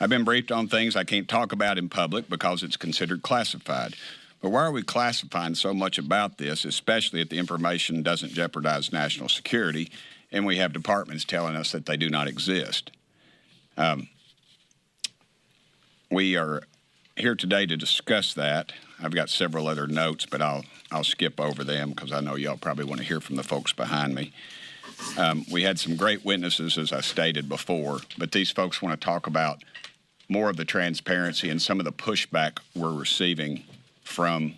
I've been briefed on things I can't talk about in public because it's considered classified. But why are we classifying so much about this, especially if the information doesn't jeopardize national security and we have departments telling us that they do not exist? We are here today to discuss that. I've got several other notes, but I'll skip over them because I know y'all probably want to hear from the folks behind me. We had some great witnesses, as I stated before, but these folks want to talk about more of the transparency and some of the pushback we're receiving from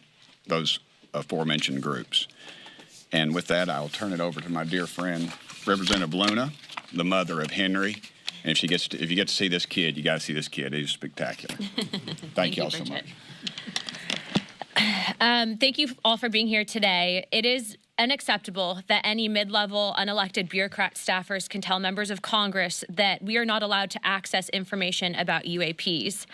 those aforementioned groups. And with that, I'll turn it over to my dear friend, Representative Luna, the mother of Henry. And if you get to see this kid, you got to see this kid. He's spectacular. Thank you all so much. Thank you all for being here today. It is unacceptable that any mid-level unelected bureaucrat staffers can tell members of Congress that we are not allowed to access information about UAPs.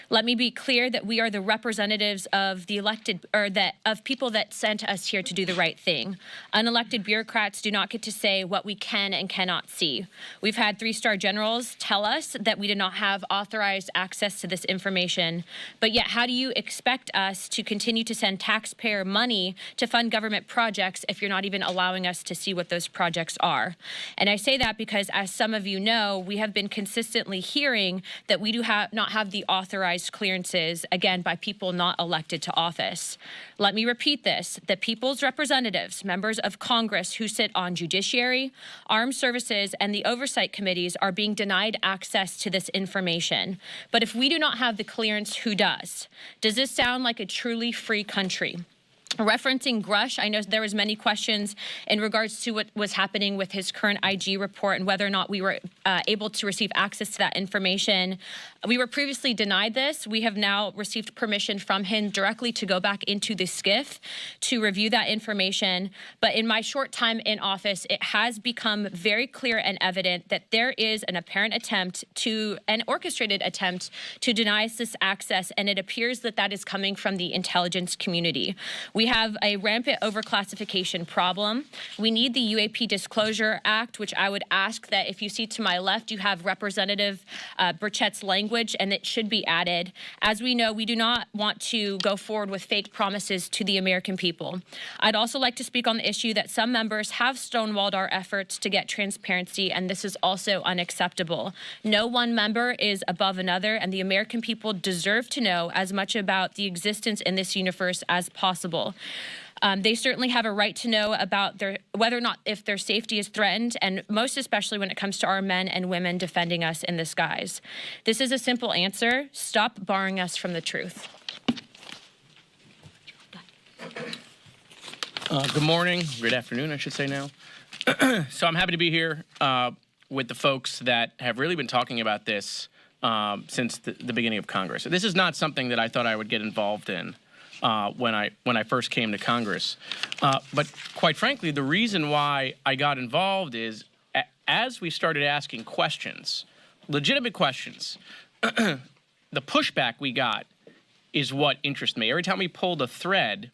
Let me be clear that we are the representatives of the elected, or that of people that sent us here to do the right thing. Unelected bureaucrats do not get to say what we can and cannot see. We've had three-star generals tell us that we did not have authorized access to this information, but yet how do you expect us to continue to send taxpayer money to fund government projects if you're not even allowing us to see what those projects are? And I say that because, as some of you know, we have been consistently hearing that we do not have the authorized clearances, again, by people not elected to office. Let me repeat this. The people's representatives, members of Congress who sit on Judiciary, Armed Services, and the Oversight Committees are being denied access to this information. But if we do not have the clearance, who does? Does this sound like a truly free country? Referencing Grush, I know there was many questions in regards to what was happening with his current IG report and whether or not we were able to receive access to that information. We were previously denied this. We have now received permission from him directly to go back into the SCIF to review that information. But in my short time in office, it has become very clear and evident that there is an apparent attempt an orchestrated attempt to deny us this access, and it appears that that is coming from the intelligence community. We have a rampant overclassification problem. We need the UAP Disclosure Act, which I would ask that if you see to my left, you have Representative Burchett's language, and it should be added. As we know, we do not want to go forward with fake promises to the American people. I'd also like to speak on the issue that some members have stonewalled our efforts to get transparency, and this is also unacceptable. No one member is above another, and the American people deserve to know as much about the existence in this universe as possible. They certainly have a right to know about whether or not if their safety is threatened, and most especially when it comes to our men and women defending us in the skies. This is a simple answer. Stop barring us from the truth. Good morning, good afternoon, I should say now. So I'm happy to be here with the folks that have really been talking about this since the beginning of Congress. This is not something that I thought I would get involved in when I first came to Congress. But quite frankly, the reason why I got involved is as we started asking questions, legitimate questions, the pushback we got is what interests me. Every time we pulled a thread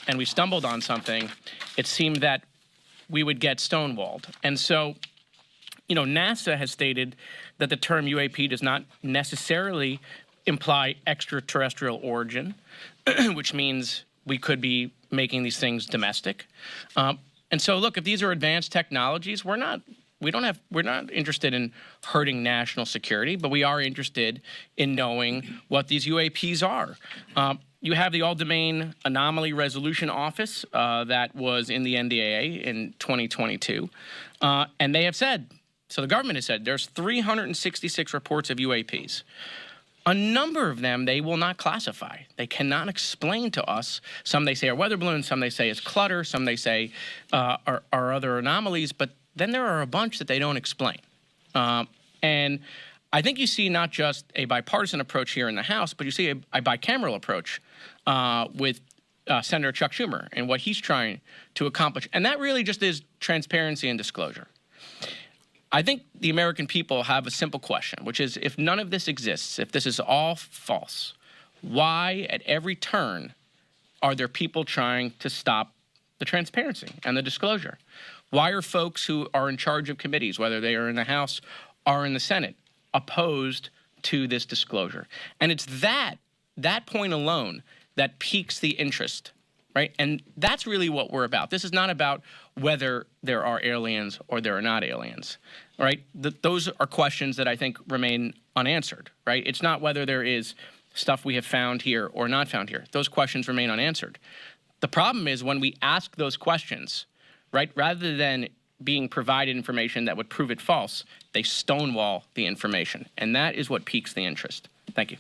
and we stumbled on something, it seemed that we would get stonewalled. And so, you know, NASA has stated that the term UAP does not necessarily imply extraterrestrial origin, which means we could be making these things domestic. And so, look, if these are advanced technologies, we're not interested in hurting national security, but we are interested in knowing what these UAPs are. You have the All-Domain Anomaly Resolution Office that was in the NDAA in 2022, and they have said, so the government has said, there's 366 reports of UAPs. A number of them they will not classify. They cannot explain to us. Some they say are weather balloons, some they say is clutter, some they say are other anomalies, but then there are a bunch that they don't explain. And I think you see not just a bipartisan approach here in the House, but you see a bicameral approach with Senator Chuck Schumer and what he's trying to accomplish. And that really just is transparency and disclosure. I think the American people have a simple question, which is if none of this exists, if this is all false, why at every turn are there people trying to stop the transparency and the disclosure? Why are folks who are in charge of committees, whether they are in the House or in the Senate, opposed to this disclosure. And it's that point alone that piques the interest, right? And that's really what we're about. This is not about whether there are aliens or there are not aliens, right? Those are questions that I think remain unanswered, right? It's not whether there is stuff we have found here or not found here. Those questions remain unanswered. The problem is when we ask those questions, right, rather than being provided information that would prove it false, they stonewall the information. And that is what piques the interest. Thank you.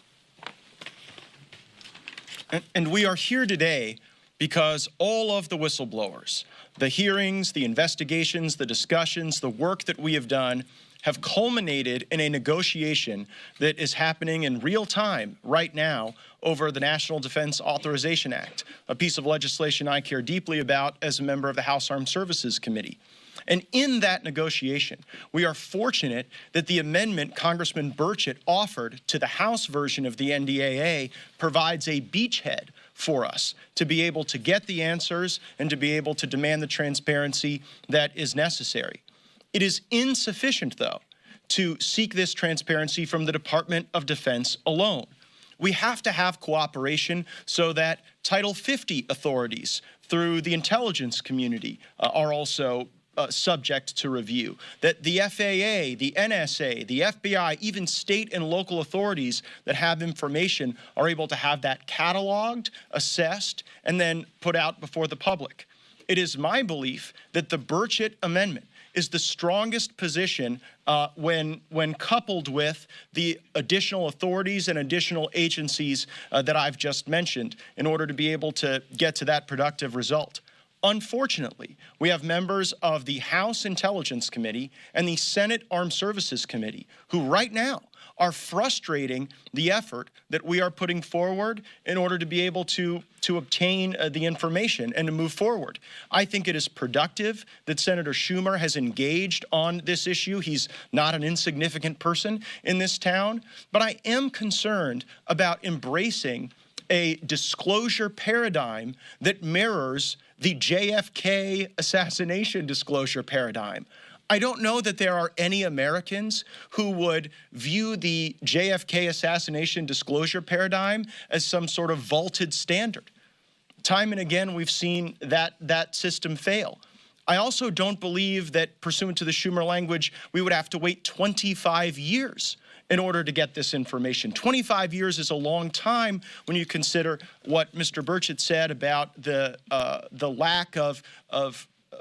And we are here today because all of the whistleblowers, the hearings, the investigations, the discussions, the work that we have done have culminated in a negotiation that is happening in real time right now over the National Defense Authorization Act, a piece of legislation I care deeply about as a member of the House Armed Services Committee. And in that negotiation, we are fortunate that the amendment Congressman Burchett offered to the House version of the NDAA provides a beachhead for us to be able to get the answers and to be able to demand the transparency that is necessary. It is insufficient, though, to seek this transparency from the Department of Defense alone. We have to have cooperation so that Title 50 authorities through the intelligence community are also subject to review, that the FAA, the NSA, the FBI, even state and local authorities that have information are able to have that cataloged, assessed, and then put out before the public. It is my belief that the Burchett Amendment is the strongest position when coupled with the additional authorities and additional agencies that I've just mentioned in order to be able to get to that productive result. Unfortunately, we have members of the House Intelligence Committee and the Senate Armed Services Committee who right now are frustrating the effort that we are putting forward in order to be able to obtain the information and to move forward. I think it is productive that Senator Schumer has engaged on this issue. He's not an insignificant person in this town, but I am concerned about embracing a disclosure paradigm that mirrors the JFK assassination disclosure paradigm. I don't know that there are any Americans who would view the JFK assassination disclosure paradigm as some sort of vaulted standard. Time and again, we've seen that system fail. I also don't believe that, pursuant to the Schumer language, we would have to wait 25 years in order to get this information. 25 years is a long time when you consider what Mr. Burchett said about the lack of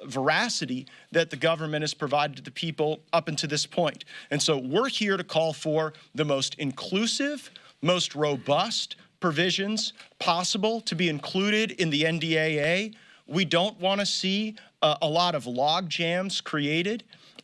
veracity that the government has provided to the people up until this point. And so we're here to call for the most inclusive, most robust provisions possible to be included in the NDAA. We don't want to see a lot of log jams created.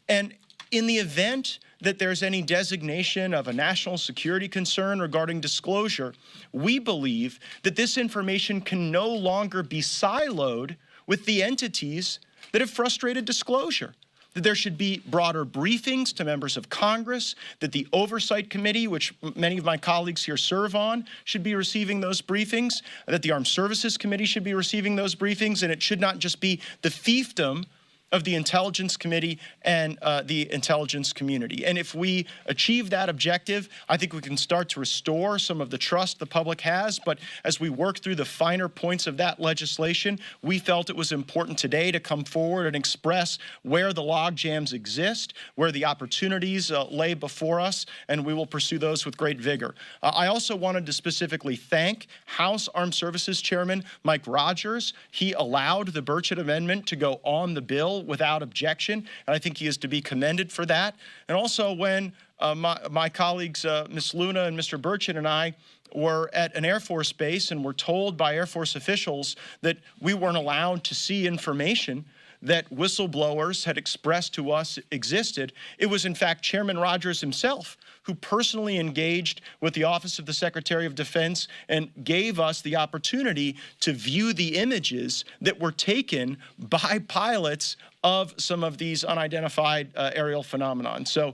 And in the event that there's any designation of a national security concern regarding disclosure, we believe that this information can no longer be siloed with the entities that have frustrated disclosure. That there should be broader briefings to members of Congress, that the Oversight Committee, which many of my colleagues here serve on, should be receiving those briefings, that the Armed Services Committee should be receiving those briefings, and it should not just be the fiefdom of the Intelligence Committee and the intelligence community. And if we achieve that objective, I think we can start to restore some of the trust the public has. But as we work through the finer points of that legislation, we felt it was important today to come forward and express where the log jams exist, where the opportunities lay before us, and we will pursue those with great vigor. I also wanted to specifically thank House Armed Services Chairman Mike Rogers. He allowed the Burchett Amendment to go on the bill without objection, and I think he is to be commended for that. And also when my colleagues, Ms. Luna and Mr. Burchett and I, were at an Air Force base and were told by Air Force officials that we weren't allowed to see information that whistleblowers had expressed to us existed, it was in fact Chairman Rogers himself who personally engaged with the Office of the Secretary of Defense and gave us the opportunity to view the images that were taken by pilots of some of these unidentified aerial phenomenon. So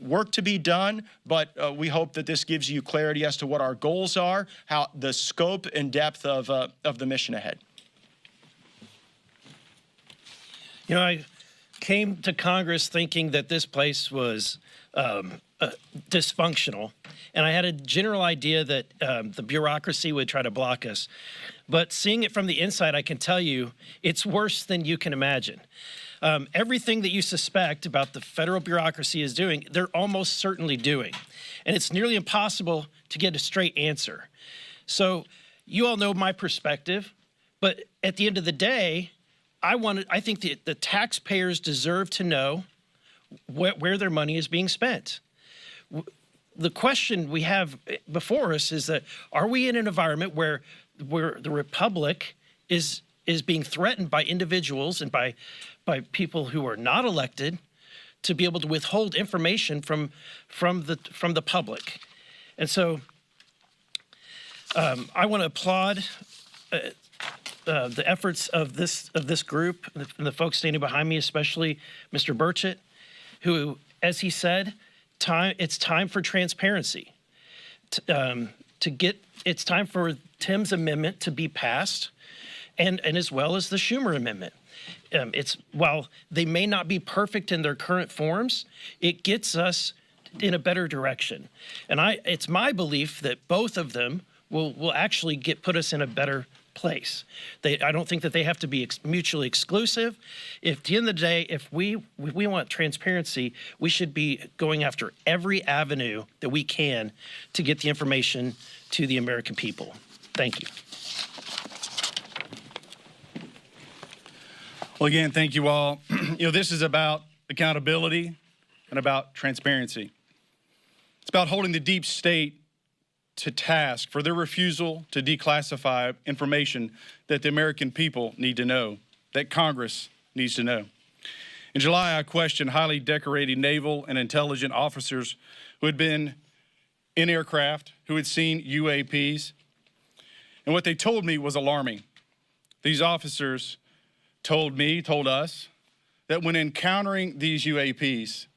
work to be done, but we hope that this gives you clarity as to what our goals are, how the scope and depth of the mission ahead. You know, I came to Congress thinking that this place was dysfunctional, and I had a general idea that the bureaucracy would try to block us. But seeing it from the inside, I can tell you it's worse than you can imagine. Everything that you suspect about the federal bureaucracy is doing, they're almost certainly doing. And it's nearly impossible to get a straight answer. So you all know my perspective, but at the end of the day, I think the taxpayers deserve to know where their money is being spent. The question we have before us is that, are we in an environment where the republic is being threatened by individuals and by people who are not elected to be able to withhold information from the public? And so I want to applaud the efforts of this group and the folks standing behind me, especially Mr. Burchett, who, as he said, it's time for transparency. It's time for Tim's amendment to be passed, and as well as the Schumer amendment. While they may not be perfect in their current forms, it gets us in a better direction. And it's my belief that both of them will actually put us in a better place. I don't think that they have to be mutually exclusive. At the end of the day, if we want transparency, we should be going after every avenue that we can to get the information to the American people. Thank you. Well, again, thank you all. This is about accountability and about transparency. It's about holding the deep state to task for their refusal to declassify information that the American people need to know, that Congress needs to know. In July, I questioned highly decorated naval and intelligence officers who had been in aircraft, who had seen UAPs, and what they told me was alarming. These officers told us that when encountering these UAPs,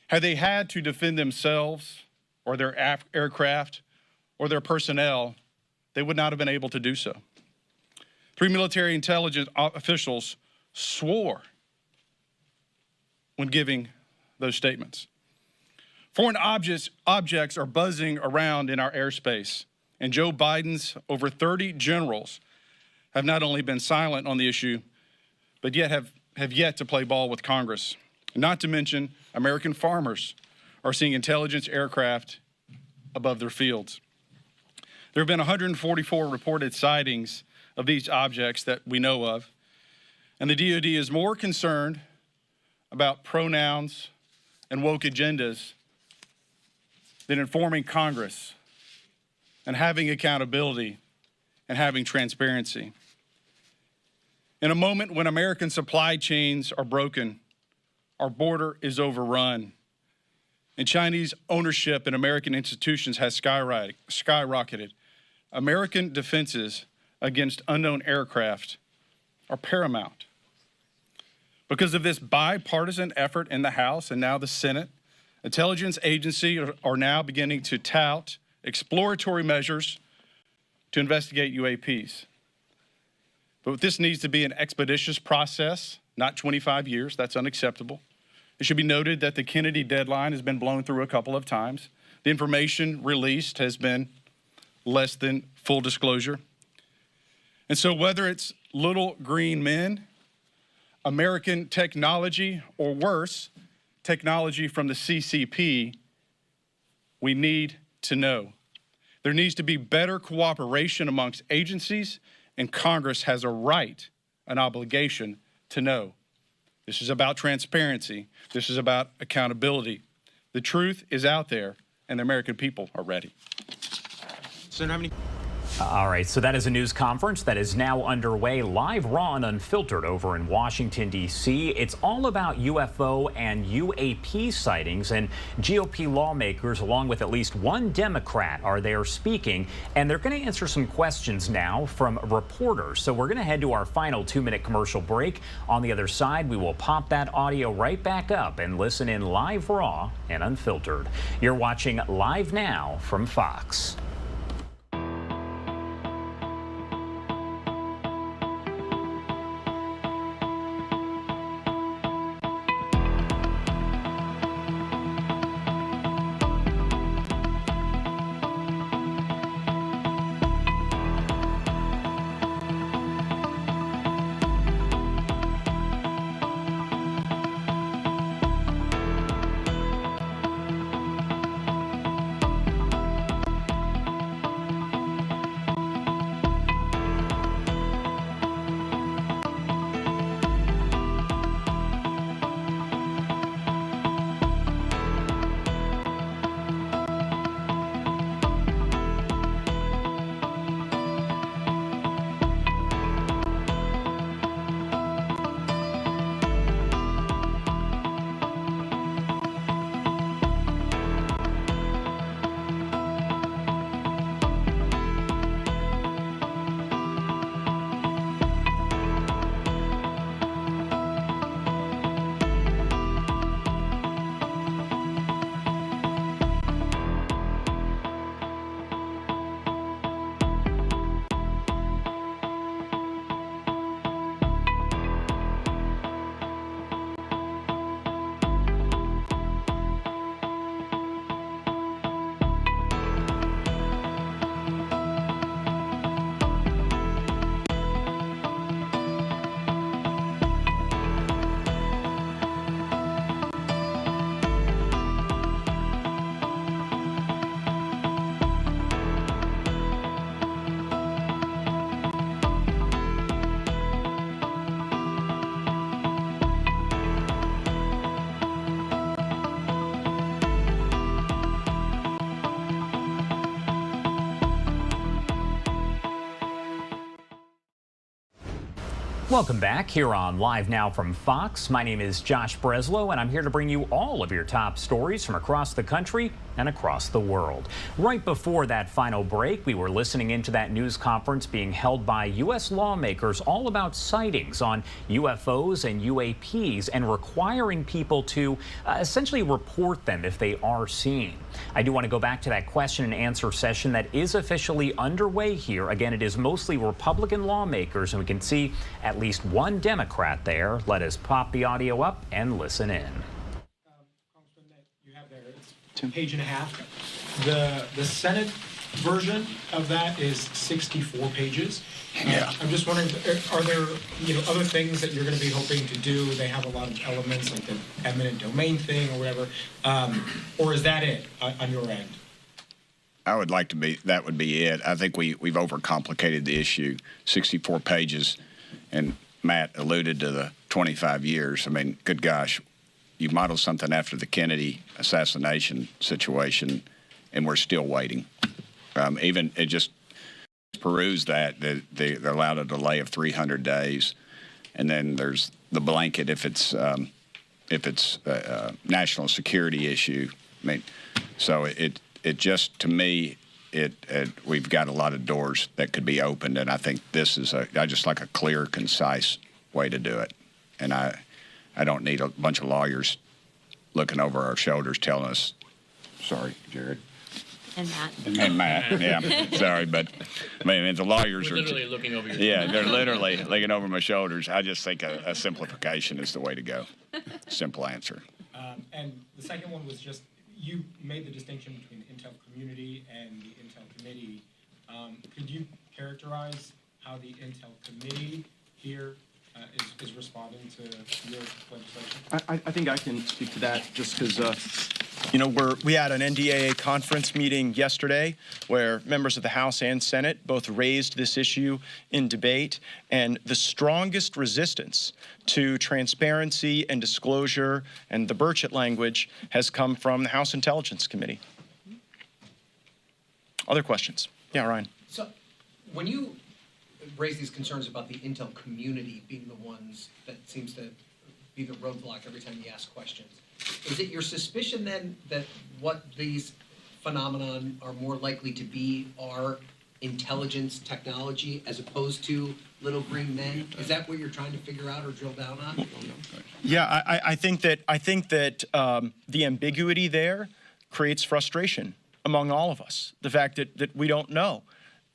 had they had to defend themselves or their aircraft or their personnel, they would not have been able to do so. 3 military intelligence officials swore when giving those statements. Foreign objects are buzzing around in our airspace, and Joe Biden's over 30 generals have not only been silent on the issue, but yet have yet to play ball with Congress. Not to mention, American farmers are seeing intelligence aircraft above their fields. There have been 144 reported sightings of these objects that we know of, and the DoD is more concerned about pronouns and woke agendas than informing Congress and having accountability and having transparency. In a moment when American supply chains are broken, our border is overrun, and Chinese ownership in American institutions has skyrocketed, American defenses against unknown aircraft are paramount. Because of this bipartisan effort in the House and now the Senate, intelligence agencies are now beginning to tout exploratory measures to investigate UAPs. But this needs to be an expeditious process, not 25 years. That's unacceptable. It should be noted that the Kennedy deadline has been blown through a couple of times. The information released has been less than full disclosure. And so whether it's little green men, American technology, or worse, technology from the CCP, we need to know. There needs to be better cooperation amongst agencies, and Congress has a right, an obligation to know. This is about transparency. This is about accountability. The truth is out there, and the American people are ready. Senator, how many? All right, so that is a news conference that is now underway, live, raw, and unfiltered over in Washington, D.C. It's all about UFO and UAP sightings, and GOP lawmakers, along with at least one Democrat, are there speaking, and they're going to answer some questions now from reporters. So we're going to head to our final 2-minute commercial break. On the other side, we will pop that audio right back up and listen in live, raw, and unfiltered. You're watching Live Now from Fox. Welcome back here on Live Now from Fox. My name is Josh Breslow, and I'm here to bring you all of your top stories from across the country and across the world. Right before that final break, we were listening into that news conference being held by U.S. lawmakers all about sightings on UFOs and UAPs and requiring people to essentially report them if they are seen. I do want to go back to that question and answer session that is officially underway here. Again, it is mostly Republican lawmakers, and we can see at least one Democrat there. Let us pop the audio up and listen in. Congressman, that you have there, it's a page and a half. The Senate version of that is 64 pages. Yeah. I'm just wondering, are there other things that you're going to be hoping to do? They have a lot of elements like the eminent domain thing or whatever, or is that it on your end? I would like to be, that would be it. I think we've overcomplicated the issue. 64 pages, and Matt alluded to the 25 years. I mean, good gosh, you modeled something after the Kennedy assassination situation, and we're still waiting. Even it just peruse that they're allowed a delay of 300 days, and then there's the blanket if it's a national security issue. I mean, so it just, to me, we've got a lot of doors that could be opened, and I think this is I just like a clear, concise way to do it. And I don't need a bunch of lawyers looking over our shoulders telling us, sorry, Jared. And Matt. And Matt, yeah, sorry, but I mean, the lawyers We're are literally looking over your yeah, they're literally looking over my shoulders. I just think a simplification is the way to go. Simple answer. And the second one was just, you made the distinction between the Intel community and the Intel committee. Could you characterize how the Intel committee here is responding to your legislation? I think I can speak to that just because, we had an NDAA conference meeting yesterday where members of the House and Senate both raised this issue in debate, and the strongest resistance to transparency and disclosure and the Burchett language has come from the House Intelligence Committee. Other questions? Yeah, Ryan. So when you raise these concerns about the Intel community being the ones that seems to be the roadblock every time you ask questions, is it your suspicion then that what these phenomenon are more likely to be are intelligence technology as opposed to little green men? Is that what you're trying to figure out or drill down on? Yeah, I think that the ambiguity there creates frustration among all of us. The fact that we don't know.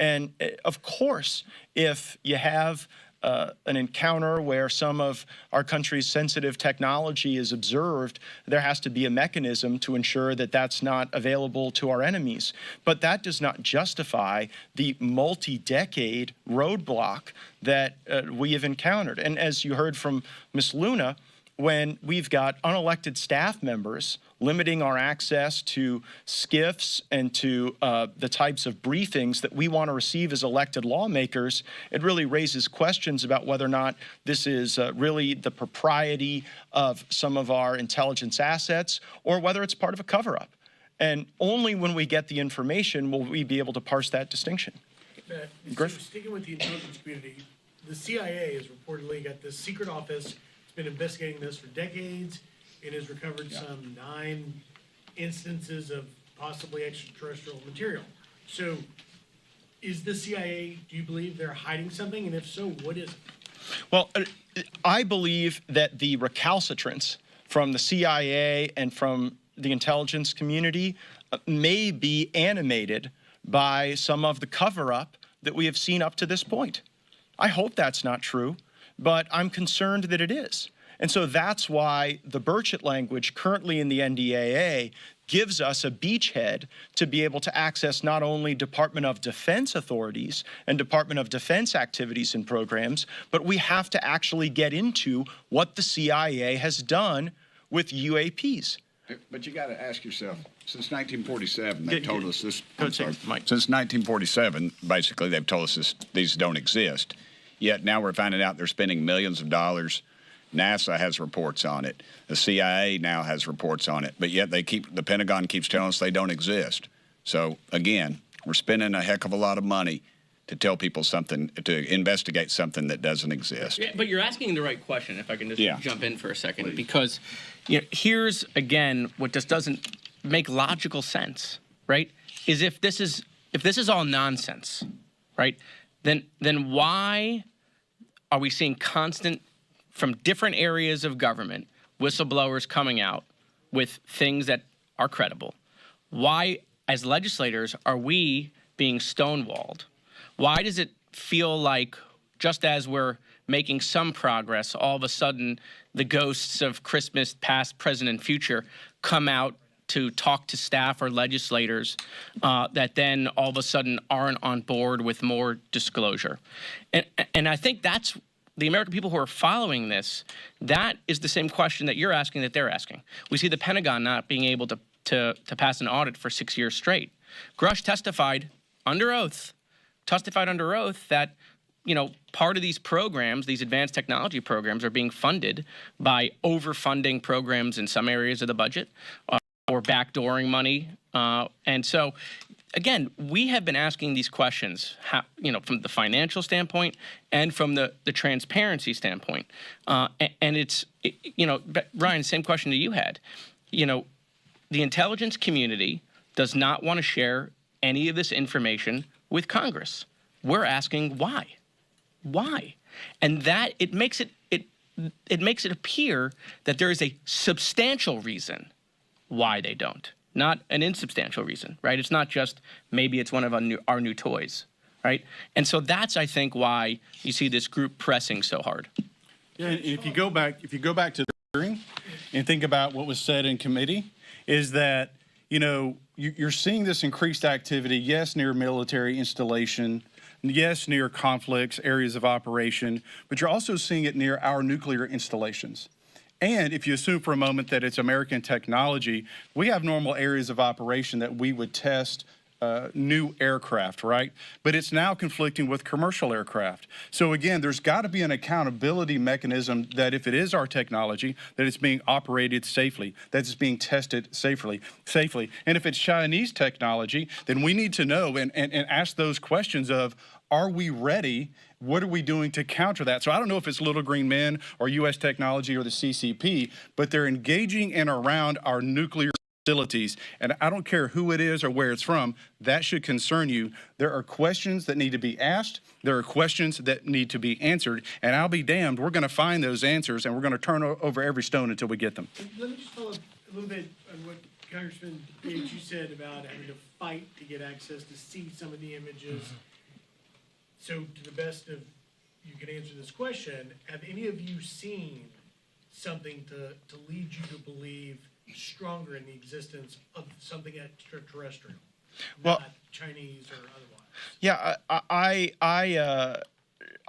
And of course, if you have an encounter where some of our country's sensitive technology is observed, there has to be a mechanism to ensure that that's not available to our enemies. But that does not justify the multi-decade roadblock that we have encountered. And as you heard from Ms. Luna, when we've got unelected staff members limiting our access to SCIFs and to the types of briefings that we want to receive as elected lawmakers, it really raises questions about whether or not this is really the propriety of some of our intelligence assets or whether it's part of a cover-up. And only when we get the information will we be able to parse that distinction. Griff? Sticking with the intelligence community, the CIA has reportedly got this secret office. It's been investigating this for decades. It has recovered some 9 instances of possibly extraterrestrial material. So is the CIA, do you believe they're hiding something? And if so, what is it? Well, I believe that the recalcitrance from the CIA and from the intelligence community may be animated by some of the cover-up that we have seen up to this point. I hope that's not true, but I'm concerned that it is. And so that's why the Burchett language currently in the NDAA gives us a beachhead to be able to access not only Department of Defense authorities and Department of Defense activities and programs, but we have to actually get into what the CIA has done with UAPs. But you got to ask yourself, since 1947, they've told us this. Mike. Since 1947, basically, they've told us these don't exist. Yet now we're finding out they're spending millions of dollars. NASA has reports on it. The CIA now has reports on it. But yet the Pentagon keeps telling us they don't exist. So again, we're spending a heck of a lot of money to tell people something, to investigate something that doesn't exist. Yeah, but you're asking the right question, if I can just jump in for a second. Please. Because here's, again, what just doesn't make logical sense, right? Is if this is all nonsense, right, then why are we seeing constant, from different areas of government, whistleblowers coming out with things that are credible? Why, as legislators, are we being stonewalled? Why does it feel like, just as we're making some progress, all of a sudden the ghosts of Christmas past, present, and future come out to talk to staff or legislators that then all of a sudden aren't on board with more disclosure? And I think that's the American people who are following this, that is the same question that you're asking that they're asking. We see the Pentagon not being able to pass an audit for 6 years straight. Grush testified under oath that, part of these programs, these advanced technology programs, are being funded by overfunding programs in some areas of the budget or backdooring money. And so, again, we have been asking these questions, from the financial standpoint and from the transparency standpoint. And it's, Ryan, same question that you had. The intelligence community does not want to share any of this information with Congress. We're asking why. Why? And that it makes it appear that there is a substantial reason why they don't, not an insubstantial reason, right? It's not just maybe it's one of our new toys, right? And so that's, I think, why you see this group pressing so hard. Yeah, and if you go back to the hearing and think about what was said in committee, is that you're seeing this increased activity, yes, near military installation, yes, near conflicts, areas of operation, but you're also seeing it near our nuclear installations. And if you assume for a moment that it's American technology, we have normal areas of operation that we would test new aircraft, right? But it's now conflicting with commercial aircraft. So again, there's got to be an accountability mechanism that if it is our technology, that it's being operated safely, that it's being tested safely. And if it's Chinese technology, then we need to know and ask those questions of, are we ready? What are we doing to counter that? So I don't know if it's Little Green Men or U.S. Technology or the CCP, but they're engaging in around our nuclear facilities, and I don't care who it is or where it's from, that should concern you. There are questions that need to be asked. There are questions that need to be answered, and I'll be damned, we're going to find those answers, and we're going to turn over every stone until we get them. Let me just follow up a little bit on what Congressman Gates, you said about having to fight to get access to see some of the images. So to the best of you can answer this question, have any of you seen something to lead you to believe stronger in the existence of something extraterrestrial, not Chinese or otherwise? Yeah,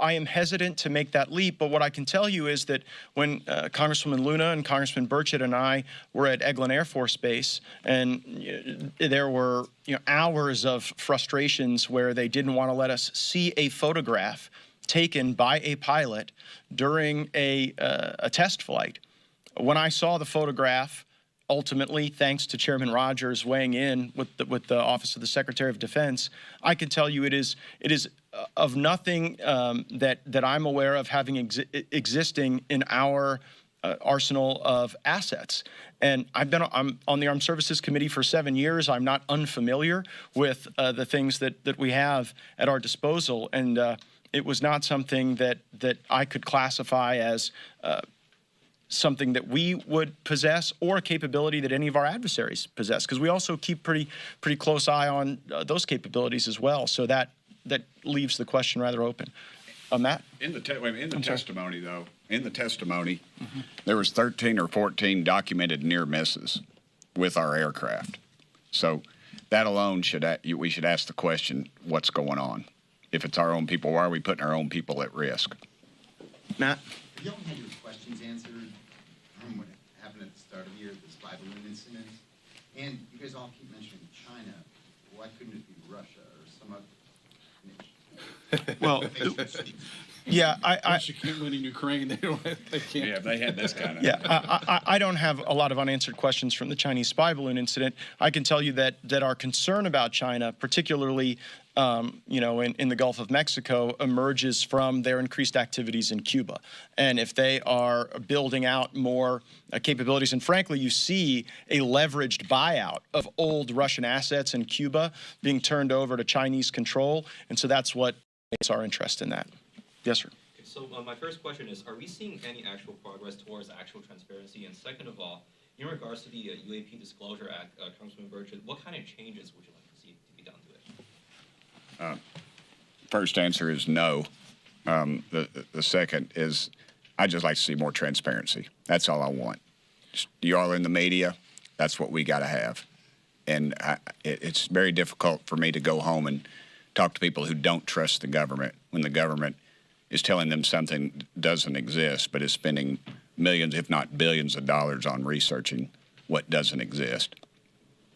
I am hesitant to make that leap, but what I can tell you is that when Congresswoman Luna and Congressman Burchett and I were at Eglin Air Force Base, and there were hours of frustrations where they didn't want to let us see a photograph taken by a pilot during a test flight. When I saw the photograph, ultimately, thanks to Chairman Rogers weighing in with the Office of the Secretary of Defense, I can tell you it is of nothing that I'm aware of having existing in our arsenal of assets. And I'm on the Armed Services Committee for 7 years. I'm not unfamiliar with the things that we have at our disposal, and it was not something that I could classify as something that we would possess or a capability that any of our adversaries possess, because we also keep pretty close eye on those capabilities as well. So that leaves the question rather open. Matt? In the testimony, though, there was 13 or 14 documented near misses with our aircraft. So that alone we should ask the question, what's going on? If it's our own people, why are we putting our own people at risk? Matt? You don't have your questions answered from what happened at the start of the year, the spy balloon incident. And you guys all keep mentioning China. Why couldn't it be Russia or some other nation? Well, Yeah, You can't win in Ukraine. They can't. Yeah, they had this kind of. Yeah, I don't have a lot of unanswered questions from the Chinese spy balloon incident. I can tell you that our concern about China, particularly in the Gulf of Mexico, emerges from their increased activities in Cuba. And if they are building out more capabilities, and frankly, you see a leveraged buyout of old Russian assets in Cuba being turned over to Chinese control. And so that's what makes our interest in that. Yes, sir. Okay, so my first question is, are we seeing any actual progress towards actual transparency? And second of all, in regards to the UAP Disclosure Act, Congressman Burchett, what kind of changes would you like to see to be done to it? First answer is no. The second is I'd just like to see more transparency. That's all I want. You all in the media, that's what we got to have. And it's very difficult for me to go home and talk to people who don't trust the government when the government is telling them something doesn't exist, but is spending millions, if not billions of dollars on researching what doesn't exist.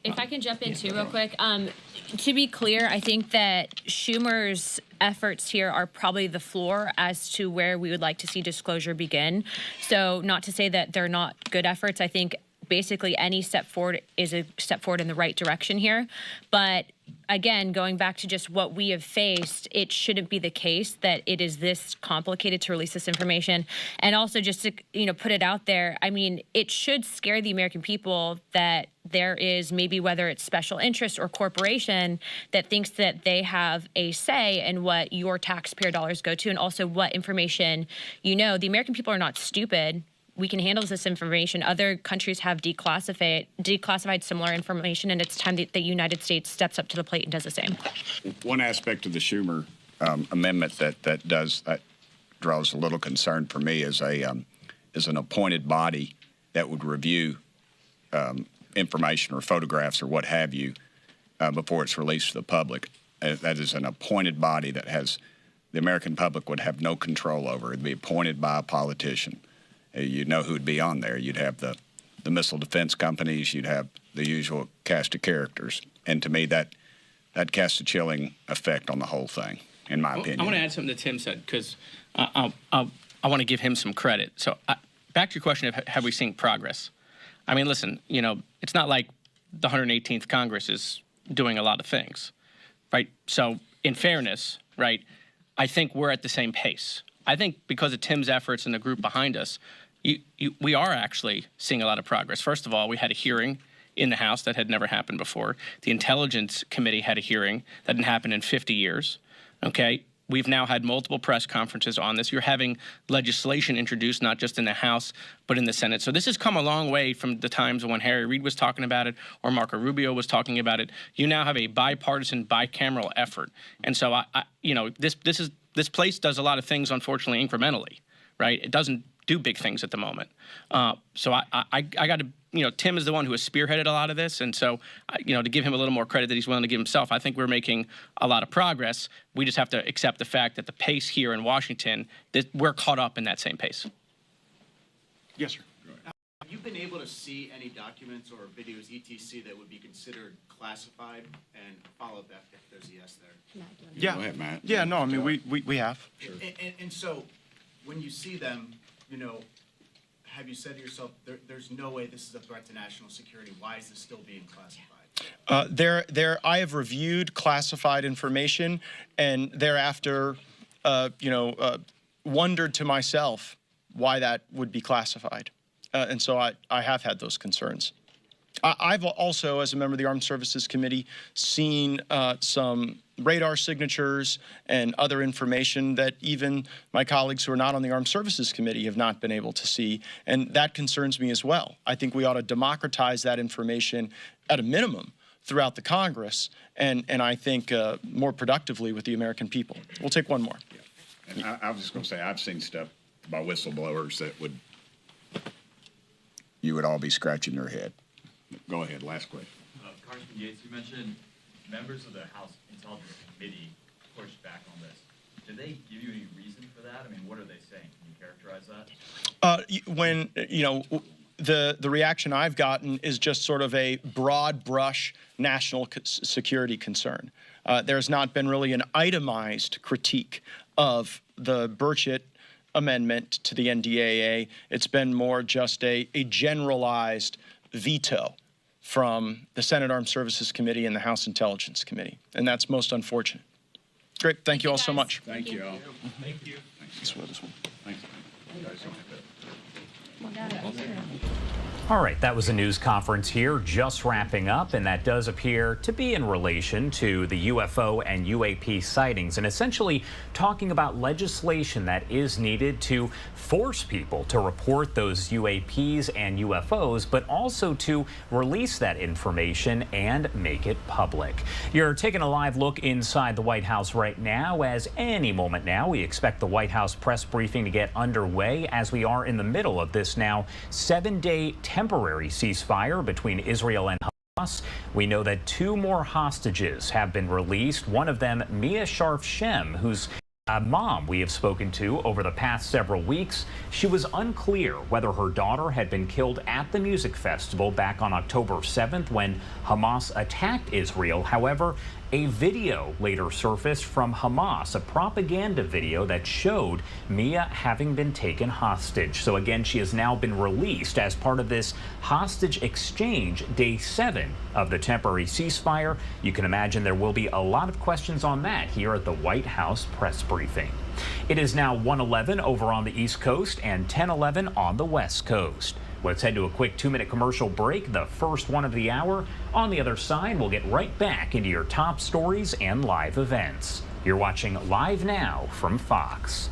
If I can jump in too real quick, to be clear, I think that Schumer's efforts here are probably the floor as to where we would like to see disclosure begin. So not to say that they're not good efforts. I think basically any step forward is a step forward in the right direction here. But again, going back to just what we have faced, it shouldn't be the case that it is this complicated to release this information. And also just to, put it out there, I mean, it should scare the American people that there is maybe whether it's special interest or corporation that thinks that they have a say in what your taxpayer dollars go to and also what information The American people are not stupid. We can handle this information. Other countries have declassified similar information, and it's time that the United States steps up to the plate and does the same. One aspect of the Schumer amendment that draws a little concern for me is an appointed body that would review information or photographs or what have you before it's released to the public. That is an appointed body that the American public would have no control over. It'd be appointed by a politician. You'd know who would be on there. You'd have the missile defense companies. You'd have the usual cast of characters. And to me, that casts a chilling effect on the whole thing, in my opinion. I want to add something that Tim said, because I want to give him some credit. So back to your question of have we seen progress? I mean, listen, it's not like the 118th Congress is doing a lot of things, right? So in fairness, right, I think we're at the same pace. I think because of Tim's efforts and the group behind us, we are actually seeing a lot of progress. First of all, we had a hearing in the House that had never happened before. The Intelligence Committee had a hearing that didn't happen in 50 years, okay? We've now had multiple press conferences on this. You're having legislation introduced, not just in the House, but in the Senate. So this has come a long way from the times when Harry Reid was talking about it or Marco Rubio was talking about it. You now have a bipartisan, bicameral effort. And so, this place does a lot of things, unfortunately, incrementally, right? It doesn't do big things at the moment. So I got to, Tim is the one who has spearheaded a lot of this. And so, to give him a little more credit that he's willing to give himself, I think we're making a lot of progress. We just have to accept the fact that the pace here in Washington, that we're caught up in that same pace. Yes, sir. Have you been able to see any documents or videos, etc., that would be considered classified? And follow up if there's a yes there. Yeah. Go ahead, Matt. Yeah, no, I mean, we have. Sure. And so when you see them, have you said to yourself, there's no way this is a threat to national security? Why is this still being classified? I have reviewed classified information and thereafter, wondered to myself why that would be classified. And so I have had those concerns. I've also, as a member of the Armed Services Committee, seen some radar signatures and other information that even my colleagues who are not on the Armed Services Committee have not been able to see, and that concerns me as well. I think we ought to democratize that information at a minimum throughout the Congress, and I think more productively with the American people. We'll take one more. Yeah. And I was just going to say, I've seen stuff by whistleblowers that you would all be scratching your head. Go ahead, last question. Congressman Yates, you mentioned members of the House Intelligence Committee pushed back on this. Did they give you any reason for that? I mean, what are they saying? Can you characterize that? When, the reaction I've gotten is just sort of a broad brush national security concern. There's not been really an itemized critique of the Burchett amendment to the NDAA. It's been more just a generalized veto from the Senate Armed Services Committee and the House Intelligence Committee, and that's most unfortunate. Great, thank you all so much. Thank you all. Thank you. This one. Thanks. All right, that was a news conference here just wrapping up, and that does appear to be in relation to the UFO and UAP sightings and essentially talking about legislation that is needed to force people to report those UAPs and UFOs, but also to release that information and make it public. You're taking a live look inside the White House right now, as any moment now we expect the White House press briefing to get underway as we are in the middle of this now 7-day temporary ceasefire between Israel and Hamas. We know that 2 more hostages have been released. One of them, Mia Sharf-Shem, whose mom we have spoken to over the past several weeks. She was unclear whether her daughter had been killed at the music festival back on October 7th when Hamas attacked Israel. However, a video later surfaced from Hamas, a propaganda video that showed Mia having been taken hostage. So again, she has now been released as part of this hostage exchange, day 7 of the temporary ceasefire. You can imagine there will be a lot of questions on that here at the White House press briefing. It is now 1:11 over on the East Coast and 10:11 on the West Coast. Let's head to a quick 2-minute commercial break, the first one of the hour. On the other side, we'll get right back into your top stories and live events. You're watching Live Now from Fox.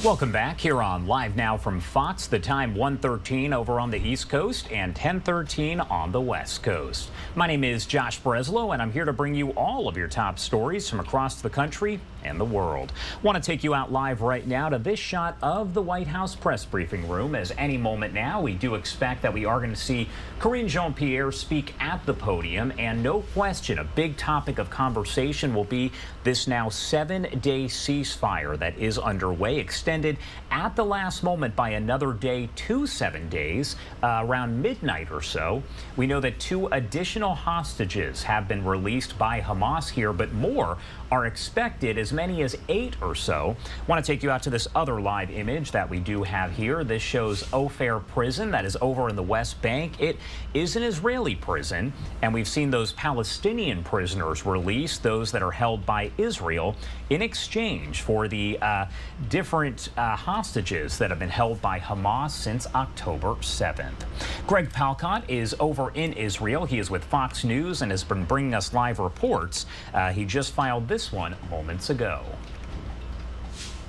Welcome back here on Live Now from Fox. The time 1:13 over on the East Coast and 10:13 on the West Coast. My name is Josh Breslow, and I'm here to bring you all of your top stories from across the country and the world. Want to take you out live right now to this shot of the White House press briefing room, as any moment now we do expect that we are going to see Karine Jean-Pierre speak at the podium, and no question a big topic of conversation will be this now 7-day ceasefire that is underway, extended at the last moment by another day to 7 days, around midnight or so. We know that 2 additional hostages have been released by Hamas here, but more are expected, as many as 8 or so. Want to take you out to this other live image that we do have here. This shows Ophir Prison that is over in the West Bank. It is an Israeli prison, and we've seen those Palestinian prisoners released, those that are held by Israel, in exchange for the different hostages that have been held by Hamas since October 7th. Greg Palcott is over in Israel. He is with Fox News and has been bringing us live reports. He just filed this one moments ago.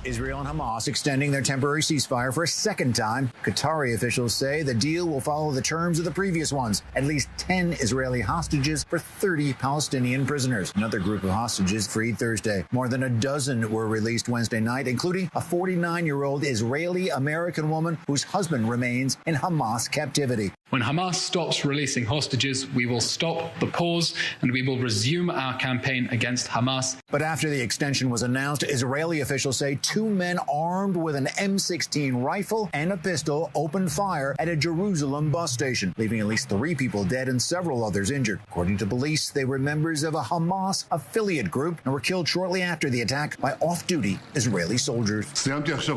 Israel and Hamas extending their temporary ceasefire for a second time. Qatari officials say the deal will follow the terms of the previous ones. At least 10 Israeli hostages for 30 Palestinian prisoners. Another group of hostages freed Thursday. More than a dozen were released Wednesday night, including a 49-year-old Israeli-American woman whose husband remains in Hamas captivity. When Hamas stops releasing hostages, we will stop the pause and we will resume our campaign against Hamas. But after the extension was announced, Israeli officials say 2 men armed with an M16 rifle and a pistol opened fire at a Jerusalem bus station, leaving at least 3 people dead and several others injured. According to police, they were members of a Hamas affiliate group and were killed shortly after the attack by off-duty Israeli soldiers.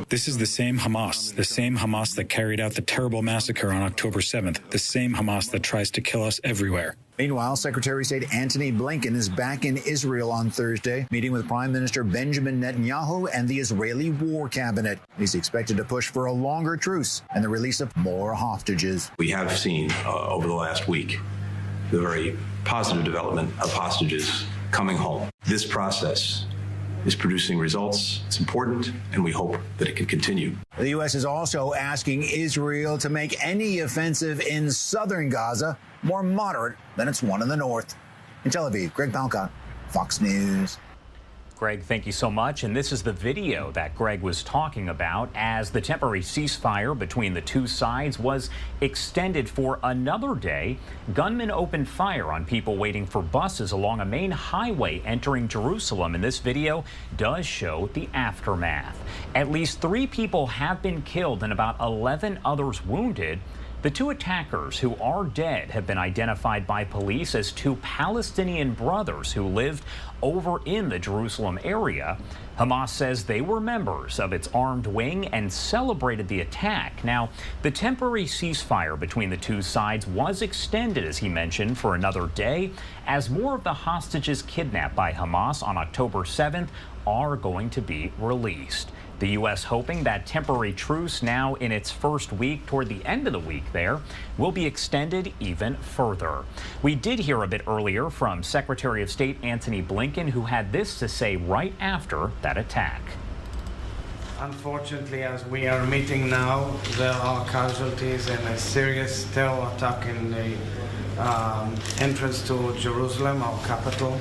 This is the same Hamas that carried out the terrible massacre on October 7th. The same Hamas that tries to kill us everywhere. Meanwhile, Secretary of State Antony Blinken is back in Israel on Thursday, meeting with Prime Minister Benjamin Netanyahu and the Israeli War Cabinet. He's expected to push for a longer truce and the release of more hostages. We have seen over the last week the very positive development of hostages coming home. This process is producing results. It's important, and we hope that it can continue. The U.S. is also asking Israel to make any offensive in southern Gaza more moderate than its one in the north. In Tel Aviv, Greg Palcott, Fox News. Greg, thank you so much. And this is the video that Greg was talking about as the temporary ceasefire between the two sides was extended for another day. Gunmen opened fire on people waiting for buses along a main highway entering Jerusalem. And this video does show the aftermath. At least 3 people have been killed and about 11 others wounded. The 2 attackers who are dead have been identified by police as 2 Palestinian brothers who lived over in the Jerusalem area. Hamas says they were members of its armed wing and celebrated the attack. Now, the temporary ceasefire between the 2 sides was extended, as he mentioned, for another day, as more of the hostages kidnapped by Hamas on October 7th are going to be released. The U.S. hoping that temporary truce, now in its first week toward the end of the week there, will be extended even further. We did hear a bit earlier from Secretary of State Antony Blinken, who had this to say right after that attack. Unfortunately, as we are meeting now, there are casualties in a serious terror attack in the entrance to Jerusalem, our capital.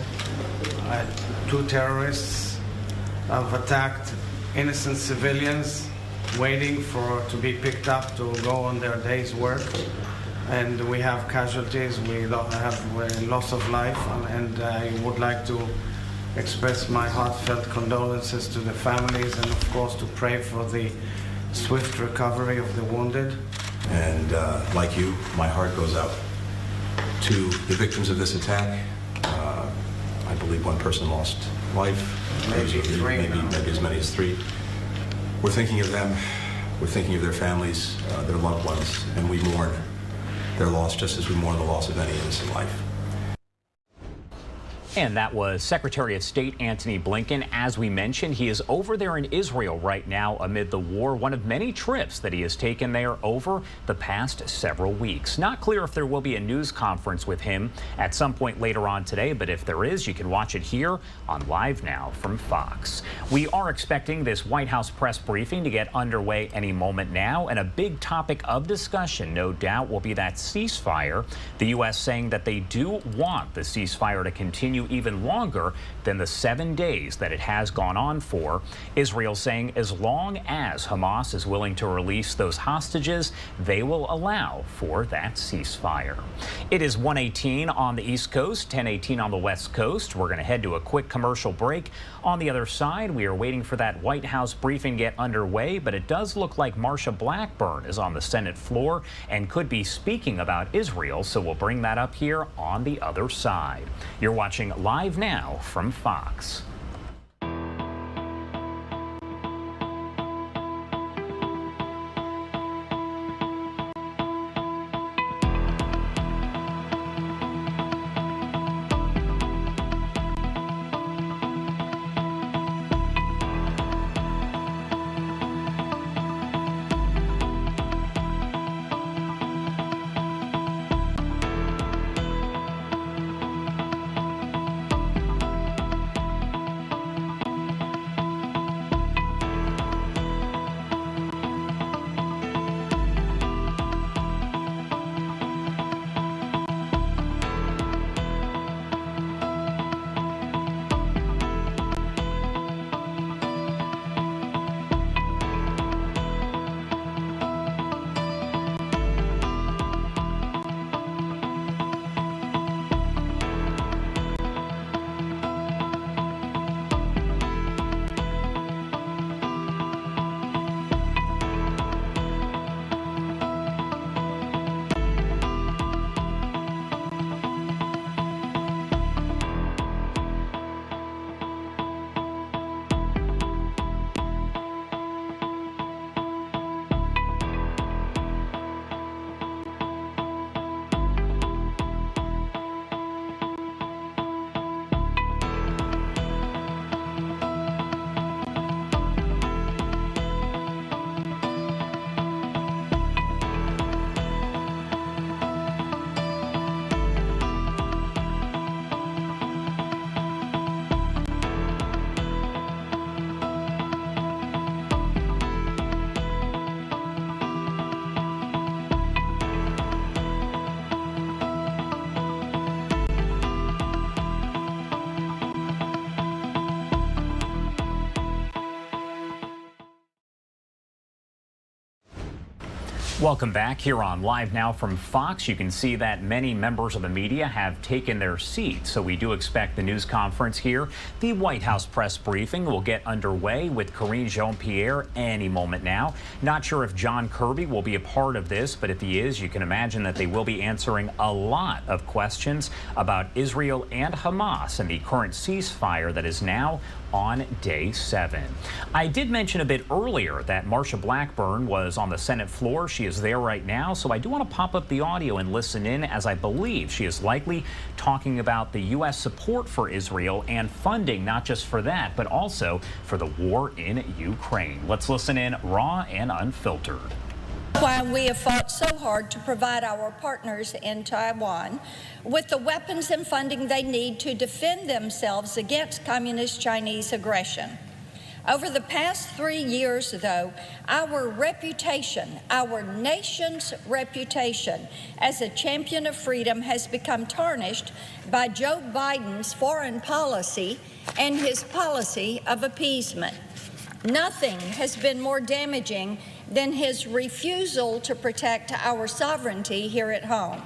2 terrorists have attacked innocent civilians waiting to be picked up to go on their day's work, and we have casualties. We have loss of life, and I would like to express my heartfelt condolences to the families, and of course to pray for the swift recovery of the wounded. And like you, my heart goes out to the victims of this attack. I believe 1 person lost life. Maybe as many as 3. We're thinking of them. We're thinking of their families, their loved ones, and we mourn their loss just as we mourn the loss of any innocent life. And that was Secretary of State Antony Blinken. As we mentioned, he is over there in Israel right now amid the war, one of many trips that he has taken there over the past several weeks. Not clear if there will be a news conference with him at some point later on today, but if there is, you can watch it here on LiveNOW from Fox. We are expecting this White House press briefing to get underway any moment now, and a big topic of discussion, no doubt, will be that ceasefire. The U.S. saying that they do want the ceasefire to continue even longer than the 7 days that it has gone on for. Israel saying as long as Hamas is willing to release those hostages, they will allow for that ceasefire. It is 1:18 on the East Coast, 10:18 on the West Coast. We're going to head to a quick commercial break. On the other side, we are waiting for that White House briefing to get underway, but it does look like Marsha Blackburn is on the Senate floor and could be speaking about Israel, so we'll bring that up here on the other side. You're watching LiveNOW from Fox. Welcome back here on Live Now from Fox. You can see that many members of the media have taken their seats, so we do expect the news conference here. The White House press briefing will get underway with Karine Jean-Pierre any moment now. Not sure if John Kirby will be a part of this, but if he is, you can imagine that they will be answering a lot of questions about Israel and Hamas and the current ceasefire that is now on day 7. I did mention a bit earlier that Marsha Blackburn was on the Senate floor. She is there right now, so I do want to pop up the audio and listen in, as I believe she is likely talking about the U.S. support for Israel and funding, not just for that, but also for the war in Ukraine. Let's listen in raw and unfiltered. Why we have fought so hard to provide our partners in Taiwan with the weapons and funding they need to defend themselves against communist Chinese aggression. Over the past 3 years, though, our reputation, our nation's reputation as a champion of freedom has become tarnished by Joe Biden's foreign policy and his policy of appeasement. Nothing has been more damaging than his refusal to protect our sovereignty here at home.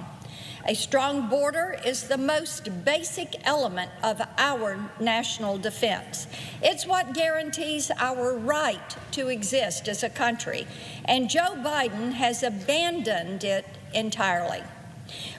A strong border is the most basic element of our national defense. It's what guarantees our right to exist as a country, and Joe Biden has abandoned it entirely.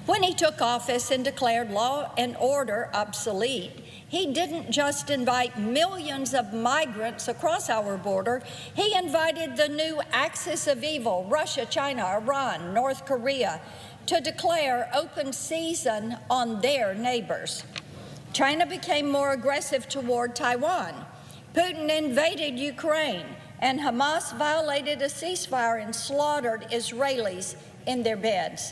When he took office and declared law and order obsolete, he didn't just invite millions of migrants across our border. He invited the new axis of evil, Russia, China, Iran, North Korea, to declare open season on their neighbors. China became more aggressive toward Taiwan. Putin invaded Ukraine, and Hamas violated a ceasefire and slaughtered Israelis in their beds.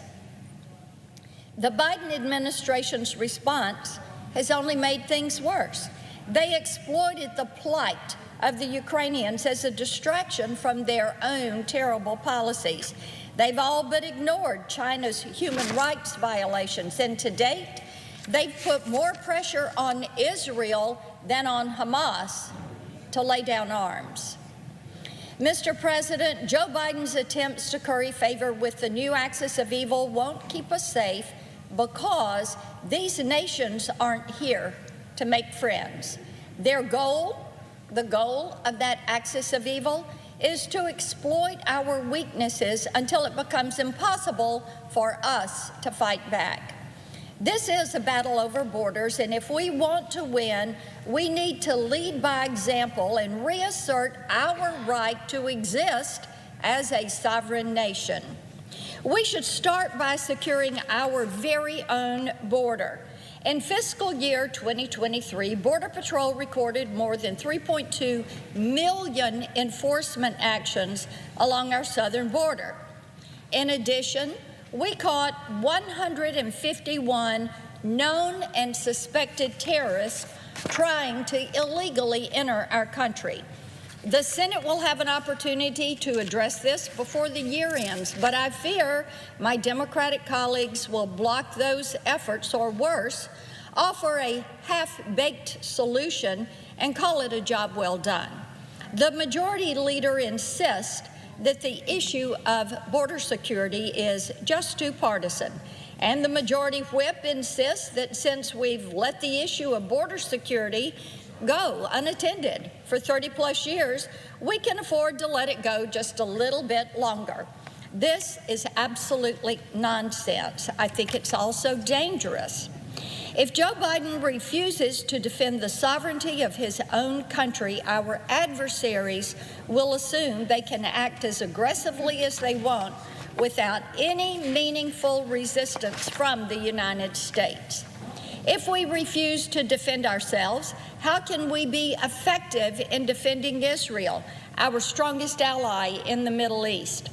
The Biden administration's response has only made things worse. They exploited the plight of the Ukrainians as a distraction from their own terrible policies. They've all but ignored China's human rights violations, and to date, they've put more pressure on Israel than on Hamas to lay down arms. Mr. President, Joe Biden's attempts to curry favor with the new axis of evil won't keep us safe, because these nations aren't here to make friends. Their goal, the goal of that axis of evil, is to exploit our weaknesses until it becomes impossible for us to fight back. This is a battle over borders, and if we want to win, we need to lead by example and reassert our right to exist as a sovereign nation. We should start by securing our very own border. In fiscal year 2023, Border Patrol recorded more than 3.2 million enforcement actions along our southern border. In addition, we caught 151 known and suspected terrorists trying to illegally enter our country. The Senate will have an opportunity to address this before the year ends, but I fear my Democratic colleagues will block those efforts, or worse, offer a half-baked solution and call it a job well done. The majority leader insists that the issue of border security is just too partisan, and the majority whip insists that since we've let the issue of border security go unattended for 30-plus years, we can afford to let it go just a little bit longer. This is absolutely nonsense. I think it's also dangerous. If Joe Biden refuses to defend the sovereignty of his own country, our adversaries will assume they can act as aggressively as they want without any meaningful resistance from the United States. If we refuse to defend ourselves, how can we be effective in defending Israel, our strongest ally in the Middle East?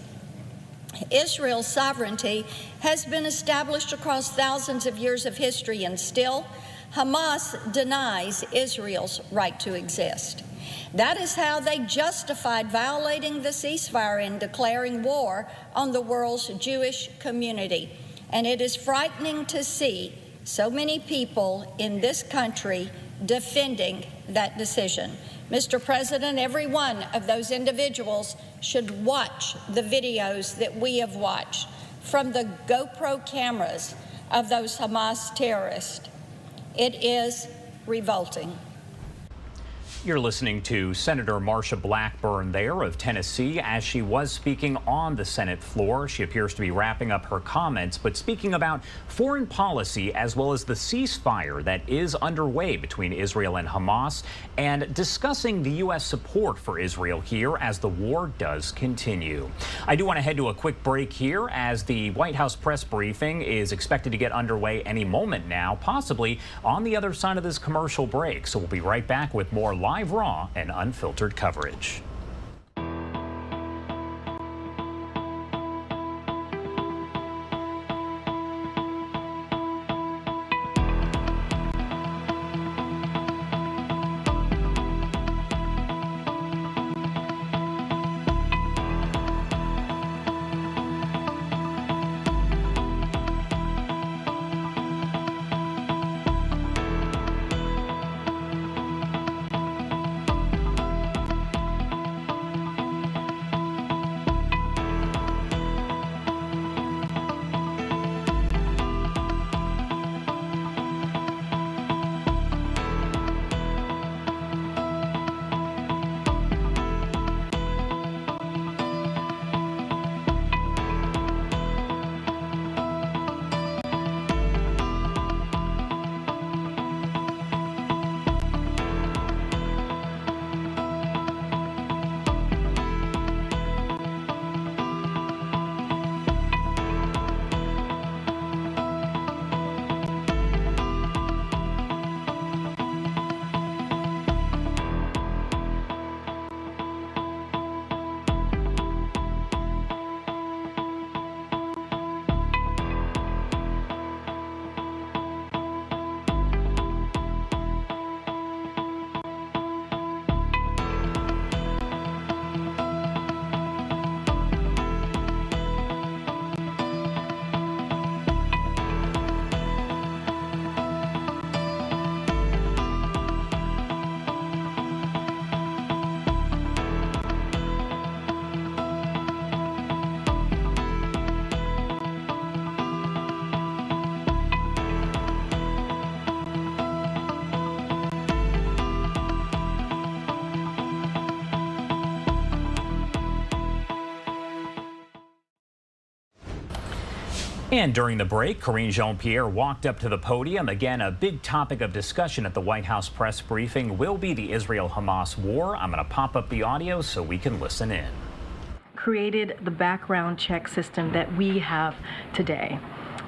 Israel's sovereignty has been established across thousands of years of history, and still, Hamas denies Israel's right to exist. That is how they justified violating the ceasefire and declaring war on the world's Jewish community. And it is frightening to see so many people in this country defending that decision. Mr. President, every one of those individuals should watch the videos that we have watched from the GoPro cameras of those Hamas terrorists. It is revolting. You're listening to Senator Marsha Blackburn there of Tennessee as she was speaking on the Senate floor. She appears to be wrapping up her comments, but speaking about foreign policy as well as the ceasefire that is underway between Israel and Hamas and discussing the U.S. support for Israel here as the war does continue. I do want to head to a quick break here as the White House press briefing is expected to get underway any moment now, possibly on the other side of this commercial break. So we'll be right back with more live, raw, and unfiltered coverage. And during the break, Karine Jean-Pierre walked up to the podium. Again, a big topic of discussion at the White House press briefing will be the Israel-Hamas war. I'm going to pop up the audio so we can listen in. Created the background check system that we have today.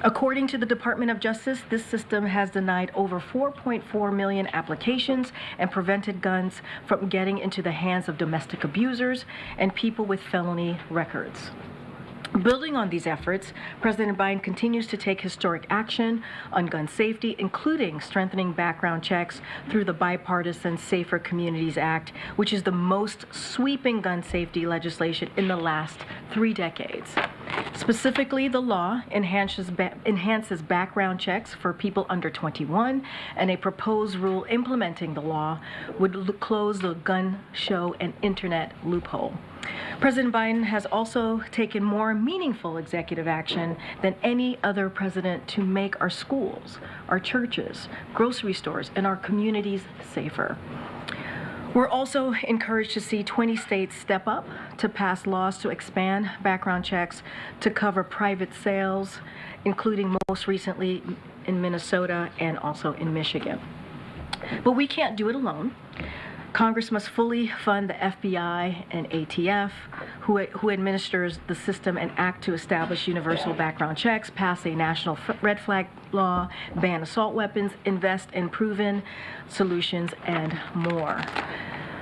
According to the Department of Justice, this system has denied over 4.4 million applications and prevented guns from getting into the hands of domestic abusers and people with felony records. Building on these efforts, President Biden continues to take historic action on gun safety, including strengthening background checks through the bipartisan Safer Communities Act, which is the most sweeping gun safety legislation in the last 3 decades. Specifically, the law enhances background checks for people under 21, and a proposed rule implementing the law would close the gun show and internet loophole. President Biden has also taken more meaningful executive action than any other president to make our schools, our churches, grocery stores, and our communities safer. We're also encouraged to see 20 states step up to pass laws to expand background checks to cover private sales, including most recently in Minnesota and also in Michigan. But we can't do it alone. Congress must fully fund the FBI and ATF, who administers the system, and act to establish universal background checks, pass a national red flag law, ban assault weapons, invest in proven solutions, and more.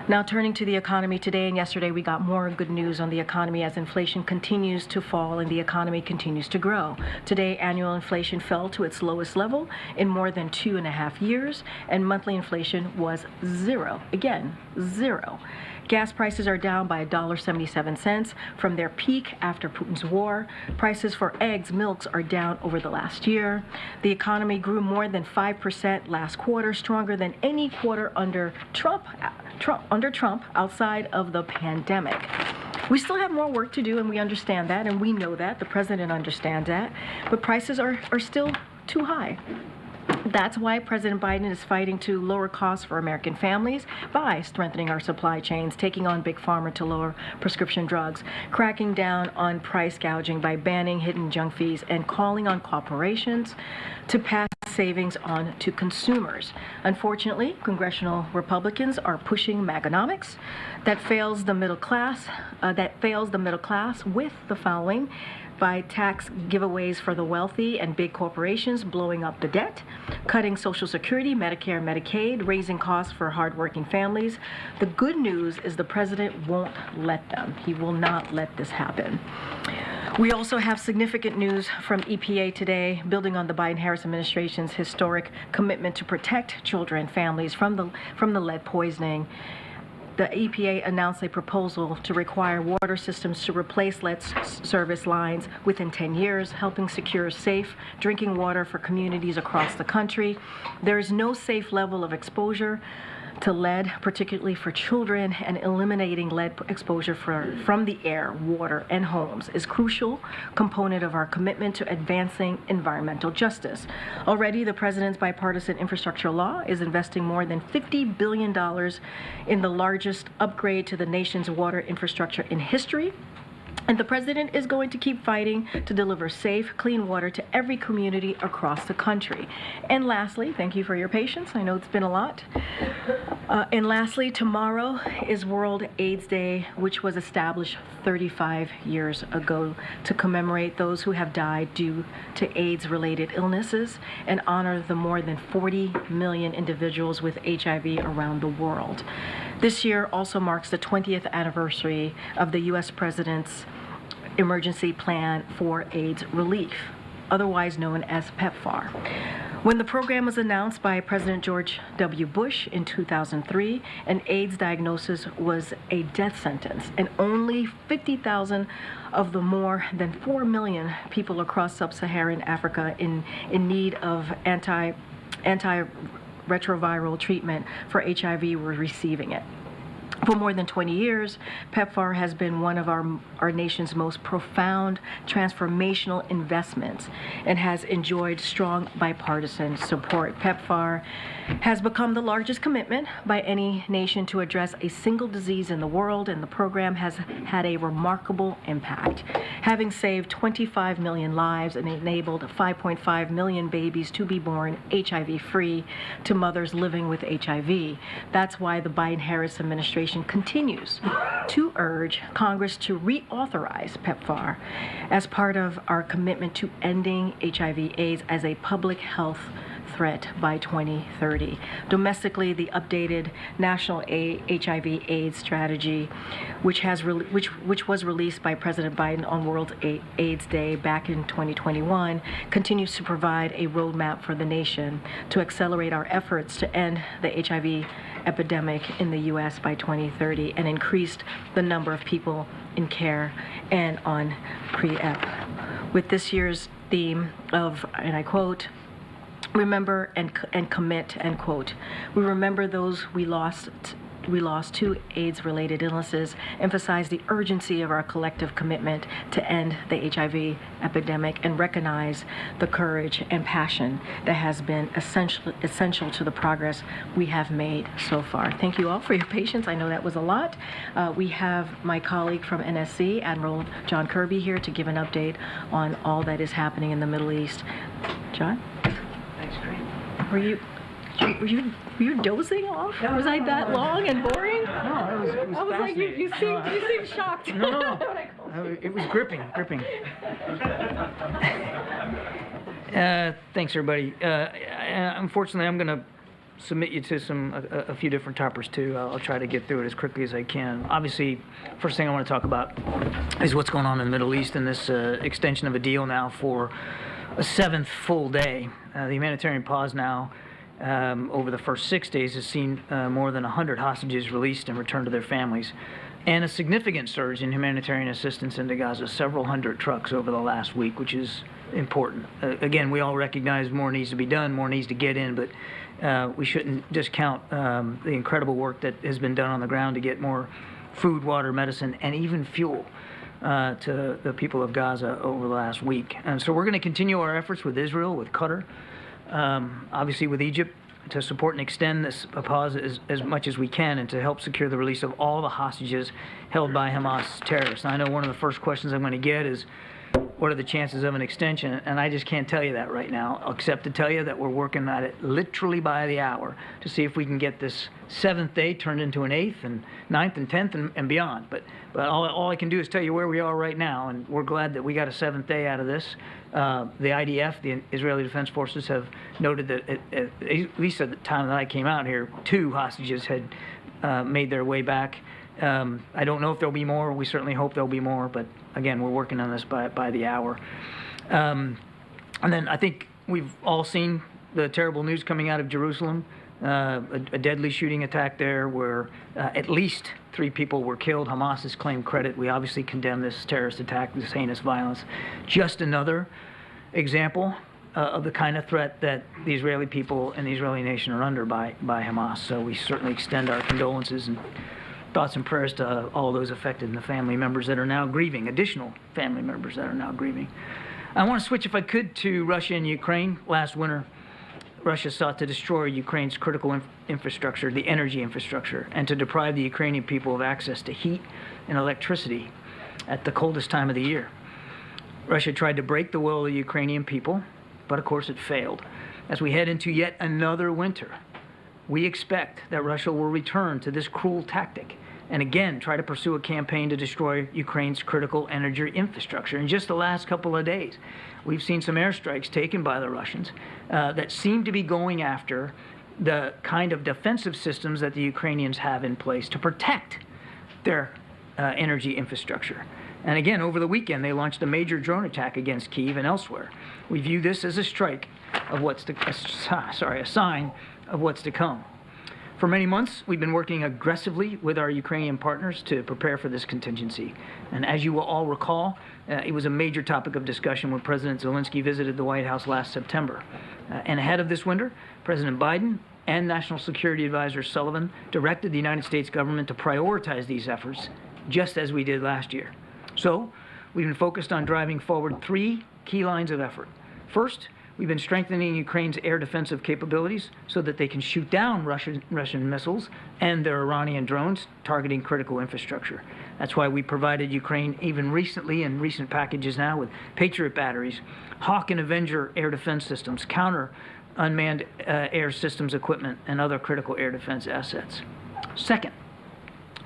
Now turning to the economy, today and yesterday we got more good news on the economy as inflation continues to fall and the economy continues to grow. Today, annual inflation fell to its lowest level in more than 2.5 years, and monthly inflation was 0. Again, 0. Gas prices are down by $1.77 from their peak after Putin's war. Prices for eggs, milks are down over the last year. The economy grew more than 5% last quarter, stronger than any quarter under Trump Trump outside of the pandemic. We still have more work to do, and we understand that, and we know that. The president understands that. But prices are still too high. That's why President Biden is fighting to lower costs for American families by strengthening our supply chains, taking on Big Pharma to lower prescription drugs, cracking down on price gouging by banning hidden junk fees, and calling on corporations to pass savings on to consumers. Unfortunately, congressional Republicans are pushing Maganomics that fails the middle class with the following: by tax giveaways for the wealthy and big corporations, blowing up the debt, cutting Social Security, Medicare, Medicaid, raising costs for hardworking families. The good news is the president won't let them. He will not let this happen. We also have significant news from EPA today, building on the Biden-Harris administration's historic commitment to protect children and families from the lead poisoning. The EPA announced a proposal to require water systems to replace lead service lines within 10 years, helping secure safe drinking water for communities across the country. There is no safe level of exposure to lead, particularly for children, and eliminating lead exposure from the air, water, and homes is a crucial component of our commitment to advancing environmental justice. Already, the president's bipartisan infrastructure law is investing more than $50 billion in the largest upgrade to the nation's water infrastructure in history. And the president is going to keep fighting to deliver safe, clean water to every community across the country. And lastly, thank you for your patience. I know it's been a lot. And lastly, tomorrow is World AIDS Day, which was established 35 years ago to commemorate those who have died due to AIDS-related illnesses and honor the more than 40 million individuals with HIV around the world. This year also marks the 20th anniversary of the U.S. President's Emergency Plan for AIDS Relief, otherwise known as PEPFAR. When the program was announced by President George W. Bush in 2003, an AIDS diagnosis was a death sentence, and only 50,000 of the more than 4 million people across sub-Saharan Africa in need of antiretroviral treatment for HIV were receiving it. For more than 20 years, PEPFAR has been one of our nation's most profound transformational investments and has enjoyed strong bipartisan support. PEPFAR has become the largest commitment by any nation to address a single disease in the world, and the program has had a remarkable impact, having saved 25 million lives and enabled 5.5 million babies to be born HIV-free to mothers living with HIV. That's why the Biden-Harris administration continues to urge Congress to reauthorize PEPFAR as part of our commitment to ending HIV/AIDS as a public health threat by 2030. Domestically, the updated National HIV/AIDS strategy, which was released by President Biden on World AIDS Day back in 2021, continues to provide a roadmap for the nation to accelerate our efforts to end the HIV epidemic in the U.S. by 2030 and increased the number of people in care and on pre-ep. With this year's theme of, and I quote, "Remember and commit," end quote. We remember those we lost to AIDS-related illnesses, emphasize the urgency of our collective commitment to end the HIV epidemic, and recognize the courage and passion that has been essential to the progress we have made so far. Thank you all for your patience. I know that was a lot. We have my colleague from NSC, Admiral John Kirby, here to give an update on all that is happening in the Middle East. John? Thanks, Grant. Were you dozing off? Was I that long and boring? No, it was like, you seem shocked. No. It was gripping. Thanks, everybody. Unfortunately, I'm going to submit you to a few different topics, too. I'll try to get through it as quickly as I can. Obviously, first thing I want to talk about is what's going on in the Middle East and this extension of a deal now for a 7th full day. The humanitarian pause now over the first 6 days has seen more than 100 hostages released and returned to their families, and a significant surge in humanitarian assistance into Gaza, several hundred trucks over the last week, which is important. Again, we all recognize more needs to be done, more needs to get in, but we shouldn't discount the incredible work that has been done on the ground to get more food, water, medicine, and even fuel to the people of Gaza over the last week. And so we're going to continue our efforts with Israel, with Qatar, obviously with Egypt, to support and extend this pause as much as we can and to help secure the release of all the hostages held by Hamas terrorists. And I know one of the first questions I'm going to get is, what are the chances of an extension? And I just can't tell you that right now, except to tell you that we're working at it literally by the hour to see if we can get this 7th day turned into an 8th and 9th and 10th and beyond. But all I can do is tell you where we are right now, and we're glad that we got a 7th day out of this. The IDF, the Israeli Defense Forces, have noted that at least at the time that I came out here, 2 hostages had made their way back. I don't know if there'll be more. We certainly hope there'll be more, but again, we're working on this by the hour. And then I think we've all seen the terrible news coming out of Jerusalem, a deadly shooting attack there where at least 3 people were killed. Hamas has claimed credit. We obviously condemn this terrorist attack, this heinous violence. Just another example of the kind of threat that the Israeli people and the Israeli nation are under by Hamas. So we certainly extend our condolences and thoughts and prayers to all those affected and the family members that are now grieving, additional family members that are now grieving. I want to switch, if I could, to Russia and Ukraine. Last winter, Russia sought to destroy Ukraine's critical infrastructure, the energy infrastructure, and to deprive the Ukrainian people of access to heat and electricity at the coldest time of the year. Russia tried to break the will of the Ukrainian people, but of course it failed. As we head into yet another winter, we expect that Russia will return to this cruel tactic and again try to pursue a campaign to destroy Ukraine's critical energy infrastructure. In just the last couple of days, we've seen some airstrikes taken by the Russians that seem to be going after the kind of defensive systems that the Ukrainians have in place to protect their energy infrastructure. And again, over the weekend, they launched a major drone attack against Kyiv and elsewhere. We view this as a strike of what's to, a sign of what's to come. For many months, we've been working aggressively with our Ukrainian partners to prepare for this contingency. And as you will all recall, it was a major topic of discussion when President Zelensky visited the White House last September. And ahead of this winter, President Biden and National Security Advisor Sullivan directed the United States government to prioritize these efforts, just as we did last year. So, we've been focused on driving forward 3 key lines of effort. First, we've been strengthening Ukraine's air defensive capabilities so that they can shoot down Russian missiles and their Iranian drones targeting critical infrastructure. That's why we provided Ukraine even recently, in recent packages now, with Patriot batteries, Hawk and Avenger air defense systems, counter unmanned air systems equipment, and other critical air defense assets. Second,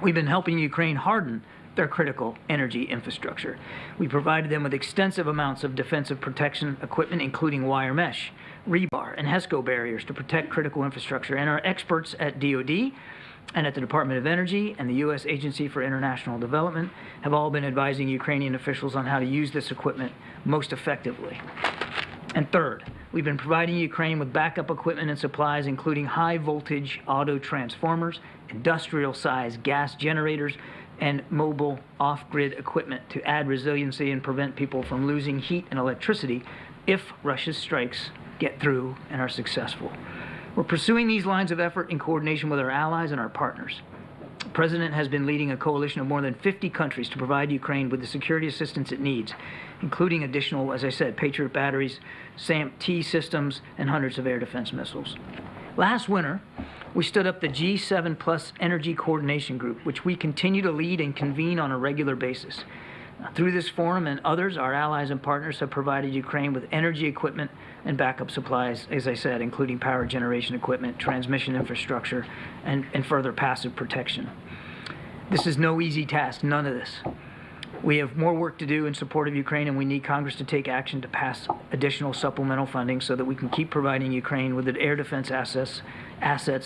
we've been helping Ukraine harden their critical energy infrastructure. We provided them with extensive amounts of defensive protection equipment, including wire mesh, rebar, and HESCO barriers to protect critical infrastructure. And our experts at DoD and at the Department of Energy and the U.S. Agency for International Development have all been advising Ukrainian officials on how to use this equipment most effectively. And third, we've been providing Ukraine with backup equipment and supplies, including high-voltage auto transformers, industrial-sized gas generators, and mobile off-grid equipment to add resiliency and prevent people from losing heat and electricity if Russia's strikes get through and are successful. We're pursuing these lines of effort in coordination with our allies and our partners. The President has been leading a coalition of more than 50 countries to provide Ukraine with the security assistance it needs, including additional, as I said, Patriot batteries, SAMP-T systems, and hundreds of air defense missiles. Last winter, we stood up the G7 Plus Energy Coordination Group, which we continue to lead and convene on a regular basis. Through this forum and others, our allies and partners have provided Ukraine with energy equipment and backup supplies, as I said, including power generation equipment, transmission infrastructure, and further passive protection. This is no easy task, none of this. We have more work to do in support of Ukraine, and we need Congress to take action to pass additional supplemental funding so that we can keep providing Ukraine with the air defense assets,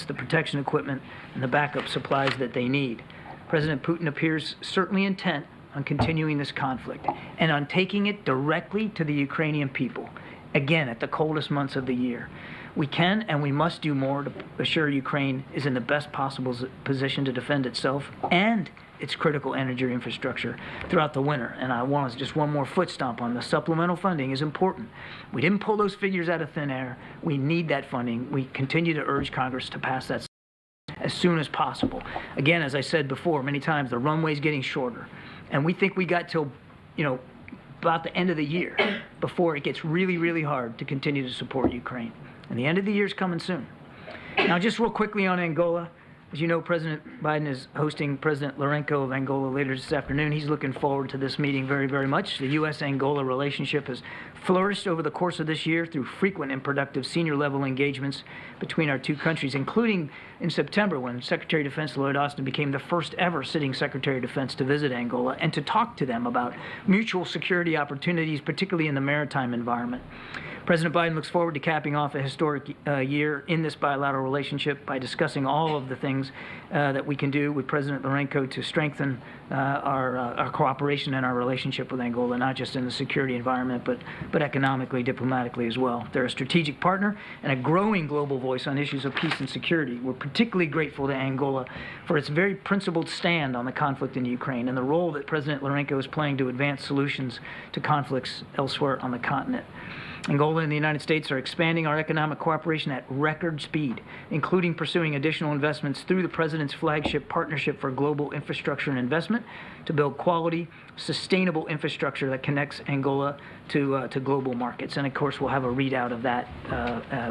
the protection equipment, and the backup supplies that they need. President Putin appears certainly intent on continuing this conflict and on taking it directly to the Ukrainian people, again, at the coldest months of the year. We can and we must do more to assure Ukraine is in the best possible position to defend itself and its critical energy infrastructure throughout the winter. And I want just one more foot stomp on the supplemental funding is important. We didn't pull those figures out of thin air. We need that funding. We continue to urge Congress to pass that as soon as possible. Again, as I said before many times, the runway's getting shorter. And we think we got till, about the end of the year before it gets really, really hard to continue to support Ukraine. And the end of the year is coming soon. Now, just real quickly on Angola. As you know, President Biden is hosting President Lourenço of Angola later this afternoon. He's looking forward to this meeting very, very much. The U.S.-Angola relationship has flourished over the course of this year through frequent and productive senior-level engagements between our two countries, including in September when Secretary of Defense Lloyd Austin became the first ever sitting Secretary of Defense to visit Angola and to talk to them about mutual security opportunities, particularly in the maritime environment. President Biden looks forward to capping off a historic year in this bilateral relationship by discussing all of the things that we can do with President Lourenço to strengthen our cooperation and our relationship with Angola, not just in the security environment, but economically, diplomatically as well. They're a strategic partner and a growing global voice on issues of peace and security. We're particularly grateful to Angola for its very principled stand on the conflict in Ukraine and the role that President Lourenço is playing to advance solutions to conflicts elsewhere on the continent. Angola and the United States are expanding our economic cooperation at record speed, including pursuing additional investments through the President's flagship Partnership for Global Infrastructure and Investment to build quality, sustainable infrastructure that connects Angola to global markets. And of course, we'll have a readout of that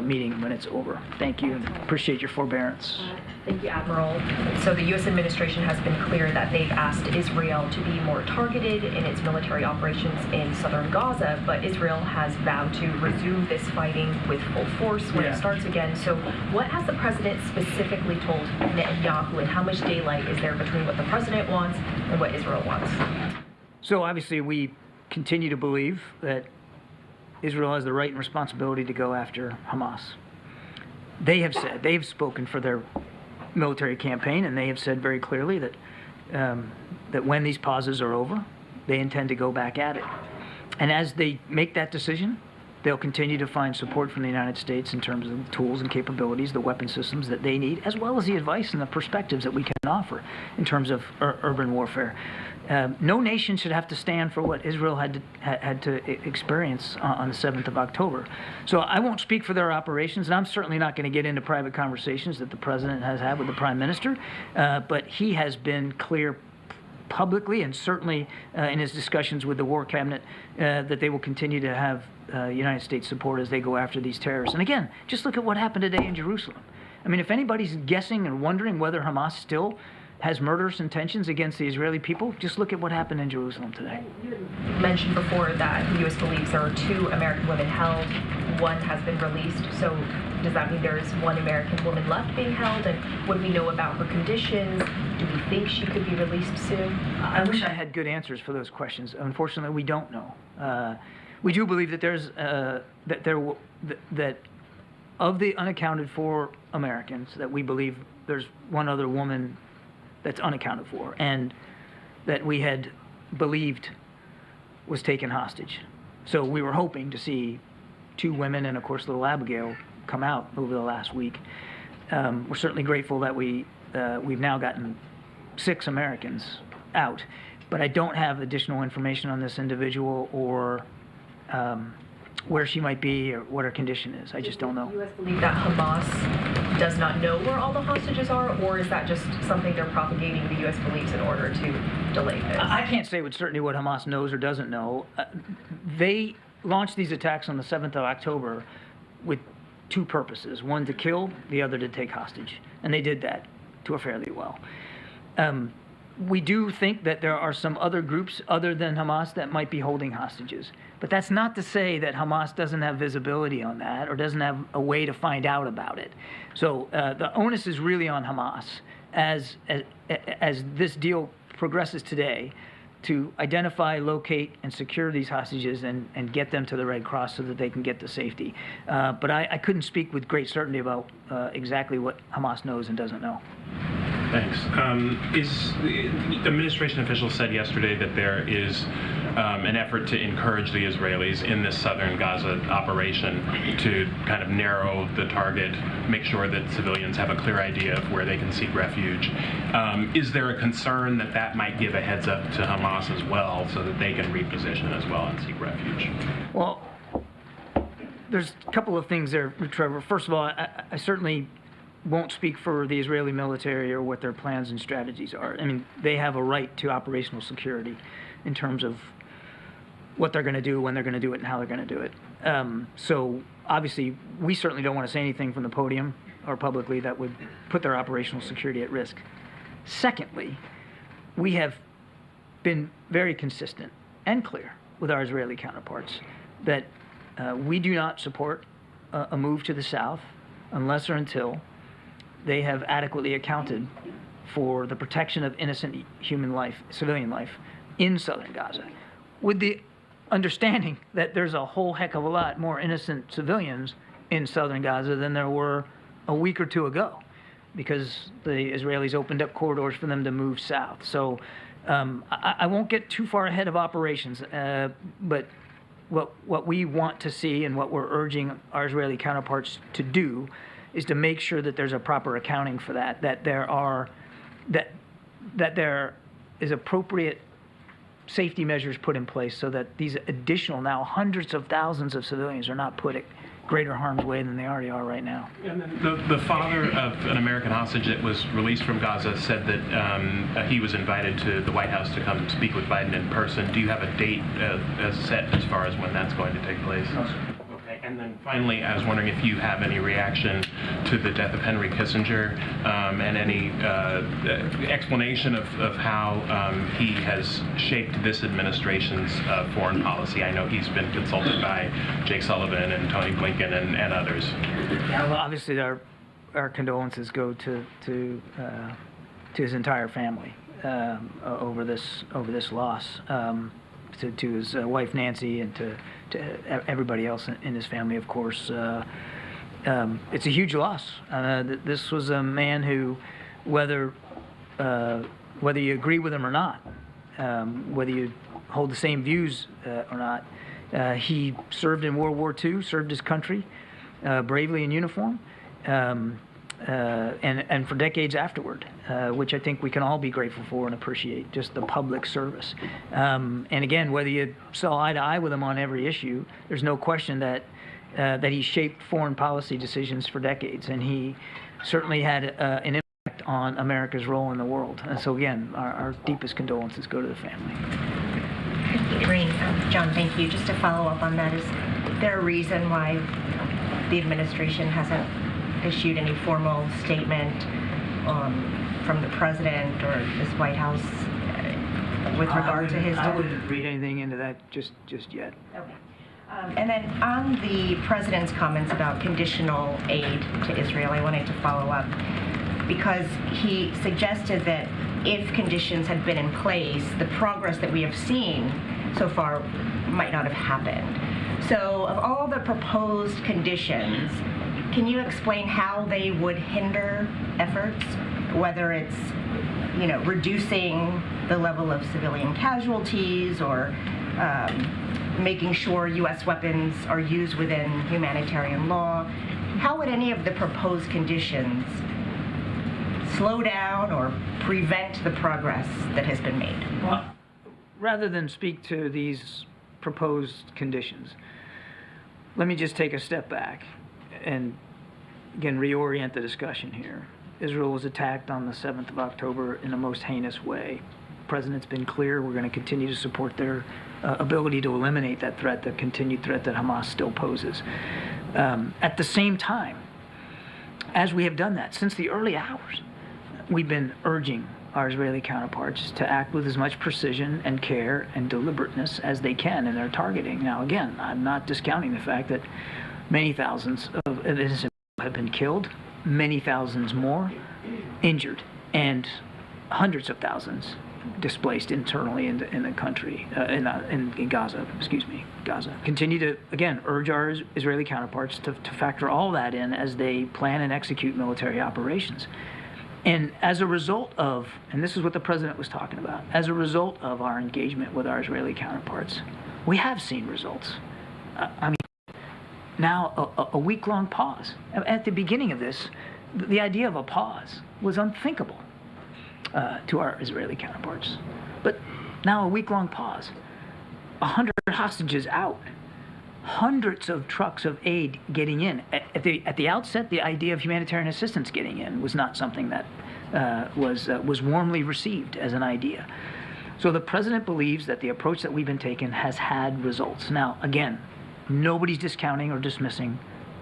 meeting when it's over. Thank you, and appreciate your forbearance. Thank you, Admiral. So the U.S. administration has been clear that they've asked Israel to be more targeted in its military operations in southern Gaza, but Israel has vowed to resume this fighting with full force when it starts again. So what has the president specifically told Netanyahu, and how much daylight is there between what the president wants and what Israel wants? So obviously we continue to believe that Israel has the right and responsibility to go after Hamas. They've spoken for their military campaign, and they have said very clearly that that when these pauses are over, they intend to go back at it. And as they make that decision, they'll continue to find support from the United States in terms of the tools and capabilities, the weapon systems that they need, as well as the advice and the perspectives that we can offer in terms of urban warfare. No nation should have to stand for what Israel had to experience on the 7th of October. So I won't speak for their operations, and I'm certainly not going to get into private conversations that the president has had with the prime minister, but he has been clear publicly and certainly in his discussions with the war cabinet that they will continue to have United States support as they go after these terrorists. And again, just look at what happened today in Jerusalem. I mean, if anybody's guessing and wondering whether Hamas still has murderous intentions against the Israeli people, just look at what happened in Jerusalem today. You mentioned before that the U.S. believes there are 2 American women held. One has been released. So does that mean there is 1 American woman left being held? And what do we know about her conditions? Do we think she could be released soon? I wish I had good answers for those questions. Unfortunately, we don't know. We do believe that there's that of the unaccounted for Americans, that we believe there's 1 other woman that's unaccounted for, and that we had believed was taken hostage. So we were hoping to see 2 women and, of course, little Abigail come out over the last week. We're certainly grateful that we've now gotten 6 Americans out, but I don't have additional information on this individual or where she might be or what her condition is. I just don't know. Do the U.S. believe that Hamas does not know where all the hostages are, or is that just something they're propagating the U.S. believes in order to delay this? I can't say with certainty what Hamas knows or doesn't know. They launched these attacks on the 7th of October with 2 purposes. One to kill, the other to take hostage. And they did that to a fairly well. We do think that there are some other groups other than Hamas that might be holding hostages. But that's not to say that Hamas doesn't have visibility on that or doesn't have a way to find out about it. So the onus is really on Hamas as this deal progresses today to identify, locate, and secure these hostages and get them to the Red Cross so that they can get to safety. But I couldn't speak with great certainty about exactly what Hamas knows and doesn't know. Thanks. The administration officials said yesterday that there is an effort to encourage the Israelis in this southern Gaza operation to kind of narrow the target, make sure that civilians have a clear idea of where they can seek refuge. Is there a concern that that might give a heads up to Hamas as well, so that they can reposition as well and seek refuge? Well, there's a couple of things there, Trevor. First of all, I certainly won't speak for the Israeli military or what their plans and strategies are. I mean, they have a right to operational security in terms of what they're going to do, when they're going to do it, and how they're going to do it. So obviously, we certainly don't want to say anything from the podium or publicly that would put their operational security at risk. Secondly, we have been very consistent and clear with our Israeli counterparts that we do not support a move to the south unless or until they have adequately accounted for the protection of innocent human life, civilian life, in southern Gaza, with the understanding that there's a whole heck of a lot more innocent civilians in southern Gaza than there were a week or two ago, because the Israelis opened up corridors for them to move south. So I won't get too far ahead of operations, but what we want to see and what we're urging our Israeli counterparts to do is to make sure that there's a proper accounting for that, that there is appropriate safety measures put in place so that these additional now hundreds of thousands of civilians are not put at greater harm's way than they already are right now. The father of an American hostage that was released from Gaza said that he was invited to the White House to come speak with Biden in person. Do you have a date as set as far as when that's going to take place? No, sir. And then finally, I was wondering if you have any reaction to the death of Henry Kissinger and any explanation of how he has shaped this administration's foreign policy. I know he's been consulted by Jake Sullivan and Tony Blinken and others. Yeah, well, obviously our condolences go to his entire family over this loss. To his wife Nancy and to everybody else in his family, of course. It's a huge loss. This was a man who, whether you agree with him or not, whether you hold the same views or not, he served in World War II, served his country bravely in uniform, and for decades afterward, which I think we can all be grateful for and appreciate, just the public service. And again, whether you saw eye to eye with him on every issue, there's no question that he shaped foreign policy decisions for decades, and he certainly had an impact on America's role in the world. And so again, our deepest condolences go to the family. John, thank you. Just to follow up on that, is there a reason why the administration hasn't issued any formal statement from the president or this White House with regard to his death? I wouldn't read anything into that just yet. Okay. And then on the president's comments about conditional aid to Israel, I wanted to follow up because he suggested that if conditions had been in place, the progress that we have seen so far might not have happened. So of all the proposed conditions, can you explain how they would hinder efforts, whether it's, reducing the level of civilian casualties or making sure U.S. weapons are used within humanitarian law? How would any of the proposed conditions slow down or prevent the progress that has been made? Well, rather than speak to these proposed conditions, let me just take a step back and, again, reorient the discussion here. Israel was attacked on the 7th of October in the most heinous way. The president's been clear. We're going to continue to support their ability to eliminate that threat, the continued threat that Hamas still poses. At the same time, as we have done that since the early hours, we've been urging our Israeli counterparts to act with as much precision and care and deliberateness as they can in their targeting. Now, again, I'm not discounting the fact that many thousands of innocent people have been killed, many thousands more injured, and hundreds of thousands displaced internally in the country, in Gaza, Gaza. Continue to, again, urge our Israeli counterparts to factor all that in as they plan and execute military operations. And as a result of, and this is what the president was talking about, as a result of our engagement with our Israeli counterparts, we have seen results. I mean, now a week-long pause. At the beginning of this, the idea of a pause was unthinkable to our Israeli counterparts. But now a week-long pause, 100 hostages out, hundreds of trucks of aid getting in. At the outset, the idea of humanitarian assistance getting in was not something that was warmly received as an idea. So the president believes that the approach that we've been taking has had results. Now, again, nobody's discounting or dismissing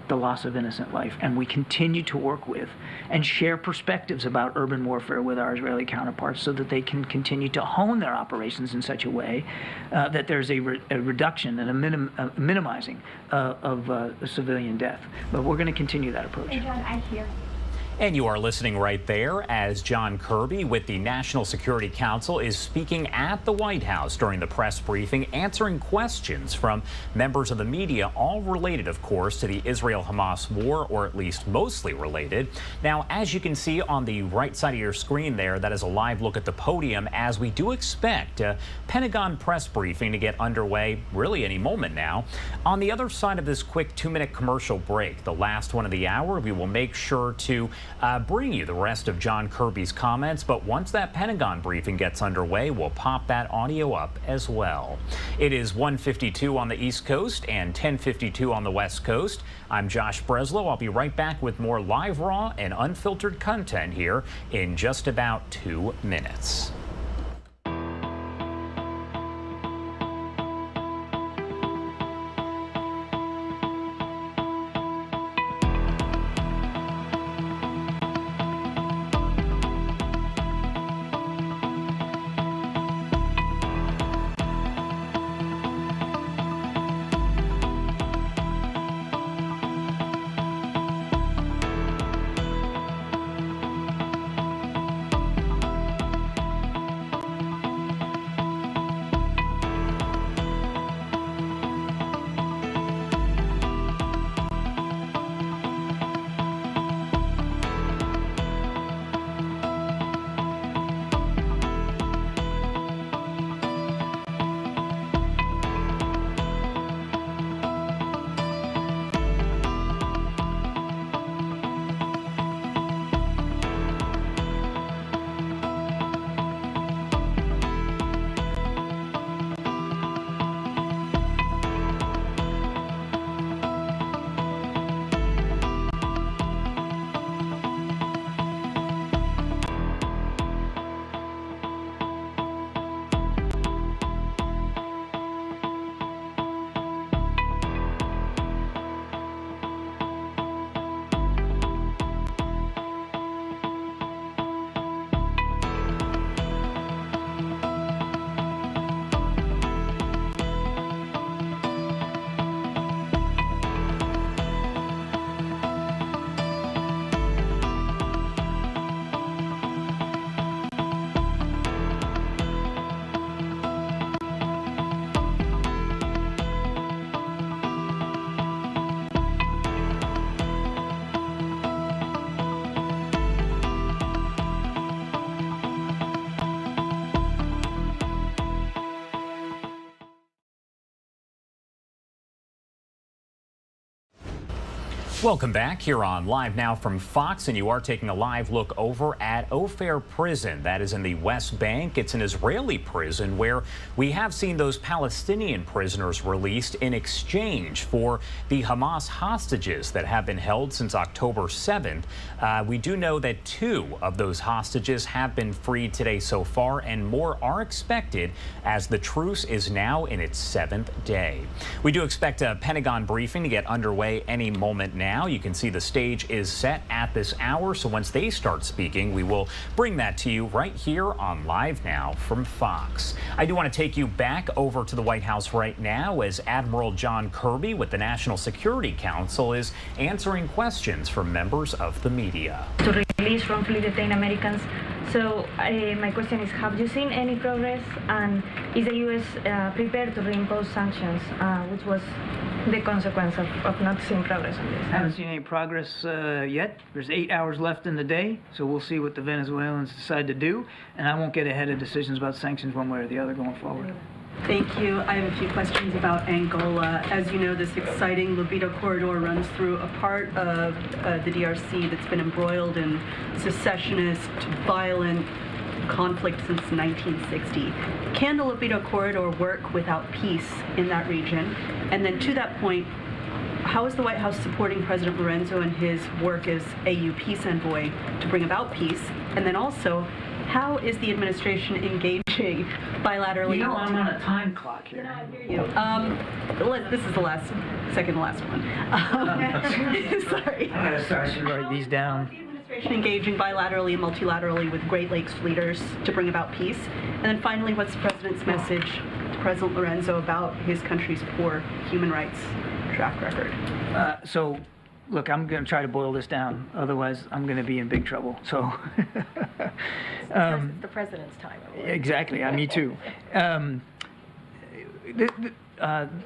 the loss of innocent life, and we continue to work with and share perspectives about urban warfare with our Israeli counterparts so that they can continue to hone their operations in such a way that there's a reduction and a minimizing of civilian death. But we're going to continue that approach. Hey, John, I hear. And you are listening right there as John Kirby with the National Security Council is speaking at the White House during the press briefing, answering questions from members of the media, all related, of course, to the Israel-Hamas war, or at least mostly related. Now, as you can see on the right side of your screen there, that is a live look at the podium, as we do expect a Pentagon press briefing to get underway really any moment now. On the other side of this quick 2-minute commercial break, the last one of the hour, we will make sure to bring you the rest of John Kirby's comments, but once that Pentagon briefing gets underway, we'll pop that audio up as well. It is 1:52 on the East Coast and 10:52 on the West Coast. I'm Josh Breslow. I'll be right back with more live, raw, and unfiltered content here in just about 2 minutes. Welcome back here on Live Now from Fox, and you are taking a live look over at Ofer Prison. That is in the West Bank. It's an Israeli prison where we have seen those Palestinian prisoners released in exchange for the Hamas hostages that have been held since October 7th. We do know that 2 of those hostages have been freed today so far, and more are expected as the truce is now in its 7th day. We do expect a Pentagon briefing to get underway any moment now. You can see the stage is set at this hour, so once they start speaking, we will bring that to you right here on Live Now from Fox. I do want to take you back over to the White House right now as Admiral John Kirby with the National Security Council is answering questions from members of the media. To release wrongfully detained Americans. So my question is, have you seen any progress, and is the U.S. prepared to reimpose sanctions, which was the consequence of not seeing progress on this? Haven't seen any progress yet. There's 8 hours left in the day, so we'll see what the Venezuelans decide to do, and I won't get ahead of decisions about sanctions one way or the other going forward. Thank you. I have a few questions about Angola. As you know, this exciting libido corridor runs through a part of the DRC that's been embroiled in secessionist, violent conflict since 1960. Can the libido corridor work without peace in that region? And then to that point, how is the White House supporting President Lorenzo and his work as AU peace envoy to bring about peace? And then also, how is the administration engaging bilaterally? You know, I'm on a time clock here. No, I hear you. This is the second to last one. Sorry. I should write these down. Engaging bilaterally and multilaterally with Great Lakes leaders to bring about peace? And then finally, what's the President's message to President Lorenzo about his country's poor human rights track record? So, look, I'm going to try to boil this down. Otherwise, I'm going to be in big trouble. So, The President's time. Exactly. Me too.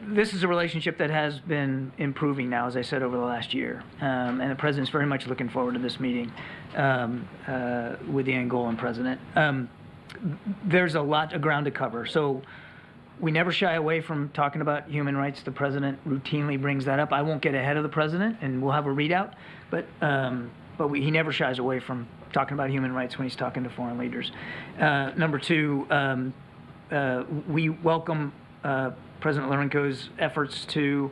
This is a relationship that has been improving now, as I said, over the last year. And the President's very much looking forward to this meeting with the Angolan President. There's a lot of ground to cover. So we never shy away from talking about human rights. The President routinely brings that up. I won't get ahead of the President, and we'll have a readout. But he never shies away from talking about human rights when he's talking to foreign leaders. Number two, we welcome President Lorenzo's efforts to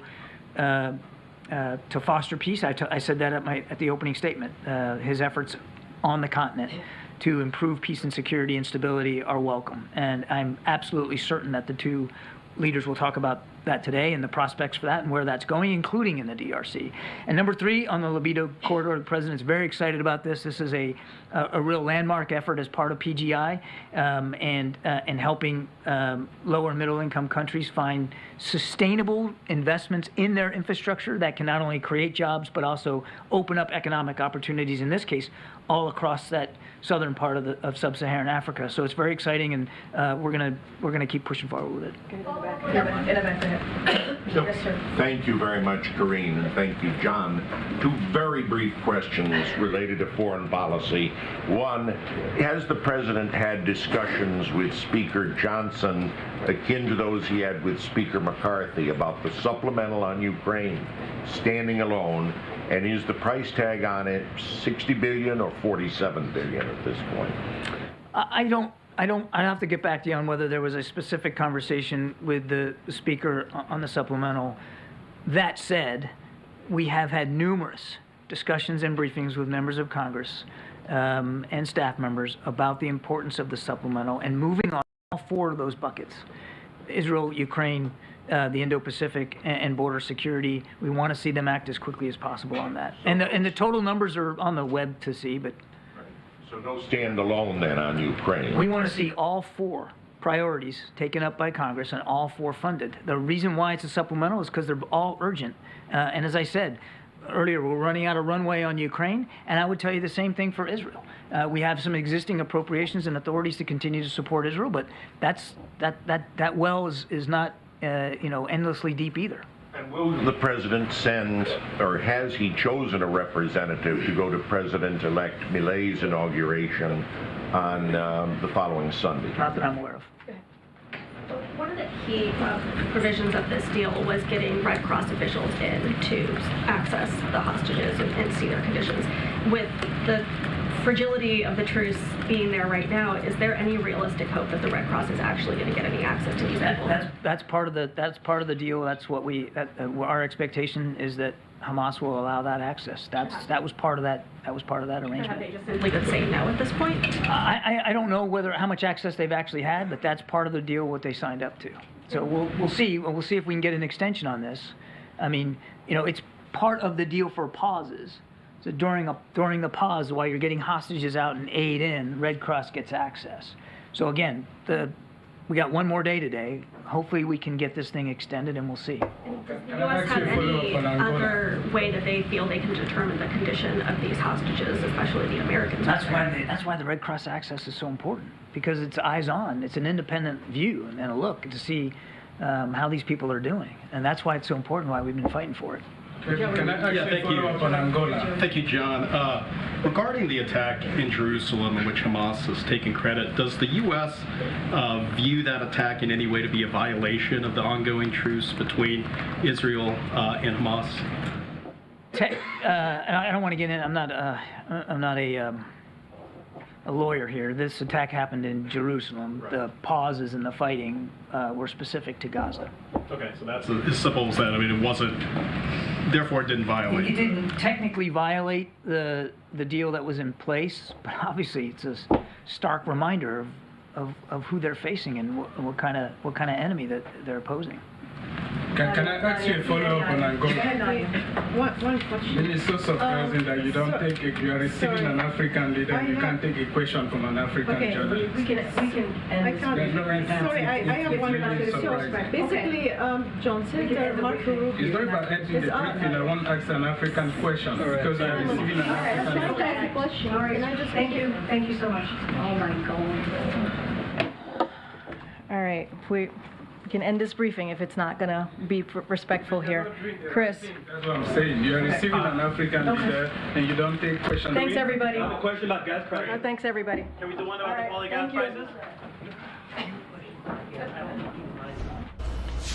foster peace. I said that at the opening statement. His efforts on the continent to improve peace and security and stability are welcome. And I'm absolutely certain that the two leaders will talk about that today and the prospects for that and where that's going, including in the DRC. And number three, on the libido corridor, the President's very excited about this. This is a real landmark effort as part of PGI and helping lower and middle income countries find sustainable investments in their infrastructure that can not only create jobs but also open up economic opportunities, in this case, all across that southern part of sub-Saharan Africa. So it's very exciting, and we're gonna keep pushing forward with it. Thank you very much, Karine, and thank you, John. Two very brief questions related to foreign policy. One, has the President had discussions with Speaker Johnson akin to those he had with Speaker McCarthy about the supplemental on Ukraine standing alone, and is the price tag on it $60 billion or $47 billion at this point? I have to get back to you on whether there was a specific conversation with the Speaker on the supplemental. That said, we have had numerous discussions and briefings with members of Congress and staff members about the importance of the supplemental and moving on all four of those buckets: Israel, Ukraine, the Indo-Pacific, and border security. We want to see them act as quickly as possible on that. And the total numbers are on the web to see, but. So no standalone then on Ukraine. We want to see all four priorities taken up by Congress and all four funded. The reason why it's a supplemental is because they're all urgent. And as I said earlier, we're running out of runway on Ukraine, and I would tell you the same thing for Israel. We have some existing appropriations and authorities to continue to support Israel, but that well is not endlessly deep either. And will the President send, or has he chosen a representative to go to President-elect Milei's inauguration on the following Sunday? Not that I'm aware of. One of the key provisions of this deal was getting Red Cross officials in to access the hostages and see their conditions. With the fragility of the truce being there right now, is there any realistic hope that the Red Cross is actually going to get any access to these people? That's part of the deal. That's what our expectation is, that Hamas will allow that access. That was part of that arrangement. Have they just simply been saying no at this point? I don't know how much access they've actually had, but that's part of the deal what they signed up to. So we'll see. We'll see if we can get an extension on this. I mean, it's part of the deal for pauses. So during the pause, while you're getting hostages out and aid in, Red Cross gets access. So again, we got one more day today. Hopefully we can get this thing extended, and we'll see. Does the U.S. have any other way that they feel they can determine the condition of these hostages, especially the Americans? That's why the Red Cross access is so important, because it's eyes on. It's an independent view and a look to see how these people are doing. And that's why it's so important, why we've been fighting for it. Can I actually follow up on Angola? Thank you, John. Regarding the attack in Jerusalem, in which Hamas has taken credit, does the U.S. View that attack in any way to be a violation of the ongoing truce between Israel and Hamas? I don't want to get in. I'm not a lawyer here. This attack happened in Jerusalem. Right. The pauses in the fighting were specific to Gaza. Okay, so that's as simple as that. I mean, it wasn't. Therefore, it didn't violate. It didn't technically violate the deal that was in place, but obviously, it's a stark reminder of who they're facing and what kind of enemy that they're opposing. Can I ask you a follow-up on Angola? One question. It is so surprising that you don't take if you are receiving an African leader, you can't take a question from an African journalist. We can sorry, I have one question. Basically, John Senator Mark Baruch. It's not about ending the briefing. I want to ask an African question because you are receiving an African question. All right, thank you. Thank you so much. Oh my God. All right, we can end this briefing if it's not going to be respectful here. Chris. That's what I'm saying. You are receiving an African leader and you don't take questions. Thanks, everybody. I have a question about gas prices. Thanks, everybody. Can we do one about the falling gas prices?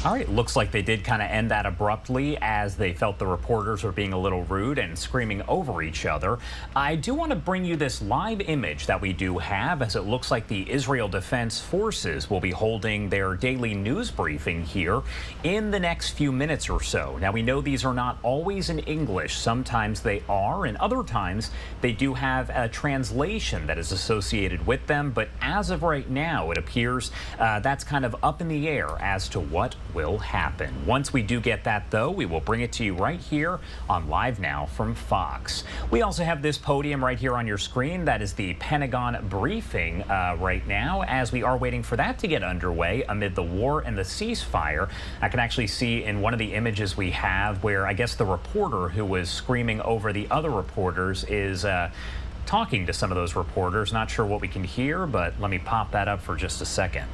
All right, looks like they did kind of end that abruptly as they felt the reporters were being a little rude and screaming over each other. I do want to bring you this live image that we do have, as it looks like the Israel Defense Forces will be holding their daily news briefing here in the next few minutes or so. Now, we know these are not always in English. Sometimes they are, and other times they do have a translation that is associated with them. But as of right now, it appears that's kind of up in the air as to what will happen. Once we do get that, though, we will bring it to you right here on Live Now from Fox. We also have this podium right here on your screen. That is the Pentagon briefing right now, as we are waiting for that to get underway amid the war and the ceasefire. I can actually see in one of the images we have where I guess the reporter who was screaming over the other reporters is talking to some of those reporters. Not sure what we can hear, but let me pop that up for just a second.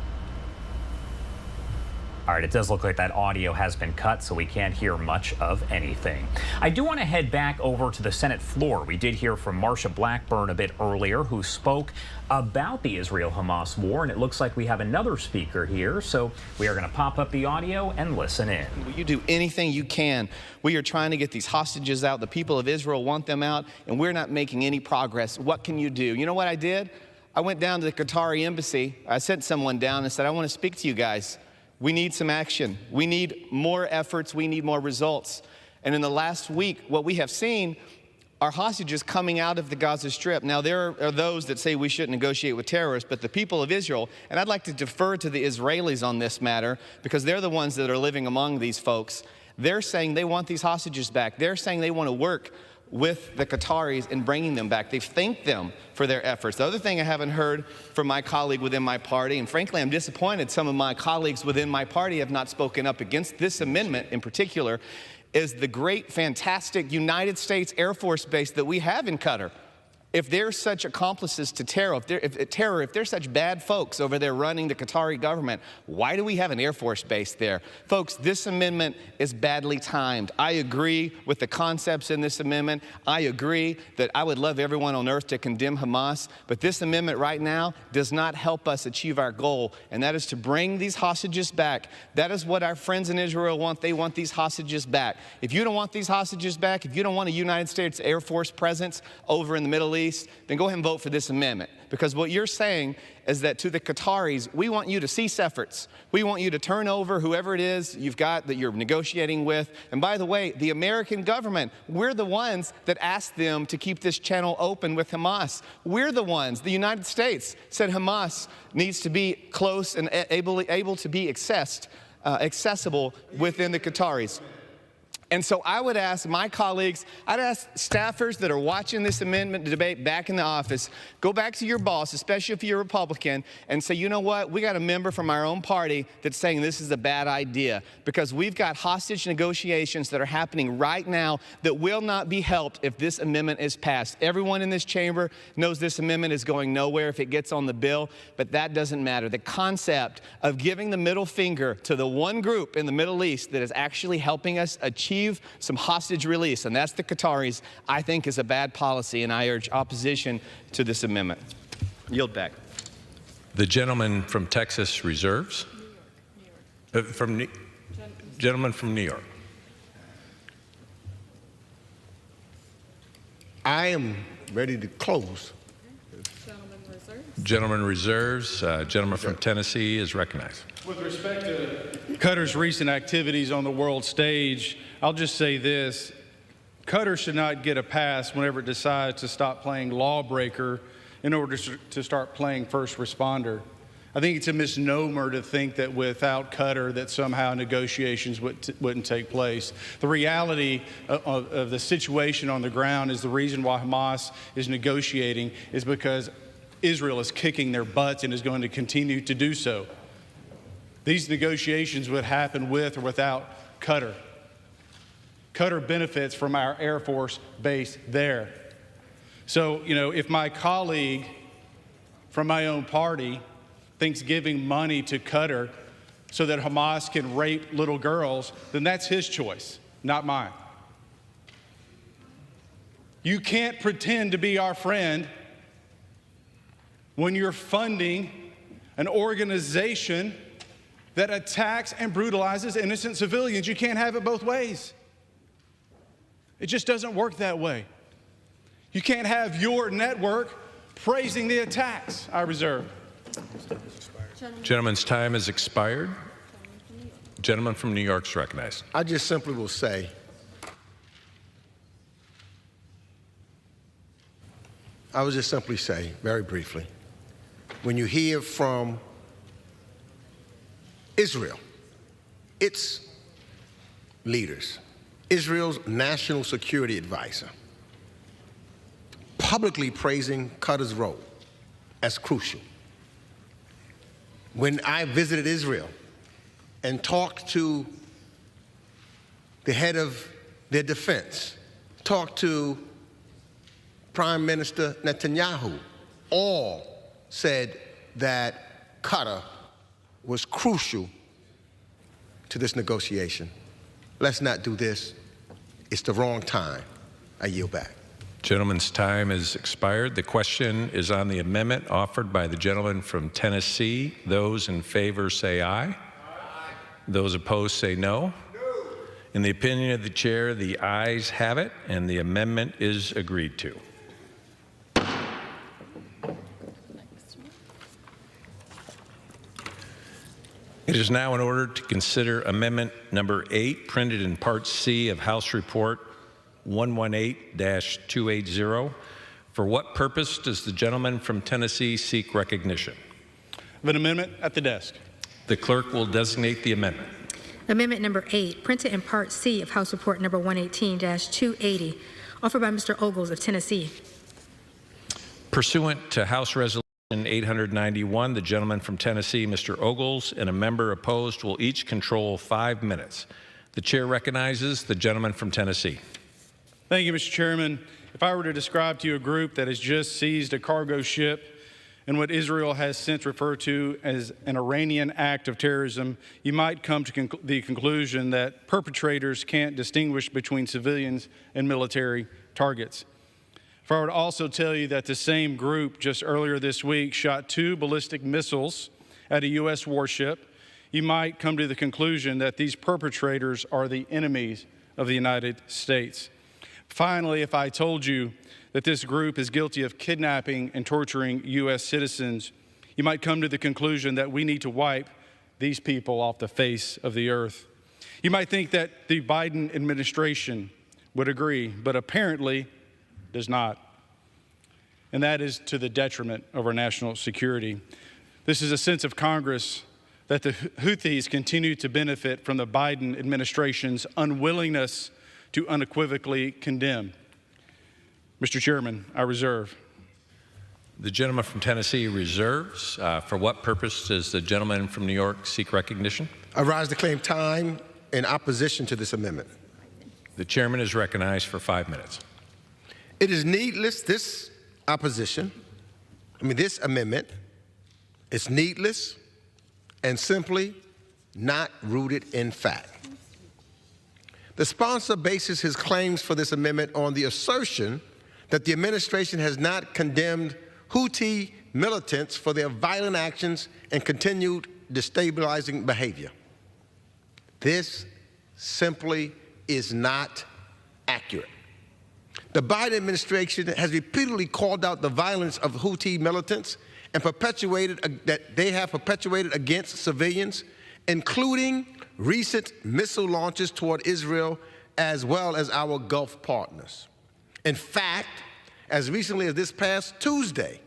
All right, it does look like that audio has been cut, so we can't hear much of anything. I do want to head back over to the Senate floor. We did hear from Marsha Blackburn a bit earlier, who spoke about the Israel-Hamas war, and it looks like we have another speaker here, so we are going to pop up the audio and listen in. Will you do anything you can? We are trying to get these hostages out. The people of Israel want them out, and we're not making any progress. What can you do? You know what I did? I went down to the Qatari embassy. I sent someone down and said, I want to speak to you guys. We need some action. We need more efforts. We need more results. And in the last week, what we have seen are hostages coming out of the Gaza Strip. Now, there are those that say we shouldn't negotiate with terrorists, but the people of Israel, and I'd like to defer to the Israelis on this matter because they're the ones that are living among these folks. They're saying they want these hostages back. They're saying they want to work with the Qataris in bringing them back. They've thanked them for their efforts. The other thing I haven't heard from my colleague within my party, and frankly, I'm disappointed some of my colleagues within my party have not spoken up against this amendment in particular, is the great, fantastic United States Air Force base that we have in Qatar. If they're such accomplices to terror, if they're such bad folks over there running the Qatari government, why do we have an Air Force base there? Folks, this amendment is badly timed. I agree with the concepts in this amendment. I agree that I would love everyone on earth to condemn Hamas, but this amendment right now does not help us achieve our goal, and that is to bring these hostages back. That is what our friends in Israel want. They want these hostages back. If you don't want these hostages back, if you don't want a United States Air Force presence over in the Middle East, then go ahead and vote for this amendment. Because what you're saying is that to the Qataris, we want you to cease efforts. We want you to turn over whoever it is you've got that you're negotiating with. And by the way, the American government, we're the ones that asked them to keep this channel open with Hamas. We're the ones, the United States, said Hamas needs to be close and able to be accessible within the Qataris. And so I would ask my colleagues, I'd ask staffers that are watching this amendment debate back in the office, go back to your boss, especially if you're a Republican, and say, you know what, we got a member from our own party that's saying this is a bad idea, because we've got hostage negotiations that are happening right now that will not be helped if this amendment is passed. Everyone in this chamber knows this amendment is going nowhere if it gets on the bill, but that doesn't matter. The concept of giving the middle finger to the one group in the Middle East that is actually helping us achieve some hostage release, and that's the Qataris, I think is a bad policy, and I urge opposition to this amendment. Yield back. The gentleman from Texas reserves. Gentleman from New York. I am ready to close. Gentleman reserves. Gentleman from Tennessee is recognized. With respect to Qatar's recent activities on the world stage, I'll just say this. Qatar should not get a pass whenever it decides to stop playing lawbreaker in order to start playing first responder. I think it's a misnomer to think that without Qatar that somehow negotiations wouldn't take place. The reality of the situation on the ground is the reason why Hamas is negotiating is because Israel is kicking their butts and is going to continue to do so. These negotiations would happen with or without Qatar. Qatar benefits from our Air Force base there. So, you know, if my colleague from my own party thinks giving money to Qatar so that Hamas can rape little girls, then that's his choice, not mine. You can't pretend to be our friend when you're funding an organization that attacks and brutalizes innocent civilians. You can't have it both ways. It just doesn't work that way. You can't have your network praising the attacks. I reserve. Gentleman's time has expired. Gentleman from New York is recognized. I just simply will say, I will just simply say, very briefly, when you hear from Israel, its leaders, Israel's national security advisor, publicly praising Qatar's role as crucial. When I visited Israel and talked to the head of their defense, talked to Prime Minister Netanyahu, all said that Qatar was crucial to this negotiation. Let's not do this. It's the wrong time. I yield back. Gentleman's time has expired. The question is on the amendment offered by the gentleman from Tennessee. Those in favor say aye. Aye. Those opposed say no. No. In the opinion of the chair, the ayes have it, and the amendment is agreed to. It is now in order to consider amendment number 8, printed in Part C of House Report 118-280. For what purpose does the gentleman from Tennessee seek recognition? Of an amendment at the desk. The clerk will designate the amendment. Amendment number 8, printed in Part C of House Report number 118-280, offered by Mr. Ogles of Tennessee. Pursuant to House Resolution 891, the gentleman from Tennessee, Mr. Ogles, and a member opposed will each control 5 minutes. The chair recognizes the gentleman from Tennessee. Thank you, Mr. Chairman. If I were to describe to you a group that has just seized a cargo ship in what Israel has since referred to as an Iranian act of terrorism, you might come to the conclusion that perpetrators can't distinguish between civilians and military targets. If I were to also tell you that the same group just earlier this week shot 2 ballistic missiles at a U.S. warship, you might come to the conclusion that these perpetrators are the enemies of the United States. Finally, if I told you that this group is guilty of kidnapping and torturing U.S. citizens, you might come to the conclusion that we need to wipe these people off the face of the earth. You might think that the Biden administration would agree, but apparently does not. And that is to the detriment of our national security. This is a sense of Congress that the Houthis continue to benefit from the Biden administration's unwillingness to unequivocally condemn. Mr. Chairman, I reserve. The gentleman from Tennessee reserves. For what purpose does the gentleman from New York seek recognition? I rise to claim time in opposition to this amendment. The chairman is recognized for 5 minutes. It is needless, this amendment is needless and simply not rooted in fact. The sponsor bases his claims for this amendment on the assertion that the administration has not condemned Houthi militants for their violent actions and continued destabilizing behavior. This simply is not accurate. The Biden administration has repeatedly called out the violence of Houthi militants and that they have perpetuated against civilians, including recent missile launches toward Israel as well as our Gulf partners. In fact, as recently as this past Tuesday,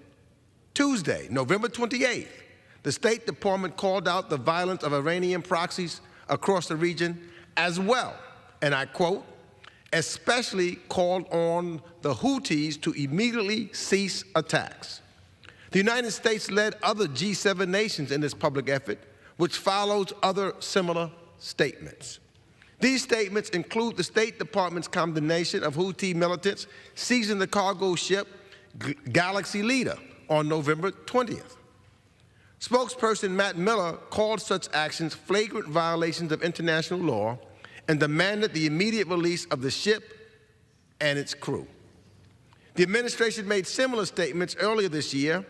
November 28th, the State Department called out the violence of Iranian proxies across the region as well, and I quote, especially called on the Houthis to immediately cease attacks. The United States led other G7 nations in this public effort, which follows other similar statements. These statements include the State Department's condemnation of Houthi militants seizing the cargo ship Galaxy Leader on November 20th. Spokesperson Matt Miller called such actions flagrant violations of international law and demanded the immediate release of the ship and its crew. The administration made similar statements earlier this year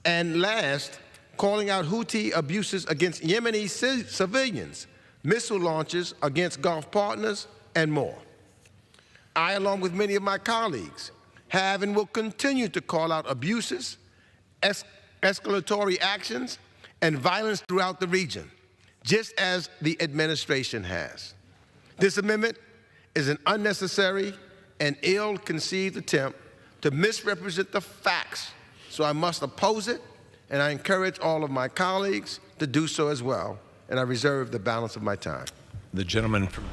and last, calling out Houthi abuses against Yemeni civilians, missile launches against Gulf partners, and more. I, along with many of my colleagues, have and will continue to call out abuses, escalatory actions, and violence throughout the region, just as the administration has. This amendment is an unnecessary and ill-conceived attempt to misrepresent the facts, so I must oppose it, and I encourage all of my colleagues to do so as well, and I reserve the balance of my time. The gentleman from...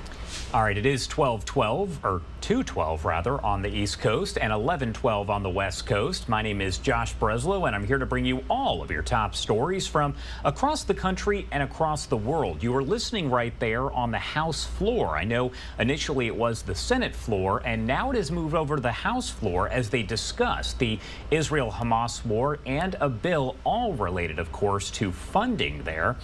All right, it is 12:12, or 2:12 rather, on the East Coast and 11:12 on the West Coast. My name is Josh Breslow, and I'm here to bring you all of your top stories from across the country and across the world. You are listening right there on the House floor. I know initially it was the Senate floor, and now it has moved over to the House floor as they discuss the Israel-Hamas war and a bill, all related, of course, to funding there.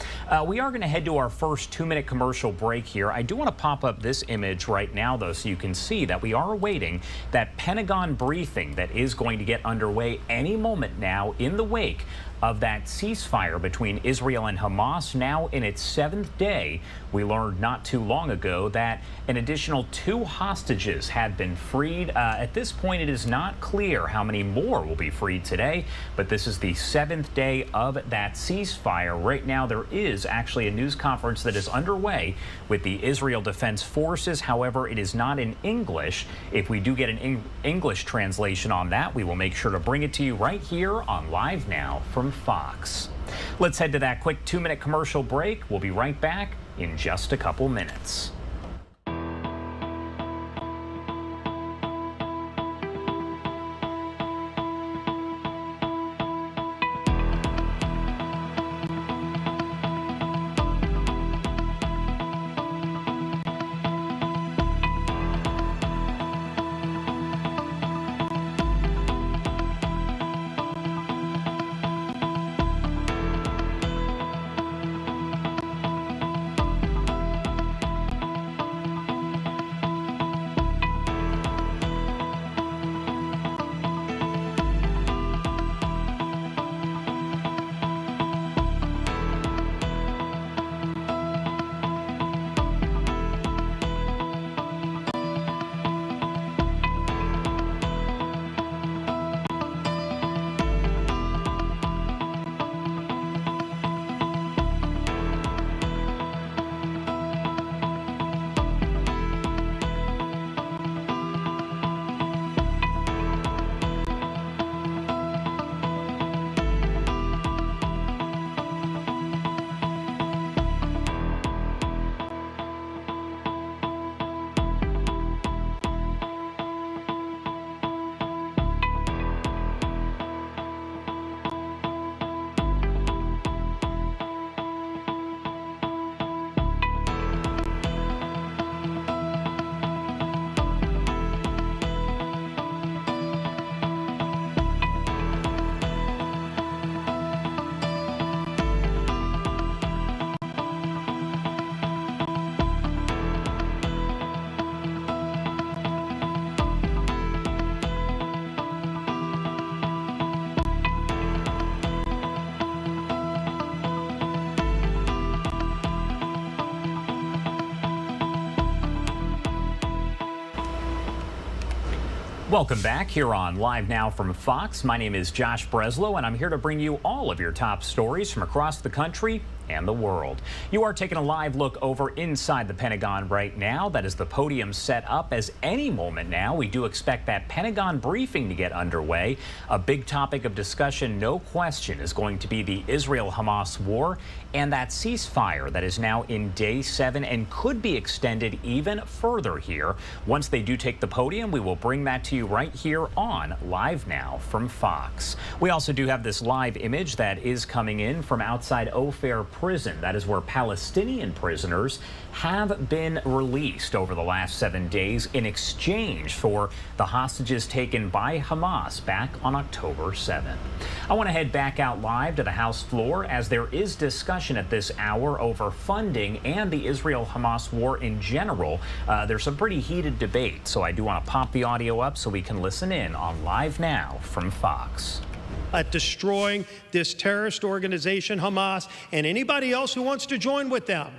We are going to head to our first 2-minute commercial break here. I do want to pop up this image right now, though, so you can see that we are awaiting that Pentagon briefing that is going to get underway any moment now in the wake of that ceasefire between Israel and Hamas, now in its 7th day. We learned not too long ago that an additional 2 hostages had been freed. At this point, it is not clear how many more will be freed today, but this is the 7th day of that ceasefire. Right now, there is actually a news conference that is underway with the Israel Defense Forces. However, it is not in English. If we do get an English translation on that, we will make sure to bring it to you right here on Live Now from Fox. Let's head to that quick 2-minute commercial break. We'll be right back in just a couple minutes. Welcome back here on Live Now from Fox. My name is Josh Breslow, and I'm here to bring you all of your top stories from across the country and the world. You are taking a live look over inside the Pentagon right now. That is the podium set up. As any moment now, we do expect that Pentagon briefing to get underway. A big topic of discussion, no question, is going to be the Israel-Hamas war and that ceasefire that is now in day 7 and could be extended even further here. Once they do take the podium, we will bring that to you right here on Live Now from Fox. We also do have this live image that is coming in from outside Ophir Prison. That is where Palestinian prisoners have been released over the last 7 days in exchange for the hostages taken by Hamas back on October 7th. I want to head back out live to the House floor as there is discussion at this hour over funding and the Israel-Hamas war in general. There's some pretty heated debate, so I do want to pop the audio up so we can listen in on Live Now from Fox. At destroying this terrorist organization, Hamas, and anybody else who wants to join with them,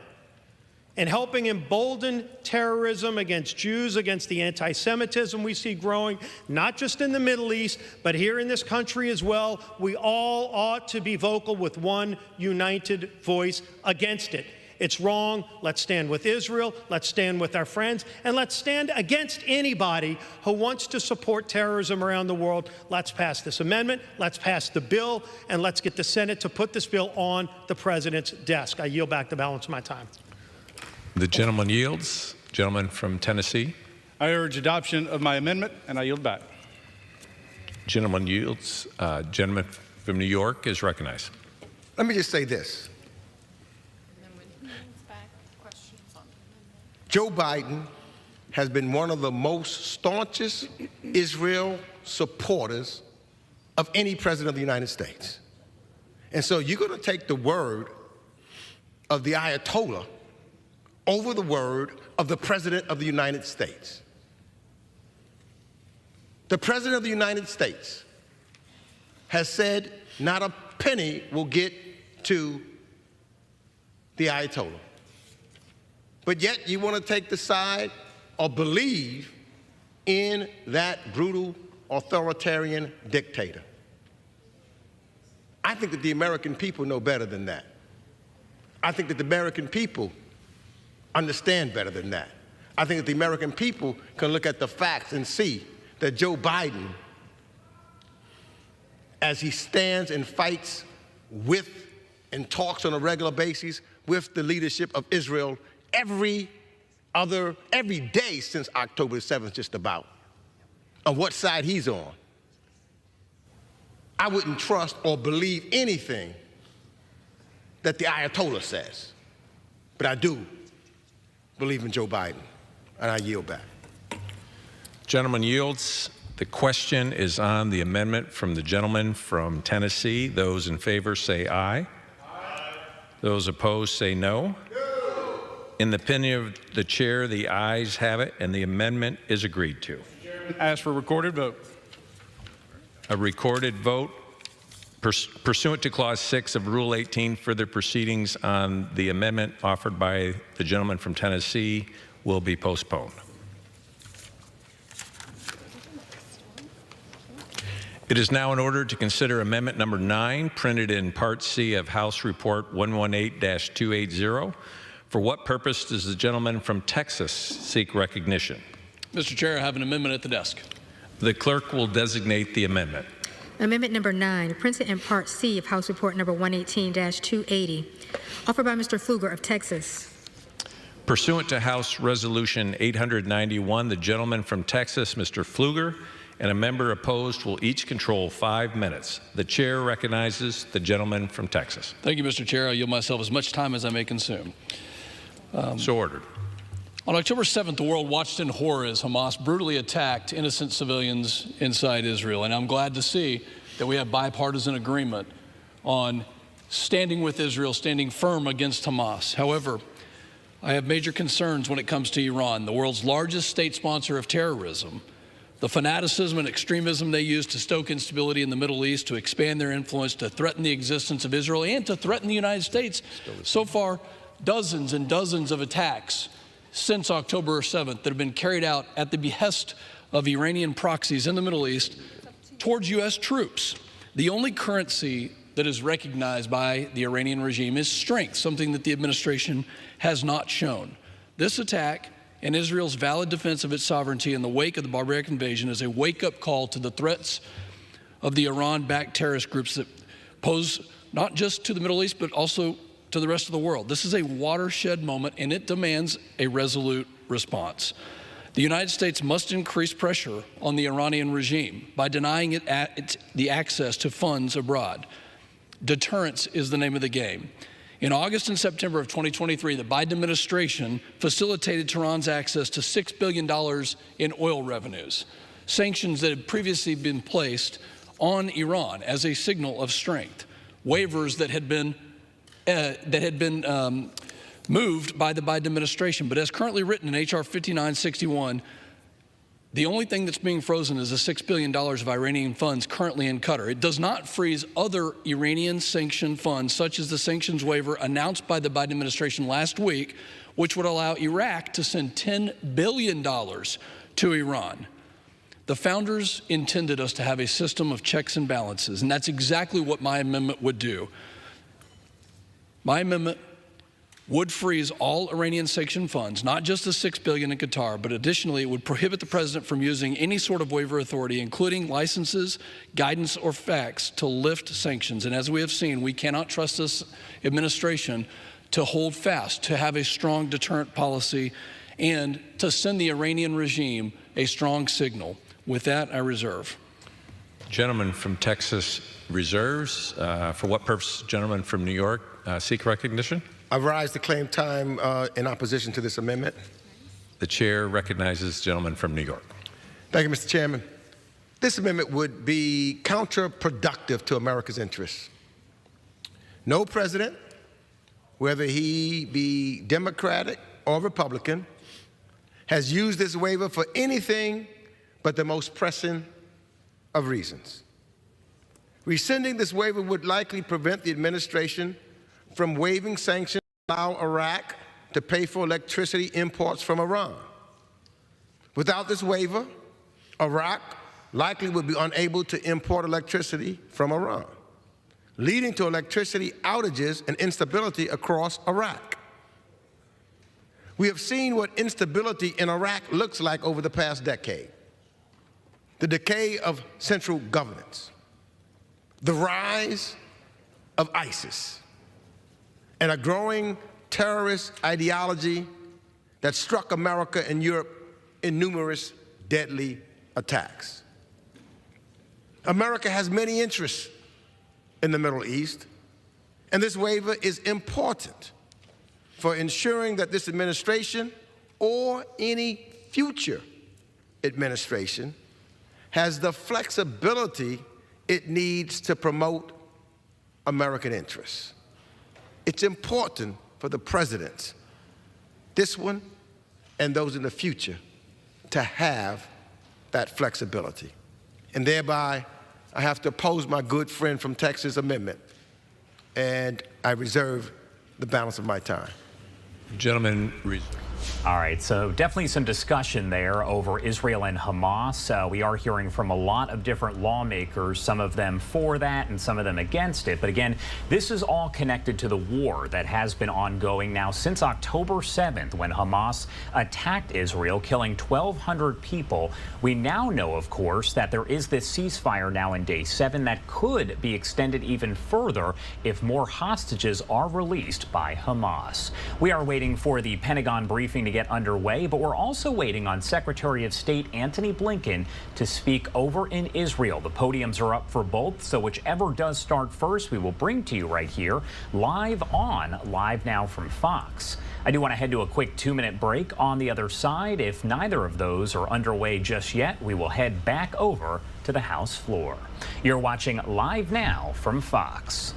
and helping embolden terrorism against Jews, against the anti-Semitism we see growing, not just in the Middle East, but here in this country as well. We all ought to be vocal with one united voice against it. It's wrong. Let's stand with Israel. Let's stand with our friends. And let's stand against anybody who wants to support terrorism around the world. Let's pass this amendment. Let's pass the bill. And let's get the Senate to put this bill on the president's desk. I yield back the balance of my time. The gentleman yields. Gentleman from Tennessee. I urge adoption of my amendment, and I yield back. Gentleman yields. Gentleman from New York is recognized. Let me just say this. Joe Biden has been one of the most staunchest Israel supporters of any president of the United States. And so you're going to take the word of the Ayatollah over the word of the President of the United States. The President of the United States has said not a penny will get to the Ayatollah. But yet you want to take the side or believe in that brutal authoritarian dictator. I think that the American people know better than that. I think that the American people understand better than that. I think that the American people can look at the facts and see that Joe Biden, as he stands and fights with and talks on a regular basis with the leadership of Israel every day since October 7th, just about, on what side he's on, I wouldn't trust or believe anything that the Ayatollah says. But I do believe in Joe Biden, and I yield back. Gentleman yields. The question is on the amendment from the gentleman from Tennessee. Those in favor say aye. Aye. Those opposed say no. In the opinion of the chair, the ayes have it, and the amendment is agreed to. Ask for a recorded vote. A recorded vote pursuant to Clause 6 of Rule 18, further proceedings on the amendment offered by the gentleman from Tennessee will be postponed. It is now in order to consider Amendment Number 9, printed in Part C of House Report 118-280. For what purpose does the gentleman from Texas seek recognition? Mr. Chair, I have an amendment at the desk. The clerk will designate the amendment. Amendment number 9, printed in Part C of House Report number 118-280, offered by Mr. Pfluger of Texas. Pursuant to House Resolution 891, the gentleman from Texas, Mr. Pfluger, and a member opposed will each control 5 minutes. The chair recognizes the gentleman from Texas. Thank you, Mr. Chair. I yield myself as much time as I may consume. So ordered. On October 7th, the world watched in horror as Hamas brutally attacked innocent civilians inside Israel. And I'm glad to see that we have bipartisan agreement on standing with Israel, standing firm against Hamas. However, I have major concerns when it comes to Iran, the world's largest state sponsor of terrorism. The fanaticism and extremism they use to stoke instability in the Middle East, to expand their influence, to threaten the existence of Israel, and to threaten the United States. So far, dozens and dozens of attacks since October 7th that have been carried out at the behest of Iranian proxies in the Middle East towards U.S. troops. The only currency that is recognized by the Iranian regime is strength, something that the administration has not shown. This attack and Israel's valid defense of its sovereignty in the wake of the barbaric invasion is a wake-up call to the threats of the Iran-backed terrorist groups that pose not just to the Middle East, but also to the rest of the world. This is a watershed moment, and it demands a resolute response. The United States must increase pressure on the Iranian regime by denying it the access to funds abroad. Deterrence is the name of the game. In August and September of 2023, the Biden administration facilitated Tehran's access to $6 billion in oil revenues, sanctions that had previously been placed on Iran as a signal of strength, waivers that had been moved by the Biden administration. But as currently written in H.R. 5961, the only thing that's being frozen is the $6 billion of Iranian funds currently in Qatar. It does not freeze other Iranian sanctioned funds, such as the sanctions waiver announced by the Biden administration last week, which would allow Iraq to send $10 billion to Iran. The founders intended us to have a system of checks and balances, and that's exactly what my amendment would do. My amendment would freeze all Iranian sanctioned funds, not just the $6 billion in Qatar, but additionally it would prohibit the president from using any sort of waiver authority, including licenses, guidance, or facts to lift sanctions. And as we have seen, we cannot trust this administration to hold fast, to have a strong deterrent policy, and to send the Iranian regime a strong signal. With that, I reserve. Gentleman from Texas reserves. For what purpose, gentleman from New York, seek recognition? I rise to claim time in opposition to this amendment. The chair recognizes the gentleman from New York. Thank you, Mr. Chairman. This amendment would be counterproductive to America's interests. No president, whether he be Democratic or Republican, has used this waiver for anything but the most pressing of reasons. Rescinding this waiver would likely prevent the administration from waiving sanctions to allow Iraq to pay for electricity imports from Iran. Without this waiver, Iraq likely would be unable to import electricity from Iran, leading to electricity outages and instability across Iraq. We have seen what instability in Iraq looks like over the past decade. The decay of central governance, the rise of ISIS, and a growing terrorist ideology that struck America and Europe in numerous deadly attacks. America has many interests in the Middle East, and this waiver is important for ensuring that this administration or any future administration has the flexibility it needs to promote American interests. It's important for the presidents, this one and those in the future, to have that flexibility. And thereby, I have to oppose my good friend from Texas amendment, and I reserve the balance of my time. Gentlemen, all right, so definitely some discussion there over Israel and Hamas. We are hearing from a lot of different lawmakers, some of them for that and some of them against it. But again, this is all connected to the war that has been ongoing now since October 7th, when Hamas attacked Israel, killing 1,200 people. We now know, of course, that there is this ceasefire now in day 7 that could be extended even further if more hostages are released by Hamas. We are waiting for the Pentagon briefing to get underway, but we're also waiting on Secretary of State Antony Blinken to speak over in Israel. The podiums are up for both, so whichever does start first, we will bring to you right here, live on Live Now from Fox. I do want to head to a quick 2-minute break. On the other side, if neither of those are underway just yet, we will head back over to the House floor. You're watching Live Now from Fox.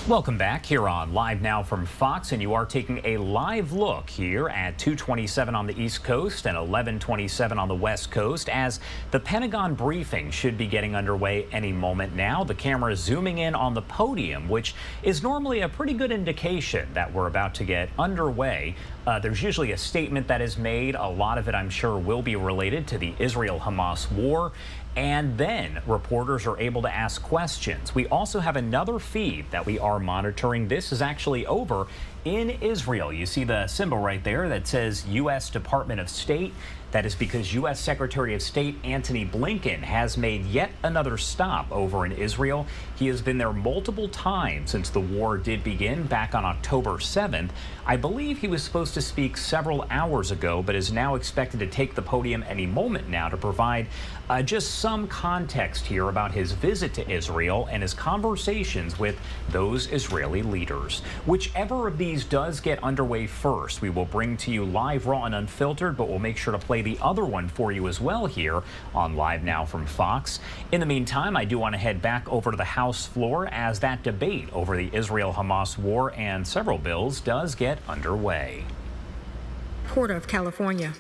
Welcome back here on Live Now from Fox, and you are taking a live look here at 2:27 on the East Coast and 11:27 on the West Coast as the Pentagon briefing should be getting underway any moment now. The camera is zooming in on the podium, which is normally a pretty good indication that we're about to get underway. There's usually a statement that is made. A lot of it, I'm sure, will be related to the Israel-Hamas war. And then reporters are able to ask questions. We also have another feed that we are monitoring. This is actually over in Israel. You see the symbol right there that says U.S. Department of State. That is because U.S. Secretary of State Antony Blinken has made yet another stop over in Israel. He has been there multiple times since the war did begin back on October 7th. I believe he was supposed to speak several hours ago, but is now expected to take the podium any moment now to provide just some context here about his visit to Israel and his conversations with those Israeli leaders. Whichever of these does get underway first, we will bring to you live, raw, and unfiltered, but we'll make sure to play the other one for you as well here on Live Now from Fox. In the meantime, I do want to head back over to the House floor as that debate over the Israel-Hamas war and several bills does get underway. Porter of California.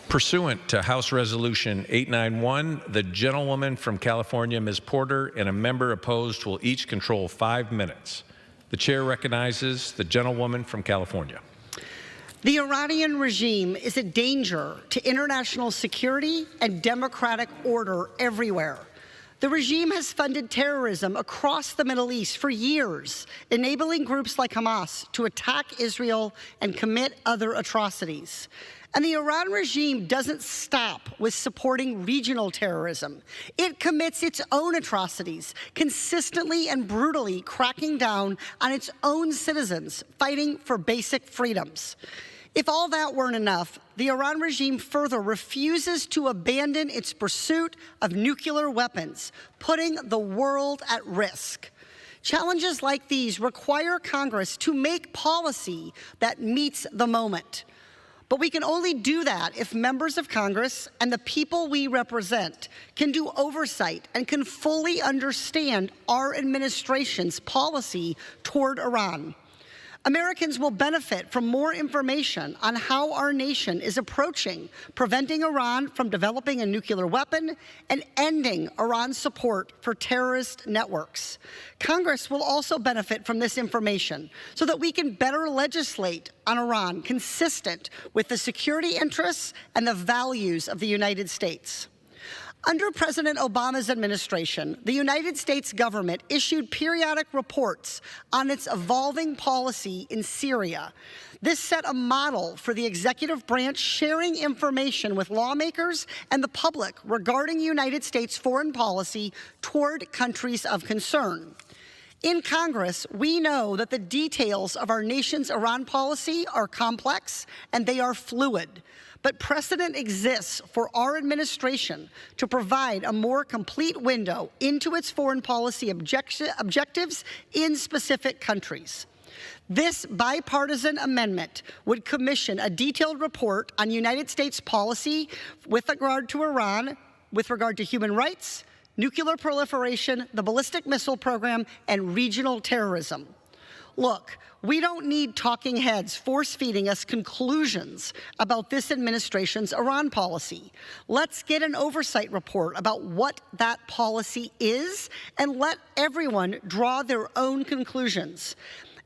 Pursuant to House Resolution 891, the gentlewoman from California, Ms. Porter, and a member opposed will each control 5 minutes. The chair recognizes the gentlewoman from California. The Iranian regime is a danger to international security and democratic order everywhere. The regime has funded terrorism across the Middle East for years, enabling groups like Hamas to attack Israel and commit other atrocities. And the Iran regime doesn't stop with supporting regional terrorism. It commits its own atrocities, consistently and brutally cracking down on its own citizens fighting for basic freedoms. If all that weren't enough, the Iran regime further refuses to abandon its pursuit of nuclear weapons, putting the world at risk. Challenges like these require Congress to make policy that meets the moment. But we can only do that if members of Congress and the people we represent can do oversight and can fully understand our administration's policy toward Iran. Americans will benefit from more information on how our nation is approaching preventing Iran from developing a nuclear weapon and ending Iran's support for terrorist networks. Congress will also benefit from this information so that we can better legislate on Iran consistent with the security interests and the values of the United States. Under President Obama's administration, the United States government issued periodic reports on its evolving policy in Syria. This set a model for the executive branch sharing information with lawmakers and the public regarding United States foreign policy toward countries of concern. In Congress, we know that the details of our nation's Iran policy are complex and they are fluid. But precedent exists for our administration to provide a more complete window into its foreign policy objectives in specific countries. This bipartisan amendment would commission a detailed report on United States policy with regard to Iran, with regard to human rights, nuclear proliferation, the ballistic missile program, and regional terrorism. Look, we don't need talking heads force-feeding us conclusions about this administration's Iran policy. Let's get an oversight report about what that policy is and let everyone draw their own conclusions.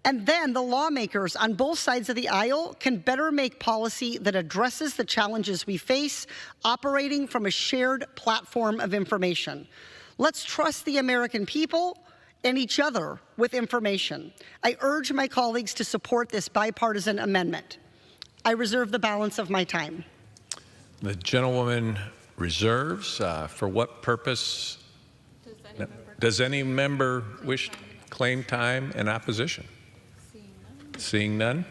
And then the lawmakers on both sides of the aisle can better make policy that addresses the challenges we face, operating from a shared platform of information. Let's trust the American people and each other with information. I urge my colleagues to support this bipartisan amendment. I reserve the balance of my time. The gentlewoman reserves. For what purpose? Does any member wish to claim time in opposition? Seeing none.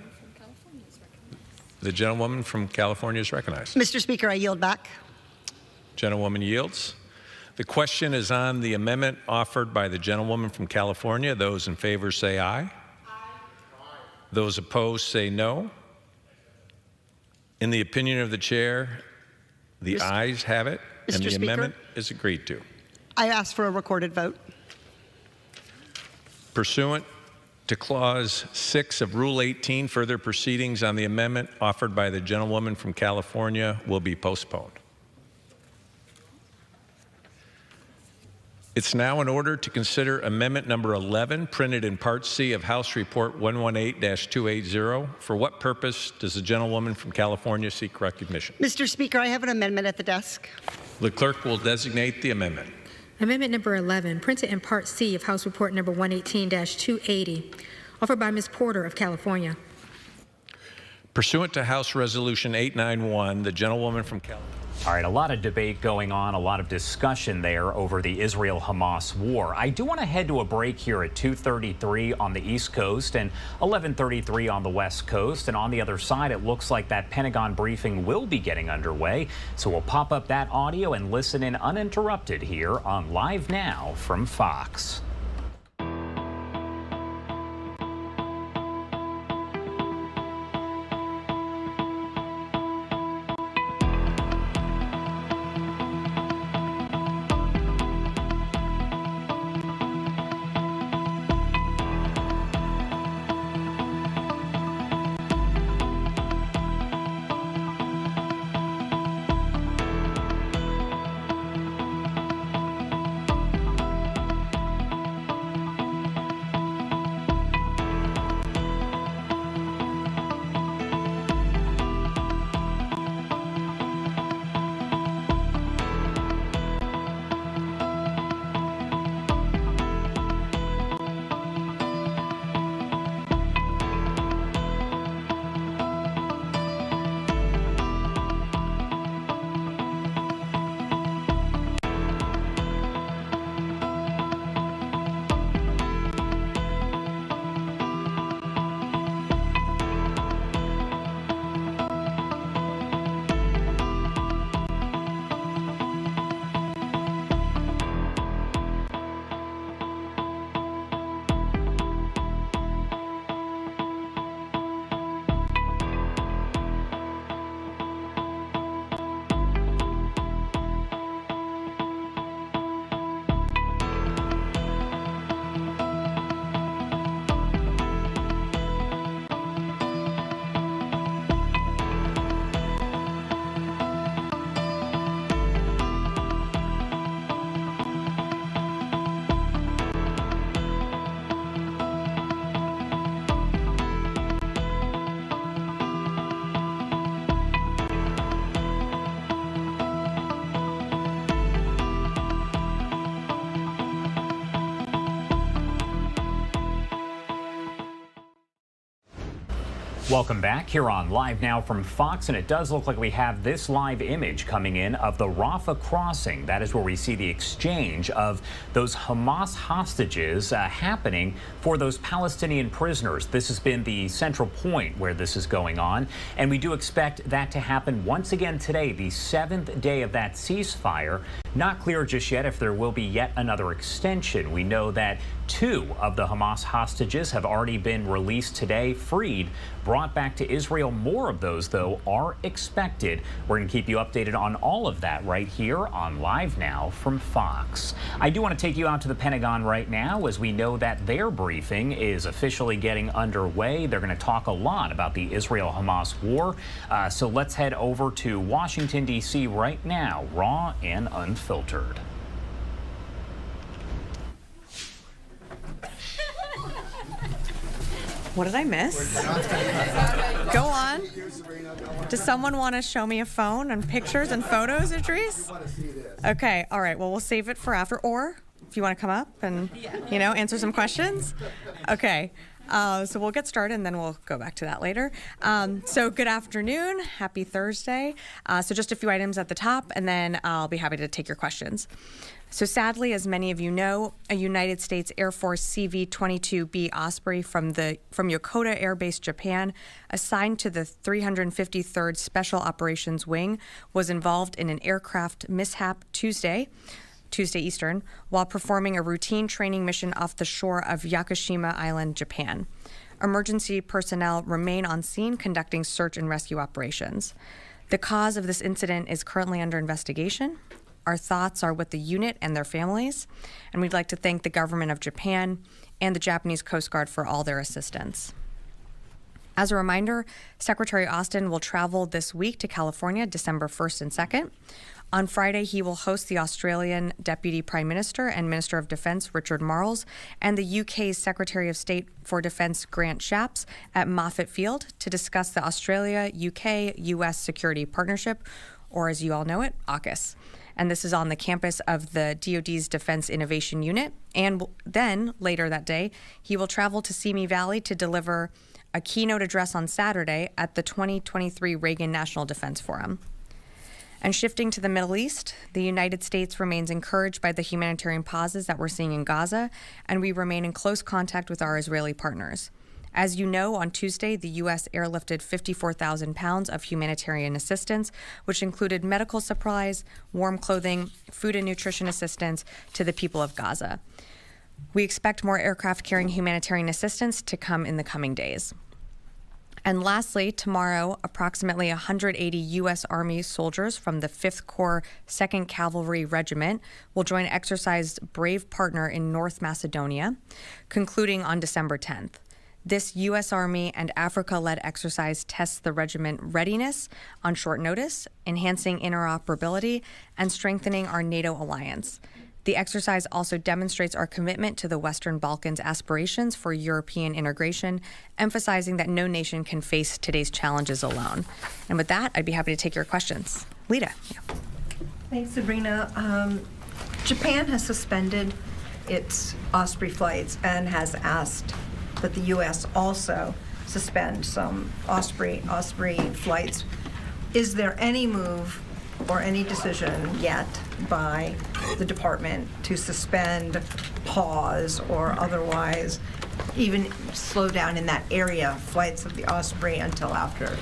The gentlewoman from California is recognized. Mr. Speaker, I yield back. Gentlewoman yields. The question is on the amendment offered by the gentlewoman from California. Those in favor say aye. Aye. Those opposed say no. In the opinion of the chair, the ayes have it, and the amendment is agreed to. I ask for a recorded vote. Pursuant to Clause 6 of Rule 18, further proceedings on the amendment offered by the gentlewoman from California will be postponed. It's now in order to consider Amendment Number 11, printed in Part C of House Report 118-280. For what purpose does the gentlewoman from California seek recognition? Mr. Speaker, I have an amendment at the desk. The clerk will designate the amendment. Amendment number 11, printed in Part C of House Report number 118-280, offered by Ms. Porter of California. Pursuant to House Resolution 891, the gentlewoman from California. All right, a lot of debate going on, a lot of discussion there over the Israel-Hamas war. I do want to head to a break here at 2:33 on the East Coast and 11:33 on the West Coast. And on the other side, it looks like that Pentagon briefing will be getting underway. So we'll pop up that audio and listen in uninterrupted here on Live Now from Fox. Welcome back here on Live Now from Fox, and it does look like we have this live image coming in of the Rafah crossing. That is where we see the exchange of those Hamas hostages happening for those Palestinian prisoners. This has been the central point where this is going on, and we do expect that to happen once again today, the 7th day of that ceasefire. Not clear just yet if there will be yet another extension. We know that 2 of the Hamas hostages have already been released today, freed, brought back to Israel. More of those, though, are expected. We're going to keep you updated on all of that right here on Live Now from Fox. I do want to take you out to the Pentagon right now, as we know that their briefing is officially getting underway. They're going to talk a lot about the Israel-Hamas war. So let's head over to Washington, D.C. right now, raw and unfiltered. What did I miss? Go on. Does someone want to show me a phone and pictures and photos, Idris? Okay, all right, well, we'll save it for after. Or if you want to come up and, you know, answer some questions. Okay, so we'll get started and then we'll go back to that later. So good afternoon, happy Thursday. So just a few items at the top, and then I'll be happy to take your questions. So sadly, as many of you know, a United States Air Force CV-22B Osprey from Yokota Air Base, Japan, assigned to the 353rd Special Operations Wing, was involved in an aircraft mishap Tuesday Eastern, while performing a routine training mission off the shore of Yakushima Island, Japan. Emergency personnel remain on scene conducting search and rescue operations. The cause of this incident is currently under investigation. Our thoughts are with the unit and their families, and we'd like to thank the government of Japan and the Japanese Coast Guard for all their assistance. As a reminder, Secretary Austin will travel this week to California, December 1st and 2nd. On Friday, he will host the Australian Deputy Prime Minister and Minister of Defence, Richard Marles, and the UK's Secretary of State for Defence, Grant Shapps, at Moffett Field to discuss the Australia-UK-US Security Partnership, or as you all know it, AUKUS. And this is on the campus of the DoD's Defense Innovation Unit. And then, later that day, he will travel to Simi Valley to deliver a keynote address on Saturday at the 2023 Reagan National Defense Forum. And shifting to the Middle East, the United States remains encouraged by the humanitarian pauses that we're seeing in Gaza, and we remain in close contact with our Israeli partners. As you know, on Tuesday, the U.S. airlifted 54,000 pounds of humanitarian assistance, which included medical supplies, warm clothing, food and nutrition assistance to the people of Gaza. We expect more aircraft carrying humanitarian assistance to come in the coming days. And lastly, tomorrow, approximately 180 U.S. Army soldiers from the 5th Corps 2nd Cavalry Regiment will join Exercise Brave Partner in North Macedonia, concluding on December 10th. This U.S. Army and Africa-led exercise tests the regiment readiness on short notice, enhancing interoperability, and strengthening our NATO alliance. The exercise also demonstrates our commitment to the Western Balkans' aspirations for European integration, emphasizing that no nation can face today's challenges alone. And with that, I'd be happy to take your questions. Lita. Yeah. Thanks, Sabrina. Japan has suspended its Osprey flights and has asked that the U.S. also suspend some Osprey flights. Is there any move or any decision yet by the department to suspend, pause, or otherwise even slow down in that area flights of the Osprey until after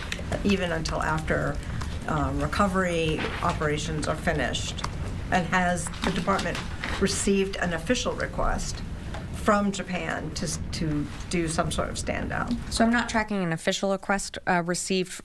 recovery operations are finished? And has the department received an official request from Japan to do some sort of stand down? So I'm not tracking an official request received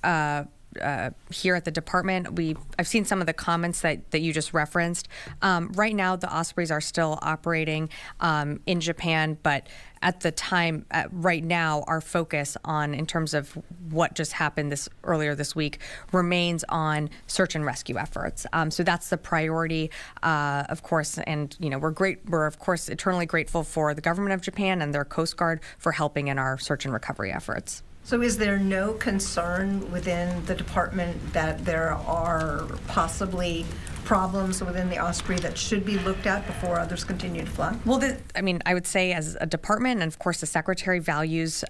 here at the department. I've seen some of the comments that you just referenced. Right now, the Ospreys are still operating in Japan, but at the time, right now, our focus in terms of what just happened earlier this week remains on search and rescue efforts. So that's the priority, of course, and we're of course eternally grateful for the government of Japan and their Coast Guard for helping in our search and recovery efforts. So is there no concern within the department that there are possibly problems within the Osprey that should be looked at before others continue to fly? Well, I would say as a department, and of course the Secretary values,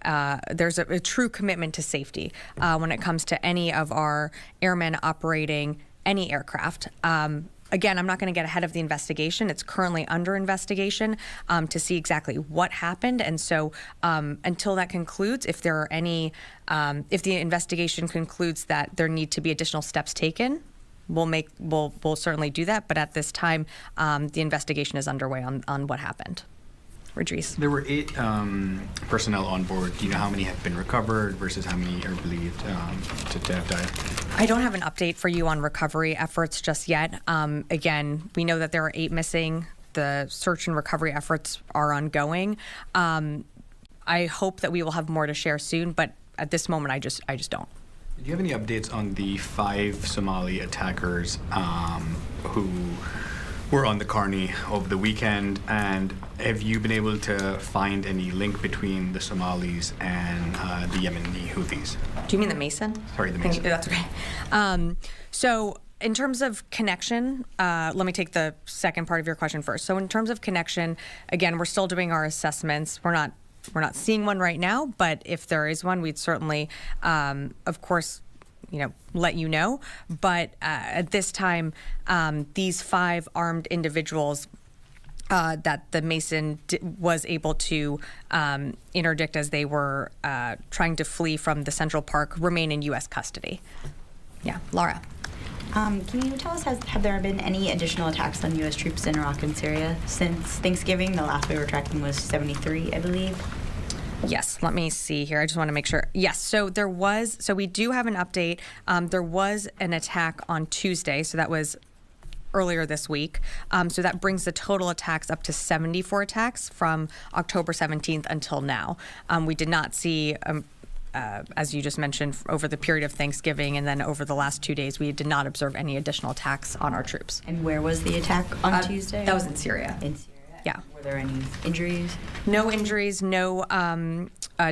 there's a true commitment to safety when it comes to any of our airmen operating any aircraft. Again, I'm not going to get ahead of the investigation. It's currently under investigation to see exactly what happened. And so until that concludes, if there are any, if the investigation concludes that there need to be additional steps taken, we'll certainly do that. But at this time, the investigation is underway on what happened. Idris. There were 8 personnel on board. Do you know how many have been recovered versus how many are believed to have died? I don't have an update for you on recovery efforts just yet. Again, we know that there are 8 missing. The search and recovery efforts are ongoing. I hope that we will have more to share soon, but at this moment, I just don't. Do you have any updates on the 5 Somali attackers who were on the Carney over the weekend, and have you been able to find any link between the Somalis and the Yemeni Houthis? Do you mean the Mason? Sorry, the Mason. That's okay. So in terms of connection, let me take the second part of your question first. So in terms of connection, again, we're still doing our assessments. We're not seeing one right now, but if there is one, we'd certainly, of course, let you know. But at this time, these 5 armed individuals that the Mason was able to interdict as they were trying to flee from the Central Park remain in U.S. custody. Yeah, Laura. Can you tell us, have there been any additional attacks on U.S. troops in Iraq and Syria since Thanksgiving? The last we were tracking was 73, I believe. Yes, let me see here. I just want to make sure. Yes, so we do have an update. There was an attack on Tuesday, so that was earlier this week. So that brings the total attacks up to 74 attacks from October 17th until now. We did not see, as you just mentioned, over the period of Thanksgiving and then over the last 2 days, we did not observe any additional attacks on our troops. And where was the attack on Tuesday? That was in Syria. In Syria. Yeah. Were there any injuries? No injuries, no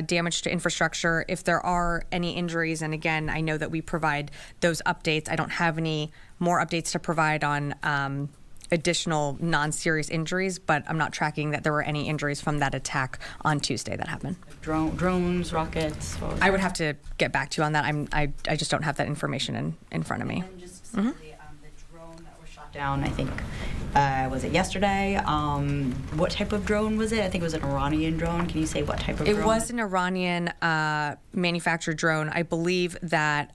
damage to infrastructure. If there are any injuries, and again, I know that we provide those updates. I don't have any more updates to provide on additional non-serious injuries, but I'm not tracking that there were any injuries from that attack on Tuesday that happened. Drones, rockets? I would have to get back to you on that. I just don't have that information in front of me. And just specifically, the drone that was shot down, I think, was it yesterday? What type of drone was it? I think it was an Iranian drone. Can you say what type of drone? It was an Iranian manufactured drone. I believe that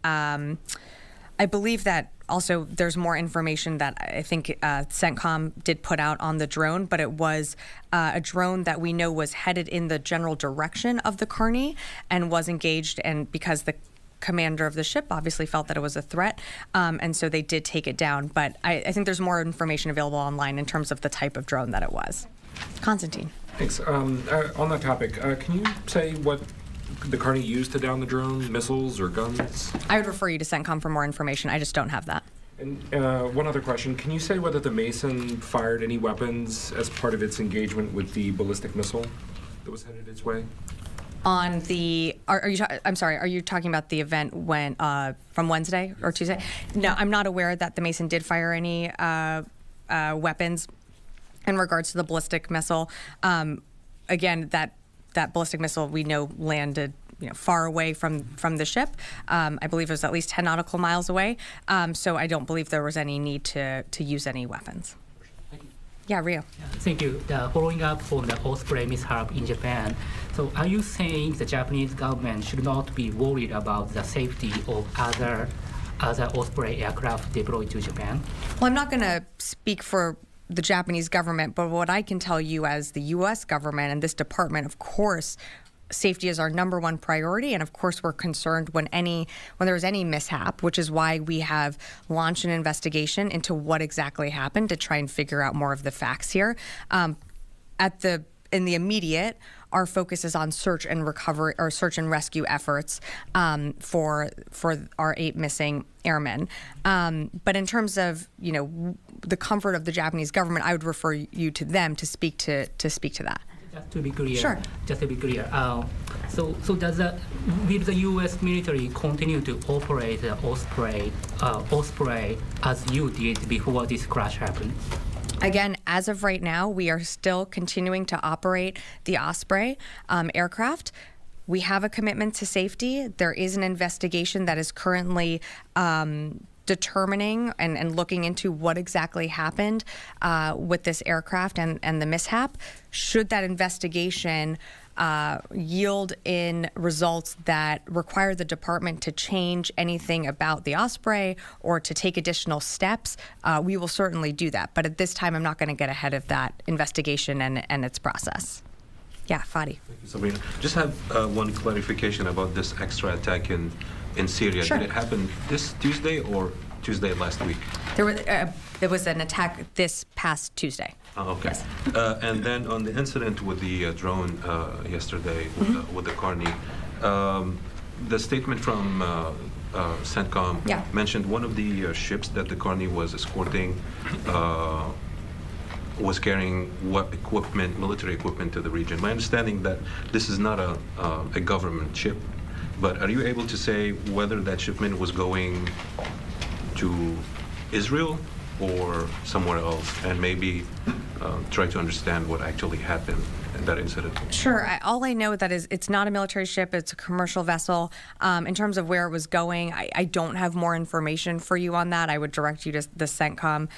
also there's more information that I think CENTCOM did put out on the drone, but it was a drone that we know was headed in the general direction of the Carney and was engaged, and because the commander of the ship obviously felt that it was a threat, and so they did take it down. But I think there's more information available online in terms of the type of drone that it was. Constantine. Thanks. On that topic, can you say what the Carney used to down the drone, missiles or guns? I would refer you to CENTCOM for more information. I just don't have that. And one other question. Can you say whether the Mason fired any weapons as part of its engagement with the ballistic missile that was headed its way? On the, I'm sorry, are you talking about the event when from Wednesday or Tuesday? No, I'm not aware that the Mason did fire any weapons in regards to the ballistic missile. Again, that ballistic missile we know landed far away from the ship. I believe it was at least 10 nautical miles away. So I don't believe there was any need to use any weapons. Yeah, Rio. Thank you. Following up on the Osprey mishap in Japan, so are you saying the Japanese government should not be worried about the safety of other Osprey aircraft deployed to Japan? Well, I'm not going to speak for the Japanese government, but what I can tell you as the U.S. government and this department, of course, safety is our #1 priority, and of course we're concerned when there's any mishap, which is why we have launched an investigation into what exactly happened to try and figure out more of the facts here. In the immediate, our focus is on search and recovery or search and rescue efforts for our 8 missing airmen. But in terms of the comfort of the Japanese government, I would refer you to them to speak to that. Just to be clear. Sure. Just to be clear. So will the U.S. military continue to operate the Osprey as you did before this crash happened? Again, as of right now, we are still continuing to operate the Osprey aircraft. We have a commitment to safety. There is an investigation that is currently determining and looking into what exactly happened with this aircraft and the mishap. Should that investigation yield in results that require the department to change anything about the Osprey or to take additional steps, we will certainly do that. But at this time, I'm not going to get ahead of that investigation and its process. Yeah, Fadi. Thank you, Sabrina. Just have one clarification about this extra attack in Syria. Sure. Did it happen this Tuesday or Tuesday last week? There was an attack this past Tuesday. Oh, okay. Yes. And then on the incident with the drone yesterday with the Carney, the statement from CENTCOM mentioned one of the ships that the Carney was escorting was carrying military equipment to the region. My understanding that this is not a government ship, but are you able to say whether that shipment was going to Israel or somewhere else, and maybe try to understand what actually happened in that incident? Sure. All I know that is it's not a military ship, it's a commercial vessel. In terms of where it was going, I don't have more information for you on that. I would direct you to the CENTCOM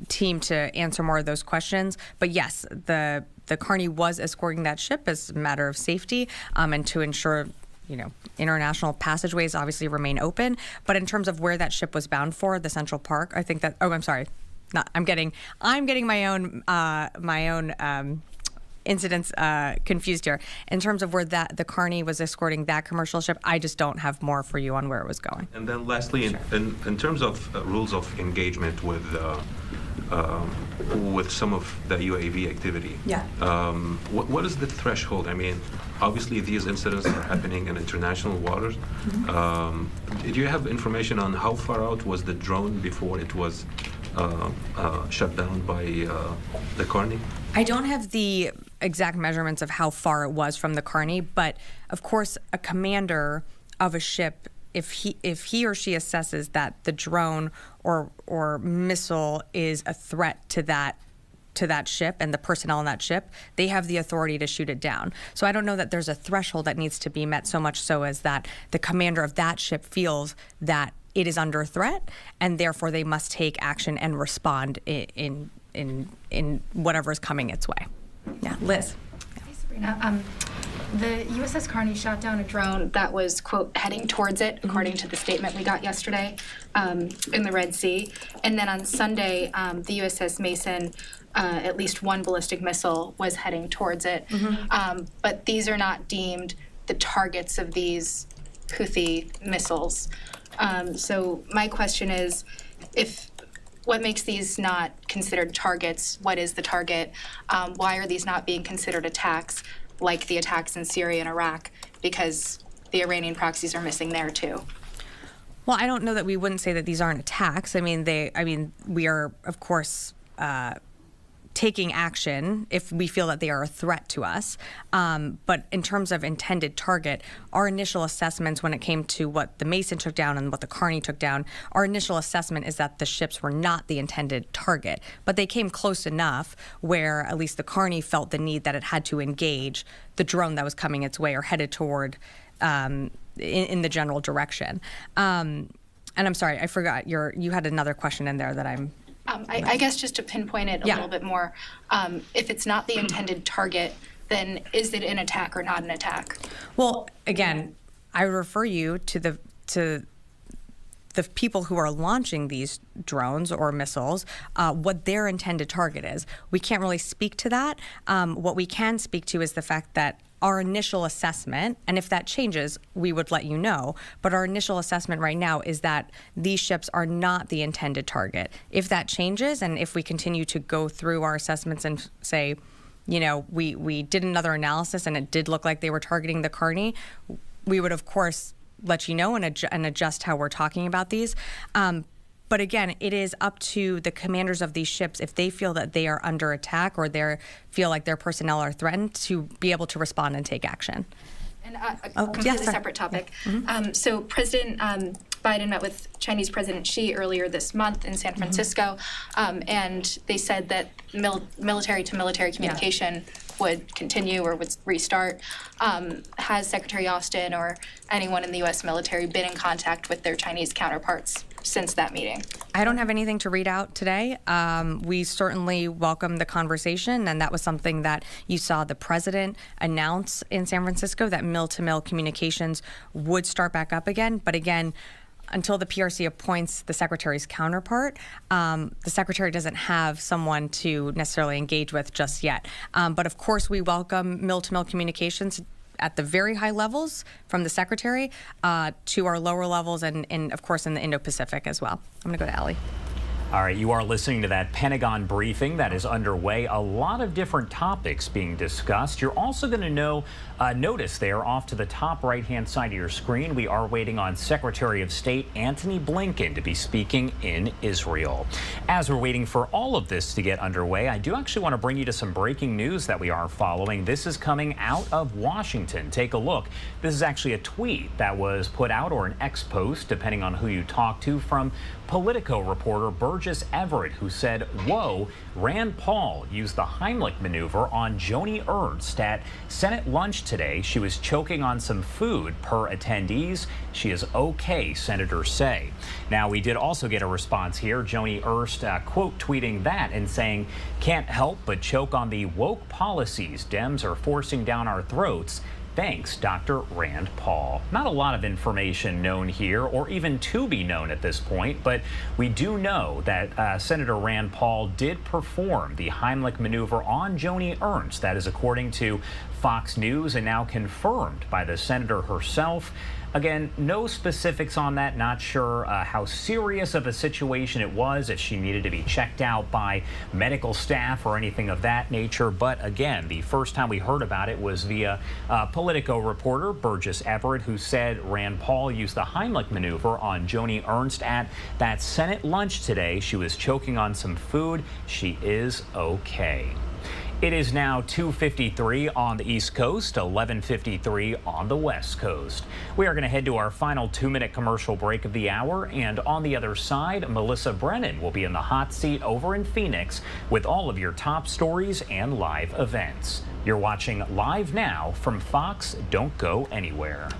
team to answer more of those questions. But yes, the Carney was escorting that ship as a matter of safety and to ensure international passageways obviously remain open. But in terms of where that ship was bound for, the Central Park, I think that. Oh, I'm sorry. I'm getting my own incidents confused here. In terms of where the Carney was escorting that commercial ship, I just don't have more for you on where it was going. And then lastly, in terms of rules of engagement with some of the UAV activity, what is the threshold? I mean, obviously these incidents are happening in international waters. Did you have information on how far out was the drone before it was shut down by the Carney? I don't have the exact measurements of how far it was from the Carney, but of course a commander of a ship, if he or she assesses that the drone or missile is a threat to that ship and the personnel on that ship, they have the authority to shoot it down. So I don't know that there's a threshold that needs to be met, so much so as that the commander of that ship feels that it is under threat and therefore they must take action and respond in whatever is coming its way. Yeah, Liz. Hey, Sabrina. The USS Carney shot down a drone that was, quote, heading towards it, according to the statement we got yesterday in the Red Sea. And then on Sunday, the USS Mason, at least one ballistic missile was heading towards it. But these are not deemed the targets of these Houthi missiles. So my question is, what makes these not considered targets? What is the target? Why are these not being considered attacks, like the attacks in Syria and Iraq? Because the Iranian proxies are missing there too. Well, I don't know that we wouldn't say that these aren't attacks. I mean, we are, of course, taking action if we feel that they are a threat to us. But in terms of intended target, our initial assessments when it came to what the Mason took down and what the Carney took down, our initial assessment is that the ships were not the intended target. But they came close enough where at least the Carney felt the need that it had to engage the drone that was coming its way or headed toward in the general direction. And I'm sorry, I forgot you had another question in there that I'm... I guess just to pinpoint it a little bit more, if it's not the intended target, then is it an attack or not an attack? Well, again, I refer you to the people who are launching these drones or missiles, what their intended target is. We can't really speak to that. What we can speak to is the fact that our initial assessment, and if that changes, we would let you know, but our initial assessment right now is that these ships are not the intended target. If that changes, and if we continue to go through our assessments and say, you know, we did another analysis and it did look like they were targeting the Carney, we would, of course, let you know and adjust how we're talking about these. But again, it is up to the commanders of these ships, if they feel that they are under attack or they feel like their personnel are threatened, to be able to respond and take action. And a completely separate topic. So President Biden met with Chinese President Xi earlier this month in San Francisco, and they said that military-to-military communication would continue or would restart. Has Secretary Austin or anyone in the U.S. military been in contact with their Chinese counterparts since that meeting? I don't have anything to read out today. We certainly welcome the conversation, and that was something that you saw the president announce in San Francisco, that mill-to-mill communications would start back up again. But again, until the PRC appoints the secretary's counterpart, the secretary doesn't have someone to necessarily engage with just yet. But of course, we welcome mill-to-mill communications at the very high levels from the secretary to our lower levels and of course in the Indo-Pacific as well. I'm going to go to Allie. All right, you are listening to that Pentagon briefing that is underway. A lot of different topics being discussed. You're also going to notice there off to the top right-hand side of your screen, we are waiting on Secretary of State Antony Blinken to be speaking in Israel. As we're waiting for all of this to get underway, I do actually want to bring you to some breaking news that we are following. This is coming out of Washington. Take a look. This is actually a tweet that was put out, or an X post, depending on who you talk to, from Politico reporter Burgess Everett, who said, whoa, Rand Paul used the Heimlich maneuver on Joni Ernst at Senate lunch today. She was choking on some food per attendees. She is okay, senators say. Now, we did also get a response here. Joni Ernst quote tweeting that and saying, can't help but choke on the woke policies Dems are forcing down our throats. thanks Dr. Rand Paul. Not a lot of information known here, or even to be known at this point, but we do know that Senator Rand Paul did perform the Heimlich maneuver on Joni Ernst. That is according to Fox News and now confirmed by the senator herself. Again, no specifics on that. Not sure how serious of a situation it was, if she needed to be checked out by medical staff or anything of that nature. But again, the first time we heard about it was via Politico reporter Burgess Everett, who said Rand Paul used the Heimlich maneuver on Joni Ernst at that Senate lunch today. She was choking on some food. She is okay. It is now 2:53 on the East Coast, 11:53 on the West Coast. We are going to head to our final 2-minute commercial break of the hour, and on the other side, Melissa Brennan will be in the hot seat over in Phoenix with all of your top stories and live events. You're watching Live Now from Fox. Don't go anywhere.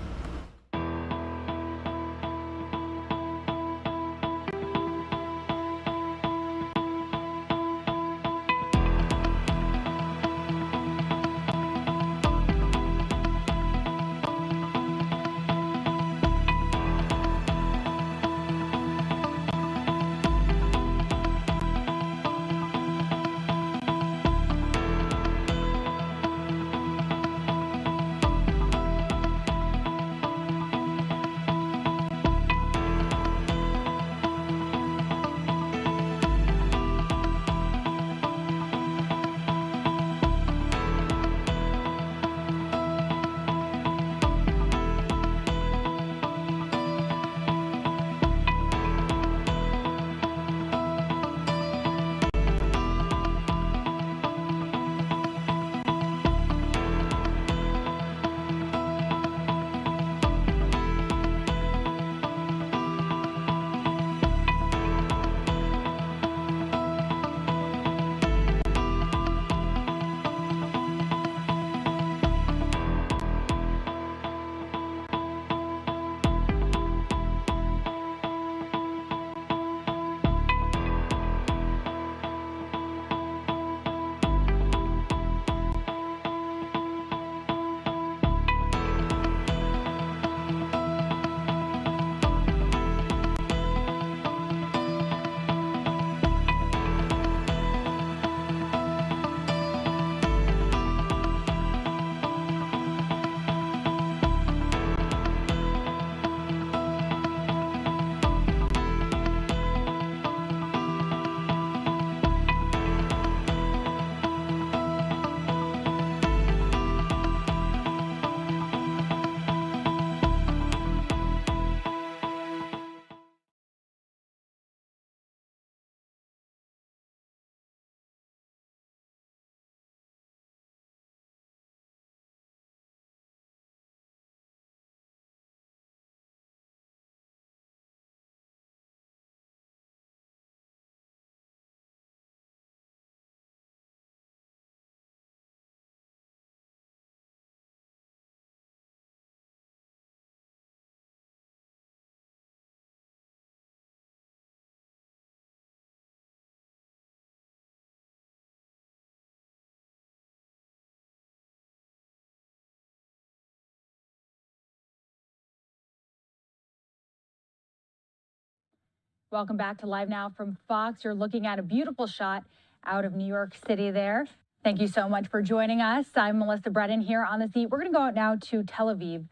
Welcome back to Live Now from Fox. You're looking at a beautiful shot out of New York City there. Thank you so much for joining us. I'm Melissa Brennan here on the seat. We're going to go out now to Tel Aviv,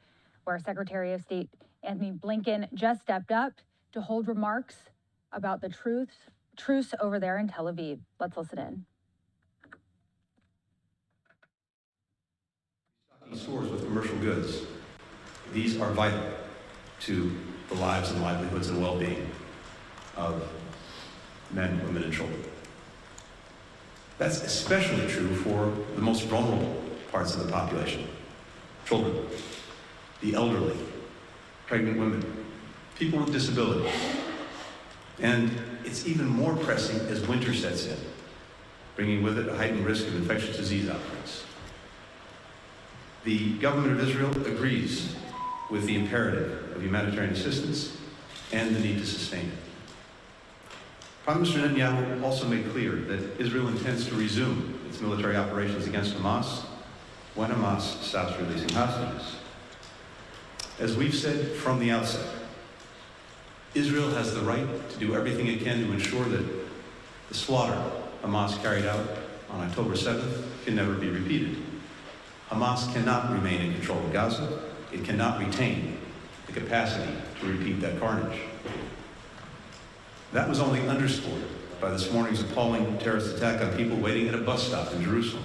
where Secretary of State Antony Blinken just stepped up to hold remarks about the truce over there in Tel Aviv. Let's listen in. Stores with commercial goods. These are vital to the lives and livelihoods and well-being of men, women, and children. That's especially true for the most vulnerable parts of the population. Children, the elderly, pregnant women, people with disabilities. And it's even more pressing as winter sets in, bringing with it a heightened risk of infectious disease outbreaks. The government of Israel agrees with the imperative of humanitarian assistance and the need to sustain it. Prime Minister Netanyahu also made clear that Israel intends to resume its military operations against Hamas when Hamas stops releasing hostages. As we've said from the outset, Israel has the right to do everything it can to ensure that the slaughter Hamas carried out on October 7th can never be repeated. Hamas cannot remain in control of Gaza. It cannot retain the capacity to repeat that carnage. That was only underscored by this morning's appalling terrorist attack on people waiting at a bus stop in Jerusalem,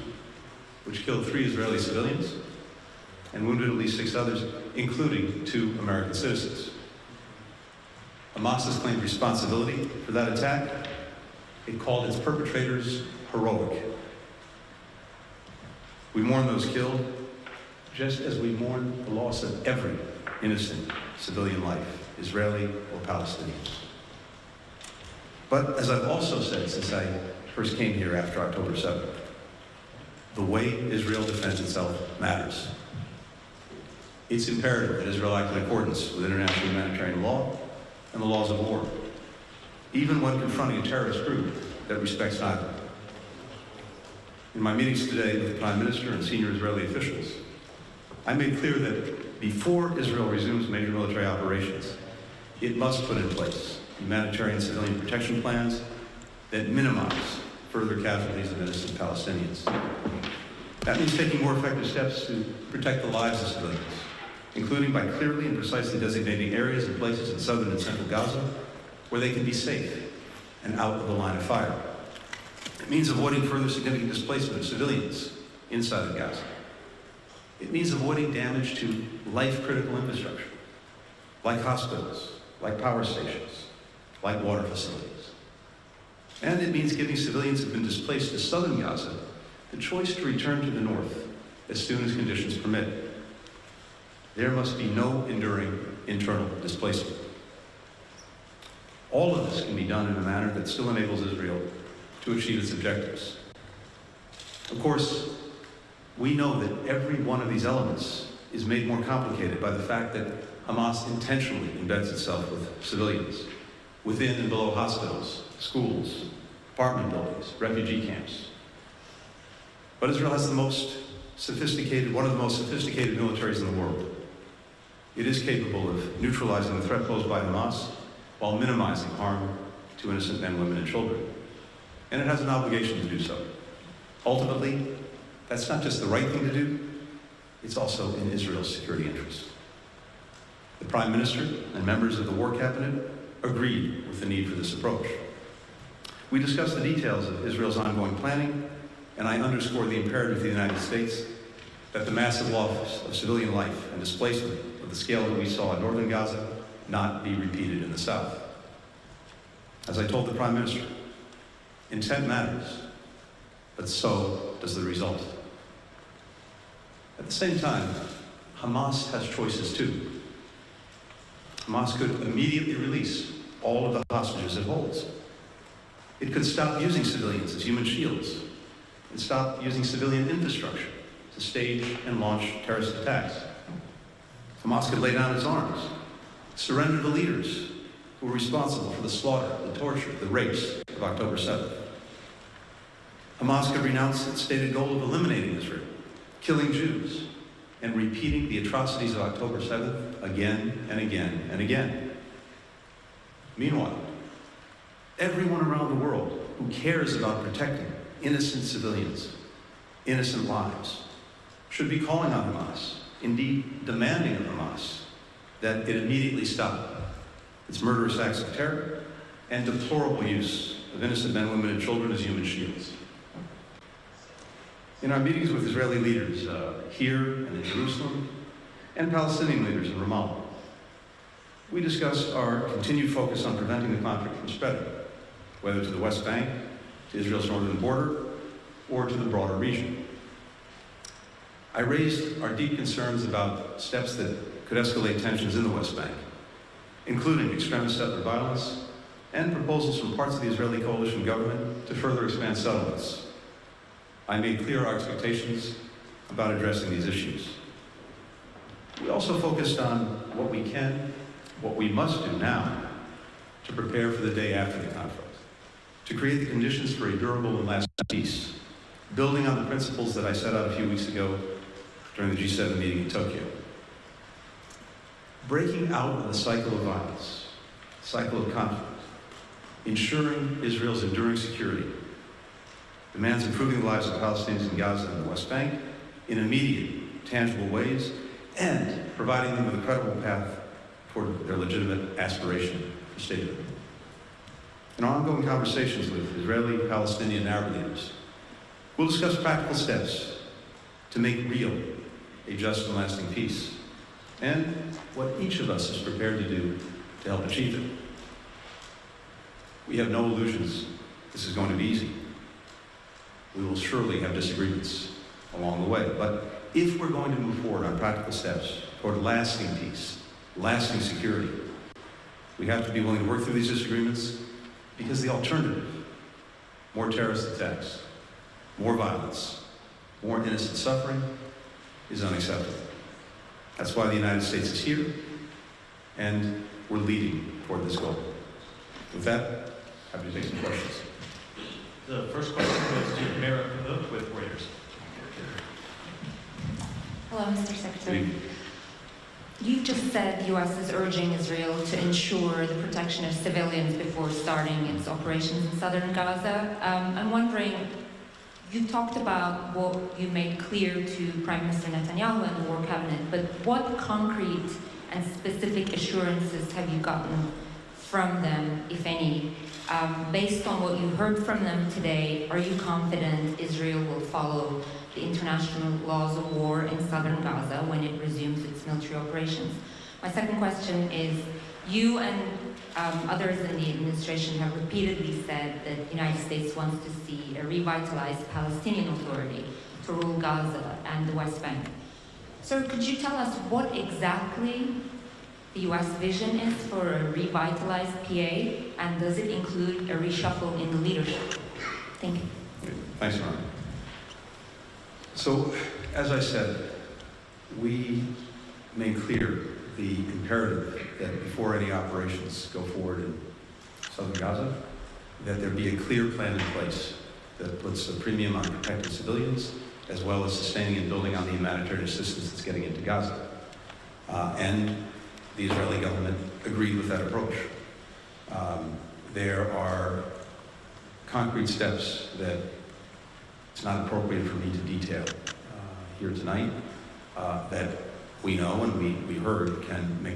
which killed 3 Israeli civilians and wounded at least 6 others, including 2 American citizens. Hamas has claimed responsibility for that attack. It called its perpetrators heroic. We mourn those killed, just as we mourn the loss of every innocent civilian life, Israeli or Palestinian. But as I've also said since I first came here after October 7th, the way Israel defends itself matters. It's imperative that Israel act in accordance with international humanitarian law and the laws of war, even when confronting a terrorist group that respects neither. In my meetings today with the Prime Minister and senior Israeli officials, I made clear that before Israel resumes major military operations, it must put in place humanitarian civilian protection plans that minimize further casualties of innocent Palestinians. That means taking more effective steps to protect the lives of civilians, including by clearly and precisely designating areas and places in southern and central Gaza where they can be safe and out of the line of fire. It means avoiding further significant displacement of civilians inside of Gaza. It means avoiding damage to life-critical infrastructure, like hospitals, like power stations, like water facilities. And it means giving civilians who have been displaced to southern Gaza the choice to return to the north as soon as conditions permit. There must be no enduring internal displacement. All of this can be done in a manner that still enables Israel to achieve its objectives. Of course, we know that every one of these elements is made more complicated by the fact that Hamas intentionally embeds itself with civilians, within and below hospitals, schools, apartment buildings, refugee camps. But Israel has one of the most sophisticated militaries in the world. It is capable of neutralizing the threat posed by Hamas while minimizing harm to innocent men, women, and children. And it has an obligation to do so. Ultimately, that's not just the right thing to do, it's also in Israel's security interest. The Prime Minister and members of the War Cabinet agreed with the need for this approach. We discussed the details of Israel's ongoing planning, and I underscored the imperative of the United States that the massive loss of civilian life and displacement of the scale that we saw in northern Gaza not be repeated in the south. As I told the Prime Minister, intent matters, but so does the result. At the same time, Hamas has choices too. Hamas could immediately release all of the hostages it holds. It could stop using civilians as human shields and stop using civilian infrastructure to stage and launch terrorist attacks. Hamas could lay down its arms, surrender the leaders who were responsible for the slaughter, the torture, the rapes of October 7th. Hamas could renounce its stated goal of eliminating Israel, killing Jews, and repeating the atrocities of October 7th again and again and again. Meanwhile, everyone around the world who cares about protecting innocent civilians, innocent lives, should be calling on Hamas, indeed demanding of Hamas, that it immediately stop its murderous acts of terror and deplorable use of innocent men, women, and children as human shields. In our meetings with Israeli leaders here and in Jerusalem, and Palestinian leaders in Ramallah, we discussed our continued focus on preventing the conflict from spreading, whether to the West Bank, to Israel's northern border, or to the broader region. I raised our deep concerns about steps that could escalate tensions in the West Bank, including extremist settler violence and proposals from parts of the Israeli coalition government to further expand settlements. I made clear our expectations about addressing these issues. We also focused on what we can, what we must do now to prepare for the day after the conflict, to create the conditions for a durable and lasting peace, building on the principles that I set out a few weeks ago during the G7 meeting in Tokyo. Breaking out of the cycle of violence, cycle of conflict, ensuring Israel's enduring security, demands improving the lives of Palestinians in Gaza and the West Bank in immediate, tangible ways, and providing them with a credible path toward their legitimate aspiration for statehood. In our ongoing conversations with Israeli, Palestinian, and Arab leaders, we'll discuss practical steps to make real a just and lasting peace, and what each of us is prepared to do to help achieve it. We have no illusions this is going to be easy. We will surely have disagreements along the way, but if we're going to move forward on practical steps toward lasting peace, lasting security, we have to be willing to work through these disagreements, because the alternative, more terrorist attacks, more violence, more innocent suffering, is unacceptable. That's why the United States is here, and we're leading toward this goal. With that, happy to take some questions. The first question goes to Mara Kavuk with Reuters. Hello, Mr. Secretary. You've just said the U.S. is urging Israel to ensure the protection of civilians before starting its operations in southern Gaza. I'm wondering, you talked about what you made clear to Prime Minister Netanyahu and the War Cabinet, but what concrete and specific assurances have you gotten from them, if any? Based on what you heard from them today, are you confident Israel will follow the international laws of war in southern Gaza when it resumes its military operations? My second question is, you and others in the administration have repeatedly said that the United States wants to see a revitalized Palestinian Authority to rule Gaza and the West Bank. So could you tell us what exactly the U.S. vision is for a revitalized PA, and does it include a reshuffle in the leadership? Thank you. Thanks, Ron. So, as I said, we made clear the imperative that before any operations go forward in southern Gaza, that there be a clear plan in place that puts a premium on protecting civilians, as well as sustaining and building on the humanitarian assistance that's getting into Gaza. And the Israeli government agreed with that approach. There are concrete steps that it's not appropriate for me to detail here tonight that we know and we heard can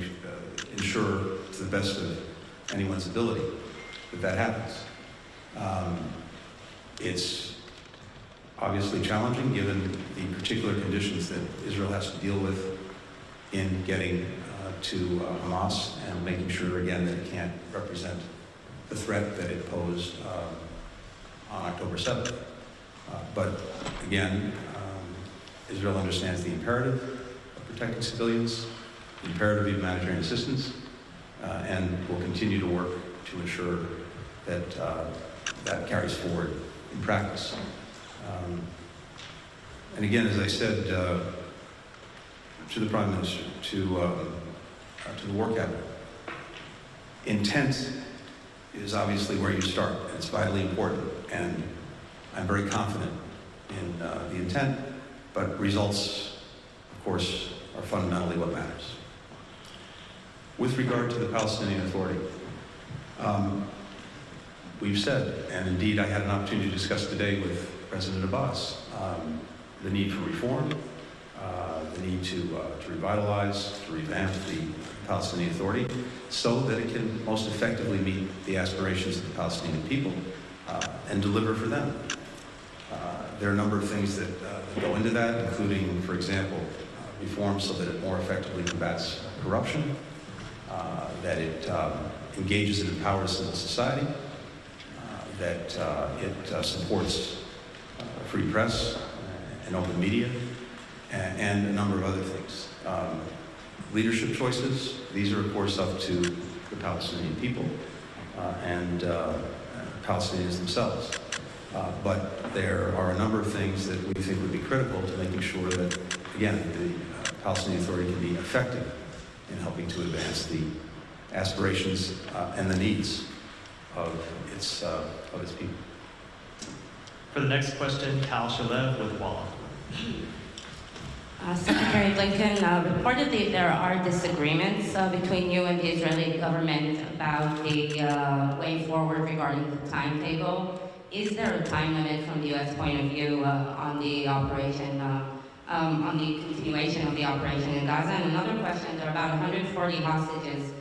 ensure to the best of anyone's ability that happens. It's obviously challenging given the particular conditions that Israel has to deal with in getting to Hamas and making sure again that it can't represent the threat that it posed on October 7th. But again, Israel understands the imperative of protecting civilians, the imperative of humanitarian assistance, and will continue to work to ensure that that carries forward in practice. And again, as I said to the Prime Minister, to the War Cabinet, intent is obviously where you start. It's vitally important, and I'm very confident in the intent, but results, of course, are fundamentally what matters. With regard to the Palestinian Authority, we've said, and indeed I had an opportunity to discuss today with President Abbas, the need for reform, the need to revitalize, to revamp the Palestinian Authority so that it can most effectively meet the aspirations of the Palestinian people and deliver for them. There are a number of things that go into that, including, for example, reform so that it more effectively combats corruption, that it engages and empowers civil society, that it supports free press and open media, and a number of other things. Leadership choices, these are of course up to the Palestinian people and Palestinians themselves. But there are a number of things that we think would be critical to making sure that, again, the Palestinian Authority can be effective in helping to advance the aspirations and the needs of its people. For the next question, Tal Shalev with Walla. Secretary Blinken, reportedly there are disagreements between you and the Israeli government about the way forward regarding the timetable. Is there a time limit from the U.S. point of view on the operation, on the continuation of the operation in Gaza? And another question, there are about 140 hostages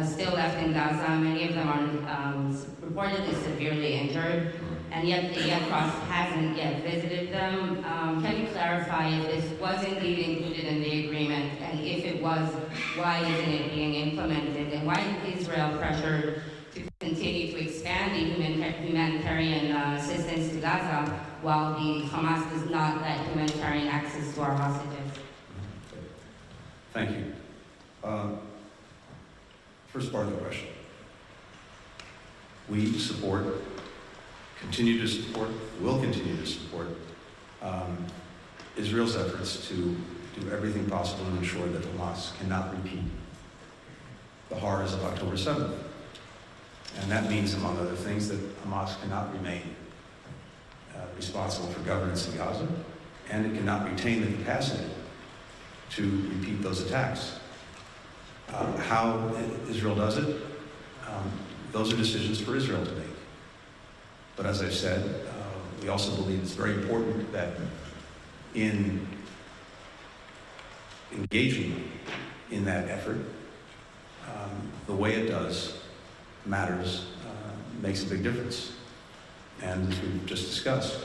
still left in Gaza. Many of them are reportedly severely injured, and yet the Red Cross hasn't yet visited them. Can you clarify if this was indeed included in the agreement, and if it was, why isn't it being implemented, and why is Israel pressured to continue to expand the humanitarian assistance to Gaza while the Hamas does not let humanitarian access to our hostages? Thank you. First part of the question. We support, continue to support, will continue to support Israel's efforts to do everything possible to ensure that Hamas cannot repeat the horrors of October 7th. And that means, among other things, that Hamas cannot remain responsible for governance in Gaza, and it cannot retain the capacity to repeat those attacks. How Israel does it, those are decisions for Israel to make. But as I've said, we also believe it's very important that in engaging in that effort, the way it does matters, makes a big difference. And as we've just discussed,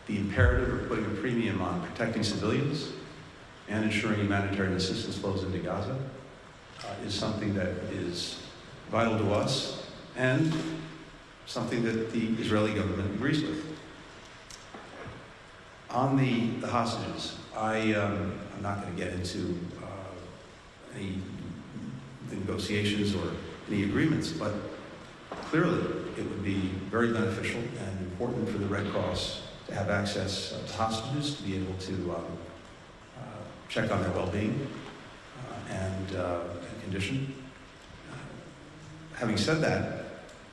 the imperative of putting a premium on protecting civilians and ensuring humanitarian assistance flows into Gaza is something that is vital to us and something that the Israeli government agrees with. On the hostages, I'm not going to get into any negotiations or any agreements, but clearly it would be very beneficial and important for the Red Cross to have access to hostages, to be able to check on their well-being and condition. Having said that,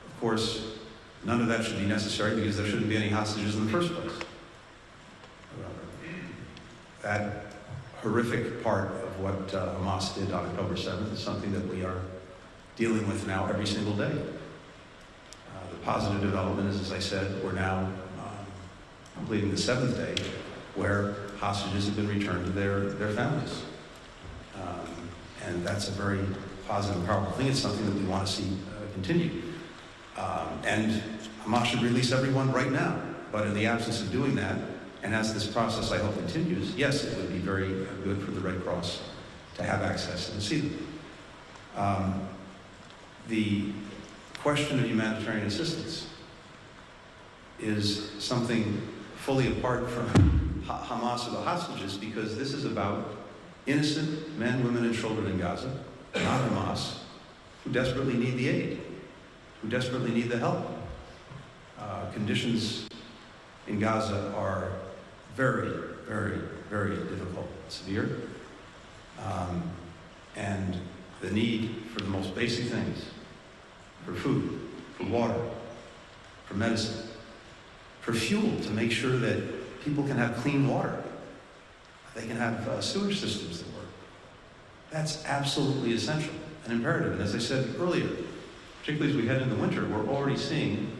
of course, none of that should be necessary because there shouldn't be any hostages in the first place. That horrific part of what Hamas did on October 7th is something that we are dealing with now every single day. The positive development is, as I said, we're now completing the 7th day where hostages have been returned to their families. And that's a very positive and powerful thing. It's something that we want to see continue. And Hamas should release everyone right now. But in the absence of doing that, and as this process, I hope, continues, yes, it would be very good for the Red Cross to have access and see them. The question of humanitarian assistance is something fully apart from Hamas or the hostages, because this is about innocent men, women, and children in Gaza, not Hamas, who desperately need the aid, who desperately need the help. Conditions in Gaza are very, very, very difficult, severe, and the need for the most basic things, for food, for water, for medicine, for fuel to make sure that people can have clean water, they can have sewage systems that work. That's absolutely essential and imperative. And as I said earlier, particularly as we head into winter, we're already seeing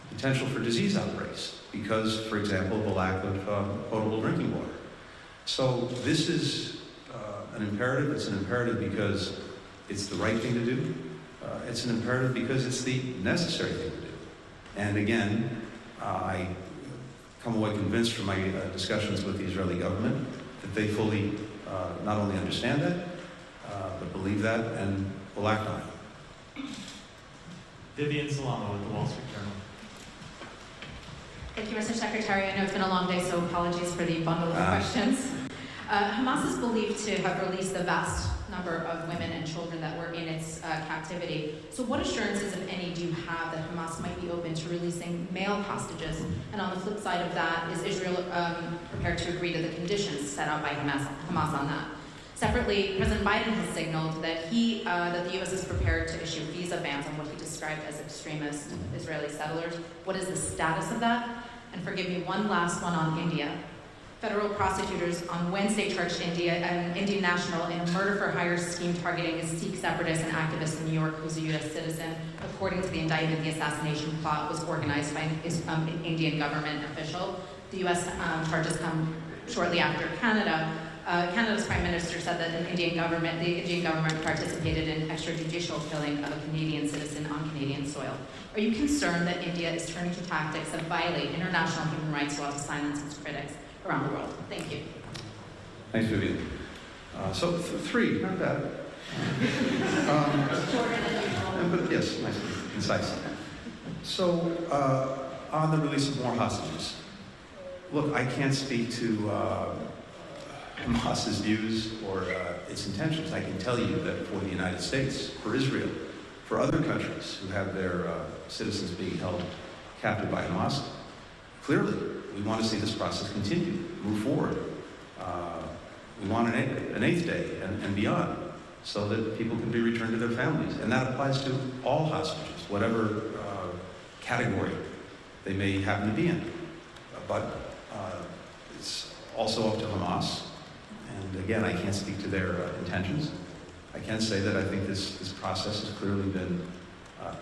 potential for disease outbreaks because, for example, of the lack of potable drinking water. So this is an imperative. It's an imperative because it's the right thing to do. It's an imperative because it's the necessary thing to do. And again, I come away convinced from my discussions with the Israeli government that they fully not only understand that, but believe that and will act on it. Vivian Salama with the Wall Street Journal. Thank you, Mr. Secretary. I know it's been a long day, so apologies for the bundle of questions. Hamas is believed to have released the vast number of women and children that were in its captivity. So what assurances, if any, do you have that Hamas might be open to releasing male hostages? And on the flip side of that, is Israel prepared to agree to the conditions set out by Hamas on that? Separately, President Biden has signaled that that the U.S. is prepared to issue visa bans on what he described as extremist Israeli settlers. What is the status of that? And forgive me, one last one on India. Federal prosecutors on Wednesday charged an Indian national in a murder-for-hire scheme targeting a Sikh separatist and activist in New York who's a U.S. citizen. According to the indictment, the assassination plot was organized by an Indian government official. The U.S. Charges come shortly after Canada. Canada's Prime Minister said that the Indian government participated in extrajudicial killing of a Canadian citizen on Canadian soil. Are you concerned that India is turning to tactics that violate international human rights law to silence its critics around the world? Thank you. Thanks, Vivian. So three, not bad. But yes, nice and concise. So on the release of more hostages, look, I can't speak to Hamas's views or its intentions. I can tell you that for the United States, for Israel, for other countries who have their citizens being held captive by Hamas, clearly we want to see this process continue, move forward. We want an eighth day and beyond, so that people can be returned to their families. And that applies to all hostages, whatever category they may happen to be in. But it's also up to Hamas. And again, I can't speak to their intentions. I can say that I think this process has clearly been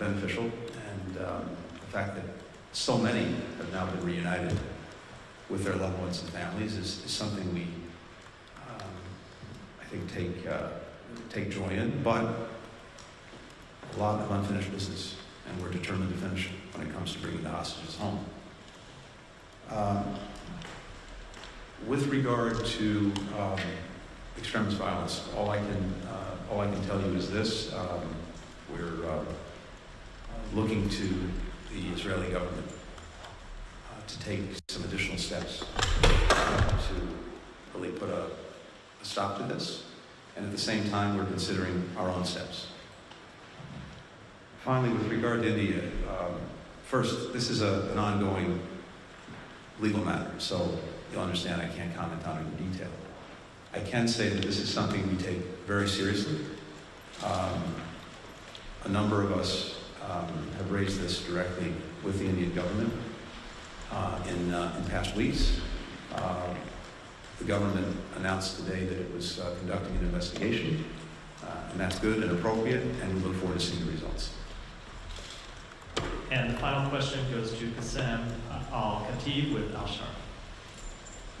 beneficial, and the fact that so many have now been reunited with their loved ones and families is something we, I think, take joy in, but a lot of unfinished business, and we're determined to finish it when it comes to bringing the hostages home. With regard to extremist violence, all I can tell you is this: we're looking to the Israeli government to take some additional steps to really put a stop to this, and at the same time, we're considering our own steps. Finally, with regard to India, first, this is an ongoing legal matter, so you'll understand I can't comment on it in detail. I can say that this is something we take very seriously. A number of us have raised this directly with the Indian government in past weeks. The government announced today that it was conducting an investigation, and that's good and appropriate, and we look forward to seeing the results. And the final question goes to Qassem Al-Khatib with Al-Shar.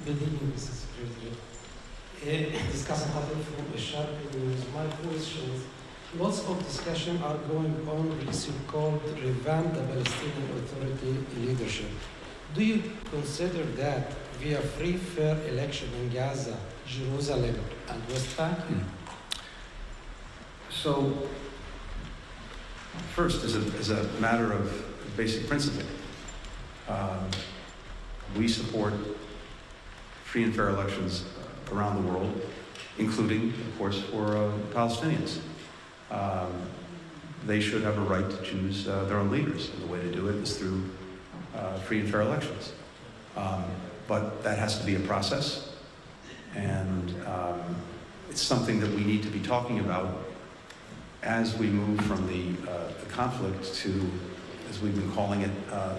Good evening, Mr. Secretary. Discussing from Al-Shar News. My question is, lots of discussion are going on with the so-called revamp the Palestinian Authority leadership. Do you consider that via free, fair election in Gaza, Jerusalem, and West Bank? So, first, as a matter of basic principle, we support free and fair elections around the world, including, of course, for Palestinians. They should have a right to choose their own leaders, and the way to do it is through free and fair elections. But that has to be a process, and it's something that we need to be talking about as we move from the conflict to, as we've been calling it,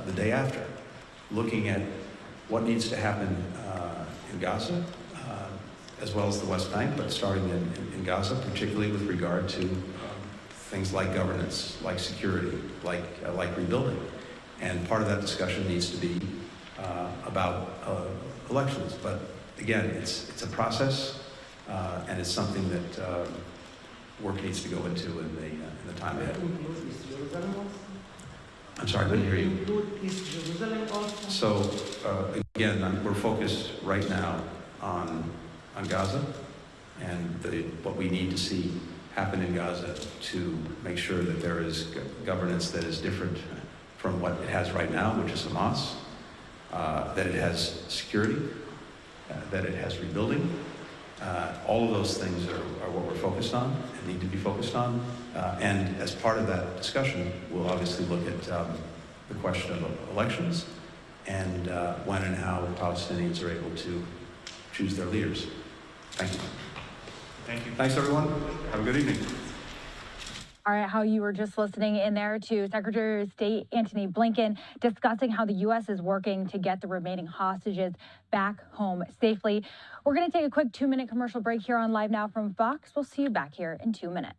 the day after, looking at what needs to happen in Gaza, as well as the West Bank, but starting in Gaza, particularly with regard to things like governance, like security, like rebuilding. And part of that discussion needs to be about elections. But again, it's a process, and it's something that work needs to go into in the time ahead. I'm sorry, I couldn't hear you. So again, we're focused right now on Gaza and what we need to see happen in Gaza to make sure that there is governance that is different from what it has right now, which is Hamas, that it has security, that it has rebuilding. All of those things are what we're focused on and need to be focused on. And as part of that discussion, we'll obviously look at the question of elections and when and how Palestinians are able to choose their leaders. Thank you. Thank you. Thanks, everyone. Have a good evening. All right, how you were just listening in there to Secretary of State Antony Blinken discussing how the U.S. is working to get the remaining hostages back home safely. We're going to take a quick 2-minute commercial break here on Live Now from Fox. We'll see you back here in 2 minutes.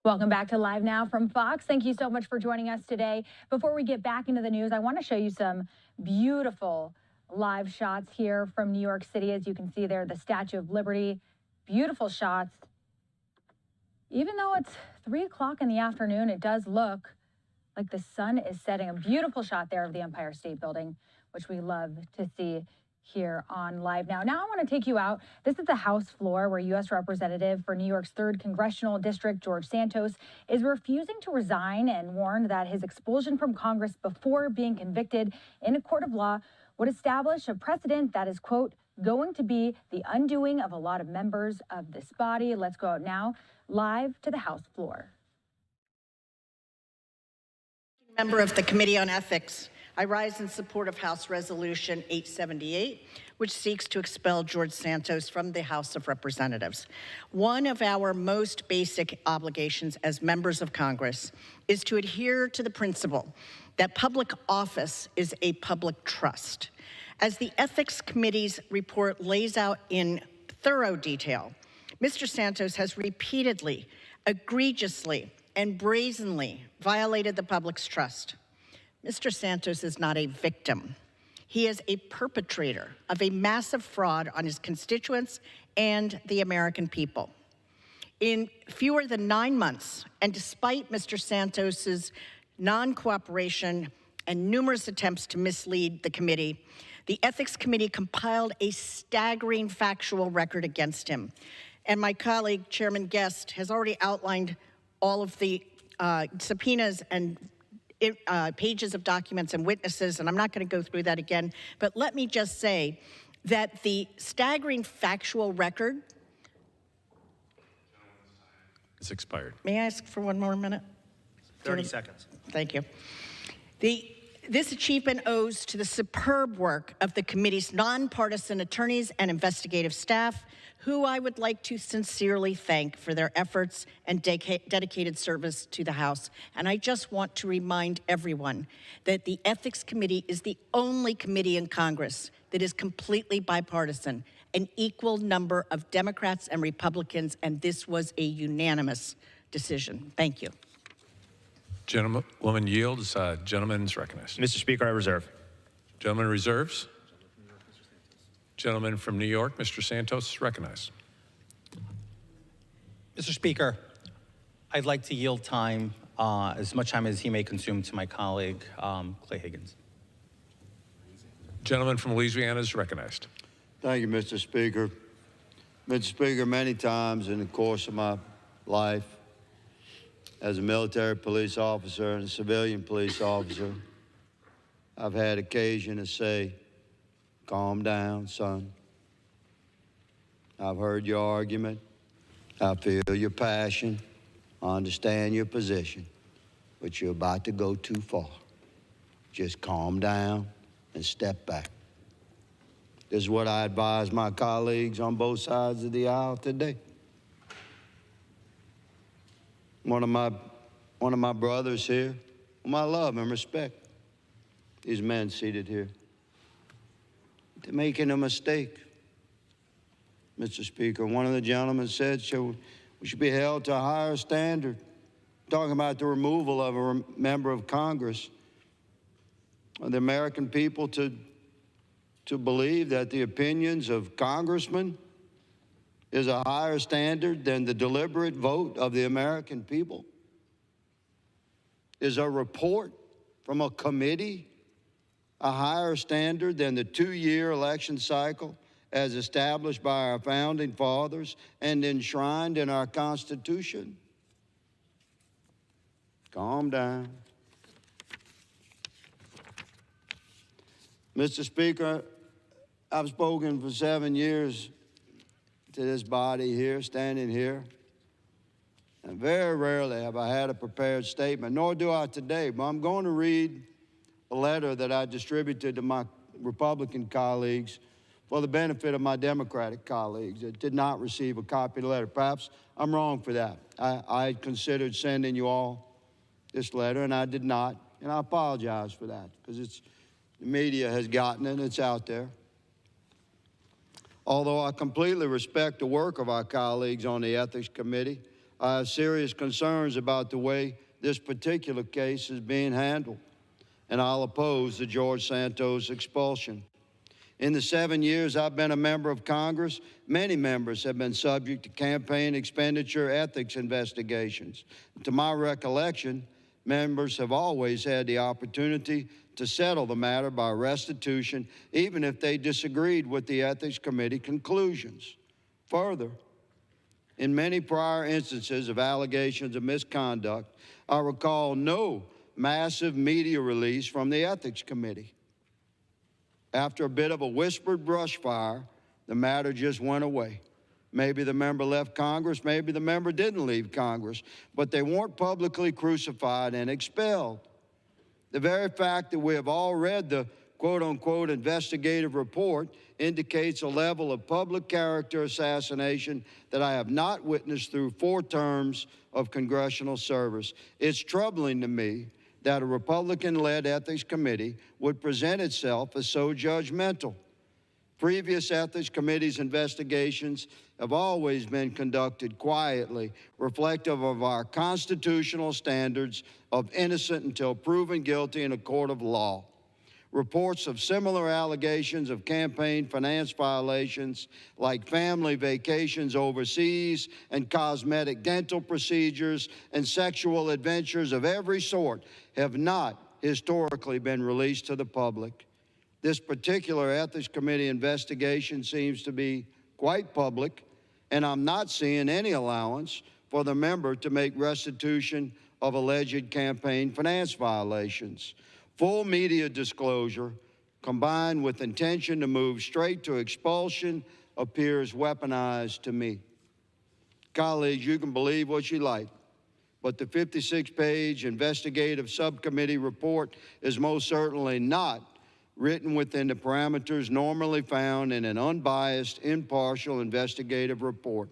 Welcome back to Live Now from Fox. Thank you so much for joining us today. Before we get back into the news, I want to show you some beautiful live shots here from New York City. As you can see there, the Statue of Liberty, beautiful shots. Even though it's 3 o'clock in the afternoon, it does look like the sun is setting. A beautiful shot there of the Empire State Building, which we love to see here on Live Now. Now I want to take you out. This is the House floor where U.S. Representative for New York's 3rd Congressional District, George Santos, is refusing to resign and warned that his expulsion from Congress before being convicted in a court of law would establish a precedent that is, quote, going to be the undoing of a lot of members of this body. Let's go out now, live to the House floor. Member of the Committee on Ethics, I rise in support of House Resolution 878, which seeks to expel George Santos from the House of Representatives. One of our most basic obligations as members of Congress is to adhere to the principle that public office is a public trust. As the Ethics Committee's report lays out in thorough detail, Mr. Santos has repeatedly, egregiously, and brazenly violated the public's trust. Mr. Santos is not a victim. He is a perpetrator of a massive fraud on his constituents and the American people. In fewer than 9 months, and despite Mr. Santos's non-cooperation and numerous attempts to mislead the committee, the Ethics Committee compiled a staggering factual record against him. And my colleague, Chairman Guest, has already outlined all of the subpoenas and pages of documents and witnesses, and I'm not going to go through that again, but let me just say that the staggering factual record... It's expired. May I ask for one more minute? 30 seconds. Thank you. This achievement owes to the superb work of the committee's nonpartisan attorneys and investigative staff, who I would like to sincerely thank for their efforts and dedicated service to the House. And I just want to remind everyone that the Ethics Committee is the only committee in Congress that is completely bipartisan, an equal number of Democrats and Republicans, and this was a unanimous decision. Thank you. Gentlewoman yields. Gentleman's recognized. Mr. Speaker, I reserve. Gentleman reserves. Gentleman from New York, Mr. Santos, is recognized. Mr. Speaker, I'd like to yield time, as much time as he may consume, to my colleague, Clay Higgins. Gentleman from Louisiana is recognized. Thank you, Mr. Speaker. Mr. Speaker, many times in the course of my life as a military police officer and a civilian police officer, I've had occasion to say, calm down, son. I've heard your argument. I feel your passion. I understand your position. But you're about to go too far. Just calm down and step back. This is what I advise my colleagues on both sides of the aisle today. One of my brothers here, whom I love and respect, these men seated here, they're making a mistake. Mr. Speaker, one of the gentlemen said we should be held to a higher standard, talking about the removal of a member of Congress. Are the American people to believe that the opinions of congressmen is a higher standard than the deliberate vote of the American people? Is a report from a committee a higher standard than the 2-year election cycle as established by our founding fathers and enshrined in our Constitution? Calm down. Mr. Speaker, I've spoken for 7 years to this body here, standing here, and very rarely have I had a prepared statement, nor do I today, but I'm going to read a letter that I distributed to my Republican colleagues for the benefit of my Democratic colleagues that did not receive a copy of the letter. Perhaps I'm wrong for that. I considered sending you all this letter, and I did not, and I apologize for that, because the media has gotten it, and it's out there. Although I completely respect the work of our colleagues on the Ethics Committee, I have serious concerns about the way this particular case is being handled, and I'll oppose the George Santos expulsion. In the 7 years I've been a member of Congress, many members have been subject to campaign expenditure ethics investigations. To my recollection, members have always had the opportunity to settle the matter by restitution, even if they disagreed with the Ethics Committee conclusions. Further, in many prior instances of allegations of misconduct, I recall no massive media release from the Ethics Committee. After a bit of a whispered brush fire, the matter just went away. Maybe the member left Congress, maybe the member didn't leave Congress, but they weren't publicly crucified and expelled. The very fact that we have all read the quote-unquote investigative report indicates a level of public character assassination that I have not witnessed through 4 terms of congressional service. It's troubling to me that a Republican-led ethics committee would present itself as so judgmental. Previous ethics committees' investigations have always been conducted quietly, reflective of our constitutional standards of innocent until proven guilty in a court of law. Reports of similar allegations of campaign finance violations, like family vacations overseas and cosmetic dental procedures and sexual adventures of every sort, have not historically been released to the public. This particular Ethics Committee investigation seems to be quite public, and I'm not seeing any allowance for the member to make restitution of alleged campaign finance violations. Full media disclosure, combined with intention to move straight to expulsion, appears weaponized to me. Colleagues, you can believe what you like, but the 56-page investigative subcommittee report is most certainly not written within the parameters normally found in an unbiased, impartial investigative report.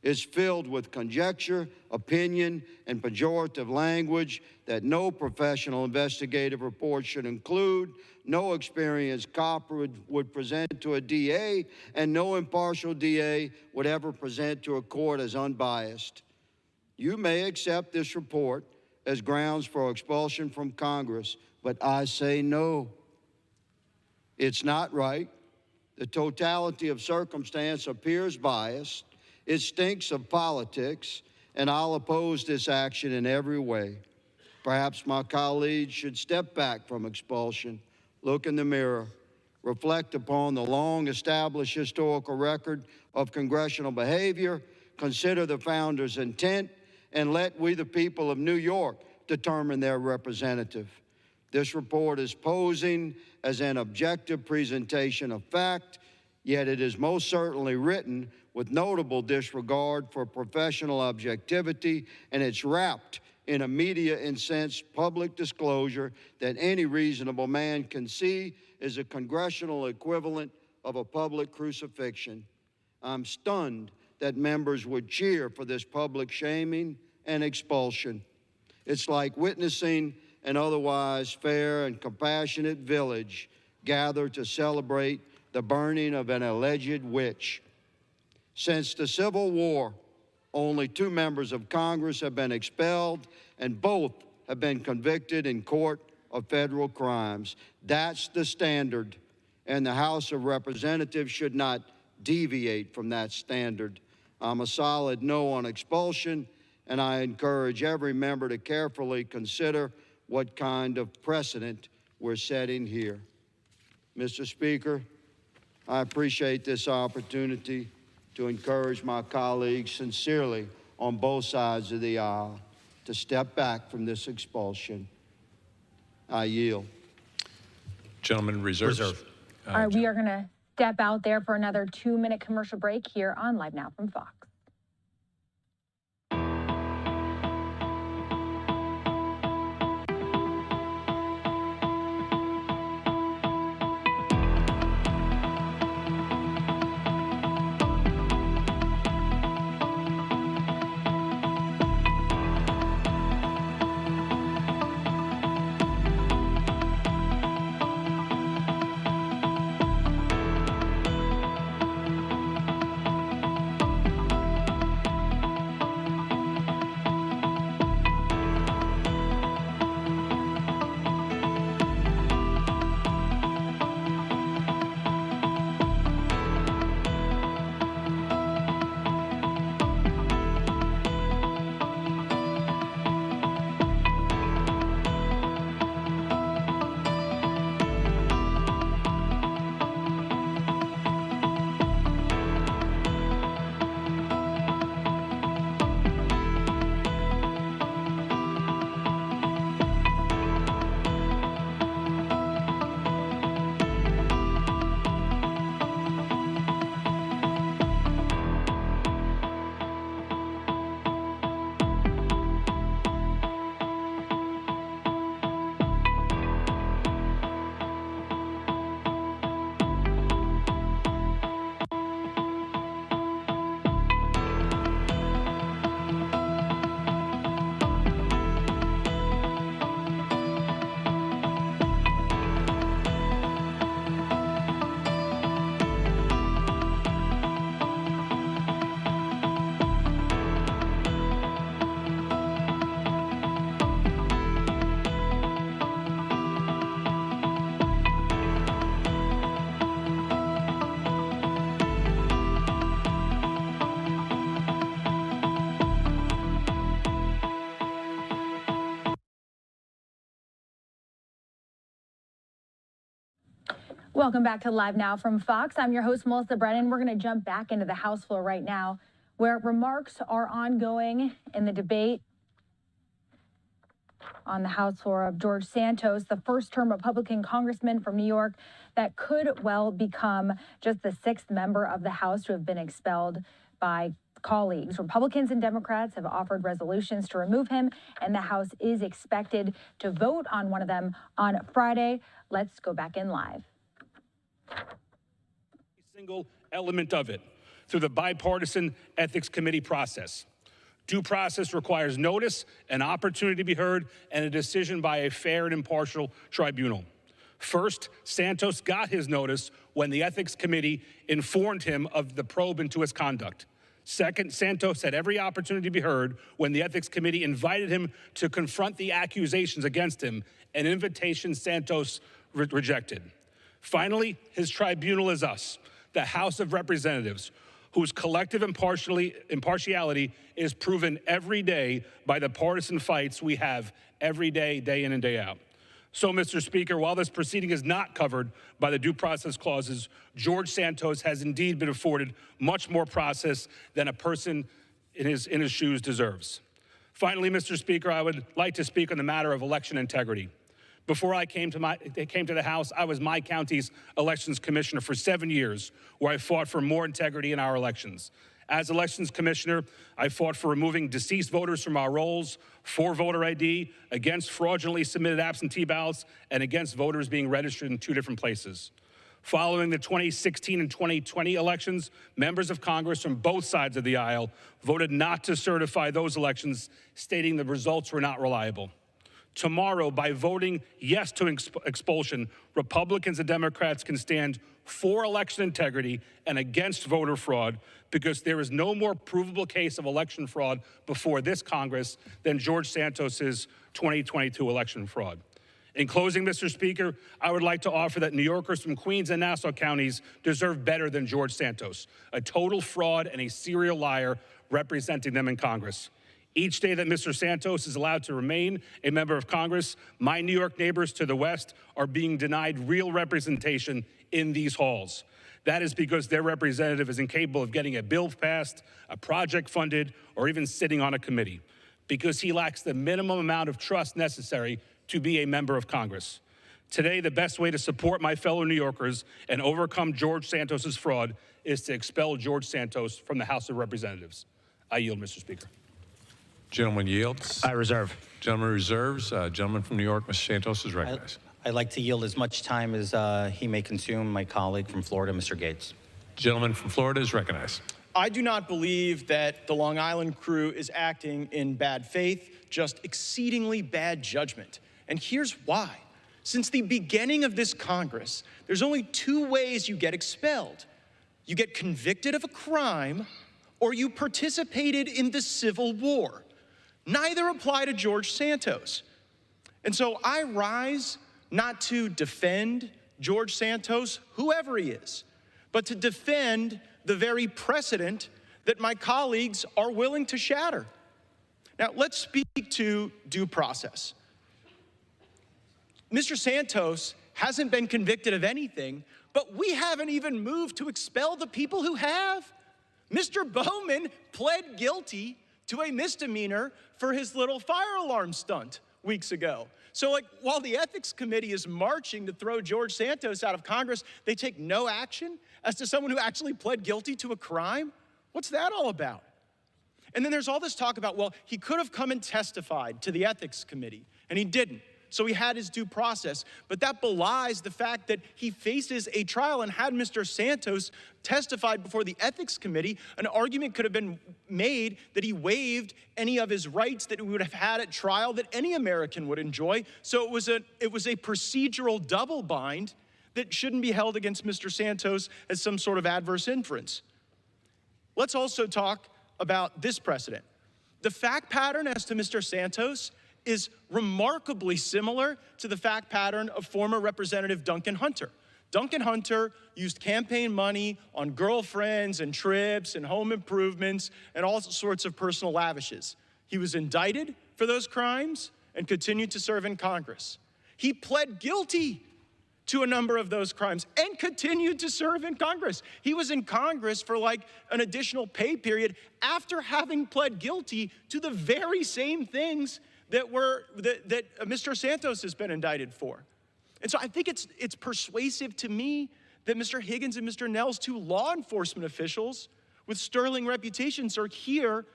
It's filled with conjecture, opinion, and pejorative language that no professional investigative report should include, no experienced cop would present to a DA, and no impartial DA would ever present to a court as unbiased. You may accept this report as grounds for expulsion from Congress, but I say no. It's not right. The totality of circumstance appears biased. It stinks of politics, and I'll oppose this action in every way. Perhaps my colleagues should step back from expulsion, look in the mirror, reflect upon the long-established historical record of congressional behavior, consider the founders' intent, and let we, the people of New York, determine their representative. This report is posing as an objective presentation of fact, yet it is most certainly written with notable disregard for professional objectivity, and it's wrapped in a media-incensed public disclosure that any reasonable man can see is a congressional equivalent of a public crucifixion. I'm stunned that members would cheer for this public shaming and expulsion. It's like witnessing an otherwise fair and compassionate village gather to celebrate the burning of an alleged witch. Since the Civil War, only 2 members of Congress have been expelled, and both have been convicted in court of federal crimes. That's the standard, and the House of Representatives should not deviate from that standard. I'm a solid no on expulsion, and I encourage every member to carefully consider what kind of precedent we're setting here. Mr. Speaker, I appreciate this opportunity to encourage my colleagues sincerely on both sides of the aisle to step back from this expulsion. I yield. Gentleman reserves. All right, we are going to step out there for another 2-minute commercial break here on Live Now from Fox. Welcome back to Live Now from Fox. I'm your host, Melissa Brennan. We're going to jump back into the House floor right now, where remarks are ongoing in the debate on the House floor of George Santos, the first-term Republican congressman from New York that could well become just the 6th member of the House to have been expelled by colleagues. Republicans and Democrats have offered resolutions to remove him, and the House is expected to vote on one of them on Friday. Let's go back in live. Single element of it through the bipartisan ethics committee process. Due process requires notice, an opportunity to be heard, and a decision by a fair and impartial tribunal. First, Santos got his notice when the ethics committee informed him of the probe into his conduct. Second, Santos had every opportunity to be heard when the ethics committee invited him to confront the accusations against him, an invitation Santos rejected. Finally, his tribunal is us, the House of Representatives, whose collective impartiality is proven every day by the partisan fights we have every day, day in and day out. So, Mr. Speaker, while this proceeding is not covered by the due process clauses, George Santos has indeed been afforded much more process than a person in his shoes deserves. Finally, Mr. Speaker, I would like to speak on the matter of election integrity. Before I came to the House, I was my county's elections commissioner for 7 years, where I fought for more integrity in our elections. As elections commissioner, I fought for removing deceased voters from our rolls, for voter ID, against fraudulently submitted absentee ballots, and against voters being registered in 2 different places. Following the 2016 and 2020 elections, members of Congress from both sides of the aisle voted not to certify those elections, stating the results were not reliable. Tomorrow, by voting yes to expulsion, Republicans and Democrats can stand for election integrity and against voter fraud, because there is no more provable case of election fraud before this Congress than George Santos's 2022 election fraud. In closing, Mr. Speaker, I would like to offer that New Yorkers from Queens and Nassau counties deserve better than George Santos, a total fraud and a serial liar representing them in Congress. Each day that Mr. Santos is allowed to remain a member of Congress, my New York neighbors to the west are being denied real representation in these halls. That is because their representative is incapable of getting a bill passed, a project funded, or even sitting on a committee, because he lacks the minimum amount of trust necessary to be a member of Congress. Today, the best way to support my fellow New Yorkers and overcome George Santos's fraud is to expel George Santos from the House of Representatives. I yield, Mr. Speaker. Gentleman yields. I reserve. Gentleman reserves. Gentleman from New York, Mr. Santos is recognized. I'd like to yield as much time as he may consume. My colleague from Florida, Mr. Gates. Gentleman from Florida is recognized. I do not believe that the Long Island crew is acting in bad faith, just exceedingly bad judgment. And here's why. Since the beginning of this Congress, there's only 2 ways you get expelled. You get convicted of a crime, or you participated in the Civil War. Neither apply to George Santos. And so I rise not to defend George Santos, whoever he is, but to defend the very precedent that my colleagues are willing to shatter. Now, let's speak to due process. Mr. Santos hasn't been convicted of anything, but we haven't even moved to expel the people who have. Mr. Bowman pled guilty to a misdemeanor for his little fire alarm stunt weeks ago. So, while the Ethics Committee is marching to throw George Santos out of Congress, they take no action as to someone who actually pled guilty to a crime? What's that all about? And then there's all this talk about, well, he could have come and testified to the Ethics Committee, and he didn't. So he had his due process. But that belies the fact that he faces a trial, and had Mr. Santos testified before the Ethics Committee, an argument could have been made that he waived any of his rights that he would have had at trial that any American would enjoy. So it was a procedural double bind that shouldn't be held against Mr. Santos as some sort of adverse inference. Let's also talk about this precedent. The fact pattern as to Mr. Santos is remarkably similar to the fact pattern of former Representative Duncan Hunter. Duncan Hunter used campaign money on girlfriends and trips and home improvements and all sorts of personal lavishes. He was indicted for those crimes and continued to serve in Congress. He pled guilty to a number of those crimes and continued to serve in Congress. He was in Congress for an additional pay period after having pled guilty to the very same things that Mr. Santos has been indicted for. And so I think it's persuasive to me that Mr. Higgins and Mr. Nels, 2 law enforcement officials with sterling reputations, are here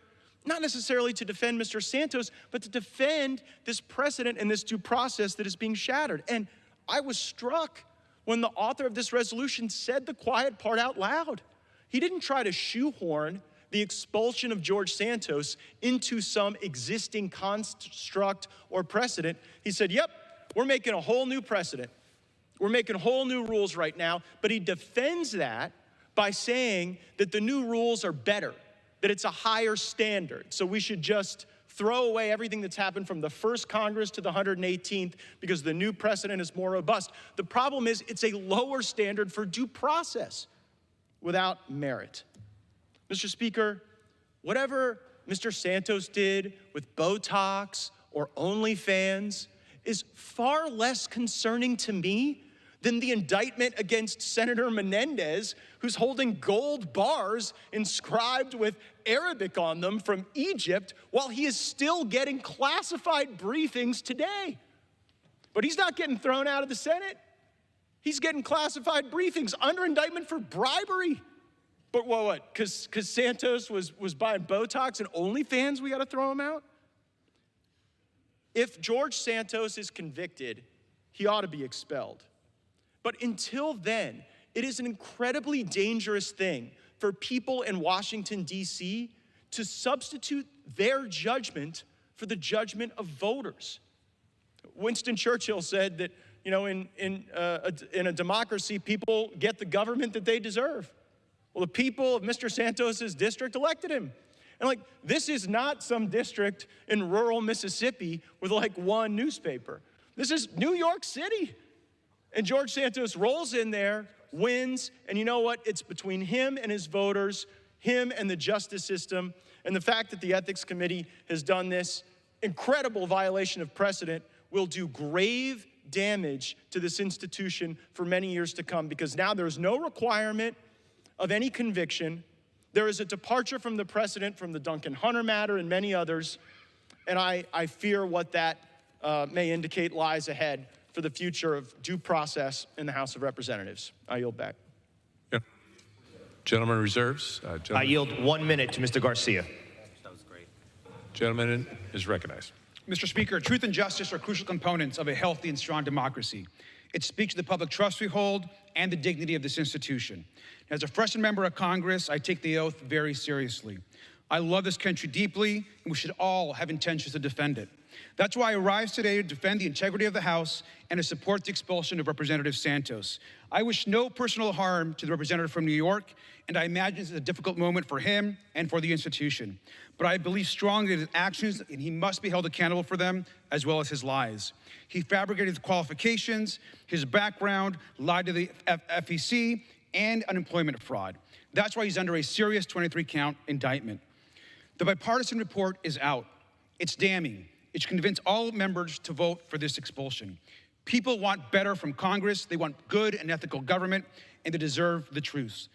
not necessarily to defend Mr. Santos, but to defend this precedent and this due process that is being shattered. And I was struck when the author of this resolution said the quiet part out loud. He didn't try to shoehorn the expulsion of George Santos into some existing construct or precedent. He said, yep, we're making a whole new precedent. We're making whole new rules right now. But he defends that by saying that the new rules are better, that it's a higher standard, so we should just throw away everything that's happened from the first Congress to the 118th because the new precedent is more robust. The problem is it's a lower standard for due process without merit. Mr. Speaker, whatever Mr. Santos did with Botox or OnlyFans is far less concerning to me than the indictment against Senator Menendez, who's holding gold bars inscribed with Arabic on them from Egypt while he is still getting classified briefings today. But he's not getting thrown out of the Senate. He's getting classified briefings under indictment for bribery. But what? Because Santos was buying Botox and OnlyFans, we got to throw him out? If George Santos is convicted, he ought to be expelled. But until then, it is an incredibly dangerous thing for people in Washington, D.C. to substitute their judgment for the judgment of voters. Winston Churchill said that, you know, in a democracy, people get the government that they deserve. Well, the people of Mr. Santos's district elected him. And like, this is not some district in rural Mississippi with like one newspaper. This is New York City. And George Santos rolls in there, wins, and you know what? It's between him and his voters, him and the justice system, and the fact that the Ethics Committee has done this incredible violation of precedent will do grave damage to this institution for many years to come, because now there's no requirement of any conviction. There is a departure from the precedent from the Duncan Hunter matter and many others, and I fear what that may indicate lies ahead for the future of due process in the House of Representatives. I yield back. Yeah. Gentleman reserves. I yield 1 minute to Mr. Garcia. That was great. Gentleman is recognized. Mr. Speaker, truth and justice are crucial components of a healthy and strong democracy. It speaks to the public trust we hold and the dignity of this institution. As a freshman member of Congress, I take the oath very seriously. I love this country deeply, and we should all have intentions to defend it. That's why I rise today to defend the integrity of the House and to support the expulsion of Representative Santos. I wish no personal harm to the representative from New York, and I imagine this is a difficult moment for him and for the institution. But I believe strongly in his actions, and he must be held accountable for them, as well as his lies. He fabricated his qualifications, his background, lied to the FEC, and unemployment fraud. That's why he's under a serious 23-count indictment. The bipartisan report is out. It's damning. It should convince all members to vote for this expulsion. People want better from Congress. They want good and ethical government, and they deserve the truce.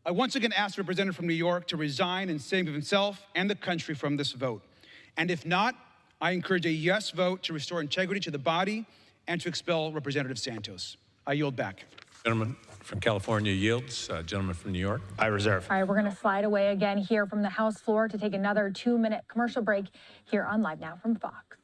I once again ask the representative from New York to resign and save himself and the country from this vote. And if not, I encourage a yes vote to restore integrity to the body and to expel Representative Santos. I yield back. Gentleman from California yields. Gentleman from New York. I reserve. All right, we're going to slide away again here from the House floor to take another 2-minute commercial break here on Live Now from Fox.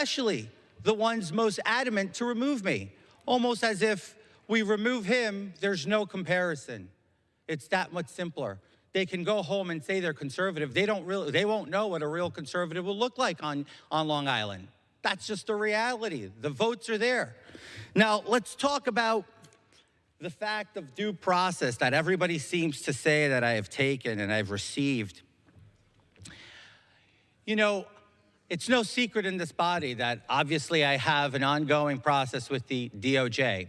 especially the ones most adamant to remove me, almost as if we remove him, there's no comparison. It's that much simpler. They can go home and say they're conservative. They won't know what a real conservative will look like on Long Island. That's just the reality. The votes are there. Now, let's talk about the fact of due process that everybody seems to say that I have taken and I've received. You know, it's no secret in this body that obviously I have an ongoing process with the DOJ.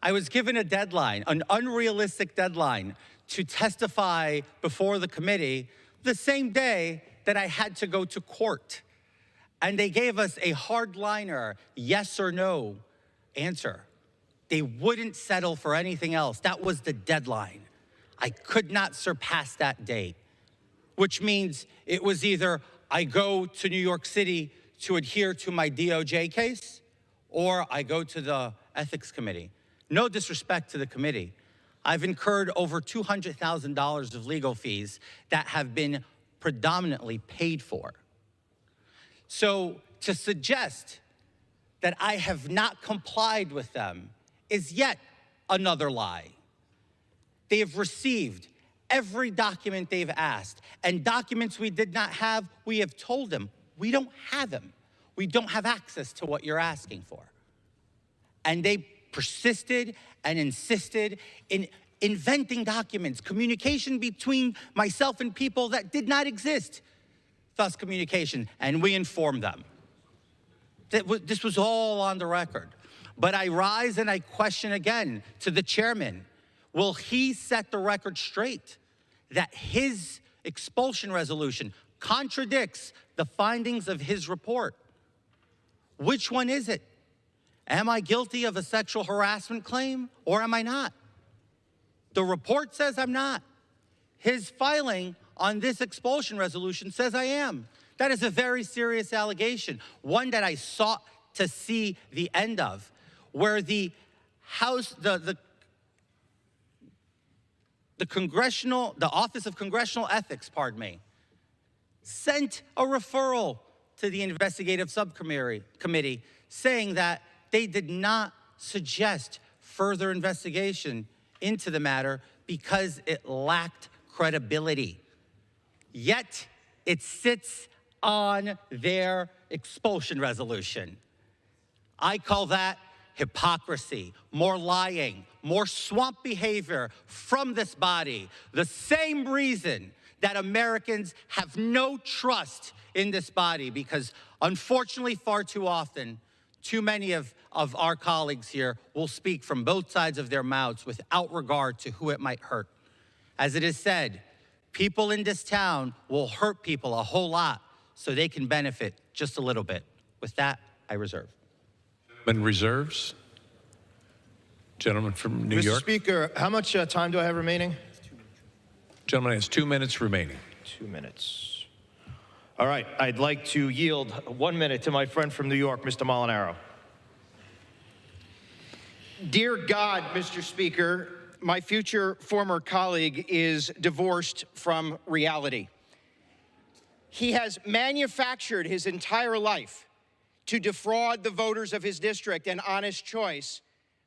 I was given a deadline, an unrealistic deadline, to testify before the committee the same day that I had to go to court. And they gave us a hardliner, yes or no answer. They wouldn't settle for anything else. That was the deadline. I could not surpass that date, which means it was either I go to New York City to adhere to my DOJ case, or I go to the Ethics Committee. No disrespect to the committee. I've incurred over $200,000 of legal fees that have been predominantly paid for. So to suggest that I have not complied with them is yet another lie. They have received every document they've asked, and documents we did not have, we have told them, we don't have them. We don't have access to what you're asking for. And they persisted and insisted in inventing documents, communication between myself and people that did not exist, thus communication, and we informed them. This was all on the record. But I rise and I question again to the chairman, will he set the record straight that his expulsion resolution contradicts the findings of his report? Which one is it? Am I guilty of a sexual harassment claim or am I not? The report says I'm not. His filing on this expulsion resolution says I am. That is a very serious allegation, one that I sought to see the end of, where the House, the Office of Congressional Ethics, sent a referral to the investigative subcommittee saying that they did not suggest further investigation into the matter because it lacked credibility. Yet it sits on their expulsion resolution. I call that hypocrisy, more lying, more swamp behavior from this body. The same reason that Americans have no trust in this body, because unfortunately far too often, too many of our colleagues here will speak from both sides of their mouths without regard to who it might hurt. As it is said, people in this town will hurt people a whole lot so they can benefit just a little bit. With that, I reserve. Gentleman reserves. Gentleman from New York. Mr. Speaker, how much time do I have remaining? Gentleman has 2 minutes remaining. 2 minutes. All right, I'd like to yield 1 minute to my friend from New York, Mr. Molinaro. Dear God, Mr. Speaker, my future former colleague is divorced from reality. He has manufactured his entire life to defraud the voters of his district an honest choice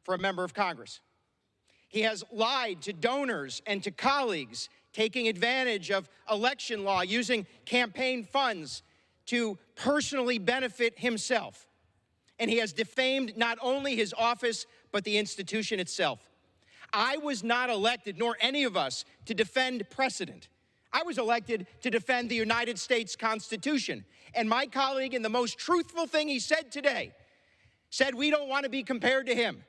for a member of Congress. He has lied to donors and to colleagues, taking advantage of election law, using campaign funds to personally benefit himself. And he has defamed not only his office, but the institution itself. I was not elected, nor any of us, to defend precedent. I was elected to defend the United States Constitution. And my colleague, in the most truthful thing he said today, said we don't want to be compared to him.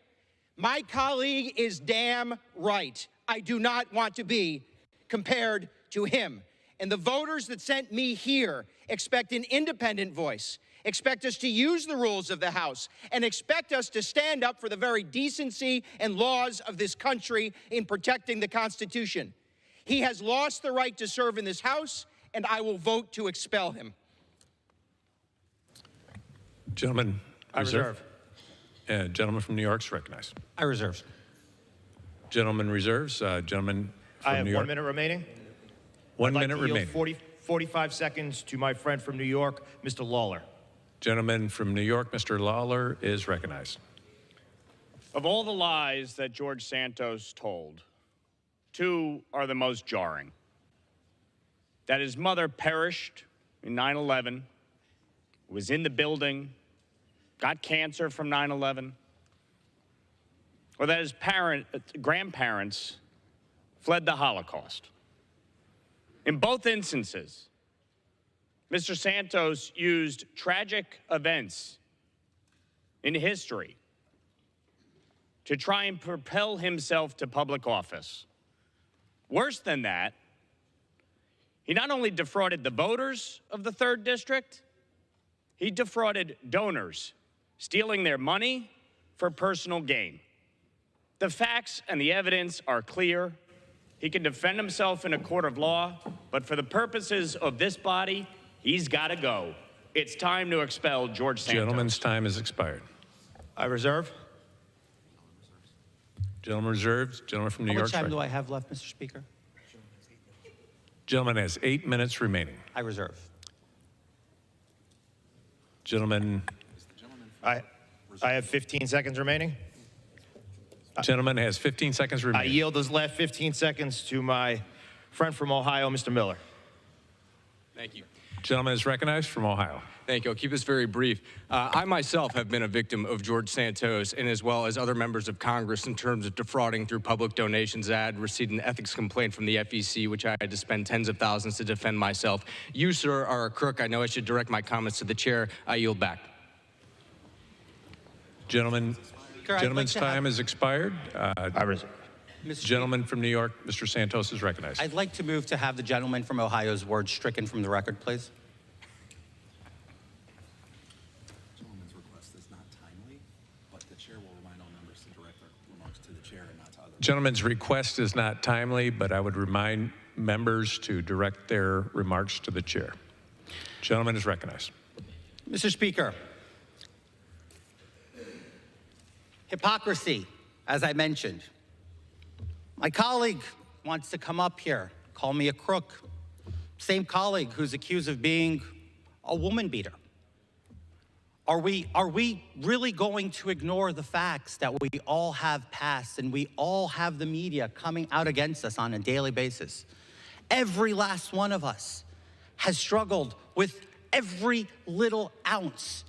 My colleague is damn right. I do not want to be compared to him. And the voters that sent me here expect an independent voice, expect us to use the rules of the House, and expect us to stand up for the very decency and laws of this country in protecting the Constitution. He has lost the right to serve in this House, and I will vote to expel him. Gentleman, I reserve. Gentleman from New York is recognized. I reserve. Gentleman reserves. Gentleman from I have New York. 1 minute remaining. 1 I'd like minute to yield remaining. 45 seconds to my friend from New York, Mr. Lawler. Gentleman from New York, Mr. Lawler, is recognized. Of all the lies that George Santos told, two are the most jarring. That his mother perished in 9/11, was in the building, got cancer from 9/11, or that his grandparents fled the Holocaust. In both instances, Mr. Santos used tragic events in history to try and propel himself to public office. Worse than that, he not only defrauded the voters of the 3rd District, he defrauded donors, stealing their money for personal gain. The facts and the evidence are clear. He can defend himself in a court of law, but for the purposes of this body, he's got to go. It's time to expel George Santos. Gentleman's time has expired. I reserve. Gentleman reserved. Gentleman from New York. How much time do I have left, Mr. Speaker? Gentleman has 8 minutes remaining. I reserve. Gentleman. I have 15 seconds remaining. Gentleman has 15 seconds remaining. I yield those last 15 seconds to my friend from Ohio, Mr. Miller. Thank you. Gentleman is recognized from Ohio. Thank you. I'll keep this very brief. I myself have been a victim of George Santos and as well as other members of Congress in terms of defrauding through public donations. I had received an ethics complaint from the FEC, which I had to spend tens of thousands to defend myself. You, sir, are a crook. I know I should direct my comments to the chair. I yield back. Gentleman's time has expired. I reserve. Gentleman from New York, Mr. Santos is recognized. I'd like to move to have the gentleman from Ohio's words stricken from the record, please. Gentleman's request is not timely, but the chair will remind all members to direct their remarks to the chair and not to others. Gentleman's request is not timely, but I would remind members to direct their remarks to the chair. Gentleman is recognized. Mr. Speaker, hypocrisy, as I mentioned. My colleague wants to come up here, call me a crook. Same colleague who's accused of being a woman beater. Are we really going to ignore the facts that we all have passed and we all have the media coming out against us on a daily basis? Every last one of us has struggled with every little ounce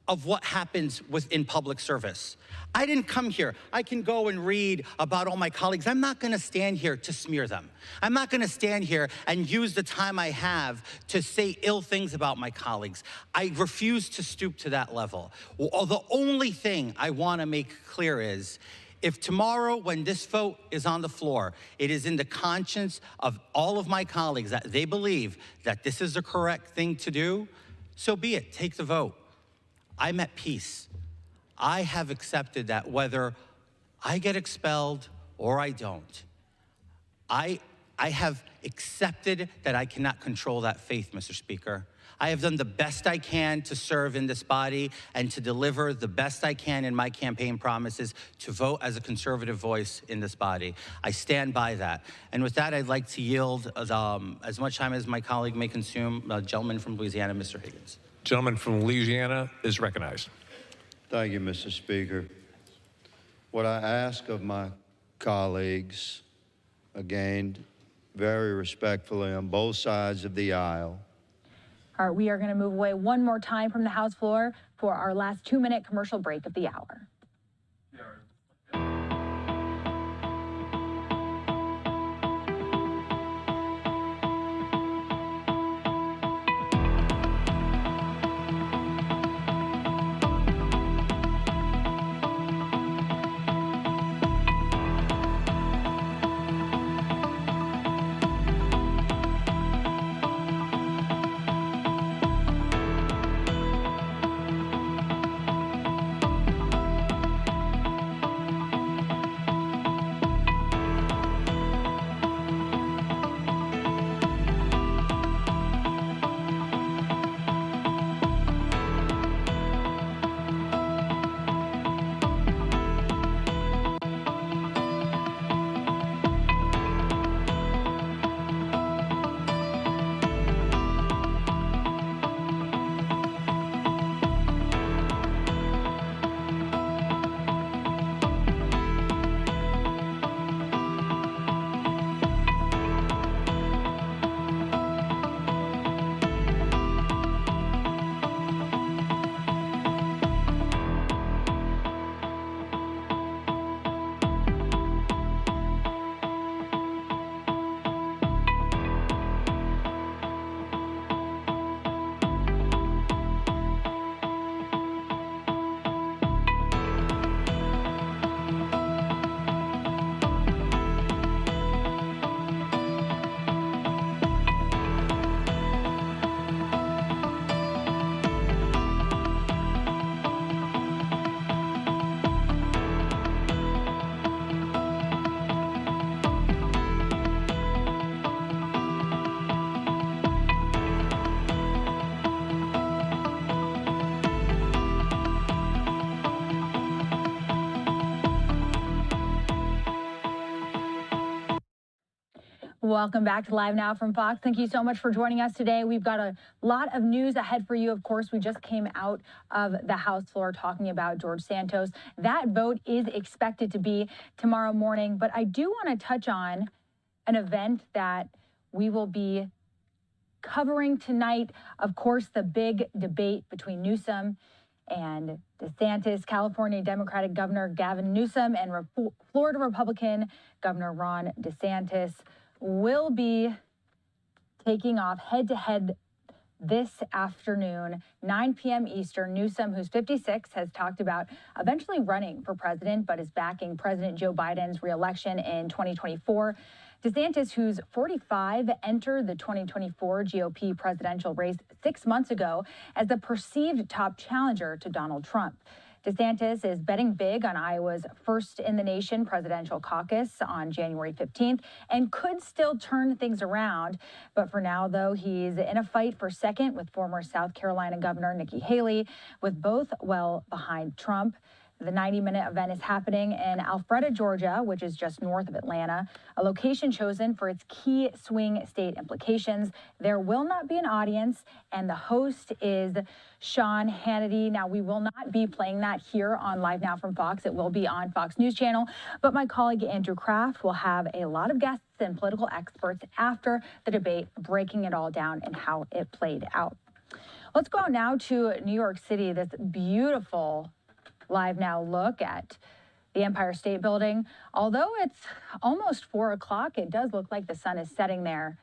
of what happens within public service. I didn't come here. I can go and read about all my colleagues. I'm not gonna stand here to smear them. I'm not gonna stand here and use the time I have to say ill things about my colleagues. I refuse to stoop to that level. Well, the only thing I wanna make clear is, if tomorrow when this vote is on the floor, it is in the conscience of all of my colleagues that they believe that this is the correct thing to do, so be it, take the vote. I'm at peace. I have accepted that whether I get expelled or I don't, I have accepted that I cannot control that faith, Mr. Speaker. I have done the best I can to serve in this body and to deliver the best I can in my campaign promises to vote as a conservative voice in this body. I stand by that. And with that, I'd like to yield as much time as my colleague may consume. Gentleman from Louisiana, Mr. Higgins. Gentleman from Louisiana is recognized. Thank you, Mr. Speaker. What I ask of my colleagues, again, very respectfully on both sides of the aisle. All right, we are going to move away one more time from the House floor for our last 2-minute commercial break of the hour. Welcome back to Live Now from Fox. Thank you so much for joining us today. We've got a lot of news ahead for you. Of course, we just came out of the House floor talking about George Santos. That vote is expected to be tomorrow morning, but I do want to touch on an event that we will be covering tonight. Of course, the big debate between Newsom and DeSantis, California Democratic Governor Gavin Newsom and Florida Republican Governor Ron DeSantis will be taking off head-to-head this afternoon, 9 p.m. Eastern. Newsom, who's 56, has talked about eventually running for president, but is backing President Joe Biden's reelection in 2024. DeSantis, who's 45, entered the 2024 GOP presidential race 6 months ago as the perceived top challenger to Donald Trump. DeSantis is betting big on Iowa's first in the nation presidential caucus on January 15th and could still turn things around. But for now, though, he's in a fight for second with former South Carolina Governor Nikki Haley, with both well behind Trump. The 90-minute event is happening in Alpharetta, Georgia, which is just north of Atlanta, a location chosen for its key swing state implications. There will not be an audience, and the host is Sean Hannity. Now, we will not be playing that here on Live Now from Fox. It will be on Fox News Channel, but my colleague Andrew Kraft will have a lot of guests and political experts after the debate, breaking it all down and how it played out. Let's go now to New York City, this beautiful Live Now look at the Empire State Building. Although it's almost 4 o'clock, it does look like the sun is setting there,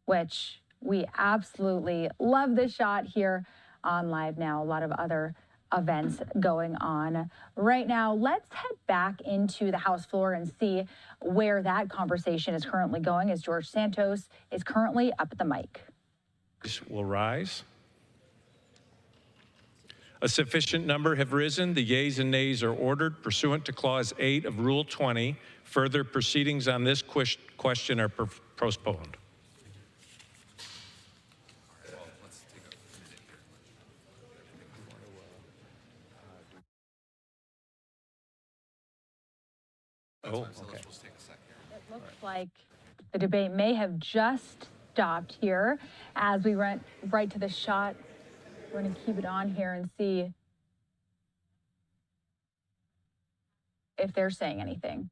which we absolutely love this shot here on Live Now. A lot of other events going on right now. Let's head back into the House floor and see where that conversation is currently going, as George Santos is currently up at the mic. Will rise. A sufficient number have risen. The yeas and nays are ordered pursuant to Clause 8 of Rule 20. Further proceedings on this question are postponed. Oh, okay. It looks like the debate may have just stopped here as we went right to the shot. We're going to keep it on here and see if they're saying anything.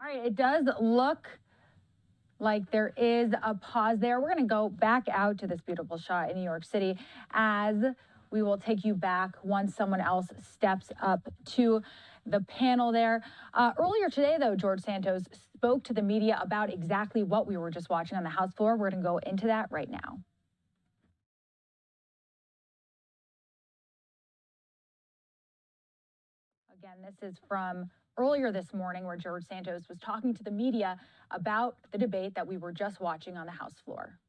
All right, it does look like there is a pause there. We're going to go back out to this beautiful shot in New York City as we will take you back once someone else steps up to the panel there. Earlier today, though, George Santos spoke to the media about exactly what we were just watching on the House floor. We're going to go into that right now. Again, this is from earlier this morning where George Santos was talking to the media about the debate that we were just watching on the House floor.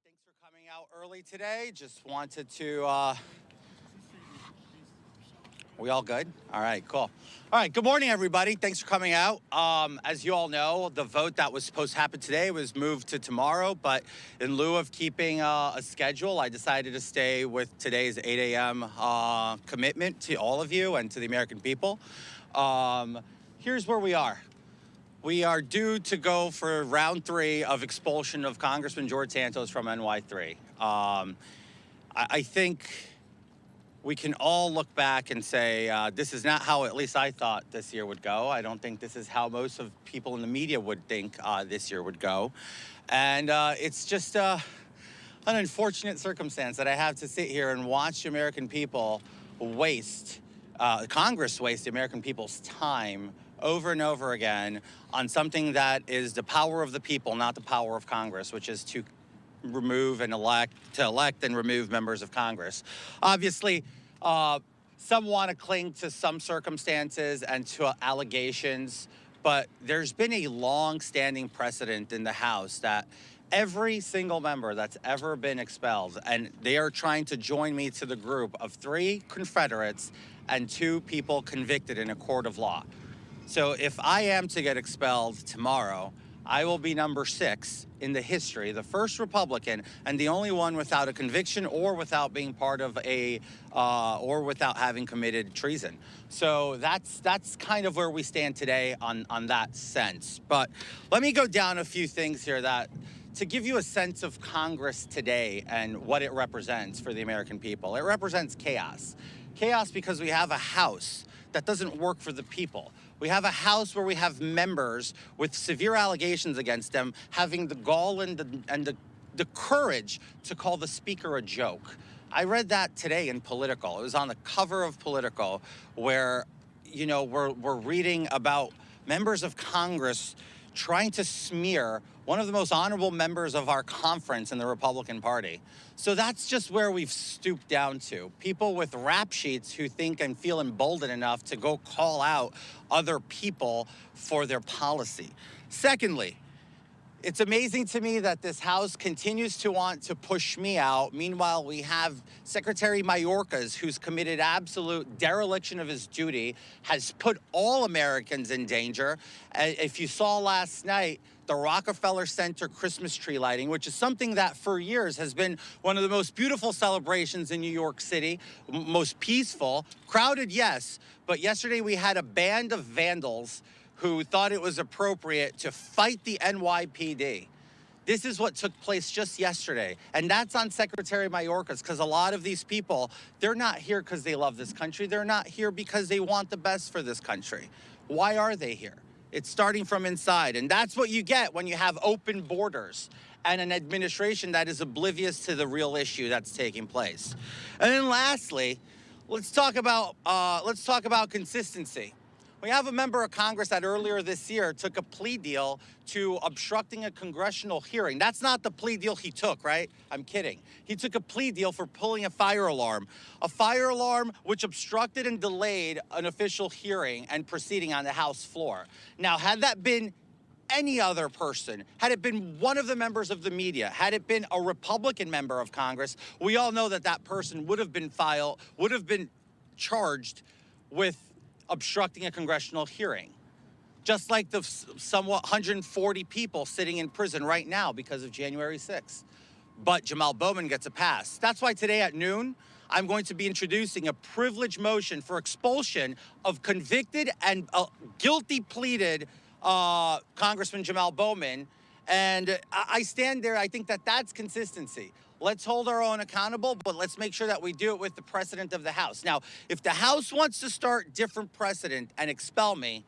Thanks for coming out early today. Just wanted to, we all good? All right, cool. All right, good morning, everybody. Thanks for coming out. As you all know, the vote that was supposed to happen today was moved to tomorrow, but in lieu of keeping a schedule, I decided to stay with today's 8 a.m. Commitment to all of you and to the American people. Here's where we are. We are due to go for round 3 of expulsion of Congressman George Santos from NY3. I think we can all look back and say, this is not how at least I thought this year would go. I don't think this is how most of people in the media would think this year would go. And it's just an unfortunate circumstance that I have to sit here and watch the American people waste, Congress waste the American people's time over and over again on something that is the power of the people, not the power of Congress, which is to remove and elect and remove members of Congress. Obviously, some want to cling to some circumstances and to allegations, but there's been a long-standing precedent in the House that every single member that's ever been expelled, and they are trying to join me to the group of 3 Confederates and 2 people convicted in a court of law. So if I am to get expelled tomorrow, I will be number 6 in the history, the first Republican and the only one without a conviction or without being part of or without having committed treason. So that's kind of where we stand today on that sense. But let me go down a few things here to give you a sense of Congress today and what it represents for the American people. It represents chaos. Chaos because we have a House that doesn't work for the people. We have a House where we have members with severe allegations against them having the gall and the courage to call the Speaker a joke. I read that today in Political. It was on the cover of Political where, you know, we're reading about members of Congress trying to smear one of the most honorable members of our conference in the Republican Party. So that's just where we've stooped down to. People with rap sheets who think and feel emboldened enough to go call out other people for their policy. Secondly, it's amazing to me that this House continues to want to push me out. Meanwhile, we have Secretary Mayorkas, who's committed absolute dereliction of his duty, has put all Americans in danger. If you saw last night, the Rockefeller Center Christmas tree lighting, which is something that for years has been one of the most beautiful celebrations in New York City, most peaceful, crowded, yes, but yesterday we had a band of vandals who thought it was appropriate to fight the NYPD. This is what took place just yesterday. And that's on Secretary Mayorkas, because a lot of these people, they're not here because they love this country. They're not here because they want the best for this country. Why are they here? It's starting from inside. And that's what you get when you have open borders and an administration that is oblivious to the real issue that's taking place. And then lastly, let's talk about consistency. We have a member of Congress that earlier this year took a plea deal to obstructing a congressional hearing. That's not the plea deal he took, right? I'm kidding. He took a plea deal for pulling a fire alarm which obstructed and delayed an official hearing and proceeding on the House floor. Now, had that been any other person, had it been one of the members of the media, had it been a Republican member of Congress, we all know that that person would have been charged with obstructing a congressional hearing, just like the somewhat 140 people sitting in prison right now because of January 6th. But Jamal Bowman gets a pass. That's why today at noon, I'm going to be introducing a privilege motion for expulsion of convicted and guilty pleaded Congressman Jamal Bowman. And I stand there, I think that that's consistency. Let's hold our own accountable, but let's make sure that we do it with the precedent of the House. Now, if the House wants to start different precedent and expel me,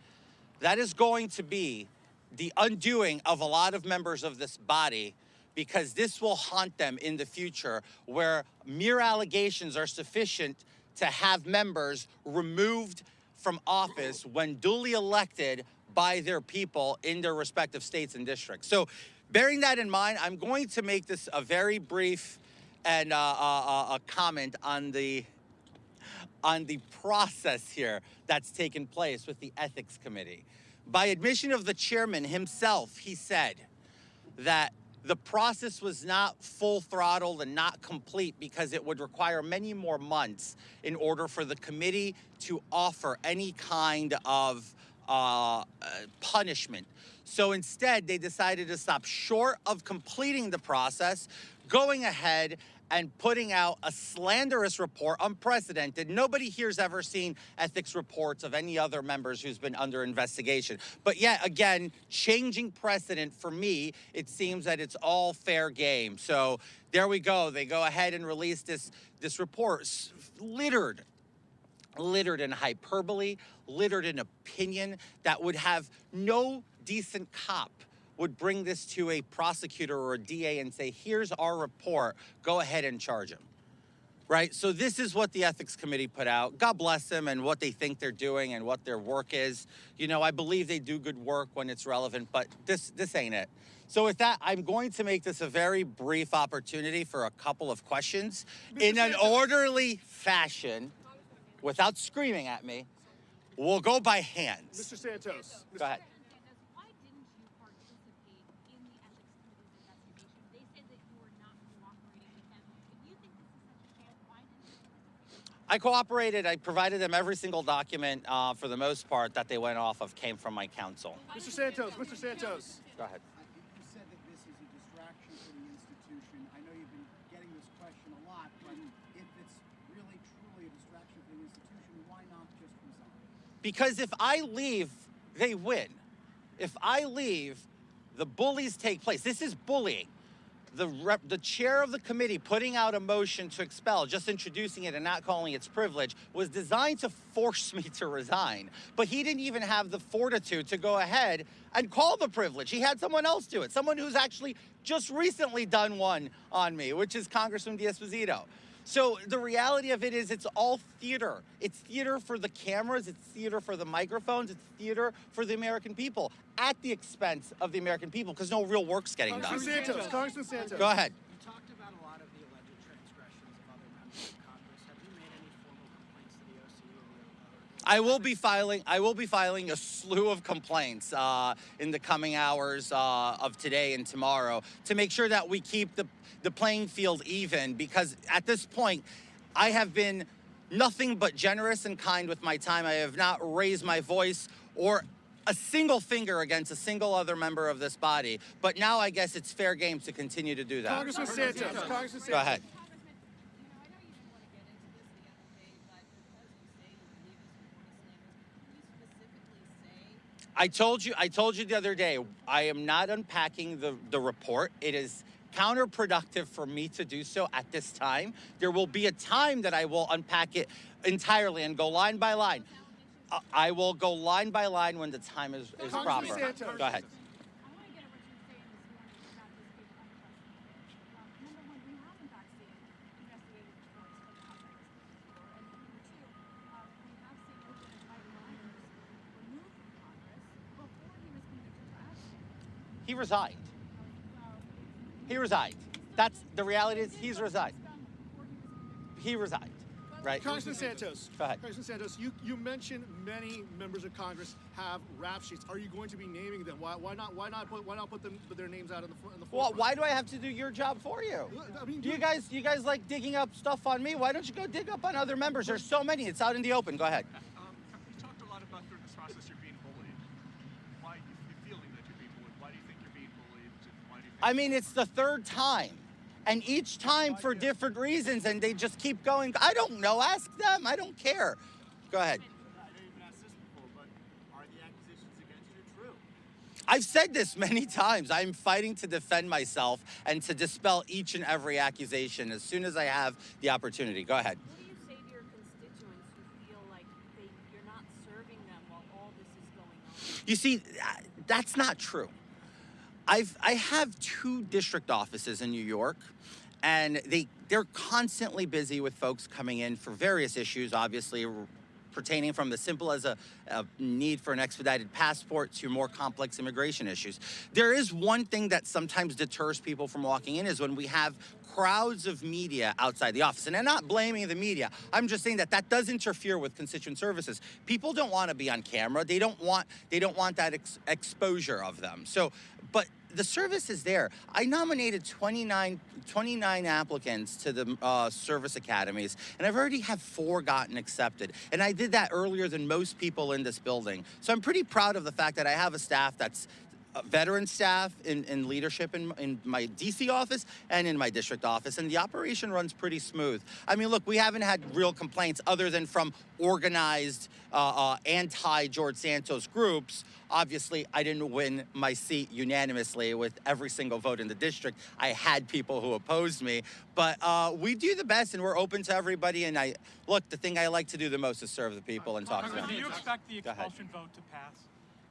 that is going to be the undoing of a lot of members of this body, because this will haunt them in the future, where mere allegations are sufficient to have members removed from office when duly elected by their people in their respective states and districts. So, bearing that in mind, I'm going to make this a very brief and a comment on the process here that's taken place with the Ethics Committee. By admission of the chairman himself, he said that the process was not full throttled and not complete because it would require many more months in order for the committee to offer any kind of punishment. So instead, they decided to stop short of completing the process, going ahead and putting out a slanderous report, unprecedented. Nobody here's ever seen ethics reports of any other members who's been under investigation. But yet again, changing precedent for me, it seems that it's all fair game. So there we go. They go ahead and release this report littered in hyperbole, littered in opinion that would have no decent cop would bring this to a prosecutor or a DA and say, here's our report, go ahead and charge him, right? So this is what the Ethics Committee put out. God bless them and what they think they're doing and what their work is. You know, I believe they do good work when it's relevant, but this ain't it. So with that, I'm going to make this a very brief opportunity for a couple of questions in an orderly fashion, without screaming at me. We'll go by hands. Mr. Santos. Go ahead. I cooperated. I provided them every single document, for the most part, that they went off of came from my counsel. Mr. Santos, Mr. Santos. Go ahead. You said that this is a distraction for the institution. I know you've been getting this question a lot, but if it's really truly a distraction for the institution, why not just resign? Because if I leave, they win. If I leave, the bullies take place. This is bullying. The chair of the committee putting out a motion to expel, just introducing it and not calling it privilege, was designed to force me to resign. But he didn't even have the fortitude to go ahead and call the privilege. He had someone else do it, someone who's actually just recently done one on me, which is Congressman D'Esposito. So the reality of it is it's all theater. It's theater for the cameras, it's theater for the microphones, it's theater for the American people at the expense of the American people because no real work's getting done. Congressman Santos. Go ahead. You talked about a lot of the alleged transgressions of other members of Congress. Have you made any formal complaints to the OC or the other? I will be filing a slew of complaints in the coming hours of today and tomorrow to make sure that we keep the playing field even, because at this point, I have been nothing but generous and kind with my time. I have not raised my voice or a single finger against a single other member of this body. But now I guess it's fair game to continue to do that. Congressman Santos. Congressman Santos. Go ahead. I told you the other day, I am not unpacking the report. It is counterproductive for me to do so at this time. There will be a time that I will unpack it entirely and go line by line. I will go line by line when the time is proper. Go ahead. He resigned. He resigned. That's the reality is he's resigned. He resigned, right? Congressman Santos. Go ahead. Congressman Santos, you mentioned many members of Congress have rap sheets. Are you going to be naming them? Why not put their names out in the forefront? Well, why do I have to do your job for you? I mean, you guys like digging up stuff on me? Why don't you go dig up on other members? There's so many. It's out in the open. Go ahead. You talked a lot about through this process you're being bullied. Why are you feeling that you're being bullied? Why do you think you're being bullied? Why do you think I mean, it's the third time. And each time for different reasons, and they just keep going. I don't know. Ask them. I don't care. Go ahead. I know you've been asked this before, but are the accusations against you true? I've said this many times. I'm fighting to defend myself and to dispel each and every accusation as soon as I have the opportunity. Go ahead. What do you say to your constituents who feel like you're not serving them while all this is going on? You see, that's not true. I have 2 district offices in New York, and they're constantly busy with folks coming in for various issues, obviously pertaining from the simple as a need for an expedited passport to more complex immigration issues. There is one thing that sometimes deters people from walking in is when we have crowds of media outside the office. And I'm not blaming the media. I'm just saying that does interfere with constituent services. People don't want to be on camera. They don't want that exposure of them. So, but the service is there. I nominated 29 applicants to the service academies, and I've already had 4 gotten accepted. And I did that earlier than most people in this building. So I'm pretty proud of the fact that I have a staff that's veteran staff in leadership in my DC office and in my district office, and the operation runs pretty smooth. I mean, look, we haven't had real complaints other than from organized anti-George Santos groups. Obviously, I didn't win my seat unanimously with every single vote in the district. I had people who opposed me, but we do the best and we're open to everybody. And look, the thing I like to do the most is serve the people and talk to them. Do you expect the expulsion vote to pass?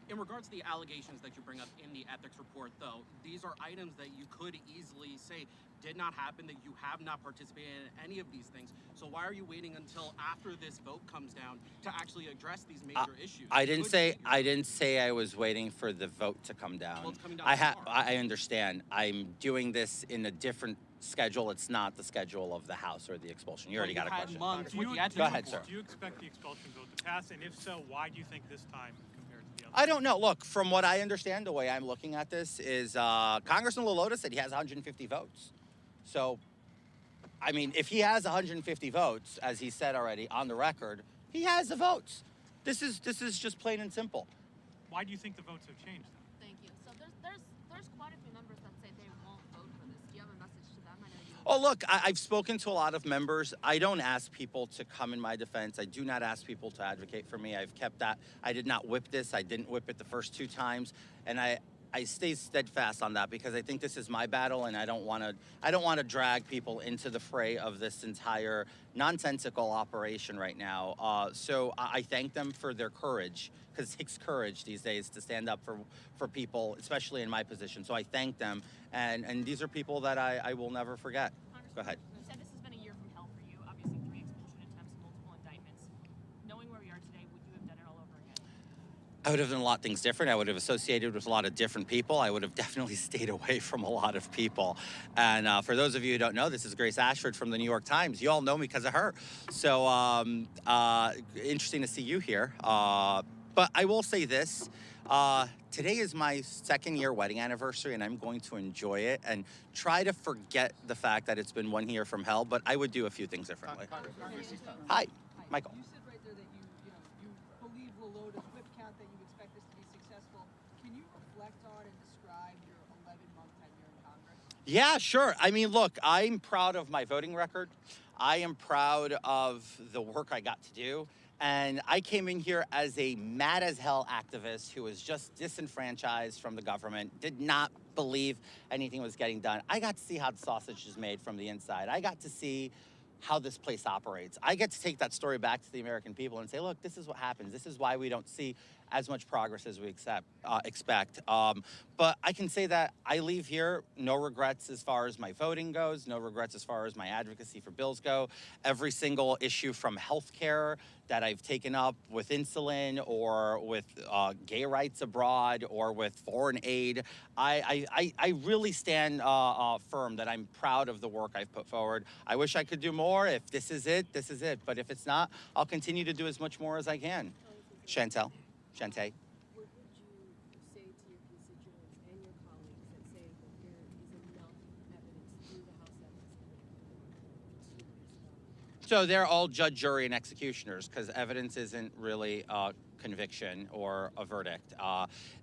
In regards to the allegations that you bring up in the ethics report, though, these are items that you could easily say did not happen, that you have not participated in any of these things. So why are you waiting until after this vote comes down to actually address these major issues? I didn't say I was waiting for the vote to come down. Well, it's coming down I understand. I'm doing this in a different schedule. It's not the schedule of the House or the expulsion. You already got a question. Go ahead, sir. Do you expect the expulsion vote to pass? And if so, why do you think this time? I don't know. Look, from what I understand, the way I'm looking at this is Congressman Lolota said he has 150 votes. So I mean, if he has 150 votes, as he said already on the record, he has the votes. This is just plain and simple. Why do you think the votes have changed? Thank you. So there's quite a few members that say they won't vote for this. Do you have a message to them? I know you. Oh, look, I've spoken to a lot of members. I don't ask people to come in my defense. I do not ask people to advocate for me. I've kept that. I did not whip this. I didn't whip it the first 2 times, and I stay steadfast on that because I think this is my battle, and I don't want to drag people into the fray of this entire nonsensical operation right now. So I thank them for their courage, because it takes courage these days to stand up for people, especially in my position. So I thank them, and these are people that I will never forget. Go ahead. You said this has been a year from hell for you. Obviously, 3 expulsion attempts, multiple indictments. Knowing where we are today, would you have done it all over again? I would have done a lot of things different. I would have associated with a lot of different people. I would have definitely stayed away from a lot of people. And for those of you who don't know, this is Grace Ashford from the New York Times. You all know me because of her. So interesting to see you here. But I will say this. Today is my 2nd year wedding anniversary, and I'm going to enjoy it and try to forget the fact that it's been 1 year from hell, but I would do a few things differently. Hi, Michael. You said right there that you believe Lolota's whip count, that you expect this to be successful. Can you reflect on and describe your 11-month tenure in Congress? Yeah, sure. I mean, look, I'm proud of my voting record. I am proud of the work I got to do. And I came in here as a mad as hell activist who was just disenfranchised from the government, did not believe anything was getting done. I got to see how the sausage is made from the inside. I got to see how this place operates. I get to take that story back to the American people and say, look, this is what happens. This is why we don't see as much progress as we expect. But I can say that I leave here no regrets as far as my voting goes, no regrets as far as my advocacy for bills go. Every single issue from healthcare that I've taken up with insulin or with gay rights abroad or with foreign aid, I really stand firm that I'm proud of the work I've put forward. I wish I could do more. If this is it, this is it. But if it's not, I'll continue to do as much more as I can. Chantel. Shantae. What would you say to your constituents and your colleagues that say that there is enough evidence through the House Ethics Committee? So they're all judge, jury, and executioners because evidence isn't really a conviction or a verdict,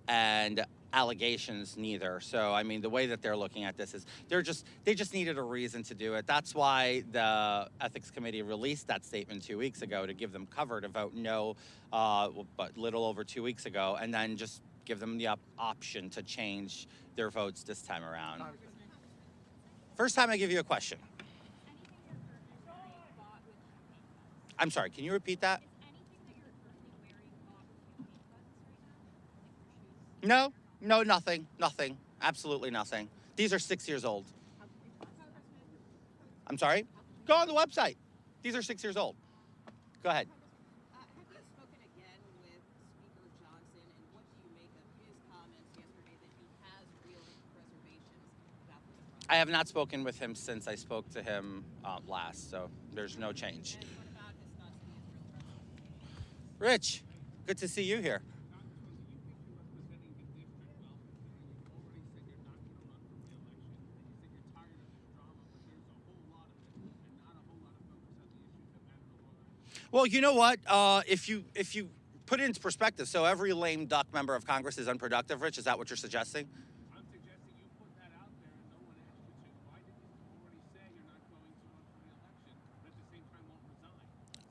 and allegations neither. So I mean, the way that they're looking at this is they just needed a reason to do it. That's why the Ethics Committee released that statement 2 weeks ago to give them cover to vote no, but little over 2 weeks ago, and then just give them the option to change their votes this time around. First time I give you a question. I'm sorry, can you repeat that? No, nothing, absolutely nothing. These are 6 years old. I'm sorry? Go on the website. These are 6 years old. Go ahead. Have you spoken again with Speaker Johnson, and what do you make of his comments yesterday that he has real reservations about this process? I have not spoken with him since I spoke to him last, so there's no change. Rich, good to see you here. Well, you know what? If you put it into perspective, so every lame duck member of Congress is unproductive, Rich, is that what you're suggesting? I'm suggesting you put that out there and no one asked you to. Why didn't you already say you're not going to run for re-election, but at the same time won't resign?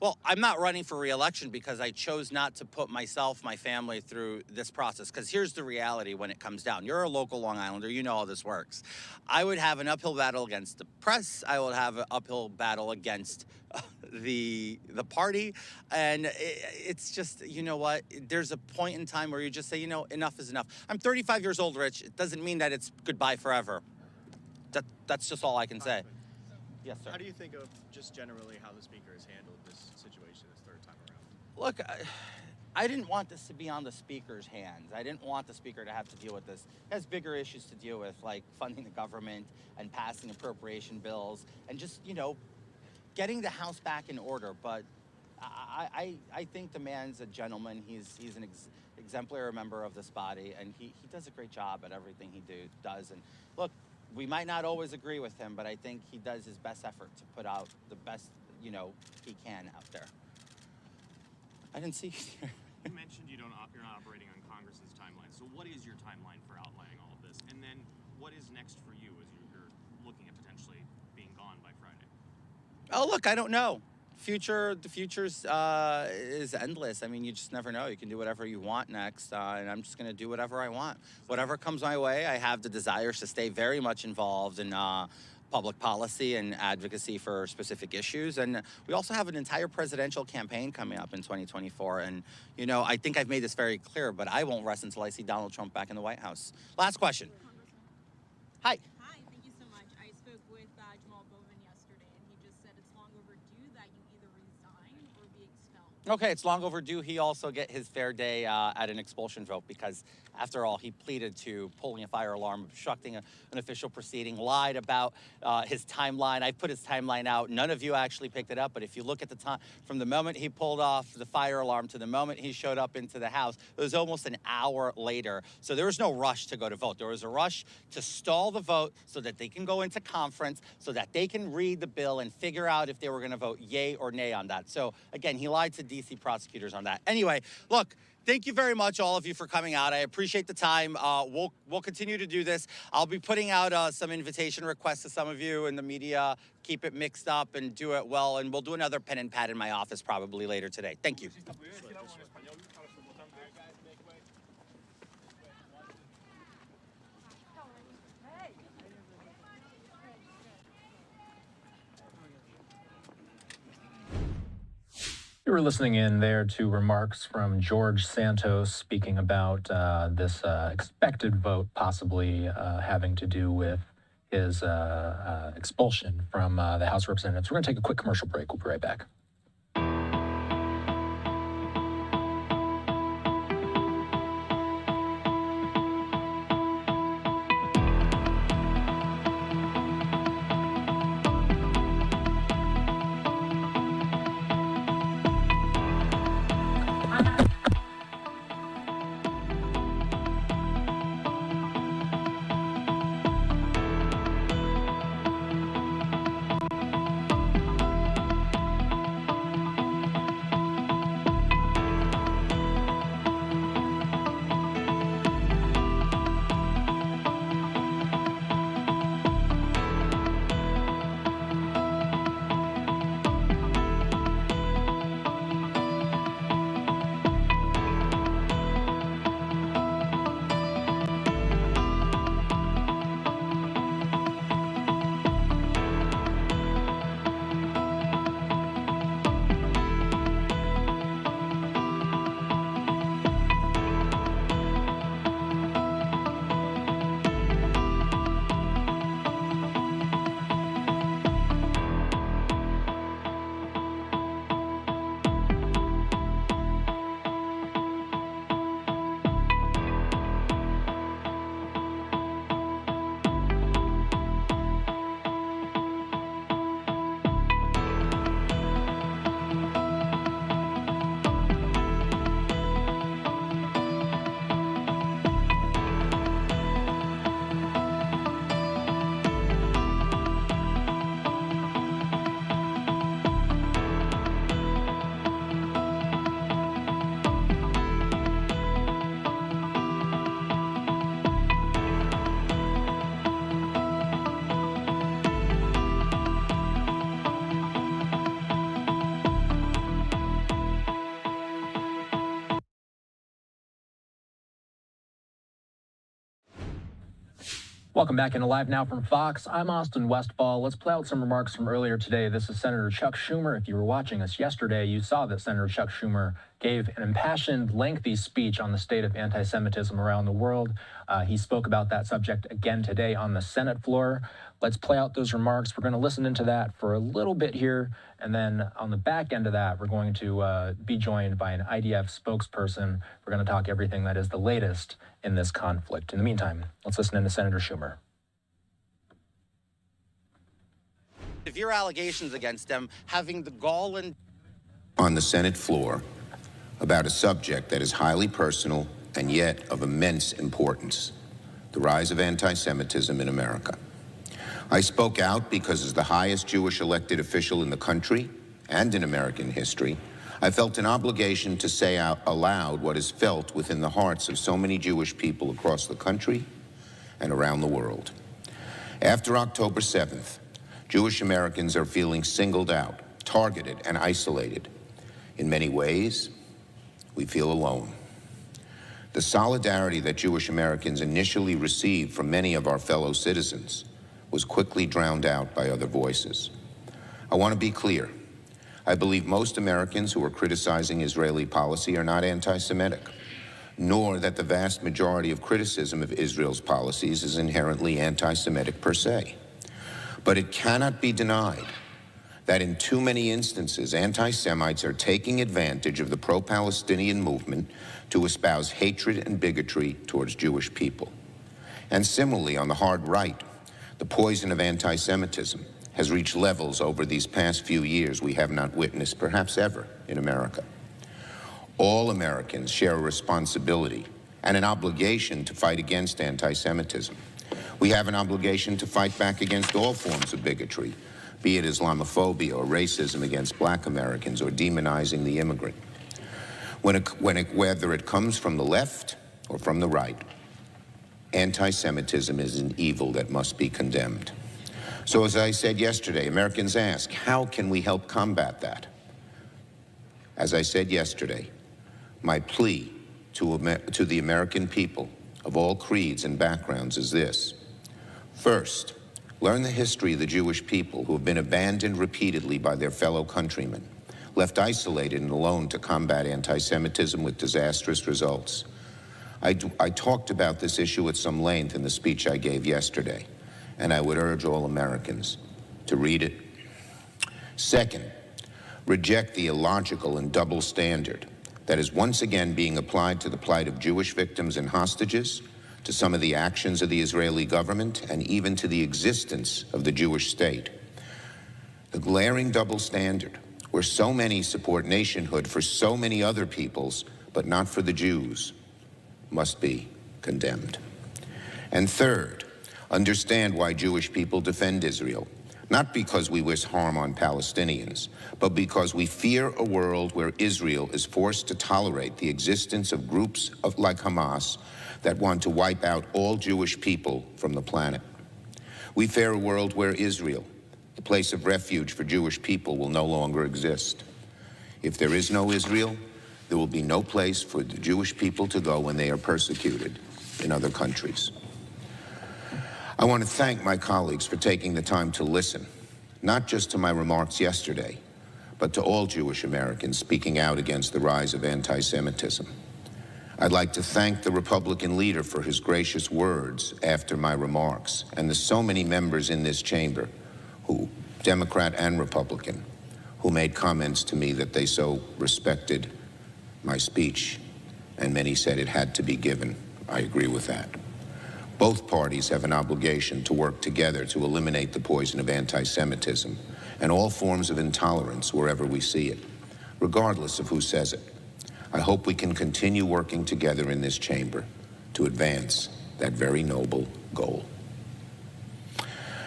Well, I'm not running for re-election because I chose not to put myself, my family through this process. Because here's the reality when it comes down. You're a local Long Islander. You know how this works. I would have an uphill battle against the press. I would have an uphill battle against the party. And it's just, you know what? There's a point in time where you just say, you know, enough is enough. I'm 35 years old, Rich. It doesn't mean that it's goodbye forever. That's just all I can say. Yes, sir. How do you think of just generally how the speaker has handled this situation this third time around? Look, I didn't want this to be on the speaker's hands. I didn't want the speaker to have to deal with this. He has bigger issues to deal with, like funding the government and passing appropriation bills and just, you know, getting the House back in order. But I think the man's a gentleman. He's an exemplary member of this body, and he does a great job at everything he does. And look, we might not always agree with him, but I think he does his best effort to put out the best, he can out there. I didn't see you. You mentioned you're not operating on Congress's timeline. So what is your timeline for outlining all of this? And then what is next for you as you're looking at potentially being gone by Friday? Oh, look, I don't know. The future's is endless. I mean, you just never know. You can do whatever you want next, and I'm just going to do whatever I want. Whatever comes my way, I have the desires to stay very much involved in public policy and advocacy for specific issues. And we also have an entire presidential campaign coming up in 2024. And, I think I've made this very clear, but I won't rest until I see Donald Trump back in the White House. Last question. Hi. Hi, thank you so much. I spoke with yesterday, and he just said it's long overdue that you either resign or be expelled. Okay, it's long overdue. He also get his fair day at an expulsion vote because, after all, he pleaded to pulling a fire alarm, obstructing an official proceeding, lied about his timeline. I put his timeline out. None of you actually picked it up, but if you look at the time, from the moment he pulled off the fire alarm to the moment he showed up into the House, it was almost an hour later. So there was no rush to go to vote. There was a rush to stall the vote so that they can go into conference, so that they can read the bill and figure out if they were going to vote yay or nay on that. So, again, he lied to D.C. prosecutors on that. Anyway, look, thank you very much, all of you, for coming out. I appreciate the time. We'll continue to do this. I'll be putting out some invitation requests to some of you in the media. Keep it mixed up and do it well, and we'll do another pen and pad in my office probably later today. Thank you. You were listening in there to remarks from George Santos speaking about this expected vote possibly having to do with his expulsion from the House of Representatives. We're going to take a quick commercial break. We'll be right back. Welcome back into Live Now from Fox. I'm Austin Westfall. Let's play out some remarks from earlier today. This is Senator Chuck Schumer. If you were watching us yesterday, you saw that Senator Chuck Schumer gave an impassioned, lengthy speech on the state of anti-Semitism around the world. He spoke about that subject again today on the Senate floor. Let's play out those remarks. We're going to listen into that for a little bit here, and then on the back end of that, we're going to be joined by an IDF spokesperson. We're going to talk everything that is the latest in this conflict. In the meantime, let's listen into Senator Schumer. If your allegations against them, having the gall and... On the Senate floor, about a subject that is highly personal and yet of immense importance, the rise of anti-Semitism in America. I spoke out because as the highest Jewish elected official in the country and in American history, I felt an obligation to say out aloud what is felt within the hearts of so many Jewish people across the country and around the world. After October 7th, Jewish Americans are feeling singled out, targeted, and isolated. In many ways, we feel alone. The solidarity that Jewish Americans initially received from many of our fellow citizens was quickly drowned out by other voices. I want to be clear. I believe most Americans who are criticizing Israeli policy are not anti-Semitic, nor that the vast majority of criticism of Israel's policies is inherently anti-Semitic per se. But it cannot be denied that in too many instances, anti-Semites are taking advantage of the pro-Palestinian movement to espouse hatred and bigotry towards Jewish people. And similarly, on the hard right, the poison of anti-Semitism has reached levels over these past few years we have not witnessed, perhaps ever, in America. All Americans share a responsibility and an obligation to fight against anti-Semitism. We have an obligation to fight back against all forms of bigotry, be it Islamophobia or racism against Black Americans or demonizing the immigrant. Whether it comes from the left or from the right, anti-Semitism is an evil that must be condemned. So as I said yesterday, Americans ask, how can we help combat that? As I said yesterday, my plea to the American people of all creeds and backgrounds is this. First, learn the history of the Jewish people who have been abandoned repeatedly by their fellow countrymen, left isolated and alone to combat anti-Semitism with disastrous results. I talked about this issue at some length in the speech I gave yesterday, and I would urge all Americans to read it. Second, reject the illogical and double standard that is once again being applied to the plight of Jewish victims and hostages, to some of the actions of the Israeli government, and even to the existence of the Jewish state. The glaring double standard, where so many support nationhood for so many other peoples, but not for the Jews, must be condemned. And third, understand why Jewish people defend Israel, not because we wish harm on Palestinians, but because we fear a world where Israel is forced to tolerate the existence of groups like Hamas that want to wipe out all Jewish people from the planet. We fear a world where Israel, the place of refuge for Jewish people, will no longer exist. If there is no Israel, there will be no place for the Jewish people to go when they are persecuted in other countries. I want to thank my colleagues for taking the time to listen, not just to my remarks yesterday, but to all Jewish Americans speaking out against the rise of anti-Semitism. I'd like to thank the Republican leader for his gracious words after my remarks, and the so many members in this chamber, who, Democrat and Republican, who made comments to me that they so respected my speech, and many said it had to be given. I agree with that. Both parties have an obligation to work together to eliminate the poison of anti-Semitism and all forms of intolerance wherever we see it, regardless of who says it. I hope we can continue working together in this chamber to advance that very noble goal.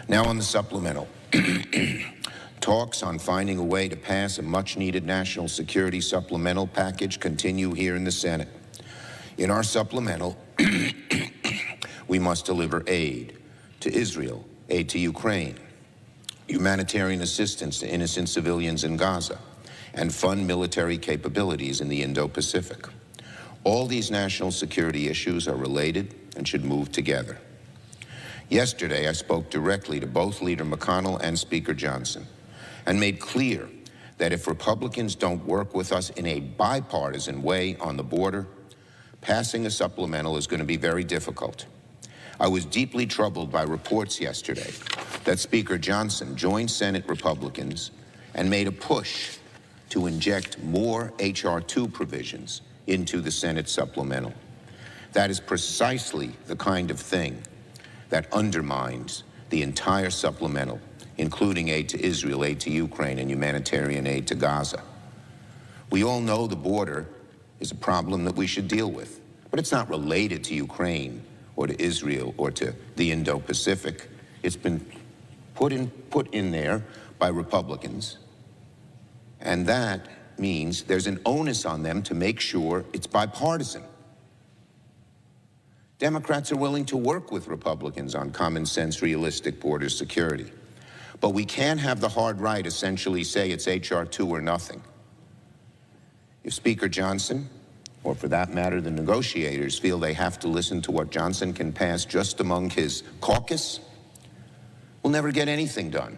Now on the supplemental. Talks on finding a way to pass a much-needed national security supplemental package continue here in the Senate. In our supplemental, we must deliver aid to Israel, aid to Ukraine, humanitarian assistance to innocent civilians in Gaza, and fund military capabilities in the Indo-Pacific. All these national security issues are related and should move together. Yesterday, I spoke directly to both Leader McConnell and Speaker Johnson and made clear that if Republicans don't work with us in a bipartisan way on the border, passing a supplemental is going to be very difficult. I was deeply troubled by reports yesterday that Speaker Johnson joined Senate Republicans and made a push to inject more H.R. 2 provisions into the Senate supplemental. That is precisely the kind of thing that undermines the entire supplemental, including aid to Israel, aid to Ukraine, and humanitarian aid to Gaza. We all know the border is a problem that we should deal with, but it's not related to Ukraine or to Israel or to the Indo-Pacific. It's been put in there by Republicans, and that means there's an onus on them to make sure it's bipartisan. Democrats are willing to work with Republicans on common sense, realistic border security. But we can't have the hard right essentially say it's H.R. 2 or nothing. If Speaker Johnson, or for that matter the negotiators, feel they have to listen to what Johnson can pass just among his caucus, we'll never get anything done.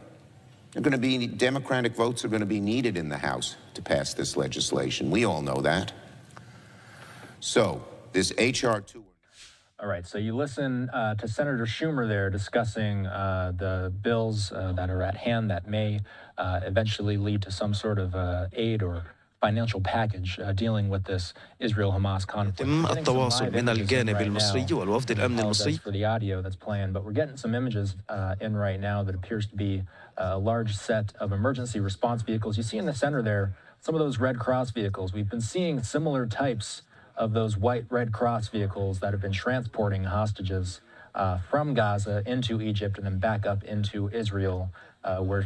Democratic votes are going to be needed in the House to pass this legislation. We all know that. So this H.R. 2. All right, so you listen to Senator Schumer there discussing the bills that are at hand that may eventually lead to some sort of aid or financial package dealing with this Israel-Hamas conflict. التواصل بين الجانب المصري والوفد الأمن المصري. For the audio that's playing, but we're getting some images in right now that appears to be a large set of emergency response vehicles. You see in the center there some of those Red Cross vehicles. We've been seeing similar types of those white Red Cross vehicles that have been transporting hostages from Gaza into Egypt and then back up into Israel, where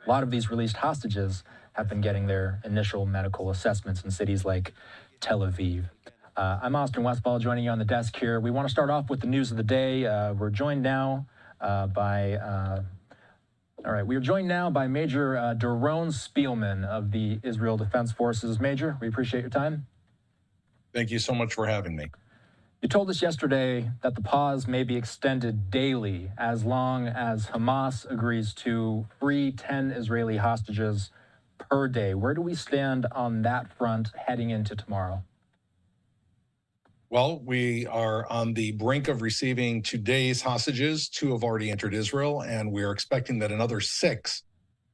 a lot of these released hostages have been getting their initial medical assessments in cities like Tel Aviv. I'm Austin Westfall, joining you on the desk here. We want to start off with the news of the day. We're joined now by Major Doron Spielman of the Israel Defense Forces. Major, we appreciate your time. Thank you so much for having me. You told us yesterday that the pause may be extended daily as long as Hamas agrees to free 10 Israeli hostages per day. Where do we stand on that front heading into tomorrow? Well, we are on the brink of receiving today's hostages. 2 have already entered Israel, and we are expecting that another 6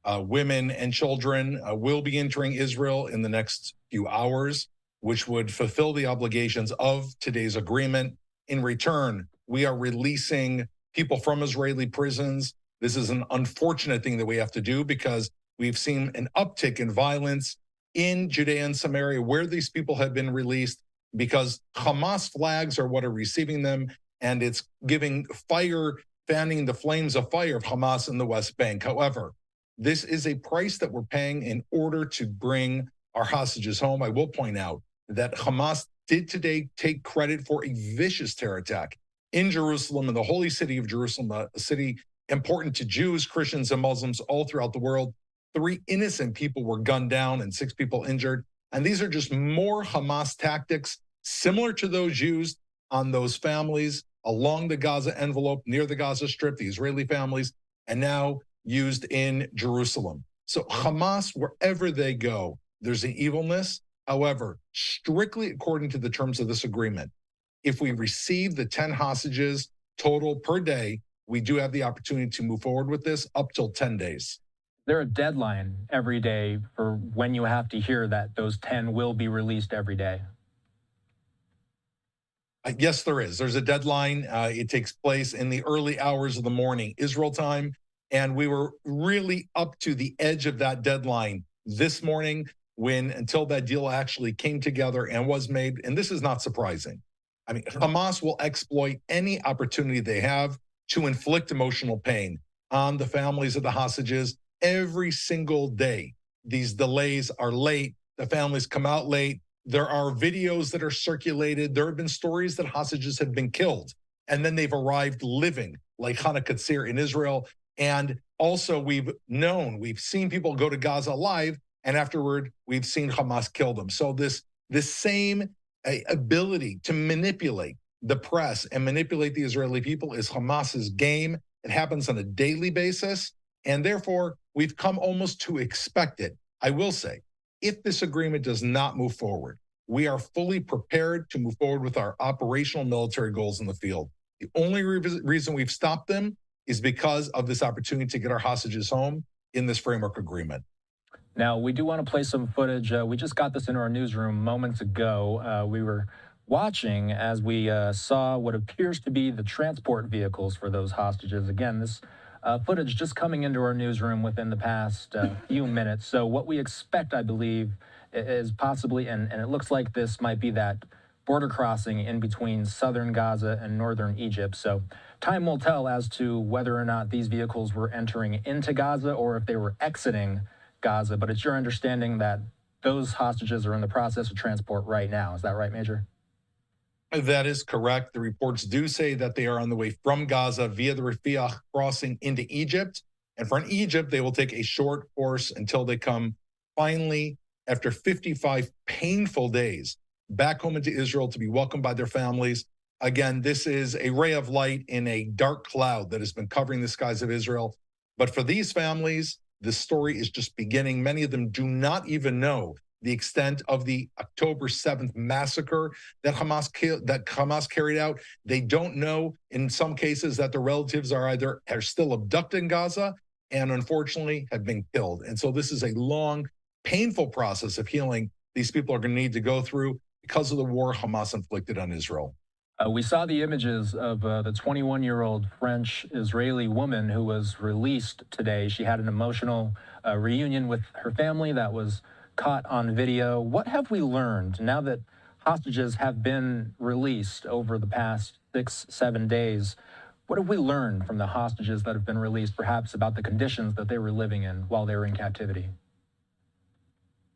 women and children will be entering Israel in the next few hours, which would fulfill the obligations of today's agreement. In return, we are releasing people from Israeli prisons. This is an unfortunate thing that we have to do because we've seen an uptick in violence in Judea and Samaria where these people have been released because Hamas flags are what are receiving them, and it's giving fire, fanning the flames of fire of Hamas in the West Bank. However, this is a price that we're paying in order to bring our hostages home. I will point out that Hamas did today take credit for a vicious terror attack in Jerusalem, in the holy city of Jerusalem, a city important to Jews, Christians, and Muslims all throughout the world. 3 innocent people were gunned down and 6 people injured. And these are just more Hamas tactics similar to those used on those families along the Gaza envelope, near the Gaza Strip, the Israeli families, and now used in Jerusalem. So Hamas, wherever they go, there's an evilness. However, strictly according to the terms of this agreement, if we receive the 10 hostages total per day, we do have the opportunity to move forward with this up till 10 days. There a deadline every day for when you have to hear that those 10 will be released every day? Yes, there is. There's a deadline. It takes place in the early hours of the morning, Israel time. And we were really up to the edge of that deadline this morning until that deal actually came together and was made. And this is not surprising. I mean, Hamas will exploit any opportunity they have to inflict emotional pain on the families of the hostages every single day. These delays are late. The families come out late. There are videos that are circulated. There have been stories that hostages have been killed, and then they've arrived living, like Hana Katsir in Israel. And also we've seen people go to Gaza alive, and afterward, we've seen Hamas kill them. So this same ability to manipulate the press and manipulate the Israeli people is Hamas's game. It happens on a daily basis, and therefore, we've come almost to expect it. I will say, if this agreement does not move forward, we are fully prepared to move forward with our operational military goals in the field. The only reason we've stopped them is because of this opportunity to get our hostages home in this framework agreement. Now, we do want to play some footage. We just got this into our newsroom moments ago. We were watching as we saw what appears to be the transport vehicles for those hostages. Again, this footage just coming into our newsroom within the past few minutes. So what we expect, I believe, is possibly, and it looks like this might be that border crossing in between southern Gaza and northern Egypt. So time will tell as to whether or not these vehicles were entering into Gaza or if they were exiting Gaza. But it's your understanding that those hostages are in the process of transport right now. Is that right, Major? That is correct. The reports do say that they are on the way from Gaza via the Rafah crossing into Egypt. And from Egypt, they will take a short course until they come finally, after 55 painful days, back home into Israel to be welcomed by their families. Again, this is a ray of light in a dark cloud that has been covering the skies of Israel. But for these families, the story is just beginning. Many of them do not even know the extent of the October 7th massacre that Hamas carried out. They don't know, in some cases, that their relatives are still abducted in Gaza and unfortunately have been killed. And so this is a long, painful process of healing these people are going to need to go through because of the war Hamas inflicted on Israel. We saw the images of the 21-year-old French-Israeli woman who was released today. She had an emotional reunion with her family that was caught on video. What have we learned now that hostages have been released over the past 6-7 days? What have we learned from the hostages that have been released, perhaps about the conditions that they were living in while they were in captivity?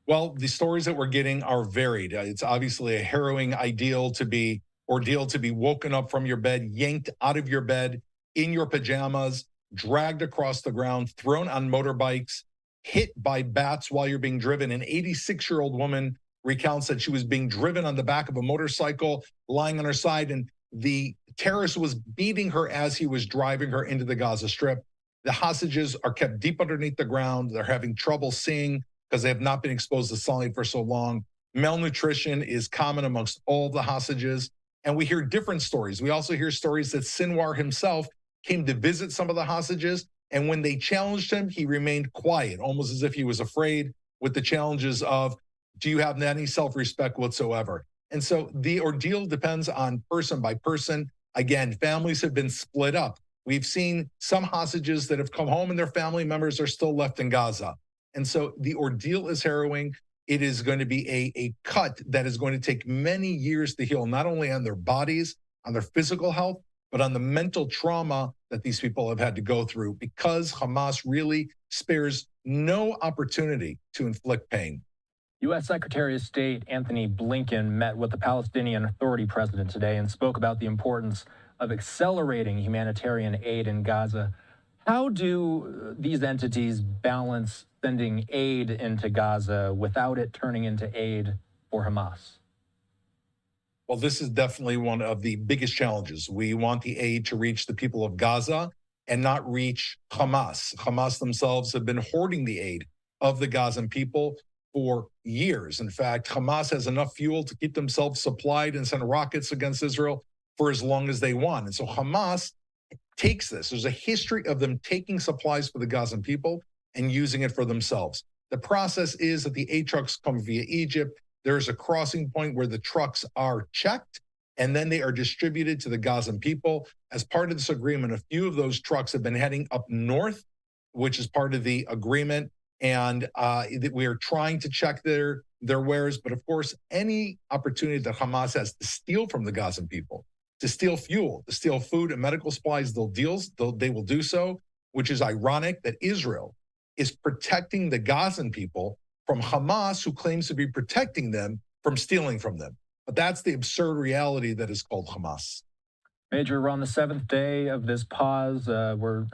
Well, the stories that we're getting are varied. It's obviously a harrowing ordeal to be woken up from your bed, yanked out of your bed, in your pajamas, dragged across the ground, thrown on motorbikes, hit by bats while you're being driven. An 86-year-old woman recounts that she was being driven on the back of a motorcycle, lying on her side, and the terrorist was beating her as he was driving her into the Gaza Strip. The hostages are kept deep underneath the ground. They're having trouble seeing because they have not been exposed to sunlight for so long. Malnutrition is common amongst all the hostages. And we hear different stories. We also hear stories that Sinwar himself came to visit some of the hostages. And when they challenged him, he remained quiet, almost as if he was afraid with the challenges of, do you have any self-respect whatsoever? And so the ordeal depends on person by person. Again, families have been split up. We've seen some hostages that have come home and their family members are still left in Gaza. And so the ordeal is harrowing. It is going to be a cut that is going to take many years to heal, not only on their bodies, on their physical health, but on the mental trauma that these people have had to go through because Hamas really spares no opportunity to inflict pain. U.S. Secretary of State Anthony Blinken met with the Palestinian Authority president today and spoke about the importance of accelerating humanitarian aid in Gaza. How do these entities balance sending aid into Gaza without it turning into aid for Hamas? Well, this is definitely one of the biggest challenges. We want the aid to reach the people of Gaza and not reach Hamas. Hamas themselves have been hoarding the aid of the Gazan people for years. In fact, Hamas has enough fuel to keep themselves supplied and send rockets against Israel for as long as they want. And so Hamas takes this. There's a history of them taking supplies for the Gazan people and using it for themselves. The process is that the aid trucks come via Egypt. There's a crossing point where the trucks are checked, and then they are distributed to the Gazan people. As part of this agreement, a few of those trucks have been heading up north, which is part of the agreement. And we are trying to check their wares. But of course, any opportunity that Hamas has to steal from the Gazan people, to steal fuel, to steal food and medical supplies, they will do so, which is ironic that Israel is protecting the Gazan people from Hamas, who claims to be protecting them from stealing from them. But that's the absurd reality that is called Hamas. Major, we're on the 7th day of this pause. We're,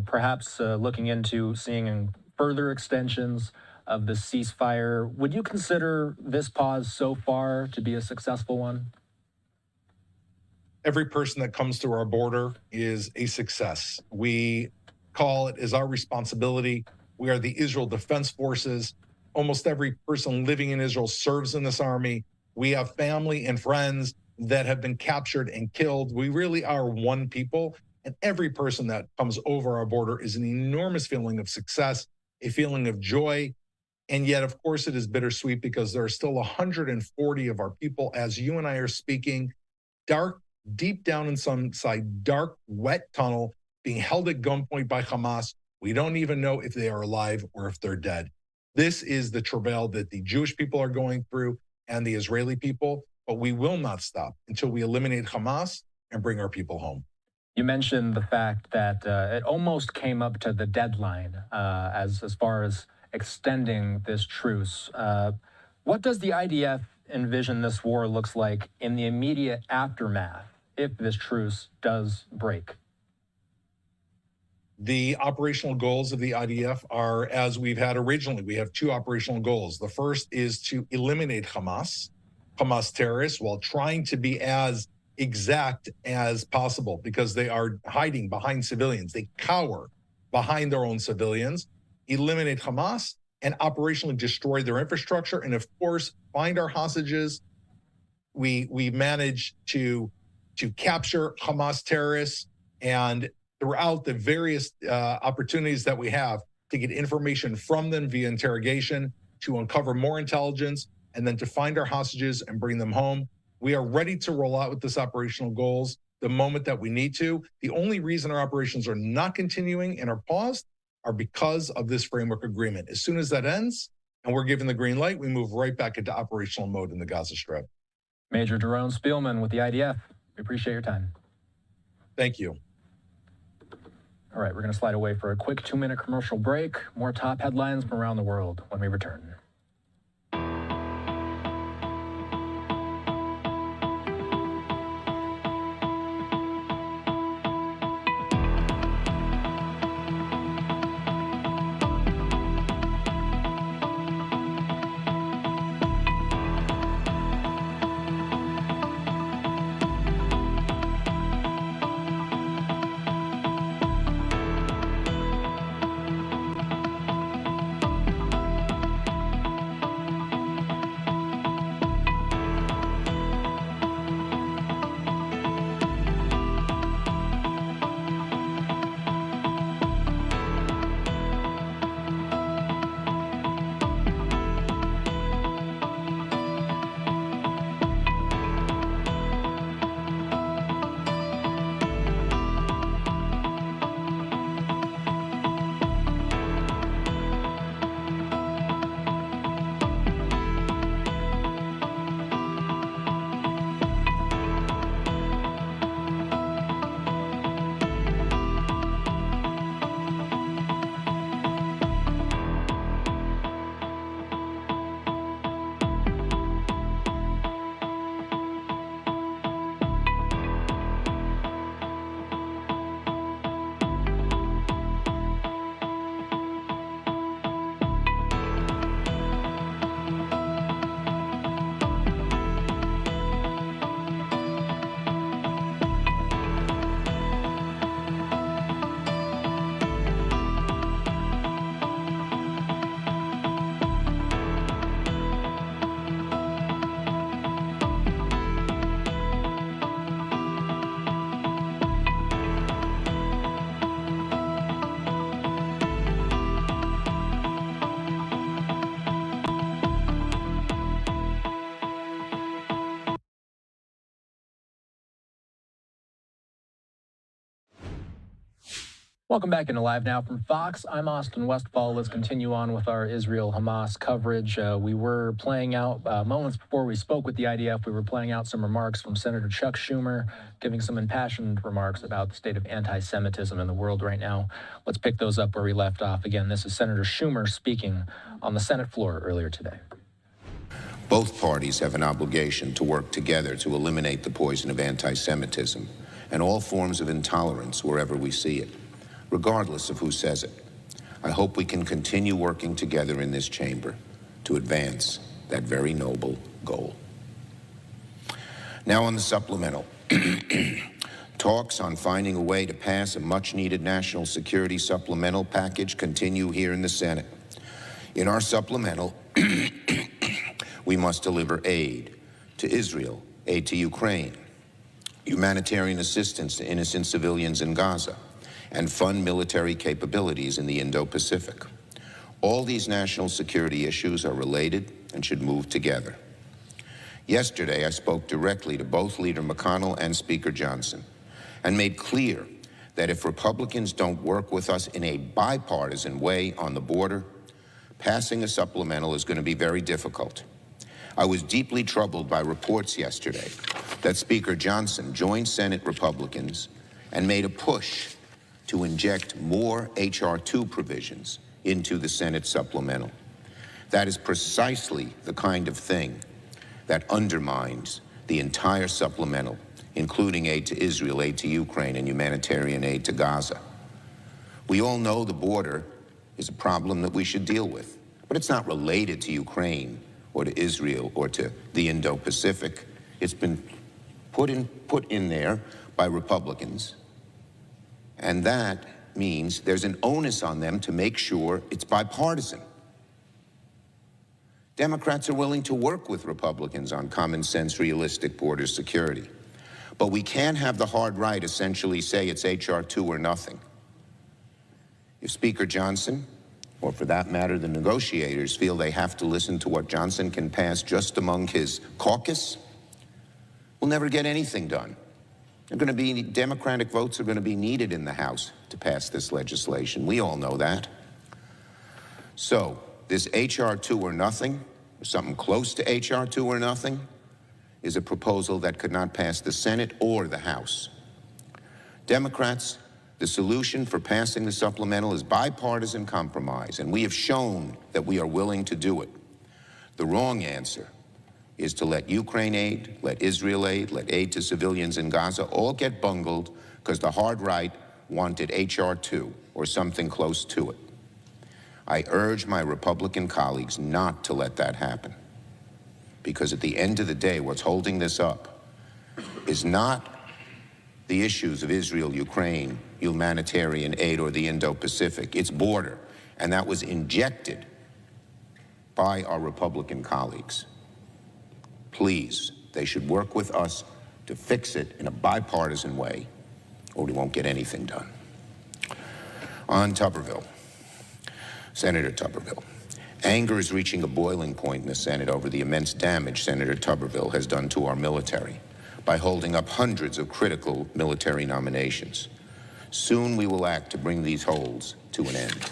perhaps looking into seeing further extensions of the ceasefire. Would you consider this pause so far to be a successful one? Every person that comes to our border is a success. We call it as our responsibility. We are the Israel Defense Forces. Almost every person living in Israel serves in this army. We have family and friends that have been captured and killed. We really are one people. And every person that comes over our border is an enormous feeling of success, a feeling of joy. And yet, of course, it is bittersweet because there are still 140 of our people, as you and I are speaking, deep down in some side, dark, wet tunnel, being held at gunpoint by Hamas. We don't even know if they are alive or if they're dead. This is the travail that the Jewish people are going through and the Israeli people. but we will not stop until we eliminate Hamas and bring our people home. You mentioned the fact that it almost came up to the deadline as far as extending this truce. What does the IDF envision this war looks like in the immediate aftermath if this truce does break? The operational goals of the IDF are as we've had originally. We have two operational goals. The first is to eliminate Hamas terrorists, while trying to be as exact as possible because they are hiding behind civilians. They cower behind their own civilians. Eliminate Hamas and operationally destroy their infrastructure, and of course, find our hostages. We managed to capture Hamas terrorists, and throughout the various opportunities that we have to get information from them via interrogation, to uncover more intelligence, and then to find our hostages and bring them home. We are ready to roll out with this operational goals the moment that we need to. The only reason our operations are not continuing and are paused are because of this framework agreement. As soon as that ends and we're given the green light, we move right back into operational mode in the Gaza Strip. Major Jerome Spielman with the IDF. We appreciate your time. Thank you. All right, we're going to slide away for a quick 2-minute commercial break. More top headlines from around the world when we return. Welcome back into Live Now from Fox. I'm Austin Westfall. Let's continue on with our Israel-Hamas coverage. We were playing out, moments before we spoke with the IDF, we were playing out some remarks from Senator Chuck Schumer, giving some impassioned remarks about the state of anti-Semitism in the world right now. Let's pick those up where we left off. Again, this is Senator Schumer speaking on the Senate floor earlier today. Both parties have an obligation to work together to eliminate the poison of anti-Semitism and all forms of intolerance wherever we see it, regardless of who says it. I hope we can continue working together in this chamber to advance that very noble goal. Now on the supplemental. Talks on finding a way to pass a much-needed national security supplemental package continue here in the Senate. In our supplemental, we must deliver aid to Israel, aid to Ukraine, humanitarian assistance to innocent civilians in Gaza, and fund military capabilities in the Indo-Pacific. All these national security issues are related and should move together. Yesterday, I spoke directly to both Leader McConnell and Speaker Johnson and made clear that if Republicans don't work with us in a bipartisan way on the border, passing a supplemental is going to be very difficult. I was deeply troubled by reports yesterday that Speaker Johnson joined Senate Republicans and made a push to inject more H.R. 2 provisions into the Senate supplemental. That is precisely the kind of thing that undermines the entire supplemental, including aid to Israel, aid to Ukraine, and humanitarian aid to Gaza. We all know the border is a problem that we should deal with, but it's not related to Ukraine or to Israel or to the Indo-Pacific. It's been put in there by Republicans, and that means there's an onus on them to make sure it's bipartisan. Democrats are willing to work with Republicans on common sense, realistic border security. But we can't have the hard right essentially say it's H.R. 2 or nothing. If Speaker Johnson, or for that matter, the negotiators, feel they have to listen to what Johnson can pass just among his caucus, we'll never get anything done. Democratic votes are going to be needed in the House to pass this legislation. We all know that. So, this H.R. 2 or nothing, or something close to H.R. 2 or nothing, is a proposal that could not pass the Senate or the House. Democrats, the solution for passing the supplemental is bipartisan compromise, and we have shown that we are willing to do it. The wrong answer is to let Ukraine aid, let Israel aid, let aid to civilians in Gaza all get bungled because the hard right wanted H.R. 2 or something close to it. I urge my Republican colleagues not to let that happen, because at the end of the day, what's holding this up is not the issues of Israel, Ukraine, humanitarian aid, or the Indo-Pacific. It's border, and that was injected by our Republican colleagues. Please, they should work with us to fix it in a bipartisan way, or we won't get anything done. On Tuberville, Senator Tuberville. Anger is reaching a boiling point in the Senate over the immense damage Senator Tuberville has done to our military by holding up hundreds of critical military nominations. Soon we will act to bring these holds to an end.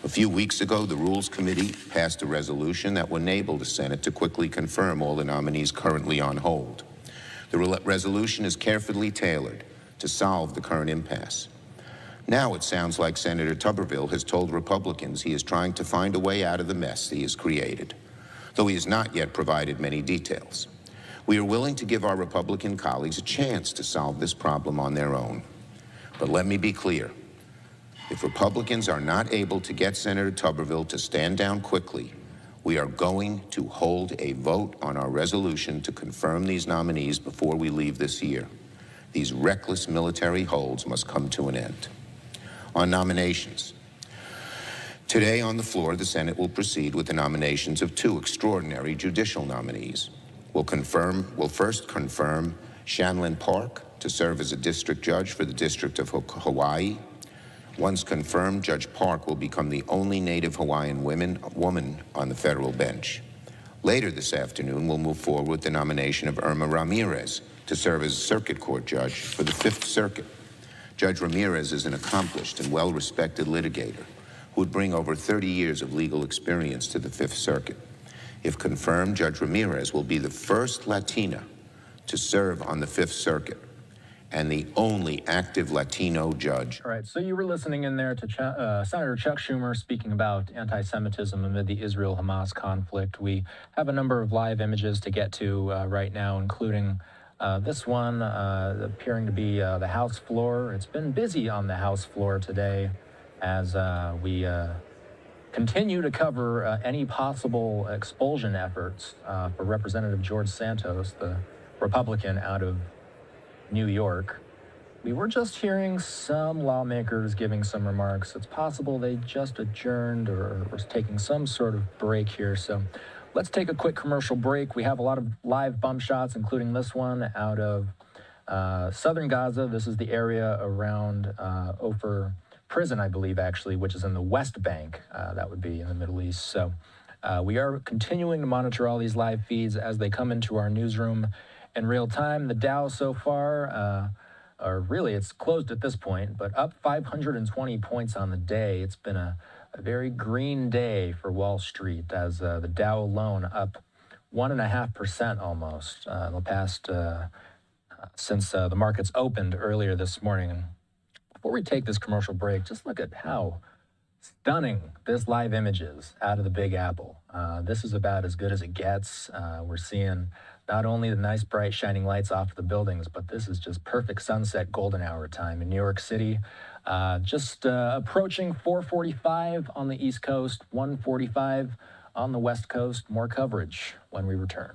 A few weeks ago, the Rules Committee passed a resolution that will enable the Senate to quickly confirm all the nominees currently on hold. The resolution is carefully tailored to solve the current impasse. Now it sounds like Senator Tuberville has told Republicans he is trying to find a way out of the mess he has created, though he has not yet provided many details. We are willing to give our Republican colleagues a chance to solve this problem on their own. But let me be clear. If Republicans are not able to get Senator Tuberville to stand down quickly, we are going to hold a vote on our resolution to confirm these nominees before we leave this year. These reckless military holds must come to an end. On nominations. Today on the floor, the Senate will proceed with the nominations of two extraordinary judicial nominees. We'll first confirm Shanlin Park to serve as a district judge for the District of Hawaii. Once confirmed, Judge Park will become the only Native Hawaiian woman on the federal bench. Later this afternoon, we'll move forward with the nomination of Irma Ramirez to serve as a circuit court judge for the Fifth Circuit. Judge Ramirez is an accomplished and well-respected litigator who would bring over 30 years of legal experience to the Fifth Circuit. If confirmed, Judge Ramirez will be the first Latina to serve on the Fifth Circuit and the only active Latino judge. All right, so you were listening in there to Senator Chuck Schumer speaking about anti-Semitism amid the Israel-Hamas conflict. We have a number of live images to get to right now, including this one appearing to be the House floor. It's been busy on the House floor today as we continue to cover any possible expulsion efforts for Representative George Santos, the Republican out of New York. We were just hearing some lawmakers giving some remarks. It's possible they just adjourned or was taking some sort of break here. So let's take a quick commercial break. We have a lot of live bump shots, including this one out of southern Gaza. This is the area around Ofer Prison, I believe, actually, which is in the West Bank. That would be in the Middle East. So we are continuing to monitor all these live feeds as they come into our newsroom in real time. The Dow so far, or really it's closed at this point, but up 520 points on the day. It's been a very green day for Wall Street as the Dow alone up 1.5% almost in the past since the markets opened earlier this morning. And before we take this commercial break, just look at how stunning this live image is out of the Big Apple. This is about as good as it gets. We're seeing not only the nice bright shining lights off the buildings, but this is just perfect sunset golden hour time in New York City. Just approaching 4:45 on the East Coast, 1:45 on the West Coast. More coverage when we return.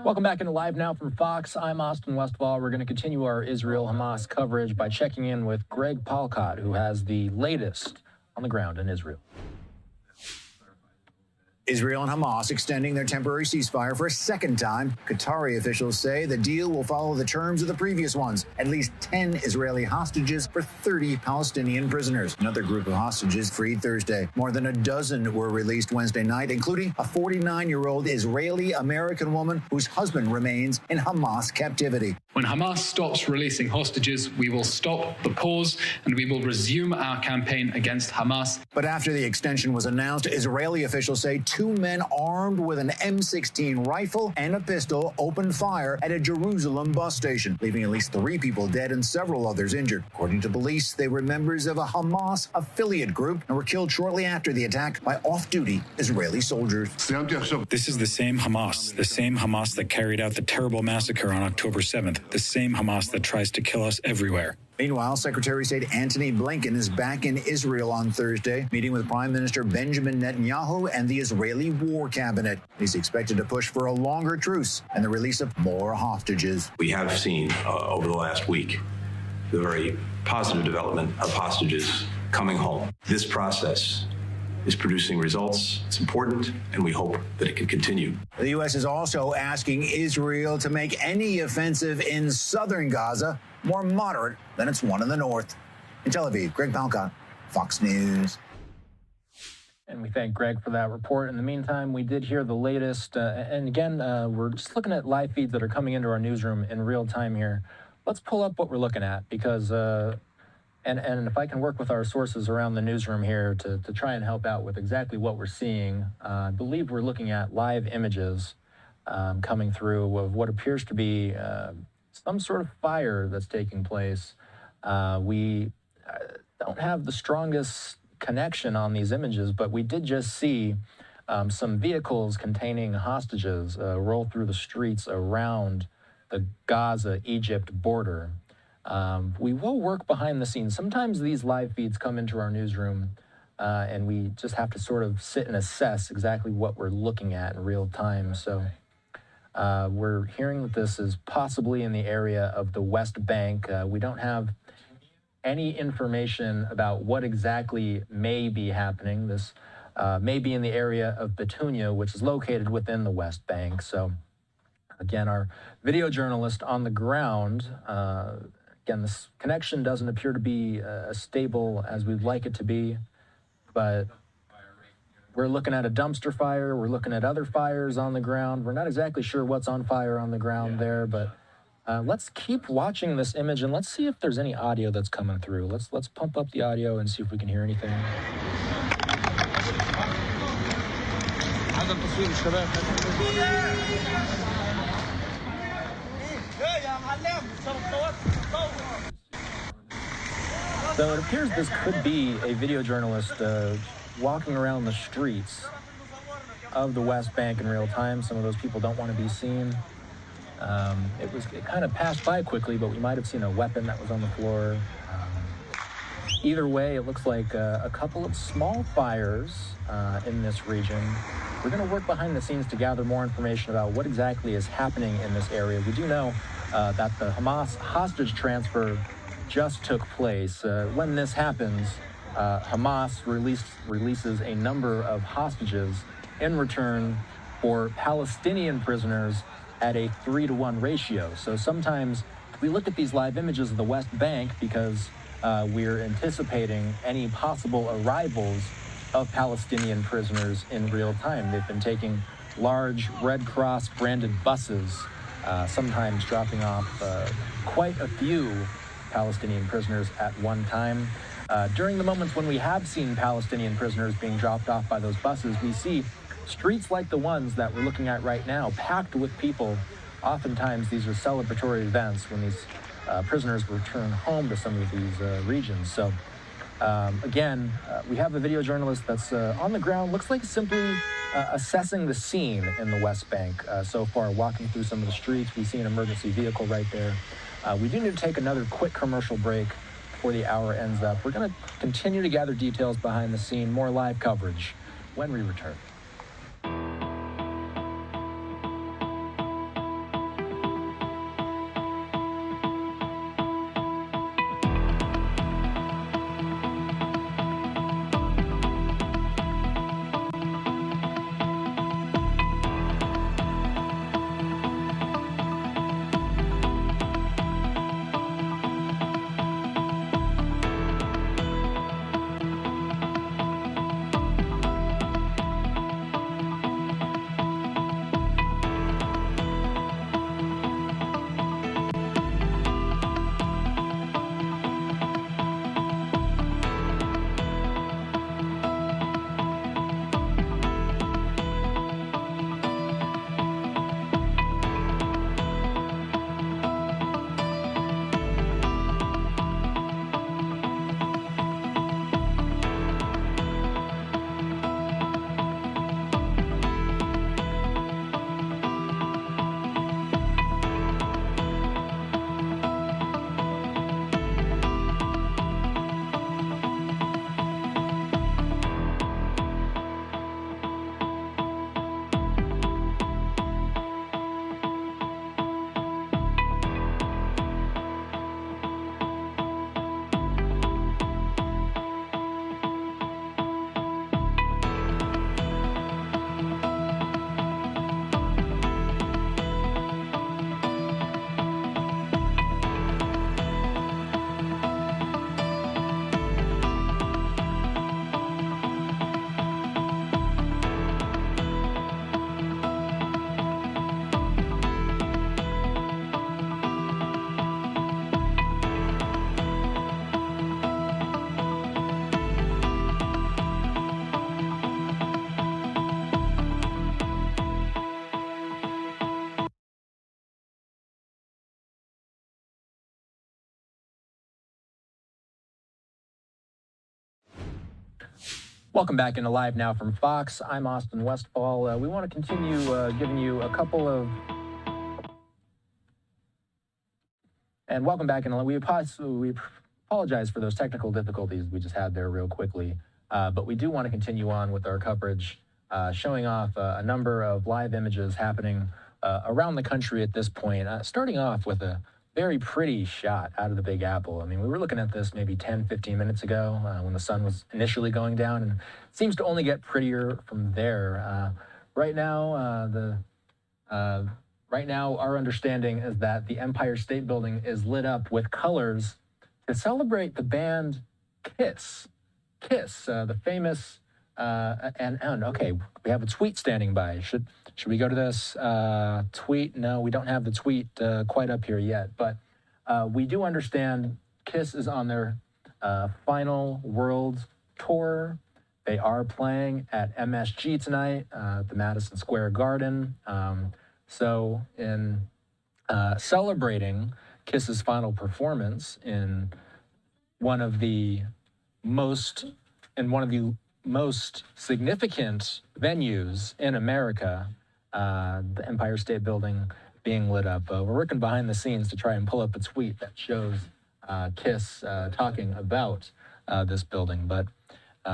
Welcome back into Live Now from Fox. I'm Austin Westfall. We're going to continue our Israel-Hamas coverage by checking in with Greg Palcott, who has the latest on the ground in Israel. Israel and Hamas extending their temporary ceasefire for a second time. Qatari officials say the deal will follow the terms of the previous ones. At least 10 Israeli hostages for 30 Palestinian prisoners. Another group of hostages freed Thursday. More than a dozen were released Wednesday night, including a 49-year-old Israeli-American woman whose husband remains in Hamas captivity. When Hamas stops releasing hostages, we will stop the pause and we will resume our campaign against Hamas. But after the extension was announced, Israeli officials say 2 men armed with an M16 rifle and a pistol opened fire at a Jerusalem bus station, leaving at least 3 people dead and several others injured. According to police, they were members of a Hamas affiliate group and were killed shortly after the attack by off-duty Israeli soldiers. This is the same Hamas that carried out the terrible massacre on October 7th, the same Hamas that tries to kill us everywhere. Meanwhile, Secretary of State Antony Blinken is back in Israel on Thursday, meeting with Prime Minister Benjamin Netanyahu and the Israeli War Cabinet. He's expected to push for a longer truce and the release of more hostages. We have seen over the last week the very positive development of hostages coming home. This process is producing results. It's important, and we hope that it can continue. The U.S. is also asking Israel to make any offensive in southern Gaza more moderate than its one in the north. In Tel Aviv, Greg Palcott, Fox News. And we thank Greg for that report. In the meantime, we did hear the latest. And again, we're just looking at live feeds that are coming into our newsroom in real time here. Let's pull up what we're looking at because, and if I can work with our sources around the newsroom here to try and help out with exactly what we're seeing, I believe we're looking at live images coming through of what appears to be some sort of fire that's taking place. We don't have the strongest connection on these images, but we did just see some vehicles containing hostages roll through the streets around the Gaza-Egypt border. We will work behind the scenes. Sometimes these live feeds come into our newsroom and we just have to sort of sit and assess exactly what we're looking at in real time. So we're hearing that this is possibly in the area of the West Bank. We don't have any information about what exactly may be happening. This may be in the area of Bitunia, which is located within the West Bank. So again, our video journalist on the ground, again, this connection doesn't appear to be as stable as we'd like it to be, but we're looking at a dumpster fire. We're looking at other fires on the ground. We're not exactly sure what's on fire on the ground there, but let's keep watching this image and let's see if there's any audio that's coming through. Let's pump up the audio and see if we can hear anything. So it appears this could be a video journalist walking around the streets of the West Bank in real time. Some of those people don't want to be seen. It kind of passed by quickly, but we might have seen a weapon that was on the floor. Either way, it looks like a couple of small fires in this region. We're going to work behind the scenes to gather more information about what exactly is happening in this area. We do know that the Hamas hostage transfer just took place. When this happens, Hamas releases a number of hostages in return for Palestinian prisoners at a 3-to-1 ratio. So sometimes we look at these live images of the West Bank because we're anticipating any possible arrivals of Palestinian prisoners in real time. They've been taking large Red Cross branded buses, sometimes dropping off quite a few Palestinian prisoners at one time. During the moments when we have seen Palestinian prisoners being dropped off by those buses, we see streets like the ones that we're looking at right now, packed with people. Oftentimes, these are celebratory events when these prisoners return home to some of these regions. So, again, we have a video journalist that's on the ground, looks like simply assessing the scene in the West Bank so far, walking through some of the streets. We see an emergency vehicle right there. We do need to take another quick commercial break before the hour ends up. We're going to continue to gather details behind the scene, more live coverage when we return. Welcome back into Live Now from Fox. I'm Austin Westfall. We want to continue giving you a couple of And welcome back. And we apologize for those technical difficulties we just had there real quickly. But we do want to continue on with our coverage, showing off a number of live images happening around the country at this point, starting off with a very pretty shot out of the Big Apple. I mean, we were looking at this maybe 10, 15 minutes ago when the sun was initially going down, and it seems to only get prettier from there. Right now, our understanding is that the Empire State Building is lit up with colors to celebrate the band Kiss. Kiss, the famous, and okay, we have a tweet standing by. Should we go to this tweet? No, we don't have the tweet quite up here yet, but we do understand Kiss is on their final world tour. They are playing at MSG tonight, at the Madison Square Garden. So in celebrating Kiss's final performance in one of the most significant venues in America, the Empire State Building being lit up. We're working behind the scenes to try and pull up a tweet that shows Kiss talking about this building, but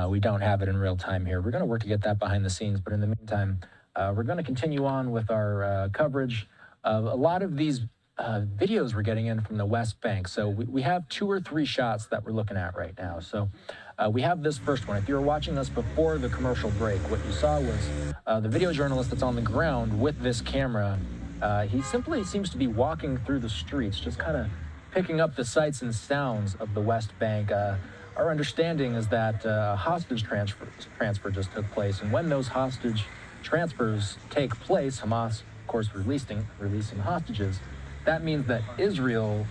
we don't have it in real time here. We're going to work to get that behind the scenes, but in the meantime, we're going to continue on with our coverage of a lot of these videos we're getting in from the West Bank. So we have 2 or 3 shots that we're looking at right now. So we have this first one. If you were watching us before the commercial break, what you saw was the video journalist that's on the ground with this camera. He simply seems to be walking through the streets, just kind of picking up the sights and sounds of the West Bank. Our understanding is that a hostage transfer just took place, and when those hostage transfers take place, Hamas, of course, releasing hostages, that means that Israel,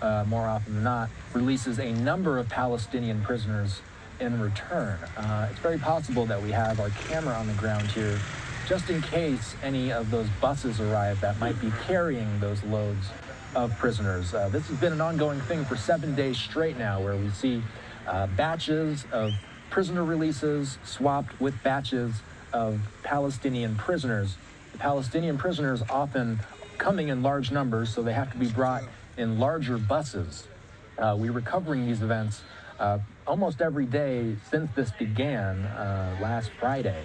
more often than not, releases a number of Palestinian prisoners in return. It's very possible that we have our camera on the ground here, just in case any of those buses arrive that might be carrying those loads of prisoners. This has been an ongoing thing for 7 days straight now, where we see batches of prisoner releases swapped with batches of Palestinian prisoners. The Palestinian prisoners often coming in large numbers, so they have to be brought in larger buses. We're recovering these events almost every day since this began last Friday.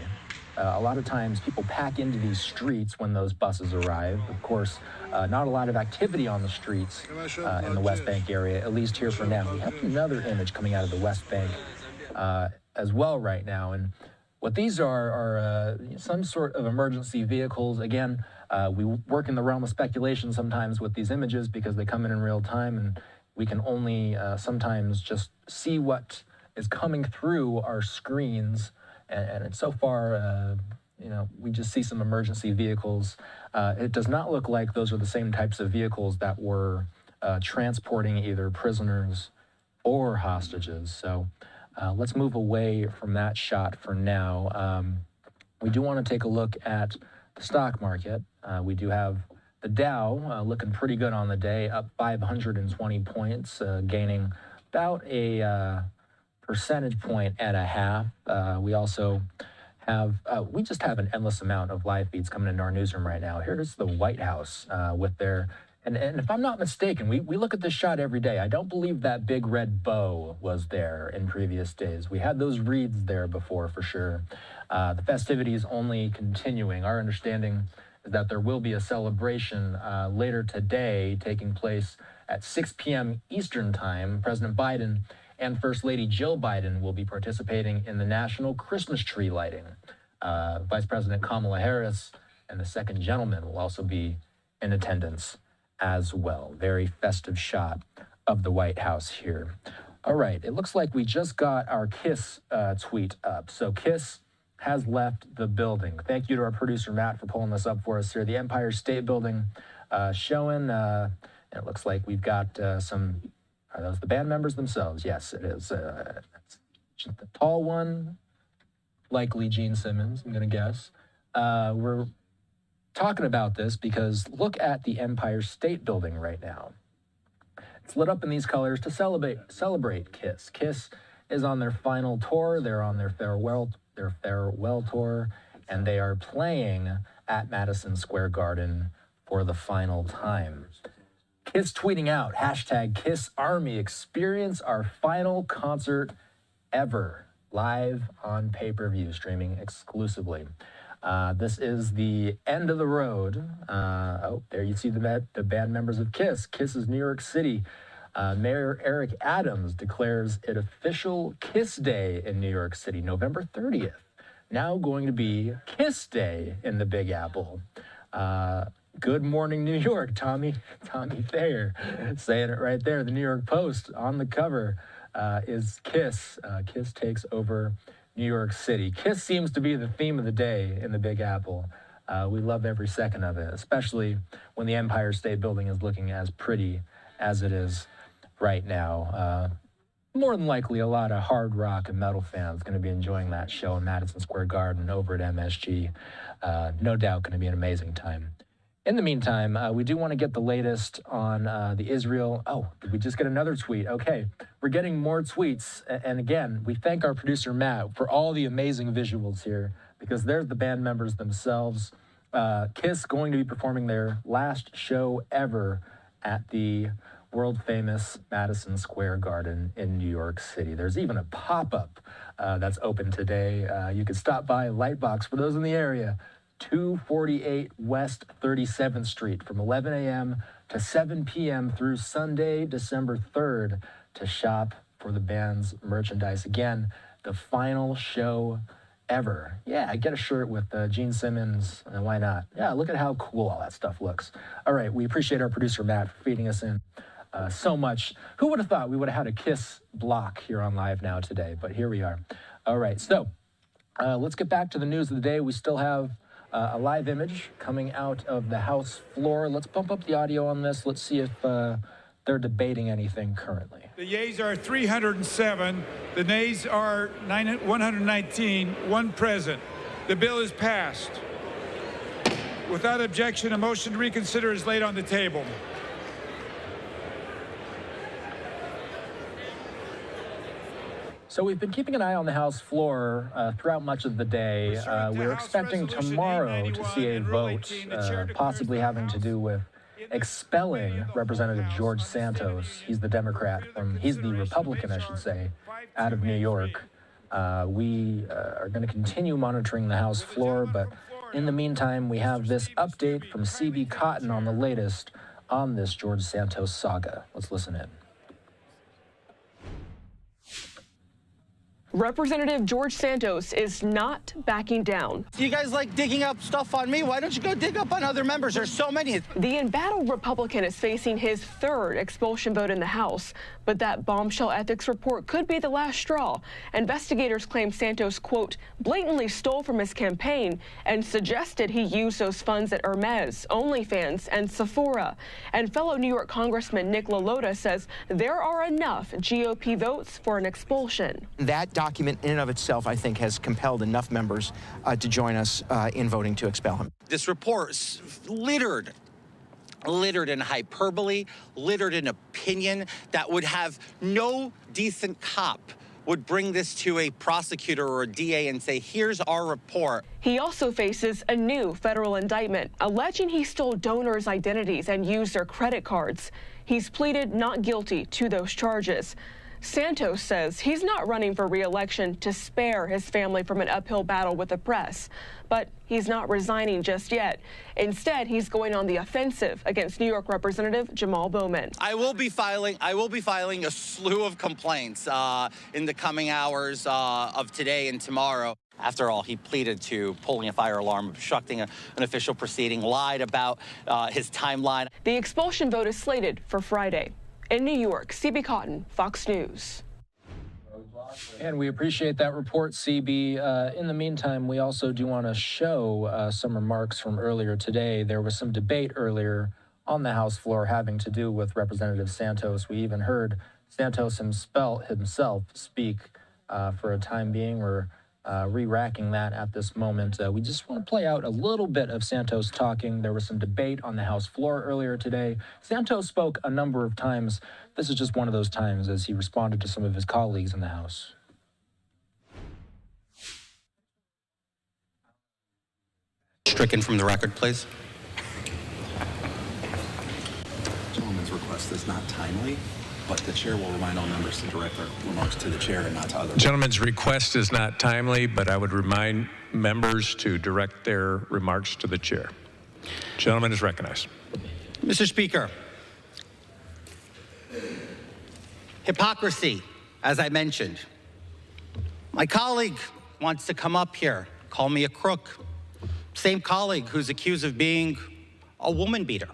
A lot of times people pack into these streets when those buses arrive. Of course, not a lot of activity on the streets in the West Bank area, at least here for now. We have another image coming out of the West Bank as well right now. And what these are some sort of emergency vehicles. Again, we work in the realm of speculation sometimes with these images because they come in real time, and we can only sometimes just see what is coming through our screens. And so far, we just see some emergency vehicles. It does not look like those are the same types of vehicles that were transporting either prisoners or hostages. So let's move away from that shot for now. We do want to take a look at the stock market. We do have the Dow looking pretty good on the day, up 520 points, gaining about a percentage point and a half. We also have, we just have an endless amount of live feeds coming into our newsroom right now. Here's the White House with their, and if I'm not mistaken, we look at this shot every day. I don't believe that big red bow was there in previous days. We had those wreaths there before for sure. The festivities only continuing. Our understanding is that there will be a celebration later today taking place at 6 p.m. Eastern Time. President Biden and First Lady Jill Biden will be participating in the national Christmas tree lighting. Vice President Kamala Harris and the second gentleman will also be in attendance as well. Very festive shot of the White House here. All right, it looks like we just got our KISS tweet up. So KISS has left the building. Thank you to our producer, Matt, for pulling this up for us here. The Empire State Building showing. It looks like we've got some, are those the band members themselves? Yes, it is. The tall one, likely Gene Simmons, I'm gonna guess. We're talking about this because look at the Empire State Building right now. It's lit up in these colors to celebrate KISS. KISS is on their final tour. They're on their farewell tour, and they are playing at Madison Square Garden for the final time. Kiss tweeting out, #KissArmy, experience our final concert ever, live on pay-per-view, streaming exclusively. This is the end of the road. There you see the band members of Kiss. Kiss's New York City. Mayor Eric Adams declares it official Kiss Day in New York City, November 30th. Now going to be Kiss Day in the Big Apple. Good morning, New York. Tommy Thayer saying it right there. The New York Post on the cover is Kiss. Kiss takes over New York City. Kiss seems to be the theme of the day in the Big Apple. We love every second of it, especially when the Empire State Building is looking as pretty as it is right now. More than likely, a lot of hard rock and metal fans going to be enjoying that show in Madison Square Garden over at MSG. No doubt going to be an amazing time. In the meantime, we do want to get the latest on the Israel. Oh, did we just get another tweet? Okay, we're getting more tweets. And again, we thank our producer, Matt, for all the amazing visuals here, because there's the band members themselves. Kiss going to be performing their last show ever at the world-famous Madison Square Garden in New York City. There's even a pop-up that's open today. You can stop by Lightbox for those in the area. 248 West 37th Street from 11 a.m. to 7 p.m. through Sunday, December 3rd to shop for the band's merchandise. Again, the final show ever. Yeah, get a shirt with Gene Simmons. Why not? Yeah, look at how cool all that stuff looks. All right, we appreciate our producer, Matt, for feeding us in so much. Who would have thought we would have had a Kiss block here on Live Now today? But here we are. All right, so let's get back to the news of the day. We still have a live image coming out of the House floor. Let's bump up the audio on this. Let's see if they're debating anything currently. The yeas are 307. The nays are 119. One present. The bill is passed. Without objection, a motion to reconsider is laid on the table. So we've been keeping an eye on the House floor throughout much of the day. We're expecting tomorrow to see a vote possibly having to do with expelling Representative George Santos. He's the Democrat he's the Republican, I should say, out of New York. We are going to continue monitoring the House floor, but in the meantime, we have this update from CB Cotton on the latest on this George Santos saga. Let's listen in. Representative George Santos is not backing down. You guys like digging up stuff on me? Why don't you go dig up on other members? There's so many. The embattled Republican is facing his third expulsion vote in the House, but that bombshell ethics report could be the last straw. Investigators claim Santos, quote, blatantly stole from his campaign and suggested he use those funds at Hermes, OnlyFans, and Sephora. And fellow New York Congressman Nick LaLota says there are enough GOP votes for an expulsion. That document in and of itself, I think, has compelled enough members to join us in voting to expel him. This report is littered in hyperbole, littered in opinion that would have no decent cop would bring this to a prosecutor or a DA and say, here's our report. He also faces a new federal indictment alleging he stole donors' identities and used their credit cards. He's pleaded not guilty to those charges. Santos says he's not running for re-election to spare his family from an uphill battle with the press, but he's not resigning just yet. Instead, he's going on the offensive against New York Representative Jamal Bowman. I will be filing a slew of complaints in the coming hours of today and tomorrow. After all, he pleaded to pulling a fire alarm, obstructing an official proceeding, lied about his timeline. The expulsion vote is slated for Friday. In New York, CB Cotton, Fox News. And we appreciate that report, CB. In the meantime, we also do want to show some remarks from earlier today. There was some debate earlier on the House floor having to do with Representative Santos. We even heard Santos himself speak for a time being. We're re-racking that at this moment. We just want to play out a little bit of Santos talking. There was some debate on the House floor earlier today. Santos spoke a number of times. This is just one of those times as he responded to some of his colleagues in the House. Stricken from the record, please. Gentleman's request. request is not timely, but the chair will remind all members to direct their remarks to the chair and not to others. Gentleman's request is not timely, but I would remind members to direct their remarks to the chair. Gentleman is recognized. Mr. Speaker, hypocrisy, as I mentioned. My colleague wants to come up here, call me a crook. Same colleague who's accused of being a woman beater.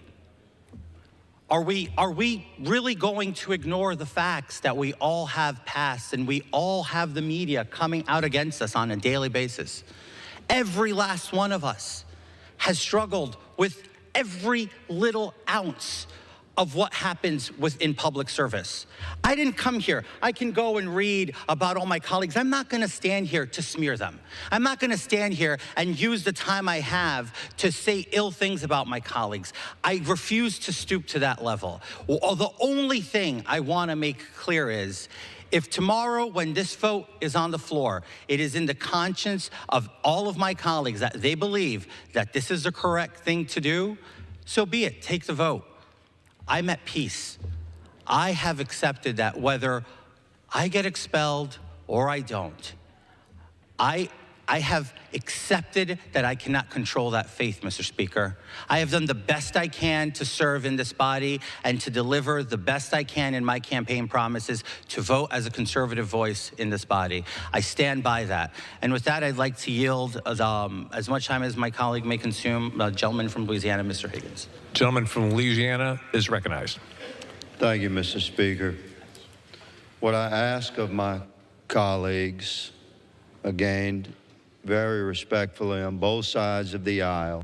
Are we really going to ignore the facts that we all have passed and we all have the media coming out against us on a daily basis? Every last one of us has struggled with every little ounce of what happens within public service. I didn't come here. I can go and read about all my colleagues. I'm not gonna stand here to smear them. I'm not gonna stand here and use the time I have to say ill things about my colleagues. I refuse to stoop to that level. Well, the only thing I wanna make clear is, if tomorrow, when this vote is on the floor, it is in the conscience of all of my colleagues that they believe that this is the correct thing to do, so be it, take the vote. I'm at peace. I have accepted that whether I get expelled or I don't, I have accepted that I cannot control that faith, Mr. Speaker. I have done the best I can to serve in this body and to deliver the best I can in my campaign promises to vote as a conservative voice in this body. I stand by that. And with that, I'd like to yield as much time as my colleague may consume. The gentleman from Louisiana, Mr. Higgins. Gentleman from Louisiana is recognized. Thank you, Mr. Speaker. What I ask of my colleagues, again, very respectfully on both sides of the aisle.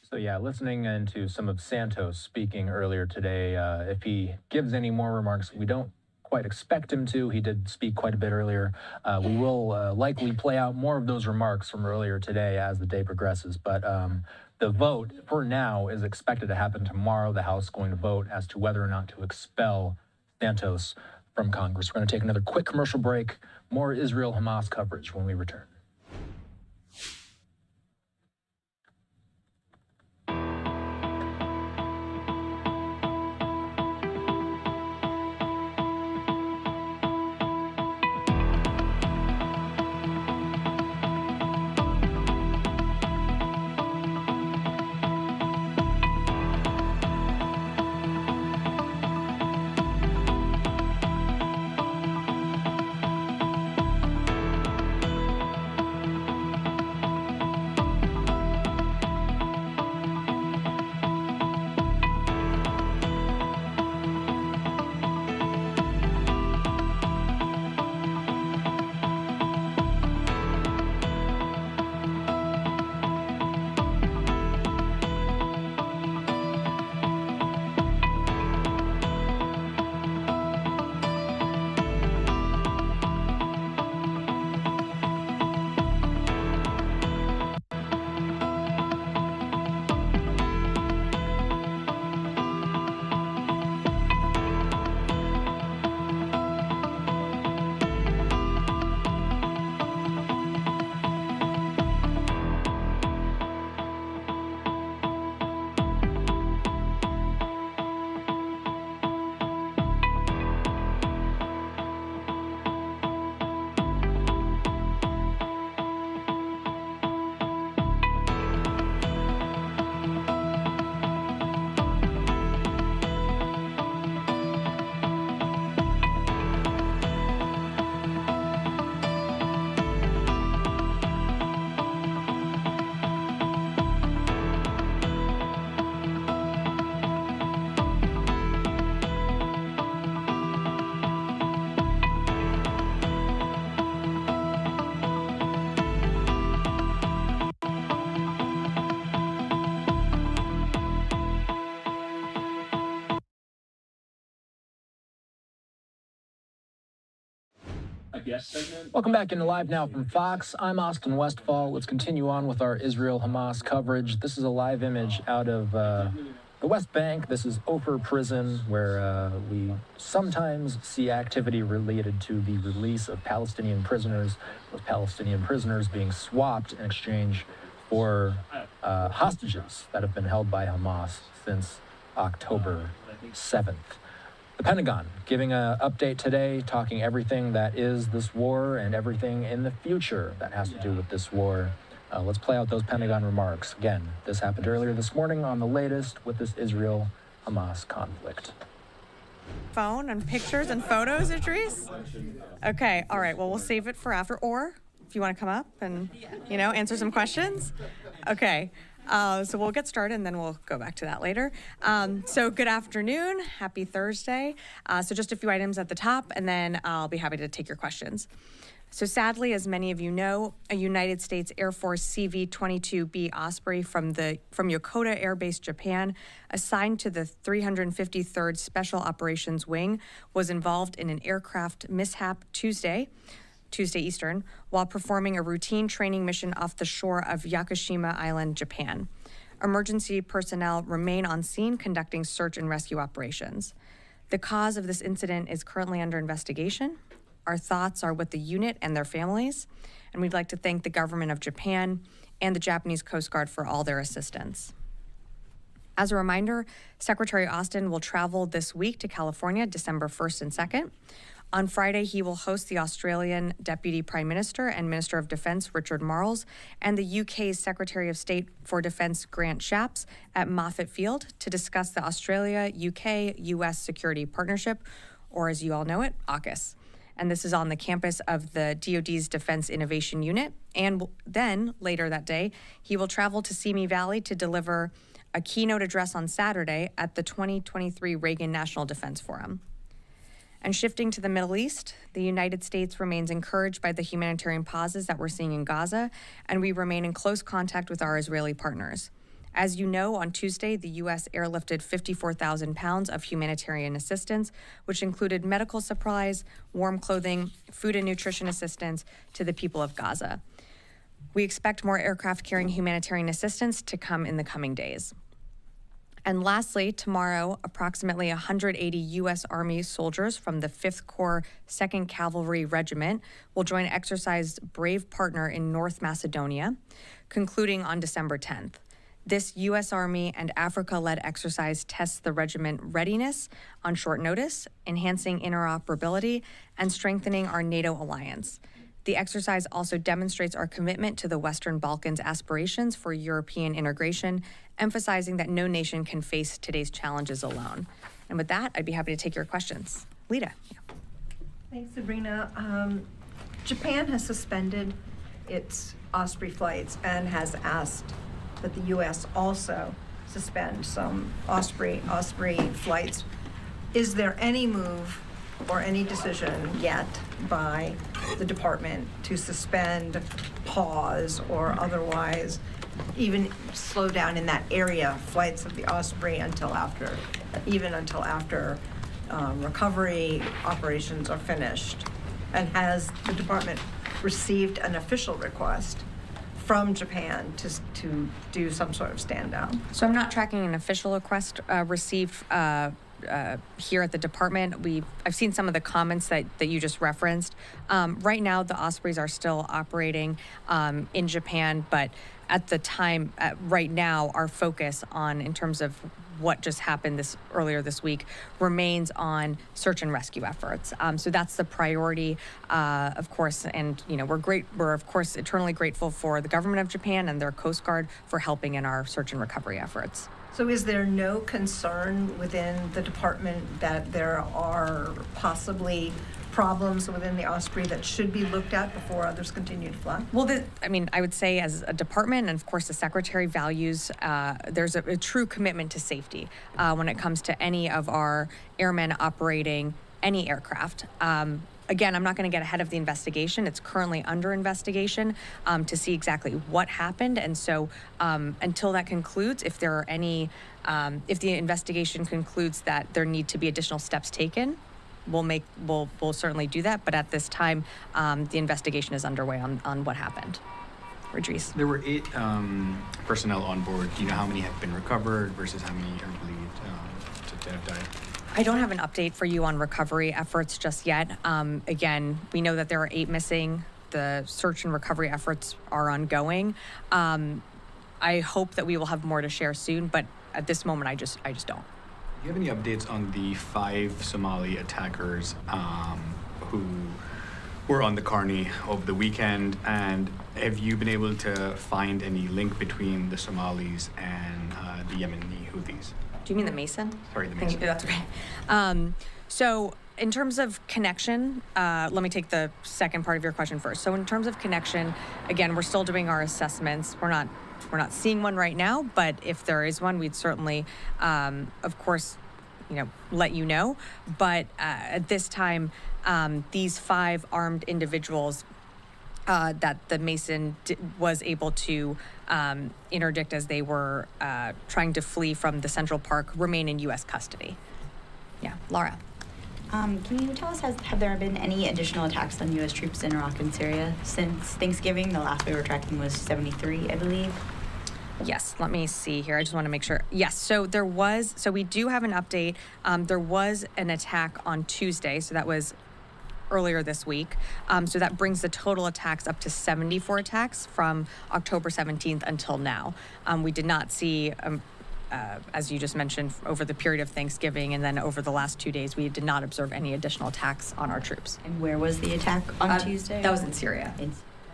So yeah, listening into some of Santos speaking earlier today, if he gives any more remarks, we don't quite expect him to. He did speak quite a bit earlier. We will likely play out more of those remarks from earlier today as the day progresses. But the vote for now is expected to happen tomorrow. The House is going to vote as to whether or not to expel Santos from Congress. We're going to take another quick commercial break. More Israel-Hamas coverage when we return. Welcome back into Live Now from Fox. I'm Austin Westfall. Let's continue on with our Israel-Hamas coverage. This is a live image out of the West Bank. This is Ofer Prison, where we sometimes see activity related to the release of Palestinian prisoners, with Palestinian prisoners being swapped in exchange for hostages that have been held by Hamas since October 7th. The Pentagon giving an update today, talking everything that is this war and everything in the future that has to do with this war. Let's play out those Pentagon remarks. Again, this happened earlier this morning on the latest with this Israel-Hamas conflict. Phone and pictures and photos, Idris? Okay, all right, well, we'll save it for after. Or if you want to come up and, answer some questions. Okay, so we'll get started and then we'll go back to that later. So good afternoon, happy Thursday. So just a few items at the top and then I'll be happy to take your questions. So sadly, as many of you know, a United States Air Force CV-22B Osprey from Yokota Air Base, Japan, assigned to the 353rd Special Operations Wing, was involved in an aircraft mishap Tuesday Eastern, while performing a routine training mission off the shore of Yakushima Island, Japan. Emergency personnel remain on scene conducting search and rescue operations. The cause of this incident is currently under investigation. Our thoughts are with the unit and their families, and we'd like to thank the government of Japan and the Japanese Coast Guard for all their assistance. As a reminder, Secretary Austin will travel this week to California, December 1st and 2nd. On Friday, he will host the Australian Deputy Prime Minister and Minister of Defence, Richard Marles, and the UK's Secretary of State for Defence, Grant Shapps, at Moffett Field to discuss the Australia-UK-US Security Partnership, or as you all know it, AUKUS. And this is on the campus of the DoD's Defense Innovation Unit. And then, later that day, he will travel to Simi Valley to deliver a keynote address on Saturday at the 2023 Reagan National Defense Forum. And shifting to the Middle East, the United States remains encouraged by the humanitarian pauses that we're seeing in Gaza, and we remain in close contact with our Israeli partners. As you know, on Tuesday, the U.S. airlifted 54,000 pounds of humanitarian assistance, which included medical supplies, warm clothing, food and nutrition assistance to the people of Gaza. We expect more aircraft carrying humanitarian assistance to come in the coming days. And lastly, tomorrow, approximately 180 U.S. Army soldiers from the 5th Corps 2nd Cavalry Regiment will join Exercise Brave Partner in North Macedonia, concluding on December 10th. This U.S. Army and Africa-led exercise tests the regiment readiness on short notice, enhancing interoperability, and strengthening our NATO alliance. The exercise also demonstrates our commitment to the Western Balkans' aspirations for European integration, emphasizing that no nation can face today's challenges alone. And with that, I'd be happy to take your questions. Lita. Thanks, Sabrina. Japan has suspended its Osprey flights and has asked that the U.S. also suspend some Osprey flights. Is there any move or any decision yet by the department to suspend, pause, or otherwise even slow down in that area flights of the Osprey until after recovery operations are finished? And has the department received an official request from Japan to do some sort of stand down? So I'm not tracking an official request received here at the department. I've seen some of the comments that you just referenced. Right now, the Ospreys are still operating in Japan, but at the time, right now, our focus in terms of what just happened earlier this week remains on search and rescue efforts. So that's the priority, of course, and we're of course eternally grateful for the government of Japan and their Coast Guard for helping in our search and recovery efforts. So is there no concern within the department that there are possibly problems within the Osprey that should be looked at before others continue to fly? Well, I would say as a department, and of course the Secretary values, there's a true commitment to safety when it comes to any of our airmen operating any aircraft. Again, I'm not going to get ahead of the investigation. It's currently under investigation to see exactly what happened. And so until that concludes, if there are any, if the investigation concludes that there need to be additional steps taken, we'll certainly do that. But at this time, the investigation is underway on what happened. Idris. There were 8 personnel on board. Do you know how many have been recovered versus how many are believed to have died? I don't have an update for you on recovery efforts just yet. Again, we know that there are 8 missing. The search and recovery efforts are ongoing. I hope that we will have more to share soon, but at this moment, I just don't. Do you have any updates on the 5 Somali attackers who were on the Carney over the weekend? And have you been able to find any link between the Somalis and the Yemeni Houthis? Do you mean the Mason? Sorry, the Mason. That's okay. So in terms of connection, let me take the second part of your question first. So in terms of connection, again, we're still doing our assessments. We're not seeing one right now, but if there is one, we'd certainly, of course, let you know. But at this time, these 5 armed individuals that the Mason was able to interdict as they were trying to flee from the Central Park remain in U.S. custody. Yeah, Laura. Can you tell us, have there been any additional attacks on U.S. troops in Iraq and Syria since Thanksgiving? The last we were tracking was 73, I believe. Yes, let me see here. I just want to make sure. Yes, so we do have an update. There was an attack on Tuesday, so that was earlier this week. So that brings the total attacks up to 74 attacks from October 17th until now. We did not see, as you just mentioned, over the period of Thanksgiving and then over the last 2 days, we did not observe any additional attacks on our troops. And where was the attack on Tuesday? That was in Syria.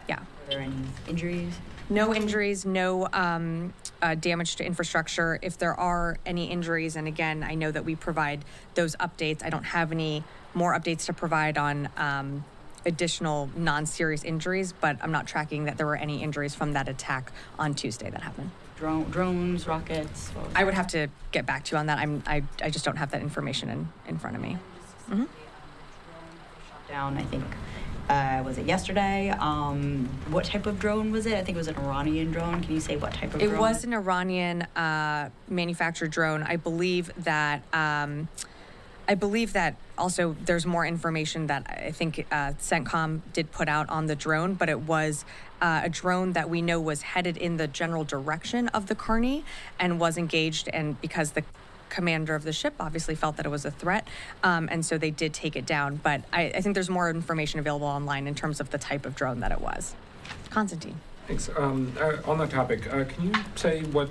Yeah. Were there any injuries? No injuries, no damage to infrastructure. If there are any injuries, and again, I know that we provide those updates. I don't have any more updates to provide on additional non-serious injuries, but I'm not tracking that there were any injuries from that attack on Tuesday that happened. Drones, rockets? I would have to get back to you on that. I just don't have that information in front of me. Down, I think. Was it yesterday? What type of drone was it? I think it was an Iranian drone. Can you say what type of drone? It was an Iranian manufactured drone. I believe that also there's more information that I think CENTCOM did put out on the drone, but it was a drone that we know was headed in the general direction of the Carney and was engaged, and because the commander of the ship obviously felt that it was a threat, and so they did take it down. But I think there's more information available online in terms of the type of drone that it was. Constantine. Thanks. On that topic, can you say what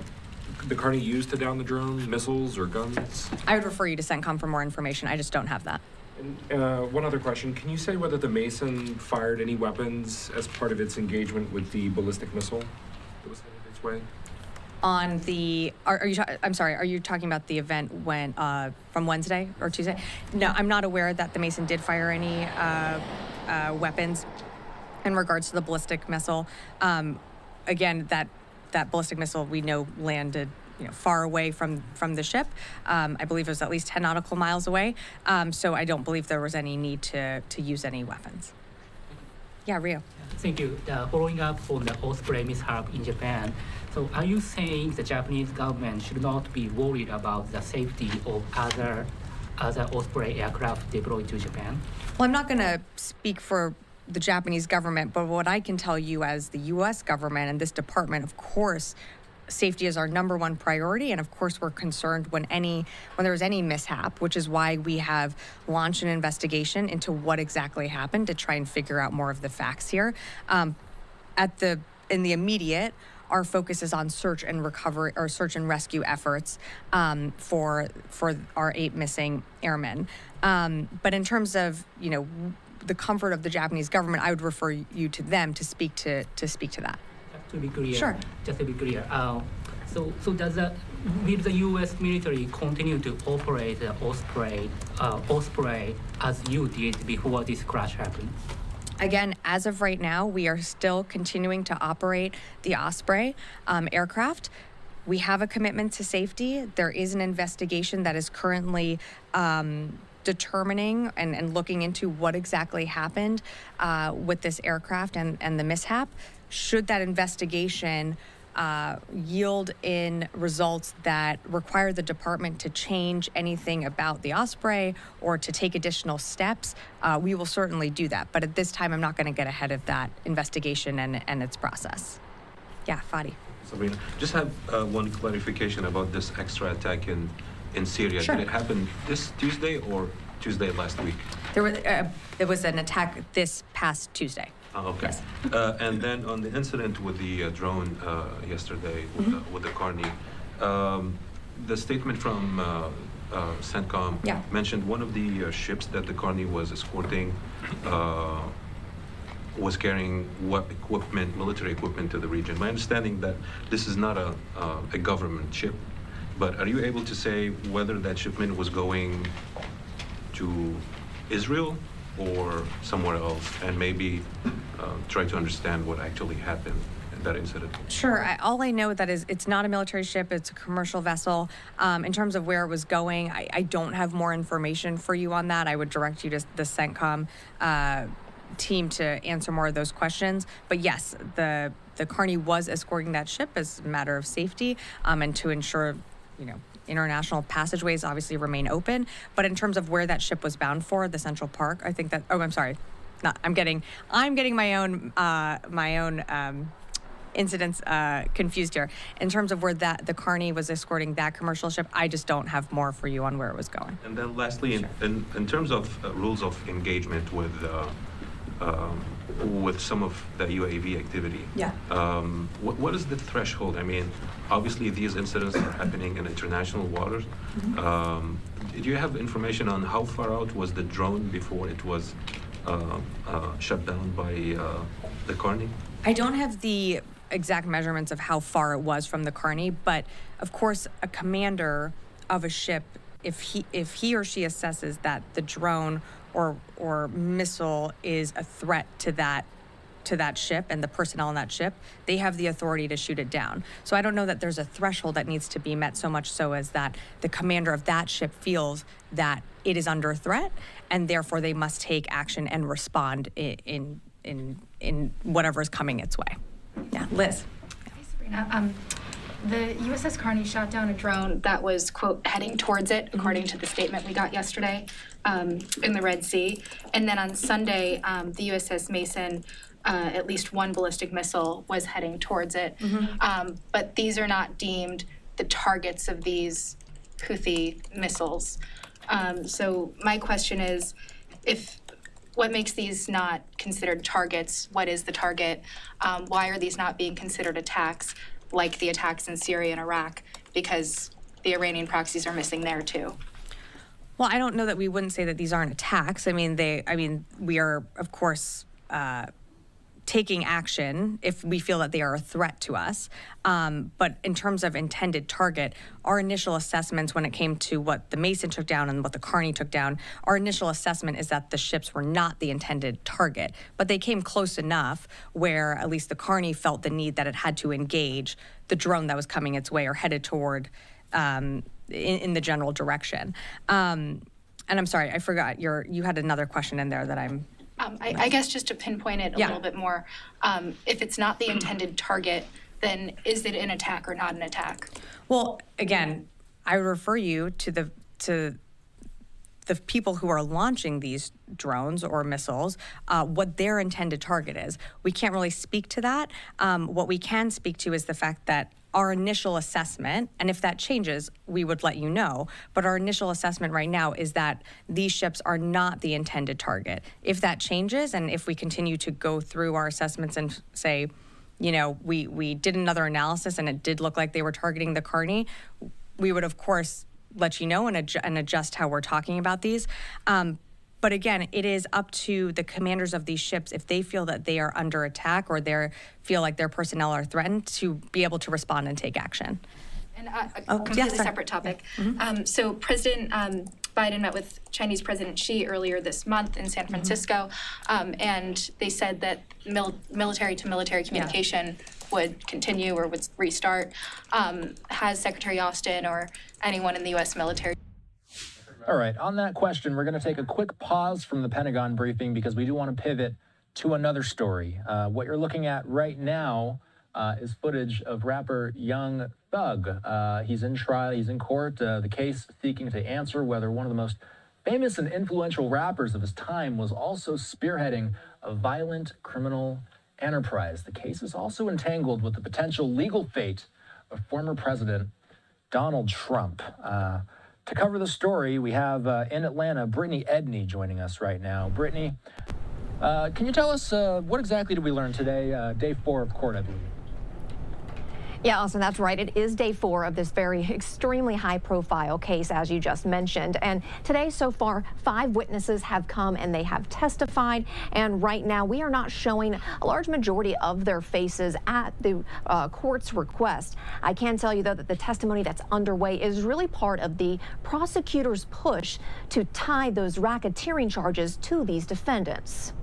the Carney used to down the drone, missiles or guns? I would refer you to CENTCOM for more information. I just don't have that. And one other question. Can you say whether the Mason fired any weapons as part of its engagement with the ballistic missile that was headed its way? On the, I'm sorry, are you talking about the event when, from Wednesday or Tuesday? No, I'm not aware that the Mason did fire any weapons in regards to the ballistic missile. Again, that ballistic missile we know landed far away from the ship. I believe it was at least 10 nautical miles away. So I don't believe there was any need to use any weapons. Yeah, Rio. Thank you. Following up on the Osprey mishap in Japan, so are you saying the Japanese government should not be worried about the safety of other Osprey aircraft deployed to Japan? Well, I'm not going to speak for the Japanese government, but what I can tell you as the U.S. government and this department, of course, safety is our number one priority, and of course we're concerned when there's any mishap, which is why we have launched an investigation into what exactly happened to try and figure out more of the facts here. In the immediate, our focus is on search and recovery or search and rescue efforts for our 8 missing airmen. But in terms of the comfort of the Japanese government, I would refer you to them to speak to that. To be clear, sure. Just to be clear, so will the U.S. military continue to operate the Osprey as you did before this crash happened? Again, as of right now, we are still continuing to operate the Osprey aircraft. We have a commitment to safety. There is an investigation that is currently determining and looking into what exactly happened with this aircraft and the mishap. Should that investigation yield in results that require the department to change anything about the Osprey or to take additional steps, we will certainly do that. But at this time, I'm not going to get ahead of that investigation and its process. Yeah, Fadi. Sabrina, just have one clarification about this extra attack in Syria. Sure. Did it happen this Tuesday or Tuesday last week? It was an attack this past Tuesday. Oh, okay. Yes. And then on the incident with the drone yesterday with the Carney, The statement from CENTCOM mentioned one of the ships that the Carney was escorting was carrying equipment, military equipment to the region. My understanding that this is not a government ship, but are you able to say whether that shipment was going to Israel or somewhere else, and maybe try to understand what actually happened in that incident? Sure. All I know that is it's not a military ship, it's a commercial vessel. In terms of where it was going, I don't have more information for you on that. I would direct you to the CENTCOM team to answer more of those questions. But yes, the Carney was escorting that ship as a matter of safety and to ensure, international passageways obviously remain open. But in terms of where that ship was bound for, the Central Park, I think that, I'm sorry. I'm getting my own incidents confused here. In terms of where the Carney was escorting that commercial ship, I just don't have more for you on where it was going. And then lastly, in terms of rules of engagement with some of the UAV activity, what is the threshold? I mean, obviously these incidents are happening in international waters. Do you have information on how far out was the drone before it was shut down by the Carney? I don't have the exact measurements of how far it was from the Carney, but of course a commander of a ship, if he or she assesses that the drone or missile is a threat to that ship and the personnel on that ship, they have the authority to shoot it down. So I don't know that there's a threshold that needs to be met so much so as that the commander of that ship feels that it is under threat and therefore they must take action and respond in whatever is coming its way. Yeah, Liz. Hey, Sabrina. The USS Carney shot down a drone that was, quote, heading towards it, according to the statement we got yesterday in the Red Sea. And then on Sunday, the USS Mason, at least one ballistic missile was heading towards it. But these are not deemed the targets of these Houthi missiles. So my question is, what makes these not considered targets? What is the target? Why are these not being considered attacks, like the attacks in Syria and Iraq, because the Iranian proxies are missing there too? Well, I don't know that we wouldn't say that these aren't attacks. I mean, we are, of course, taking action if we feel that they are a threat to us. But in terms of intended target, our initial assessments when it came to what the Mason took down and what the Carney took down, our initial assessment is that the ships were not the intended target, but they came close enough where at least the Carney felt the need that it had to engage the drone that was coming its way or headed toward in the general direction. And I'm sorry, I forgot you had another question in there that I'm... I guess just to pinpoint it a little bit more, if it's not the intended target, then is it an attack or not an attack? Well, again, I refer you to the people who are launching these drones or missiles, what their intended target is. We can't really speak to that. What we can speak to is the fact that our initial assessment, and if that changes, we would let you know, but our initial assessment right now is that these ships are not the intended target. If that changes, and if we continue to go through our assessments and say, we did another analysis and it did look like they were targeting the Carney, we would, of course, let you know and adjust how we're talking about these. But again, it is up to the commanders of these ships if they feel that they are under attack or they feel like their personnel are threatened to be able to respond and take action. And a completely separate topic. So President Biden met with Chinese President Xi earlier this month in San Francisco, and they said that military-to-military communication would continue or would restart. Has Secretary Austin or anyone in the U.S. military? All right, on that question, we're going to take a quick pause from the Pentagon briefing because we do want to pivot to another story. What you're looking at right now is footage of rapper Young Thug. He's in trial, he's in court, the case seeking to answer whether one of the most famous and influential rappers of his time was also spearheading a violent criminal enterprise. The case is also entangled with the potential legal fate of former President Donald Trump. To cover the story, we have in Atlanta, Brittany Edney joining us right now. Brittany, can you tell us what exactly did we learn today, day 4 of court, I believe? Yeah, Austin, that's right. It is day 4 of this very extremely high-profile case, as you just mentioned. And today, so far, 5 witnesses have come and they have testified. And right now, we are not showing a large majority of their faces at the court's request. I can tell you, though, that the testimony that's underway is really part of the prosecutor's push to tie those racketeering charges to these defendants.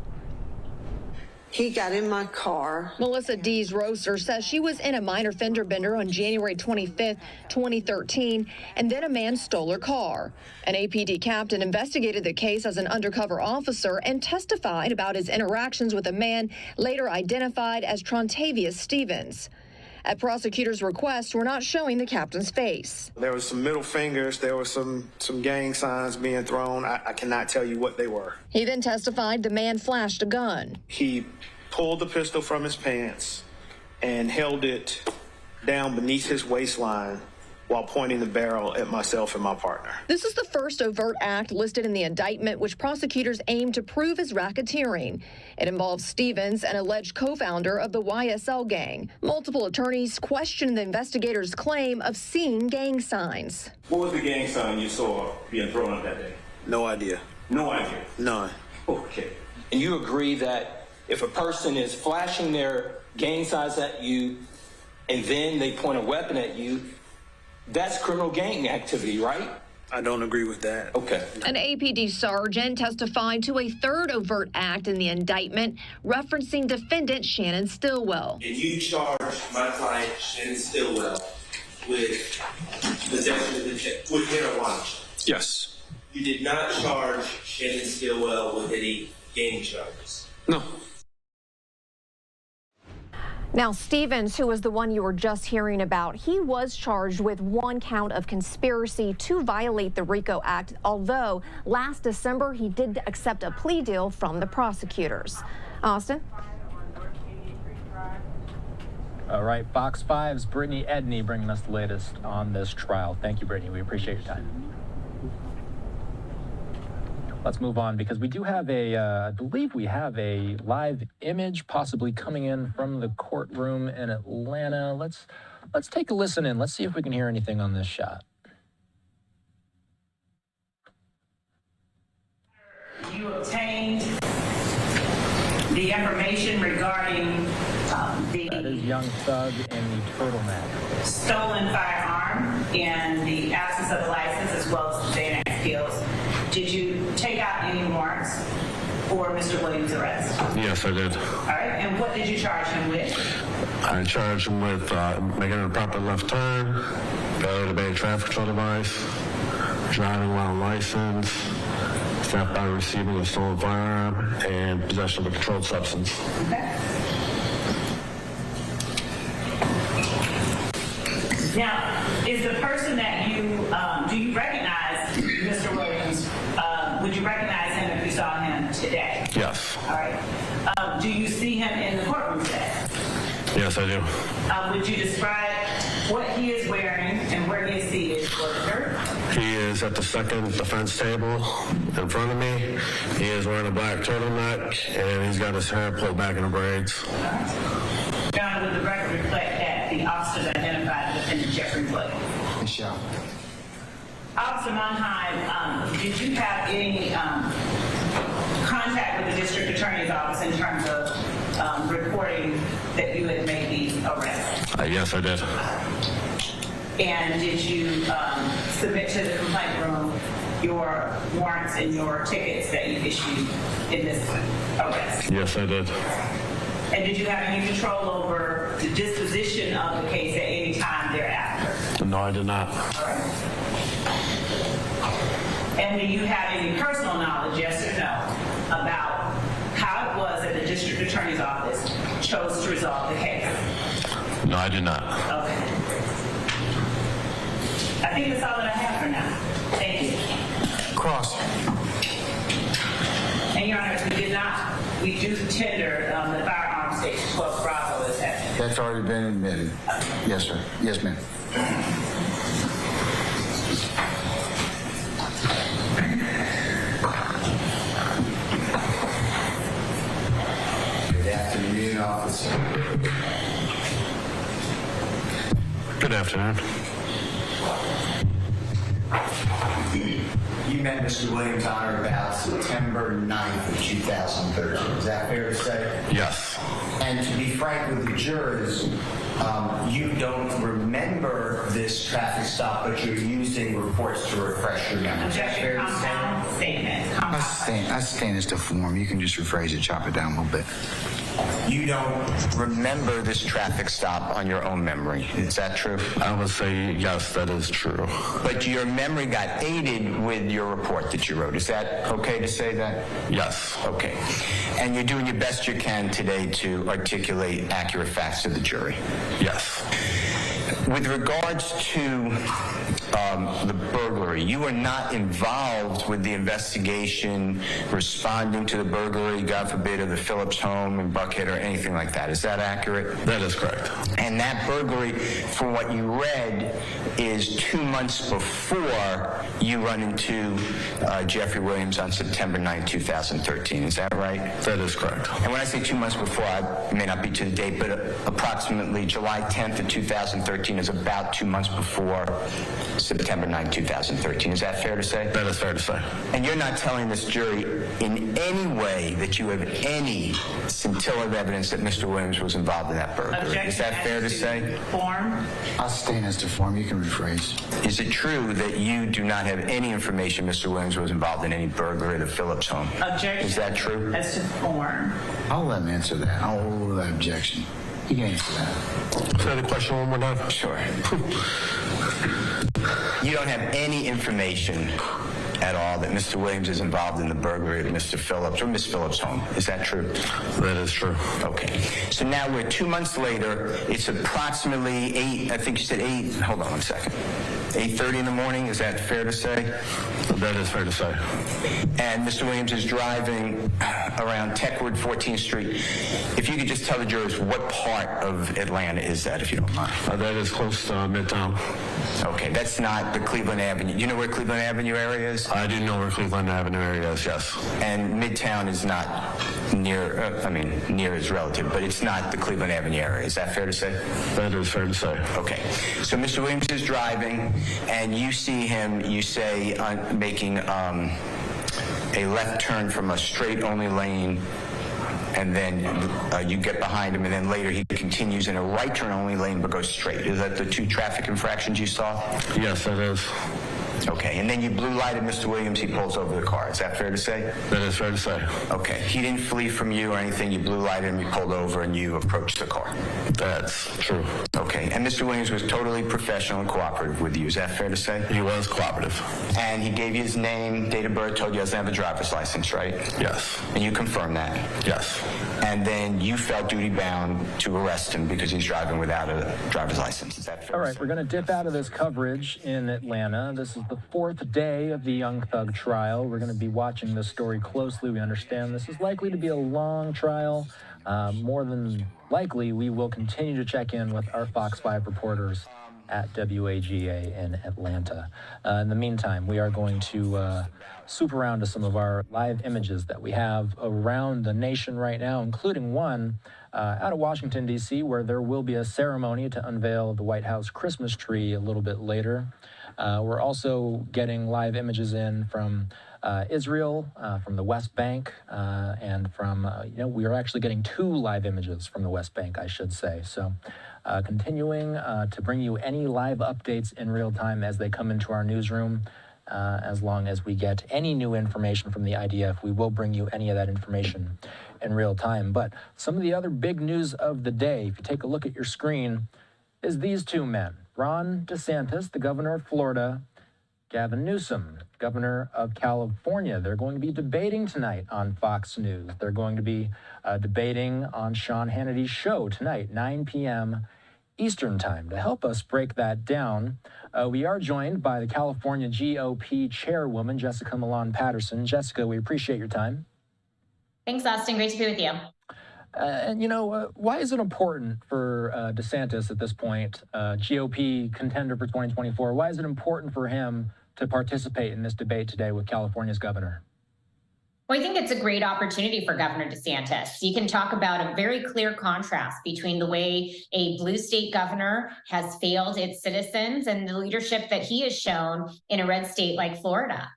He got in my car. Melissa Dees Roser says she was in a minor fender bender on January 25th, 2013, and then a man stole her car. An APD captain investigated the case as an undercover officer and testified about his interactions with a man later identified as Trontavious Stevens. At prosecutors' request, we're not showing the captain's face. There was some middle fingers. There were some gang signs being thrown. I cannot tell you what they were. He then testified the man flashed a gun. He pulled the pistol from his pants and held it down beneath his waistline while pointing the barrel at myself and my partner. This is the first overt act listed in the indictment, which prosecutors aim to prove as racketeering. It involves Stevens, an alleged co-founder of the YSL gang. Multiple attorneys questioned the investigators' claim of seeing gang signs. What was the gang sign you saw being thrown up that day? No idea. No idea? None. Okay. And you agree that if a person is flashing their gang signs at you and then they point a weapon at you, that's criminal gang activity, right? I don't agree with that. Okay. An APD sergeant testified to a third overt act in the indictment referencing defendant Shannon Stillwell. And you charged my client, Shannon Stillwell, with possession of with marijuana. Yes. You did not charge Shannon Stillwell with any gang charges. No. Now, Stevens, who was the one you were just hearing about, he was charged with 1 count of conspiracy to violate the RICO Act, although last December he did accept a plea deal from the prosecutors. Austin? All right, Fox 5's Brittany Edney bringing us the latest on this trial. Thank you, Brittany. We appreciate your time. Let's move on because we do have I believe we have a live image possibly coming in from the courtroom in Atlanta. Let's take a listen in. Let's see if we can hear anything on this shot. You obtained the information regarding that is Young Thug in the turtleneck. Stolen firearm and the absence of a license as well as the Xanax pills. Did you take out any warrants for Mr. Williams' arrest? Yes, I did. All right, and what did you charge him with? I charged him with making an improper left turn, failure to obey a traffic control device, driving while unlicensed, theft by receiving a stolen firearm, and possession of a controlled substance. Okay. Now, is the person that you, do you recognize Mr. Williams? Would you recognize him if you saw him today? Yes. All right. Do you see him in the courtroom today? Yes, I do. Would you describe what he is wearing and where he is seated for the jury? He is at the second defense table in front of me. He is wearing a black turtleneck, and he's got his hair pulled back in braids. John, would the record reflect that the officers identified the defendant Jeffrey Williams? Michelle. Officer Monheim, did you have any contact with the district attorney's office in terms of reporting that you had made the arrest? Yes, I did. And did you submit to the complaint room your warrants and your tickets that you issued in this arrest? Yes, I did. And did you have any control over the disposition of the case at any time thereafter? No, I did not. All right. And do you have any personal knowledge, yes or no, about how it was that the district attorney's office chose to resolve the case? No, I did not. Okay. I think that's all that I have for now. Thank you. Cross. And Your Honor, we do tender the firearm station 12 Bravo is that. That's already been admitted. Yes, sir. Yes, ma'am. Good afternoon, officer. afternoon. You met Mr. Williams on or about September 9th of 2013. Is that fair to say? Yes. And to be frank with the jurors, you don't remember this traffic stop, but you're using reports to refresh your memory. Is that fair to say? Statement. I stand as to form. You can just rephrase it, chop it down a little bit. You don't remember this traffic stop on your own memory. Is that true? I would say yes, that is true. But your memory got aided with your report that you wrote. Is that okay to say that? Yes. Okay. And you're doing your best you can today to articulate accurate facts to the jury? Yes. With regards to the burglary, you were not involved with the investigation responding to the burglary, God forbid, of the Phillips home in Buckhead or anything like that. Is that accurate? That is correct. And that burglary, from what you read, is 2 months before you run into Jeffrey Williams on September 9, 2013. Is that right? That is correct. And when I say 2 months before, I may not be to the date, but approximately July 10th of 2013 is about 2 months before September 9, 2013. Is that fair to say? That is fair to say. And you're not telling this jury in any way that you have any scintilla of evidence that Mr. Williams was involved in that burglary. Is that fair to say? Form. I'll stand as to form. You can rephrase. Is it true that you do not have any information Mr. Williams was involved in any burglary of the Phillips home? Objection. Is that true? As to form. I'll let him answer that. I'll rule that objection. You can answer that. Say the question one more time. Sure. You don't have any information at all that Mr. Williams is involved in the burglary of Mr. Phillips or Miss Phillips' home. Is that true? That is true. Okay. So now we're 2 months later. It's approximately 8, I think you said 8, hold on one second. 8:30 in the morning, is that fair to say? That is fair to say. And Mr. Williams is driving around Techwood, 14th Street. If you could just tell the jurors what part of Atlanta is that, if you don't mind. That is close to Midtown. Okay, that's not the Cleveland Avenue. You know where Cleveland Avenue area is? I do know where Cleveland Avenue area is, yes. And Midtown is not near, near is relative, but it's not the Cleveland Avenue area. Is that fair to say? That is fair to say. Okay. So Mr. Williams is driving, and you see him, you say, making a left turn from a straight-only lane, and then you get behind him, and then later he continues in a right turn-only lane but goes straight. Is that the 2 traffic infractions you saw? Yes, that is. Okay, and then you blue lighted Mr. Williams, he pulls over the car. Is that fair to say? That is fair to say. Okay, he didn't flee from you or anything. You blue lighted him, you pulled over, and you approached the car. That's true. Okay, and Mr. Williams was totally professional and cooperative with you. Is that fair to say? He was cooperative. And he gave you his name, date of birth, told you he doesn't have a driver's license, right? Yes. And you confirmed that? Yes. And then you felt duty-bound to arrest him because he's driving without a driver's license. Is that fair? All right, we're going to dip out of this coverage in Atlanta. This is the 4th day of the Young Thug trial. We're going to be watching this story closely. We understand this is likely to be a long trial. More than likely, we will continue to check in with our Fox 5 reporters at WAGA in Atlanta. In the meantime, we are going to swoop around to some of our live images that we have around the nation right now, including one out of Washington, D.C., where there will be a ceremony to unveil the White House Christmas tree a little bit later. We're also getting live images in from Israel, from the West Bank, and from, we are actually getting 2 live images from the West Bank, I should say. So continuing to bring you any live updates in real time as they come into our newsroom. As long as we get any new information from the IDF, we will bring you any of that information in real time. But some of the other big news of the day, if you take a look at your screen, is these 2 men. Ron DeSantis, the governor of Florida, Gavin Newsom, governor of California. They're going to be debating tonight on Fox News. They're going to be debating on Sean Hannity's show tonight, 9 p.m. Eastern Time. To help us break that down, we are joined by the California GOP chairwoman, Jessica Milan Patterson. Jessica, we appreciate your time. Thanks, Austin. Great to be with you. Why is it important for DeSantis at this point, GOP contender for 2024, why is it important for him to participate in this debate today with California's governor? Well, I think it's a great opportunity for Governor DeSantis. You can talk about a very clear contrast between the way a blue state governor has failed its citizens and the leadership that he has shown in a red state like Florida.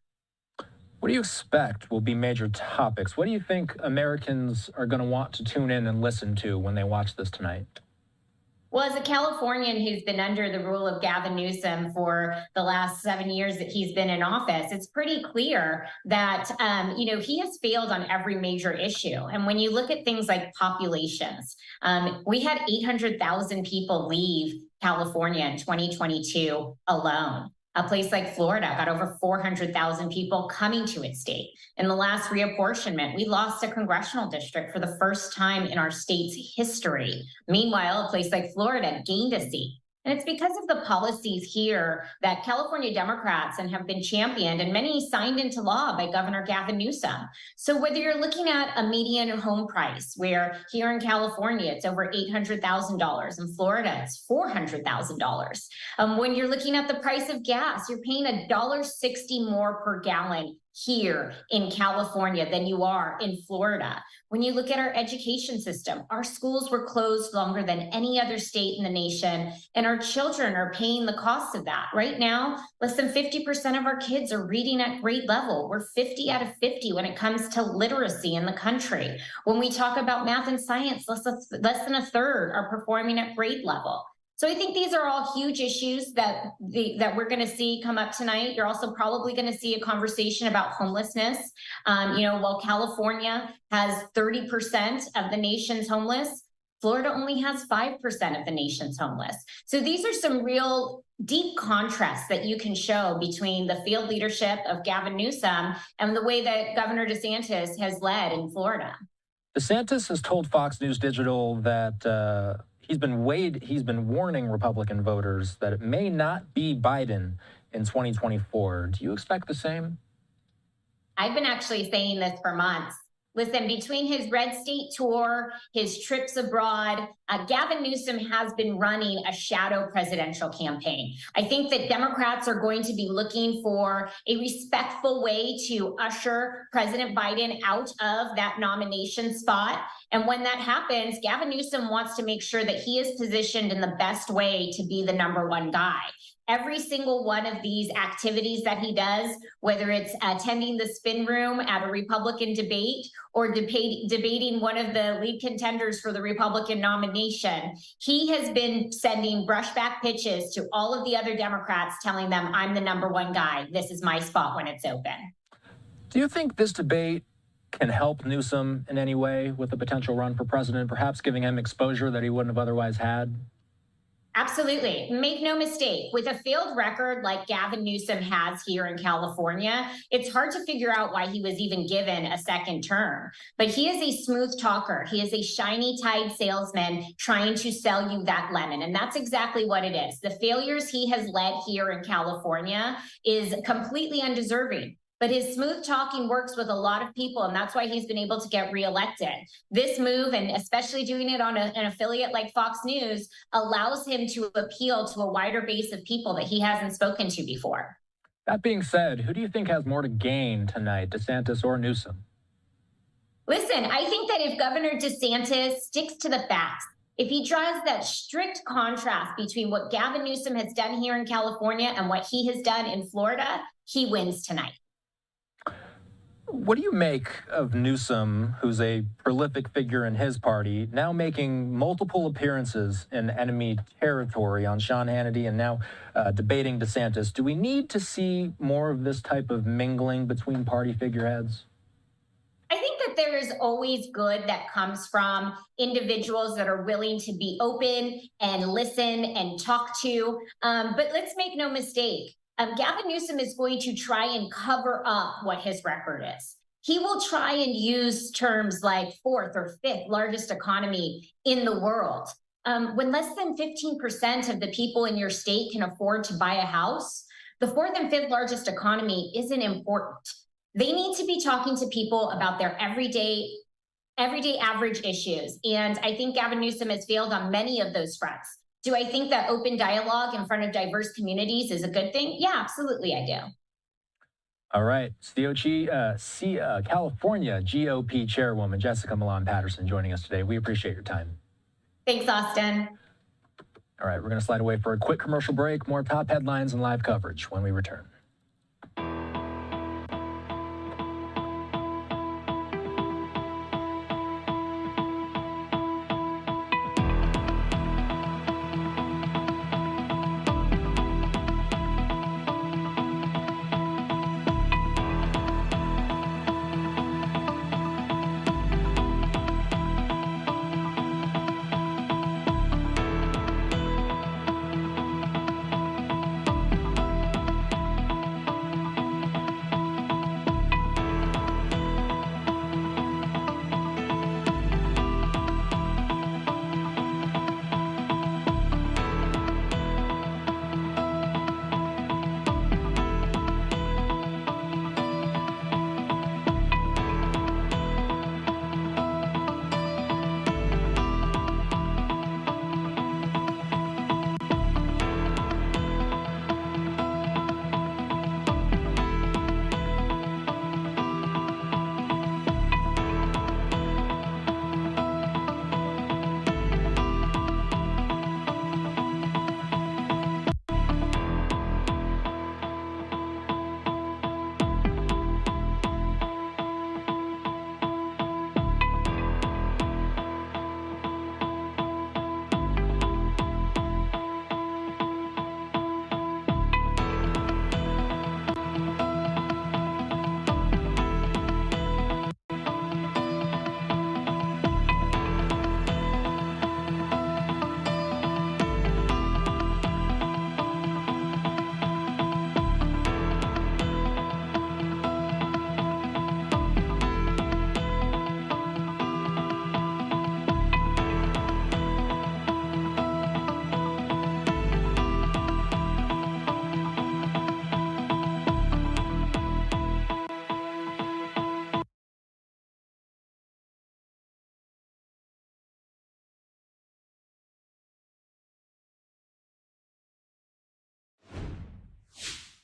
What do you expect will be major topics? What do you think Americans are going to want to tune in and listen to when they watch this tonight? Well, as a Californian who's been under the rule of Gavin Newsom for the last 7 years that he's been in office, it's pretty clear that, he has failed on every major issue. And when you look at things like populations, we had 800,000 people leave California in 2022 alone. A place like Florida got over 400,000 people coming to its state. In the last reapportionment, we lost a congressional district for the first time in our state's history. Meanwhile, a place like Florida gained a seat. And it's because of the policies here that California Democrats and have been championed and many signed into law by Governor Gavin Newsom. So whether you're looking at a median home price, where here in California, it's over $800,000, in Florida, it's $400,000. When you're looking at the price of gas, you're paying $1.60 more per gallon here in California than you are in Florida. When you look at our education system, our schools were closed longer than any other state in the nation, and our children are paying the cost of that. Right now, less than 50% of our kids are reading at grade level. We're 50 out of 50 when it comes to literacy in the country. When we talk about math and science, less than a third are performing at grade level. So I think these are all huge issues that we're going to see come up tonight. You're also probably going to see a conversation about homelessness. While California has 30% of the nation's homeless, Florida only has 5% of the nation's homeless. So these are some real deep contrasts that you can show between the failed leadership of Gavin Newsom and the way that Governor DeSantis has led in Florida. DeSantis has told Fox News Digital that he's been warning Republican voters that it may not be Biden in 2024. Do you expect the same? I've been actually saying this for months. Listen, between his red state tour, his trips abroad, Gavin Newsom has been running a shadow presidential campaign. I think that Democrats are going to be looking for a respectful way to usher President Biden out of that nomination spot. And when that happens, Gavin Newsom wants to make sure that he is positioned in the best way to be the #1 guy. Every single one of these activities that he does, whether it's attending the spin room at a Republican debate or debating one of the lead contenders for the Republican nomination, he has been sending brushback pitches to all of the other Democrats telling them, I'm the #1 guy. This is my spot when it's open. Do you think this debate can help Newsom in any way with a potential run for president, perhaps giving him exposure that he wouldn't have otherwise had? Absolutely. Make no mistake, with a failed record like Gavin Newsom has here in California, it's hard to figure out why he was even given a second term. But he is a smooth talker. He is a shiny tide salesman trying to sell you that lemon. And that's exactly what it is. The failures he has led here in California is completely undeserving. But his smooth talking works with a lot of people, and that's why he's been able to get reelected. This move, and especially doing it on an affiliate like Fox News, allows him to appeal to a wider base of people that he hasn't spoken to before. That being said, who do you think has more to gain tonight, DeSantis or Newsom? Listen, I think that if Governor DeSantis sticks to the facts, if he draws that strict contrast between what Gavin Newsom has done here in California and what he has done in Florida, he wins tonight. What do you make of Newsom, who's a prolific figure in his party, now making multiple appearances in enemy territory on Sean Hannity and now debating DeSantis? Do we need to see more of this type of mingling between party figureheads? I think that there is always good that comes from individuals that are willing to be open and listen and talk to. But let's make no mistake. Gavin Newsom is going to try and cover up what his record is. He will try and use terms like 4th or 5th largest economy in the world. When less than 15% of the people in your state can afford to buy a house, the 4th and 5th largest economy isn't important. They need to be talking to people about their everyday average issues. And I think Gavin Newsom has failed on many of those fronts. Do I think that open dialogue in front of diverse communities is a good thing? Yeah, absolutely, I do. All right, California GOP Chairwoman Jessica Milan Patterson joining us today. We appreciate your time. Thanks, Austin. All right, we're going to slide away for a quick commercial break. More top headlines and live coverage when we return.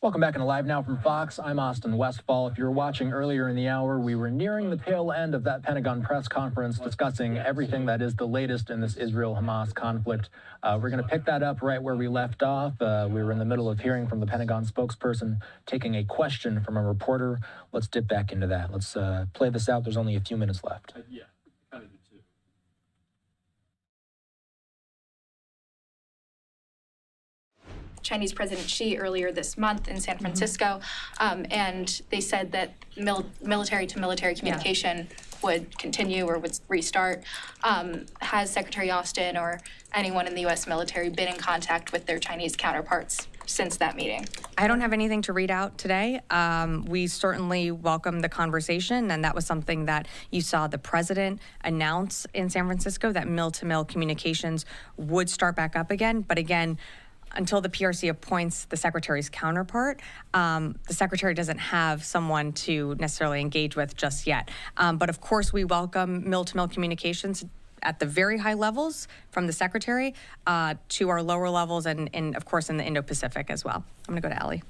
Welcome back into Live Now from Fox. I'm Austin Westfall. If you were watching earlier in the hour, we were nearing the tail end of that Pentagon press conference discussing everything that is the latest in this Israel-Hamas conflict. We're going to pick that up right where we left off. We were in the middle of hearing from the Pentagon spokesperson, taking a question from a reporter. Let's dip back into that. Let's play this out. There's only a few minutes left. Yeah, kind of do too. Chinese President Xi earlier this month in San Francisco, and they said that military-to-military communication would continue or would restart. Has Secretary Austin or anyone in the U.S. military been in contact with their Chinese counterparts since that meeting? I don't have anything to read out today. We certainly welcome the conversation, and that was something that you saw the president announce in San Francisco, that mill-to-mill communications would start back up again. But again, until the PRC appoints the secretary's counterpart, the secretary doesn't have someone to necessarily engage with just yet. But of course, we welcome mill-to-mill communications at the very high levels from the secretary to our lower levels and of course, in the Indo-Pacific as well. I'm going to go to Allie.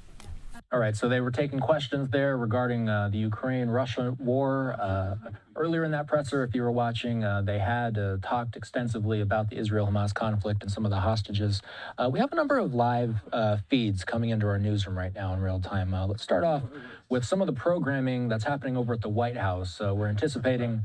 All right, so they were taking questions there regarding the Ukraine-Russia war. Earlier in that presser, if you were watching, they had talked extensively about the Israel-Hamas conflict and some of the hostages. We have a number of live feeds coming into our newsroom right now in real time. Let's start off with some of the programming that's happening over at the White House. We're anticipating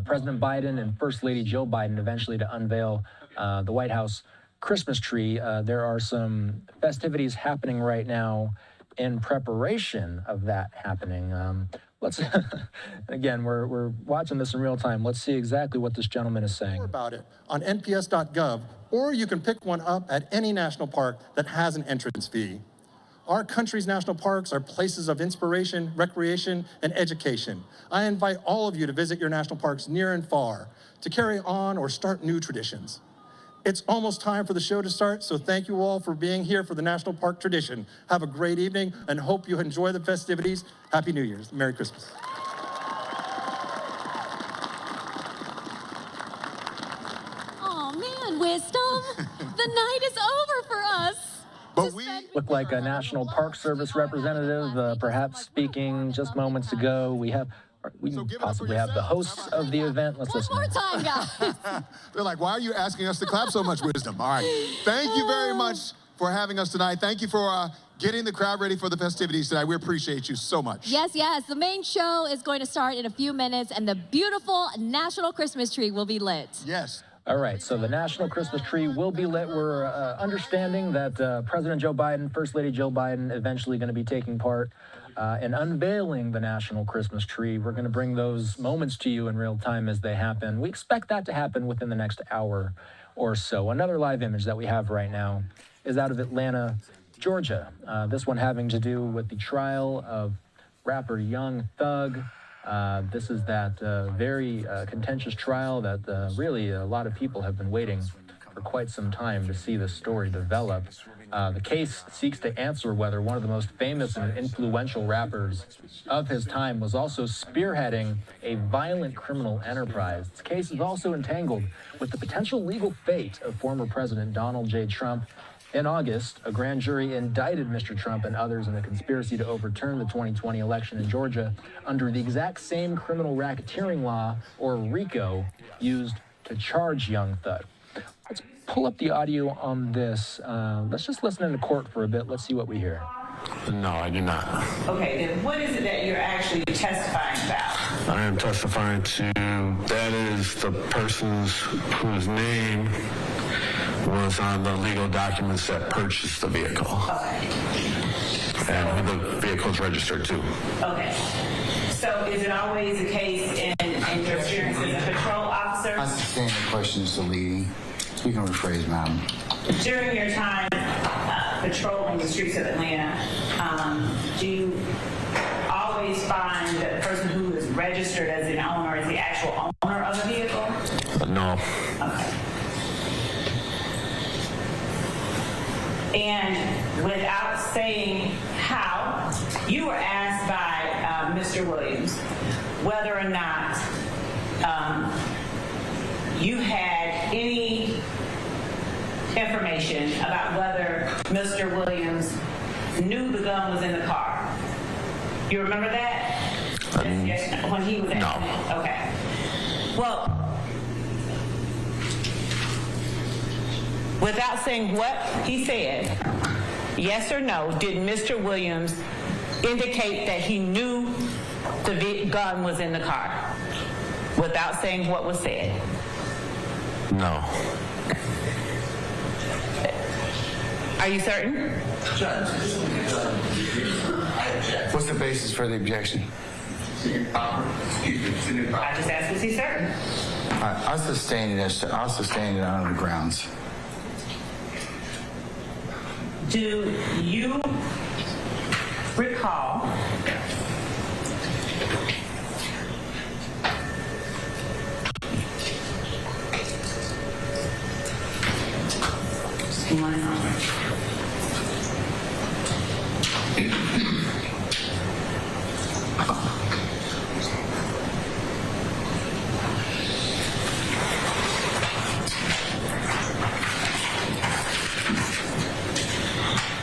President Biden and First Lady Jill Biden eventually to unveil the White House Christmas tree. There are some festivities happening right now in preparation of that happening. Let's again, we're watching this in real time. Let's see exactly what this gentleman is saying. About it on nps.gov, or you can pick one up at any national park that has an entrance fee. Our country's national parks are places of inspiration, recreation, and education. I invite all of you to visit your national parks near and far, to carry on or start new traditions. It's almost time for the show to start, so thank you all for being here for the National Park tradition. Have a great evening and hope you enjoy the festivities. Happy New Year's. Merry Christmas. Oh man, Wisdom, the night is over for us. But Looked like a National Park Service representative, perhaps speaking just moments ago. We possibly have the hosts of the event. Let's listen. One more time, guys. They're like, why are you asking us to clap so much, Wisdom? All right. Thank you very much for having us tonight. Thank you for getting the crowd ready for the festivities tonight. We appreciate you so much. Yes, yes. The main show is going to start in a few minutes, and the beautiful National Christmas tree will be lit. Yes. All right, so the National Christmas tree will be lit. We're understanding that President Joe Biden, First Lady Jill Biden, eventually going to be taking part in unveiling the National Christmas tree. We're going to bring those moments to you in real time as they happen. We expect that to happen within the next hour or so. Another live image that we have right now is out of Atlanta, Georgia. This one having to do with the trial of rapper Young Thug. This is that very contentious trial that really a lot of people have been waiting for quite some time to see this story develop. The case seeks to answer whether one of the most famous and influential rappers of his time was also spearheading a violent criminal enterprise. This case is also entangled with the potential legal fate of former President Donald J. Trump. In August, a grand jury indicted Mr. Trump and others in a conspiracy to overturn the 2020 election in Georgia under the exact same criminal racketeering law, or RICO, used to charge Young Thug. Let's pull up the audio on this. Let's just listen into court for a bit. Let's see what we hear. No, I do not. Okay, then what is it that you're actually testifying about? I am testifying to, that is the persons whose name was on the legal documents that purchased the vehicle. Okay. And who the vehicle's registered to. Okay. So is it always the case in your experience as a patrol officer? I sustain the questions to Lee. You can rephrase, madam. During your time patrolling the streets of Atlanta, do you always find that the person who is registered as an owner is the actual owner of the vehicle? No. Okay. And without saying how, you were asked by Mr. Williams whether or not you had any information about whether Mr. Williams knew the gun was in the car. You remember that? Yes, when he was at No. Okay. Well, without saying what he said, yes or no, did Mr. Williams indicate that he knew the gun was in the car? Without saying what was said? No. Are you certain? What's the basis for the objection? I just asked, was he certain? I'll sustain it on the grounds. Do you recall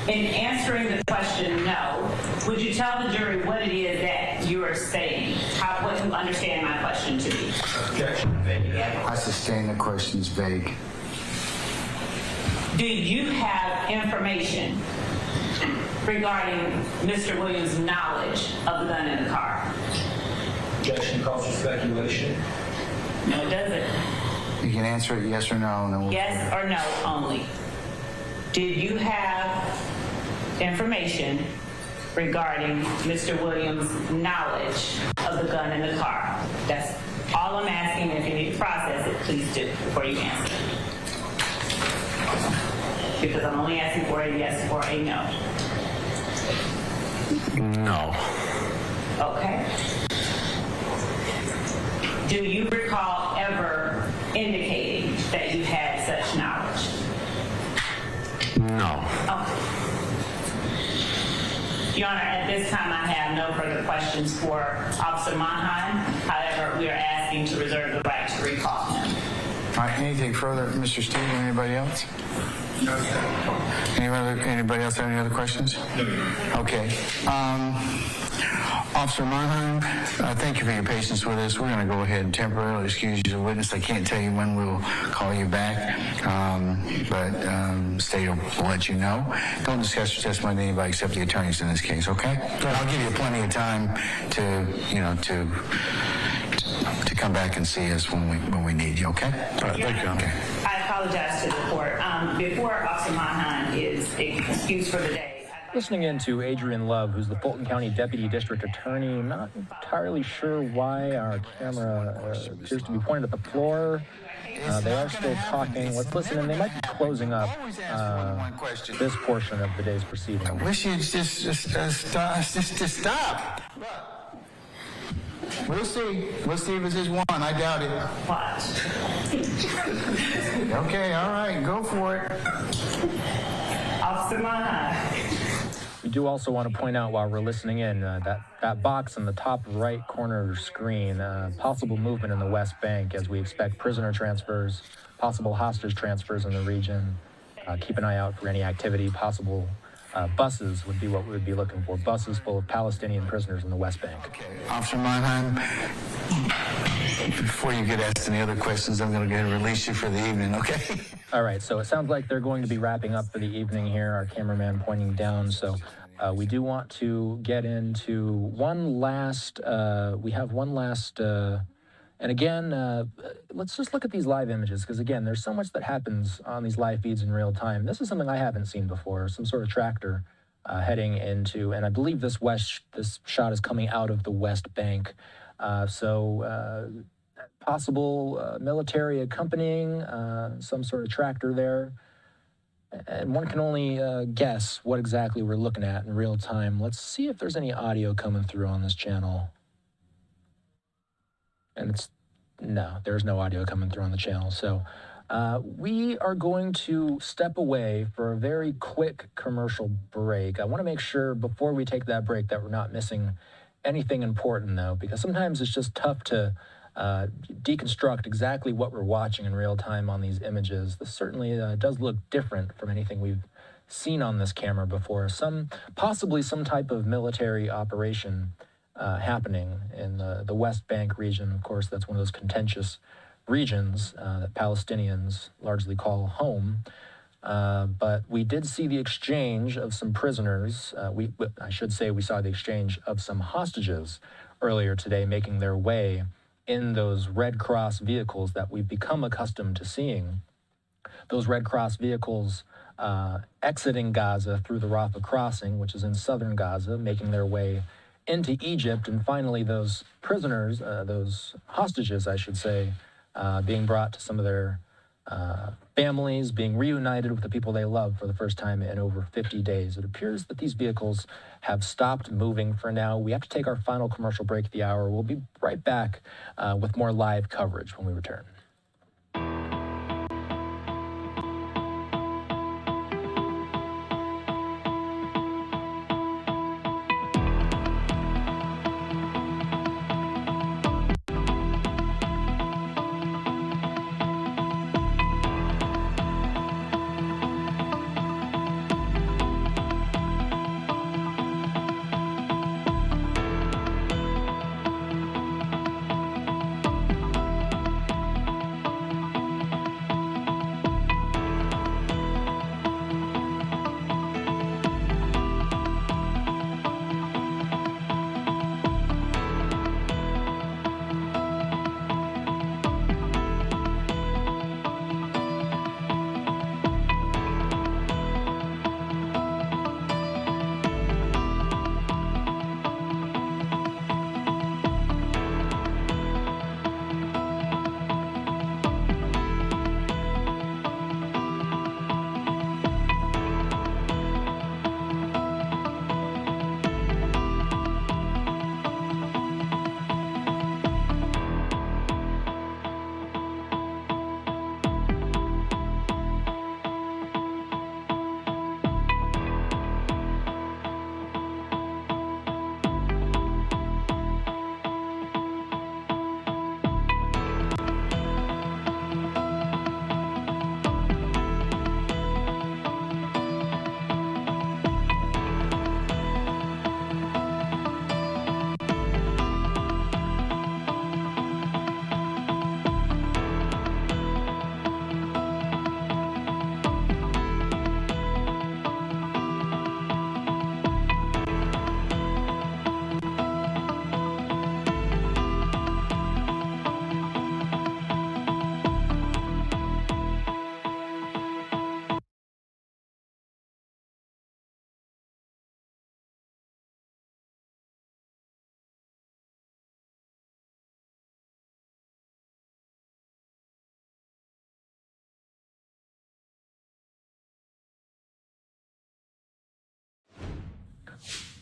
in answering the question no, would you tell the jury what it is that you are saying? What you understand my question to be? Objection, vague. I sustain the question's vague. Do you have information regarding Mr. Williams' knowledge of the gun in the car? Objection calls for speculation. No, it doesn't. You can answer it yes or no, and then we'll... Yes or no only. Did you have information regarding Mr. Williams' knowledge of the gun in the car? That's all I'm asking. If you need to process it, please do before you answer. Because I'm only asking for a yes or a no. No. Okay. Do you recall ever indicating that you had such knowledge? No. Okay. Your Honor, at this time I have no further questions for Officer Monheim. However, we are asking to reserve the right to recall him. All right, anything further, Mr. Steve, or anybody else? Anybody else have any other questions? Okay. Officer Monheim, thank you for your patience with us. We're going to go ahead and temporarily excuse you as a witness. I can't tell you when we'll call you back, but state will let you know. Don't discuss your testimony with anybody except the attorneys in this case, okay? But I'll give you plenty of time to come back and see us when we need you, okay? All right, thank you. Okay. I apologize to the court. Before Officer Monheim is excused for the day. Listening in to Adrian Love, who's the Fulton County Deputy District Attorney. Not entirely sure why our camera appears to be pointed at the floor. They are still talking. Let's listen, and they might be closing up this portion of the day's proceeding. I wish you'd just stop. We'll see. We'll see if it's just one. I doubt it. Watch. Okay, all right, go for it. Officer Monheim. We do also want to point out while we're listening in that box in the top right corner of your screen, possible movement in the West Bank as we expect prisoner transfers, possible hostage transfers in the region. Keep an eye out for any activity. Possible buses would be what we would be looking for. Buses full of Palestinian prisoners in the West Bank. Okay. Officer Monheim, before you get asked any other questions, I'm going to go ahead and release you for the evening, okay? All right, so it sounds like they're going to be wrapping up for the evening here, our cameraman pointing down. So we do want to get into one last, and again, let's just look at these live images, because again, there's so much that happens on these live feeds in real time. This is something I haven't seen before, some sort of tractor heading into, and I believe this shot is coming out of the West Bank. Possible military accompanying some sort of tractor there. And one can only guess what exactly we're looking at in real time. Let's see if there's any audio coming through on this channel. And no, there's no audio coming through on the channel. So we are going to step away for a very quick commercial break. I want to make sure before we take that break that we're not missing anything important, though, because sometimes it's just tough to deconstruct exactly what we're watching in real time on these images. This certainly does look different from anything we've seen on this camera before. Possibly some type of military operation happening in the West Bank region. Of course, that's one of those contentious regions that Palestinians largely call home. But we did see the exchange of some prisoners. I should say we saw the exchange of some hostages earlier today making their way in those Red Cross vehicles that we've become accustomed to seeing. Those Red Cross vehicles exiting Gaza through the Rafah crossing, which is in southern Gaza, making their way into Egypt, and finally those prisoners, those hostages, I should say, being brought to some of their families, being reunited with the people they love for the first time in over 50 days. It appears that these vehicles have stopped moving for now. We have to take our final commercial break of the hour. We'll be right back with more live coverage when we return.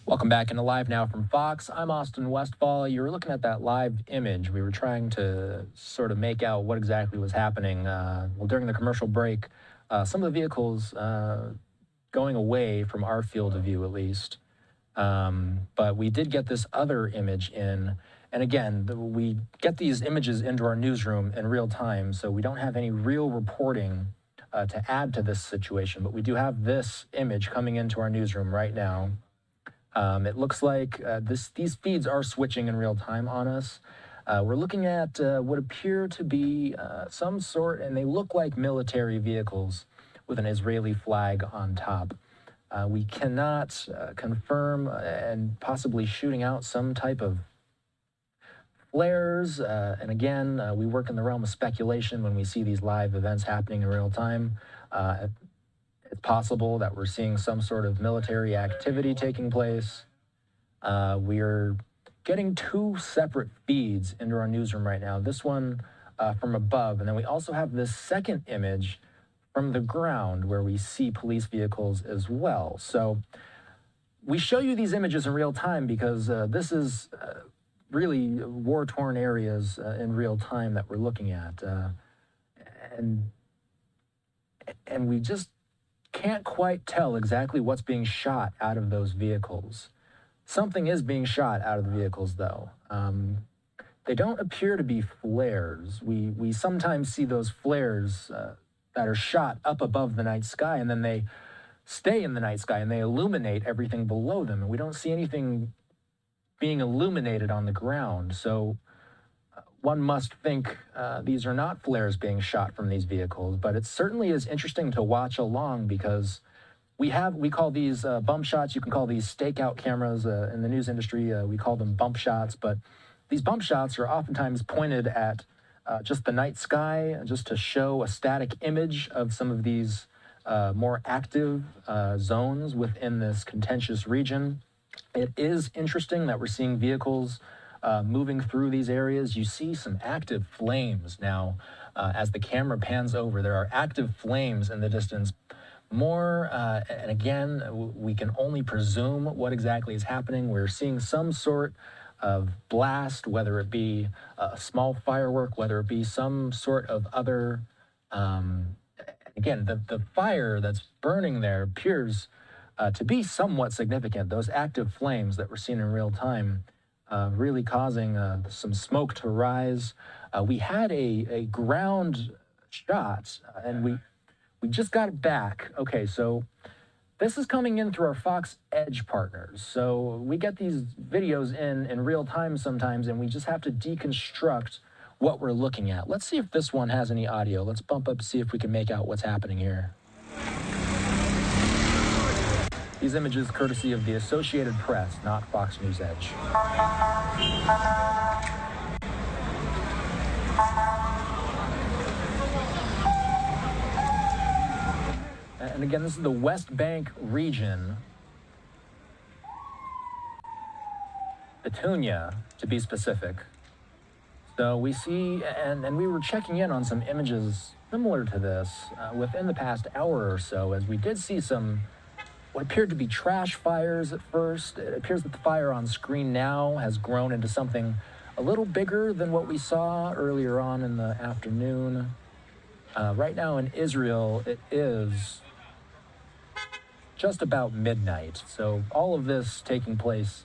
Welcome back into Live Now from Fox. I'm Austin Westfall. You were looking at that live image. We were trying to sort of make out what exactly was happening. Well, during the commercial break, some of the vehicles going away from our field of view, at least. But we did get this other image in. And again, we get these images into our newsroom in real time, so we don't have any real reporting to add to this situation. But we do have this image coming into our newsroom right now. It looks like these feeds are switching in real time on us. We're looking at what appear to be some sort, and they look like military vehicles with an Israeli flag on top. We cannot confirm and possibly shooting out some type of flares. And again, we work in the realm of speculation when we see these live events happening in real time. It's possible that we're seeing some sort of military activity taking place. We're getting two separate feeds into our newsroom right now. This one from above, and then we also have this second image from the ground where we see police vehicles as well. So we show you these images in real time because this is really war-torn areas in real time that we're looking at. And we just can't quite tell exactly what's being shot out of those vehicles. Something is being shot out of the vehicles, though. They don't appear to be flares. We sometimes see those flares that are shot up above the night sky, and then they stay in the night sky, and they illuminate everything below them, and we don't see anything being illuminated on the ground. So one must think these are not flares being shot from these vehicles, but it certainly is interesting to watch along because we call these bump shots. You can call these stakeout cameras in the news industry. We call them bump shots, but these bump shots are oftentimes pointed at just the night sky, just to show a static image of some of these more active zones within this contentious region. It is interesting that we're seeing vehicles moving through these areas. You see some active flames now as the camera pans over. There are active flames in the distance. More, and again, we can only presume what exactly is happening. We're seeing some sort of blast, whether it be a small firework, whether it be some sort of other, again, the fire that's burning there appears to be somewhat significant. Those active flames that we're seeing in real time really causing some smoke to rise. We had a ground shot, and we just got it back. Okay, so this is coming in through our Fox Edge partners. So we get these videos in real time sometimes, and we just have to deconstruct what we're looking at. Let's see if this one has any audio. Let's bump up, see if we can make out what's happening here. These images courtesy of the Associated Press, not Fox News Edge. And again, this is the West Bank region, Petunia, to be specific. So we see, and we were checking in on some images similar to this within the past hour or so, as we did see some what appeared to be trash fires at first. It appears that the fire on screen now has grown into something a little bigger than what we saw earlier on in the afternoon. Right now in Israel, it is just about midnight. So all of this taking place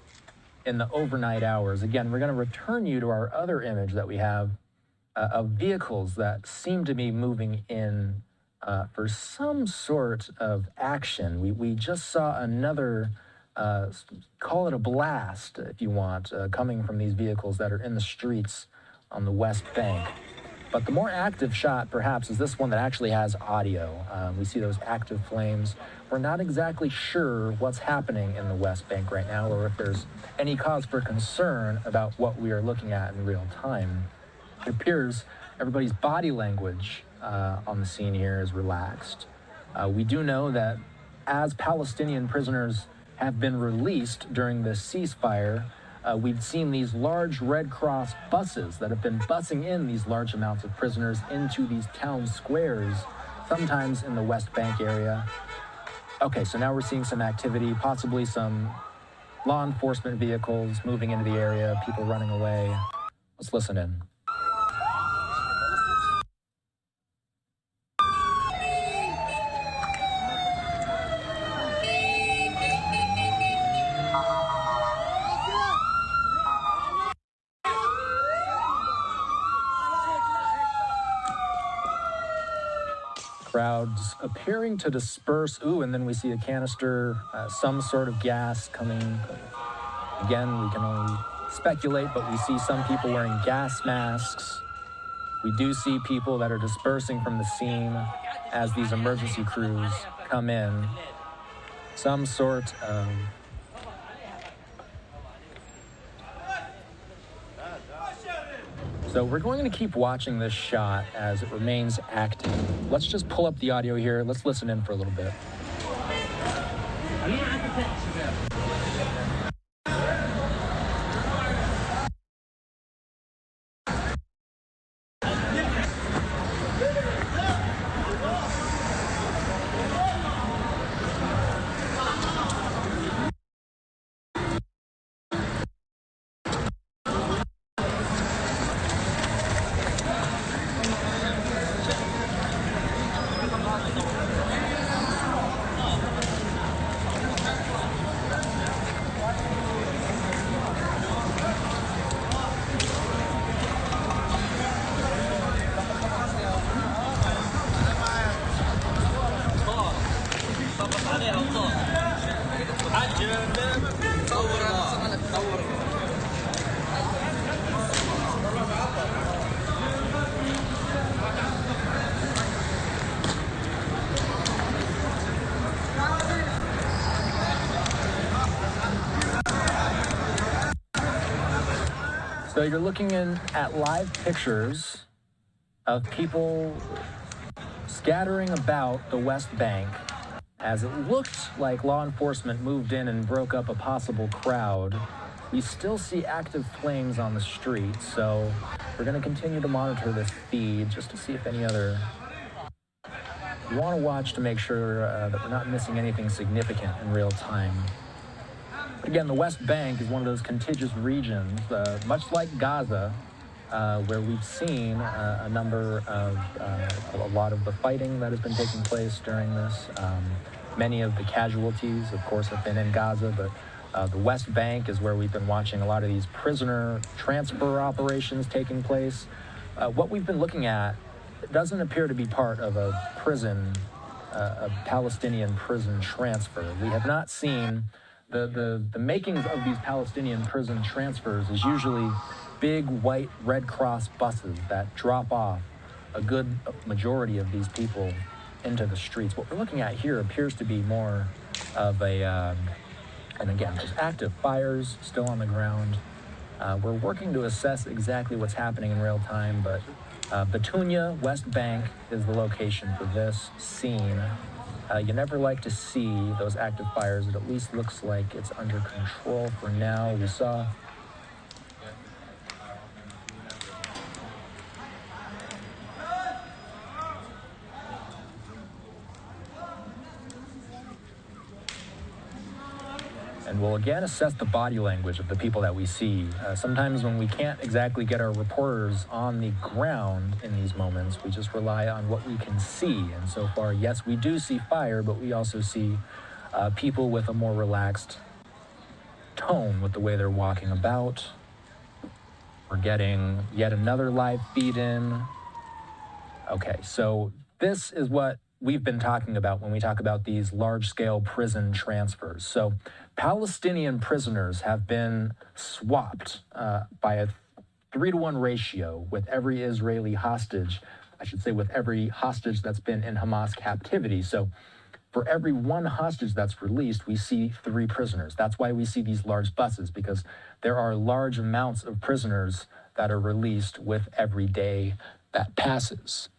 in the overnight hours. Again, we're going to return you to our other image that we have of vehicles that seem to be moving in for some sort of action. We just saw another, call it a blast, if you want, coming from these vehicles that are in the streets on the West Bank. But the more active shot, perhaps, is this one that actually has audio. We see those active flames. We're not exactly sure what's happening in the West Bank right now, or if there's any cause for concern about what we are looking at in real time. It appears everybody's body language on the scene here is relaxed. We do know that as Palestinian prisoners have been released during this ceasefire, we've seen these large Red Cross buses that have been busing in these large amounts of prisoners into these town squares, sometimes in the West Bank area. Okay, so now we're seeing some activity, possibly some law enforcement vehicles moving into the area, people running away. Let's listen in. Crowds appearing to disperse. Ooh, and then we see a canister, some sort of gas coming. Again, we can only speculate, but we see some people wearing gas masks. We do see people that are dispersing from the scene as these emergency crews come in. Some sort of So we're going to keep watching this shot as it remains active. Let's just pull up the audio here. Let's listen in for a little bit. So you're looking at live pictures of people scattering about the West Bank as it looked like law enforcement moved in and broke up a possible crowd. We still see active flames on the street, so we're going to continue to monitor this feed just to see if any other... We want to watch to make sure that we're not missing anything significant in real time. Again, the West Bank is one of those contiguous regions, much like Gaza, where we've seen a lot of the fighting that has been taking place during this. Many of the casualties, of course, have been in Gaza, but the West Bank is where we've been watching a lot of these prisoner transfer operations taking place. What we've been looking at doesn't appear to be part of a prison, a Palestinian prison transfer. We have not seen... The makings of these Palestinian prison transfers is usually big white Red Cross buses that drop off a good majority of these people into the streets. What we're looking at here appears to be more of a, and again, there's active fires still on the ground. We're working to assess exactly what's happening in real time, but Batunia, West Bank is the location for this scene. You never like to see those active fires. It at least looks like it's under control for now. We saw... And we'll again assess the body language of the people that we see. Sometimes when we can't exactly get our reporters on the ground in these moments, we just rely on what we can see. And so far, yes, we do see fire, but we also see people with a more relaxed tone with the way they're walking about. We're getting yet another live feed in. Okay, so this is what we've been talking about when we talk about these large-scale prison transfers. So Palestinian prisoners have been swapped by a 3-to-1 ratio with every Israeli hostage, I should say with every hostage that's been in Hamas captivity. So for every one hostage that's released, we see 3 prisoners. That's why we see these large buses, because there are large amounts of prisoners that are released with every day that passes.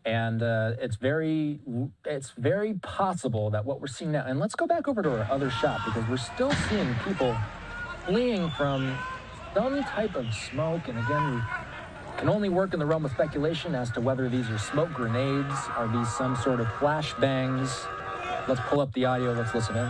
And it's very possible that what we're seeing now, and let's go back over to our other shot, because we're still seeing people fleeing from some type of smoke. And again, we can only work in the realm of speculation as to whether these are smoke grenades, are these some sort of flashbangs. Let's pull up the audio. Let's listen in.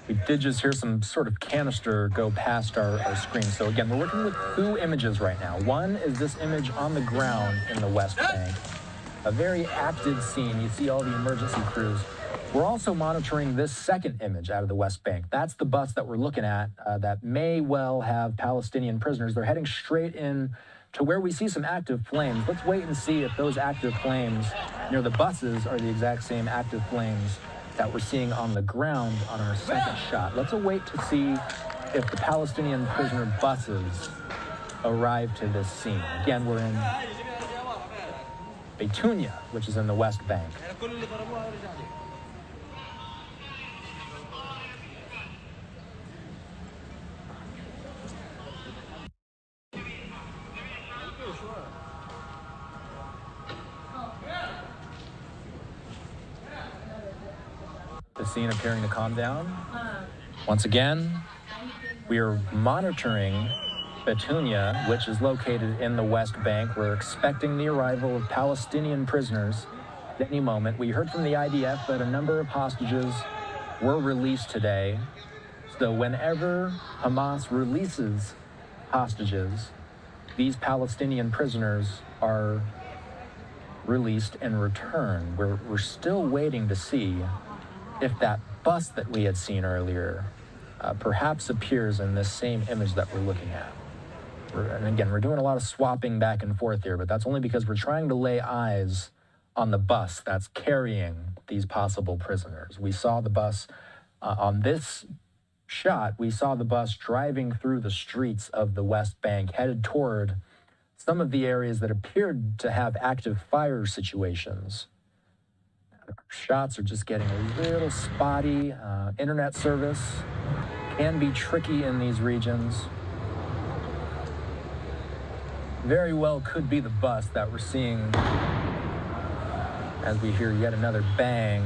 We did just hear some sort of canister go past our screen. So again, we're working with two images right now. One is this image on the ground in the West Bank. A very active scene. You see all the emergency crews. We're also monitoring this second image out of the West Bank. That's the bus that we're looking at that may well have Palestinian prisoners. They're heading straight in to where we see some active flames. Let's wait and see if those active flames near the buses are the exact same active flames that we're seeing on the ground on our second shot. Let's wait to see if the Palestinian prisoner buses arrive to this scene. Again, we're in Betunia, which is in the West Bank. The scene appearing to calm down. Once again, we are monitoring Betunia, which is located in the West Bank. We're expecting the arrival of Palestinian prisoners at any moment. We heard from the IDF that a number of hostages were released today. So whenever Hamas releases hostages, these Palestinian prisoners are released and returned. We're still waiting to see if that bus that we had seen earlier perhaps appears in this same image that we're looking at. And again, we're doing a lot of swapping back and forth here, but that's only because we're trying to lay eyes on the bus that's carrying these possible prisoners. We saw the bus on this shot, we saw the bus driving through the streets of the West Bank, headed toward some of the areas that appeared to have active fire situations. Shots are just getting a little spotty. Internet service can be tricky in these regions. Very well could be the bus that we're seeing as we hear yet another bang.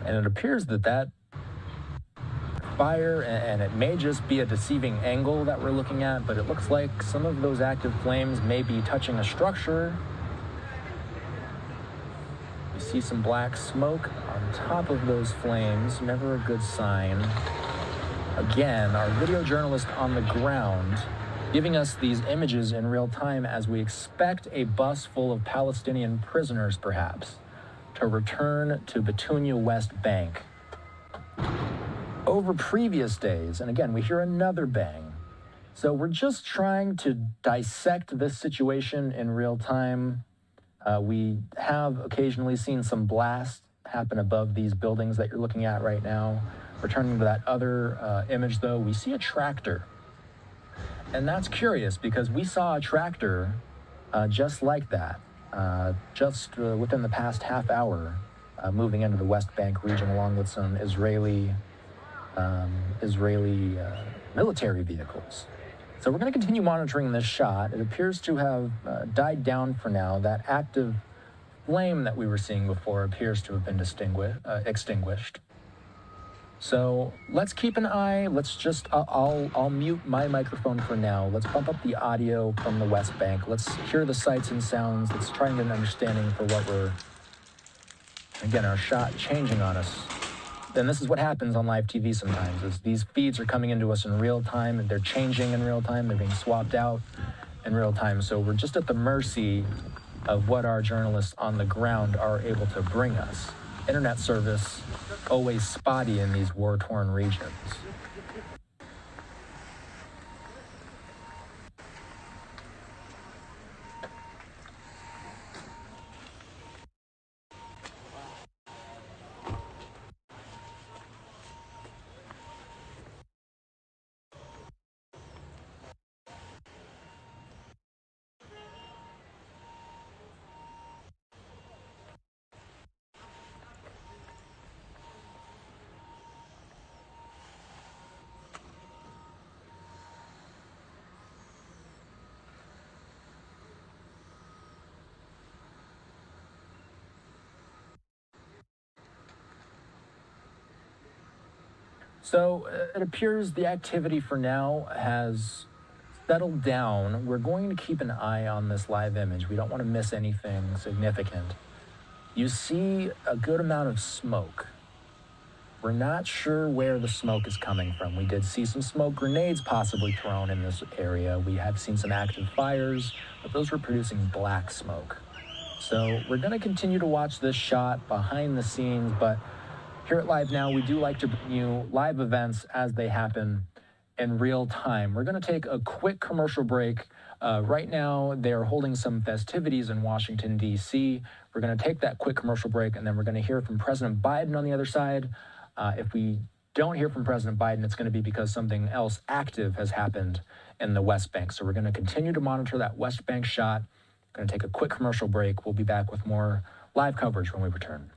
And it appears that fire, and it may just be a deceiving angle that we're looking at, but it looks like some of those active flames may be touching a structure. You see some black smoke on top of those flames, never a good sign. Again, our video journalist on the ground giving us these images in real time as we expect a bus full of Palestinian prisoners, perhaps, to return to Betunia West Bank. Over previous days, and again, we hear another bang. So we're just trying to dissect this situation in real time. We have occasionally seen some blasts happen above these buildings that you're looking at right now. Returning to that other image, though, we see a tractor. And that's curious because we saw a tractor just like that. Just within the past half hour, moving into the West Bank region along with some Israeli military vehicles. So we're going to continue monitoring this shot. It appears to have died down for now. That active flame that we were seeing before appears to have been extinguished. So let's keep an eye. Let's just, I'll mute my microphone for now. Let's bump up the audio from the West Bank. Let's hear the sights and sounds. Let's try and get an understanding for what we're, again, our shot changing on us. Then this is what happens on live TV sometimes, is these feeds are coming into us in real time, and they're changing in real time. They're being swapped out in real time. So we're just at the mercy of what our journalists on the ground are able to bring us. Internet service always spotty in these war-torn regions. So it appears the activity for now has settled down. We're going to keep an eye on this live image. We don't want to miss anything significant. You see a good amount of smoke. We're not sure where the smoke is coming from. We did see some smoke grenades possibly thrown in this area. We have seen some active fires, but those were producing black smoke. So we're going to continue to watch this shot behind the scenes, but here at LiveNOW, we do like to bring you live events as they happen in real time. We're going to take a quick commercial break. Right now, they're holding some festivities in Washington, D.C. We're going to take that quick commercial break, and then we're going to hear from President Biden on the other side. If we don't hear from President Biden, it's going to be because something else active has happened in the West Bank. So we're going to continue to monitor that West Bank shot. We're going to take a quick commercial break. We'll be back with more live coverage when we return.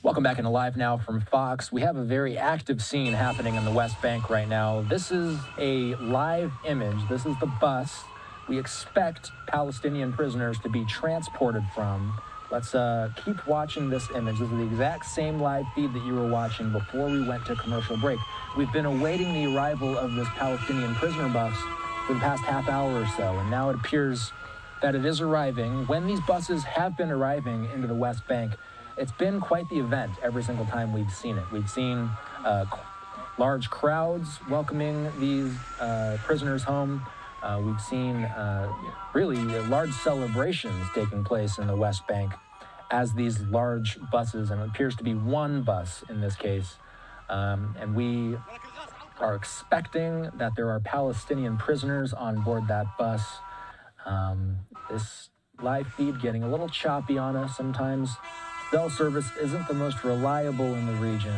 Welcome back into LiveNOW from Fox. We have a very active scene happening in the West Bank right now. This is a live image. This is the bus we expect Palestinian prisoners to be transported from. Let's keep watching this image. This is the exact same live feed that you were watching before we went to commercial break. We've been awaiting the arrival of this Palestinian prisoner bus for the past half hour or so, and now it appears that it is arriving. When these buses have been arriving into the West Bank, it's been quite the event every single time we've seen it. We've seen large crowds welcoming these prisoners home. We've seen really large celebrations taking place in the West Bank as these large buses, and it appears to be one bus in this case, and we are expecting that there are Palestinian prisoners on board that bus. This live feed getting a little choppy on us sometimes. Cell service isn't the most reliable in the region.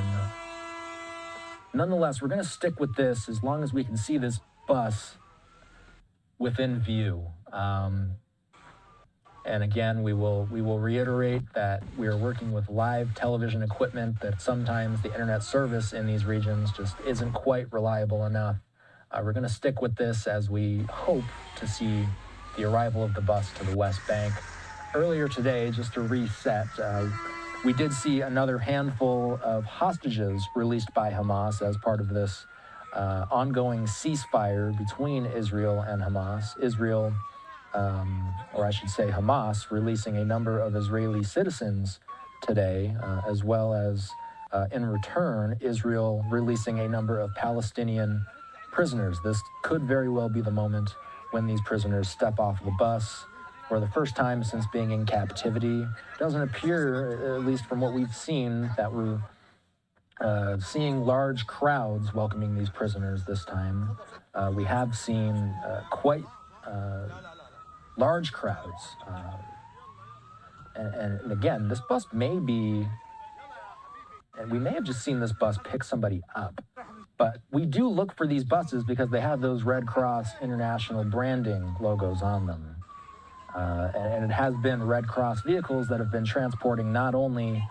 Nonetheless, we're going to stick with this as long as we can see this bus within view. And again, we will reiterate that we are working with live television equipment, that sometimes the internet service in these regions just isn't quite reliable enough. We're going to stick with this as we hope to see the arrival of the bus to the West Bank. Earlier today, just to reset, we did see another handful of hostages released by Hamas as part of this ongoing ceasefire between Israel and Hamas. Israel, or I should say Hamas, releasing a number of Israeli citizens today, as well as, in return, Israel releasing a number of Palestinian prisoners. This could very well be the moment when these prisoners step off the bus for the first time since being in captivity. It doesn't appear, at least from what we've seen, that we're seeing large crowds welcoming these prisoners this time. We have seen quite large crowds. And again, this bus may be, and we may have just seen this bus pick somebody up, but we do look for these buses because they have those Red Cross International branding logos on them. And it has been Red Cross vehicles that have been transporting not only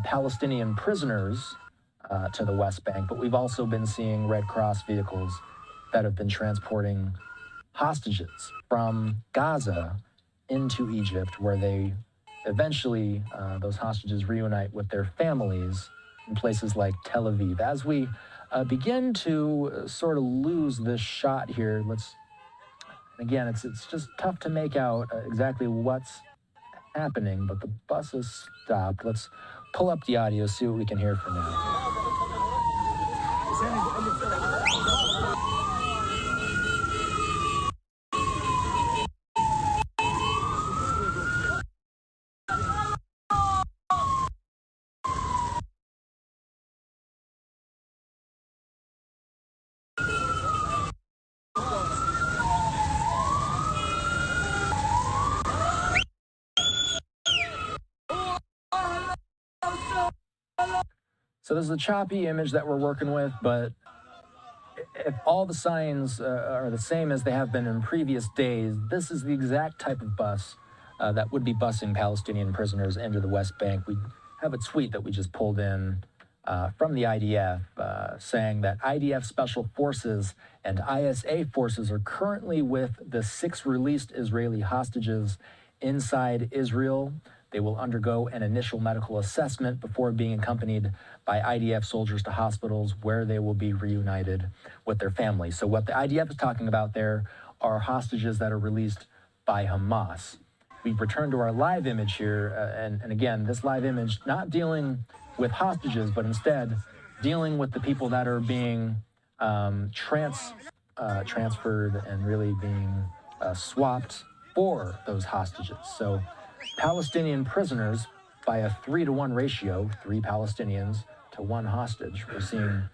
Palestinian prisoners to the West Bank, but we've also been seeing Red Cross vehicles that have been transporting hostages from Gaza into Egypt, where they eventually, those hostages reunite with their families in places like Tel Aviv. As we begin to sort of lose this shot here, again, it's just tough to make out exactly what's happening, but the bus has stopped. Let's pull up the audio, see what we can hear from now. So this is a choppy image that we're working with, but if all the signs are the same as they have been in previous days, this is the exact type of bus that would be busing Palestinian prisoners into the West Bank. We have a tweet that we just pulled in from the IDF saying that IDF Special Forces and ISA forces are currently with the 6 released Israeli hostages inside Israel. They will undergo an initial medical assessment before being accompanied by IDF soldiers to hospitals where they will be reunited with their families. So what the IDF is talking about there are hostages that are released by Hamas. We've returned to our live image here, and again, this live image not dealing with hostages, but instead dealing with the people that are being transferred and really being swapped for those hostages. So Palestinian prisoners, by a 3-to-1 ratio, 3 Palestinians to 1 hostage, we're seeing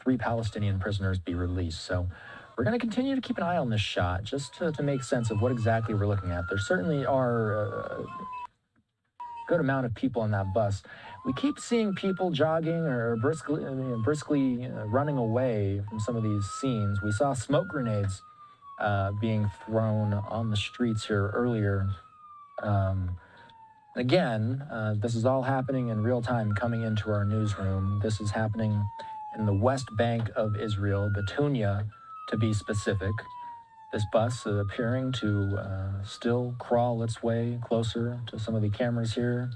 3 Palestinian prisoners be released. So we're going to continue to keep an eye on this shot just to make sense of what exactly we're looking at. There certainly are a good amount of people on that bus. We keep seeing people jogging or briskly running away from some of these scenes. We saw smoke grenades being thrown on the streets here earlier. Again, this is all happening in real time coming into our newsroom. This is happening in the West Bank of Israel, Batunia, to be specific. This bus appearing to still crawl its way closer to some of the cameras here.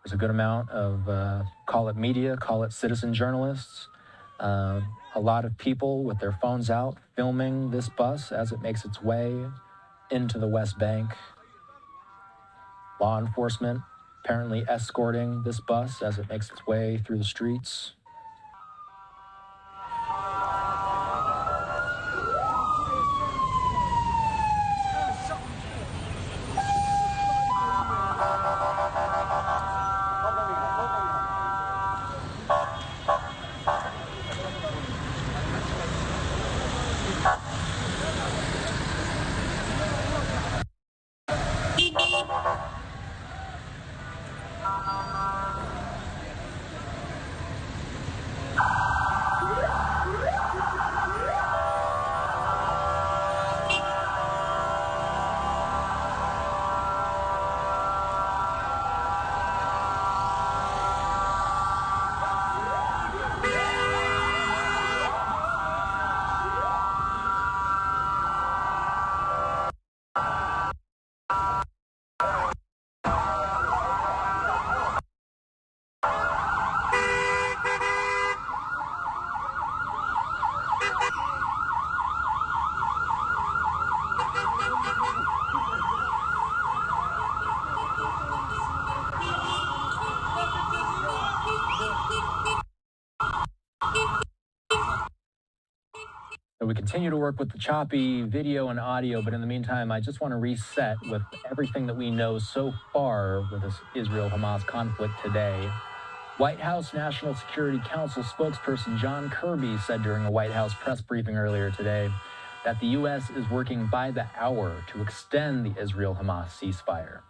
There's a good amount of, call it media, call it citizen journalists. A lot of people with their phones out filming this bus as it makes its way into the West Bank. Law enforcement apparently escorting this bus as it makes its way through the streets. continue to work with the choppy video and audio, but in the meantime, I just want to reset with everything that we know so far with this Israel-Hamas conflict today. White House National Security Council spokesperson John Kirby said during a White House press briefing earlier today that the U.S. is working by the hour to extend the Israel-Hamas ceasefire.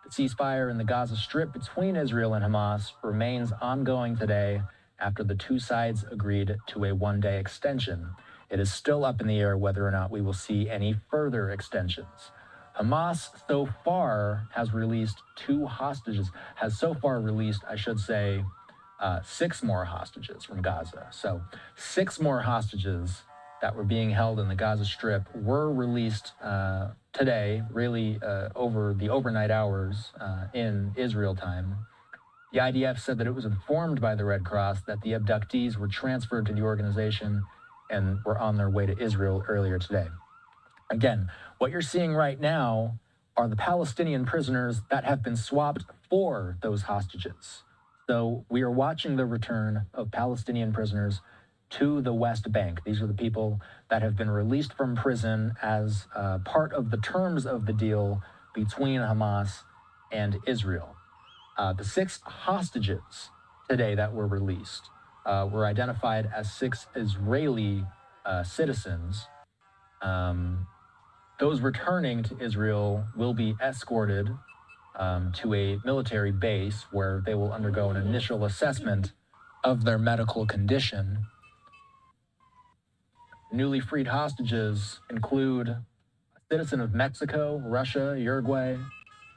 The ceasefire in the Gaza Strip between Israel and Hamas remains ongoing today after the two sides agreed to a one-day extension. It is still up in the air whether or not we will see any further extensions. Hamas so far has released I should say, 6 more hostages from Gaza. So 6 more hostages that were being held in the Gaza Strip were released today, really over the overnight hours in Israel time. The IDF said that it was informed by the Red Cross that the abductees were transferred to the organization and were on their way to Israel earlier today. Again, what you're seeing right now are the Palestinian prisoners that have been swapped for those hostages. So we are watching the return of Palestinian prisoners to the West Bank. These are the people that have been released from prison as part of the terms of the deal between Hamas and Israel. The 6 hostages today that were released were identified as 6 Israeli citizens. Those returning to Israel will be escorted to a military base where they will undergo an initial assessment of their medical condition. Newly freed hostages include a citizen of Mexico, Russia, Uruguay,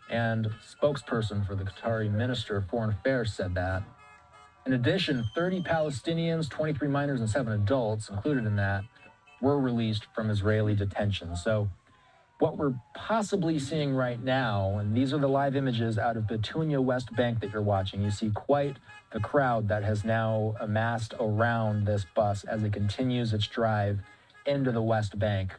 and spokesperson for the Qatari Minister of Foreign Affairs said that. In addition, 30 Palestinians, 23 minors, and 7 adults included in that were released from Israeli detention. So what we're possibly seeing right now, and these are the live images out of Bitunia, West Bank that you're watching, you see quite the crowd that has now amassed around this bus as it continues its drive into the West Bank.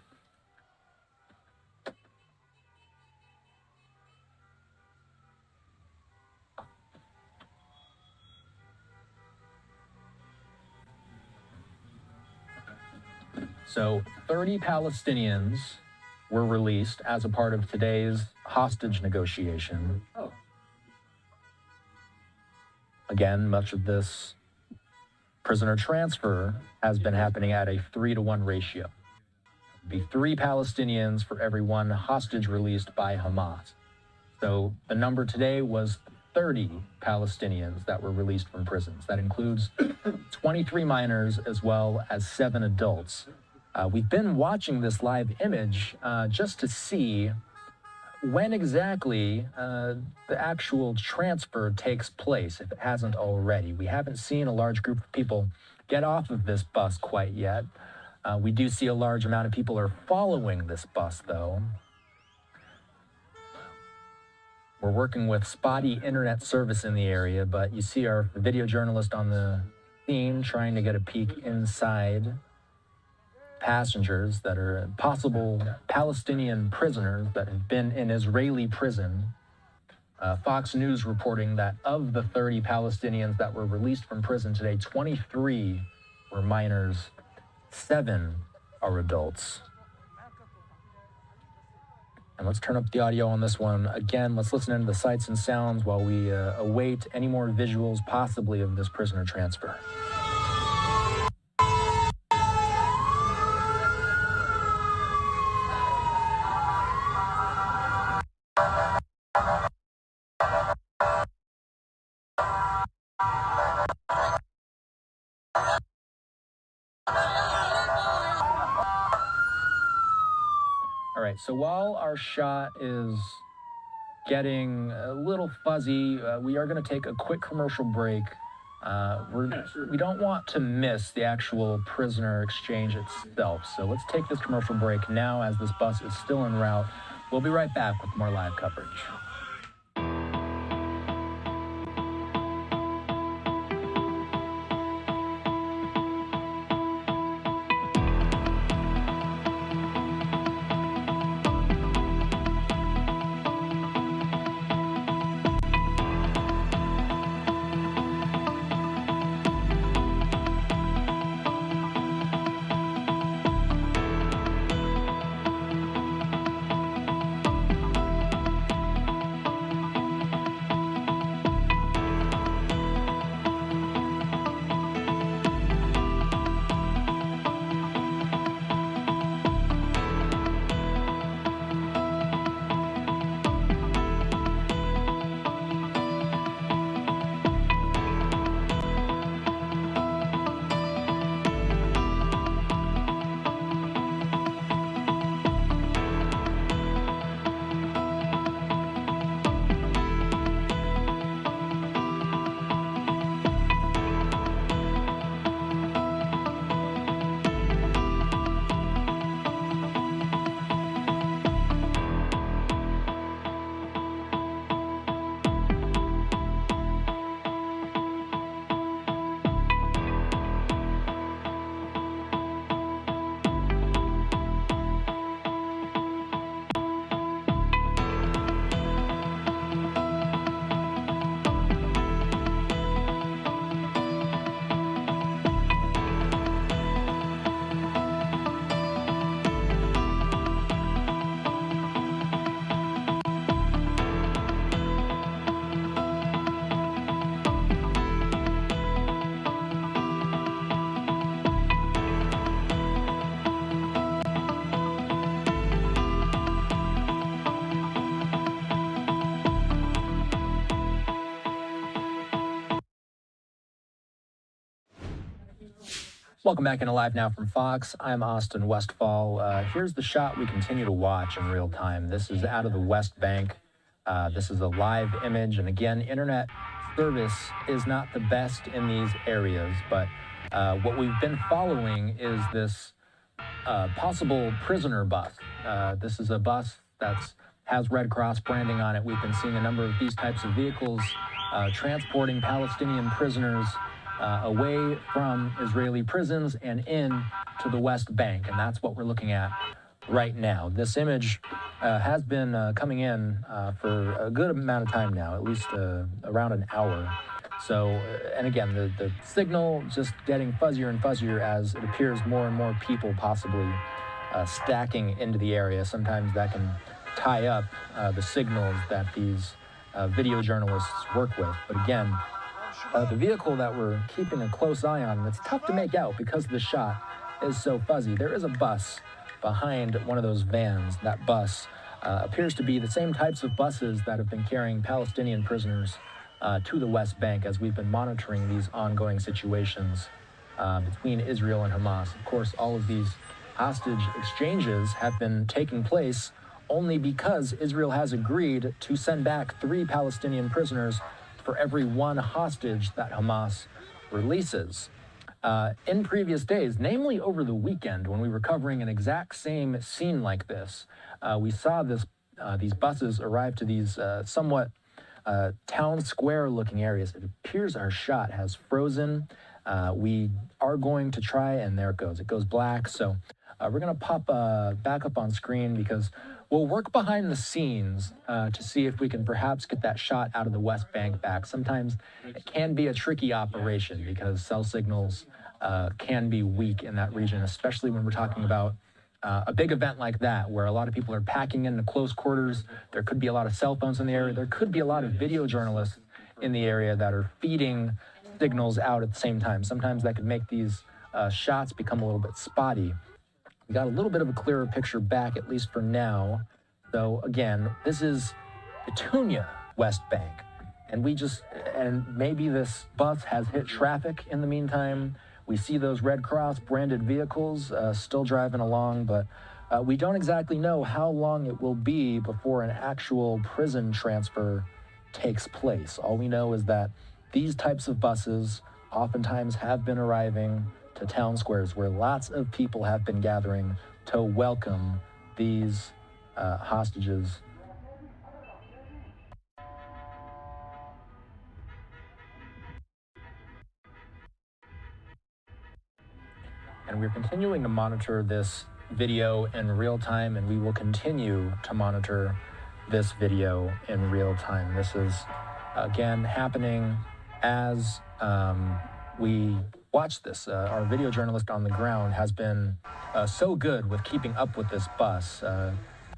So 30 Palestinians were released as a part of today's hostage negotiation. Again, much of this prisoner transfer has been happening at a 3-to-1 ratio. It would be 3 Palestinians for every 1 hostage released by Hamas. So the number today was 30 Palestinians that were released from prisons. That includes 23 minors as well as 7 adults. We've been watching this live image just to see when exactly the actual transfer takes place, if it hasn't already. We haven't seen a large group of people get off of this bus quite yet. We do see a large amount of people are following this bus, though. We're working with spotty internet service in the area, but you see our video journalist on the scene trying to get a peek inside. Passengers that are possible Palestinian prisoners that have been in Israeli prison. Fox News reporting that of the 30 Palestinians that were released from prison today, 23 were minors, 7 are adults. And let's turn up the audio on this one. Again, let's listen into the sights and sounds while we await any more visuals possibly of this prisoner transfer. All right, so while our shot is getting a little fuzzy, we are going to take a quick commercial break. We don't want to miss the actual prisoner exchange itself, so let's take this commercial break now as this bus is still en route. We'll be right back with more live coverage. Welcome back into Live Now from Fox. I'm Austin Westfall. Here's the shot we continue to watch in real time. This is out of the West Bank. This is a live image. And again, internet service is not the best in these areas. But what we've been following is this possible prisoner bus. This is a bus that has Red Cross branding on it. We've been seeing a number of these types of vehicles transporting Palestinian prisoners away from Israeli prisons and in to the West Bank, and that's what we're looking at right now. This image has been coming in for a good amount of time now, at least around an hour. So, and again, the signal just getting fuzzier and fuzzier as it appears more and more people possibly stacking into the area. Sometimes that can tie up the signals that these video journalists work with. But again, the vehicle that we're keeping a close eye on, and it's tough to make out because the shot is so fuzzy. There is a bus behind one of those vans. That bus appears to be the same types of buses that have been carrying Palestinian prisoners to the West Bank as we've been monitoring these ongoing situations between Israel and Hamas. Of course, all of these hostage exchanges have been taking place only because Israel has agreed to send back 3 Palestinian prisoners for every 1 hostage that Hamas releases. In previous days, namely over the weekend when we were covering an exact same scene like this, we saw these buses arrive to these somewhat town square looking areas. It appears our shot has frozen. We are going to try, and there it goes. It goes black. So we're going to pop back up on screen because we'll work behind the scenes to see if we can perhaps get that shot out of the West Bank back. Sometimes it can be a tricky operation because cell signals can be weak in that region, especially when we're talking about a big event like that where a lot of people are packing into close quarters. There could be a lot of cell phones in the area. There could be a lot of video journalists in the area that are feeding signals out at the same time. Sometimes that could make these shots become a little bit spotty. We got a little bit of a clearer picture back, at least for now. So again, this is Petunia, West Bank. And maybe this bus has hit traffic in the meantime. We see those Red Cross branded vehicles still driving along, but we don't exactly know how long it will be before an actual prison transfer takes place. All we know is that these types of buses oftentimes have been arriving to town squares where lots of people have been gathering to welcome these hostages. And we're continuing to monitor this video in real time, and we will continue to monitor this video in real time. This is, again, happening as we watch this. Our video journalist on the ground has been so good with keeping up with this bus,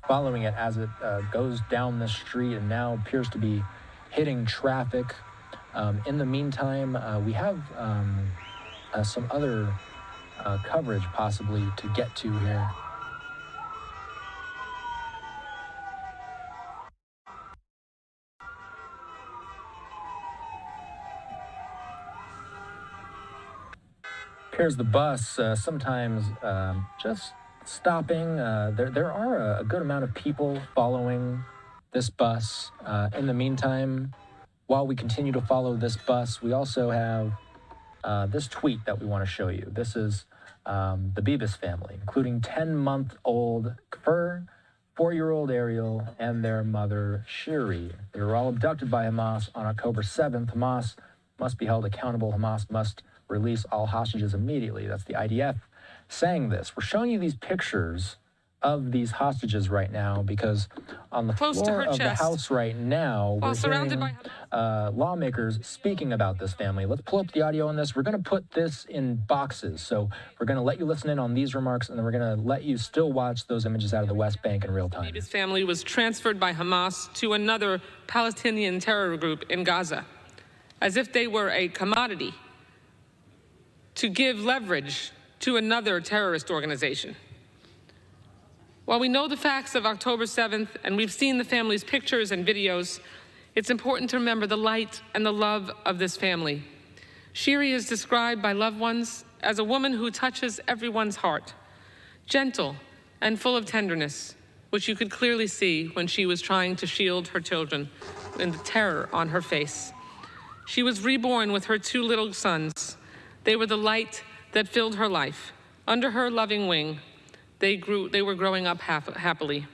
following it as it goes down the street and now appears to be hitting traffic. In the meantime, we have some other coverage possibly to get to here. Here's the bus, sometimes just stopping. There are a good amount of people following this bus. In the meantime, while we continue to follow this bus, we also have this tweet that we want to show you. This is the Bibas family, including 10-month-old Kfir, 4-year-old Ariel, and their mother, Shiri. They were all abducted by Hamas on October 7th. Hamas must be held accountable. Hamas must release all hostages immediately. That's the IDF saying this. We're showing you these pictures of these hostages right now because on the floor of the House right now, we're hearing lawmakers speaking about this family. Let's pull up the audio on this. We're going to put this in boxes. So we're going to let you listen in on these remarks, and then we're going to let you still watch those images out of the West Bank in real time. His family was transferred by Hamas to another Palestinian terror group in Gaza, as if they were a commodity to give leverage to another terrorist organization. While we know the facts of October 7th and we've seen the family's pictures and videos, it's important to remember the light and the love of this family. Shiri is described by loved ones as a woman who touches everyone's heart, gentle and full of tenderness, which you could clearly see when she was trying to shield her children and the terror on her face. She was reborn with her 2 little sons. They were the light that filled her life. Under her loving wing, they were growing up happily.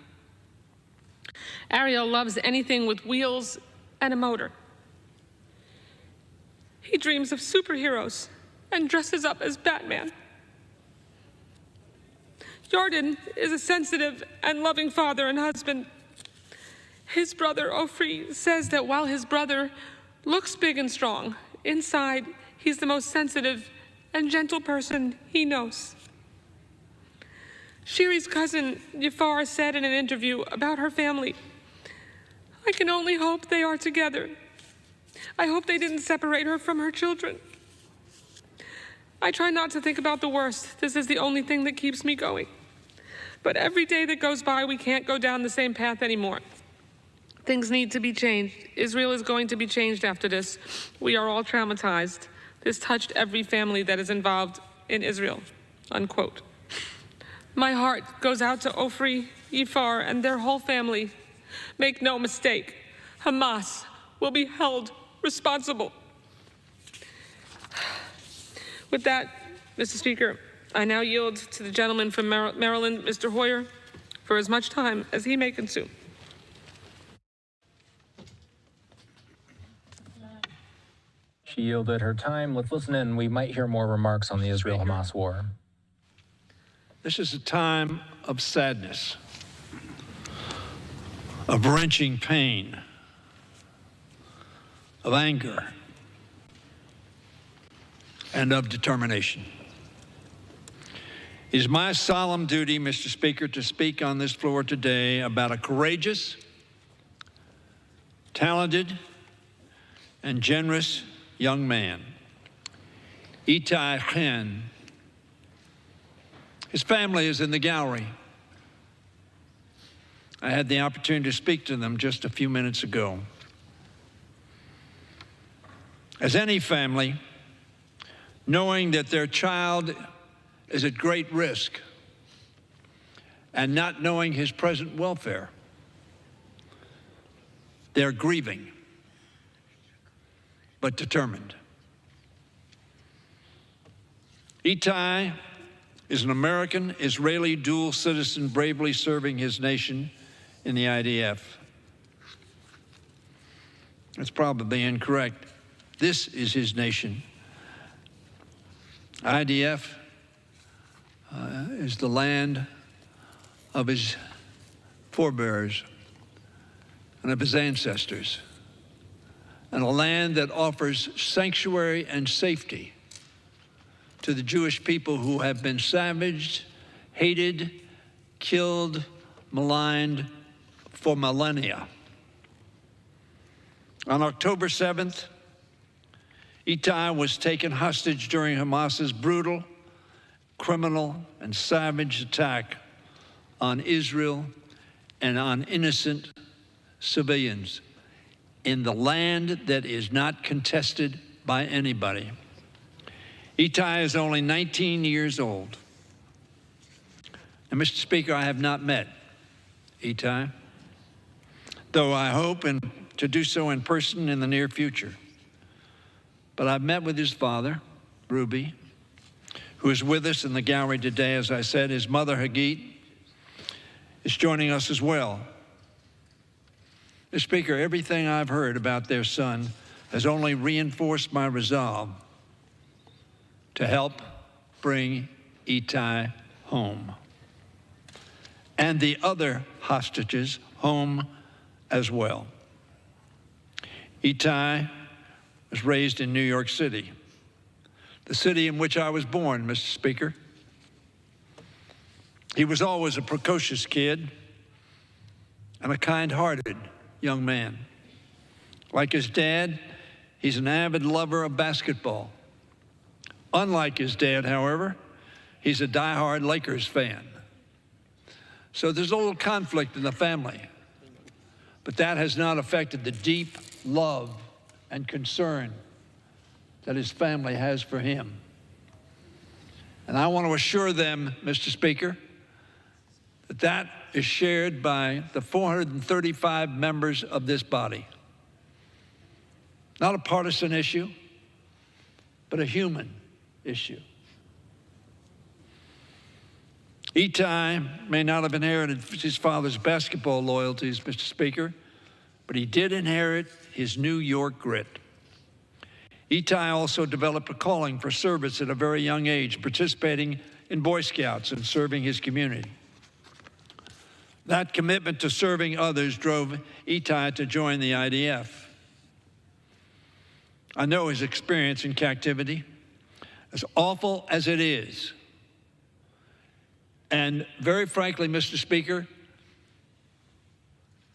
Ariel loves anything with wheels and a motor. He dreams of superheroes and dresses up as Batman. Jordan is a sensitive and loving father and husband. His brother, Ofri, says that while his brother looks big and strong, inside he's the most sensitive and gentle person he knows. Shiri's cousin, Yafar, said in an interview about her family, "I can only hope they are together. I hope they didn't separate her from her children. I try not to think about the worst. This is the only thing that keeps me going. But every day that goes by, we can't go down the same path anymore. Things need to be changed. Israel is going to be changed after this. We are all traumatized. This touched every family that is involved in Israel," unquote. My heart goes out to Ofri, Yifar, and their whole family. Make no mistake, Hamas will be held responsible. With that, Mr. Speaker, I now yield to the gentleman from Maryland, Mr. Hoyer, for as much time as he may consume. She yielded her time. Let's listen in. We might hear more remarks on the Israel-Hamas war. This is a time of sadness, of wrenching pain, of anger, and of determination. It is my solemn duty, Mr. Speaker, to speak on this floor today about a courageous, talented, and generous young man, Itai Chen. His family is in the gallery. I had the opportunity to speak to them just a few minutes ago. As any family, knowing that their child is at great risk and not knowing his present welfare, they're grieving, but determined. Itai is an American-Israeli dual citizen bravely serving his nation in the IDF. That's probably incorrect. This is his nation. IDF is the land of his forebears and of his ancestors, and a land that offers sanctuary and safety to the Jewish people who have been savaged, hated, killed, maligned for millennia. On October 7th, Itai was taken hostage during Hamas's brutal, criminal, and savage attack on Israel and on innocent civilians in the land that is not contested by anybody. Itai is only 19 years old. And Mr. Speaker, I have not met Itai, though I hope to do so in person in the near future. But I've met with his father, Ruby, who is with us in the gallery today. As I said, his mother, Hagit, is joining us as well. Mr. Speaker, everything I've heard about their son has only reinforced my resolve to help bring Itai home and the other hostages home as well. Itai was raised in New York City, the city in which I was born, Mr. Speaker. He was always a precocious kid and a kind-hearted young man. Like his dad, he's an avid lover of basketball. Unlike his dad, however, he's a diehard Lakers fan. So there's a little conflict in the family, but that has not affected the deep love and concern that his family has for him. And I want to assure them, Mr. Speaker, that that is shared by the 435 members of this body. Not a partisan issue, but a human issue. Itai may not have inherited his father's basketball loyalties, Mr. Speaker, but he did inherit his New York grit. Itai also developed a calling for service at a very young age, participating in Boy Scouts and serving his community. That commitment to serving others drove Itai to join the IDF. I know his experience in captivity, as awful as it is. And very frankly, Mr. Speaker,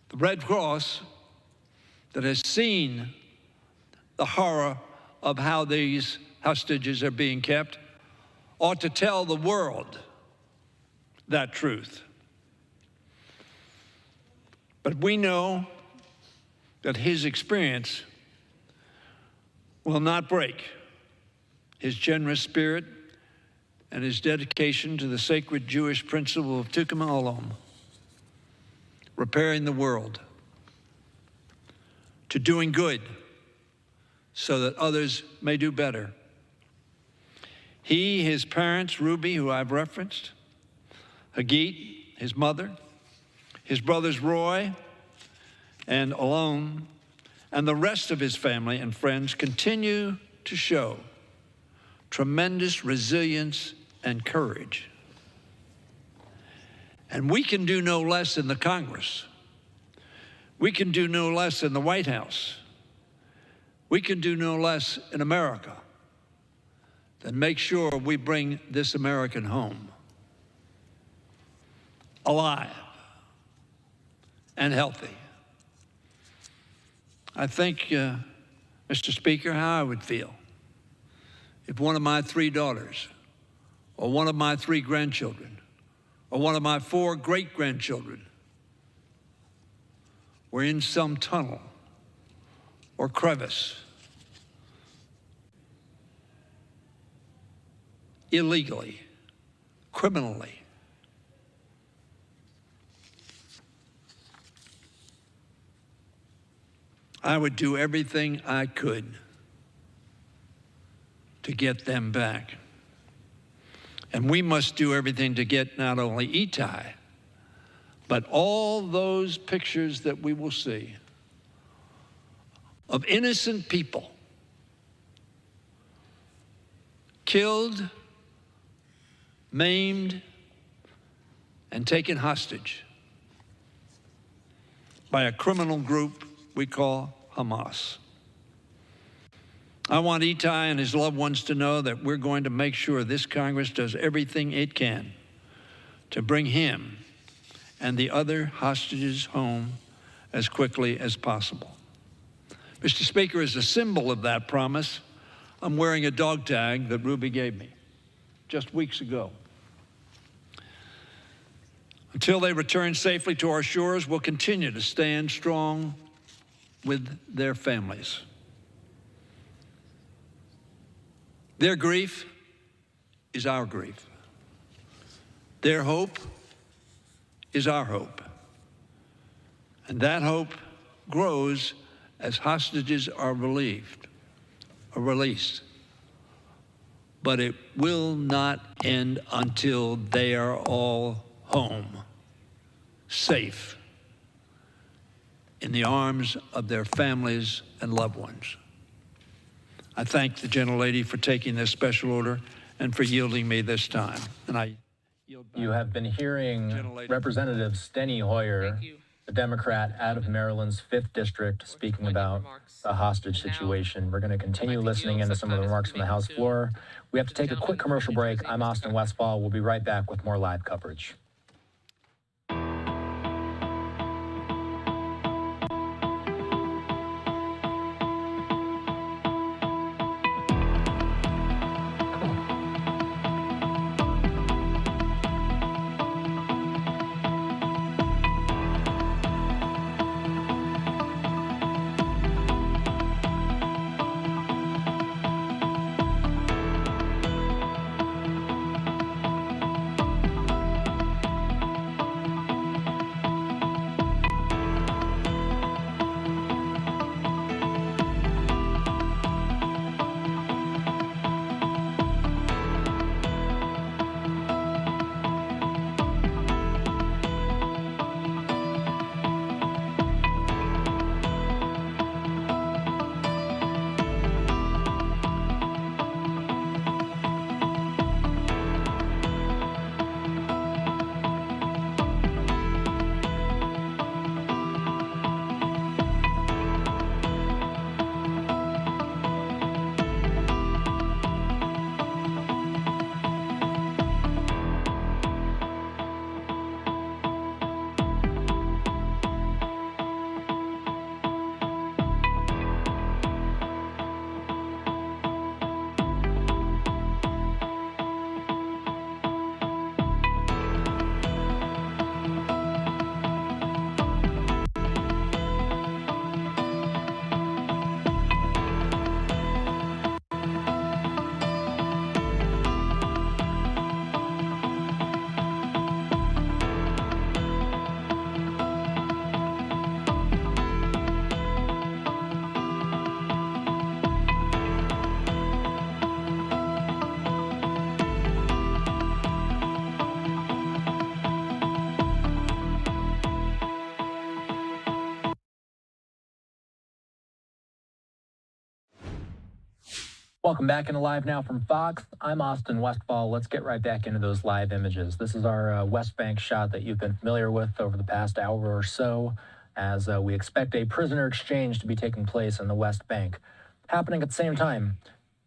the Red Cross that has seen the horror of how these hostages are being kept ought to tell the world that truth. But we know that his experience will not break his generous spirit and his dedication to the sacred Jewish principle of tikkun olam, repairing the world, to doing good so that others may do better. He, his parents, Ruby, who I've referenced, Hagit, his mother, his brothers Roy and Alon, and the rest of his family and friends continue to show tremendous resilience and courage. And we can do no less in the Congress. We can do no less in the White House. We can do no less in America than make sure we bring this American home alive and healthy. I think, Mr. Speaker, how I would feel if one of my 3 daughters, or one of my 3 grandchildren, or one of my 4 great-grandchildren were in some tunnel or crevice, illegally, criminally. I would do everything I could to get them back. And we must do everything to get not only Itai, but all those pictures that we will see of innocent people killed, maimed, and taken hostage by a criminal group we call Hamas. I want Itai and his loved ones to know that we're going to make sure this Congress does everything it can to bring him and the other hostages home as quickly as possible. Mr. Speaker, as a symbol of that promise, I'm wearing a dog tag that Ruby gave me just weeks ago. Until they return safely to our shores, we'll continue to stand strong with their families. Their grief is our grief. Their hope is our hope. And that hope grows as hostages are relieved or released. But it will not end until they are all home, safe, in the arms of their families and loved ones. I thank the gentlelady for taking this special order and for yielding me this time. And I yield back. You have been hearing Representative Steny Hoyer, a Democrat out of Maryland's 5th District, speaking about the hostage situation. We're going to continue listening into some of the remarks from the House floor. We have to take a quick commercial break. I'm Austin Westfall. We'll be right back with more live coverage. Welcome back into Live Now from Fox. I'm Austin Westfall. Let's get right back into those live images. This is our West Bank shot that you've been familiar with over the past hour or so, as we expect a prisoner exchange to be taking place in the West Bank. Happening at the same time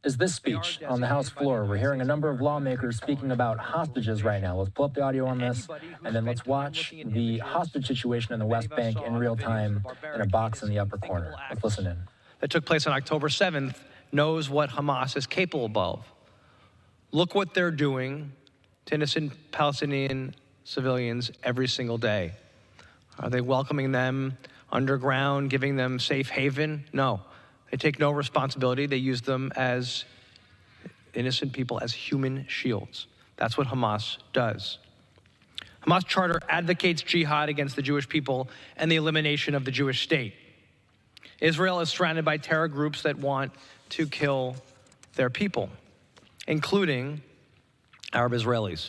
is this speech on the House floor. We're hearing a number of lawmakers speaking about hostages right now. Let's pull up the audio on this, and then let's watch the hostage situation in the West Bank in real time in a box in the upper corner. Let's listen in. That took place on October 7th knows what Hamas is capable of. Look what they're doing to innocent Palestinian civilians every single day. Are they welcoming them underground, giving them safe haven? No. They take no responsibility. They use them as innocent people, as human shields. That's what Hamas does. Hamas charter advocates jihad against the Jewish people and the elimination of the Jewish state. Israel is surrounded by terror groups that want to kill their people, including Arab Israelis.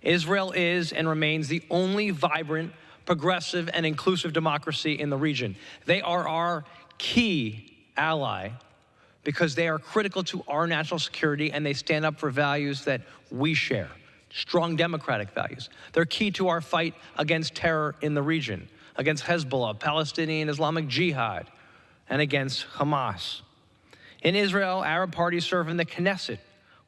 Israel is and remains the only vibrant, progressive, and inclusive democracy in the region. They are our key ally because they are critical to our national security and they stand up for values that we share, strong democratic values. They're key to our fight against terror in the region, against Hezbollah, Palestinian Islamic Jihad, and against Hamas. In Israel, Arab parties serve in the Knesset.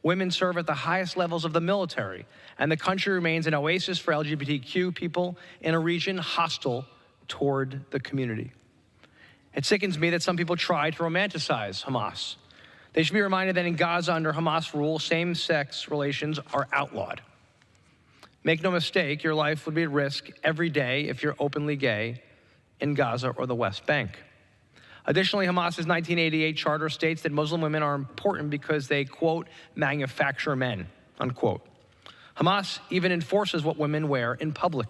Women serve at the highest levels of the military, and the country remains an oasis for LGBTQ people in a region hostile toward the community. It sickens me that some people try to romanticize Hamas. They should be reminded that in Gaza, under Hamas rule, same-sex relations are outlawed. Make no mistake, your life would be at risk every day if you're openly gay in Gaza or the West Bank. Additionally, Hamas's 1988 charter states that Muslim women are important because they, quote, manufacture men, unquote. Hamas even enforces what women wear in public.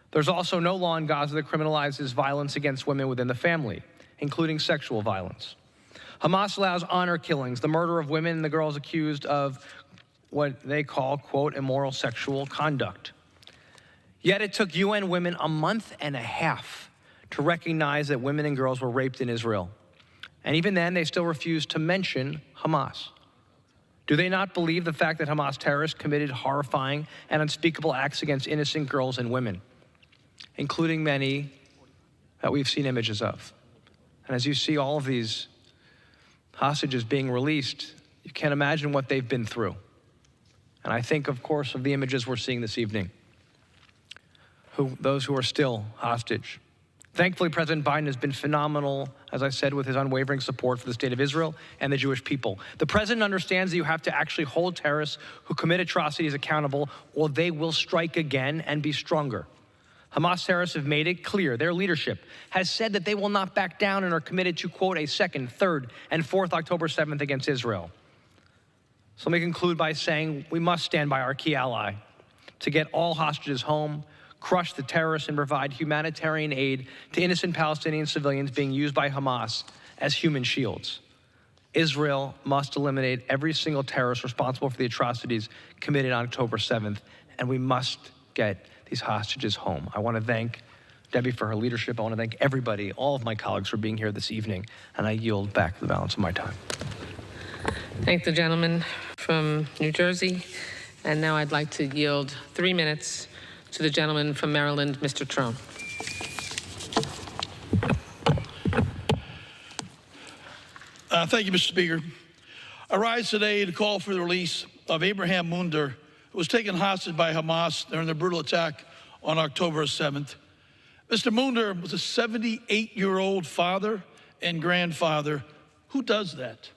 There's also no law in Gaza that criminalizes violence against women within the family, including sexual violence. Hamas allows honor killings, the murder of women and the girls accused of what they call, quote, immoral sexual conduct. Yet it took UN Women a month and a half to recognize that women and girls were raped in Israel. And even then, they still refused to mention Hamas. Do they not believe the fact that Hamas terrorists committed horrifying and unspeakable acts against innocent girls and women, including many that we've seen images of? And as you see all of these hostages being released, you can't imagine what they've been through. And I think, of course, of the images we're seeing this evening, those who are still hostage. Thankfully, President Biden has been phenomenal, as I said, with his unwavering support for the state of Israel and the Jewish people. The president understands that you have to actually hold terrorists who commit atrocities accountable, or they will strike again and be stronger. Hamas terrorists have made it clear, their leadership has said that they will not back down and are committed to, quote, a second, third, and fourth October 7th against Israel. So let me conclude by saying we must stand by our key ally to get all hostages home, crush the terrorists, and provide humanitarian aid to innocent Palestinian civilians being used by Hamas as human shields. Israel must eliminate every single terrorist responsible for the atrocities committed on October 7th, and we must get these hostages home. I want to thank Debbie for her leadership. I want to thank everybody, all of my colleagues, for being here this evening, and I yield back the balance of my time. Thank the gentleman from New Jersey. And now I'd like to yield 3 minutes to the gentleman from Maryland, Mr. Trone. Thank you, Mr. Speaker. I rise today to call for the release of Abraham Munder, who was taken hostage by Hamas during the brutal attack on October 7th. Mr. Munder was a 78-year-old father and grandfather. Who does that?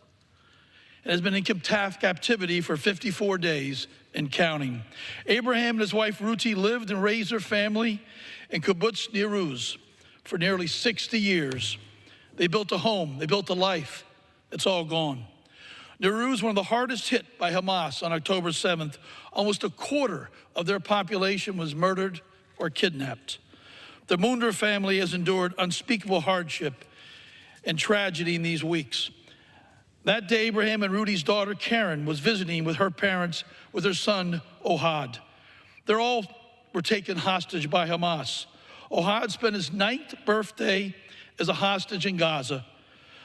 And has been in captivity for 54 days and counting. Abraham and his wife Ruti lived and raised their family in Kibbutz Nir Uz for nearly 60 years. They built a home, they built a life. It's all gone. Nir Uz, one of the hardest hit by Hamas on October 7th, almost a quarter of their population was murdered or kidnapped. The Munder family has endured unspeakable hardship and tragedy in these weeks. That day, Abraham and Rudi's daughter, Karen, was visiting with her parents with her son, Ohad. They all were taken hostage by Hamas. Ohad spent his 9th birthday as a hostage in Gaza.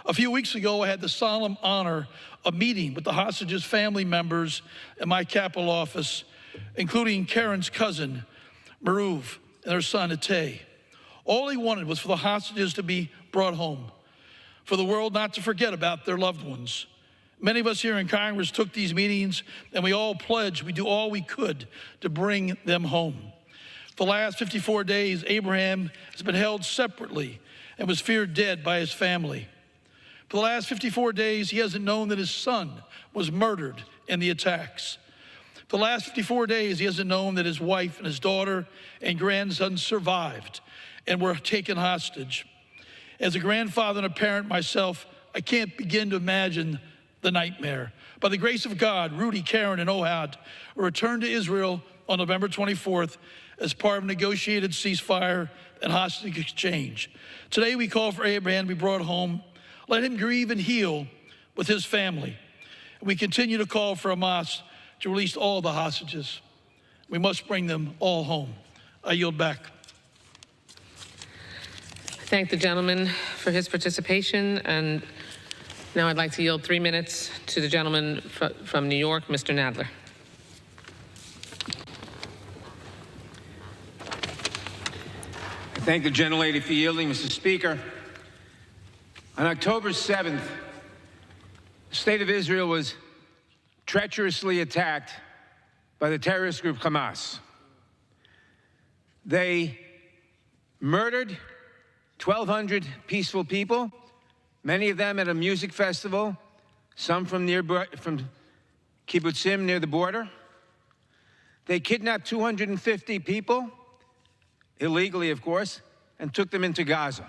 A few weeks ago, I had the solemn honor of meeting with the hostages' family members in my Capitol office, including Karen's cousin, Maruv, and her son, Itay. All they wanted was for the hostages to be brought home, for the world not to forget about their loved ones. Many of us here in Congress took these meetings, and we all pledged we'd do all we could to bring them home. For the last 54 days, Abraham has been held separately and was feared dead by his family. For the last 54 days, he hasn't known that his son was murdered in the attacks. For the last 54 days, he hasn't known that his wife and his daughter and grandson survived and were taken hostage. As a grandfather and a parent myself, I can't begin to imagine the nightmare. By the grace of God, Rudy, Karen, and Ohad were returned to Israel on November 24th as part of a negotiated ceasefire and hostage exchange. Today, we call for Abraham to be brought home. Let him grieve and heal with his family. We continue to call for Hamas to release all the hostages. We must bring them all home. I yield back. I thank the gentleman for his participation, and now I'd like to yield 3 minutes to the gentleman from New York, Mr. Nadler. I thank the gentlelady for yielding, Mr. Speaker. On October 7th, the state of Israel was treacherously attacked by the terrorist group Hamas. They murdered 1,200 peaceful people, many of them at a music festival, some from kibbutzim near the border. They kidnapped 250 people, illegally, of course, and took them into Gaza.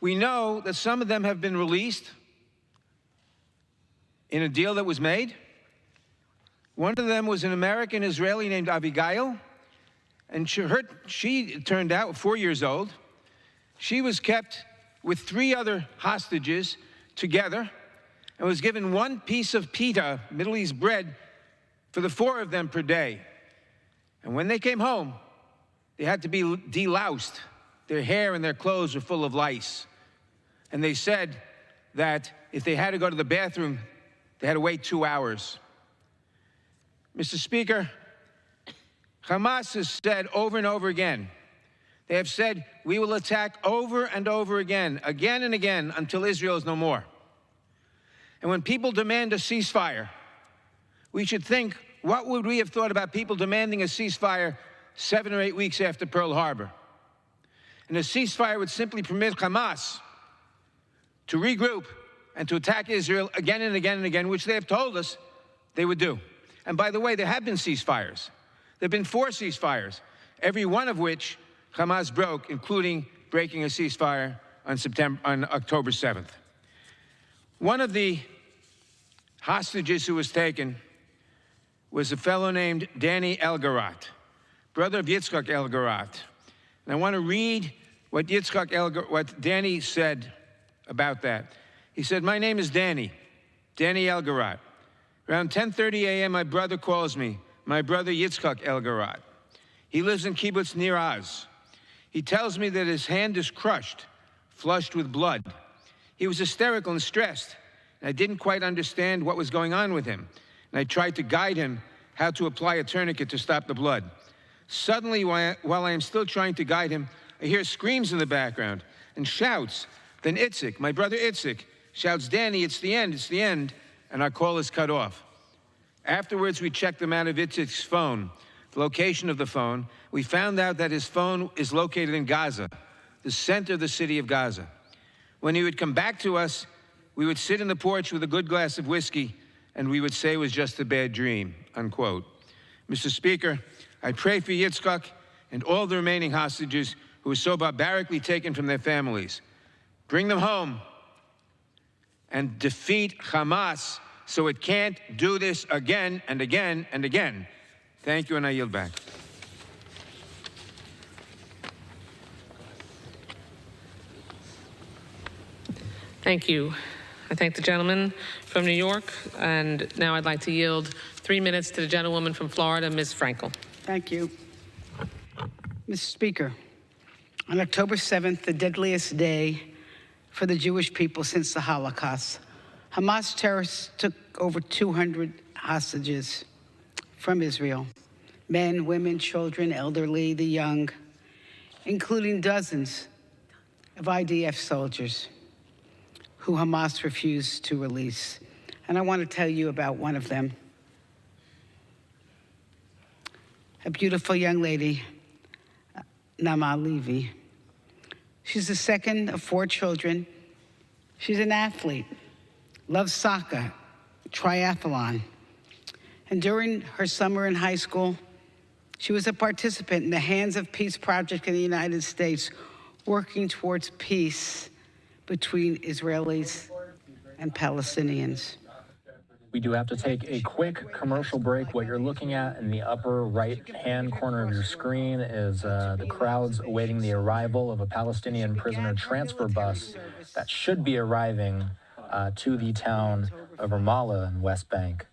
We know that some of them have been released in a deal that was made. One of them was an American Israeli named Abigail, and she turned out 4 years old. She was kept with 3 other hostages together and was given 1 piece of pita, Middle East bread, for the 4 of them per day. And when they came home, they had to be deloused. Their hair and their clothes were full of lice. And they said that if they had to go to the bathroom, they had to wait 2 hours. Mr. Speaker, Hamas has said over and over again, they have said, we will attack over and over again and again, until Israel is no more. And when people demand a ceasefire, we should think, what would we have thought about people demanding a ceasefire 7 or 8 weeks after Pearl Harbor? And a ceasefire would simply permit Hamas to regroup and to attack Israel again and again and again, which they have told us they would do. And by the way, there have been ceasefires. There have been 4 ceasefires, every one of which Hamas broke, including breaking a ceasefire on October 7th. One of the hostages who was taken was a fellow named Danny Elgarat, brother of Yitzhak Elgarat. And I want to read what Danny said about that. He said, my name is Danny Elgarat. Around 10:30 a.m., my brother calls me, my brother Yitzhak Elgarat. He lives in kibbutz Nir Oz. He tells me that his hand is crushed, flushed with blood. He was hysterical and stressed, and I didn't quite understand what was going on with him. And I tried to guide him how to apply a tourniquet to stop the blood. Suddenly, while I am still trying to guide him, I hear screams in the background and shouts. Then Itzik, my brother Itzik, shouts, Danny, it's the end, and our call is cut off. Afterwards, we checked the amount of Itzik's phone, the location of the phone. We found out that his phone is located in Gaza, the center of the city of Gaza. When he would come back to us, we would sit in the porch with a good glass of whiskey, and we would say it was just a bad dream, unquote. Mr. Speaker, I pray for Yitzhak and all the remaining hostages who were so barbarically taken from their families. Bring them home and defeat Hamas so it can't do this again and again and again. Thank you, and I yield back. Thank you. I thank the gentleman from New York, and now I'd like to yield 3 minutes to the gentlewoman from Florida, Ms. Frankel. Thank you. Mr. Speaker, on October 7th, the deadliest day for the Jewish people since the Holocaust. Hamas terrorists took over 200 hostages from Israel, men, women, children, elderly, the young, including dozens of IDF soldiers who Hamas refused to release. And I want to tell you about one of them. A beautiful young lady, Nama Levy. She's the second of 4 children. She's an athlete, loves soccer, triathlon. And during her summer in high school, she was a participant in the Hands of Peace project in the United States, working towards peace between Israelis and Palestinians. We do have to take a quick commercial break. What you're looking at in the upper right-hand corner of your screen is the crowds awaiting the arrival of a Palestinian prisoner transfer bus that should be arriving to the town of Ramallah in West Bank.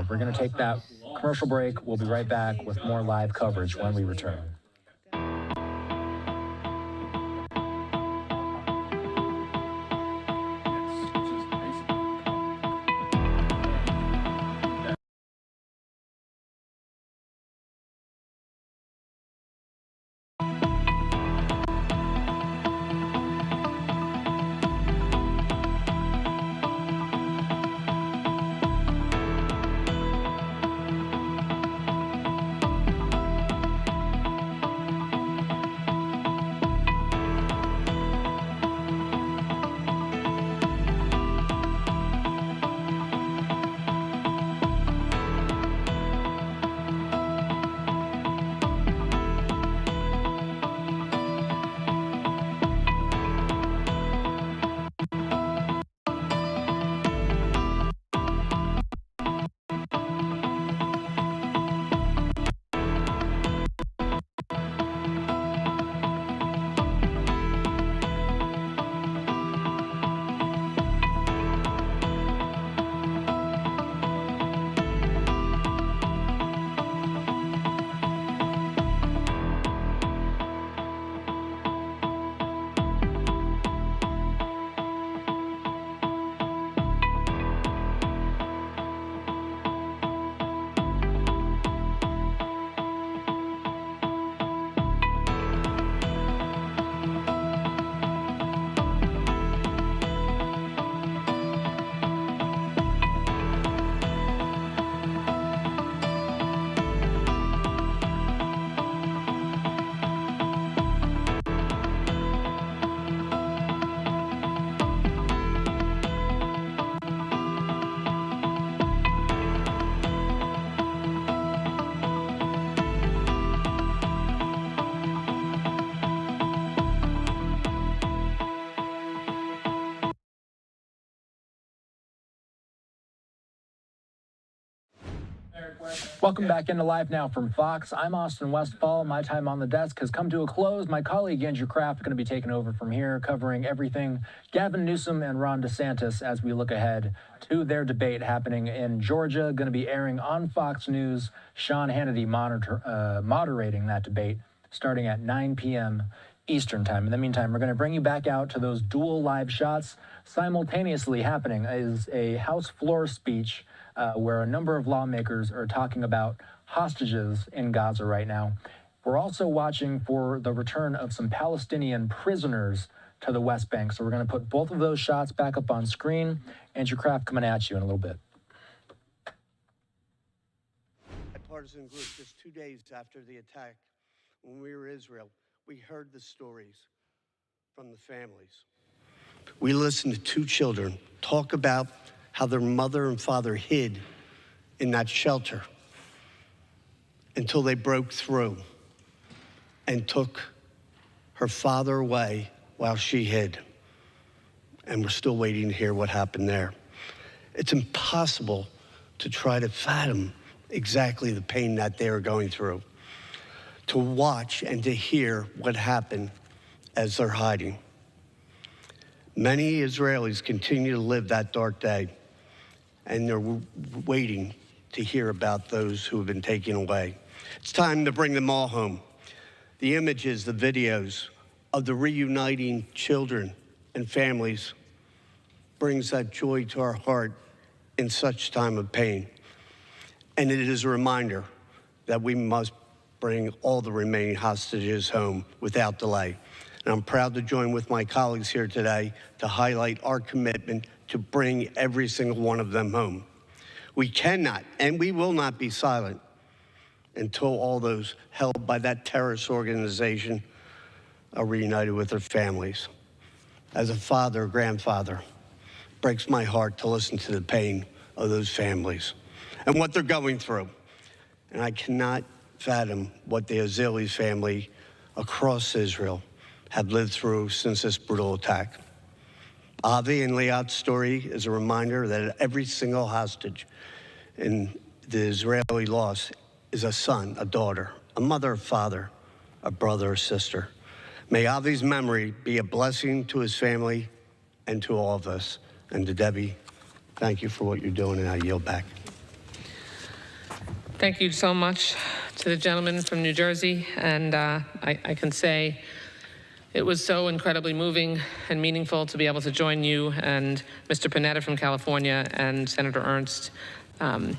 We're going to take that commercial break. We'll be right back with more live coverage when we return. Welcome back into Live Now from Fox. I'm Austin Westfall. My time on the desk has come to a close. My colleague Andrew Kraft is going to be taking over from here, covering everything Gavin Newsom and Ron DeSantis as we look ahead to their debate happening in Georgia. Going to be airing on Fox News. Sean Hannity moderating that debate starting at 9 p.m. Eastern time. In the meantime, we're going to bring you back out to those dual live shots. Simultaneously happening is a House floor speech where a number of lawmakers are talking about hostages in Gaza right now. We're also watching for the return of some Palestinian prisoners to the West Bank. So we're going to put both of those shots back up on screen. Andrew Kraft coming at you in a little bit. Bipartisan group, just 2 days after the attack, when we were in Israel, we heard the stories from the families. We listened to 2 children talk about how their mother and father hid in that shelter until they broke through and took her father away while she hid. And we're still waiting to hear what happened there. It's impossible to try to fathom exactly the pain that they are going through, to watch and to hear what happened as they're hiding. Many Israelis continue to live that dark day, and they're waiting to hear about those who have been taken away. It's time to bring them all home. The images, the videos of the reuniting children and families brings that joy to our heart in such time of pain. And it is a reminder that we must bring all the remaining hostages home without delay. And I'm proud to join with my colleagues here today to highlight our commitment to bring every single one of them home. We cannot and we will not be silent until all those held by that terrorist organization are reunited with their families. As a father, or grandfather, it breaks my heart to listen to the pain of those families and what they're going through. And I cannot fathom what the Azali's family across Israel have lived through since this brutal attack. Avi and Liat's story is a reminder that every single hostage in the Israeli loss is a son, a daughter, a mother, a father, a brother, or sister. May Avi's memory be a blessing to his family and to all of us. And to Debbie, thank you for what you're doing, and I yield back. Thank you so much to the gentleman from New Jersey. And I can say it was so incredibly moving and meaningful to be able to join you and Mr. Panetta from California and Senator Ernst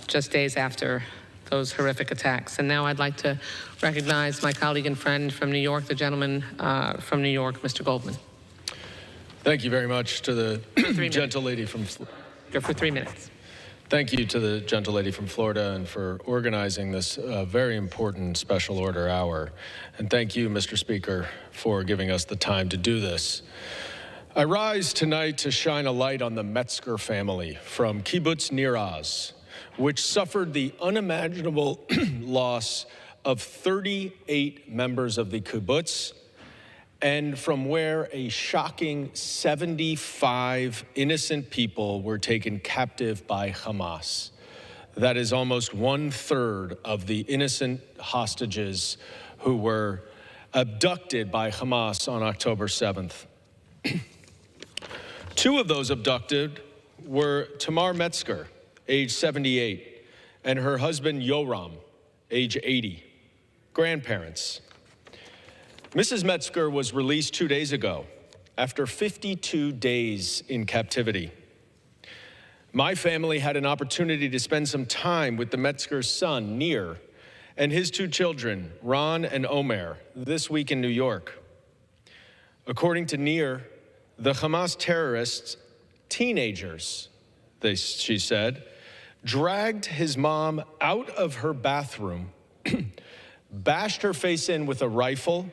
just days after those horrific attacks. And now I'd like to recognize my colleague and friend from New York, the gentleman from New York, Mr. Goldman. Thank you very much to the gentle lady from Florida. Go for 3 minutes. Thank you to the gentle lady from Florida and for organizing this very important special order hour. And thank you, Mr. Speaker, for giving us the time to do this. I rise tonight to shine a light on the Metzger family from Kibbutz Nir Oz, which suffered the unimaginable loss of 38 members of the kibbutz, and from where a shocking 75 innocent people were taken captive by Hamas. That is almost 1/3 of the innocent hostages who were abducted by Hamas on October 7th. 2 of those abducted were Tamar Metzger, age 78, and her husband Yoram, age 80, grandparents. Mrs. Metzger was released 2 days ago after 52 days in captivity. My family had an opportunity to spend some time with the Metzger's son, Nir, and his 2 children, Ron and Omer, this week in New York. According to Nir, the Hamas terrorists, teenagers, she said, dragged his mom out of her bathroom, bashed her face in with a rifle,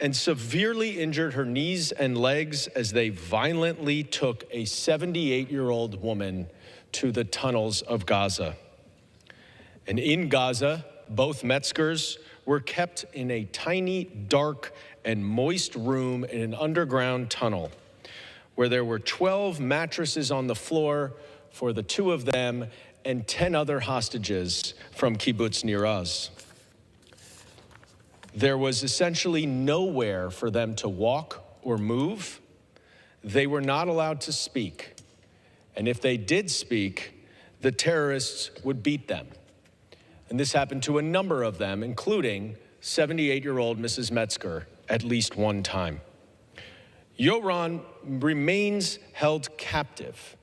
and severely injured her knees and legs as they violently took a 78-year-old woman to the tunnels of Gaza. And in Gaza, both Metzgers were kept in a tiny, dark, and moist room in an underground tunnel where there were 12 mattresses on the floor for the 2 of them and 10 other hostages from Kibbutz Nir Oz. There was essentially nowhere for them to walk or move. They were not allowed to speak. And if they did speak, the terrorists would beat them. And this happened to a number of them, including 78-year-old Mrs. Metzger, at least one time. Yoram remains held captive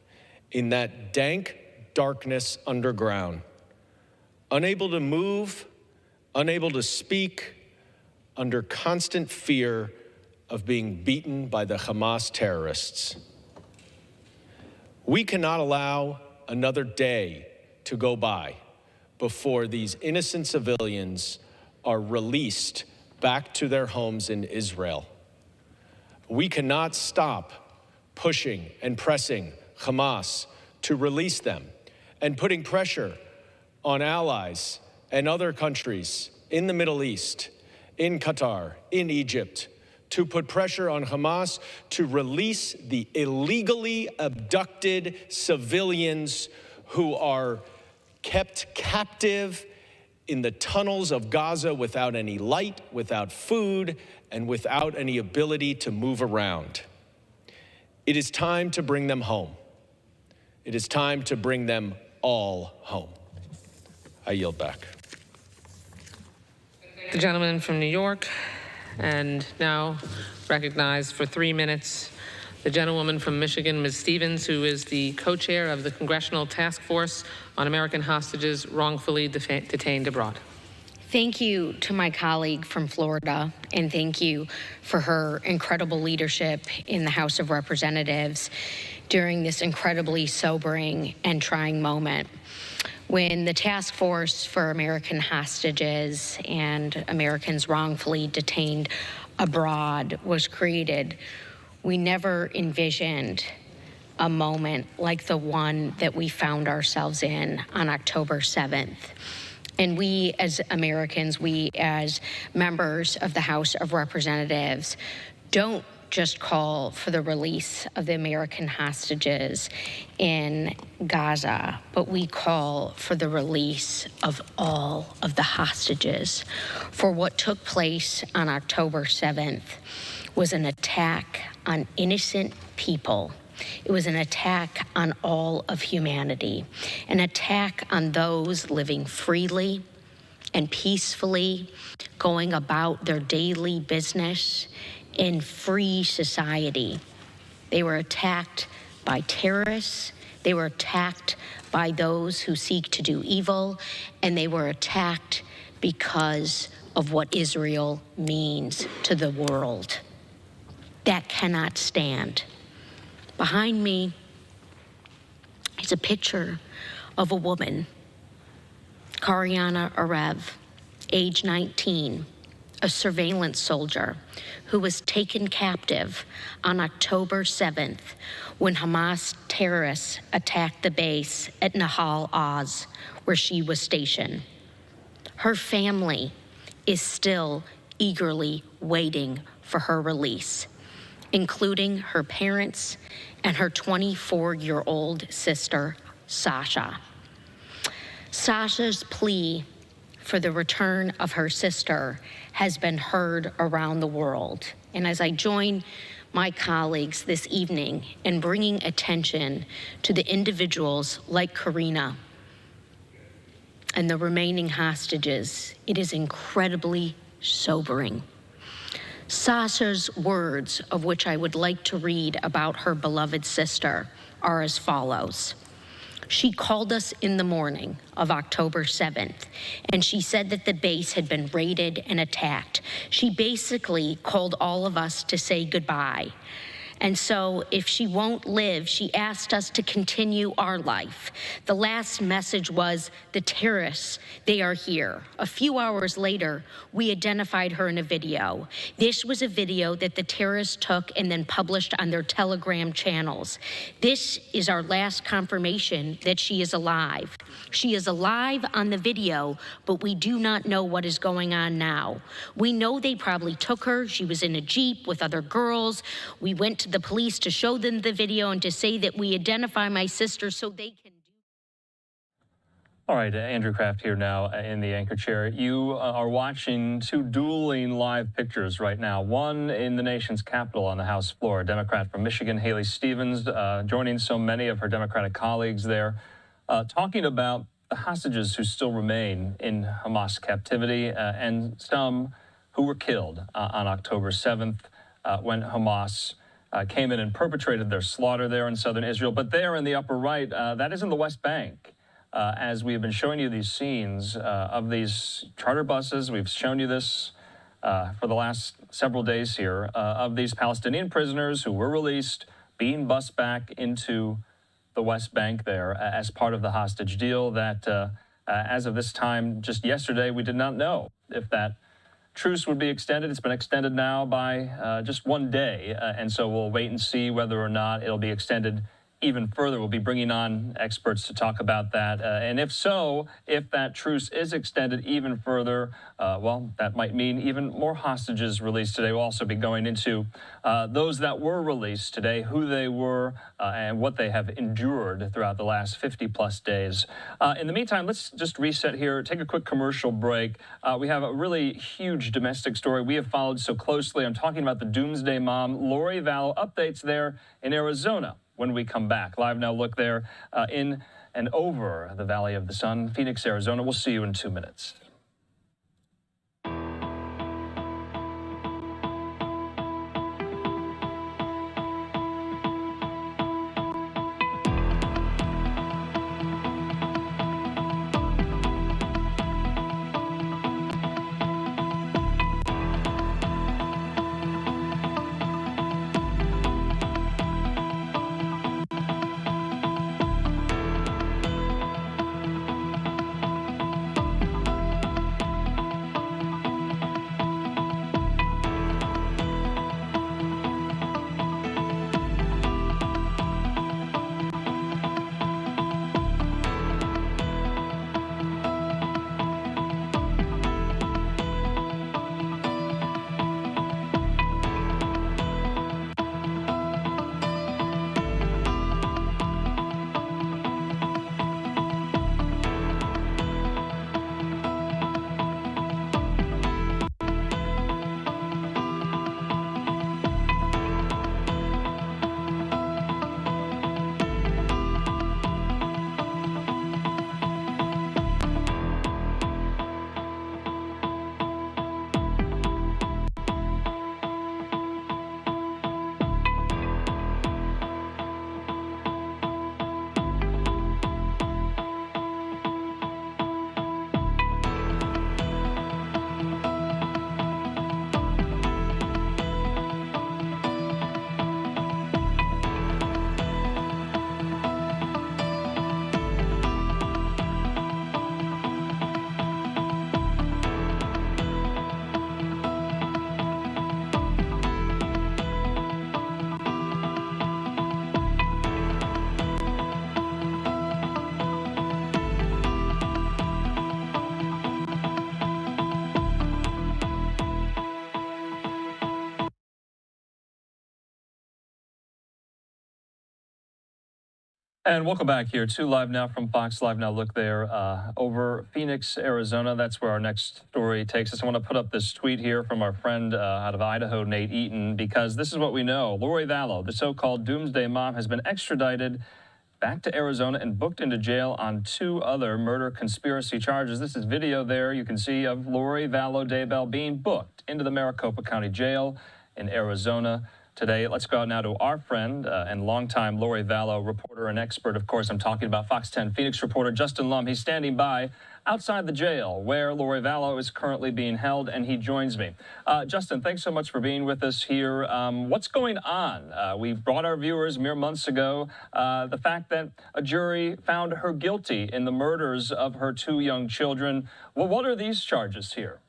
in that dank darkness underground, unable to move, unable to speak, under constant fear of being beaten by the Hamas terrorists. We cannot allow another day to go by before these innocent civilians are released back to their homes in Israel. We cannot stop pushing and pressing Hamas to release them and putting pressure on allies and other countries in the Middle East, in Qatar, in Egypt, to put pressure on Hamas to release the illegally abducted civilians who are kept captive in the tunnels of Gaza without any light, without food, and without any ability to move around. It is time to bring them home. It is time to bring them all home. I yield back. The gentleman from New York, and now recognized for 3 minutes, the gentlewoman from Michigan, Ms. Stevens, who is the co-chair of the Congressional Task Force on American Hostages Wrongfully Detained Abroad. Thank you to my colleague from Florida, and thank you for her incredible leadership in the House of Representatives during this incredibly sobering and trying moment. When the Task Force for American Hostages and Americans Wrongfully Detained Abroad was created, we never envisioned a moment like the one that we found ourselves in on October 7th. And we as Americans, we as members of the House of Representatives, don't just call for the release of the American hostages in Gaza, but we call for the release of all of the hostages. For what took place on October 7th was an attack on innocent people. It was an attack on all of humanity, an attack on those living freely and peacefully, going about their daily business in free society. They were attacked by terrorists, they were attacked by those who seek to do evil, and they were attacked because of what Israel means to the world. That cannot stand. Behind me is a picture of a woman, Karyana Arev, age 19, a surveillance soldier who was taken captive on October 7th when Hamas terrorists attacked the base at Nahal Oz, where she was stationed. Her family is still eagerly waiting for her release, including her parents and her 24-year-old sister, Sasha. Sasha's plea for the return of her sister has been heard around the world. And as I join my colleagues this evening in bringing attention to the individuals like Karina and the remaining hostages, it is incredibly sobering. Sasha's words, of which I would like to read about her beloved sister, are as follows. She called us in the morning of October 7th, and she said that the base had been raided and attacked. She basically called all of us to say goodbye. And so if she won't live, she asked us to continue our life. The last message was, the terrorists, they are here. A few hours later, we identified her in a video. This was a video that the terrorists took and then published on their Telegram channels. This is our last confirmation that she is alive. She is alive on the video, but we do not know what is going on now. We know they probably took her. She was in a Jeep with other girls. We went to the police to show them the video and to say that we identify my sister so they can do. All right, Andrew Kraft here now in the anchor chair. You are watching two dueling live pictures right now. One in the nation's capital on the House floor, a Democrat from Michigan, Haley Stevens, joining so many of her Democratic colleagues there, talking about the hostages who still remain in Hamas captivity and some who were killed on October 7th when Hamas came in and perpetrated their slaughter there in southern Israel. But there in the upper right, that is in the West Bank. As we have been showing you these scenes of these charter buses, we've shown you this for the last several days here, of these Palestinian prisoners who were released, being bused back into the West Bank there as part of the hostage deal that, as of this time just yesterday, we did not know if that truce would be extended. It's been extended now by just 1 day, and so we'll wait and see whether or not it'll be extended even further. We'll be bringing on experts to talk about that, and if so, if that truce is extended even further, well, that might mean even more hostages released today. We'll also be going into those that were released today, who they were, and what they have endured throughout the last 50-plus days. In the meantime, let's just reset here, take a quick commercial break. We have a really huge domestic story we have followed so closely. I'm talking about the doomsday mom, Lori Vallow. Updates there in Arizona when we come back. Live Now look there in and over the Valley of the Sun, Phoenix, Arizona. We'll see you in 2 minutes. And welcome back here to Live Now from Fox Live Now. Look there over Phoenix, Arizona. That's where our next story takes us. I want to put up this tweet here from our friend out of Idaho, Nate Eaton, because this is what we know. Lori Vallow, the so-called doomsday mom, has been extradited back to Arizona and booked into jail on 2 other murder conspiracy charges. This is video there you can see of Lori Vallow Daybell being booked into the Maricopa County Jail in Arizona today. Let's go out now to our friend and longtime Lori Vallow reporter and expert. Of course, I'm talking about Fox 10 Phoenix reporter Justin Lum. He's standing by outside the jail where Lori Vallow is currently being held, and he joins me. Justin, thanks so much for being with us here. What's going on? We brought our viewers mere months ago the fact that a jury found her guilty in the murders of her 2 young children. Well, what are these charges here?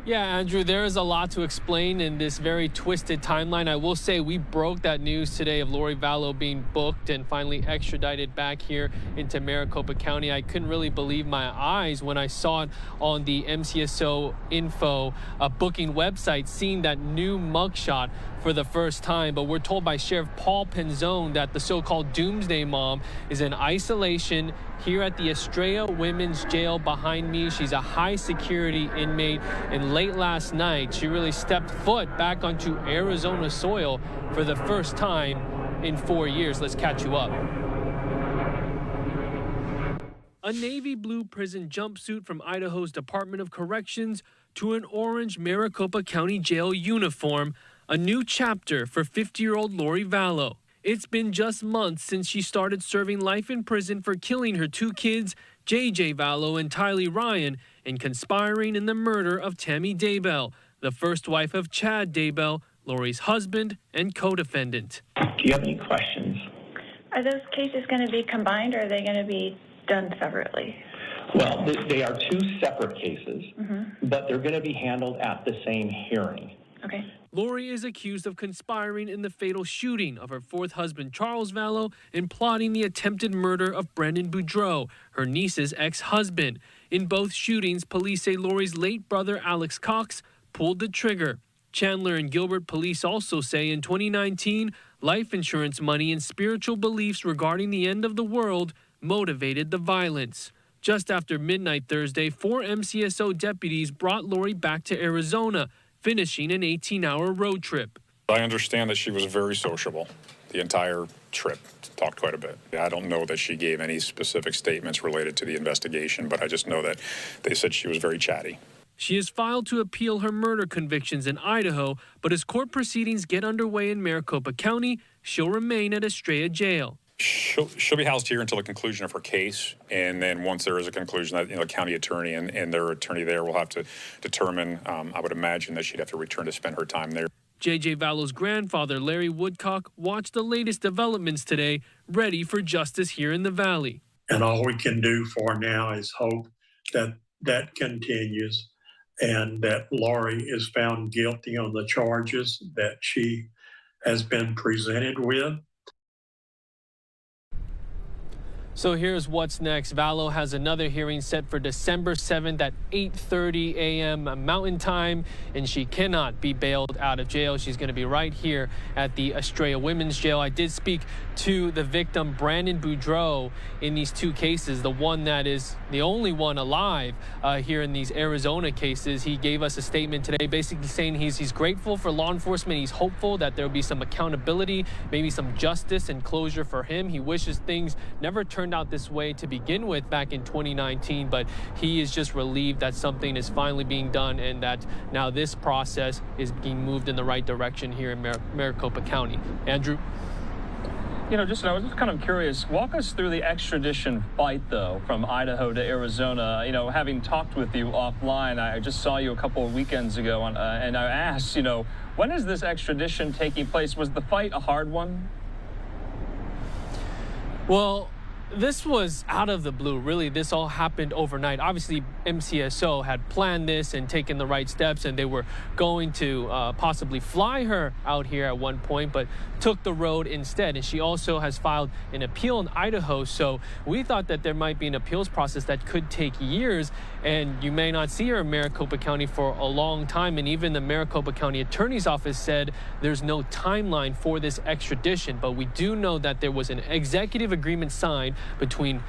Yeah, Andrew, there is a lot to explain in this very twisted timeline. I will say we broke that news today of Lori Vallow being booked and finally extradited back here into Maricopa County. I couldn't really believe my eyes when I saw it on the MCSO info booking website, seeing that new mugshot for the first time. But we're told by Sheriff Paul Penzone that the so-called doomsday mom is in isolation here at the Estrella Women's Jail behind me. She's a high security inmate, and late last night she really stepped foot back onto Arizona soil for the first time in 4 years. Let's catch you up. A navy blue prison jumpsuit from Idaho's Department of Corrections to an orange Maricopa County Jail uniform, a new chapter for 50-year-old Lori Vallow. It's been just months since she started serving life in prison for killing her 2 kids, J.J. Vallow and Tylee Ryan, and conspiring in the murder of Tammy Daybell, the first wife of Chad Daybell, Lori's husband and co-defendant. Do you have any questions? Are those cases going to be combined, or are they going to be done separately? Well, they are 2 separate cases, but they're going to be handled at the same hearing. Okay. Lori is accused of conspiring in the fatal shooting of her 4th husband, Charles Vallow, and plotting the attempted murder of Brandon Boudreaux, her niece's ex-husband. In both shootings, police say Lori's late brother, Alex Cox, pulled the trigger. Chandler and Gilbert police also say in 2019, life insurance money and spiritual beliefs regarding the end of the world motivated the violence. Just after midnight Thursday, 4 MCSO deputies brought Lori back to Arizona, finishing an 18-hour road trip. I understand that she was very sociable the entire trip, talked quite a bit. I don't know that she gave any specific statements related to the investigation, but I just know that they said she was very chatty. She has filed to appeal her murder convictions in Idaho, but as court proceedings get underway in Maricopa County, she'll remain at Estrella Jail. She'll be housed here until the conclusion of her case, and then once there is a conclusion, that the county attorney and their attorney there will have to determine. I would imagine that she'd have to return to spend her time there. J.J. Vallow's grandfather, Larry Woodcock, watched the latest developments today, ready for justice here in the Valley. And all we can do for now is hope that that continues and that Lori is found guilty on the charges that she has been presented with. So here's what's next. Vallow has another hearing set for December 7th at 8:30 a.m. Mountain Time, and she cannot be bailed out of jail. She's going to be right here at the Estrella Women's Jail. I did speak to the victim, Brandon Boudreaux, in these 2 cases, the one that is the only one alive here in these Arizona cases. He gave us a statement today basically saying he's grateful for law enforcement. He's hopeful that there will be some accountability, maybe some justice and closure for him. He wishes things never turned out this way to begin with back in 2019, but he is just relieved that something is finally being done and that now this process is being moved in the right direction here in Maricopa County. Andrew? You know, I was just kind of curious. Walk us through the extradition fight, though, from Idaho to Arizona. You know, having talked with you offline, I just saw you a couple of weekends ago, and I asked, when is this extradition taking place? Was the fight a hard one? Well, this was out of the blue. Really, this all happened overnight. Obviously, MCSO had planned this and taken the right steps, and they were going to possibly fly her out here at one point, but took the road instead. And she also has filed an appeal in Idaho, so we thought that there might be an appeals process that could take years, and you may not see her in Maricopa County for a long time. And even the Maricopa County Attorney's Office said there's no timeline for this extradition. But we do know that there was an executive agreement signed between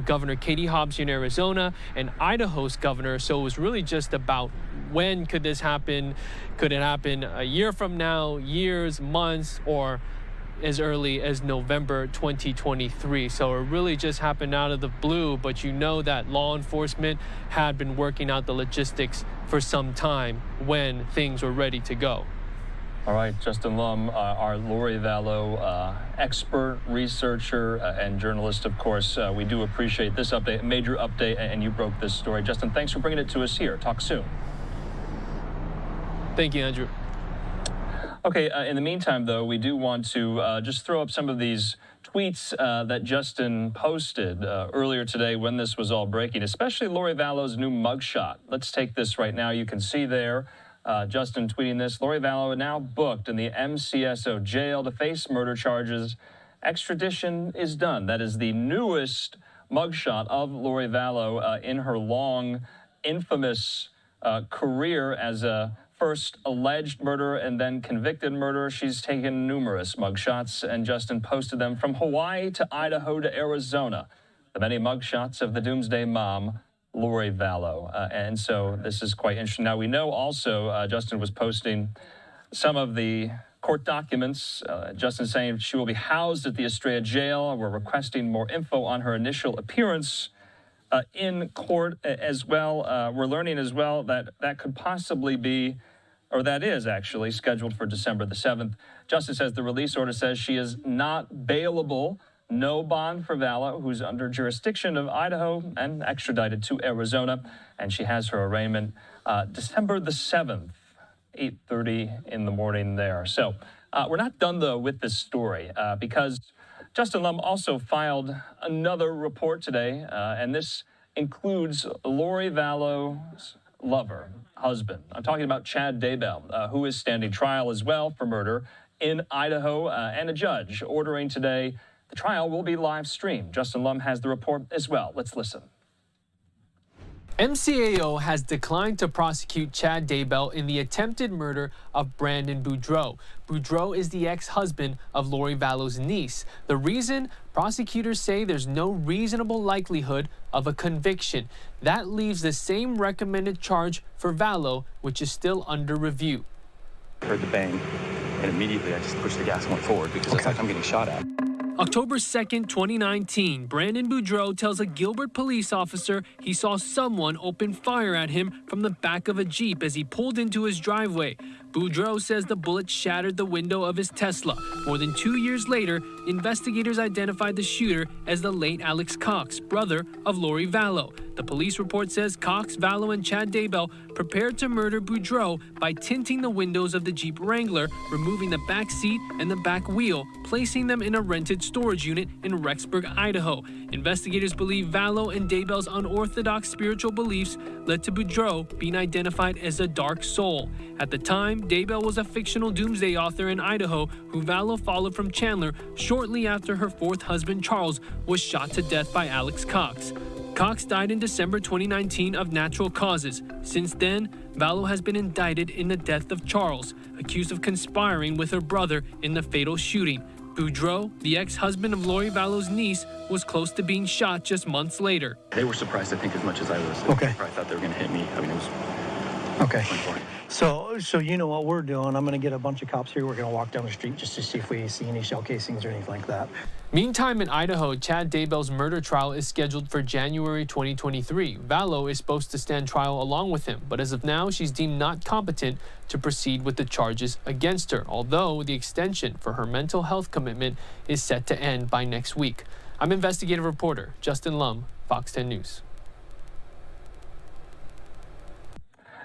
Governor Katie Hobbs in Arizona and Idaho's governor. So it was really just about when could this happen? Could it happen a year from now, years, months, or as early as November 2023? So it really just happened out of the blue, but you know that law enforcement had been working out the logistics for some time when things were ready to go. All right, Justin Lum, our Lori Vallow expert, researcher, and journalist, of course. We do appreciate this update, a major update, and you broke this story. Justin, thanks for bringing it to us here. Talk soon. Thank you, Andrew. Okay, in the meantime, though, we do want to just throw up some of these tweets that Justin posted earlier today when this was all breaking, especially Lori Vallow's new mugshot. Let's take this right now. You can see there, Justin tweeting this. Lori Vallow now booked in the MCSO jail to face murder charges. Extradition is done. That is the newest mugshot of Lori Vallow in her long, infamous career as a first alleged murderer and then convicted murderer. She's taken numerous mugshots, and Justin posted them from Hawaii to Idaho to Arizona. The many mugshots of the Doomsday Mom, Lori Vallow. And so this is quite interesting. Now, we know also Justin was posting some of the court documents. Justin saying she will be housed at the Estrella jail. We're requesting more info on her initial appearance in court as well. We're learning as well that that could possibly be, or that is actually scheduled for December the 7th. Justice says the release order says she is not bailable, no bond for Vallow, who's under jurisdiction of Idaho and extradited to Arizona. And she has her arraignment December the 7th, 8:30 in the morning there. So we're not done, though, with this story because Justin Lum also filed another report today, and this includes Lori Vallow's lover, husband. I'm talking about Chad Daybell, who is standing trial as well for murder in Idaho, and a judge ordering today the trial will be live streamed. Justin Lum has the report as well. Let's listen. MCAO has declined to prosecute Chad Daybell in the attempted murder of Brandon Boudreaux. Boudreaux is the ex-husband of Lori Vallow's niece. The reason? Prosecutors say there's no reasonable likelihood of a conviction. That leaves the same recommended charge for Vallow, which is still under review. I heard the bang, and immediately I just pushed the gas and went forward because it's like I'm getting shot at. October 2nd, 2019, Brandon Boudreaux tells a Gilbert police officer he saw someone open fire at him from the back of a Jeep as he pulled into his driveway. Boudreaux says the bullet shattered the window of his Tesla. More than 2 years later, investigators identified the shooter as the late Alex Cox, brother of Lori Vallow. The police report says Cox, Vallow, and Chad Daybell prepared to murder Boudreaux by tinting the windows of the Jeep Wrangler, removing the back seat and the back wheel, placing them in a rented storage unit in Rexburg, Idaho. Investigators believe Vallow and Daybell's unorthodox spiritual beliefs led to Boudreaux being identified as a dark soul. At the time, Daybell was a fictional doomsday author in Idaho who Vallow followed from Chandler shortly after her fourth husband, Charles, was shot to death by Alex Cox. Cox died in December 2019 of natural causes. Since then, Vallow has been indicted in the death of Charles, accused of conspiring with her brother in the fatal shooting. Boudreaux, the ex-husband of Lori Vallow's niece, was close to being shot just months later. They were surprised, I think, as much as I was. Okay. I probably thought they were going to hit me. I mean, it was... Okay. So you know what we're doing. I'm going to get a bunch of cops here. We're going to walk down the street just to see if we see any shell casings or anything like that. Meantime, in Idaho, Chad Daybell's murder trial is scheduled for January 2023. Vallow is supposed to stand trial along with him, but as of now, she's deemed not competent to proceed with the charges against her, although the extension for her mental health commitment is set to end by next week. I'm investigative reporter Justin Lum, Fox 10 News.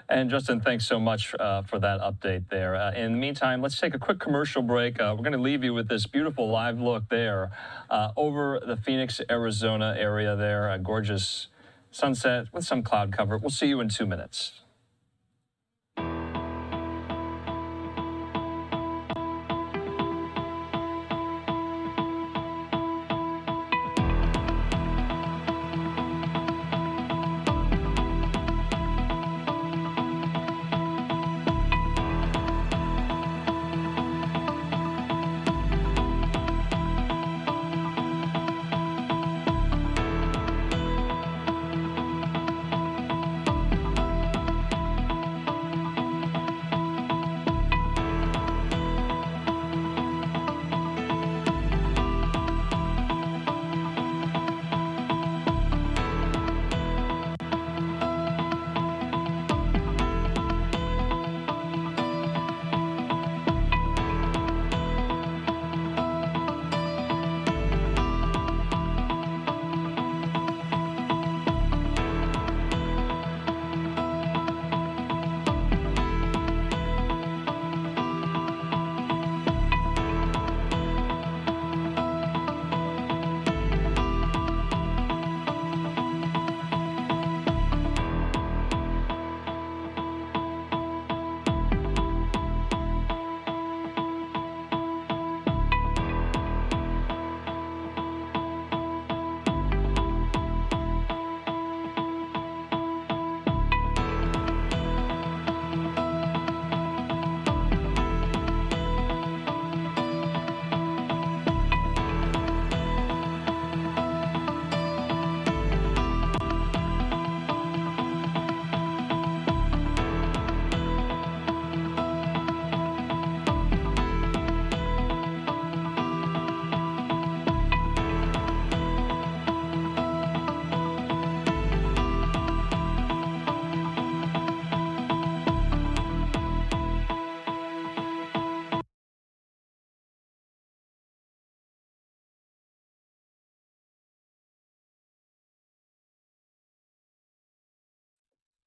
And Justin, thanks so much for that update there. In the meantime, let's take a quick commercial break. We're going to leave you with this beautiful live look there over the Phoenix, Arizona area there. A gorgeous sunset with some cloud cover. We'll see you in 2 minutes.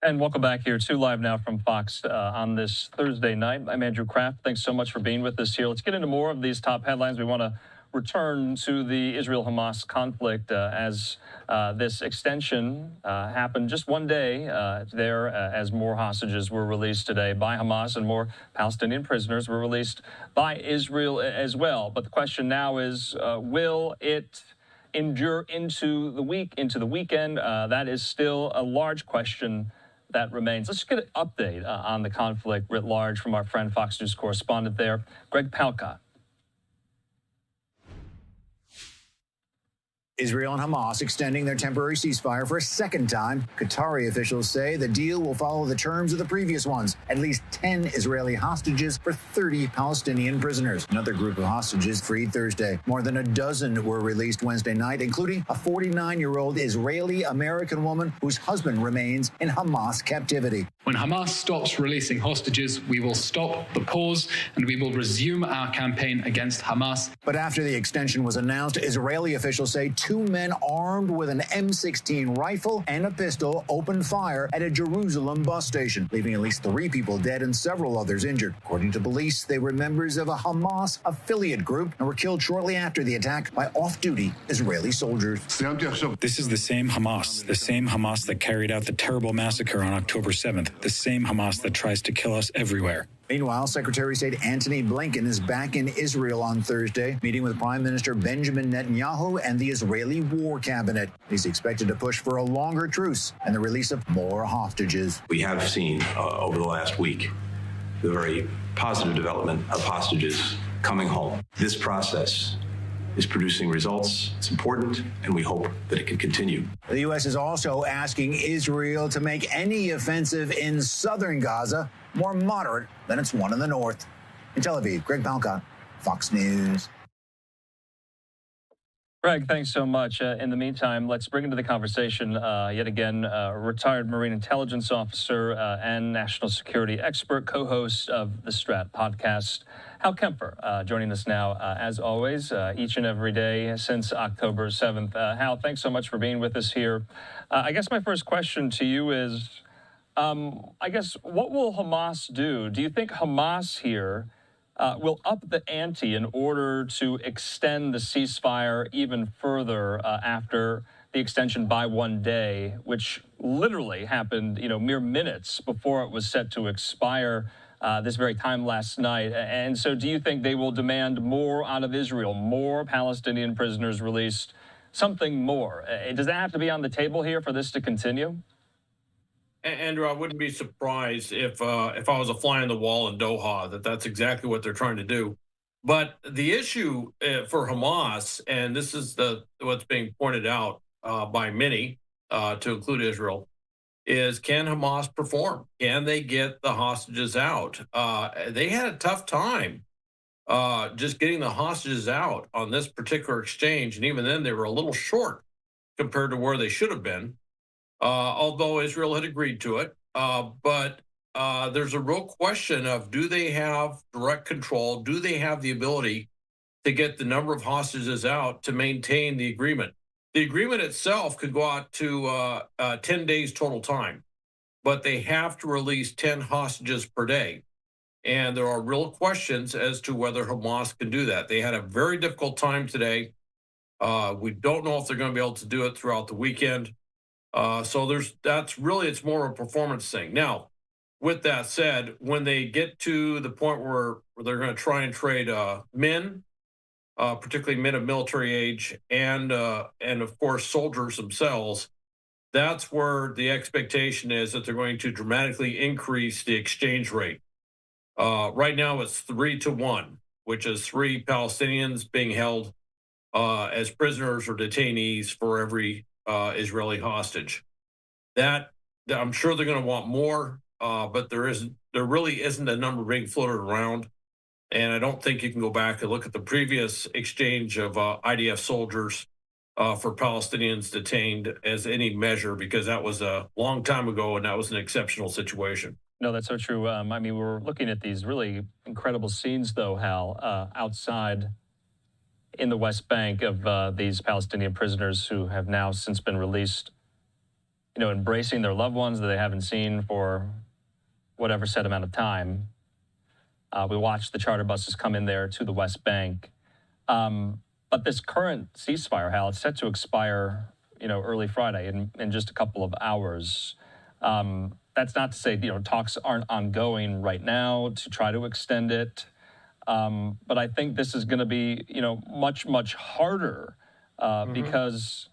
And welcome back here to Live Now from Fox on this Thursday night. I'm Andrew Kraft. Thanks so much for being with us here. Let's get into more of these top headlines. We want to return to the Israel-Hamas conflict as this extension happened just one day there as more hostages were released today by Hamas and more Palestinian prisoners were released by Israel as well. But the question now is, will it endure into the weekend? That is still a large question that remains. Let's get an update on the conflict writ large from our friend Fox News correspondent there, Greg Palka. Israel and Hamas extending their temporary ceasefire for a second time. Qatari officials say the deal will follow the terms of the previous ones. At least 10 Israeli hostages for 30 Palestinian prisoners. Another group of hostages freed Thursday. More than a dozen were released Wednesday night, including a 49-year-old Israeli-American woman whose husband remains in Hamas captivity. When Hamas stops releasing hostages, we will stop the pause and we will resume our campaign against Hamas. But after the extension was announced, Israeli officials say 2 men armed with an M16 rifle and a pistol opened fire at a Jerusalem bus station, leaving at least 3 people dead and several others injured. According to police, they were members of a Hamas affiliate group and were killed shortly after the attack by off-duty Israeli soldiers. This is the same Hamas that carried out the terrible massacre on October 7th, the same Hamas that tries to kill us everywhere. Meanwhile, Secretary of State Antony Blinken is back in Israel on Thursday, meeting with Prime Minister Benjamin Netanyahu and the Israeli War Cabinet. He's expected to push for a longer truce and the release of more hostages. We have seen over the last week the very positive development of hostages coming home. This process is producing results. It's important, and we hope that it can continue. The U.S. is also asking Israel to make any offensive in southern Gaza more moderate than its one in the north. In Tel Aviv, Greg Palka, Fox News. Greg, thanks so much. In the meantime, let's bring into the conversation yet again retired Marine intelligence officer and national security expert, co-host of the Strat podcast, Hal Kemper, joining us now, as always, each and every day since October 7th. Hal, thanks so much for being with us here. I guess my first question to you is, what will Hamas do? Do you think Hamas here will up the ante in order to extend the ceasefire even further after the extension by 1 day, which literally happened, mere minutes before it was set to expire this very time last night. And so do you think they will demand more out of Israel, more Palestinian prisoners released, something more? Does that have to be on the table here for this to continue? Andrew, I wouldn't be surprised if I was a fly on the wall in Doha, that's exactly what they're trying to do. But the issue for Hamas, and this is what's being pointed out by many, to include Israel, is can Hamas perform? Can they get the hostages out? They had a tough time just getting the hostages out on this particular exchange, and even then they were a little short compared to where they should have been, although Israel had agreed to it. But there's a real question of, do they have direct control? Do they have the ability to get the number of hostages out to maintain the agreement? The agreement itself could go out to 10 days total time, but they have to release 10 hostages per day. And there are real questions as to whether Hamas can do that. They had a very difficult time today. We don't know if they're going to be able to do it throughout the weekend. So it's more of a performance thing. Now, with that said, when they get to the point where they're going to try and trade men, particularly men of military age, and of course soldiers themselves, that's where the expectation is that they're going to dramatically increase the exchange rate. Right now it's 3-to-1, which is 3 Palestinians being held as prisoners or detainees for every Israeli hostage. That I'm sure they're going to want more, but there really isn't a number being floated around. And I don't think you can go back and look at the previous exchange of IDF soldiers for Palestinians detained as any measure, because that was a long time ago and that was an exceptional situation. No, that's so true. I mean, we're looking at these really incredible scenes, though, Hal, outside in the West Bank of these Palestinian prisoners who have now since been released, embracing their loved ones that they haven't seen for whatever set amount of time. We watched the charter buses come in there to the West Bank. But this current ceasefire, Hal, it's set to expire, early Friday in just a couple of hours. That's not to say, talks aren't ongoing right now to try to extend it. But I think this is going to be, much, much harder because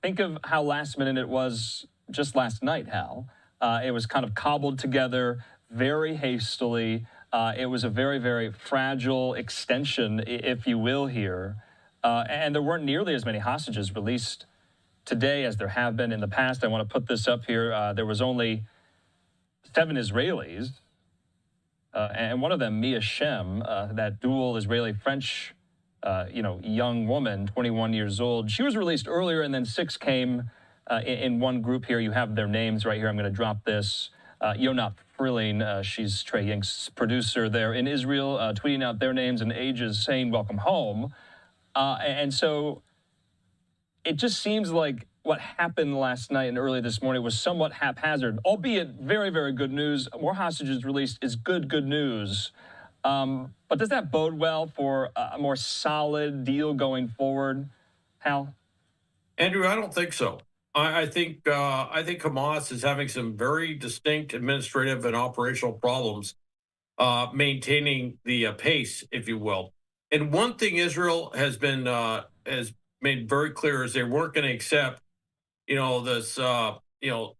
think of how last minute it was just last night, Hal. It was kind of cobbled together very hastily. It was a very, very fragile extension, if you will, here. And there weren't nearly as many hostages released today as there have been in the past. I want to put this up here. There was only 7 Israelis, and one of them, Mia Shem, that dual Israeli-French, young woman, 21 years old. She was released earlier, and then 6 came in one group here. You have their names right here. I'm going to drop this. Yonat Frilling, she's Trey Yink's producer there in Israel, tweeting out their names and ages, saying welcome home. And so it just seems like what happened last night and early this morning was somewhat haphazard, albeit very, very good news. More hostages released is good news. But does that bode well for a more solid deal going forward, Hal? Andrew, I don't think so. I think Hamas is having some very distinct administrative and operational problems maintaining the pace, if you will. And one thing Israel has made very clear is they weren't going to accept, this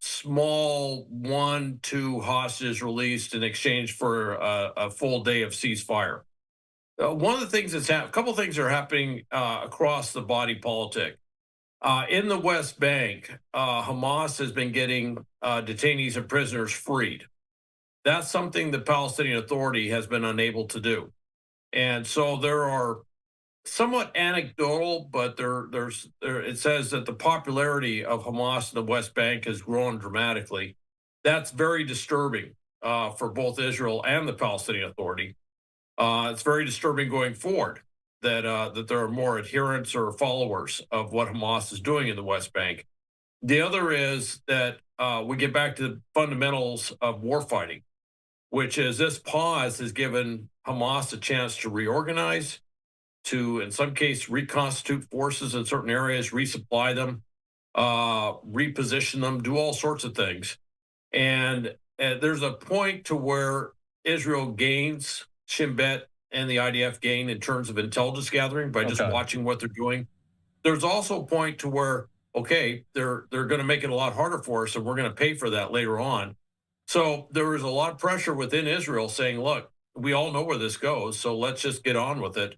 small 1-2 hostages released in exchange for a full day of ceasefire. One of the things a couple of things are happening across the body politic. In the West Bank, Hamas has been getting detainees and prisoners freed. That's something the Palestinian Authority has been unable to do. And so there are somewhat anecdotal, but it says that the popularity of Hamas in the West Bank has grown dramatically. That's very disturbing for both Israel and the Palestinian Authority. It's very disturbing going forward that there are more adherents or followers of what Hamas is doing in the West Bank. The other is that we get back to the fundamentals of warfighting, which is this pause has given Hamas a chance to reorganize, to, in some cases, reconstitute forces in certain areas, resupply them. reposition them, do all sorts of things. And there's a point to where Israel gains, Shin Bet and the IDF gain in terms of intelligence gathering by just watching what they're doing. There's also a point to where, okay, they're going to make it a lot harder for us, and we're going to pay for that later on. So there is a lot of pressure within Israel saying, look, we all know where this goes, so let's just get on with it.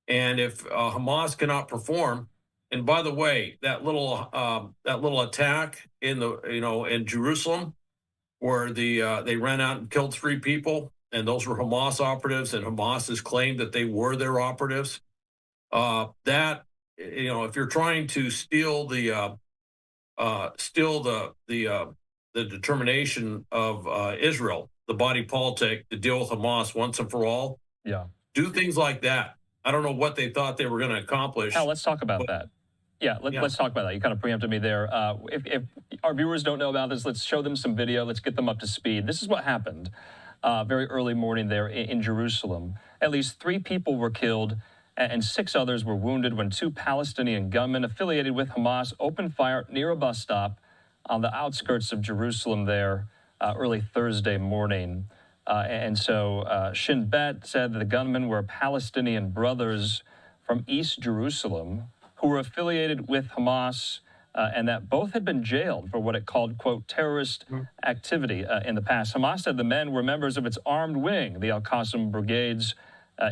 And if Hamas cannot perform, and by the way, that little attack in in Jerusalem, where they ran out and killed 3 people, and those were Hamas operatives, and Hamas has claimed that they were their operatives. That, if you're trying to steal the determination of Israel, the body politic to deal with Hamas once and for all, do things like that. I don't know what they thought they were going to accomplish. Al, let's talk about that. Yeah, let's talk about that. You kind of preempted me there. If our viewers don't know about this, let's show them some video. Let's get them up to speed. This is what happened very early morning there in Jerusalem. At least 3 people were killed and 6 others were wounded when 2 Palestinian gunmen affiliated with Hamas opened fire near a bus stop on the outskirts of Jerusalem there early Thursday morning. And so Shin Bet said that the gunmen were Palestinian brothers from East Jerusalem who were affiliated with Hamas and that both had been jailed for what it called, quote, terrorist activity in the past. Hamas said the men were members of its armed wing, the Al-Qassam brigades,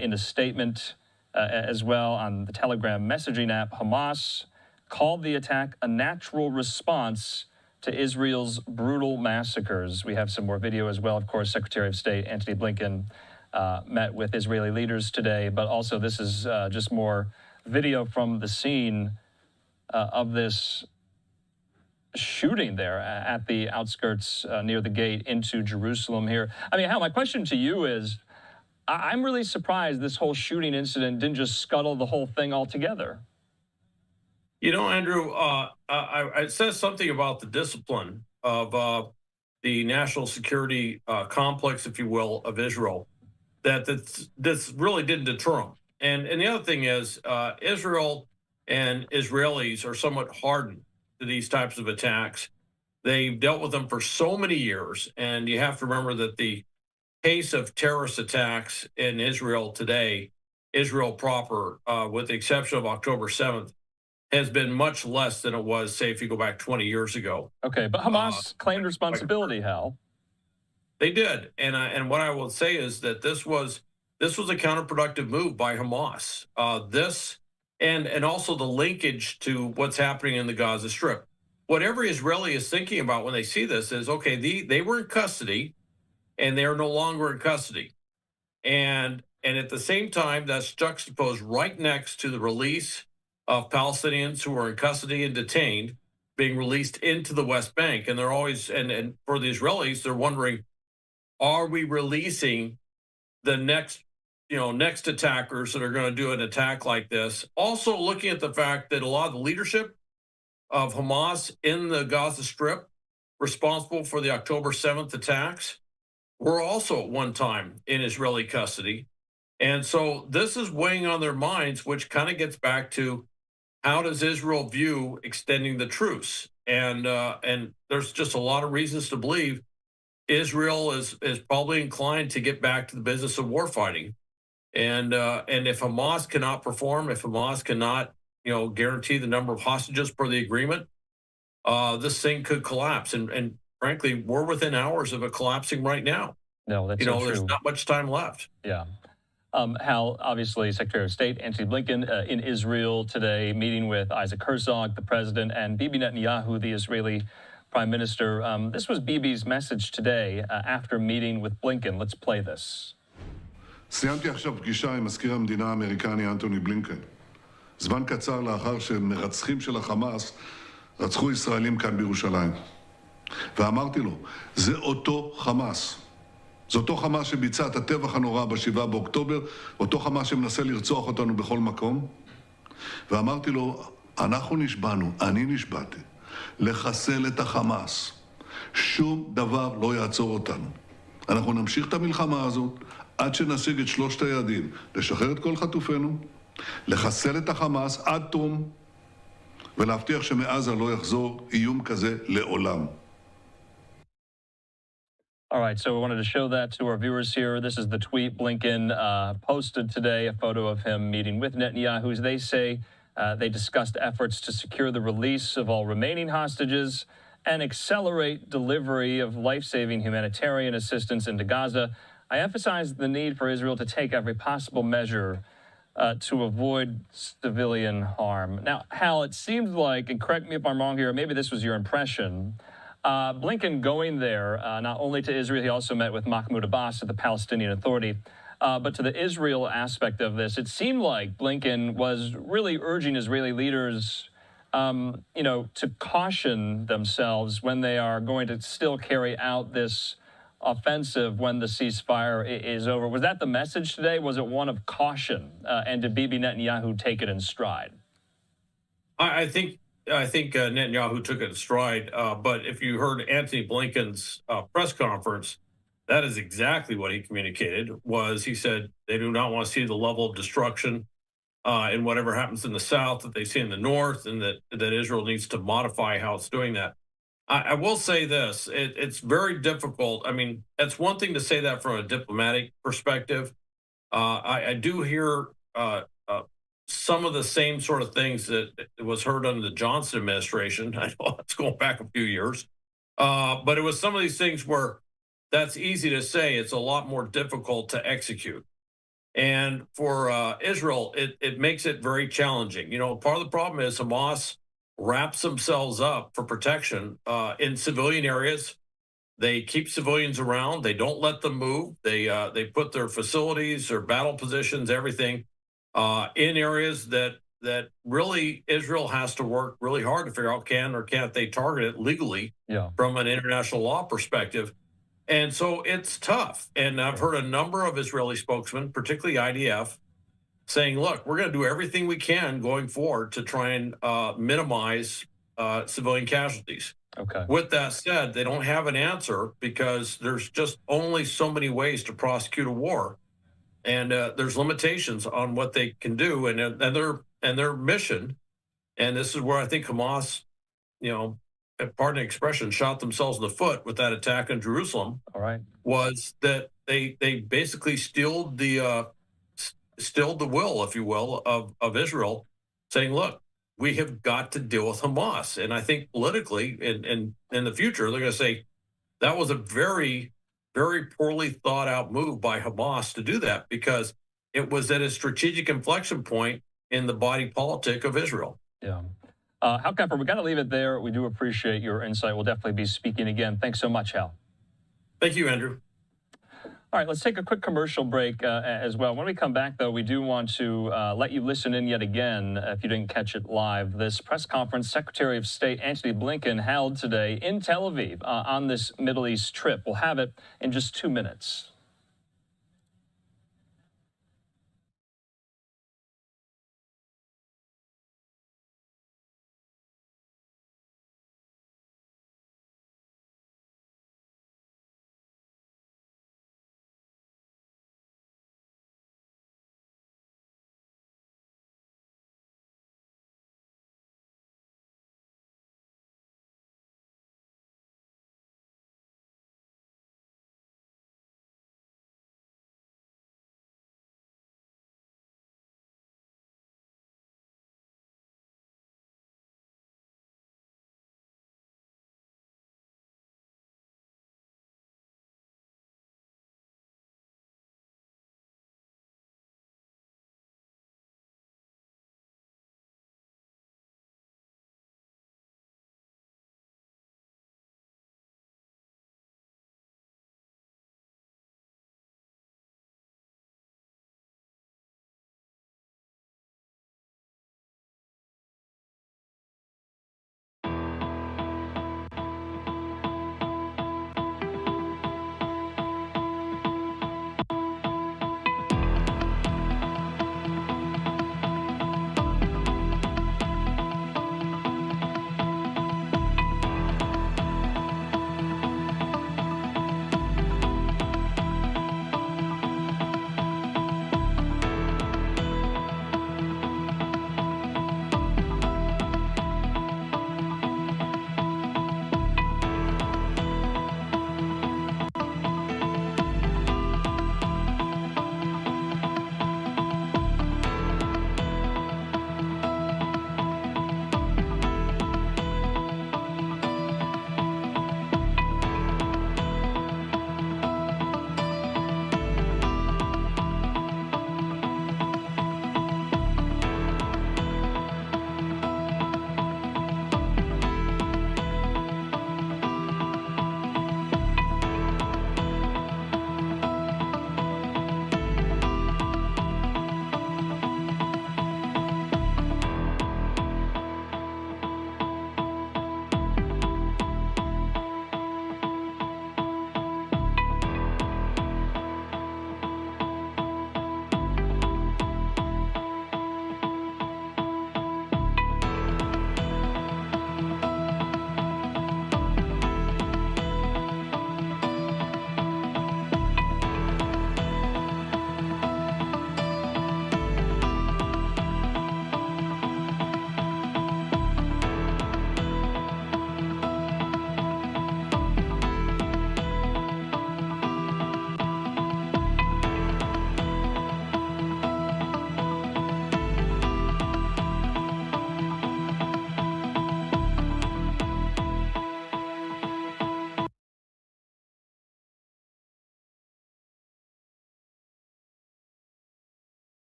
in a statement as well on the Telegram messaging app. Hamas called the attack a natural response to Israel's brutal massacres. We have some more video as well. Of course, Secretary of State Antony Blinken met with Israeli leaders today, but also this is just more video from the scene of this shooting there at the outskirts near the gate into Jerusalem here. I mean, Hal, my question to you is, I'm really surprised this whole shooting incident didn't just scuttle the whole thing altogether. Andrew, it says something about the discipline of the national security complex, if you will, of Israel, that this really didn't deter them. And the other thing is, Israel and Israelis are somewhat hardened to these types of attacks. They've dealt with them for so many years, and you have to remember that the pace of terrorist attacks in Israel today, Israel proper, with the exception of October 7th, has been much less than it was, say, if you go back 20 years ago. Okay, but Hamas claimed responsibility, Hal. They did, and what I will say is that this was a counterproductive move by Hamas. And also the linkage to what's happening in the Gaza Strip. What every Israeli is thinking about when they see this is, okay, they were in custody, and they are no longer in custody. And at the same time, that's juxtaposed right next to the release of Palestinians who are in custody and detained, being released into the West Bank. And they're always, and for the Israelis, they're wondering, are we releasing the next attackers that are going to do an attack like this? Also looking at the fact that a lot of the leadership of Hamas in the Gaza Strip responsible for the October 7th attacks were also at one time in Israeli custody. And so this is weighing on their minds, which kind of gets back to how does Israel view extending the truce? And there's just a lot of reasons to believe Israel is probably inclined to get back to the business of warfighting. And if Hamas cannot perform, if Hamas cannot, guarantee the number of hostages per the agreement, this thing could collapse. And frankly, we're within hours of it collapsing right now. No, that's so true. There's not much time left. Yeah. Hal, obviously, Secretary of State Antony Blinken in Israel today, meeting with Isaac Herzog, the president, and Bibi Netanyahu, the Israeli prime minister. This was Bibi's message today after meeting with Blinken. Let's play this. סיימתי עכשיו פגישה עם מזכיר המדינה האמריקני אנטוני בלינקן. זמן קצר לאחר שמרצחים של החמאס רצחו ישראלים כאן בירושלים. ואמרתי לו, זה אותו חמאס. זה אותו חמאס שביצע את הטבח הנורא ב7 באוקטובר, אותו חמאס שמנסה לרצוח אותנו בכל מקום. ואמרתי לו, אנחנו נשבענו, אני נשבעתי, לחסל את החמאס. שום דבר לא יעצור אותנו. אנחנו נמשיך את המלחמה הזאת, עד שנשיג את 3 היעדים, לשחרר את כל חטופינו, לחסל את החמאס עד תום, ולהבטיח שמעזה לא יחזור איום כזה לעולם. All right, so we wanted to show that to our viewers here. This is the tweet Blinken posted today, a photo of him meeting with Netanyahu. As they say, they discussed efforts to secure the release of all remaining hostages and accelerate delivery of life-saving humanitarian assistance into Gaza. I emphasized the need for Israel to take every possible measure to avoid civilian harm. Now, Hal, it seems like, and correct me if I'm wrong here, maybe this was your impression, Blinken going there, not only to Israel, he also met with Mahmoud Abbas of the Palestinian Authority, but to the Israel aspect of this, it seemed like Blinken was really urging Israeli leaders, to caution themselves when they are going to still carry out this offensive when the ceasefire is over. Was that the message today? Was it one of caution? And did Bibi Netanyahu take it in stride? I think Netanyahu took it in stride. But if you heard Antony Blinken's press conference, that is exactly what he communicated. He said they do not want to see the level of destruction in whatever happens in the south that they see in the north, and that Israel needs to modify how it's doing that. I will say this: it's very difficult. I mean, it's one thing to say that from a diplomatic perspective. I do hear some of the same sort of things that was heard under the Johnson administration. I know it's going back a few years, but it was some of these things where that's easy to say. It's a lot more difficult to execute. And for Israel, it makes it very challenging. Part of the problem is Hamas wraps themselves up for protection in civilian areas. They keep civilians around. They don't let them move. They put their facilities, their battle positions, everything in areas that really Israel has to work really hard to figure out can or can't they target it legally from an international law perspective. And so it's tough. And I've heard a number of Israeli spokesmen, particularly IDF, saying, look, we're going to do everything we can going forward to try and minimize civilian casualties. Okay. With that said, they don't have an answer because there's just only so many ways to prosecute a war. And there's limitations on what they can do and their mission. And this is where I think Hamas, pardon the expression, shot themselves in the foot with that attack in Jerusalem. All right. Was that they basically stilled the will, if you will, of Israel, saying, look, we have got to deal with Hamas. And I think politically in the future, they're going to say that was a very, very poorly thought out move by Hamas to do that because it was at a strategic inflection point in the body politic of Israel. Yeah. Hal Kemper, we got to leave it there. We do appreciate your insight. We'll definitely be speaking again. Thanks so much, Hal. Thank you, Andrew. All right, let's take a quick commercial break as well. When we come back, though, we do want to let you listen in yet again, if you didn't catch it live. This press conference Secretary of State Antony Blinken held today in Tel Aviv on this Middle East trip. We'll have it in just 2 minutes.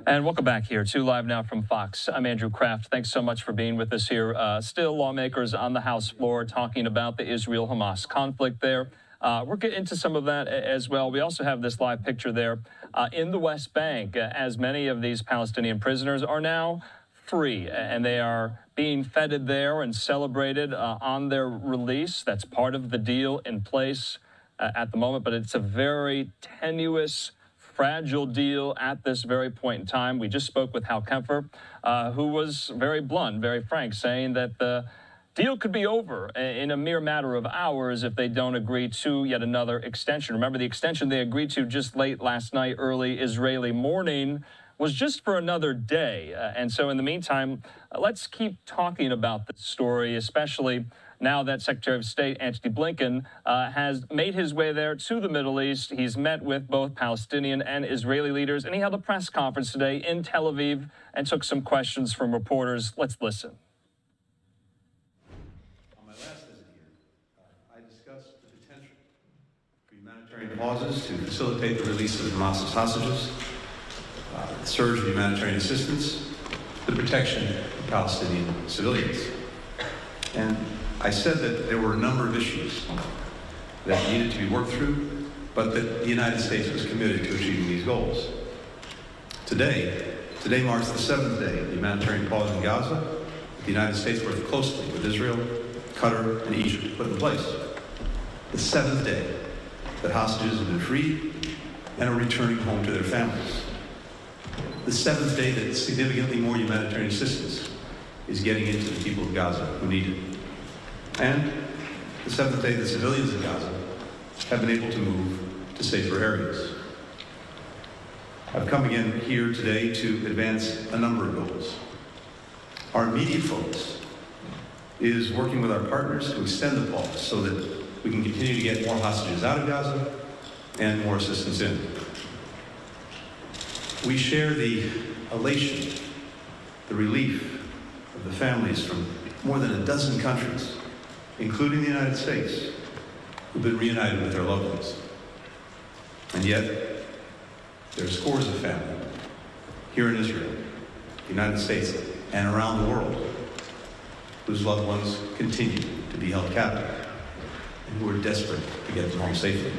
And welcome back here to Live Now from Fox. I'm Andrew Kraft. Thanks so much for being with us here. Still lawmakers on the House floor talking about the Israel-Hamas conflict there. We're getting into some of that as well. We also have this live picture there in the West Bank, as many of these Palestinian prisoners are now free, and they are being feted there and celebrated on their release. That's part of the deal in place at the moment, but it's a very tenuous, fragile deal at this very point in time. We just spoke with Hal Kempfer, who was very blunt, very frank, saying that the deal could be over in a mere matter of hours if they don't agree to yet another extension. Remember, the extension they agreed to just late last night, early Israeli morning, was just for another day. And so in the meantime, let's keep talking about this story, especially now that Secretary of State Antony Blinken has made his way there to the Middle East. He's met with both Palestinian and Israeli leaders, and he held a press conference today in Tel Aviv and took some questions from reporters. Let's listen. On my last visit here, I discussed the potential for humanitarian pauses to facilitate the release of Hamas's hostages, the surge of humanitarian assistance, the protection of Palestinian civilians. And I said that there were a number of issues that needed to be worked through, but that the United States was committed to achieving these goals. Today marks the 7th day of the humanitarian pause in Gaza. The United States worked closely with Israel, Qatar, and Egypt to put in place. The 7th day that hostages have been freed and are returning home to their families. The 7th day that significantly more humanitarian assistance is getting into the people of Gaza who need it. And the 7th day that civilians in Gaza have been able to move to safer areas. I've come again here today to advance a number of goals. Our immediate focus is working with our partners to extend the pause so that we can continue to get more hostages out of Gaza and more assistance in. We share the elation, the relief of the families from more than a dozen countries, including the United States, who've been reunited with their loved ones. And yet, there are scores of families here in Israel, the United States, and around the world whose loved ones continue to be held captive and who are desperate to get them home safely.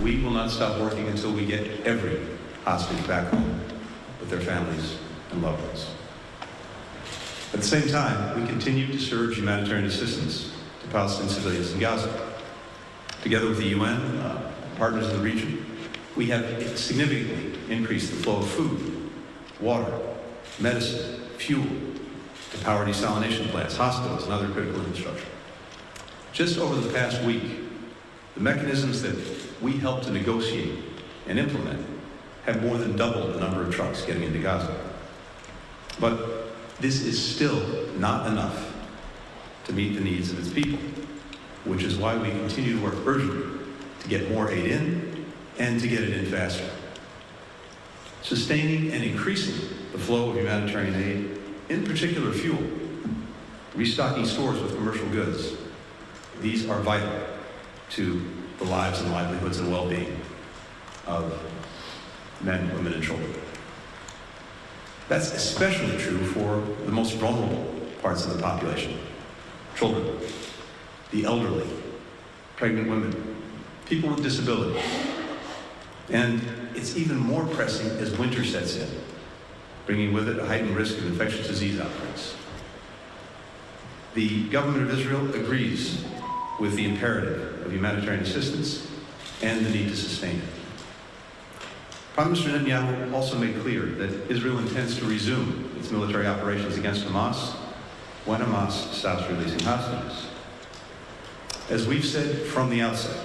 We will not stop working until we get every hostage back home with their families and loved ones. At the same time, we continue to surge humanitarian assistance to Palestinian civilians in Gaza. Together with the UN, partners in the region, we have significantly increased the flow of food, water, medicine, fuel to power desalination plants, hospitals, and other critical infrastructure. Just over the past week, the mechanisms that we helped to negotiate and implement have more than doubled the number of trucks getting into Gaza. But this is still not enough to meet the needs of its people, which is why we continue to work urgently to get more aid in and to get it in faster. Sustaining and increasing the flow of humanitarian aid, in particular fuel, restocking stores with commercial goods, these are vital to the lives and livelihoods and well-being of men, women, and children. That's especially true for the most vulnerable parts of the population. Children, the elderly, pregnant women, people with disabilities. And it's even more pressing as winter sets in, bringing with it a heightened risk of infectious disease outbreaks. The government of Israel agrees with the imperative of humanitarian assistance and the need to sustain it. Prime Minister Netanyahu also made clear that Israel intends to resume its military operations against Hamas when Hamas stops releasing hostages. As we've said from the outset,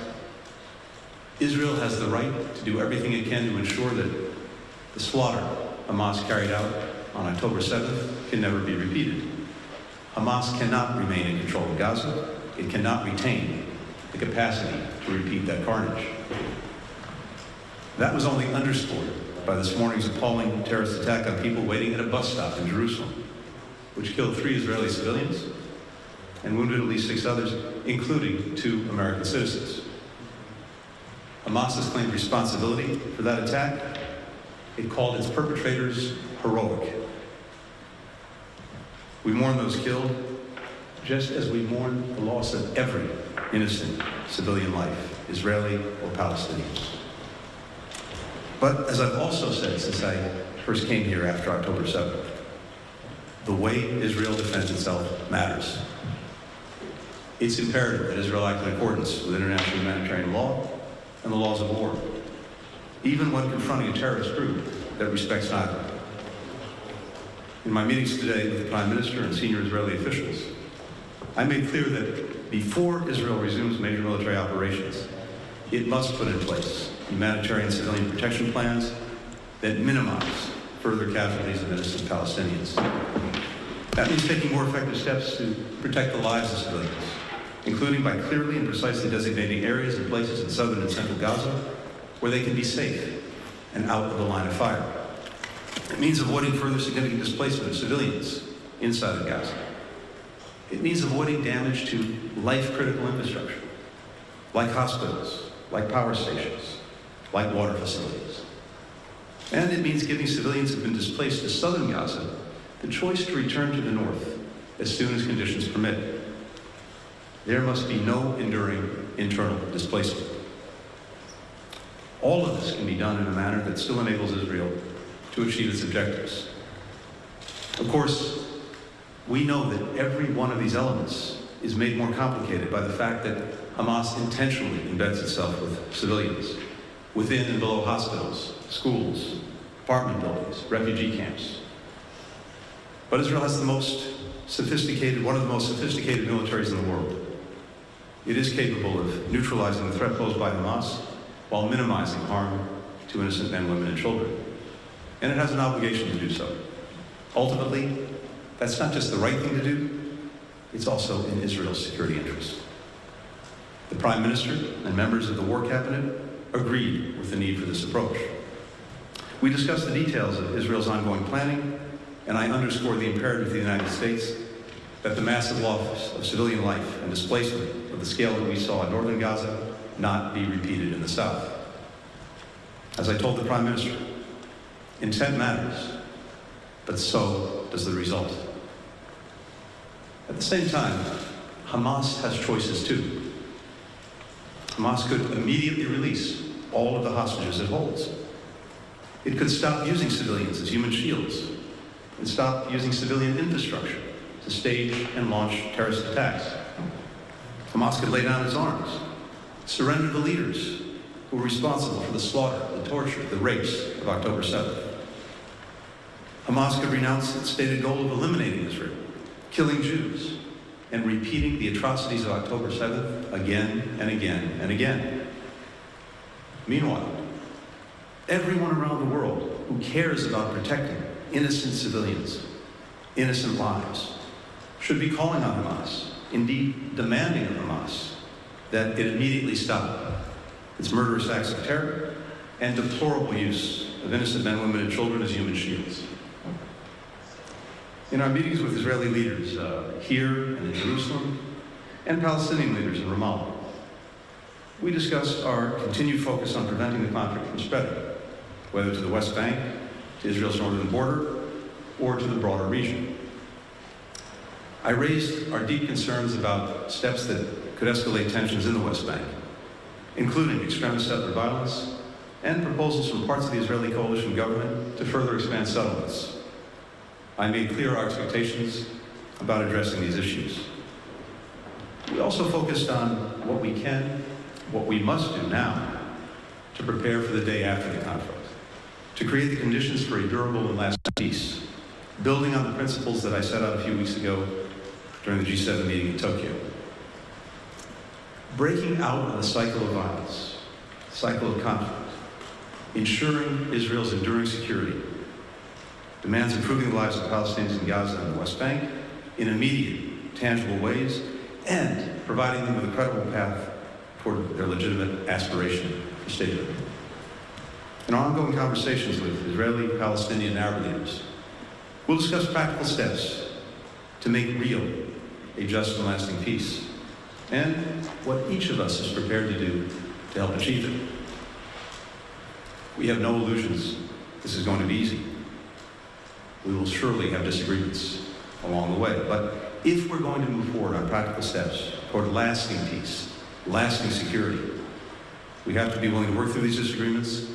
Israel has the right to do everything it can to ensure that the slaughter Hamas carried out on October 7th can never be repeated. Hamas cannot remain in control of Gaza. It cannot retain the capacity to repeat that carnage. That was only underscored by this morning's appalling terrorist attack on people waiting at a bus stop in Jerusalem, which killed 3 Israeli civilians and wounded at least 6 others, including 2 American citizens. Hamas has claimed responsibility for that attack, It called its perpetrators heroic. We mourn those killed, just as we mourn the loss of every innocent civilian life, Israeli or Palestinian. But as I've also said since I first came here after October 7th, the way Israel defends itself matters. It's imperative that Israel act in accordance with international humanitarian law and the laws of war, even when confronting a terrorist group that respects neither. In my meetings today with the Prime Minister and senior Israeli officials, I made clear that before Israel resumes major military operations, it must put in place humanitarian civilian protection plans that minimize further casualties of innocent Palestinians. That means taking more effective steps to protect the lives of civilians, including by clearly and precisely designating areas and places in southern and central Gaza where they can be safe and out of the line of fire. It means avoiding further significant displacement of civilians inside of Gaza. It means avoiding damage to life-critical infrastructure, like hospitals, like power stations, like water facilities. And it means giving civilians who have been displaced to southern Gaza the choice to return to the north as soon as conditions permit. There must be no enduring internal displacement. All of this can be done in a manner that still enables Israel to achieve its objectives. Of course, we know that every one of these elements is made more complicated by the fact that Hamas intentionally embeds itself with civilians, within and below hospitals, schools, apartment buildings, refugee camps. But Israel has one of the most sophisticated militaries in the world. It is capable of neutralizing the threat posed by Hamas while minimizing harm to innocent men, women, and children. And it has an obligation to do so. Ultimately, that's not just the right thing to do, it's also in Israel's security interest. The Prime Minister and members of the War Cabinet agreed with the need for this approach. We discussed the details of Israel's ongoing planning, and I underscored the imperative to the United States that the massive loss of civilian life and displacement of the scale that we saw in northern Gaza not be repeated in the south. As I told the Prime Minister, intent matters, but so does the result. At the same time, Hamas has choices too. Hamas could immediately release all of the hostages it holds. It could stop using civilians as human shields and stop using civilian infrastructure to stage and launch terrorist attacks. Hamas could lay down its arms, surrender the leaders who were responsible for the slaughter, the torture, the rapes of October 7th. Hamas could renounce its stated goal of eliminating Israel, killing Jews, and repeating the atrocities of October 7th again and again and again. Meanwhile, everyone around the world who cares about protecting innocent civilians, innocent lives, should be calling on Hamas, indeed demanding of Hamas, that it immediately stop its murderous acts of terror and deplorable use of innocent men, women, and children as human shields. In our meetings with Israeli leaders here and in Jerusalem, and Palestinian leaders in Ramallah, we discussed our continued focus on preventing the conflict from spreading, whether to the West Bank, to Israel's northern border, or to the broader region. I raised our deep concerns about steps that could escalate tensions in the West Bank, including extremist settler violence and proposals from parts of the Israeli coalition government to further expand settlements. I made clear our expectations about addressing these issues. We also focused on what we can, what we must do now to prepare for the day after the conflict, to create the conditions for a durable and lasting peace, building on the principles that I set out a few weeks ago during the G7 meeting in Tokyo. Breaking out of the cycle of violence, cycle of conflict, ensuring Israel's enduring security, demands improving the lives of Palestinians in Gaza and the West Bank in immediate, tangible ways, and providing them with a credible path toward their legitimate aspiration for statehood. In our ongoing conversations with Israeli, Palestinian, and Arab leaders, we'll discuss practical steps to make real a just and lasting peace, and what each of us is prepared to do to help achieve it. We have no illusions this is going to be easy. We will surely have disagreements along the way. But if we're going to move forward on practical steps toward lasting peace, lasting security, we have to be willing to work through these disagreements,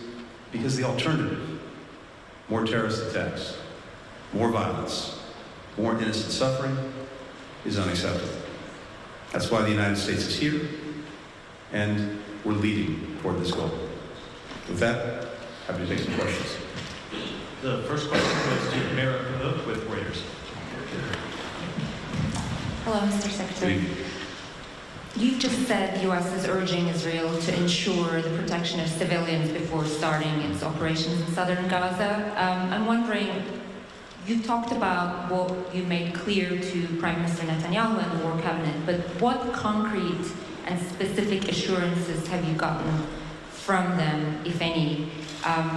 because the alternative, more terrorist attacks, more violence, more innocent suffering, is unacceptable. That's why the United States is here, and we're leading toward this goal. With that, happy to take some questions. The first question goes to Mara Hook with Reuters. Hello, Mr. Secretary. You've just said the U.S. is urging Israel to ensure the protection of civilians before starting its operations in southern Gaza. I'm wondering, you talked about what you made clear to Prime Minister Netanyahu and the War Cabinet, but what concrete and specific assurances have you gotten from them, if any?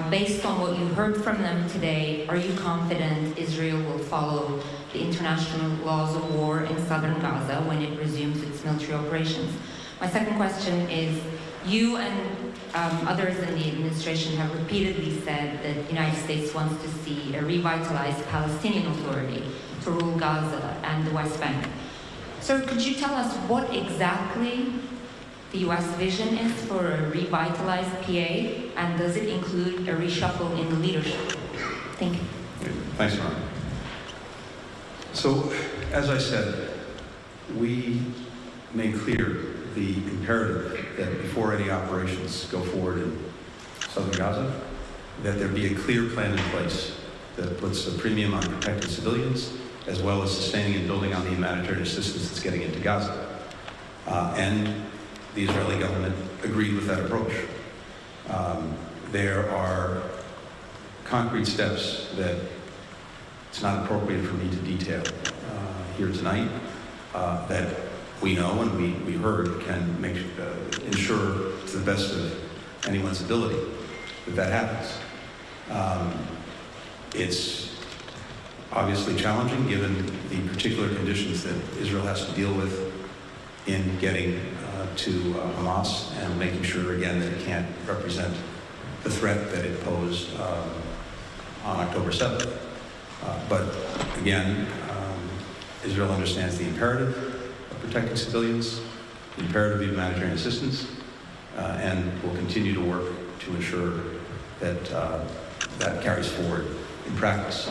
Based on what you heard from them today, are you confident Israel will follow the international laws of war in southern Gaza when it resumes its military operations? My second question is, you and others in the administration have repeatedly said that the United States wants to see a revitalized Palestinian Authority to rule Gaza and the West Bank. Sir, could you tell us what exactly the U.S. vision is for a revitalized PA, and does it include a reshuffle in the leadership? Thank you. Thanks, Ron. So, as I said, we made clear the imperative that before any operations go forward in southern Gaza, that there be a clear plan in place that puts a premium on protecting civilians, as well as sustaining and building on the humanitarian assistance that's getting into Gaza. And the Israeli government agreed with that approach. There are concrete steps that it's not appropriate for me to detail here tonight that we know and we heard can ensure to the best of anyone's ability that happens. It's obviously challenging given the particular conditions that Israel has to deal with in getting to Hamas and making sure, again, that it can't represent the threat that it posed on October 7th. But again, Israel understands the imperative of protecting civilians, the imperative of humanitarian assistance, and will continue to work to ensure that that carries forward in practice.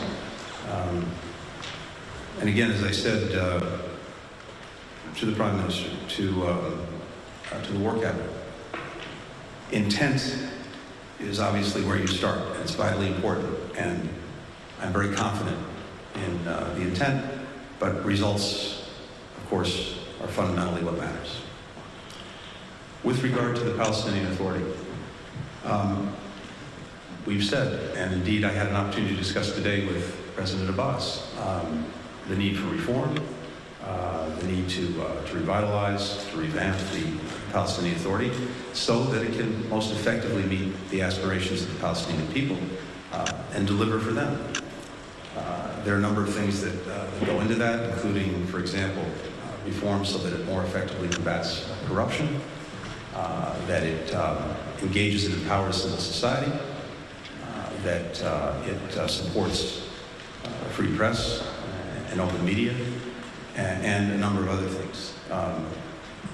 And again, as I said to the Prime Minister, to the War Cabinet, intent is obviously where you start, and it's vitally important. And I'm very confident in the intent, but results, of course, are fundamentally what matters. With regard to the Palestinian Authority, we've said, and indeed I had an opportunity to discuss today with President Abbas, the need for reform, the need to revitalize, to revamp the Palestinian Authority so that it can most effectively meet the aspirations of the Palestinian people and deliver for them. There are a number of things that go into that, including, for example, reform so that it more effectively combats corruption, that it engages and empowers civil society, that it supports a free press and open media, and a number of other things.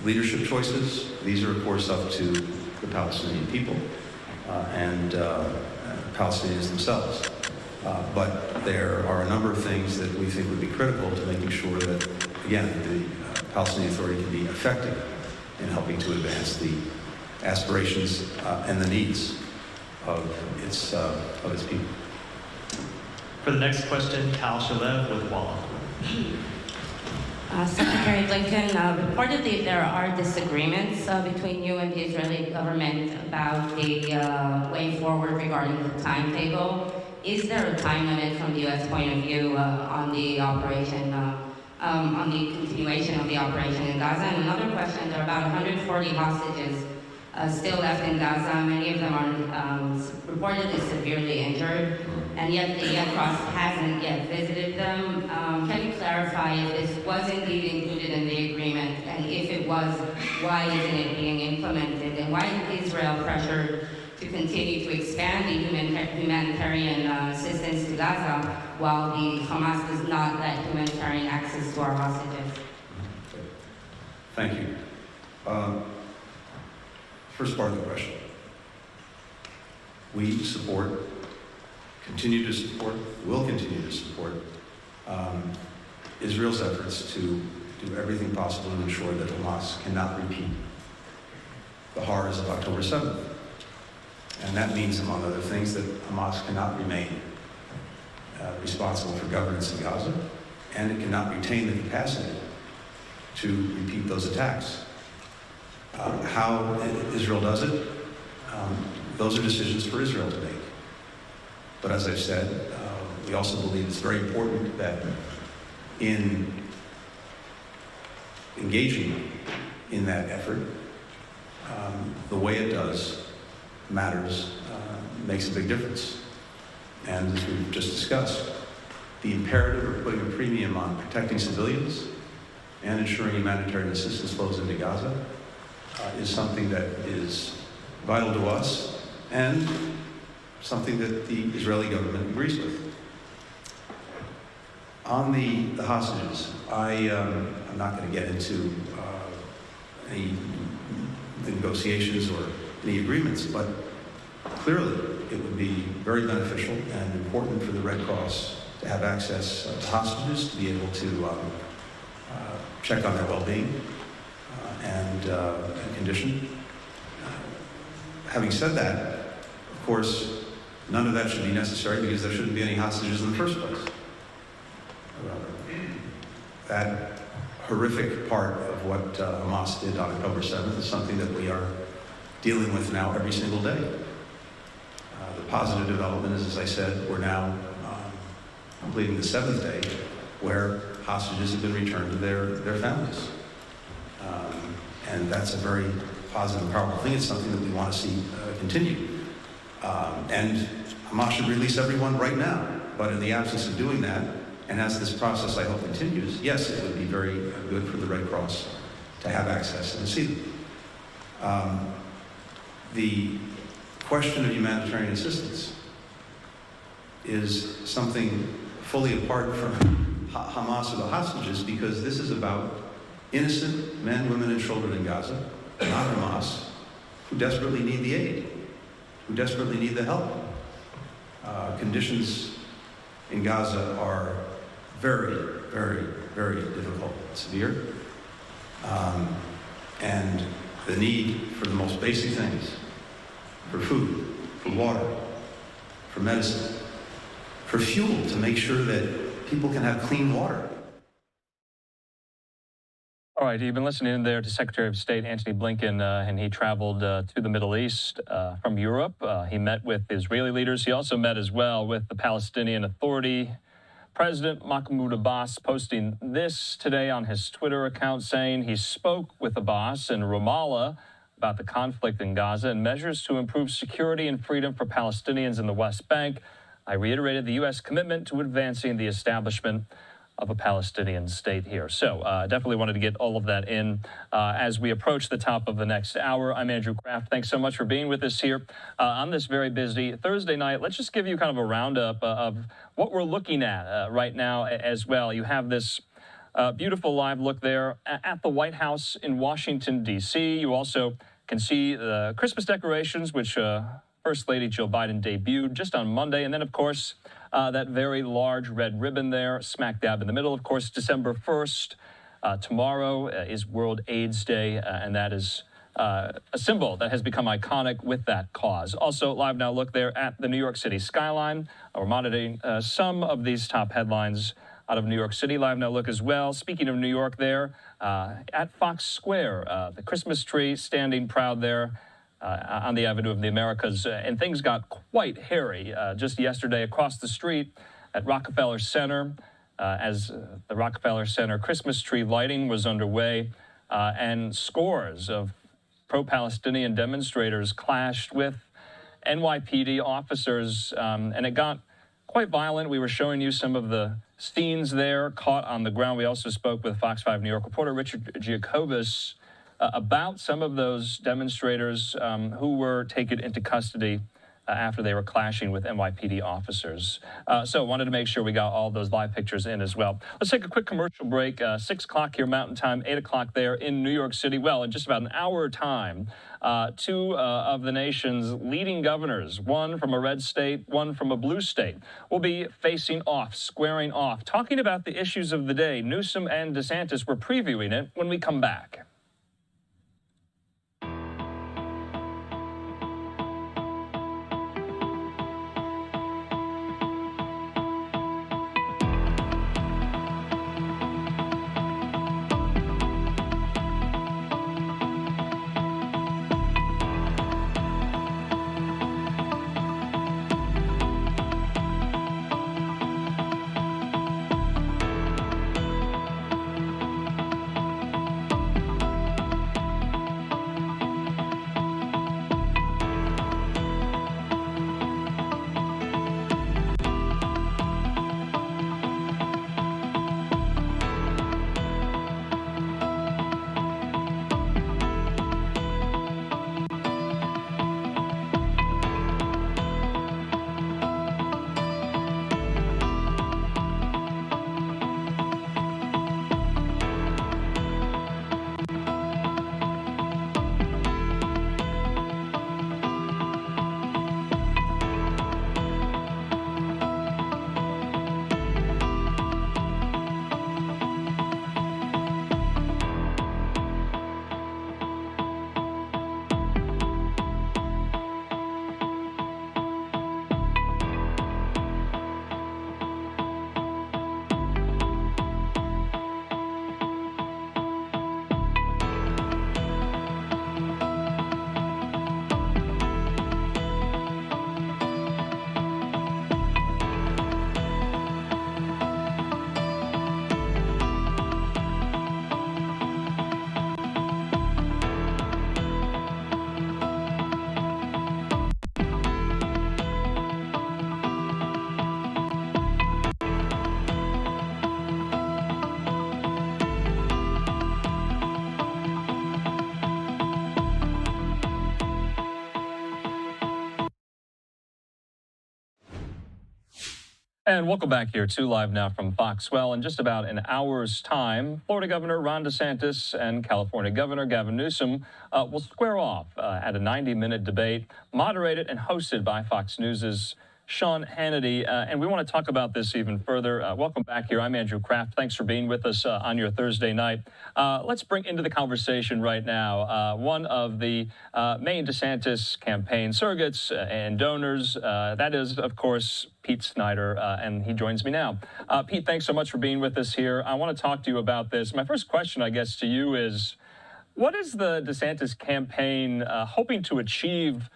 Leadership choices, these are of course up to the Palestinian people and Palestinians themselves. But there are a number of things that we think would be critical to making sure that, again, the Palestinian Authority can be effective in helping to advance the aspirations and the needs of its people. For the next question, Tal Shalev with Walla. Secretary Blinken, reportedly there are disagreements between you and the Israeli government about the way forward regarding the timetable. Is there a time limit from the U.S. point of view on the operation, on the continuation of the operation in Gaza? And another question, there are about 140 hostages still left in Gaza. Many of them are reportedly severely injured, and yet the Red Cross hasn't yet visited them. Can you clarify if this was indeed included in the agreement, and if it was, why isn't it being implemented, and why is Israel pressured to continue to expand the humanitarian assistance to Gaza while the Hamas does not let humanitarian access to our hostages? Thank you. First part of the question. We support, continue to support, will continue to support Israel's efforts to do everything possible to ensure that Hamas cannot repeat the horrors of October 7th. And that means, among other things, that Hamas cannot remain responsible for governance in Gaza, and it cannot retain the capacity to repeat those attacks. How Israel does it, those are decisions for Israel to make. But as I've said, we also believe it's very important that in engaging in that effort, the way it does matters, makes a big difference. And as we've just discussed, the imperative of putting a premium on protecting civilians and ensuring humanitarian assistance flows into Gaza is something that is vital to us and something that the Israeli government agrees with. On the hostages, I'm not going to get into any negotiations or any agreements, but clearly it would be very beneficial and important for the Red Cross to have access to hostages, to be able to check on their well-being and condition. Having said that, of course, none of that should be necessary because there shouldn't be any hostages in the first place. That horrific part of what Hamas did on October 7th is something that we are dealing with now every single day. The positive development is, as I said, we're now completing the 7th day where hostages have been returned to their families. And that's a very positive and powerful thing. It's something that we want to see continue. And Hamas should release everyone right now. But in the absence of doing that, and as this process, I hope, continues, yes, it would be very good for the Red Cross to have access and to see them. The question of humanitarian assistance is something fully apart from Hamas or the hostages, because this is about innocent men, women, and children in Gaza, not Hamas, who desperately need the aid, who desperately need the help. Conditions in Gaza are very, very, very difficult and severe. And the need for the most basic things, for food, for water, for medicine, for fuel to make sure that people can have clean water. All right, you've been listening there to Secretary of State Antony Blinken, and he traveled to the Middle East from Europe. He met with Israeli leaders. He also met as well with the Palestinian Authority. President Mahmoud Abbas posting this today on his Twitter account, saying he spoke with Abbas in Ramallah about the conflict in Gaza and measures to improve security and freedom for Palestinians in the West Bank. I reiterated the U.S. commitment to advancing the establishment of a Palestinian state here. So definitely wanted to get all of that in as we approach the top of the next hour. I'm Andrew Kraft. Thanks so much for being with us here on this very busy Thursday night. Let's just give you kind of a roundup of what we're looking at right now as well. You have this beautiful live look there at the White House in Washington, D.C. You also can see the Christmas decorations, which First Lady Jill Biden debuted just on Monday. And then, of course, that very large red ribbon there, smack dab in the middle. Of course, December 1st, tomorrow is World AIDS Day, and that is a symbol that has become iconic with that cause. Also, Live Now look there at the New York City skyline. We're monitoring some of these top headlines out of New York City. Live Now look as well. Speaking of New York there, at Fox Square, the Christmas tree standing proud there on the Avenue of the Americas, and things got quite hairy just yesterday across the street at Rockefeller Center as the Rockefeller Center Christmas tree lighting was underway, and scores of pro-Palestinian demonstrators clashed with NYPD officers, and it got quite violent. We were showing you some of the scenes there caught on the ground. We also spoke with Fox 5 New York reporter Richard Giacobus about some of those demonstrators who were taken into custody after they were clashing with NYPD officers. So wanted to make sure we got all those live pictures in as well. Let's take a quick commercial break. 6 o'clock here Mountain Time, 8 o'clock there in New York City. Well, in just about an hour time, two of the nation's leading governors, one from a red state, one from a blue state, will be facing off, squaring off, talking about the issues of the day. Newsom and DeSantis were previewing it when we come back. And welcome back here to Live Now from Fox. Well, in just about an hour's time, Florida Governor Ron DeSantis and California Governor Gavin Newsom will square off at a 90-minute debate moderated and hosted by Fox News' Sean Hannity. And we want to talk about this even further. Welcome back here. I'm Andrew Kraft. Thanks for being with us on your Thursday night. Let's bring into the conversation right now one of the main DeSantis campaign surrogates and donors. That is, of course, Pete Snyder, and he joins me now. Pete, thanks so much for being with us here. I want to talk to you about this. My first question, I guess, to you is, what is the DeSantis campaign hoping to achieve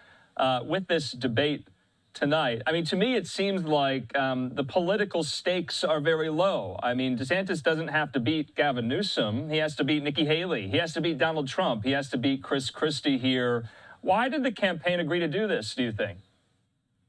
with this debate tonight? I mean, to me, it seems like the political stakes are very low. I mean, DeSantis doesn't have to beat Gavin Newsom. He has to beat Nikki Haley. He has to beat Donald Trump. He has to beat Chris Christie here. Why did the campaign agree to do this, do you think?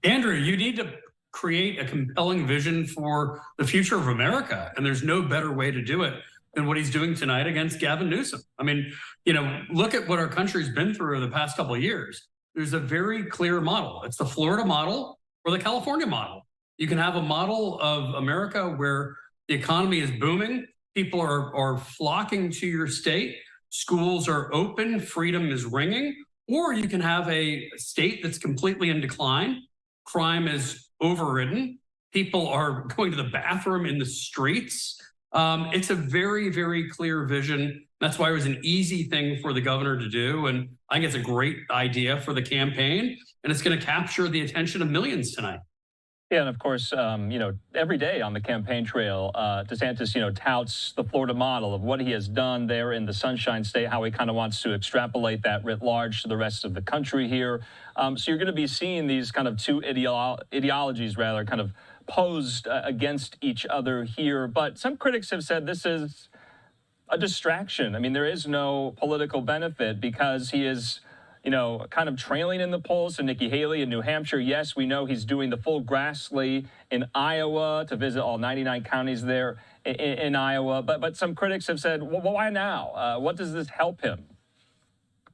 Andrew, you need to create a compelling vision for the future of America, and there's no better way to do it than what he's doing tonight against Gavin Newsom. I mean, you know, look at what our country's been through the past couple of years. There's a very clear model. It's the Florida model or the California model. You can have a model of America where the economy is booming, people are flocking to your state, schools are open, freedom is ringing, or you can have a state that's completely in decline, crime is overridden, people are going to the bathroom in the streets. It's a very, very clear vision. That's why it was an easy thing for the governor to do. And I think it's a great idea for the campaign. And it's going to capture the attention of millions tonight. Yeah, and of course, you know, every day on the campaign trail, DeSantis, you know, touts the Florida model of what he has done there in the Sunshine State, how he kind of wants to extrapolate that writ large to the rest of the country here. So you're going to be seeing these kind of two ideologies, rather, kind of posed against each other here. But some critics have said this is a distraction. I mean, there is no political benefit because he is, you know, kind of trailing in the polls to Nikki Haley in New Hampshire. Yes, we know he's doing the full Grassley in Iowa to visit all 99 counties there in Iowa. But some critics have said, well, why now? What does this help him?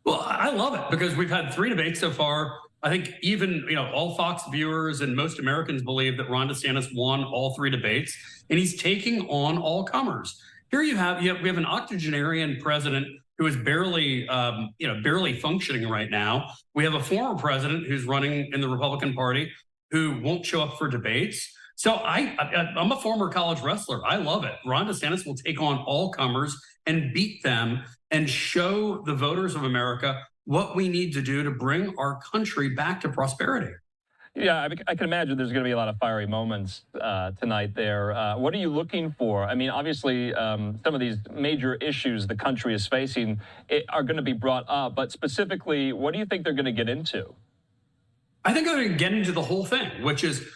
Well, I love it because we've had 3 debates so far. I think even, all Fox viewers and most Americans believe that Ron DeSantis won all 3 debates, and he's taking on all comers. Here we have an octogenarian president who is barely functioning right now. We have a former president who's running in the Republican Party who won't show up for debates. So I'm a former college wrestler. I love it. Ron DeSantis will take on all comers and beat them and show the voters of America what we need to do to bring our country back to prosperity. Yeah, I can imagine there's going to be a lot of fiery moments tonight there. What are you looking for? I mean, obviously, some of these major issues the country is facing are going to be brought up, but specifically, what do you think they're going to get into? I think they're going to get into the whole thing, which is,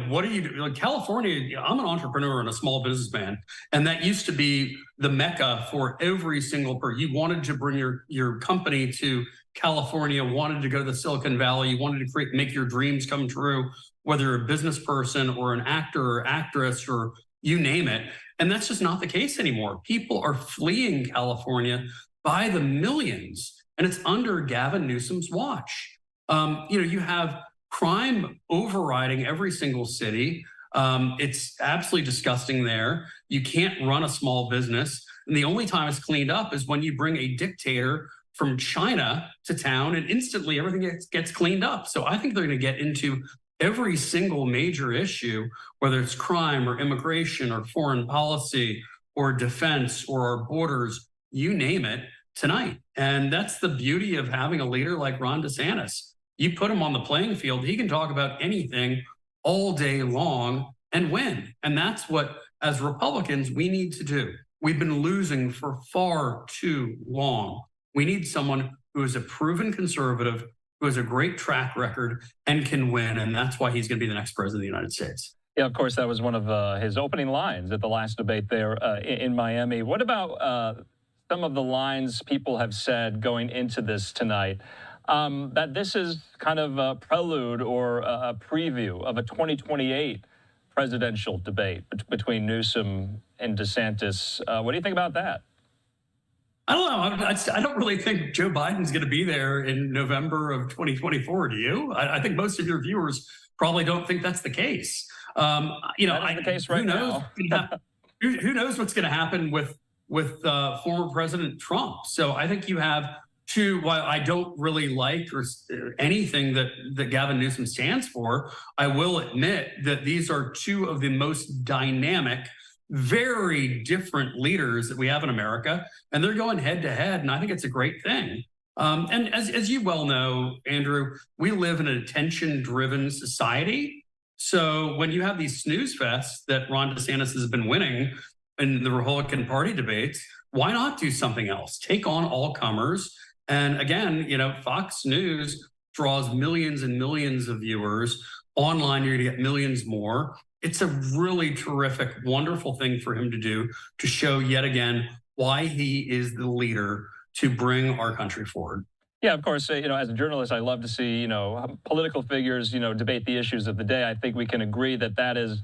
what do you do? Like California, I'm an entrepreneur and a small businessman, and that used to be the mecca for every single person. You wanted to bring your company to California, wanted to go to the Silicon Valley, you wanted to make your dreams come true, whether you're a business person or an actor or actress or you name it. And that's just not the case anymore. People are fleeing California by the millions, and it's under Gavin Newsom's watch. You have crime overriding every single city. It's absolutely disgusting there. You can't run a small business. And the only time it's cleaned up is when you bring a dictator from China to town and instantly everything gets cleaned up. So I think they're going to get into every single major issue, whether it's crime or immigration or foreign policy or defense or our borders, you name it, tonight. And that's the beauty of having a leader like Ron DeSantis. You put him on the playing field, he can talk about anything all day long and win. And that's what, as Republicans, we need to do. We've been losing for far too long. We need someone who is a proven conservative, who has a great track record and can win. And that's why he's going to be the next president of the United States. Yeah, of course, that was one of his opening lines at the last debate there in Miami. What about some of the lines people have said going into this tonight? That this is kind of a prelude or a preview of a 2028 presidential debate between Newsom and DeSantis. What do you think about that? I don't know. I don't really think Joe Biden's going to be there in November of 2024. Do you? I think most of your viewers probably don't think that's the case. That is the case right now. Who knows what's going to happen with former President Trump? So I think you have two. While I don't really like or anything that Gavin Newsom stands for, I will admit that these are two of the most dynamic, very different leaders that we have in America, and they're going head to head, and I think it's a great thing. And as you well know, Andrew, we live in an attention-driven society. So when you have these snooze fests that Ron DeSantis has been winning in the Republican Party debates, why not do something else? Take on all comers. And again, Fox News draws millions and millions of viewers. Online, you're going to get millions more. It's a really terrific, wonderful thing for him to do, to show yet again why he is the leader to bring our country forward. Yeah, of course, as a journalist, I love to see, political figures, debate the issues of the day. I think we can agree that that is,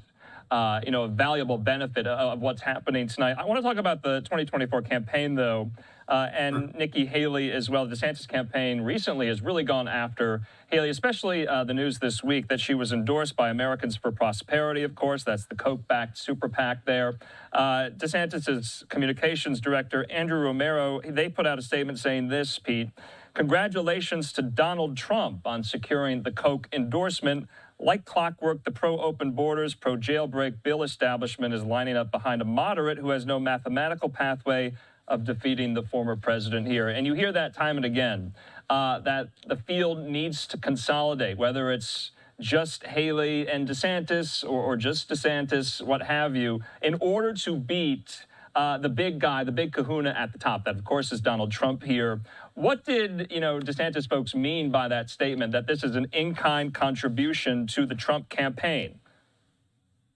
a valuable benefit of what's happening tonight. I want to talk about the 2024 campaign, though, and Nikki Haley as well. The DeSantis campaign recently has really gone after Haley, especially the news this week that she was endorsed by Americans for Prosperity, of course. That's the Koch-backed super PAC there. DeSantis's communications director, Andrew Romero, they put out a statement saying this, Pete: "Congratulations to Donald Trump on securing the Koch endorsement. Like clockwork, the pro-open borders, pro-jailbreak bill establishment is lining up behind a moderate who has no mathematical pathway of defeating the former president here." And you hear that time and again, that the field needs to consolidate, whether it's just Haley and DeSantis or just DeSantis, what have you, in order to beat the big guy, the big kahuna at the top. That, of course, is Donald Trump here. What did, DeSantis folks mean by that statement, that this is an in-kind contribution to the Trump campaign?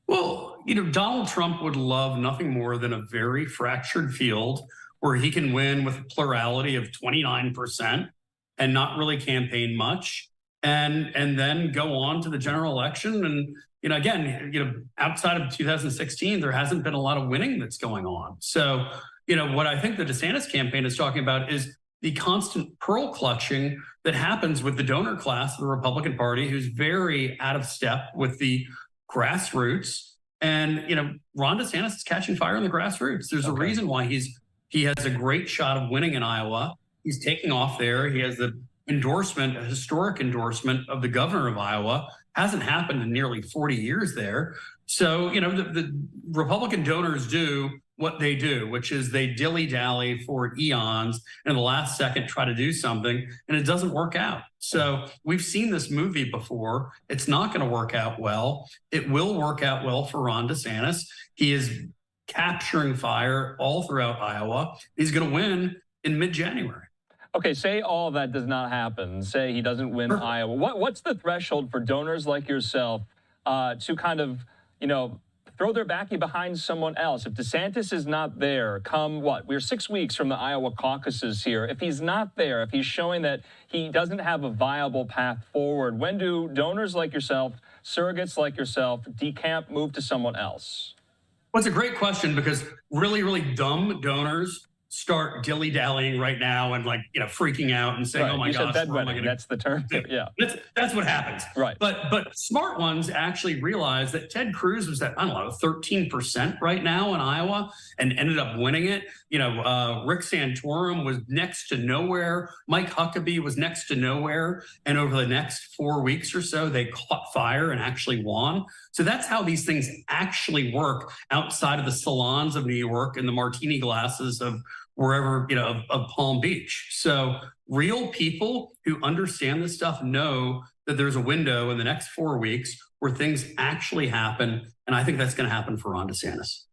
Well, Donald Trump would love nothing more than a very fractured field where he can win with a plurality of 29% and not really campaign much, and then go on to the general election. And, again, outside of 2016, there hasn't been a lot of winning that's going on. So, what I think the DeSantis campaign is talking about is the constant pearl clutching that happens with the donor class of the Republican Party, who's very out of step with the grassroots. And, you know, Ron DeSantis is catching fire in the grassroots. There's a reason why he has a great shot of winning in Iowa. He's taking off there. He has the endorsement, a historic endorsement of the governor of Iowa. Hasn't happened in nearly 40 years there. So, you know, the Republican donors do what they do, which is they dilly-dally for eons and in the last second try to do something, and it doesn't work out. So we've seen this movie before. It's not going to work out well. It will work out well for Ron DeSantis. He is capturing fire all throughout Iowa. He's going to win in mid-January. Okay, say all that does not happen. Say he doesn't win Iowa. What's the threshold for donors like yourself to kind of, you know, throw their backing behind someone else? If DeSantis is not there, come what? We're 6 weeks from the Iowa caucuses here. If he's not there, if he's showing that he doesn't have a viable path forward, when do donors like yourself, surrogates like yourself, decamp, move to someone else? Well, it's a great question because really, really dumb donors start dilly-dallying right now and, like, you know, freaking out and saying, right. "Oh my you gosh, said bedwetting. That's the term." Yeah, that's what happens. Right. But smart ones actually realize that Ted Cruz was at, I don't know, 13% right now in Iowa and ended up winning it. You know, Rick Santorum was next to nowhere. Mike Huckabee was next to nowhere. And over the next 4 weeks or so, they caught fire and actually won. So that's how these things actually work outside of the salons of New York and the martini glasses of wherever, you know, of Palm Beach. So real people who understand this stuff know that there's a window in the next 4 weeks where things actually happen. And I think that's going to happen for Ron DeSantis.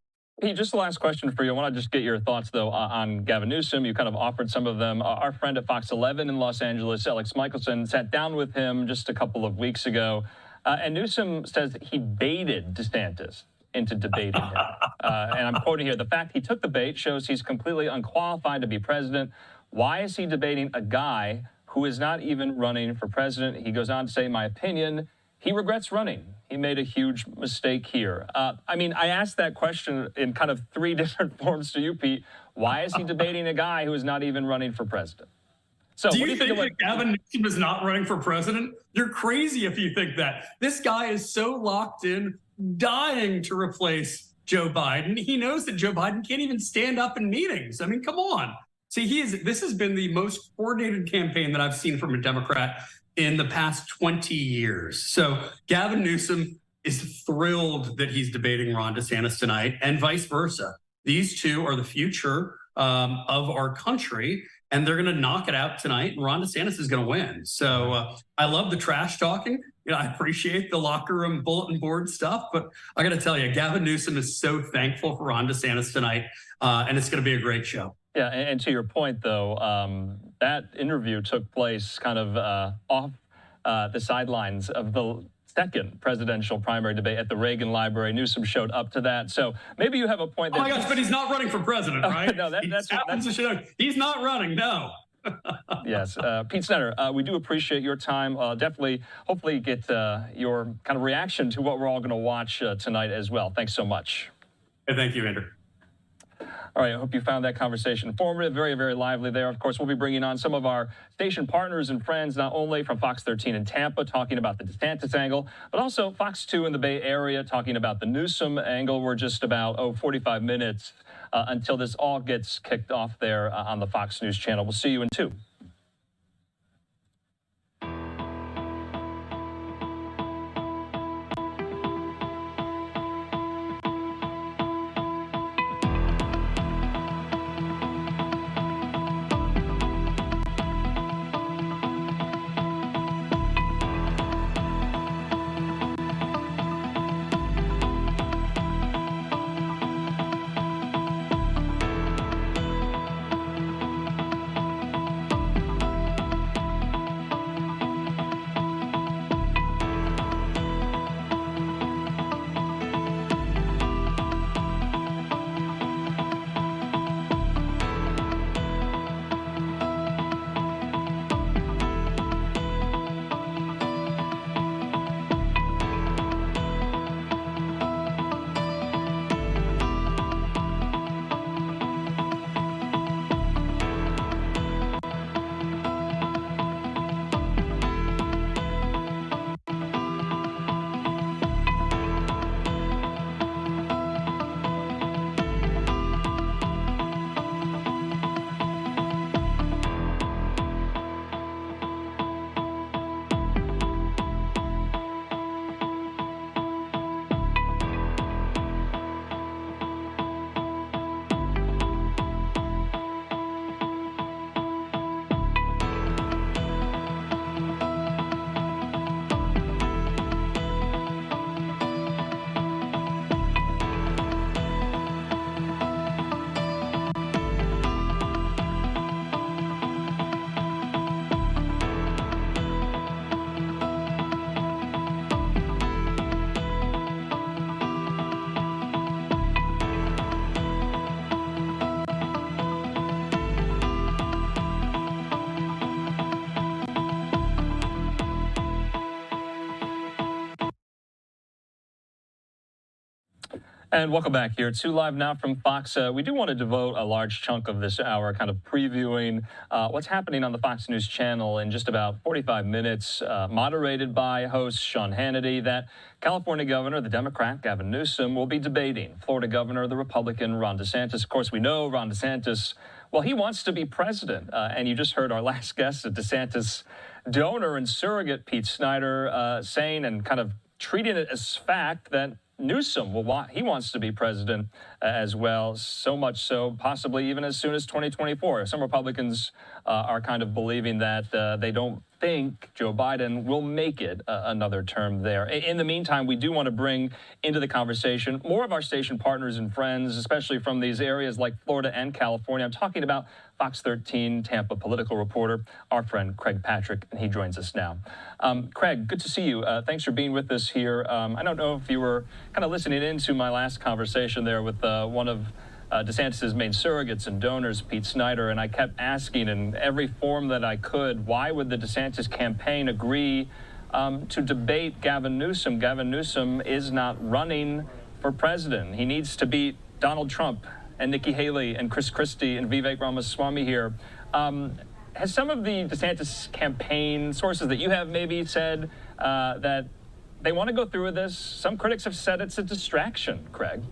Hey, just the last question for you. I want to just get your thoughts, though, on Gavin Newsom. You kind of offered some of them. Our friend at Fox 11 in Los Angeles, Alex Michelson, sat down with him just a couple of weeks ago. And Newsom says he baited DeSantis into debating him. And I'm quoting here, "The fact he took the bait shows he's completely unqualified to be president. Why is he debating a guy who is not even running for president?" He goes on to say, "In my opinion, he regrets running. He made a huge mistake here." I mean, I asked that question in kind of 3 different forms to you, Pete. Why is he debating a guy who is not even running for president? So do what you do you think that Gavin Newsom is not running for president? You're crazy if you think that. This guy is so locked in, dying to replace Joe Biden. He knows that Joe Biden can't even stand up in meetings. I mean, come on. See, this has been the most coordinated campaign that I've seen from a Democrat in the past 20 years. So Gavin Newsom is thrilled that he's debating Ron DeSantis tonight and vice versa. These two are the future of our country, and they're going to knock it out tonight, and Ron DeSantis is going to win. So I love the trash talking. You know, I appreciate the locker room bulletin board stuff, but I got to tell you, Gavin Newsom is so thankful for Ron DeSantis tonight, and it's going to be a great show. Yeah, and to your point, though, that interview took place kind of off the sidelines of the second presidential primary debate at the Reagan Library. Newsom showed up to that. So maybe you have a point. Oh my gosh, but he's not running for president, right? No, that's he's not running, no. Yes. Pete Snyder, we do appreciate your time. Definitely, hopefully get your kind of reaction to what we're all going to watch tonight as well. Thanks so much. Hey, thank you, Andrew. All right, I hope you found that conversation informative, very, very lively there. Of course, we'll be bringing on some of our station partners and friends, not only from Fox 13 in Tampa, talking about the DeSantis angle, but also Fox 2 in the Bay Area, talking about the Newsom angle. We're just about, 45 minutes until this all gets kicked off there on the Fox News channel. We'll see you in 2. And welcome back here to Live Now from Fox. We do want to devote a large chunk of this hour kind of previewing what's happening on the Fox News channel in just about 45 minutes, moderated by host Sean Hannity, that California Governor, the Democrat, Gavin Newsom, will be debating Florida Governor, the Republican, Ron DeSantis. Of course, we know Ron DeSantis, well, he wants to be president. And you just heard our last guest, a DeSantis donor and surrogate, Pete Snyder, saying and kind of treating it as fact that Newsom he wants to be president as well, so much so possibly even as soon as 2024. Some Republicans are kind of believing that they don't think Joe Biden will make it another term there. In the meantime, we do want to bring into the conversation more of our station partners and friends, especially from these areas like Florida and California. I'm talking about Fox 13 Tampa political reporter, our friend Craig Patrick, and he joins us now. Craig, good to see you. Thanks for being with us here. I don't know if you were kind of listening into my last conversation there with one of DeSantis' main surrogates and donors, Pete Snyder, and I kept asking in every form that I could, why would the DeSantis campaign agree to debate Gavin Newsom? Gavin Newsom is not running for president. He needs to beat Donald Trump and Nikki Haley and Chris Christie and Vivek Ramaswamy here. Has some of the DeSantis campaign sources that you have maybe said that they want to go through with this? Some critics have said it's a distraction, Craig.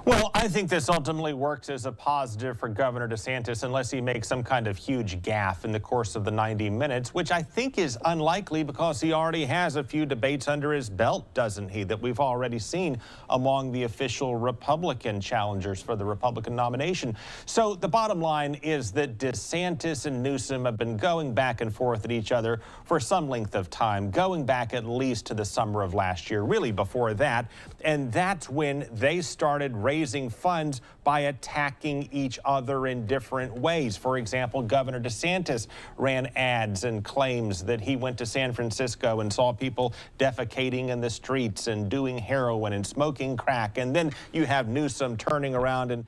Well, I think this ultimately works as a positive for Governor DeSantis unless he makes some kind of huge gaffe in the course of the 90 minutes, which I think is unlikely because he already has a few debates under his belt, doesn't he, that we've already seen among the official Republican challengers for the Republican nomination. So the bottom line is that DeSantis and Newsom have been going back and forth at each other for some length of time, going back at least to the summer of last year, really before that. And that's when they started raising funds by attacking each other in different ways. For example, Governor DeSantis ran ads and claims that he went to San Francisco and saw people defecating in the streets and doing heroin and smoking crack. And then you have Newsom turning around and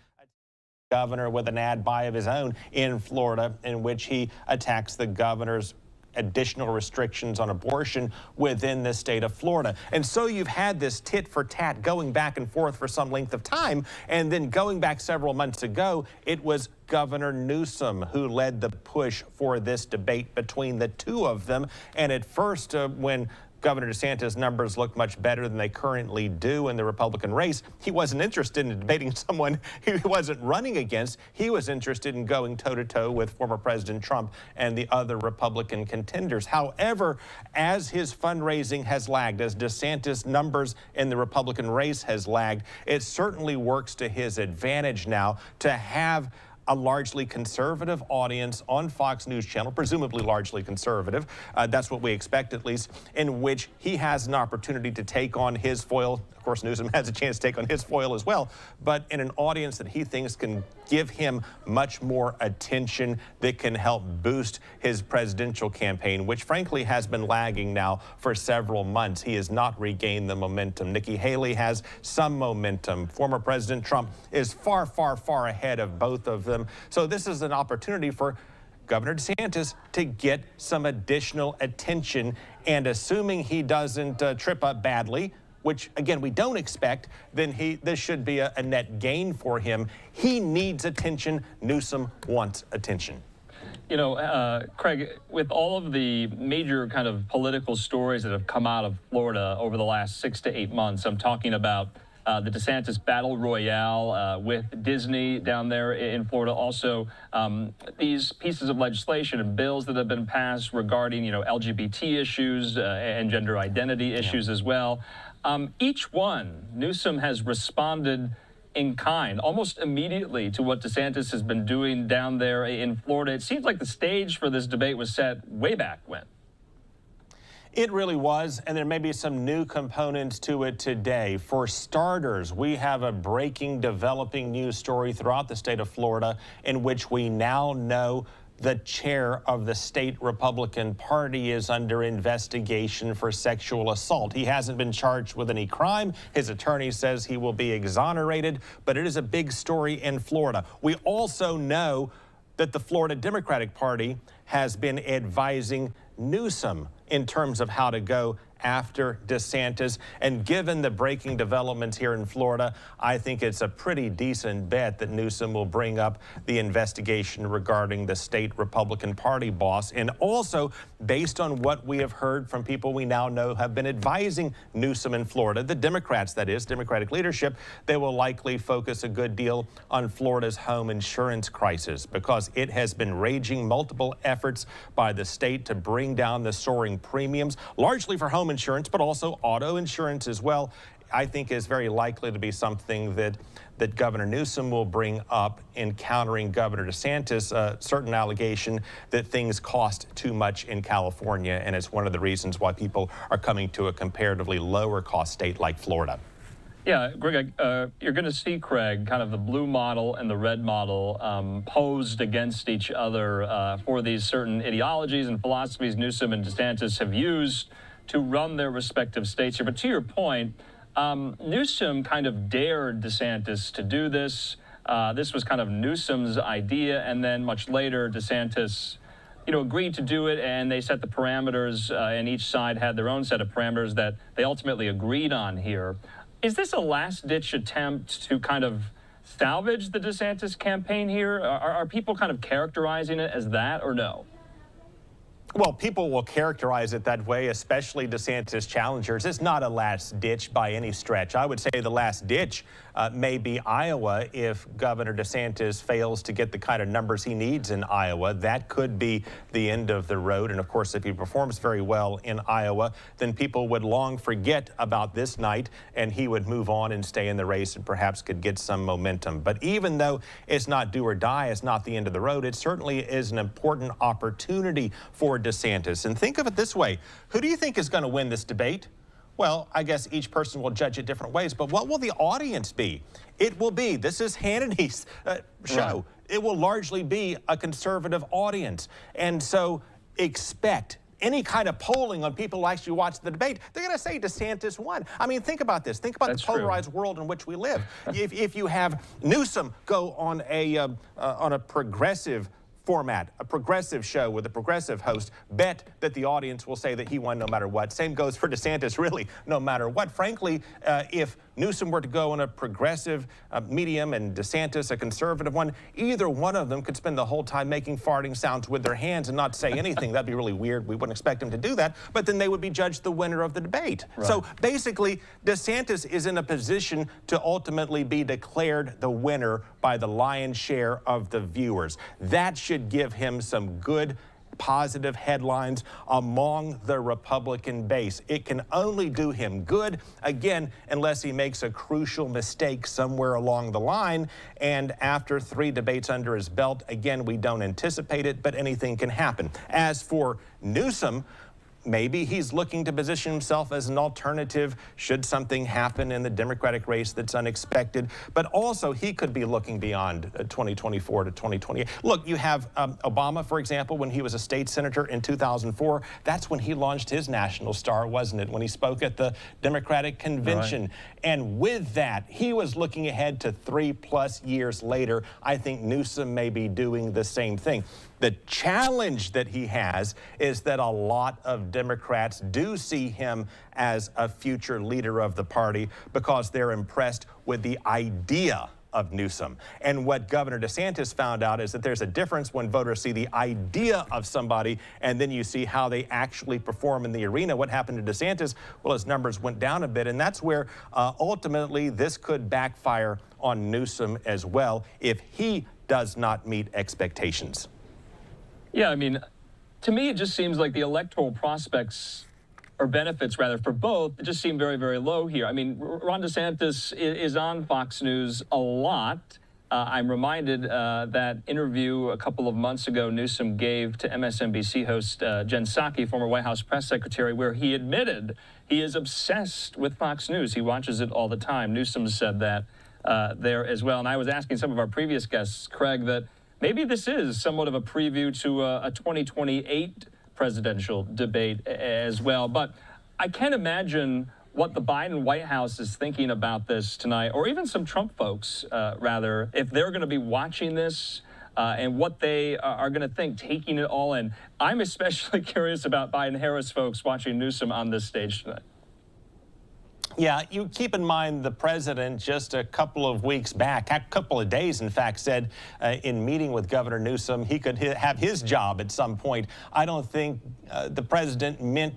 governor with an ad buy of his own in Florida in which he attacks the governor's additional restrictions on abortion within the state of Florida. And so you've had this tit for tat going back and forth for some length of time. And then going back several months ago, it was Governor Newsom who led the push for this debate between the two of them. And at first, when Governor DeSantis' numbers look much better than they currently do in the Republican race, he wasn't interested in debating someone he wasn't running against. He was interested in going toe-to-toe with former President Trump and the other Republican contenders. However, as his fundraising has lagged, as DeSantis' numbers in the Republican race has lagged, it certainly works to his advantage now to have a largely conservative audience on Fox News Channel, presumably largely conservative. That's what we expect, at least, in which he has an opportunity to take on his foil. Of course, Newsom has a chance to take on his foil as well, but in an audience that he thinks can give him much more attention that can help boost his presidential campaign, which frankly has been lagging now for several months. He has not regained the momentum. Nikki Haley has some momentum. Former President Trump is far, far, far ahead of both of them. So this is an opportunity for Governor DeSantis to get some additional attention, and assuming he doesn't trip up badly, which, again, we don't expect, then this should be a net gain for him. He needs attention. Newsom wants attention. You know, Craig, with all of the major kind of political stories that have come out of Florida over the last 6 to 8 months, I'm talking about the DeSantis battle royale with Disney down there in Florida. Also, these pieces of legislation and bills that have been passed regarding, you know, LGBT issues and gender identity issues as well. Each one, Newsom has responded in kind, almost immediately, to what DeSantis has been doing down there in Florida. It seems like the stage for this debate was set way back when. It really was, and there may be some new components to it today. For starters, we have a breaking, developing news story throughout the state of Florida in which we now know the chair of the state Republican Party is under investigation for sexual assault. He hasn't been charged with any crime. His attorney says he will be exonerated, but it is a big story in Florida. We also know that the Florida Democratic Party has been advising Newsom in terms of how to go after DeSantis. And given the breaking developments here in Florida, I think it's a pretty decent bet that Newsom will bring up the investigation regarding the state Republican Party boss. And also, based on what we have heard from people we now know have been advising Newsom in Florida, the Democrats, that is, Democratic leadership, they will likely focus a good deal on Florida's home insurance crisis because it has been raging. Multiple efforts by the state to bring down the soaring premiums, largely for home insurance, but also auto insurance as well, I think is very likely to be something that Governor Newsom will bring up in countering Governor DeSantis' certain allegation that things cost too much in California, and it's one of the reasons why people are coming to a comparatively lower cost state like Florida. Yeah, Greg, you're going to see, Craig, kind of the blue model and the red model posed against each other for these certain ideologies and philosophies Newsom and DeSantis have used to run their respective states here. But to your point, Newsom kind of dared DeSantis to do this. This was kind of Newsom's idea, and then much later, DeSantis, agreed to do it, and they set the parameters, and each side had their own set of parameters that they ultimately agreed on here. Is this a last-ditch attempt to kind of salvage the DeSantis campaign here? Are people kind of characterizing it as that, or no? Well, people will characterize it that way, especially DeSantis challengers. It's not a last ditch by any stretch. I would say the last ditch may be Iowa if Governor DeSantis fails to get the kind of numbers he needs in Iowa. That could be the end of the road. And of course, if he performs very well in Iowa, then people would long forget about this night and he would move on and stay in the race and perhaps could get some momentum. But even though it's not do or die, it's not the end of the road, it certainly is an important opportunity for DeSantis. And think of it this way. Who do you think is going to win this debate? Well, I guess each person will judge it different ways, but what will the audience be? It will be, this is Hannity's show. Right. It will largely be a conservative audience. And so expect any kind of polling on people who actually watch the debate, they're going to say DeSantis won. I mean, think about this. Think about the polarized world in which we live. if you have Newsom go on a progressive format, a progressive show with a progressive host, bet that the audience will say that he won no matter what. Same goes for DeSantis, really, no matter what. Frankly, if Newsom were to go on a progressive medium and DeSantis a conservative one, either one of them could spend the whole time making farting sounds with their hands and not say anything. That'd be really weird. We wouldn't expect him to do that, but then they would be judged the winner of the debate. Right. So basically, DeSantis is in a position to ultimately be declared the winner by the lion's share of the viewers. That should give him some good positive headlines among the Republican base. It can only do him good, again, unless he makes a crucial mistake somewhere along the line. And after 3 debates under his belt, again, we don't anticipate it, but anything can happen. As for Newsom, maybe he's looking to position himself as an alternative should something happen in the Democratic race that's unexpected. But also, he could be looking beyond 2024 to 2028. Look, you have Obama, for example, when he was a state senator in 2004. That's when he launched his national star, wasn't it? When he spoke at the Democratic convention. Right. And with that, he was looking ahead to 3+ years later. I think Newsom may be doing the same thing. The challenge that he has is that a lot of Democrats do see him as a future leader of the party because they're impressed with the idea of Newsom. And what Governor DeSantis found out is that there's a difference when voters see the idea of somebody and then you see how they actually perform in the arena. What happened to DeSantis? Well, his numbers went down a bit, and that's where ultimately this could backfire on Newsom as well if he does not meet expectations. Yeah, I mean, to me, it just seems like the electoral prospects or benefits, rather, for both, just seem very, very low here. I mean, Ron DeSantis is on Fox News a lot. I'm reminded that interview a couple of months ago Newsom gave to MSNBC host Jen Psaki, former White House press secretary, where he admitted he is obsessed with Fox News. He watches it all the time. Newsom said that there as well. And I was asking some of our previous guests, Craig, that maybe this is somewhat of a preview to a 2028 presidential debate as well. But I can't imagine what the Biden White House is thinking about this tonight, or even some Trump folks, rather, if they're going to be watching this and what they are going to think, taking it all in. I'm especially curious about Biden-Harris folks watching Newsom on this stage tonight. Yeah, you keep in mind the president just a couple of weeks back, a couple of days, in fact, said in meeting with Governor Newsom he could have his job at some point. I don't think the president meant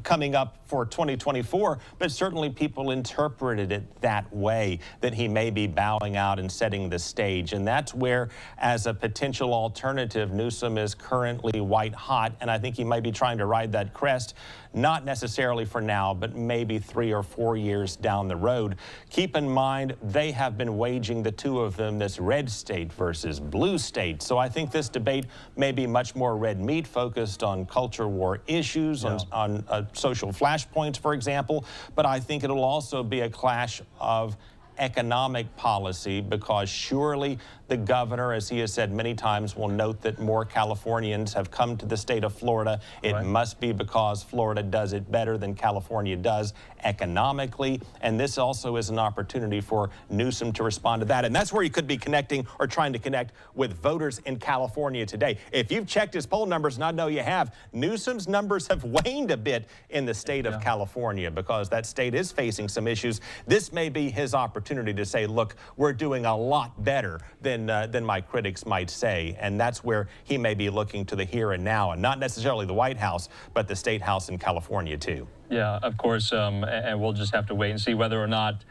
coming up for 2024, but certainly people interpreted it that way, that he may be bowing out and setting the stage. And that's where, as a potential alternative, Newsom is currently white hot, and I think he might be trying to ride that crest, not necessarily for now, but maybe 3 or 4 years down the road. Keep in mind, they have been waging, the two of them, this red state versus blue state. So I think this debate may be much more red meat, focused on culture war issues, on social flashpoints, for example. But I think it'll also be a clash of economic policy, because surely the governor, as he has said many times, will note that more Californians have come to the state of Florida. It must be because Florida does it better than California does economically. And this also is an opportunity for Newsom to respond to that. And that's where he could be connecting, or trying to connect, with voters in California today. If you've checked his poll numbers, and I know you have, Newsom's numbers have waned a bit in the state of California, because that state is facing some issues. This may be his opportunity to say, look, we're doing a lot better than my critics might say. And that's where he may be looking to the here and now, and not necessarily the White House, but the State House in California too. Yeah, of course, and we'll just have to wait and see whether or not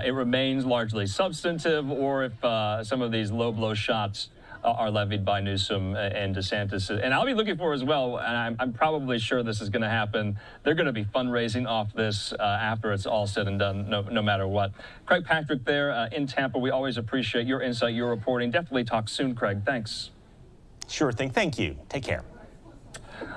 it remains largely substantive, or if some of these low blow shots are levied by Newsom and DeSantis. And I'll be looking for as well, and I'm probably sure this is going to happen. They're going to be fundraising off this after it's all said and done, no matter what. Craig Patrick there in Tampa. We always appreciate your insight, your reporting. Definitely talk soon, Craig. Thanks. Sure thing. Thank you. Take care.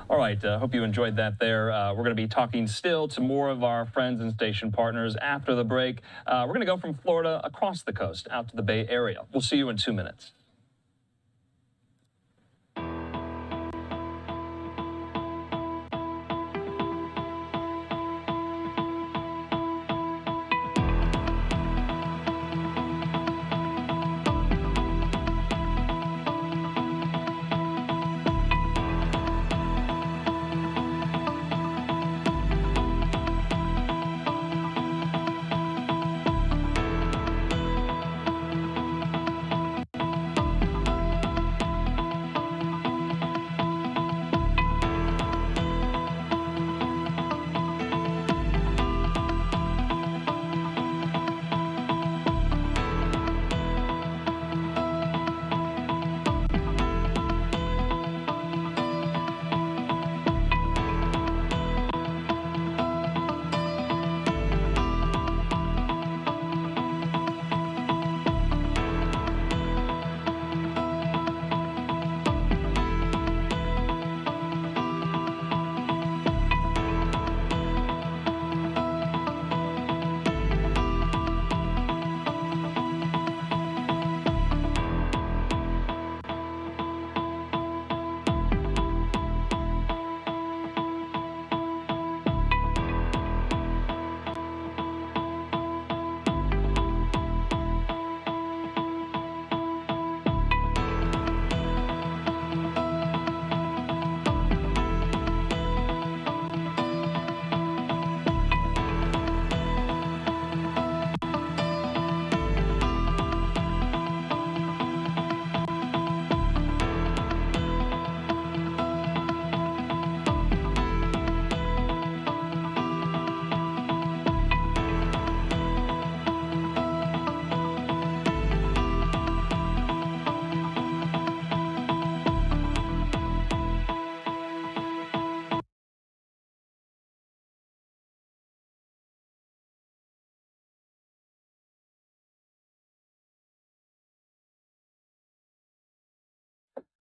All right, hope you enjoyed that there. We're going to be talking still to more of our friends and station partners after the break. We're going to go from Florida across the coast out to the Bay Area. We'll see you in 2 minutes.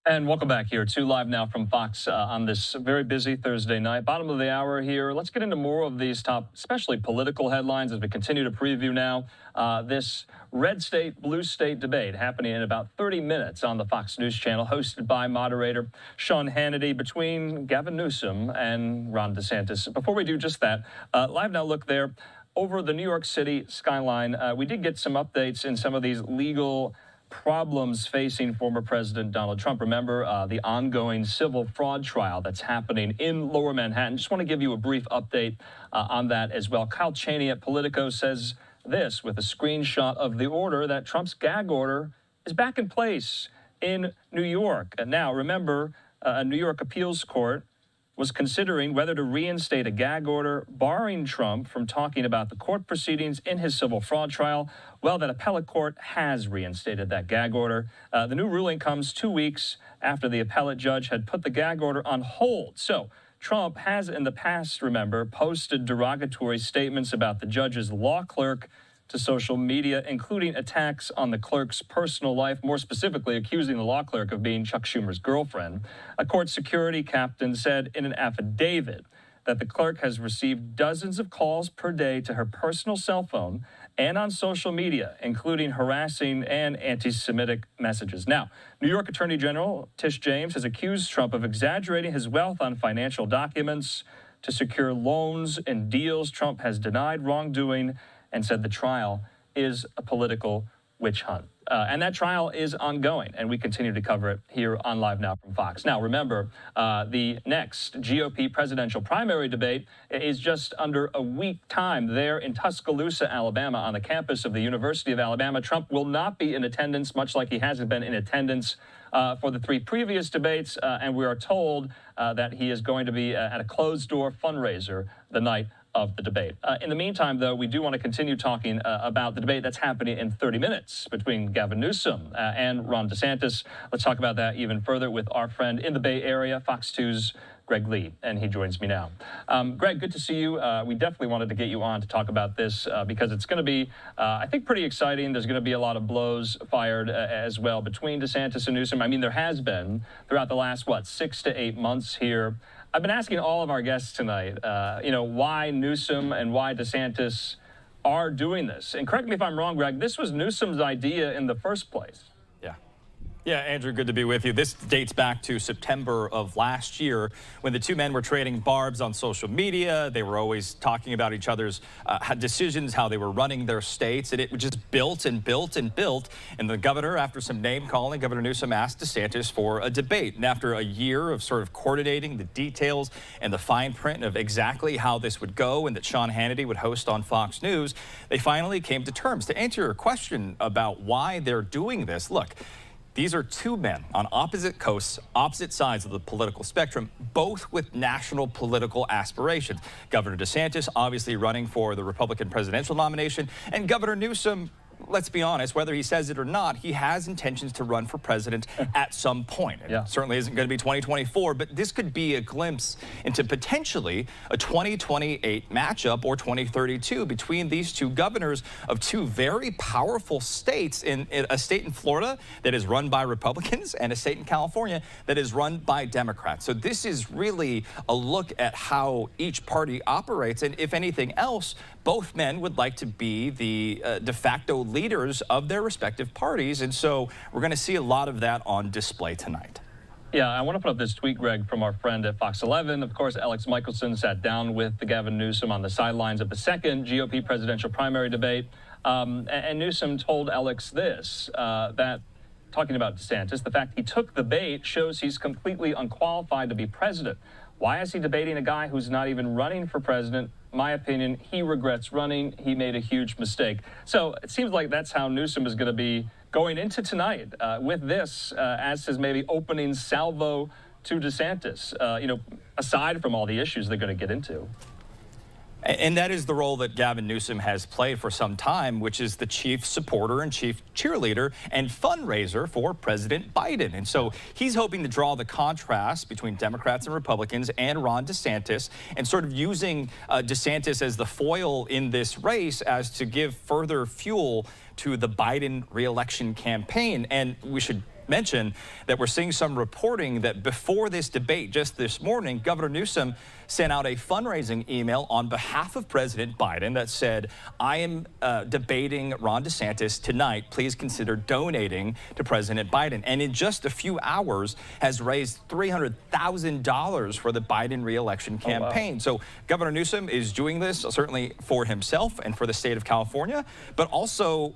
And welcome back here to Live Now from Fox on this very busy Thursday night. Bottom of the hour here. Let's get into more of these top, especially political headlines, as we continue to preview now this red state, blue state debate happening in about 30 minutes on the Fox News channel, hosted by moderator Sean Hannity, between Gavin Newsom and Ron DeSantis. Before we do just that, Live Now look there over the New York City skyline. We did get some updates in some of these legal problems facing former President Donald Trump. Remember the ongoing civil fraud trial that's happening in Lower Manhattan. Just want to give you a brief update on that as well. Kyle Cheney at Politico says this with a screenshot of the order that Trump's gag order is back in place in New York. And now, remember, a New York appeals court was considering whether to reinstate a gag order barring Trump from talking about the court proceedings in his civil fraud trial. Well, that appellate court has reinstated that gag order. The new ruling comes 2 weeks after the appellate judge had put the gag order on hold. So Trump has in the past, remember, posted derogatory statements about the judge's law clerk to social media, including attacks on the clerk's personal life, more specifically accusing the law clerk of being Chuck Schumer's girlfriend. A court security captain said in an affidavit that the clerk has received dozens of calls per day to her personal cell phone and on social media, including harassing and anti-Semitic messages. Now, New York Attorney General Tish James has accused Trump of exaggerating his wealth on financial documents to secure loans and deals. Trump has denied wrongdoing and said the trial is a political witch hunt. And that trial is ongoing, and we continue to cover it here on Live Now from Fox. Now, remember, the next GOP presidential primary debate is just under a week time there in Tuscaloosa, Alabama, on the campus of the University of Alabama. Trump will not be in attendance, much like he hasn't been in attendance for the 3 previous debates, and we are told that he is going to be at a closed-door fundraiser the night of the debate. In the meantime, though, we do want to continue talking about the debate that's happening in 30 minutes between Gavin Newsom and Ron DeSantis. Let's talk about that even further with our friend in the Bay Area, Fox 2's Greg Lee, and he joins me now. Greg, good to see you. We definitely wanted to get you on to talk about this because it's going to be, I think, pretty exciting. There's going to be a lot of blows fired as well between DeSantis and Newsom. I mean, there has been throughout the last, 6 to 8 months here. I've been asking all of our guests tonight, why Newsom and why DeSantis are doing this. And correct me if I'm wrong, Greg, this was Newsom's idea in the first place. Yeah, Andrew, good to be with you. This dates back to September of last year when the two men were trading barbs on social media. They were always talking about each other's decisions, how they were running their states, and it just built and built and built. And the governor, after some name calling, Governor Newsom asked DeSantis for a debate. And after a year of sort of coordinating the details and the fine print of exactly how this would go and that Sean Hannity would host on Fox News, they finally came to terms. To answer your question about why they're doing this, look, these are two men on opposite coasts, opposite sides of the political spectrum, both with national political aspirations. Governor DeSantis obviously running for the Republican presidential nomination, and Governor Newsom, let's be honest, whether he says it or not, he has intentions to run for president at some point. It certainly isn't going to be 2024, but this could be a glimpse into potentially a 2028 matchup or 2032 between these two governors of two very powerful states, in a state in Florida that is run by Republicans and a state in California that is run by Democrats. So this is really a look at how each party operates, and if anything else, both men would like to be the de facto leaders of their respective parties, and so we're going to see a lot of that on display tonight. Yeah, I want to put up this tweet, Greg, from our friend at Fox 11. Of course, Alex Michelson sat down with the Gavin Newsom on the sidelines of the second GOP presidential primary debate, and Newsom told Alex this, that talking about DeSantis, the fact he took the bait shows he's completely unqualified to be president. Why is he debating a guy who's not even running for president? My opinion, he regrets running. He made a huge mistake. So it seems like that's how Newsom is going to be going into tonight with this as his maybe opening salvo to DeSantis, aside from all the issues they're going to get into. And that is the role that Gavin Newsom has played for some time, which is the chief supporter and chief cheerleader and fundraiser for President Biden. And so he's hoping to draw the contrast between Democrats and Republicans and Ron DeSantis, and sort of using DeSantis as the foil in this race as to give further fuel to the Biden re-election campaign. And we should mention that we're seeing some reporting that before this debate just this morning, Governor Newsom sent out a fundraising email on behalf of President Biden that said, I am debating Ron DeSantis tonight. Please consider donating to President Biden. And in just a few hours has raised $300,000 for the Biden re-election campaign. So Governor Newsom is doing this certainly for himself and for the state of California, but also,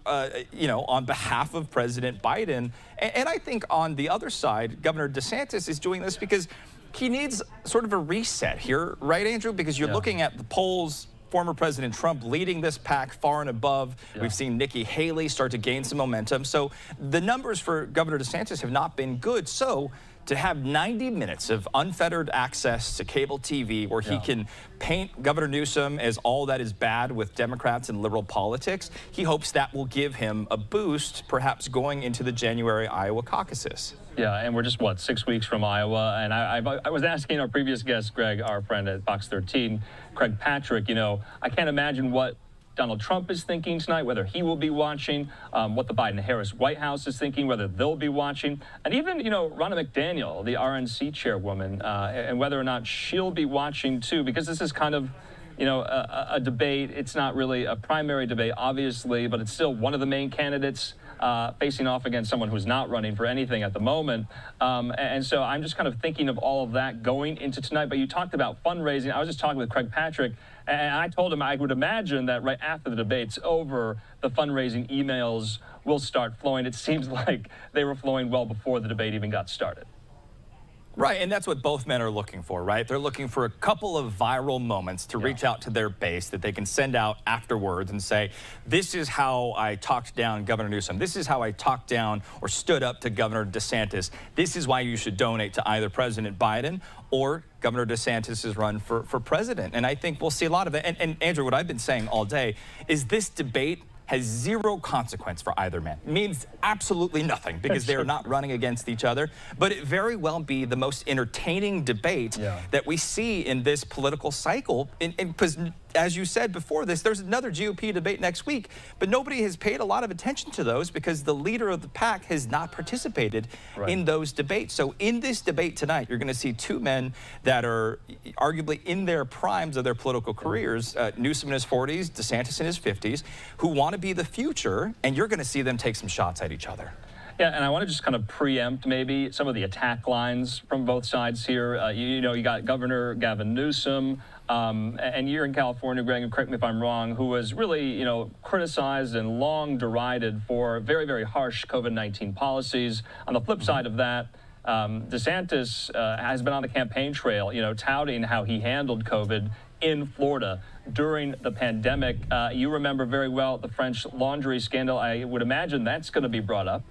you know, on behalf of President Biden. And I think on the other side, Governor DeSantis is doing this because he needs sort of a reset here, right, Andrew? Because you're looking at the polls, former President Trump leading this pack far and above. We've seen Nikki Haley start to gain some momentum. So the numbers for Governor DeSantis have not been good. So to have 90 minutes of unfettered access to cable TV where he can paint Governor Newsom as all that is bad with Democrats and liberal politics, he hopes that will give him a boost, perhaps going into the January Iowa caucuses. Yeah, and we're just, what, 6 weeks from Iowa? And I was asking our previous guest, Greg, our friend at Fox 13, Craig Patrick, you know, I can't imagine what Donald Trump is thinking tonight, whether he will be watching, what the Biden-Harris White House is thinking, whether they'll be watching, and even, you know, Ronna McDaniel, the RNC chairwoman, and whether or not she'll be watching too, because this is kind of, you know, a debate. It's not really a primary debate, obviously, but it's still one of the main candidates facing off against someone who's not running for anything at the moment. And so I'm just kind of thinking of all of that going into tonight. But you talked about fundraising. I was just talking with Craig Patrick, and I told him I would imagine that right after the debate's over, the fundraising emails will start flowing. It seems like they were flowing well before the debate even got started. Right, and that's what both men are looking for, right? They're looking for a couple of viral moments to reach out to their base that they can send out afterwards and say, this is how I talked down Governor Newsom. This is how I talked down or stood up to Governor DeSantis. This is why you should donate to either President Biden or Governor DeSantis' run for president. And I think we'll see a lot of it. And Andrew, what I've been saying all day is this debate has zero consequence for either man. It means absolutely nothing because they're not running against each other. But it very well be the most entertaining debate that we see in this political cycle. Because as you said before this, there's another GOP debate next week, but nobody has paid a lot of attention to those because the leader of the pack has not participated in those debates. So in this debate tonight, you're going to see two men that are arguably in their primes of their political careers, Newsom in his 40s, DeSantis in his 50s, who want to be the future, and you're going to see them take some shots at each other. Yeah, and I want to just kind of preempt maybe some of the attack lines from both sides here. You know, you got Governor Gavin Newsom, and you're in California, Greg, and correct me if I'm wrong, who was really, you know, criticized and long derided for very, very harsh COVID-19 policies. On the flip side of that, DeSantis has been on the campaign trail, you know, touting how he handled COVID in Florida during the pandemic. You remember very well the French laundry scandal. I would imagine that's going to be brought up.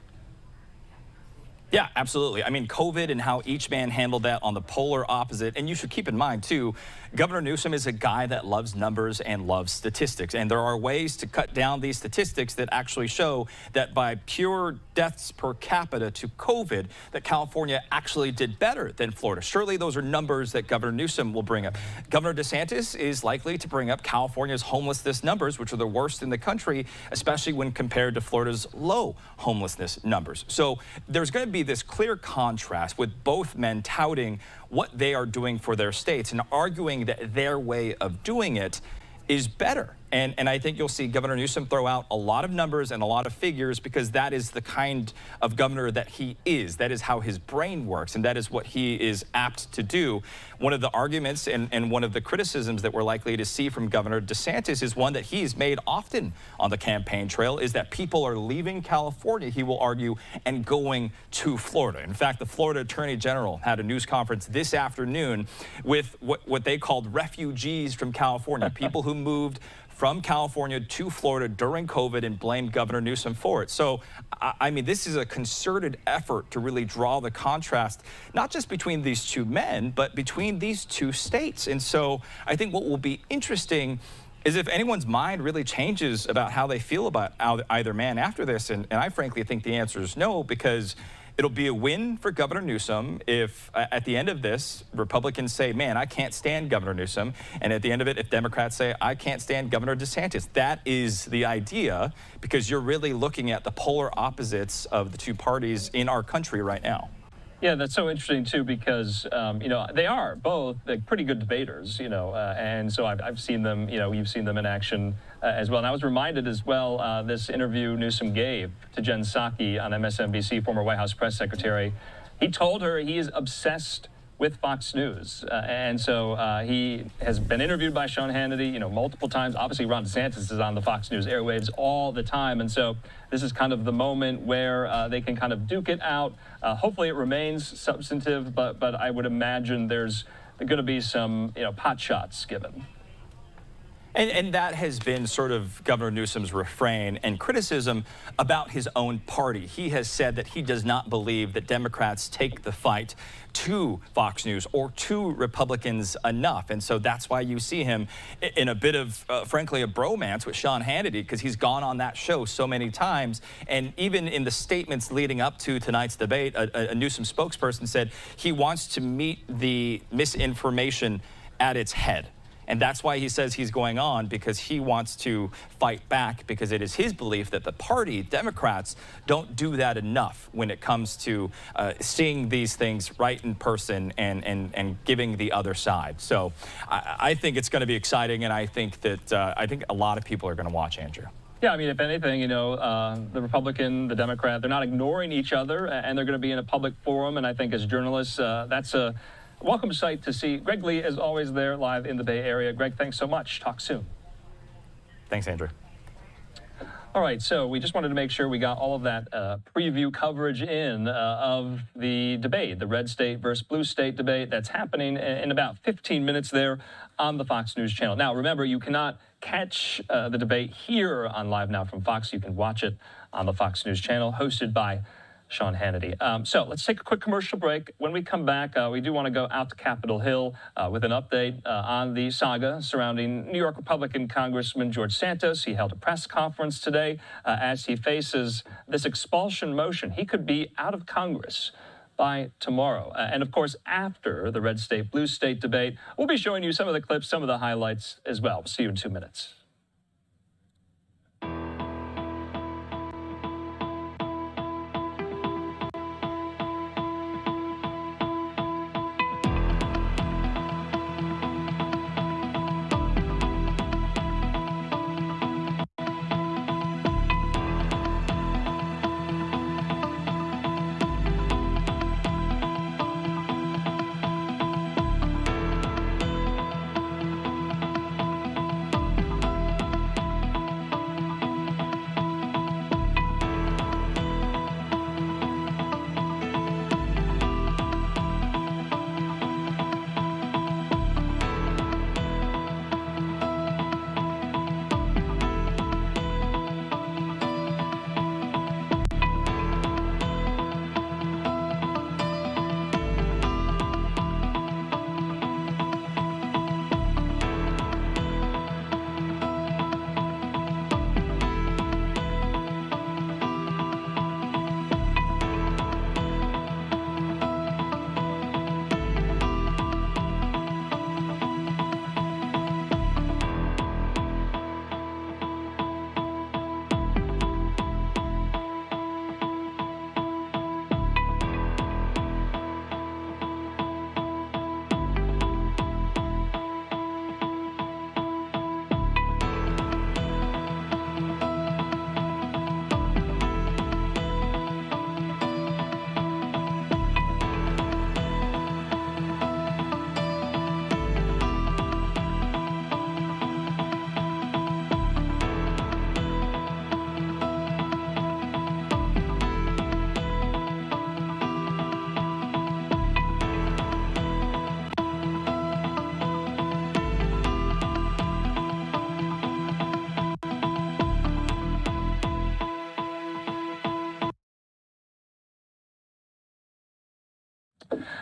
Yeah, absolutely. I mean, COVID and how each man handled that on the polar opposite. And you should keep in mind, too, Governor Newsom is a guy that loves numbers and loves statistics. And there are ways to cut down these statistics that actually show that by pure deaths per capita to COVID, that California actually did better than Florida. Surely those are numbers that Governor Newsom will bring up. Governor DeSantis is likely to bring up California's homelessness numbers, which are the worst in the country, especially when compared to Florida's low homelessness numbers. So there's going to be this clear contrast with both men touting what they are doing for their states and arguing that their way of doing it is better. And I think you'll see Governor Newsom throw out a lot of numbers and a lot of figures because that is the kind of governor that he is. That is how his brain works, and that is what he is apt to do. One of the arguments and one of the criticisms that we're likely to see from Governor DeSantis is one that he's made often on the campaign trail, is that people are leaving California, he will argue, and going to Florida. In fact, the Florida Attorney General had a news conference this afternoon with what they called refugees from California, people who moved from California to Florida during COVID and blamed Governor Newsom for it. So, I mean, this is a concerted effort to really draw the contrast, not just between these two men, but between these two states. And so I think what will be interesting is if anyone's mind really changes about how they feel about either man after this. And I frankly think the answer is no, because It'll be a win for Governor Newsom if, at the end of this, Republicans say, man, I can't stand Governor Newsom. And at the end of it, if Democrats say, I can't stand Governor DeSantis. That is the idea, because you're really looking at the polar opposites of the two parties in our country right now. Yeah, that's so interesting, too, because, you know, they are both pretty good debaters, you know, and so I've seen them, you know, you've seen them in action as well. And I was reminded as well, this interview Newsom gave to Jen Psaki on MSNBC, former White House press secretary. He told her he is obsessed with Fox News. And so he has been interviewed by Sean Hannity, you know, multiple times. Obviously, Ron DeSantis is on the Fox News airwaves all the time. And so this is kind of the moment where they can kind of duke it out. Hopefully it remains substantive, but I would imagine there's going to be some, you know, pot shots given. And that has been sort of Governor Newsom's refrain and criticism about his own party. He has said that he does not believe that Democrats take the fight to Fox News or to Republicans enough. And so that's why you see him in a bit of, frankly, a bromance with Sean Hannity, because he's gone on that show so many times. And even in the statements leading up to tonight's debate, a Newsom spokesperson said he wants to meet the misinformation at its head. And that's why he says he's going on, because he wants to fight back, because it is his belief that the party, Democrats, don't do that enough when it comes to seeing these things right in person and giving the other side. So I think it's going to be exciting, and I think that a lot of people are going to watch, Andrew. Yeah, I mean, if anything, you know, the Republican, the Democrat, they're not ignoring each other, and they're going to be in a public forum. And I think as journalists, that's a welcome sight to see. Greg Lee, as always, there live in the Bay Area. Greg, thanks so much. Talk soon. Thanks, Andrew. All right, so we just wanted to make sure we got all of that preview coverage in of the debate, the red state versus blue state debate that's happening in about 15 minutes there on the Fox News channel. Now, remember, you cannot catch the debate here on Live Now from Fox. You can watch it on the Fox News channel, hosted by Sean Hannity. So let's take a quick commercial break. When we come back, we do want to go out to Capitol Hill with an update on the saga surrounding New York Republican Congressman George Santos. He held a press conference today as he faces this expulsion motion. He could be out of Congress by tomorrow. And of course, after the red state, blue state debate, we'll be showing you some of the clips, some of the highlights as well. We'll see you in 2 minutes.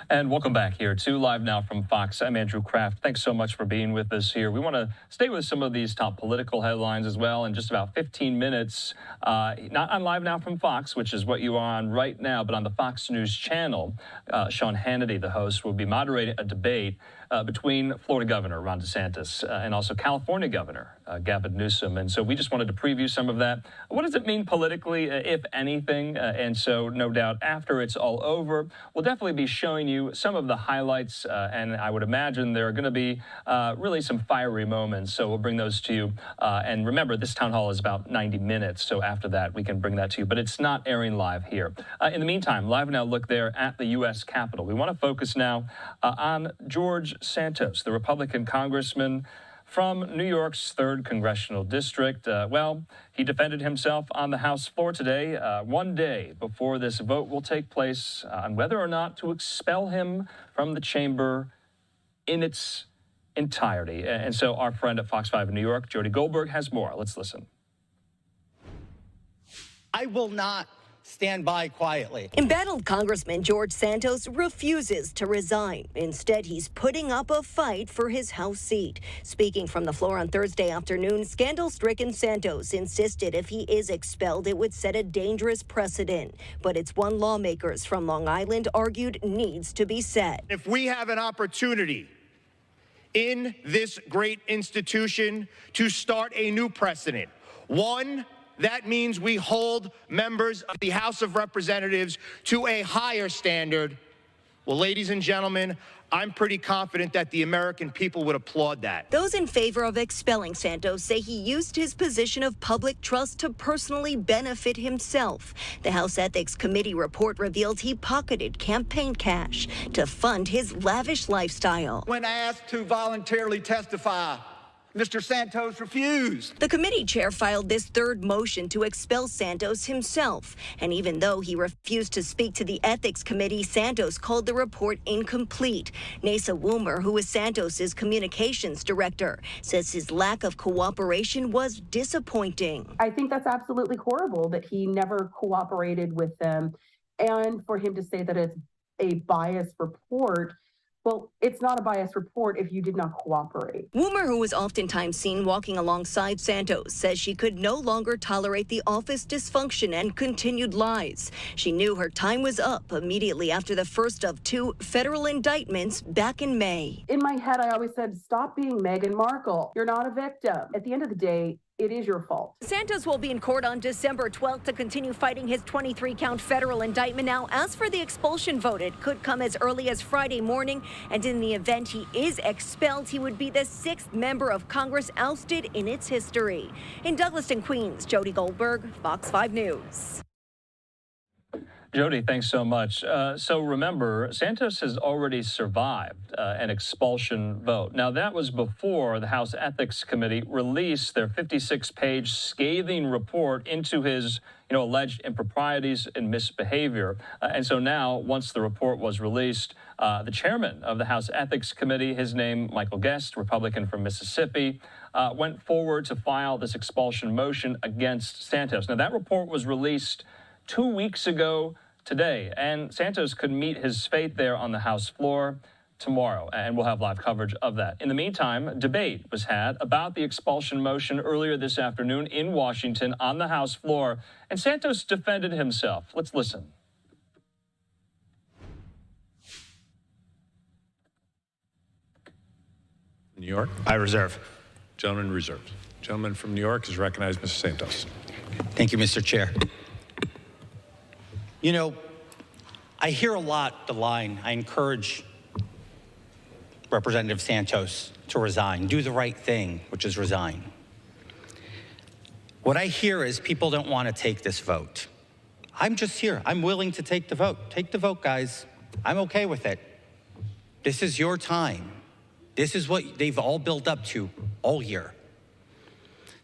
And welcome back here to Live Now from Fox. I'm Andrew Kraft. Thanks so much for being with us here. We want to stay with some of these top political headlines as well in just about 15 minutes. Not on Live Now from Fox, which is what you are on right now, but on the Fox News channel. Sean Hannity, the host, will be moderating a debate between Florida Governor Ron DeSantis and also California Governor Gavin Newsom. And so we just wanted to preview some of that. What does it mean politically, if anything? And so no doubt after it's all over, we'll definitely be showing you some of the highlights. And I would imagine there are going to be really some fiery moments. So we'll bring those to you. And remember, this town hall is about 90 minutes. So after that, we can bring that to you. But it's not airing live here. In the meantime, Live Now look there at the U.S. Capitol. We want to focus now on George Santos, the Republican congressman from New York's 3rd Congressional District. Well, he defended himself on the House floor today, one day before this vote will take place on whether or not to expel him from the chamber in its entirety. And so our friend at Fox 5 in New York, Jody Goldberg, has more. Let's listen. I will not stand by quietly. Embattled Congressman George Santos refuses to resign. Instead, he's putting up a fight for his House seat. Speaking from the floor on Thursday afternoon, scandal-stricken Santos insisted if he is expelled, it would set a dangerous precedent. But it's one lawmakers from Long Island argued needs to be set. If we have an opportunity in this great institution to start a new precedent, one, that means we hold members of the House of Representatives to a higher standard. Well, ladies and gentlemen, I'm pretty confident that the American people would applaud that. Those in favor of expelling Santos say he used his position of public trust to personally benefit himself. The House Ethics Committee report revealed he pocketed campaign cash to fund his lavish lifestyle. When asked to voluntarily testify, Mr. Santos refused. The committee chair filed this 3rd motion to expel Santos himself. And even though he refused to speak to the Ethics Committee, Santos called the report incomplete. Nasa Woomer, who is Santos's communications director, says his lack of cooperation was disappointing. I think that's absolutely horrible that he never cooperated with them. And for him to say that it's a biased report, well, it's not a biased report if you did not cooperate. Woomer, who was oftentimes seen walking alongside Santos, says she could no longer tolerate the office dysfunction and continued lies. She knew her time was up immediately after the first of 2 federal indictments back in May. In my head, I always said, stop being Meghan Markle. You're not a victim. At the end of the day, it is your fault. Santos will be in court on December 12th to continue fighting his 23-count federal indictment. Now, as for the expulsion vote, it could come as early as Friday morning. And in the event he is expelled, he would be the 6th member of Congress ousted in its history. In Douglaston, Queens, Jody Goldberg, Fox 5 News. Jody, thanks so much. So remember, Santos has already survived an expulsion vote. Now, that was before the House Ethics Committee released their 56-page scathing report into his alleged improprieties and misbehavior. And so now, once the report was released, the chairman of the House Ethics Committee, his name, Michael Guest, Republican from Mississippi, went forward to file this expulsion motion against Santos. Now, that report was released 2 weeks ago today, and Santos could meet his fate there on the House floor tomorrow, and we'll have live coverage of that. In the meantime, debate was had about the expulsion motion earlier this afternoon in Washington on the House floor, and Santos defended himself. Let's listen. New York? I reserve. Gentleman reserves. Gentleman from New York is recognized, Mr. Santos. Thank you, Mr. Chair. You know, I hear a lot the line, I encourage Representative Santos to resign, do the right thing, which is resign. What I hear is people don't want to take this vote. I'm just here. I'm willing to take the vote. Take the vote, guys. I'm okay with it. This is your time. This is what they've all built up to all year.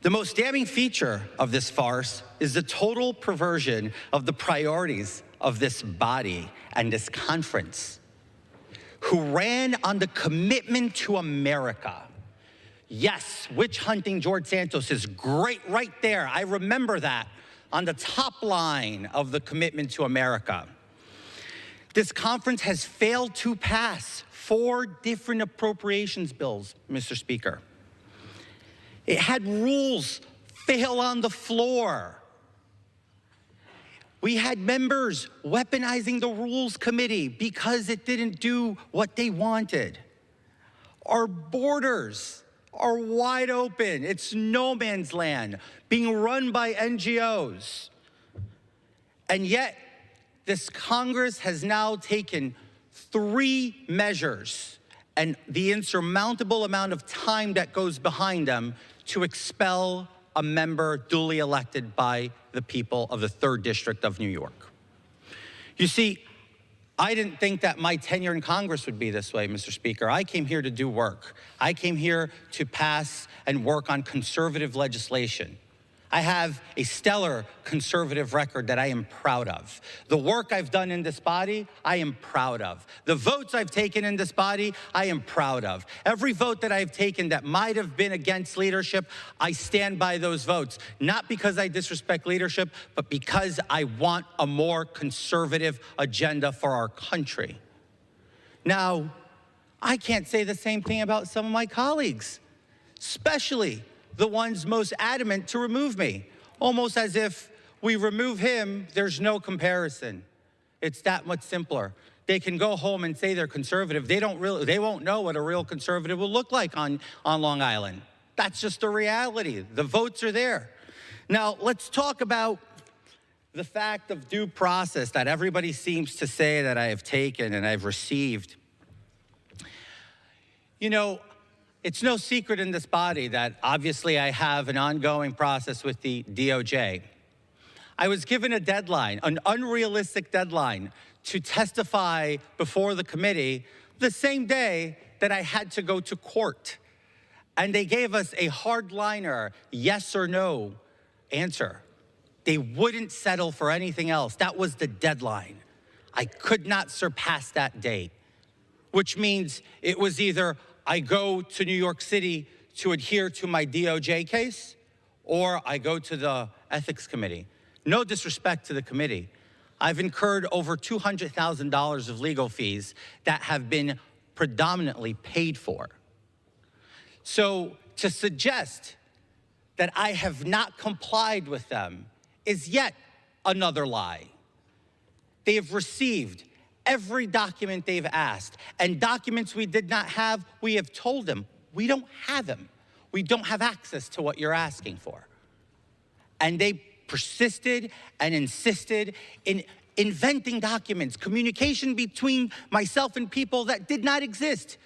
The most damning feature of this farce is the total perversion of the priorities of this body and this conference, who ran on the commitment to America. Yes, witch hunting George Santos is great right there. I remember that on the top line of the commitment to America. This conference has failed to pass 4 different appropriations bills, Mr. Speaker. It had rules fail on the floor. We had members weaponizing the Rules Committee because it didn't do what they wanted. Our borders are wide open. It's no man's land, being run by NGOs. And yet, this Congress has now taken 3 measures and the insurmountable amount of time that goes behind them to expel a member duly elected by the people of the 3rd District of New York. You see, I didn't think that my tenure in Congress would be this way, Mr. Speaker. I came here to do work. I came here to pass and work on conservative legislation. I have a stellar conservative record that I am proud of. The work I've done in this body, I am proud of. The votes I've taken in this body, I am proud of. Every vote that I've taken that might have been against leadership, I stand by those votes. Not because I disrespect leadership, but because I want a more conservative agenda for our country. Now, I can't say the same thing about some of my colleagues, especially the ones most adamant to remove me, almost as if we remove him, there's no comparison. It's that much simpler. They can go home and say they're conservative. They won't know what a real conservative will look like on Long Island. That's just the reality. The votes are there. Now, let's talk about the fact of due process that everybody seems to say that I have taken and I've received. You know, it's no secret in this body that obviously I have an ongoing process with the DOJ. I was given a deadline, an unrealistic deadline, to testify before the committee the same day that I had to go to court. And they gave us a hardliner yes or no answer. They wouldn't settle for anything else. That was the deadline. I could not surpass that date, which means it was either I go to New York City to adhere to my DOJ case, or I go to the Ethics Committee. No disrespect to the committee. I've incurred over $200,000 of legal fees that have been predominantly paid for. So to suggest that I have not complied with them is yet another lie. They have received every document they've asked, and documents we did not have, we have told them, we don't have them. We don't have access to what you're asking for. And they persisted and insisted in inventing documents, communication between myself and people that did not exist,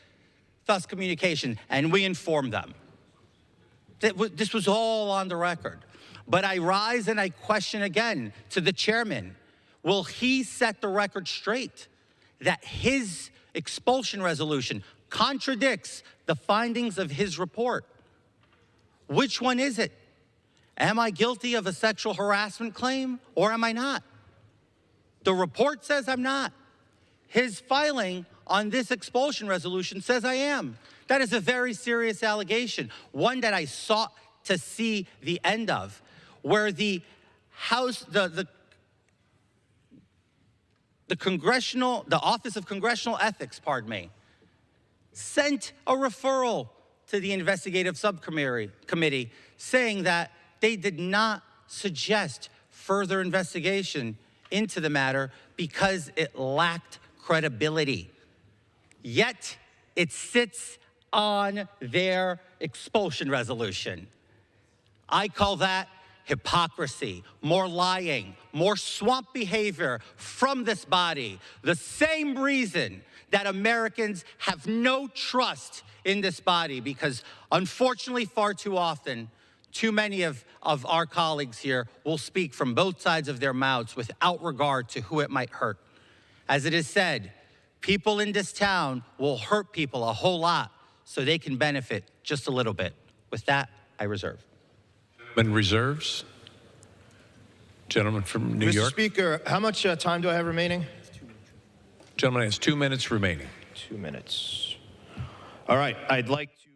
thus communication, and we informed them. This was all on the record. But I rise and I question again to the chairman, will he set the record straight that his expulsion resolution contradicts the findings of his report? Which one is it? Am I guilty of a sexual harassment claim or am I not? The report says I'm not. His filing on this expulsion resolution says I am. That is a very serious allegation, one that I sought to see the end of, where the House, the Office of Congressional Ethics, sent a referral to the investigative subcommittee saying that they did not suggest further investigation into the matter because it lacked credibility. Yet it sits on their expulsion resolution. I call that hypocrisy, more lying, more swamp behavior from this body. The same reason that Americans have no trust in this body, because unfortunately far too often, too many of our colleagues here will speak from both sides of their mouths without regard to who it might hurt. As it is said, people in this town will hurt people a whole lot so they can benefit just a little bit. With that, I reserve. Gentleman reserves. Gentleman from New York. Mr. Speaker, how much time do I have remaining? Gentleman has 2 minutes remaining. 2 minutes. All right, I'd like to.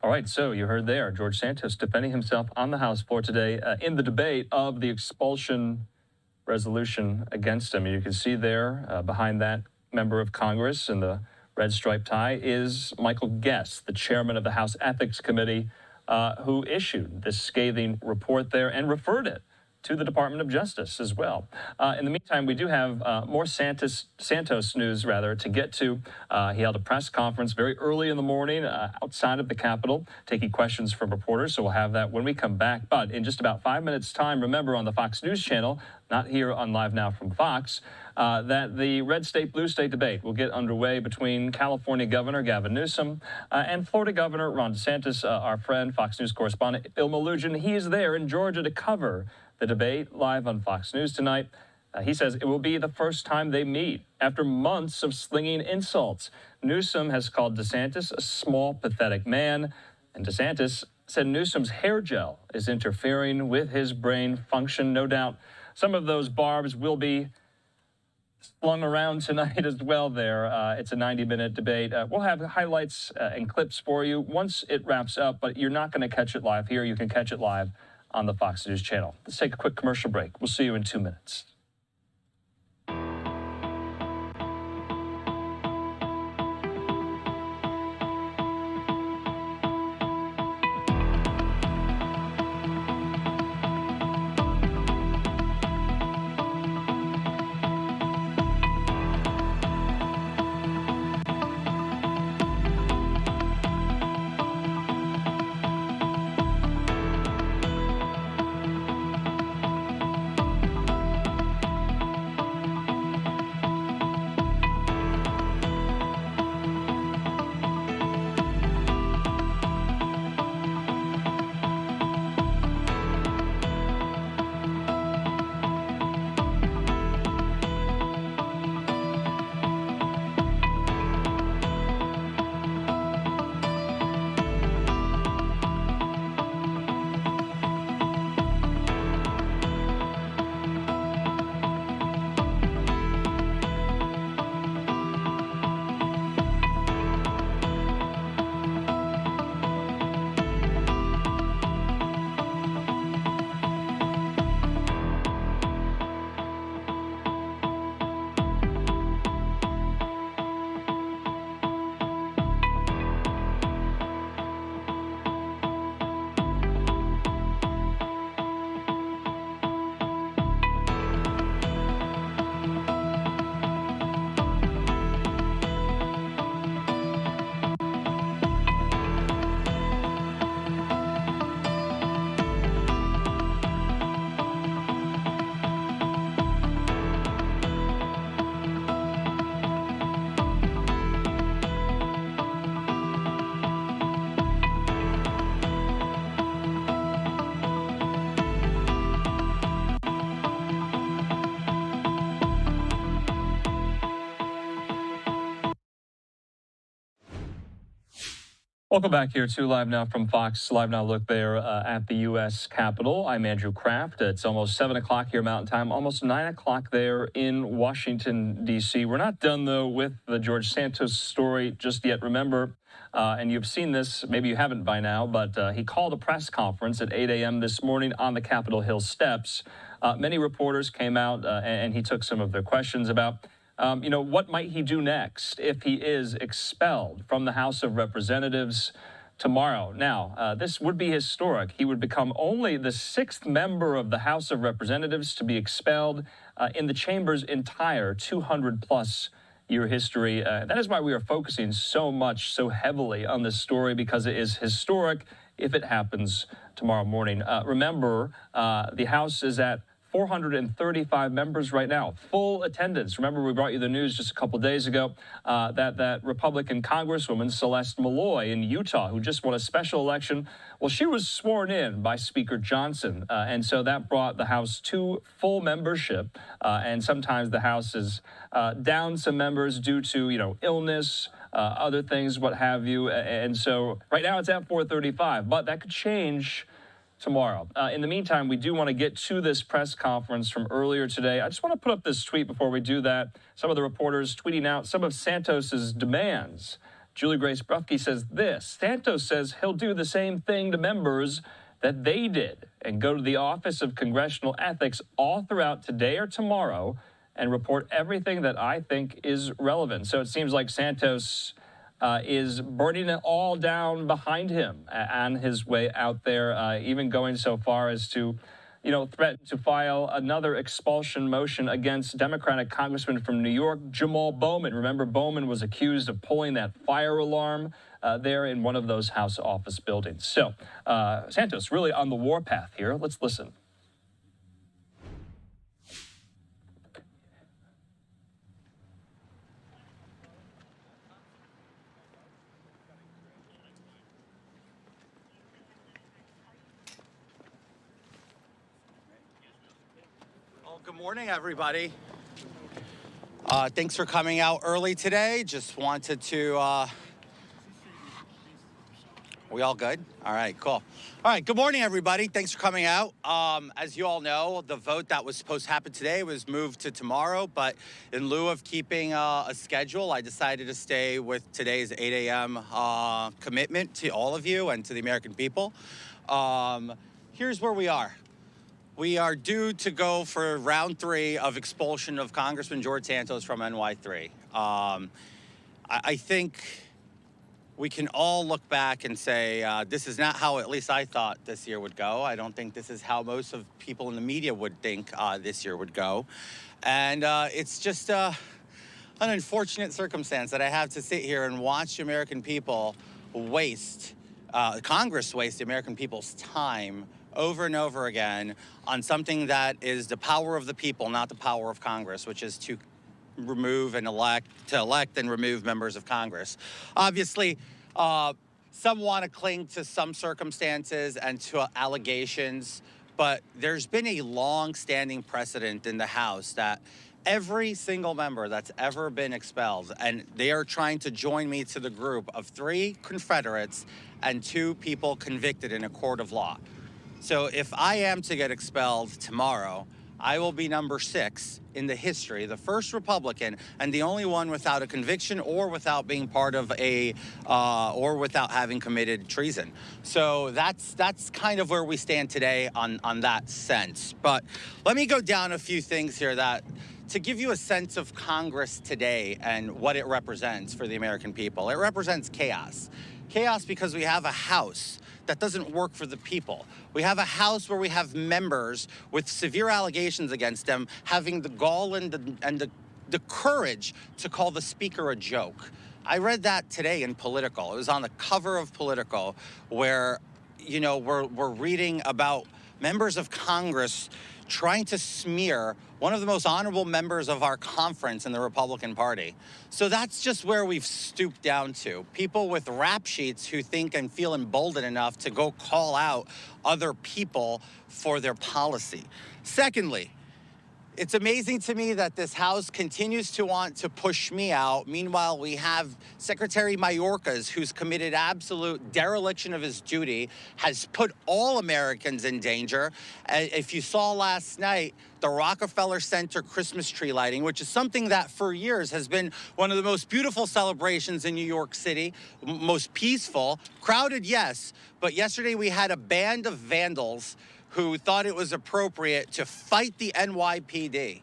All right, so you heard there, George Santos defending himself on the House floor today in the debate of the expulsion resolution against him. You can see there behind that member of Congress in the red striped tie is Michael Guest, the chairman of the House Ethics Committee, who issued this scathing report there and referred it to the Department of Justice as well. In the meantime, we do have more Santos news, to get to. He held a press conference very early in the morning outside of the Capitol, taking questions from reporters, so we'll have that when we come back. But in just about 5 minutes' time, remember on the Fox News channel, not here on Live Now from Fox, that the red state, blue state debate will get underway between California Governor Gavin Newsom and Florida Governor Ron DeSantis. Our friend, Fox News correspondent Ilma Lugin, he is there in Georgia to cover the debate live on Fox News tonight. He says it will be the first time they meet after months of slinging insults. Newsom has called DeSantis a small, pathetic man, and DeSantis said Newsom's hair gel is interfering with his brain function. No doubt some of those barbs will be slung around tonight as well there. It's a 90-minute debate. We'll have highlights and clips for you once it wraps up, but you're not going to catch it live here. You can catch it live on the Fox News channel. Let's take a quick commercial break. We'll see you in 2 minutes. Welcome back here to Live Now from Fox. Live Now look there at the U.S. Capitol. I'm Andrew Kraft. It's almost 7 o'clock here Mountain Time, almost 9 o'clock there in Washington, D.C. We're not done, though, with the George Santos story just yet. Remember, and you've seen this, maybe you haven't by now, but he called a press conference at 8 a.m. this morning on the Capitol Hill steps. Many reporters came out and he took some of their questions about what might he do next if he is expelled from the House of Representatives tomorrow? Now, this would be historic. He would become only the 6th member of the House of Representatives to be expelled in the chamber's entire 200-plus year history. That is why we are focusing so heavily on this story, because it is historic if it happens tomorrow morning. Remember, the House is at 435 members right now, full attendance. Remember, we brought you the news just a couple days ago that Republican Congresswoman Celeste Malloy in Utah, who just won a special election, well, she was sworn in by Speaker Johnson, and so that brought the House to full membership. And sometimes the House is down some members due to illness, other things, what have you. And so right now it's at 435, but that could change tomorrow. In the meantime, we do want to get to this press conference from earlier today. I just want to put up this tweet before we do that. Some of the reporters tweeting out some of Santos's demands. Julie Grace Brufke says this: Santos says he'll do the same thing to members that they did and go to the Office of Congressional Ethics all throughout today or tomorrow and report everything that I think is relevant. So it seems like Santos is burning it all down behind him on his way out there, even going so far as to, threaten to file another expulsion motion against Democratic Congressman from New York, Jamal Bowman. Remember, Bowman was accused of pulling that fire alarm there in one of those House office buildings. So Santos really on the warpath here. Let's listen. Good morning, everybody. Thanks for coming out early today. Just wanted to, we all good? All right, cool. All right, good morning, everybody. Thanks for coming out. As you all know, the vote that was supposed to happen today was moved to tomorrow, but in lieu of keeping a schedule, I decided to stay with today's 8 a.m. Commitment to all of you and to the American people. Here's where we are. We are due to go for round 3 of expulsion of Congressman George Santos from NY3. I think we can all look back and say, this is not how at least I thought this year would go. I don't think this is how most of people in the media would think this year would go. And it's just an unfortunate circumstance that I have to sit here and watch the American people waste, Congress waste the American people's time over and over again on something that is the power of the people, not the power of Congress, which is to remove and elect and remove members of Congress. Obviously, some want to cling to some circumstances and to allegations, but there's been a long-standing precedent in the House that every single member that's ever been expelled, and they are trying to join me to the group of 3 Confederates and 2 people convicted in a court of law. So if I am to get expelled tomorrow, I will be number 6 in the history, the first Republican and the only one without a conviction or without being part of or without having committed treason. So that's kind of where we stand today on that sense. But let me go down a few things here to give you a sense of Congress today and what it represents for the American people. It represents chaos. Chaos because we have a House that doesn't work for the people. We have a House where we have members with severe allegations against them having the gall and the courage to call the Speaker a joke. I read that today in Political. It was on the cover of Political where, we're reading about members of Congress trying to smear one of the most honorable members of our conference in the Republican Party. So that's just where we've stooped down to. People with rap sheets who think and feel emboldened enough to go call out other people for their policy. Secondly, it's amazing to me that this House continues to want to push me out. Meanwhile, we have Secretary Mayorkas, who's committed absolute dereliction of his duty, has put all Americans in danger. If you saw last night, the Rockefeller Center Christmas tree lighting, which is something that for years has been one of the most beautiful celebrations in New York City, most peaceful, crowded, yes, but yesterday we had a band of vandals who thought it was appropriate to fight the NYPD.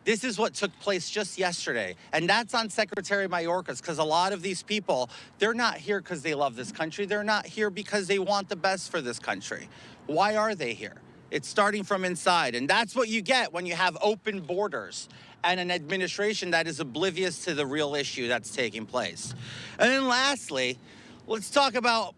This is what took place just yesterday. And that's on Secretary Mayorkas, because a lot of these people, they're not here because they love this country. They're not here because they want the best for this country. Why are they here? It's starting from inside. And that's what you get when you have open borders and an administration that is oblivious to the real issue that's taking place. And then lastly, let's talk about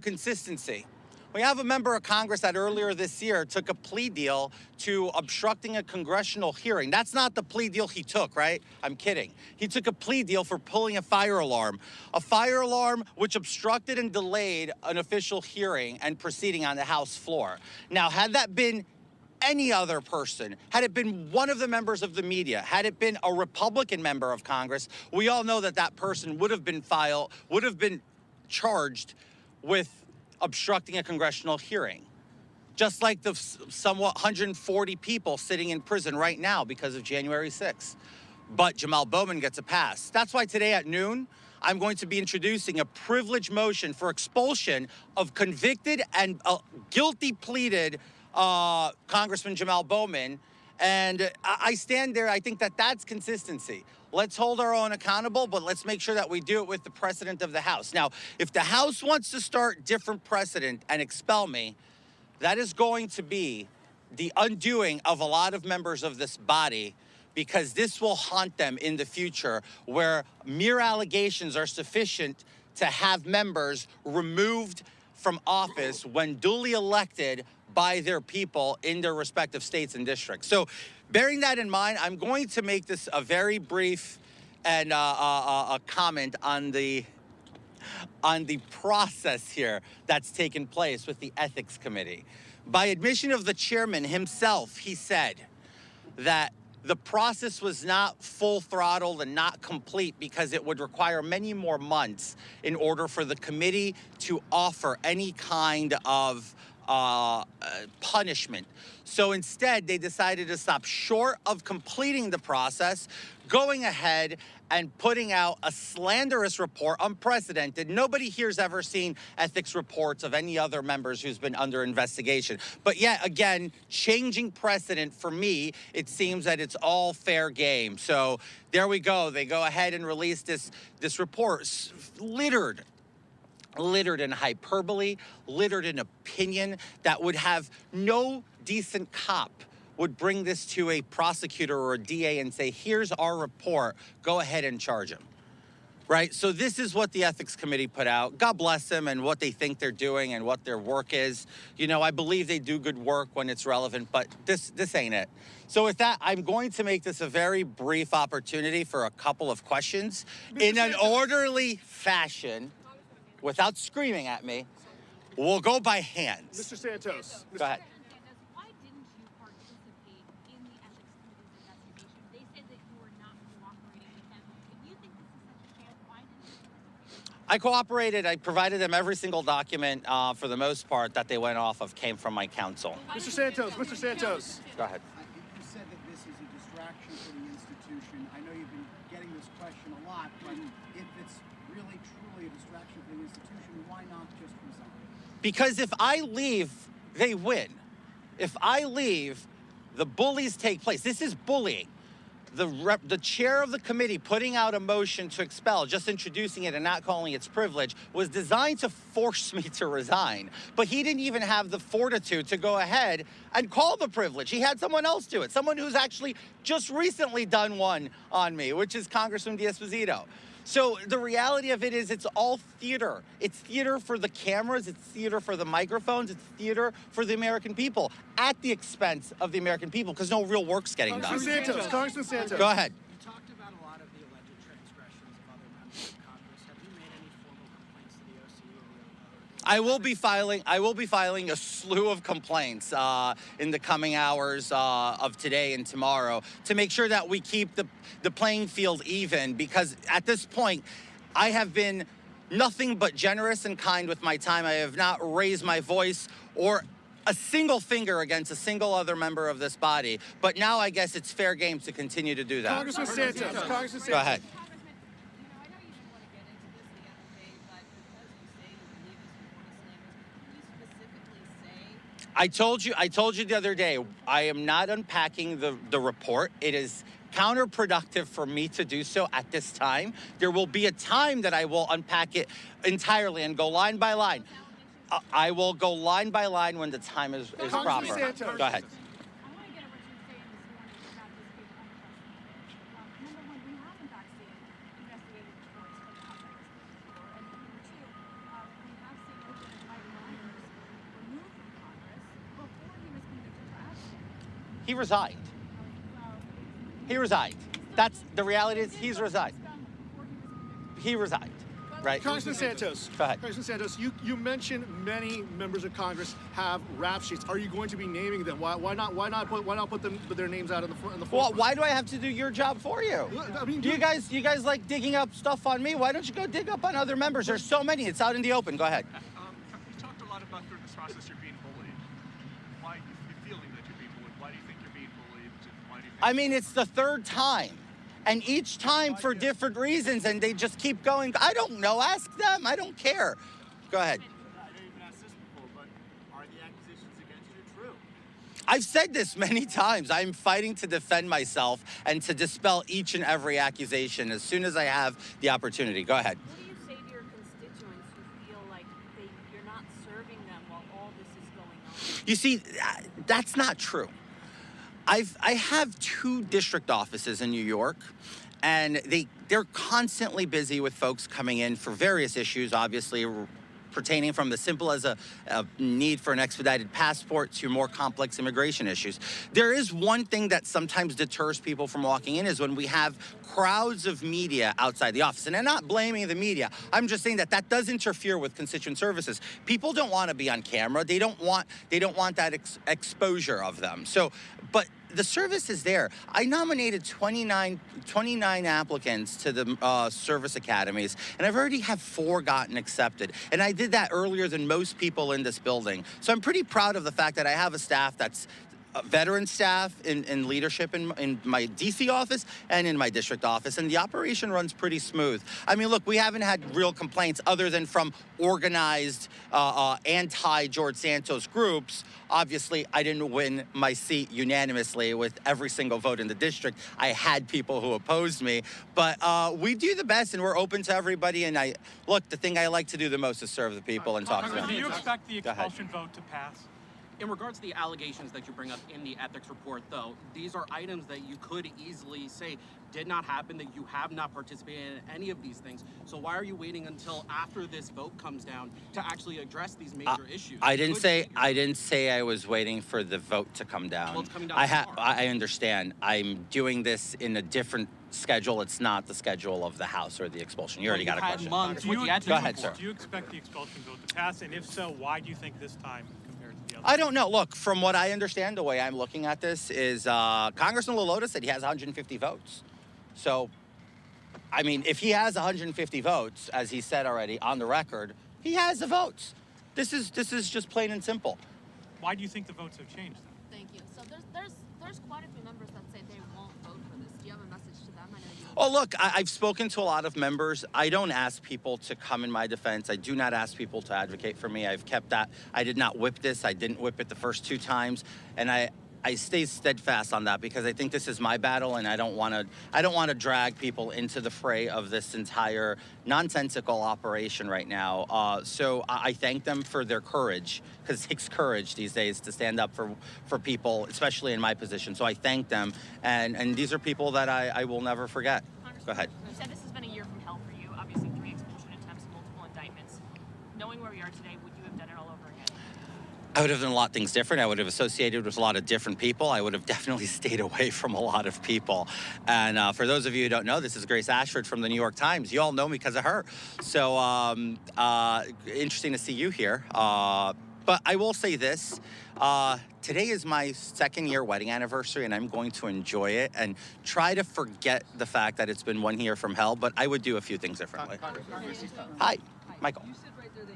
consistency. We have a member of Congress that earlier this year took a plea deal to obstructing a congressional hearing. That's not the plea deal he took, right? I'm kidding. He took a plea deal for pulling a fire alarm which obstructed and delayed an official hearing and proceeding on the House floor. Now, had that been any other person, had it been one of the members of the media, had it been a Republican member of Congress, we all know that that person would have been charged with obstructing a congressional hearing, just like the somewhat 140 people sitting in prison right now because of January 6th. But Jamal Bowman gets a pass. That's why today at noon, I'm going to be introducing a privilege motion for expulsion of convicted and guilty pleaded Congressman Jamal Bowman. And I stand there. I think that that's consistency. Let's hold our own accountable, but let's make sure that we do it with the precedent of the House. Now, if the House wants to start different precedent and expel me, that is going to be the undoing of a lot of members of this body, because this will haunt them in the future, where mere allegations are sufficient to have members removed from office when duly elected by their people in their respective states and districts. So bearing that in mind, I'm going to make this a very brief and a comment on the process here that's taken place with the Ethics Committee. By admission of the chairman himself, he said that the process was not full throttled and not complete because it would require many more months in order for the committee to offer any kind of punishment. So instead, they decided to stop short of completing the process, going ahead and putting out a slanderous report, unprecedented. Nobody here's ever seen ethics reports of any other members who's been under investigation. But yet again, changing precedent for me, it seems that it's all fair game. So there we go. They go ahead and release this report littered in hyperbole, littered in opinion that would have no decent cop would bring this to a prosecutor or a DA and say, here's our report, go ahead and charge him, right? So this is what the Ethics Committee put out. God bless them and what they think they're doing and what their work is. You know, I believe they do good work when it's relevant, but this ain't it. So with that, I'm going to make this a very brief opportunity for a couple of questions in an orderly fashion, without screaming at me. We'll go by hands. Mr. Santos. Go ahead. Why didn't you participate in the Ethics Committee's investigation? They said that you were not cooperating with them. If you think this is such a chance, why didn't you participate? I cooperated. I provided them every single document, for the most part, that they went off of came from my counsel. Mr. Santos. Go ahead. You said that this is a distraction for the institution. I know you've been getting this question a lot, but if it's really truly a distraction for the institution, why not just resign? Because if I leave, they win. If I leave, the bullies take place. This is bullying. The chair of the committee putting out a motion to expel, just introducing it and not calling it privilege, was designed to force me to resign. But he didn't even have the fortitude to go ahead and call the privilege. He had someone else do it, someone who's actually just recently done one on me, which is Congressman D'Esposito. So the reality of it is it's all theater. It's theater for the cameras, it's theater for the microphones, it's theater for the American people at the expense of the American people, because no real work's getting done. Congressman Santos. Go ahead. You talked about a lot of the alleged transgressions of other members of Congress. Have you made any formal complaints to the OC or the other? I will be filing a slew of complaints in the coming hours of today and tomorrow to make sure that we keep the playing field even, because at this point, I have been nothing but generous and kind with my time. I have not raised my voice or a single finger against a single other member of this body. But now I guess it's fair game to continue to do that. Congressman Santos. Go ahead. I told you the other day, I am not unpacking the report. It is counterproductive for me to do so at this time. There will be a time that I will unpack it entirely and go line by line. I will go line by line when the time is proper. Go ahead. He resigned. He resigned. That's the reality. Is he's resigned. He resigned, right? Congressman Santos. Go ahead. Congressman Santos, you mentioned many members of Congress have rap sheets. Are you going to be naming them? Why not put their names out in the front? Well, why do I have to do your job for you? I mean, you guys like digging up stuff on me. Why don't you go dig up on other members? There's so many. It's out in the open. Go ahead. You talked a lot about through this process you're being bullied. Why are you feeling that you're being bullied? Why do you think you're being bullied? Why do you think I mean, it's the third time. And each time for different reasons, and they just keep going. I don't know. Ask them. I don't care. Go ahead. I know you've been asked this before, but are the accusations against you true? I've said this many times. I'm fighting to defend myself and to dispel each and every accusation as soon as I have the opportunity. Go ahead. What do you say to your constituents who feel like you're not serving them while all this is going on? You see, that's not true. I have 2 district offices in New York, and they're constantly busy with folks coming in for various issues, obviously pertaining from the simple as a need for an expedited passport to more complex immigration issues. There is one thing that sometimes deters people from walking in is when we have crowds of media outside the office. And I'm not blaming the media. I'm just saying that that does interfere with constituent services. People don't want to be on camera. They don't want that exposure of them. So, but the service is there. I nominated 29 applicants to the service academies, and I've already have 4 gotten accepted. And I did that earlier than most people in this building. So I'm pretty proud of the fact that I have a staff that's veteran staff in leadership in my DC office and in my district office, and the operation runs pretty smooth. I mean, look, we haven't had real complaints other than from organized anti-George Santos groups. Obviously, I didn't win my seat unanimously with every single vote in the district. I had people who opposed me, but we do the best, and we're open to everybody. And look, the thing I like to do the most is serve the people and talk to them. Do you expect the expulsion vote to pass? In regards to the allegations that you bring up in the ethics report, though, these are items that you could easily say did not happen, that you have not participated in any of these things. So why are you waiting until after this vote comes down to actually address these major issues? I didn't say I was waiting for the vote to come down. Well, it's coming down I understand. I'm doing this in a different schedule. It's not the schedule of the House or the expulsion. You already got a question. Go ahead, sir. Do you expect the expulsion vote to pass? And if so, why do you think this time compared to the other? I don't know. Look, from what I understand, the way I'm looking at this is Congressman Lolota said he has 150 votes. So, I mean, if he has 150 votes, as he said already on the record, he has the votes. This is just plain and simple. Why do you think the votes have changed, though? Thank you. So there's quite a few members that say they won't vote for this. Do you have a message to them? I know you. Oh, look, I've spoken to a lot of members. I don't ask people to come in my defense. I do not ask people to advocate for me. I've kept that. I did not whip this. I didn't whip it the first 2 times, and I stay steadfast on that because I think this is my battle, and I don't want to drag people into the fray of this entire nonsensical operation right now. So I thank them for their courage, because it takes courage these days to stand up for people, especially in my position. So I thank them, and these are people that I will never forget. Go ahead. You said this has been a year from hell for you. Obviously, 3 expulsion attempts, multiple indictments. Knowing where we are today, would you have done it all over again? I would have done a lot of things different. I would have associated with a lot of different people. I would have definitely stayed away from a lot of people. And for those of you who don't know, this is Grace Ashford from the New York Times. You all know me because of her. So interesting to see you here. But I will say this. Today is my 2nd year wedding anniversary, and I'm going to enjoy it and try to forget the fact that it's been 1 year from hell, but I would do a few things differently. Hi, Michael. You said right there that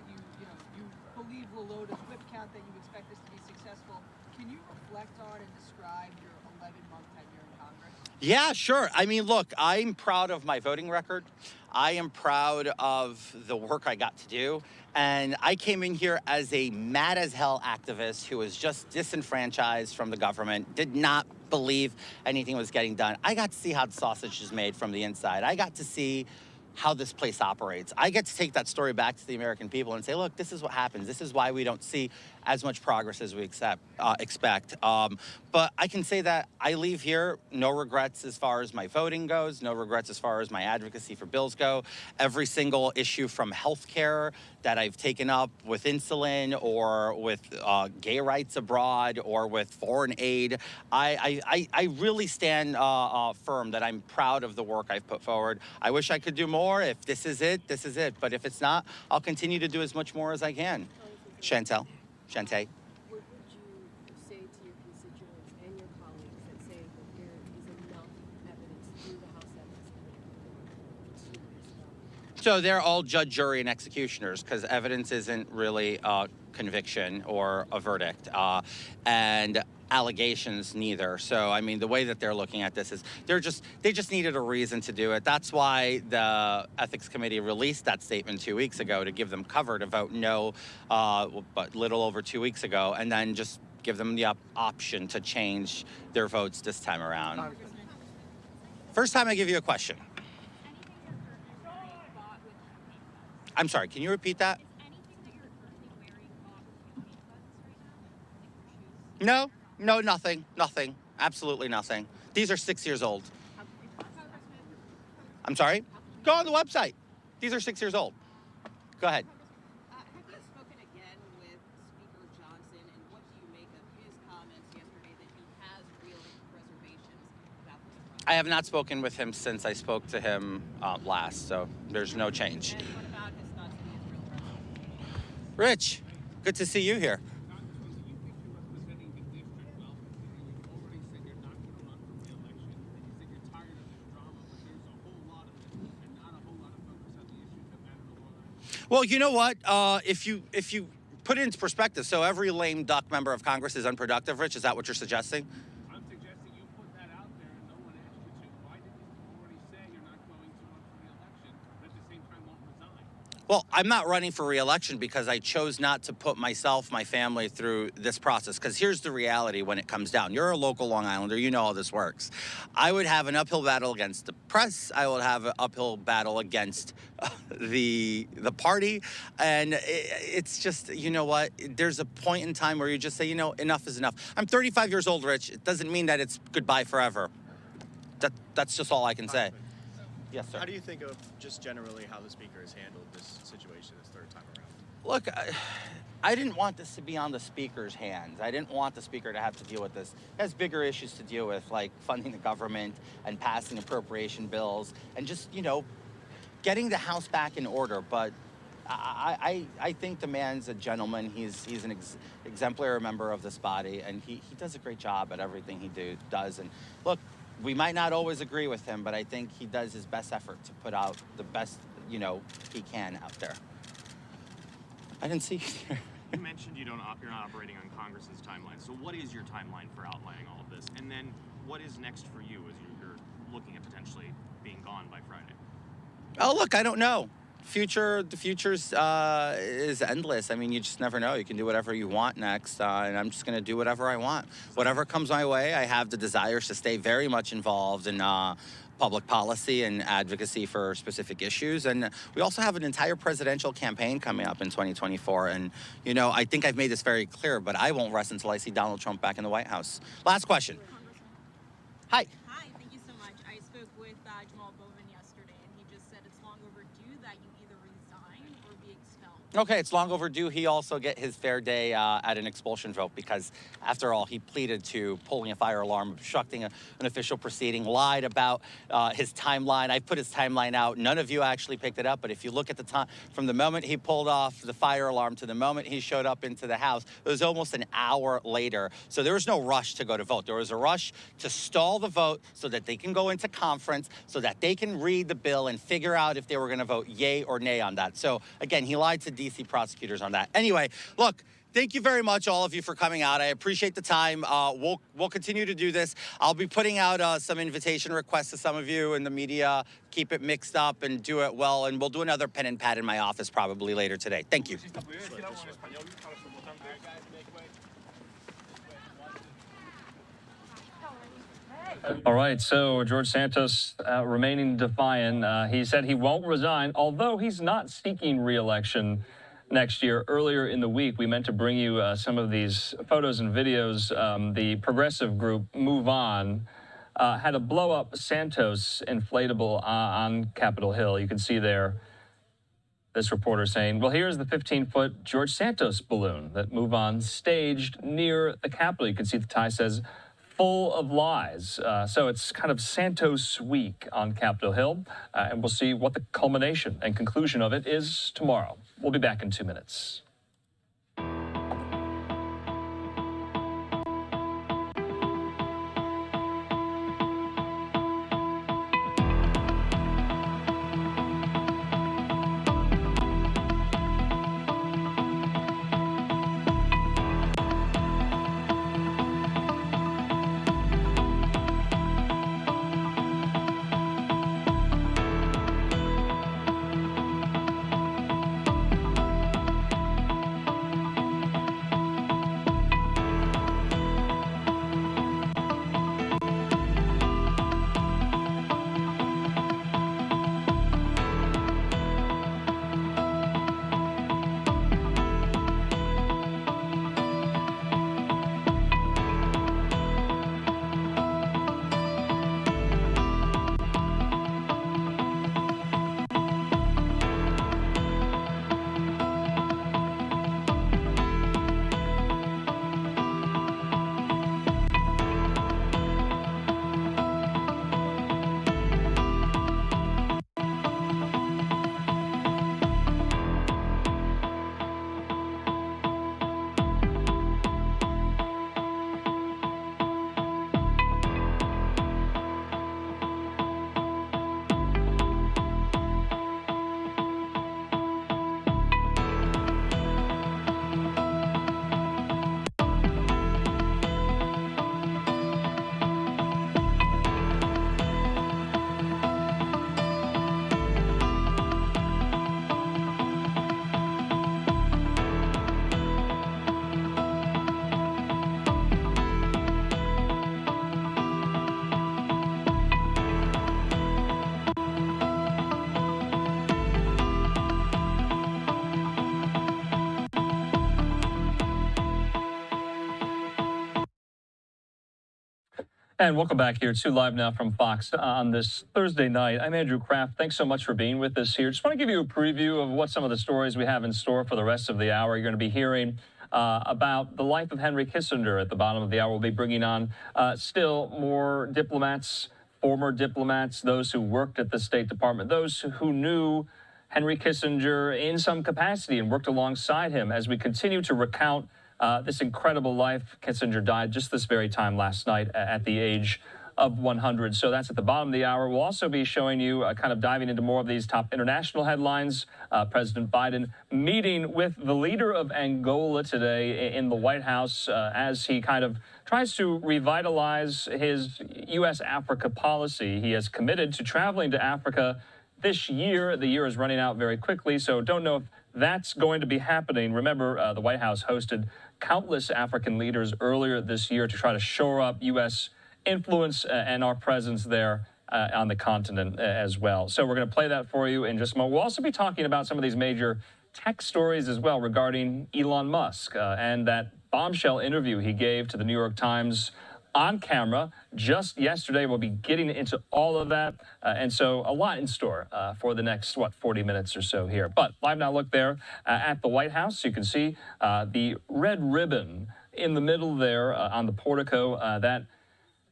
you believe Lolota's whip count, that you expect this to be successful. Can you reflect on and describe your 11-month tenure in Congress? Yeah, sure. I mean, look, I'm proud of my voting record. I am proud of the work I got to do. And I came in here as a mad as hell activist who was just disenfranchised from the government, did not believe anything was getting done. I got to see how the sausage is made from the inside. I got to see how this place operates. I get to take that story back to the American people and say, look, this is what happens. This is why we don't see as much progress as we expect. But I can say that I leave here no regrets as far as my voting goes, no regrets as far as my advocacy for bills go. Every single issue from healthcare that I've taken up with insulin or with gay rights abroad or with foreign aid, I really stand firm that I'm proud of the work I've put forward. I wish I could do more. If this is it, this is it. But if it's not, I'll continue to do as much more as I can. Shantae. What would you say to your constituents and your colleagues that say that there is enough evidence through the House Ethics Committee? So they're all judge, jury, and executioners because evidence isn't really a conviction or a verdict. And allegations neither. So, I mean, the way that they're looking at this is they just needed a reason to do it. That's why the Ethics Committee released that statement 2 weeks ago to give them cover to vote no, but little over 2 weeks ago, and then just give them the option to change their votes this time around. First time I give you a question. I'm sorry, can you repeat that? No, nothing, absolutely nothing. These are 6 years old. I'm sorry? Go on the website. These are 6 years old. Go ahead. Have you spoken again with Speaker Johnson, and what do you make of his comments yesterday that he has real reservations about this process? I have not spoken with him since I spoke to him last, so there's no change. And what about his thoughts on the Israel resolution? Rich, good to see you here. Well, you know what? If you put it into perspective, so every lame duck member of Congress is unproductive, Rich, is that what you're suggesting? I'm suggesting you put that out there and no one asked you to. Why didn't you already say you're not going to run for re-election, but at the same time won't resign? Well, I'm not running for re-election because I chose not to put myself, my family through this process. Because here's the reality when it comes down. You're a local Long Islander. You know how this works. I would have an uphill battle against the press. I would have an uphill battle against the party. And it's just, you know what? There's a point in time where you just say, you know, enough is enough. I'm 35 years old, Rich. It doesn't mean that it's goodbye forever. That's just all I can say. Yes, sir. How do you think of just generally how the speaker has handled this situation this third time around? Look, I didn't want this to be on the speaker's hands. I didn't want the speaker to have to deal with this. He has bigger issues to deal with, like funding the government and passing appropriation bills and just, you know, getting the House back in order. But I think the man's a gentleman. He's an exemplary member of this body, and he does a great job at everything he does. And look, we might not always agree with him, but I think he does his best effort to put out the best, you know, he can out there. I didn't see you. You mentioned you're not operating on Congress's timeline. So what is your timeline for outlining all of this? And then what is next for you as you're looking at potentially being gone by Friday? Oh, look, I don't know. The future's is endless. I mean, you just never know. You can do whatever you want next, and I'm just going to do whatever I want. Whatever comes my way, I have the desires to stay very much involved in public policy and advocacy for specific issues. And we also have an entire presidential campaign coming up in 2024. And, you know, I think I've made this very clear, but I won't rest until I see Donald Trump back in the White House. Last question. Hi. Hi, thank you so much. I spoke with yesterday, and he just said it's long overdue that you either resign or be expelled. Okay, it's long overdue. He also get his fair day at an expulsion vote because, after all, he pleaded to pulling a fire alarm, obstructing an official proceeding, lied about his timeline. I put his timeline out. None of you actually picked it up, but if you look at the time, from the moment he pulled off the fire alarm to the moment he showed up into the House, it was almost an hour later. So there was no rush to go to vote. There was a rush to stall the vote so that they can go into conference, so that they can read the bill and figure out if they were going to vote yay or nay on that. So, again, he lied to D.C. prosecutors on that. Anyway, look, thank you very much, all of you, for coming out. I appreciate the time. We'll continue to do this. I'll be putting out some invitation requests to some of you in the media. Keep it mixed up and do it well, and we'll do another pen and pad in my office probably later today. Thank you. All right, so George Santos remaining defiant. He said he won't resign, although he's not seeking re-election next year. Earlier in the week, we meant to bring you some of these photos and videos. The progressive group Move On had a blow-up Santos inflatable on Capitol Hill. You can see there this reporter saying, well, here's the 15-foot George Santos balloon that Move On staged near the Capitol. You can see the tie says, full of lies. So it's kind of Santos week on Capitol Hill, and we'll see what the culmination and conclusion of it is tomorrow. We'll be back in 2 minutes. And welcome back here to Live Now from Fox on this Thursday night. I'm Andrew Kraft. Thanks so much for being with us here. Just want to give you a preview of what some of the stories we have in store for the rest of the hour. You're going to be hearing about the life of Henry Kissinger at the bottom of the hour. We'll be bringing on still more diplomats, former diplomats, those who worked at the State Department, those who knew Henry Kissinger in some capacity and worked alongside him as we continue to recount this incredible life. Kissinger died just this very time last night at the age of 100. So that's at the bottom of the hour. We'll also be showing you kind of diving into more of these top international headlines. President Biden meeting with the leader of Angola today in the White House as he kind of tries to revitalize his U.S.-Africa policy. He has committed to traveling to Africa this year. The year is running out very quickly, so don't know if that's going to be happening. Remember, the White House hosted countless African leaders earlier this year to try to shore up U.S. influence and our presence there on the continent as well. So we're going to play that for you in just a moment. We'll also be talking about some of these major tech stories as well regarding Elon Musk and that bombshell interview he gave to the New York Times on camera just yesterday. We'll be getting into all of that. And so a lot in store for the next, 40 minutes or so here. But Live Now look there at the White House. You can see the red ribbon in the middle there on the portico. That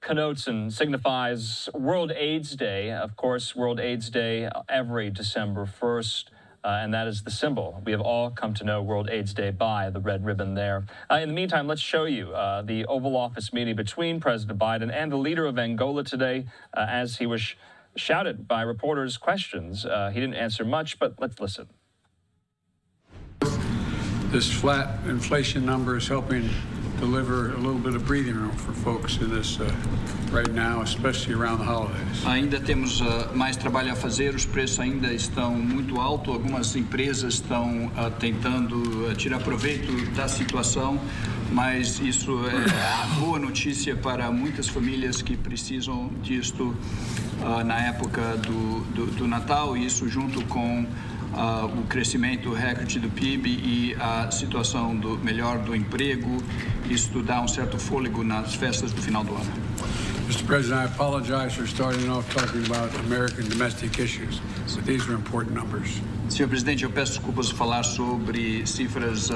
connotes and signifies World AIDS Day. Of course, World AIDS Day every December 1st. And that is the symbol we have all come to know World AIDS Day by, the red ribbon there. In the meantime, let's show you the Oval Office meeting between President Biden and the leader of Angola today as he was shouted by reporters' questions. He didn't answer much, but let's listen. This flat inflation number is helping deliver a little bit of breathing room for folks in this right now, especially around the holidays. Ainda temos mais trabalho a fazer, os preços ainda estão muito altos, algumas empresas estão tentando tirar proveito da situação, mas isso é boa notícia para muitas famílias que precisam disto na época do Natal, e isso junto com o crescimento recorde do PIB e a situação melhor do emprego, isso dá certo fôlego nas festas do final do ano. Mr. President, I apologize for starting off talking about American domestic issues, but these are important numbers. Senhor Presidente, eu peço desculpas por falar sobre cifras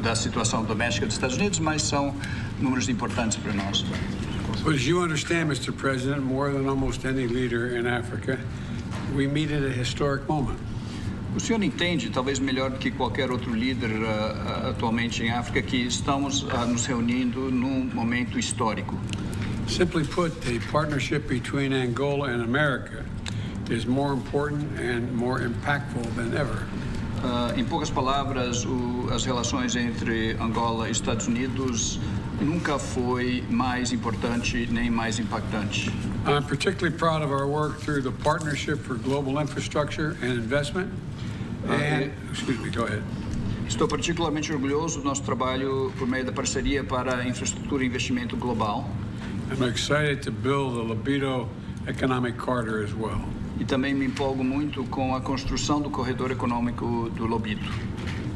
da situação doméstica dos Estados Unidos, mas são números importantes para nós. But as you understand, Mr. President, more than almost any leader in Africa, we meet at a historic moment. O senhor entende, talvez melhor do que qualquer outro líder atualmente em África, que estamos nos reunindo num momento histórico. Simply put, the partnership between Angola and America is more important and more impactful than ever. Em poucas palavras, as relações entre Angola e Estados Unidos nunca foi mais importante nem mais impactante. I'm particularly proud of our work through the Partnership for Global Infrastructure and Investment. Excuse me, go ahead. Estou particularmente orgulhoso do nosso trabalho por meio da parceria para infraestrutura e investimento global. I'm excited to build the Libido Economic Corridor as well. E também me empolgo muito com a construção do corredor econômico do Lobito.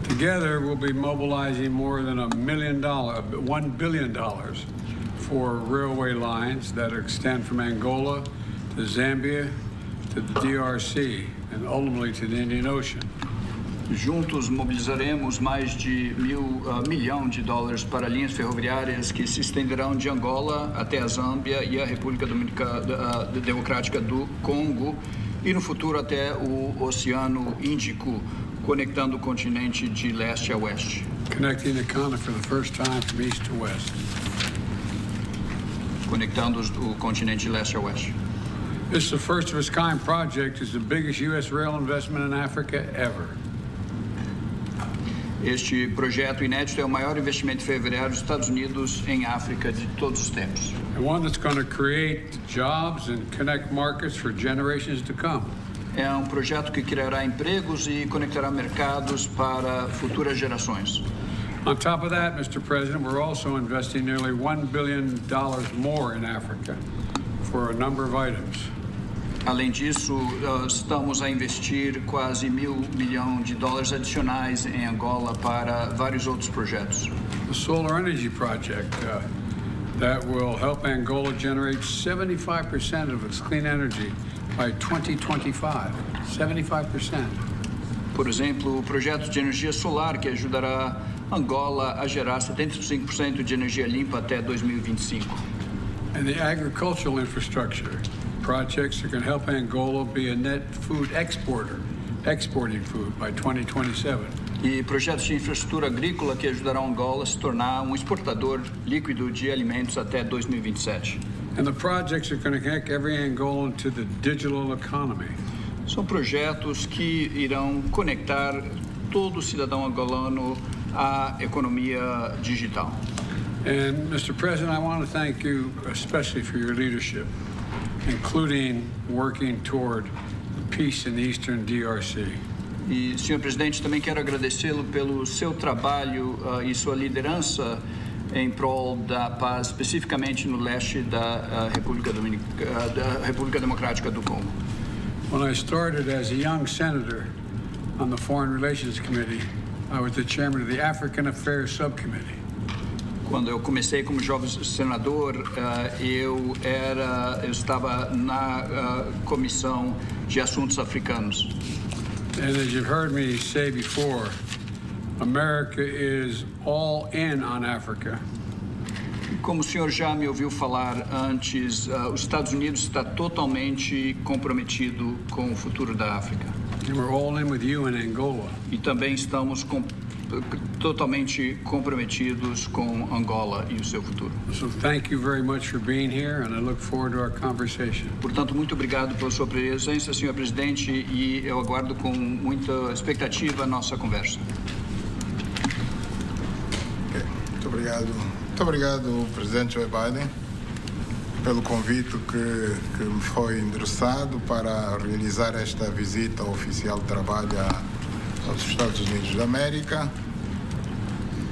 Together, we'll be mobilizing more than $1 billion for railway lines that extend from Angola to Zambia to the DRC and ultimately to the Indian Ocean. Juntos mobilizaremos mais de $1 milhão para linhas ferroviárias que se estenderão de Angola até a Zâmbia e a República Democrática do Congo e no futuro até o Oceano Índico, conectando o continente de leste a oeste. Connecting the continent for the first time from east to west. Conectando o continente de leste a oeste. This is the first of its kind project. It's the biggest U.S. rail investment in Africa ever. Este projeto inédito é o maior investimento ferroviário dos Estados Unidos em África de todos os tempos. And one that's going to create jobs and connect markets for generations to come. É projeto que criará empregos e conectará mercados para futuras gerações. On top of that, Mr. President, we're also investing nearly $1 billion more in Africa for a number of items. Além disso, estamos a investir quase $1 milhão adicionais em Angola para vários outros projetos. The solar energy project, that will help Angola generate 75% of its clean energy by 2025. 75%. Por exemplo, o projeto de energia solar que ajudará Angola a gerar 75% de energia limpa até 2025. And the agricultural infrastructure projects that can help Angola be a net food exporter, exporting food by 2027. E projetos de infraestrutura agrícola que ajudarão Angola a se tornar exportador líquido de alimentos até 2027. And the projects are going to connect every Angolan to the digital economy. São projetos que irão conectar todo cidadão angolano à economia digital. And Mr. President, I want to thank you especially for your leadership, including working toward peace in the Eastern DRC. E, senhor presidente, também quero agradecê-lo pelo seu trabalho e sua liderança em prol da paz, especificamente no leste da República Democrática do Congo. When I started as a young senator on the Foreign Relations Committee, I was the chairman of the African Affairs Subcommittee. Quando eu comecei como jovem senador, eu estava na comissão de assuntos africanos. And as you've heard me say before, America is all in on Africa. Como o senhor já me ouviu falar antes, os Estados Unidos está totalmente comprometido com o futuro da África. And we're all in with you in Angola. E também estamos totalmente comprometidos com Angola e o seu futuro. So thank you very much for being here, and I look forward to our conversation. Portanto, muito obrigado pela sua presença, senhor presidente, e eu aguardo com muita expectativa a nossa conversa. Okay. Muito obrigado, presidente Joe Biden, pelo convite que me foi endereçado para realizar esta visita oficial de trabalho aos Estados Unidos da América,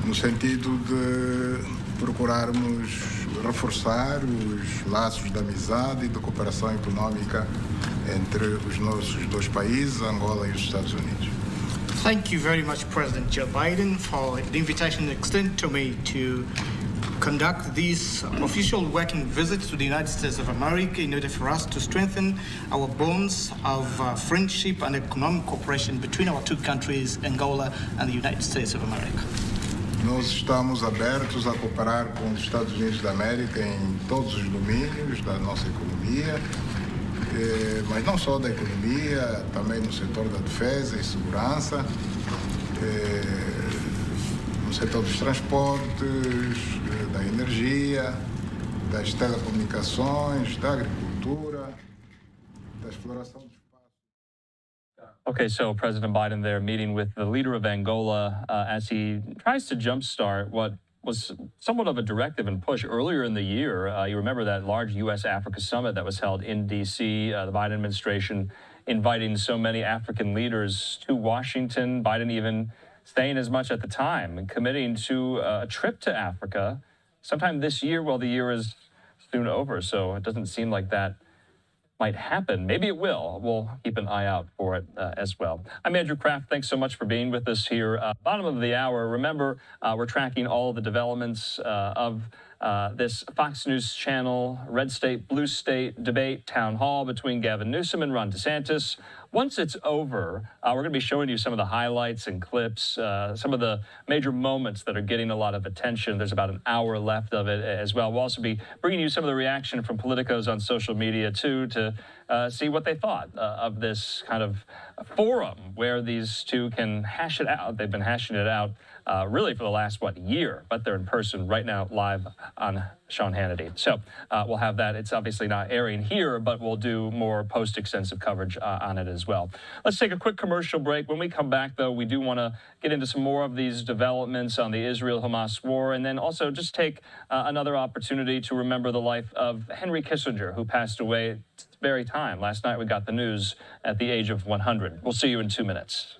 no sentido de procurarmos reforçar os laços de amizade e de cooperação econômica entre os nossos dois países, Angola e os Estados Unidos. Thank you very much, President Joe Biden, for the invitation extended to me to conduct this official working visit to the United States of America in order for us to strengthen our bonds of friendship and economic cooperation between our two countries, Angola and the United States of America. Nós estamos abertos a cooperar com os Estados Unidos da América em todos os domínios da nossa economia, mas não só da economia, também no setor da defesa e segurança, no setor dos transportes, da energia, das telecomunicações, da agricultura, da exploração do espaço. Okay, so President Biden there meeting with the leader of Angola as he tries to jumpstart what was somewhat of a directive and push earlier in the year. You remember that large U.S.-Africa summit that was held in D.C., the Biden administration inviting so many African leaders to Washington, Biden even saying as much at the time, and committing to a trip to Africa sometime this year. Well, the year is soon over, so it doesn't seem like that might happen. Maybe it will. We'll keep an eye out for it as well. I'm Andrew Kraft. Thanks so much for being with us here. Bottom of the hour. Remember, we're tracking all the developments of this Fox News channel, red state, blue state debate, town hall between Gavin Newsom and Ron DeSantis. Once it's over, we're going to be showing you some of the highlights and clips, some of the major moments that are getting a lot of attention. There's about an hour left of it as well. We'll also be bringing you some of the reaction from politicos on social media, too, to see what they thought of this kind of forum where these two can hash it out. They've been hashing it out really for the last, year, but they're in person right now live on Sean Hannity. So we'll have that. It's obviously not airing here, but we'll do more post-extensive coverage on it as well. Let's take a quick commercial break. When we come back, though, we do want to get into some more of these developments on the Israel-Hamas war, and then also just take another opportunity to remember the life of Henry Kissinger, who passed away at this very time. Last night we got the news at the age of 100. We'll see you in 2 minutes.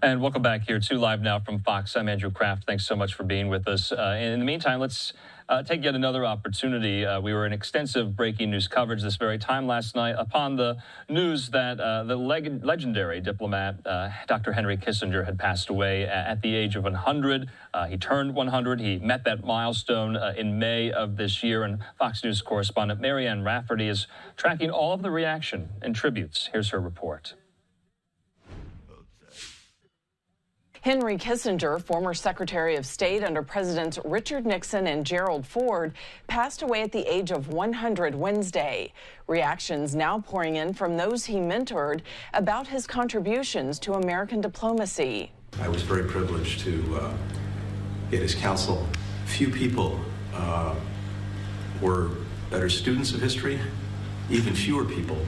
And welcome back here to Live Now from Fox. I'm Andrew Kraft. Thanks so much for being with us. In the meantime, let's take yet another opportunity. We were in extensive breaking news coverage this very time last night upon the news that the legendary diplomat, Dr. Henry Kissinger, had passed away at the age of 100. He turned 100. He met that milestone in May of this year. And Fox News correspondent Marianne Rafferty is tracking all of the reaction and tributes. Here's her report. Henry Kissinger, former Secretary of State under Presidents Richard Nixon and Gerald Ford, passed away at the age of 100 Wednesday. Reactions now pouring in from those he mentored about his contributions to American diplomacy. I was very privileged to get his counsel. Few people were better students of history. Even fewer people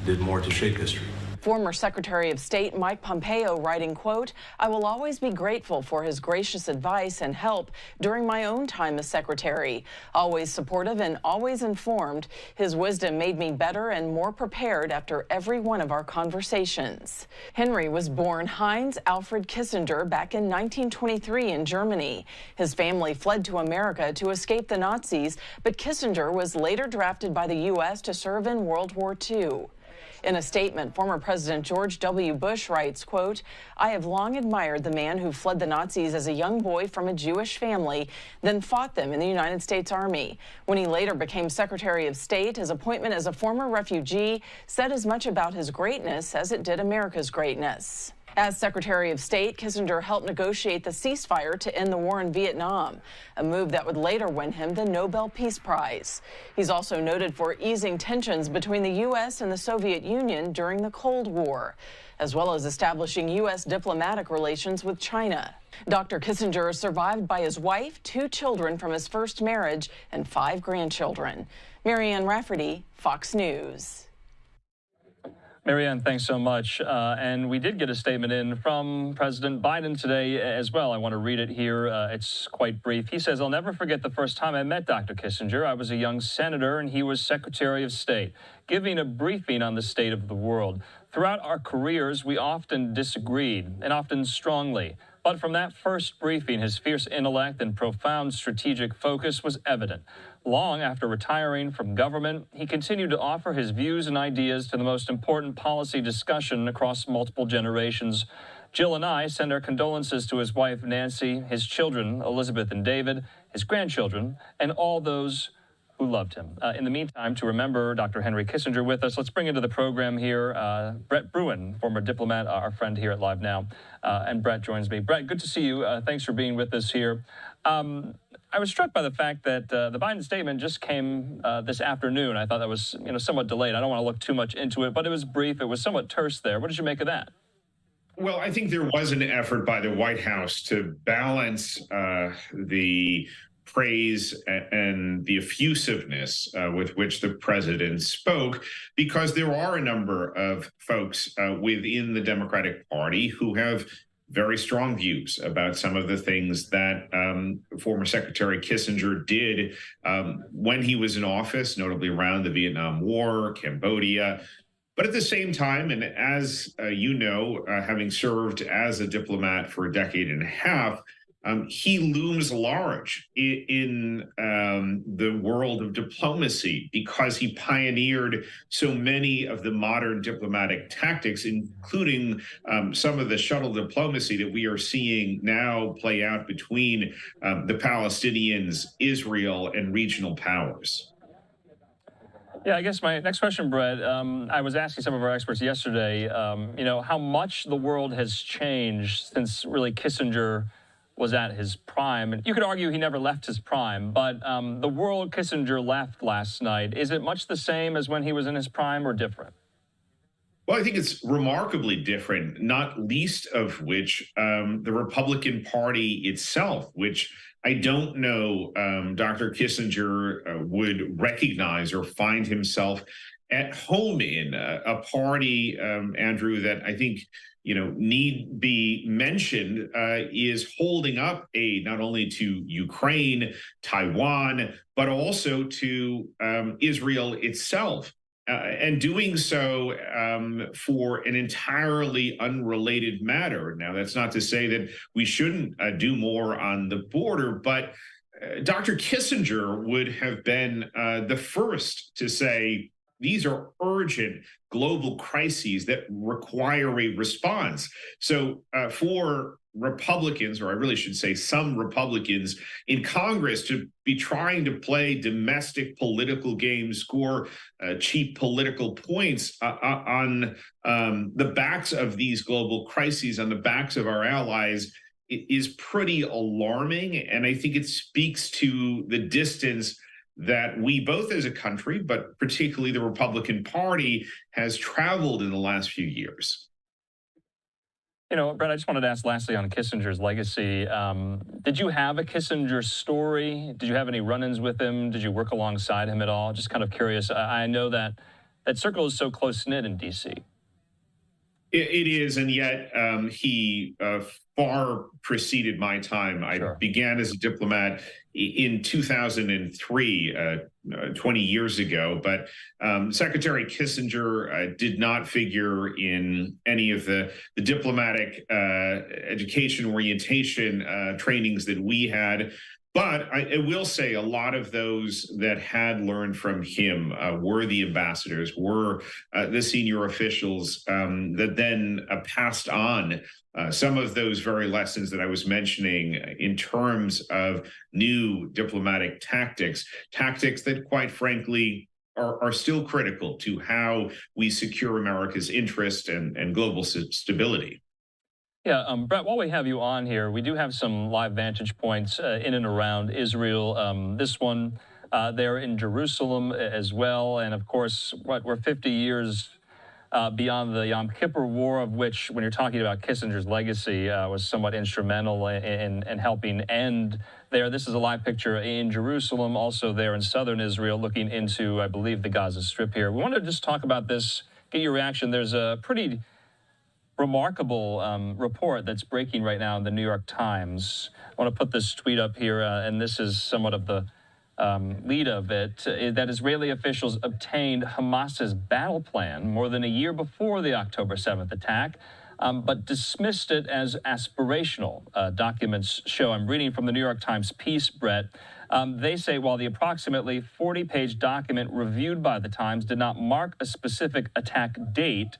did more to shape history. Former Secretary of State Mike Pompeo writing, quote, "I will always be grateful for his gracious advice and help during my own time as secretary. Always supportive and always informed, his wisdom made me better and more prepared after every one of our conversations." Henry was born Heinz Alfred Kissinger back in 1923 in Germany. His family fled to America to escape the Nazis, but Kissinger was later drafted by the U.S. to serve in World War II. In a statement, former President George W. Bush writes, quote, "I have long admired the man who fled the Nazis as a young boy from a Jewish family, then fought them in the United States Army. When he later became Secretary of State, his appointment as a former refugee said as much about his greatness as it did America's greatness." As Secretary of State, Kissinger helped negotiate the ceasefire to end the war in Vietnam, a move that would later win him the Nobel Peace Prize. He's also noted for easing tensions between the U.S. and the Soviet Union during the Cold War, as well as establishing U.S. diplomatic relations with China. Dr. Kissinger is survived by his wife, 2 children from his first marriage, and 5 grandchildren. Marianne Rafferty, Fox News. Marianne, thanks so much. And we did get a statement in from President Biden today as well. I want to read it here. It's quite brief. He says, "I'll never forget the first time I met Dr. Kissinger. I was a young senator and he was Secretary of State, giving a briefing on the state of the world. Throughout our careers, we often disagreed, and often strongly. But from that first briefing, his fierce intellect and profound strategic focus was evident. Long after retiring from government, he continued to offer his views and ideas to the most important policy discussion across multiple generations. Jill and I send our condolences to his wife, Nancy, his children, Elizabeth and David, his grandchildren, and all those who loved him." In the meantime, to remember Dr. Henry Kissinger with us, let's bring into the program here Brett Bruin, former diplomat, our friend here at Live Now. And Brett joins me. Brett, good to see you. Thanks for being with us here. I was struck by the fact that the Biden statement just came this afternoon. I thought that was somewhat delayed. I don't want to look too much into it, but it was brief. It was somewhat terse there. What did you make of that? Well, I think there was an effort by the White House to balance the praise and the effusiveness with which the president spoke, because there are a number of folks within the Democratic Party who have very strong views about some of the things that former Secretary Kissinger did when he was in office, notably around the Vietnam War, Cambodia. But at the same time, and as you know, having served as a diplomat for a decade and a half, he looms large in the world of diplomacy because he pioneered so many of the modern diplomatic tactics, including some of the shuttle diplomacy that we are seeing now play out between the Palestinians, Israel, and regional powers. Yeah, I guess my next question, Brett, I was asking some of our experts yesterday, how much the world has changed since really Kissinger was at his prime. And you could argue he never left his prime, but the world Kissinger left last night, is it much the same as when he was in his prime or different? Well, I think it's remarkably different, not least of which the Republican Party itself, which I don't know Dr. Kissinger would recognize or find himself at home in. A party, Andrew, that I think need be mentioned is holding up aid not only to Ukraine, Taiwan, but also to Israel itself. and doing so for an entirely unrelated matter. Now, that's not to say that we shouldn't do more on the border, but Dr. Kissinger would have been the first to say these are urgent global crises that require a response. So for Republicans, or I really should say some Republicans in Congress, to be trying to play domestic political games, score cheap political points on the backs of these global crises, on the backs of our allies, is pretty alarming. And I think it speaks to the distance that we both as a country, but particularly the Republican Party, has traveled in the last few years. You know, Brett, I just wanted to ask lastly on Kissinger's legacy. Did you have a Kissinger story? Did you have any run-ins with him? Did you work alongside him at all? Just kind of curious. I know that that circle is so close-knit in D.C. It is, and yet he far preceded my time. I began as a diplomat in 2003, 20 years ago, but Secretary Kissinger did not figure in any of the diplomatic education orientation trainings that we had. But I will say a lot of those that had learned from him were the ambassadors, were the senior officials that then passed on some of those very lessons that I was mentioning in terms of new diplomatic tactics that, quite frankly, are still critical to how we secure America's interest and global stability. Yeah, Brett, while we have you on here, we do have some live vantage points in and around Israel. This one there in Jerusalem as well. And of course, we're 50 years beyond the Yom Kippur War, of which, when you're talking about Kissinger's legacy, was somewhat instrumental in helping end there. This is a live picture in Jerusalem, also there in southern Israel, looking into, I believe, the Gaza Strip here. We want to just talk about this, get your reaction. There's a pretty remarkable report that's breaking right now in the New York Times. I want to put this tweet up here, and this is somewhat of the lead of it, that Israeli officials obtained Hamas's battle plan more than a year before the October 7th attack, but dismissed it as aspirational. Documents show, I'm reading from the New York Times piece, Brett, they say while the approximately 40-page document reviewed by the Times did not mark a specific attack date,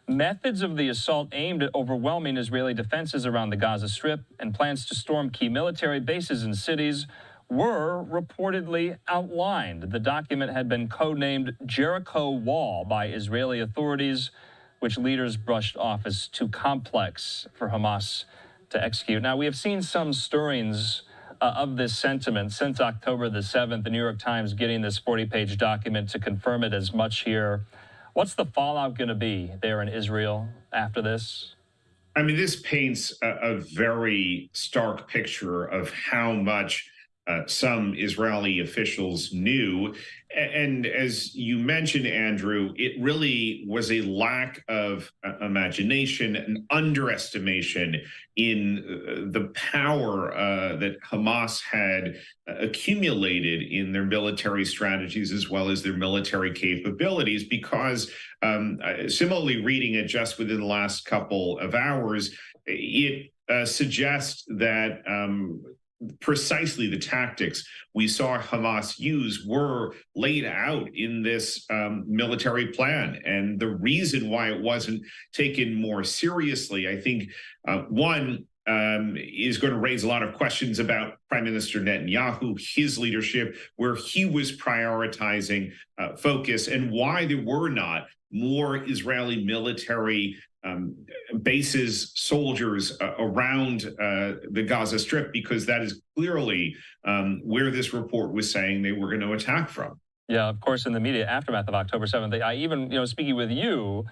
methods of the assault aimed at overwhelming Israeli defenses around the Gaza Strip and plans to storm key military bases and cities were reportedly outlined. The document had been codenamed Jericho Wall by Israeli authorities, which leaders brushed off as too complex for Hamas to execute. Now, we have seen some stirrings of this sentiment since October the 7th, the New York Times getting this 40-page document to confirm it as much here. What's the fallout going to be there in Israel after this? I mean, this paints a very stark picture of how much some Israeli officials knew. And as you mentioned, Andrew, it really was a lack of imagination, an underestimation in the power that Hamas had accumulated in their military strategies as well as their military capabilities, because similarly reading it just within the last couple of hours, it suggests that precisely the tactics we saw Hamas use were laid out in this military plan. And the reason why it wasn't taken more seriously, I think, one, is going to raise a lot of questions about Prime Minister Netanyahu, his leadership, where he was prioritizing focus, and why there were not more Israeli military bases, soldiers around the Gaza Strip, because that is clearly where this report was saying they were going to attack from. Yeah, of course, in the immediate aftermath of October 7th, I even, speaking with you,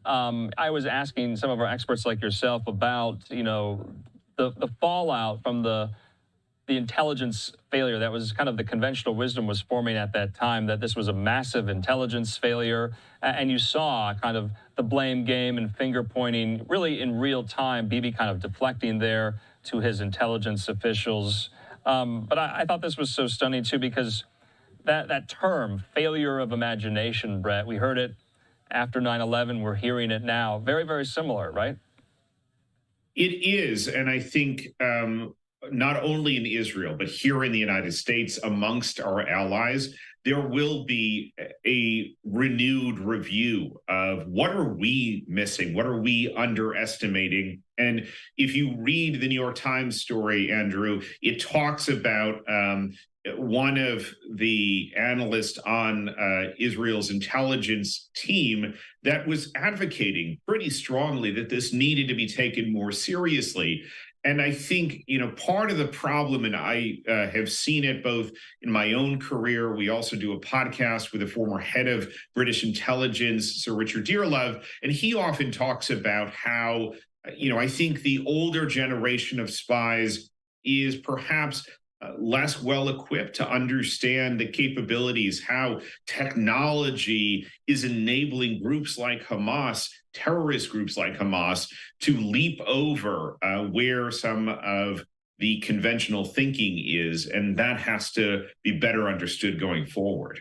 I was asking some of our experts like yourself about, the fallout from the intelligence failure. That was kind of the conventional wisdom was forming at that time, that this was a massive intelligence failure. And you saw kind of the blame game and finger pointing really in real time, Bibi kind of deflecting there to his intelligence officials. But I thought this was so stunning, too, because that term, failure of imagination, Brett, we heard it after 9/11. We're hearing it now. Very, very similar, right? It is. And I think not only in Israel, but here in the United States, amongst our allies, there will be a renewed review of what are we missing? What are we underestimating? And if you read the New York Times story, Andrew, it talks about one of the analysts on Israel's intelligence team that was advocating pretty strongly that this needed to be taken more seriously. And I think, part of the problem, and I have seen it both in my own career, we also do a podcast with a former head of British intelligence, Sir Richard Dearlove, and he often talks about how, I think the older generation of spies is perhaps less well equipped to understand the capabilities, how technology is enabling groups like Hamas, terrorist groups like Hamas, to leap over where some of the conventional thinking is. And that has to be better understood going forward.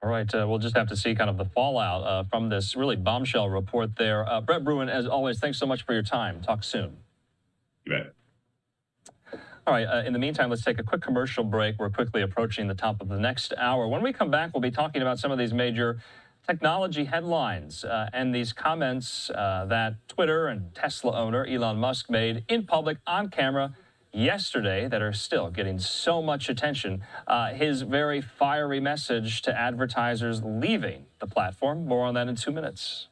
All right, we'll just have to see kind of the fallout from this really bombshell report there. Brett Bruen, as always, thanks so much for your time. Talk soon. You bet. All right, in the meantime, let's take a quick commercial break. We're quickly approaching the top of the next hour. When we come back, we'll be talking about some of these major technology headlines and these comments that Twitter and Tesla owner Elon Musk made in public on camera yesterday that are still getting so much attention. His very fiery message to advertisers leaving the platform. More on that in 2 minutes.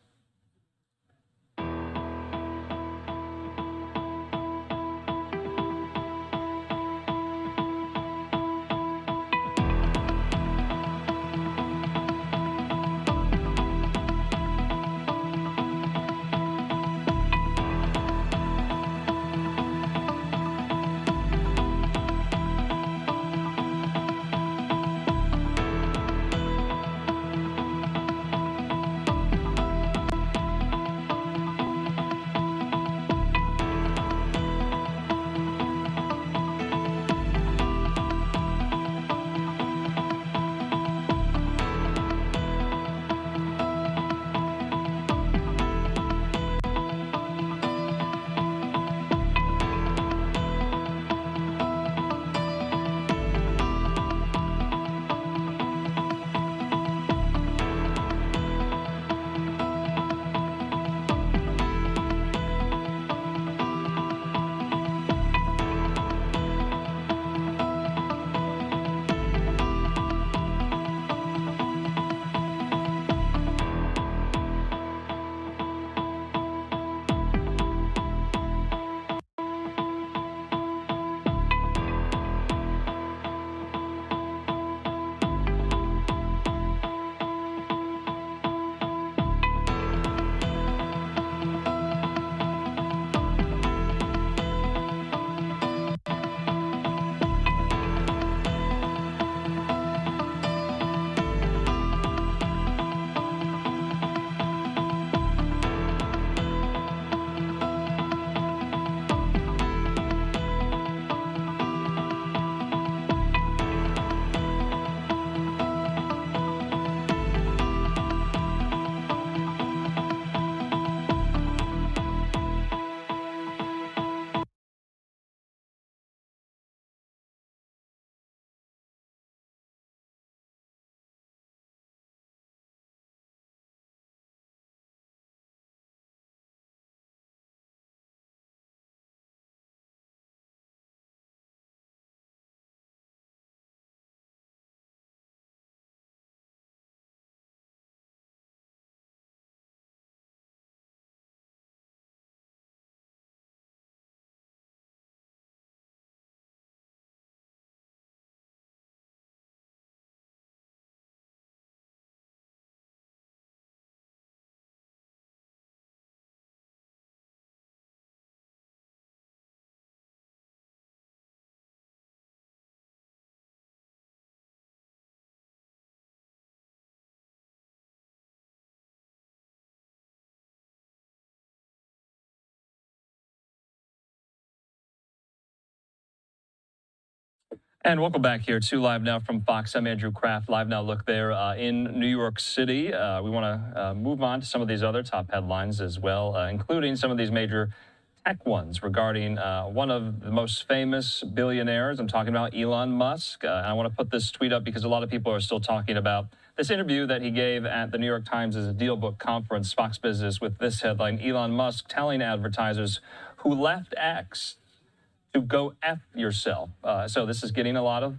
And welcome back here to Live Now from Fox. I'm Andrew Kraft. Live Now look there in New York City. We want to move on to some of these other top headlines as well, including some of these major tech ones regarding one of the most famous billionaires. I'm talking about Elon Musk. I want to put this tweet up because a lot of people are still talking about this interview that he gave at the New York Times' Deal Book Conference, Fox Business, with this headline: Elon Musk telling advertisers who left X to go F yourself. So this is getting a lot of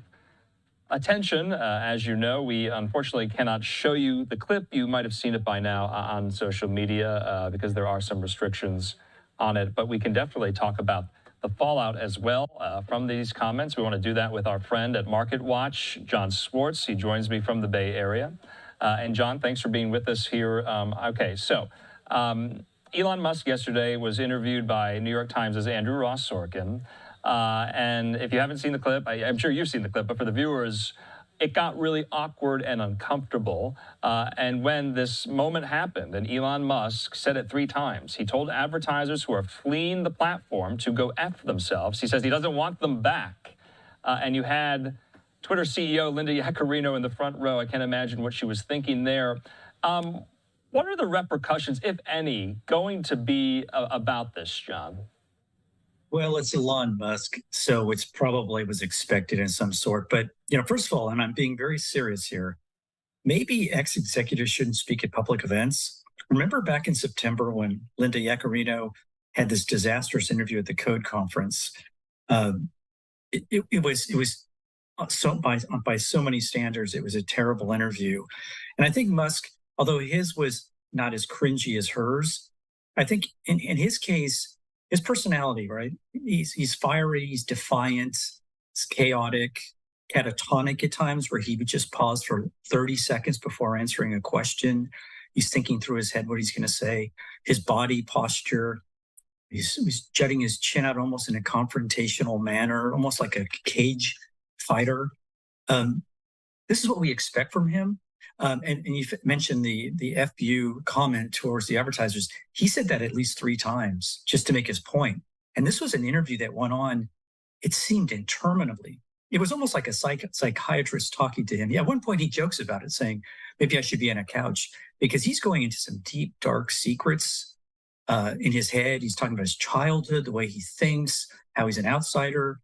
attention. As you know, we unfortunately cannot show you the clip. You might have seen it by now on social media because there are some restrictions on it. But we can definitely talk about the fallout as well from these comments. We want to do that with our friend at Market Watch, John Swartz. He joins me from the Bay Area. And John, thanks for being with us here. Okay, so Elon Musk yesterday was interviewed by New York Times' Andrew Ross Sorkin. And if you haven't seen the clip, I'm sure you've seen the clip, but for the viewers, it got really awkward and uncomfortable. And when this moment happened, and Elon Musk said it 3 times, he told advertisers who are fleeing the platform to go F themselves. He says he doesn't want them back. And you had Twitter CEO Linda Yaccarino in the front row. I can't imagine what she was thinking there. What are the repercussions, if any, going to be about this, John? Well, it's Elon Musk, so it's probably was expected in some sort. But, first of all, and I'm being very serious here, maybe ex-executives shouldn't speak at public events. Remember back in September when Linda Yaccarino had this disastrous interview at the Code Conference? It was so by so many standards, it was a terrible interview. And I think Musk, although his was not as cringy as hers, I think in his case, his personality, right? He's fiery, he's defiant, he's chaotic, catatonic at times, where he would just pause for 30 seconds before answering a question. He's thinking through his head what he's going to say. His body posture, he's jutting his chin out almost in a confrontational manner, almost like a cage fighter. This is what we expect from him. And you mentioned the FU comment towards the advertisers. He said that at least 3 times just to make his point. And this was an interview that went on, it seemed interminably. It was almost like a psychiatrist talking to him. Yeah, at one point he jokes about it, saying, maybe I should be on a couch, because he's going into some deep, dark secrets in his head. He's talking about his childhood, the way he thinks, how he's an outsider.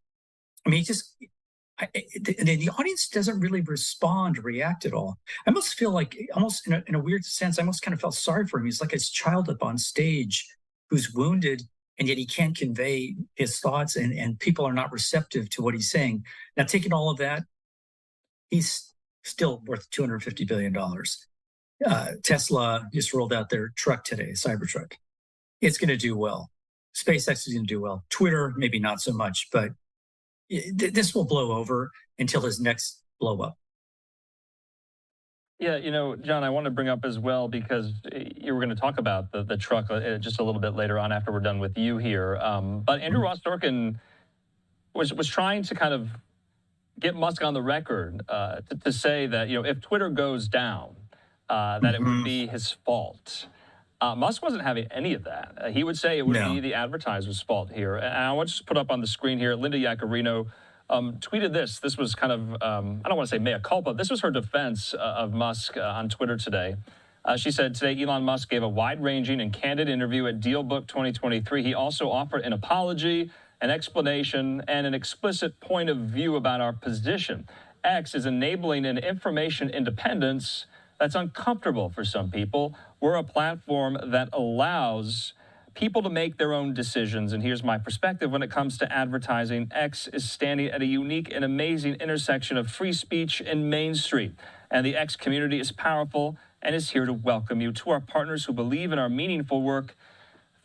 I mean, the audience doesn't really respond or react at all. I almost feel like, almost in a weird sense, I almost kind of felt sorry for him. He's like his child up on stage who's wounded, and yet he can't convey his thoughts, and people are not receptive to what he's saying. Now, taking all of that, he's still worth $250 billion. Tesla just rolled out their truck today, Cybertruck. It's going to do well. SpaceX is going to do well. Twitter, maybe not so much, but this will blow over until his next blow up. Yeah, John, I want to bring up as well, because you were going to talk about the truck just a little bit later on after we're done with you here. But Andrew Ross Sorkin was trying to kind of get Musk on the record to say that, if Twitter goes down, that it would be his fault. Musk wasn't having any of that. He would say it would be the advertiser's fault here. And I want to just put up on the screen here, Linda Yaccarino tweeted this. This was kind of, I don't want to say mea culpa. This was her defense of Musk on Twitter today. She said, today Elon Musk gave a wide-ranging and candid interview at Deal Book 2023. He also offered an apology, an explanation, and an explicit point of view about our position. X is enabling an information independence that's uncomfortable for some people. We're a platform that allows people to make their own decisions. And here's my perspective when it comes to advertising. X is standing at a unique and amazing intersection of free speech and Main Street. And the X community is powerful and is here to welcome you. To our partners who believe in our meaningful work,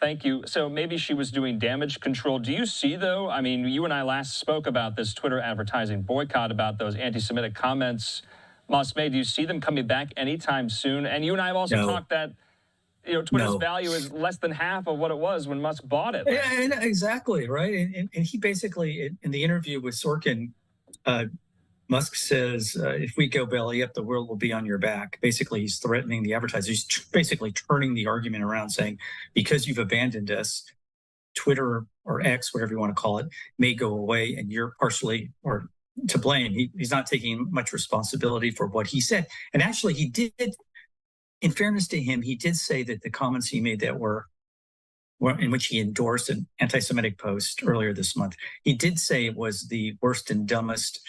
thank you. So maybe she was doing damage control. Do you see, though, I mean, you and I last spoke about this Twitter advertising boycott, about those anti-Semitic comments Musk made. Do you see them coming back anytime soon? And you and I have also talked that, Twitter's value is less than half of what it was when Musk bought it. Yeah, exactly, right? And he basically, in the interview with Sorkin, Musk says, if we go belly up, the world will be on your back. Basically, he's threatening the advertisers. He's basically turning the argument around, saying, because you've abandoned us, Twitter or X, whatever you want to call it, may go away, and you're partially or to blame. He's not taking much responsibility for what he said. And actually, he did, in fairness to him, he did say that the comments he made that were in which he endorsed an anti-Semitic post earlier this month, he did say it was the worst and dumbest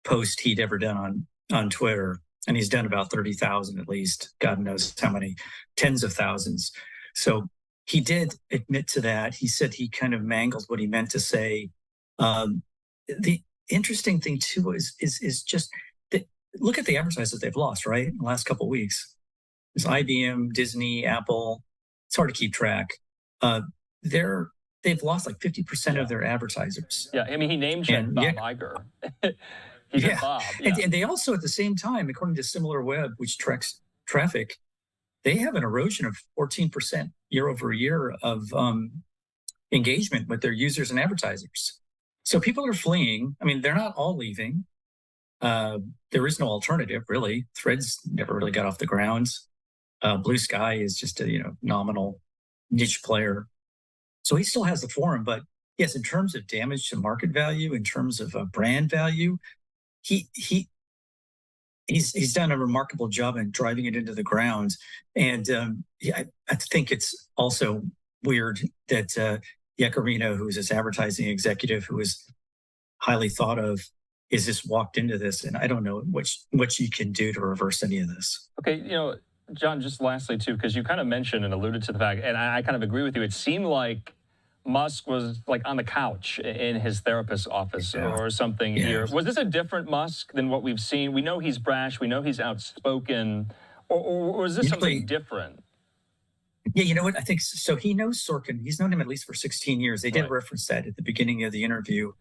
post he'd ever done on Twitter. And he's done about 30,000 at least, God knows how many, tens of thousands. So he did admit to that. He said he kind of mangled what he meant to say. The interesting thing too is just that, look at the advertisers they've lost, right? In the last couple of weeks. There's IBM, Disney, Apple. It's hard to keep track. They've lost like 50% of their advertisers. Yeah, I mean, he name-checked Bob Iger. He did Bob. Yeah. And they also, at the same time, according to SimilarWeb, which tracks traffic, they have an erosion of 14% year over year of engagement with their users and advertisers. So people are fleeing. I mean, they're not all leaving. There is no alternative, really. Threads never really got off the ground. Blue Sky is just a nominal niche player. So he still has the forum, but yes, in terms of damage to market value, in terms of brand value, he's done a remarkable job in driving it into the ground. And I think it's also weird that Yaccarino, who is this advertising executive who is highly thought of, is just walked into this. And I don't know what you can do to reverse any of this. Okay, John, just lastly, too, because you kind of mentioned and alluded to the fact, and I kind of agree with you, it seemed like Musk was like on the couch in his therapist's office or something here. Was this a different Musk than what we've seen? We know he's brash. We know he's outspoken. Or is this something different? Yeah, you know what? I think so. He knows Sorkin. He's known him at least for 16 years. They did reference that at the beginning of the interview.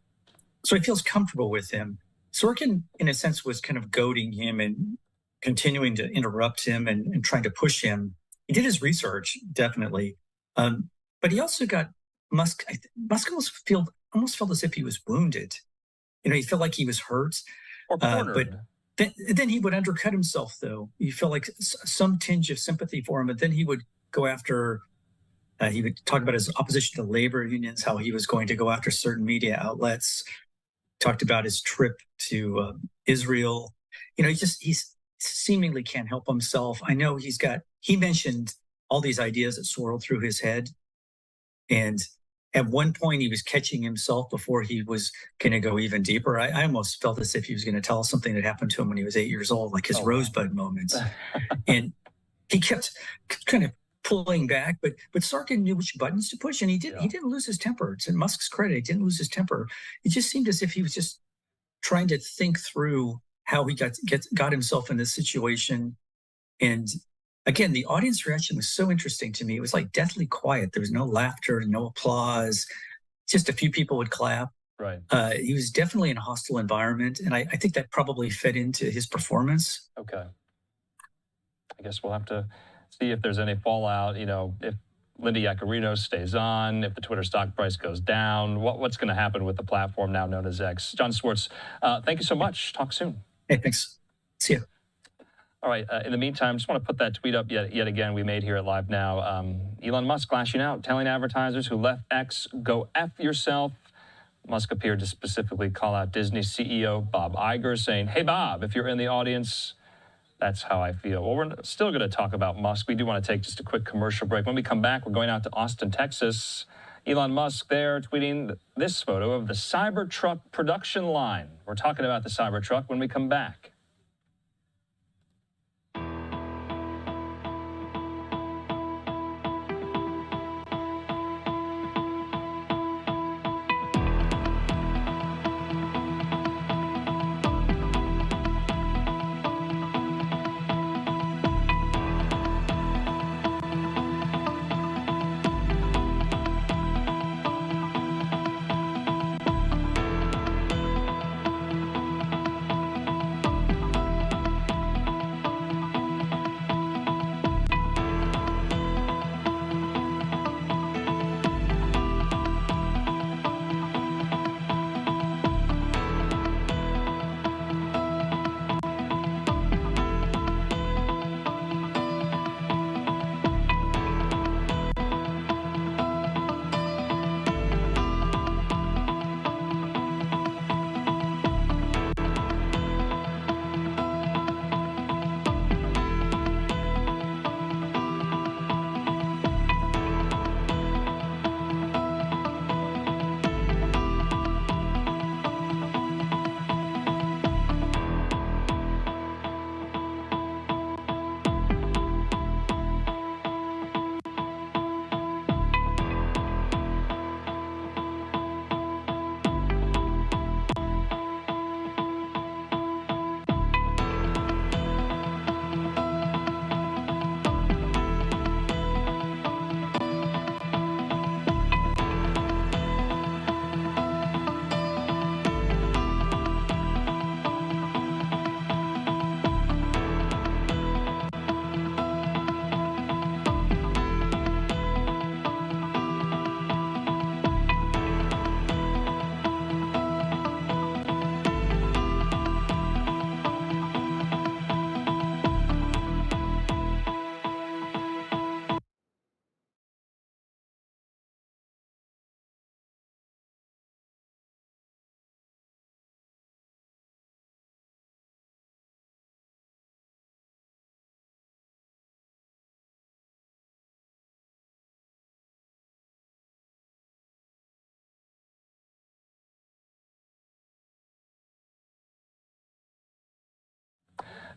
So he feels comfortable with him. Sorkin, in a sense, was kind of goading him and continuing to interrupt him and trying to push him. He did his research, definitely. But he also got Musk almost felt as if he was wounded. He felt like he was hurt. Or cornered. But then he would undercut himself, though. You felt like some tinge of sympathy for him, but then he would go after, he would talk about his opposition to labor unions, how he was going to go after certain media outlets, talked about his trip to Israel. He seemingly can't help himself. I know he mentioned all these ideas that swirled through his head. And at one point he was catching himself before he was going to go even deeper. I almost felt as if he was going to tell us something that happened to him when he was 8 years old, like his rosebud moments. And he kept kind of pulling back, but Sorkin knew which buttons to push, and he didn't lose his temper. It's in Musk's credit, he didn't lose his temper. It just seemed as if he was just trying to think through how he got himself in this situation. And again, the audience reaction was so interesting to me. It was like deathly quiet. There was no laughter, no applause. Just a few people would clap. Right. He was definitely in a hostile environment, and I think that probably fed into his performance. Okay. I guess we'll have to see if there's any fallout, if Linda Yaccarino stays on, if the Twitter stock price goes down, what's going to happen with the platform now known as X. John Swartz, thank you so much. Talk soon. Hey, thanks. See you. All right. In the meantime, just want to put that tweet up yet again we made here at Live Now. Elon Musk lashing out, telling advertisers who left X, go F yourself. Musk appeared to specifically call out Disney CEO Bob Iger, saying, hey, Bob, if you're in the audience, that's how I feel. Well, we're still going to talk about Musk. We do want to take just a quick commercial break. When we come back, we're going out to Austin, Texas. Elon Musk there tweeting this photo of the Cybertruck production line. We're talking about the Cybertruck when we come back.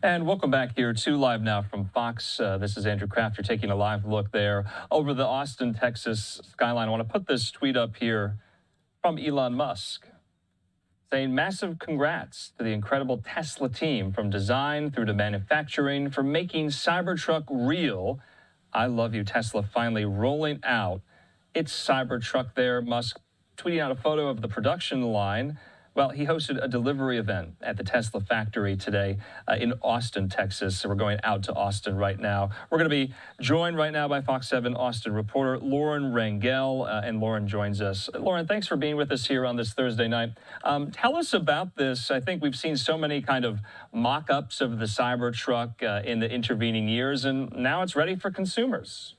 And welcome back here to Live Now from Fox. This is Andrew Kraft. You're taking a live look there over the Austin, Texas skyline. I want to put this tweet up here from Elon Musk saying massive congrats to the incredible Tesla team from design through to manufacturing for making Cybertruck real. I love you, Tesla, finally rolling out its Cybertruck there. Musk tweeting out a photo of the production line. Well, he hosted a delivery event at the Tesla factory today in Austin, Texas. So we're going out to Austin right now. We're going to be joined right now by Fox 7 Austin reporter Lauren Rangel, and Lauren joins us. Lauren, thanks for being with us here on this Thursday night. Tell us about this. I think we've seen so many kind of mock-ups of the Cybertruck in the intervening years, and now it's ready for consumers.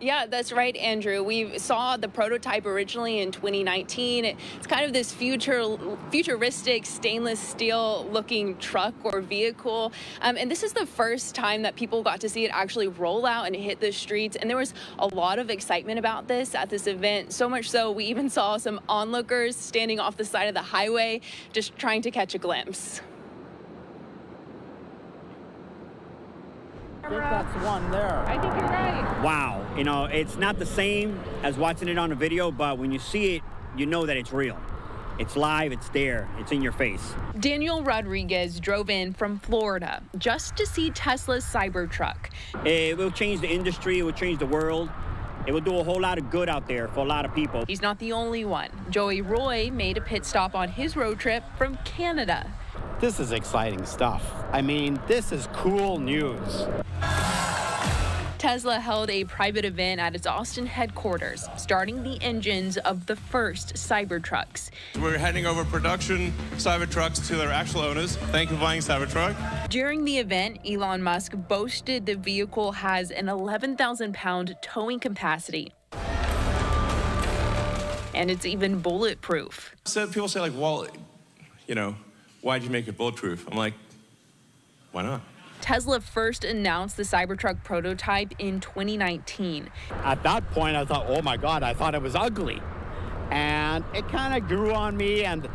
Yeah, that's right, Andrew. We saw the prototype originally in 2019. It's kind of this futuristic stainless steel looking truck or vehicle. And this is the first time that people got to see it actually roll out and hit the streets. And there was a lot of excitement about this at this event. So much so, we even saw some onlookers standing off the side of the highway, just trying to catch a glimpse. I think that's one there. I think you're right. Wow. You know, it's not the same as watching it on a video, but when you see it, you know that it's real. It's live, it's there, it's in your face. Daniel Rodriguez drove in from Florida just to see Tesla's Cybertruck. It will change the industry, it will change the world. It will do a whole lot of good out there for a lot of people. He's not the only one. Joey Roy made a pit stop on his road trip from Canada. This is exciting stuff. I mean, this is cool news. Tesla held a private event at its Austin headquarters, starting the engines of the first Cybertrucks. We're handing over production Cybertrucks to their actual owners. Thank you for buying Cybertruck. During the event, Elon Musk boasted the vehicle has an 11,000-pound towing capacity. And it's even bulletproof. So people say, like, well, you know, why'd you make it bulletproof? I'm like, why not? Tesla first announced the Cybertruck prototype in 2019. At that point, I thought, oh my God, I thought it was ugly. And it kind of grew on me. And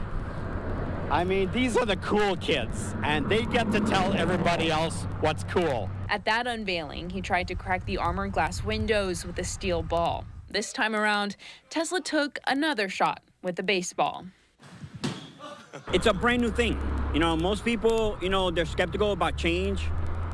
I mean, these are the cool kids, and they get to tell everybody else what's cool. At that unveiling, he tried to crack the armored glass windows with a steel ball. This time around, Tesla took another shot with a baseball. It's a brand new thing. You know, most people, you know, they're skeptical about change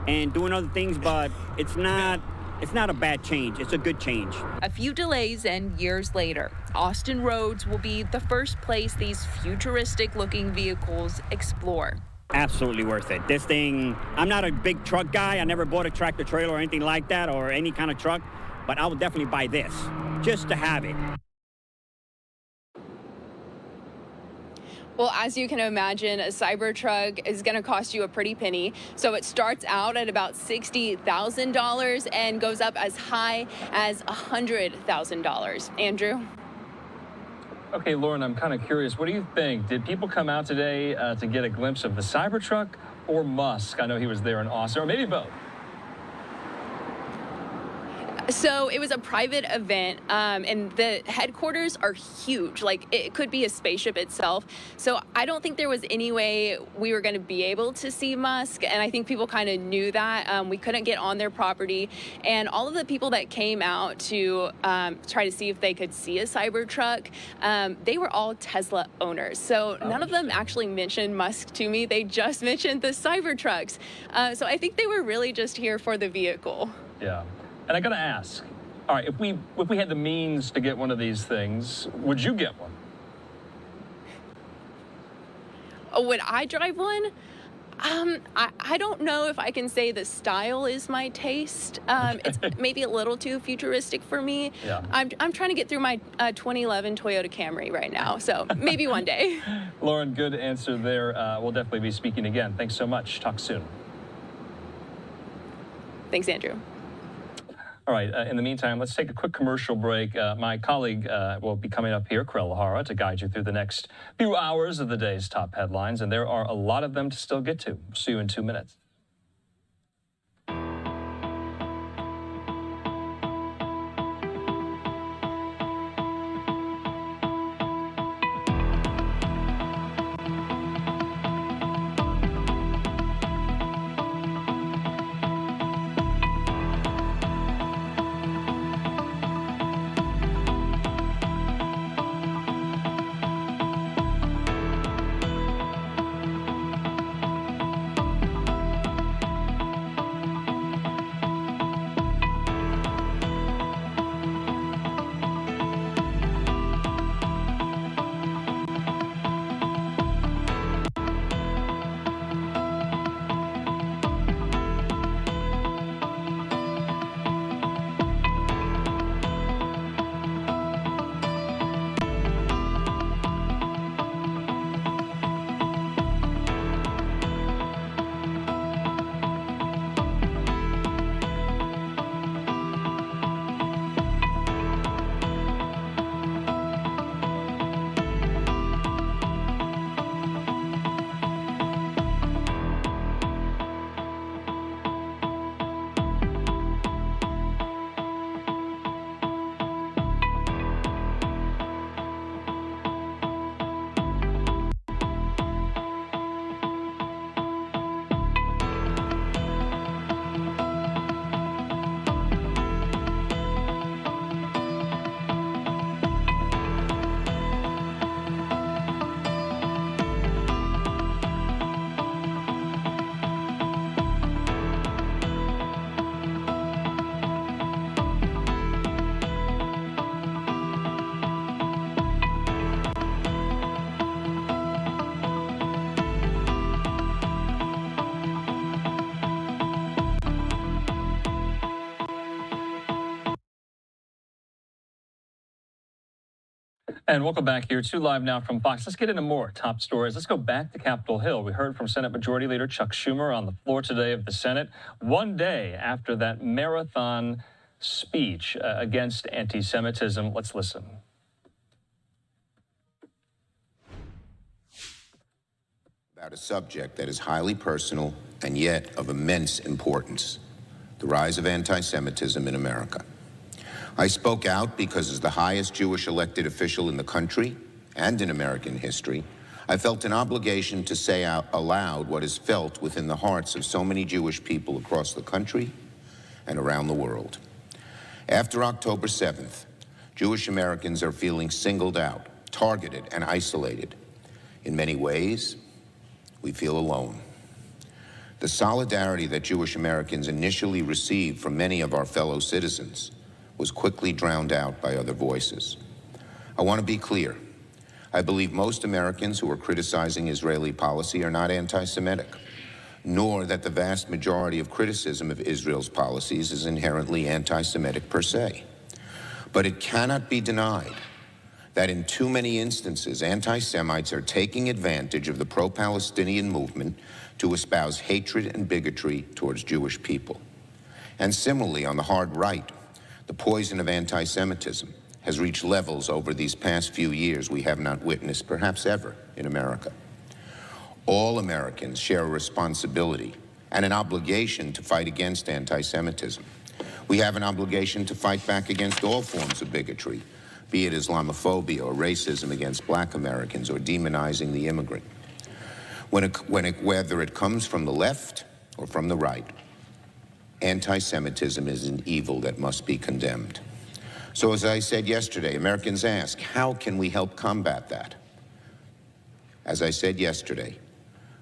and doing other things, but it's not a bad change. It's a good change. A few delays and years later, Austin roads will be the first place these futuristic-looking vehicles explore. Absolutely worth it. This thing, I'm not a big truck guy. I never bought a tractor trailer or anything like that or any kind of truck, but I would definitely buy this just to have it. Well, as you can imagine, a Cybertruck is going to cost you a pretty penny. So it starts out at about $60,000 and goes up as high as $100,000. Andrew? Okay, Lauren, I'm kind of curious. What do you think? Did people come out today to get a glimpse of the Cybertruck or Musk? I know he was there in Austin, or maybe both. So it was a private event, and the headquarters are huge. Like, it could be a spaceship itself. So I don't think there was any way we were going to be able to see Musk, and I think people kind of knew that. We couldn't get on their property, and all of the people that came out to try to see if they could see a Cybertruck, they were all Tesla owners. So none of them actually mentioned Musk to me. They just mentioned the Cybertrucks. So I think they were really just here for the vehicle. Yeah. And I got to ask, all right, if we had the means to get one of these things, would you get one? Oh, would I drive one? I don't know if I can say the style is my taste. It's maybe a little too futuristic for me. Yeah. I'm trying to get through my 2011 Toyota Camry right now, so maybe one day. Lauren, good answer there. We'll definitely be speaking again. Thanks so much. Talk soon. Thanks, Andrew. All right, in the meantime, let's take a quick commercial break. My colleague will be coming up here, Karel Lahara, to guide you through the next few hours of the day's top headlines, and there are a lot of them to still get to. See you in 2 minutes. And welcome back here to Live Now from Fox. Let's get into more top stories. Let's go back to Capitol Hill. We heard from Senate Majority Leader Chuck Schumer on the floor today of the Senate, one day after that marathon speech against anti-Semitism. Let's listen. About a subject that is highly personal and yet of immense importance, the rise of anti-Semitism in America. I spoke out because as the highest Jewish elected official in the country and in American history, I felt an obligation to say out aloud what is felt within the hearts of so many Jewish people across the country and around the world. After October 7th, Jewish Americans are feeling singled out, targeted, and isolated. In many ways, we feel alone. The solidarity that Jewish Americans initially received from many of our fellow citizens was quickly drowned out by other voices. I want to be clear. I believe most Americans who are criticizing Israeli policy are not anti-Semitic, nor that the vast majority of criticism of Israel's policies is inherently anti-Semitic per se. But it cannot be denied that in too many instances, anti-Semites are taking advantage of the pro-Palestinian movement to espouse hatred and bigotry towards Jewish people. And similarly, on the hard right, the poison of anti-Semitism has reached levels over these past few years we have not witnessed, perhaps ever, in America. All Americans share a responsibility and an obligation to fight against anti-Semitism. We have an obligation to fight back against all forms of bigotry, be it Islamophobia or racism against Black Americans or demonizing the immigrant. Whether it comes from the left or from the right, anti-Semitism is an evil that must be condemned. So as I said yesterday, Americans ask, how can we help combat that? As I said yesterday,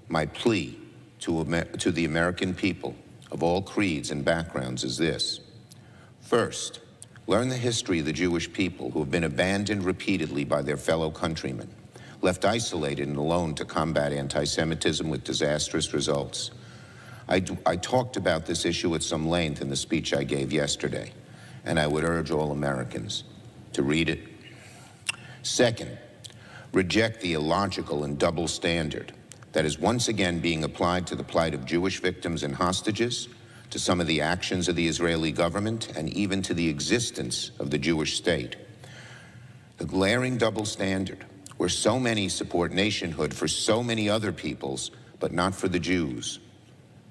my plea to the American people of all creeds and backgrounds is this. First, learn the history of the Jewish people who have been abandoned repeatedly by their fellow countrymen, left isolated and alone to combat anti-Semitism with disastrous results. I talked about this issue at some length in the speech I gave yesterday, and I would urge all Americans to read it. Second, reject the illogical and double standard that is once again being applied to the plight of Jewish victims and hostages, to some of the actions of the Israeli government, and even to the existence of the Jewish state. The glaring double standard, where so many support nationhood for so many other peoples, but not for the Jews,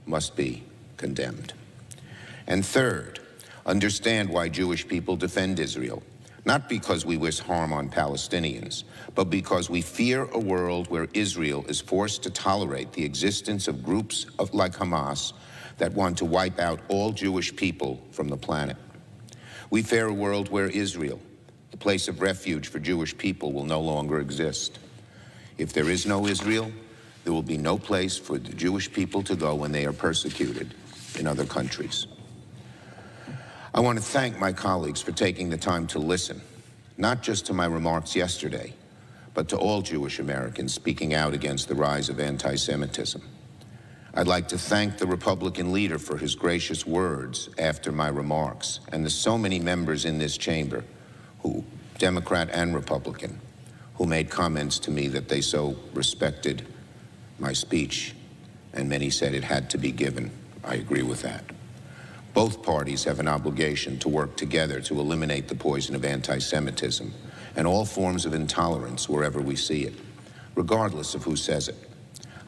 must be condemned. And third, understand why Jewish people defend Israel, not because we wish harm on Palestinians, but because we fear a world where Israel is forced to tolerate the existence of groups like Hamas that want to wipe out all Jewish people from the planet. We fear a world where Israel, the place of refuge for Jewish people, will no longer exist. If there is no Israel, there will be no place for the Jewish people to go when they are persecuted in other countries. I want to thank my colleagues for taking the time to listen, not just to my remarks yesterday, but to all Jewish Americans speaking out against the rise of anti-Semitism. I'd like to thank the Republican leader for his gracious words after my remarks, and the so many members in this chamber, Democrat and Republican, who made comments to me that they so respected my speech, and many said it had to be given. I agree with that. Both parties have an obligation to work together to eliminate the poison of anti-Semitism and all forms of intolerance wherever we see it, regardless of who says it.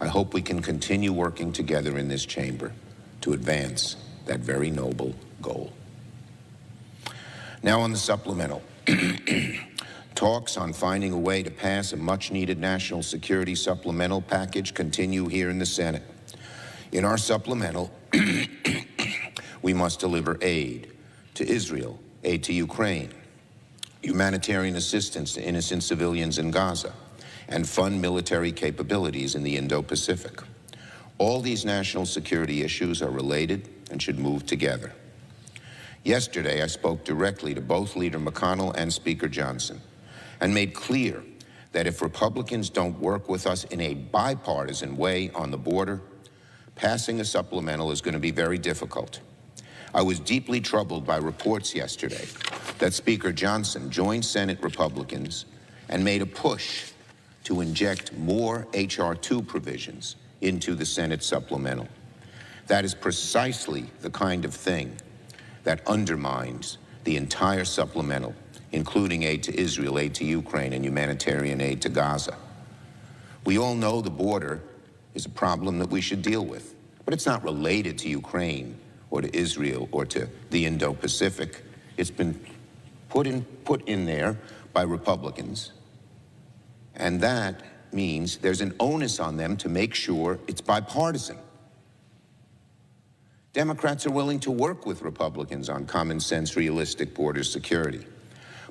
I hope we can continue working together in this chamber to advance that very noble goal. Now on the supplemental. Talks on finding a way to pass a much-needed national security supplemental package continue here in the Senate. In our supplemental, we must deliver aid to Israel, aid to Ukraine, humanitarian assistance to innocent civilians in Gaza, and fund military capabilities in the Indo-Pacific. All these national security issues are related and should move together. Yesterday, I spoke directly to both Leader McConnell and Speaker Johnson and made clear that if Republicans don't work with us in a bipartisan way on the border, passing a supplemental is going to be very difficult. I was deeply troubled by reports yesterday that Speaker Johnson joined Senate Republicans and made a push to inject more H.R. 2 provisions into the Senate supplemental. That is precisely the kind of thing that undermines the entire supplemental, including aid to Israel, aid to Ukraine, and humanitarian aid to Gaza. We all know the border is a problem that we should deal with, but it's not related to Ukraine or to Israel or to the Indo-Pacific. It's been put in there by Republicans, and that means there's an onus on them to make sure it's bipartisan. Democrats are willing to work with Republicans on common sense, realistic border security.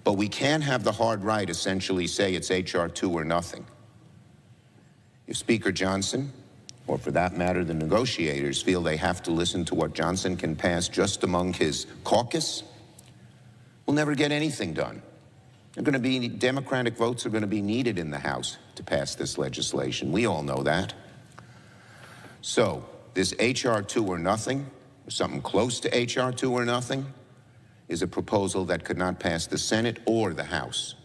But we can't have the hard right essentially say it's H.R. 2 or nothing. If Speaker Johnson, or for that matter, the negotiators, feel they have to listen to what Johnson can pass just among his caucus, we'll never get anything done. Democratic votes are going to be needed in the House to pass this legislation. We all know that. So, this H.R. 2 or nothing, or something close to H.R. 2 or nothing, is a proposal that could not pass the Senate or the House.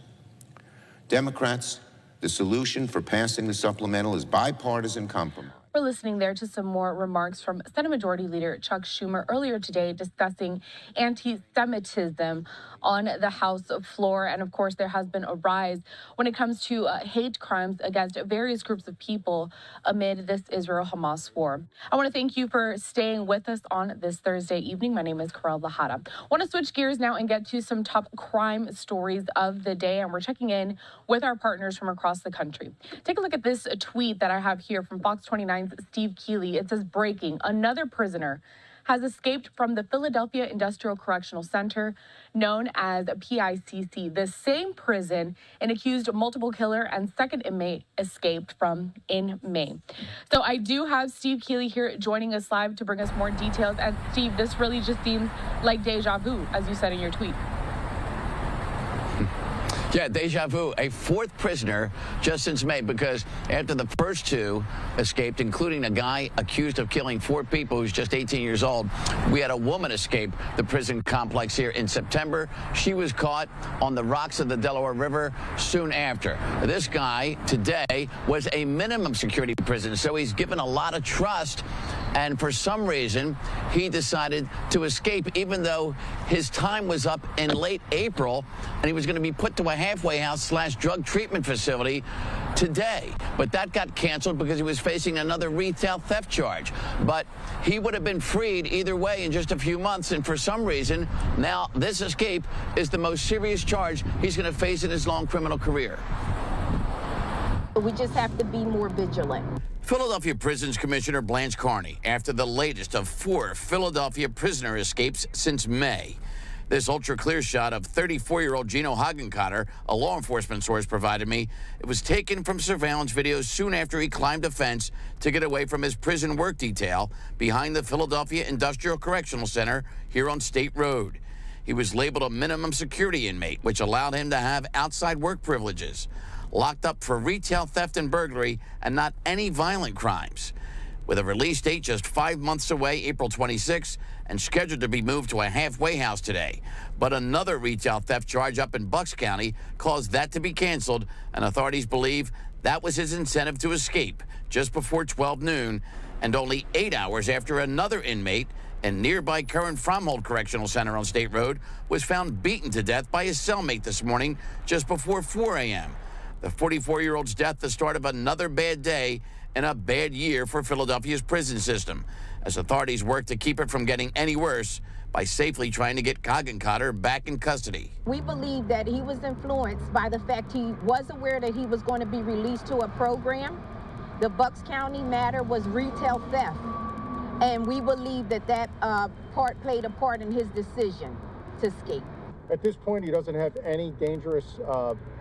Democrats, the solution for passing the supplemental is bipartisan compromise. We're listening there to some more remarks from Senate Majority Leader Chuck Schumer earlier today discussing anti-Semitism on the House floor. And of course, there has been a rise when it comes to hate crimes against various groups of people amid this Israel-Hamas war. I want to thank you for staying with us on this Thursday evening. My name is Karel Lahada. I want to switch gears now and get to some top crime stories of the day. And we're checking in with our partners from across the country. Take a look at this tweet that I have here from Fox 29's Steve Keeley. It says, breaking, another prisoner has escaped from the Philadelphia Industrial Correctional Center, known as PICC. The same prison an accused multiple killer and second inmate escaped from in May. So I do have Steve Keeley here joining us live to bring us more details. And Steve, this really just seems like deja vu, as you said in your tweet. Yeah, deja vu. A fourth prisoner just since May, because after the first two escaped, including a guy accused of killing 4 people who's just 18 years old, we had a woman escape the prison complex here in September. She was caught on the rocks of the Delaware River soon after. This guy today was a minimum security prison, so he's given a lot of trust. And for some reason, he decided to escape, even though his time was up in late April, and he was going to be put to a halfway house / drug treatment facility today. But that got canceled because he was facing another retail theft charge. But he would have been freed either way in just a few months. And for some reason, now this escape is the most serious charge he's going to face in his long criminal career. We just have to be more vigilant. Philadelphia Prisons Commissioner Blanche Carney after the latest of 4 Philadelphia prisoner escapes since May. This ultra-clear shot of 34-year-old Gino Hagenkotter, a law enforcement source provided me, it was taken from surveillance videos soon after he climbed a fence to get away from his prison work detail behind the Philadelphia Industrial Correctional Center here on State Road. He was labeled a minimum security inmate, which allowed him to have outside work privileges. Locked up for retail theft and burglary and not any violent crimes. With a release date just 5 months away, April 26, and scheduled to be moved to a halfway house today. But another retail theft charge up in Bucks County caused that to be canceled, and authorities believe that was his incentive to escape just before 12 noon, and only 8 hours after another inmate in nearby current Fromhold Correctional Center on State Road was found beaten to death by his cellmate this morning just before 4 a.m. The 44-year-old's death, the start of another bad day and a bad year for Philadelphia's prison system, as authorities work to keep it from getting any worse by safely trying to get Hagenkotter back in custody. We believe that he was influenced by the fact he was aware that he was going to be released to a program. The Bucks County matter was retail theft, and we believe that that part played a part in his decision to escape. At this point, he doesn't have any dangerous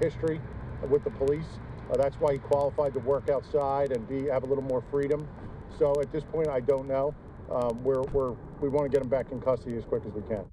history with the police. That's why he qualified to work outside and have a little more freedom. So at this point, I don't know. We want to get him back in custody as quick as we can.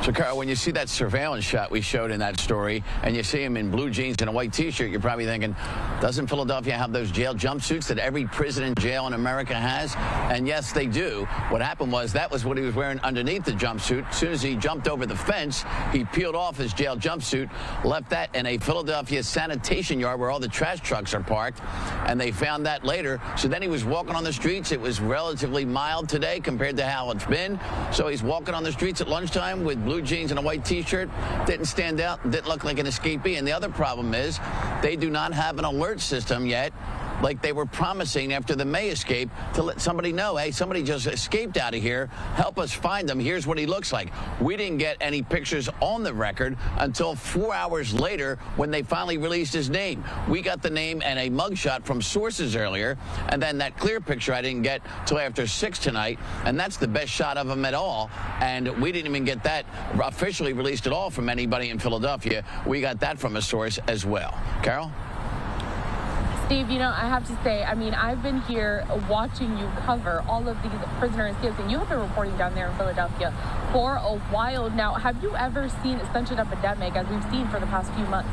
So, Carl, when you see that surveillance shot we showed in that story, and you see him in blue jeans and a white T-shirt, you're probably thinking, doesn't Philadelphia have those jail jumpsuits that every prison in jail in America has? And yes, they do. What happened was that was what he was wearing underneath the jumpsuit. As soon as he jumped over the fence, he peeled off his jail jumpsuit, left that in a Philadelphia sanitation yard where all the trash trucks are parked, and they found that later. So then he was walking on the streets. It was relatively mild today compared to how it's been. So he's walking on the streets at lunchtime with blue jeans and a white T-shirt. Didn't stand out, didn't look like an escapee. And the other problem is they do not have an alert system yet, like they were promising after the May escape, to let somebody know, hey, somebody just escaped out of here. Help us find them. Here's what he looks like. We didn't get any pictures on the record until 4 hours later when they finally released his name. We got the name and a mugshot from sources earlier, and then that clear picture I didn't get till after 6 tonight, and that's the best shot of him at all. And we didn't even get that officially released at all from anybody in Philadelphia. We got that from a source as well. Carol? Steve, you know, I have to say, I mean, I've been here watching you cover all of these prisoner escapes, and you have been reporting down there in Philadelphia for a while now. Have you ever seen such an epidemic as we've seen for the past few months?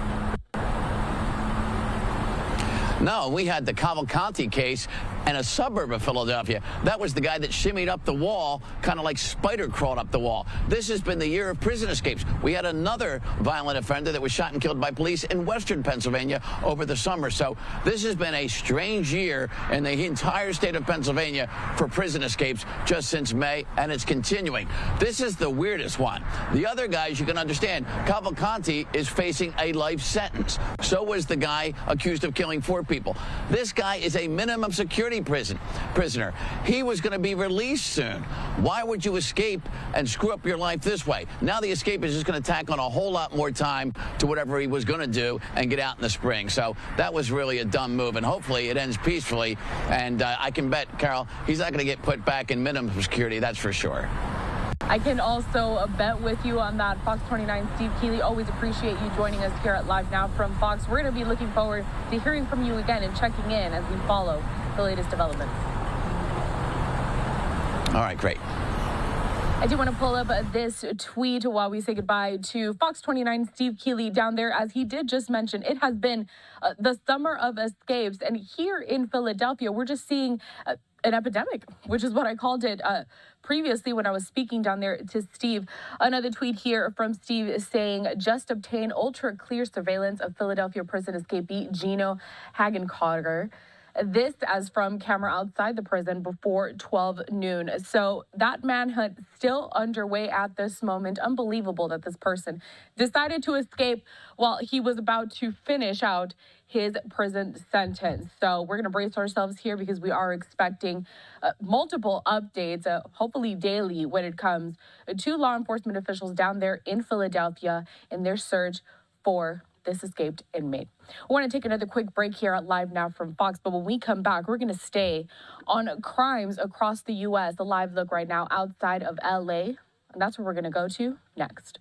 No, we had the Cavalcanti case in a suburb of Philadelphia. That was the guy that shimmied up the wall, kind of like spider crawled up the wall. This has been the year of prison escapes. We had another violent offender that was shot and killed by police in western Pennsylvania over the summer. So this has been a strange year in the entire state of Pennsylvania for prison escapes just since May, and it's continuing. This is the weirdest one. The other guys, you can understand, Cavalcanti is facing a life sentence. So was the guy accused of killing 4 people. This guy is a minimum security prisoner. He was going to be released soon. Why would you escape and screw up your life this way? Now the escape is just going to tack on a whole lot more time to whatever he was going to do and get out in the spring. So that was really a dumb move, and hopefully it ends peacefully. And I can bet, Carol, he's not going to get put back in minimum security, that's for sure. I can also bet with you on that. Fox 29 Steve Keeley, always appreciate you joining us here at Live Now from Fox. We're going to be looking forward to hearing from you again and checking in as we follow the latest developments. All right, great. I do want to pull up this tweet while we say goodbye to Fox 29 Steve Keeley down there, as he did just mention it has been the summer of escapes. And here in Philadelphia, we're just seeing an epidemic, which is what I called it previously when I was speaking down there to Steve. Another tweet here from Steve is saying, just obtain ultra clear surveillance of Philadelphia prison escapee Gino Hagencarter. This as from camera outside the prison before 12 noon. So that manhunt still underway at this moment. Unbelievable that this person decided to escape while he was about to finish out his prison sentence. So we're going to brace ourselves here because we are expecting multiple updates, hopefully daily, when it comes to law enforcement officials down there in Philadelphia in their search for this escaped inmate. I want to take another quick break here at Live Now from Fox, but when we come back, we're going to stay on crimes across the U.S. A live look right now outside of L.A., and that's where we're going to go to next.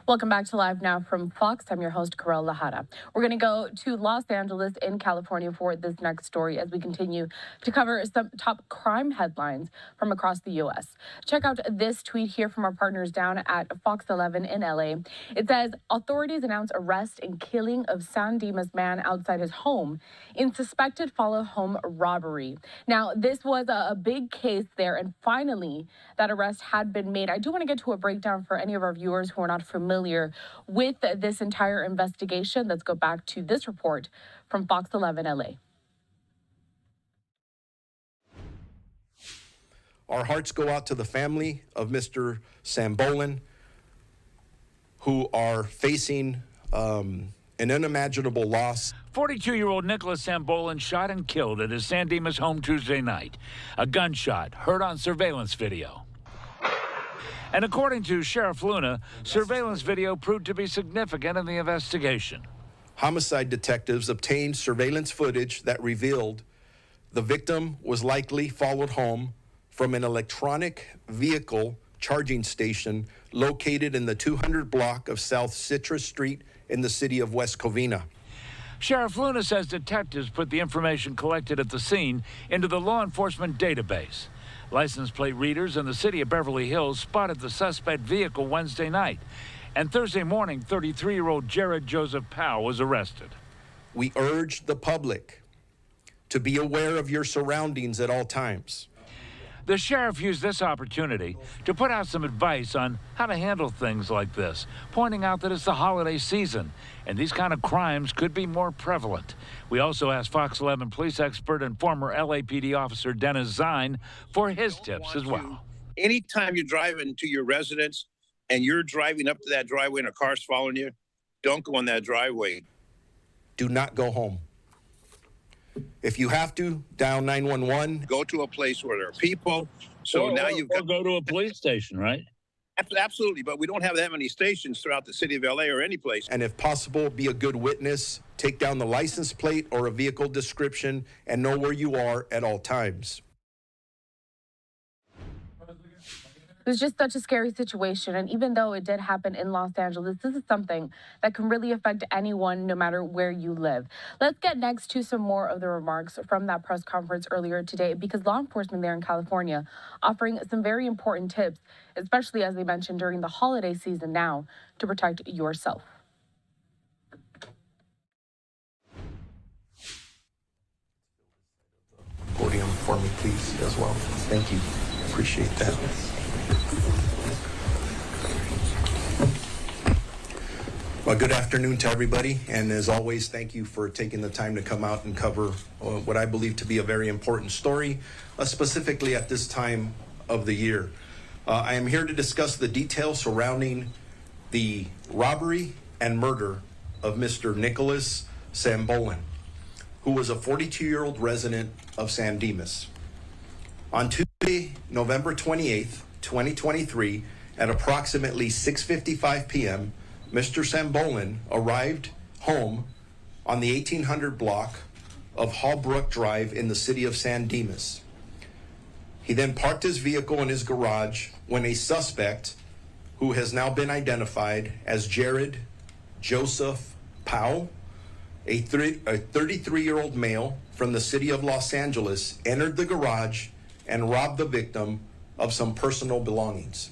Welcome back to Live Now from Fox. I'm your host, Karel Lahara. We're going to go to Los Angeles in California for this next story as we continue to cover some top crime headlines from across the U.S. Check out this tweet here from our partners down at Fox 11 in L.A. It says, authorities announce arrest and killing of San Dimas man outside his home in suspected follow-home robbery. Now, this was a big case there, and finally, that arrest had been made. I do want to get to a breakdown for any of our viewers who are not familiar with this entire investigation. Let's go back to this report from Fox 11 LA. Our hearts go out to the family of Mr. Sambolin, who are facing an unimaginable loss. 42-year-old Nicholas Sambolin shot and killed at his San Dimas home Tuesday night. A gunshot heard on surveillance video. And according to Sheriff Luna, surveillance video proved to be significant in the investigation. Homicide detectives obtained surveillance footage that revealed the victim was likely followed home from an electronic vehicle charging station located in the 200 block of South Citrus Street in the city of West Covina. Sheriff Luna says detectives put the information collected at the scene into the law enforcement database. License plate readers in the city of Beverly Hills spotted the suspect vehicle Wednesday night. And Thursday morning, 33-year-old Jared Joseph Powell was arrested. We urge the public to be aware of your surroundings at all times. The sheriff used this opportunity to put out some advice on how to handle things like this, pointing out that it's the holiday season and these kind of crimes could be more prevalent. We also asked Fox 11 police expert and former LAPD officer Dennis Zine for his tips as well. Anytime you're driving to your residence and you're driving up to that driveway and a car's following you, don't go on that driveway. Do not go home. If you have to, dial 911. Go to a place where there are people. So now you've got to go to a police station, right? Absolutely, but we don't have that many stations throughout the city of LA or any place. And if possible, be a good witness. Take down the license plate or a vehicle description and know where you are at all times. It was just such a scary situation. And even though it did happen in Los Angeles, this is something that can really affect anyone, no matter where you live. Let's get next to some more of the remarks from that press conference earlier today, because law enforcement there in California offering some very important tips, especially as they mentioned during the holiday season now, to protect yourself. Podium for me, please, as well. Thank you. Appreciate that. Well, good afternoon to everybody, and as always, thank you for taking the time to come out and cover what I believe to be a very important story, specifically at this time of the year. I am here to discuss the details surrounding the robbery and murder of Mr. Nicholas Sambolin, who was a 42-year-old resident of San Dimas. On Tuesday, November 28th, 2023, at approximately 6:55 p.m., Mr. Sambolin arrived home on the 1800 block of Hallbrook Drive in the city of San Dimas. He then parked his vehicle in his garage when a suspect, who has now been identified as Jared Joseph Powell, a 33-year-old male from the city of Los Angeles, entered the garage and robbed the victim of some personal belongings.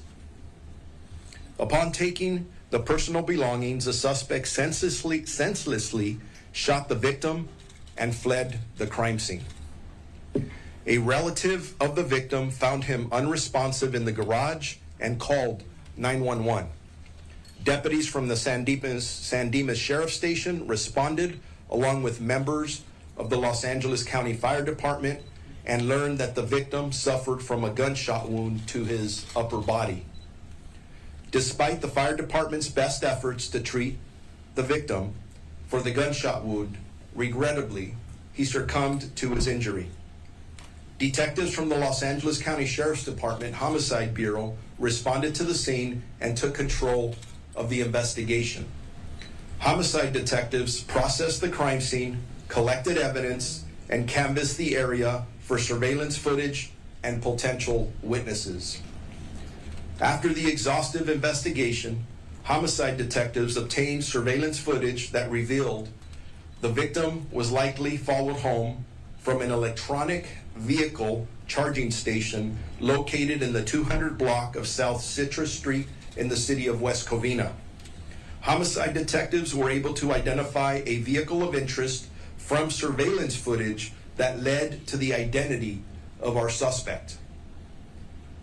Upon taking the personal belongings, the suspect senselessly shot the victim and fled the crime scene. A relative of the victim found him unresponsive in the garage and called 911. Deputies from the San Dimas Sheriff's Station responded along with members of the Los Angeles County Fire Department and learned that the victim suffered from a gunshot wound to his upper body. Despite the fire department's best efforts to treat the victim for the gunshot wound, regrettably, he succumbed to his injury. Detectives from the Los Angeles County Sheriff's Department Homicide Bureau responded to the scene and took control of the investigation. Homicide detectives processed the crime scene, collected evidence, and canvassed the area for surveillance footage and potential witnesses. After the exhaustive investigation, homicide detectives obtained surveillance footage that revealed the victim was likely followed home from an electronic vehicle charging station located in the 200 block of South Citrus Street in the city of West Covina. Homicide detectives were able to identify a vehicle of interest from surveillance footage that led to the identity of our suspect.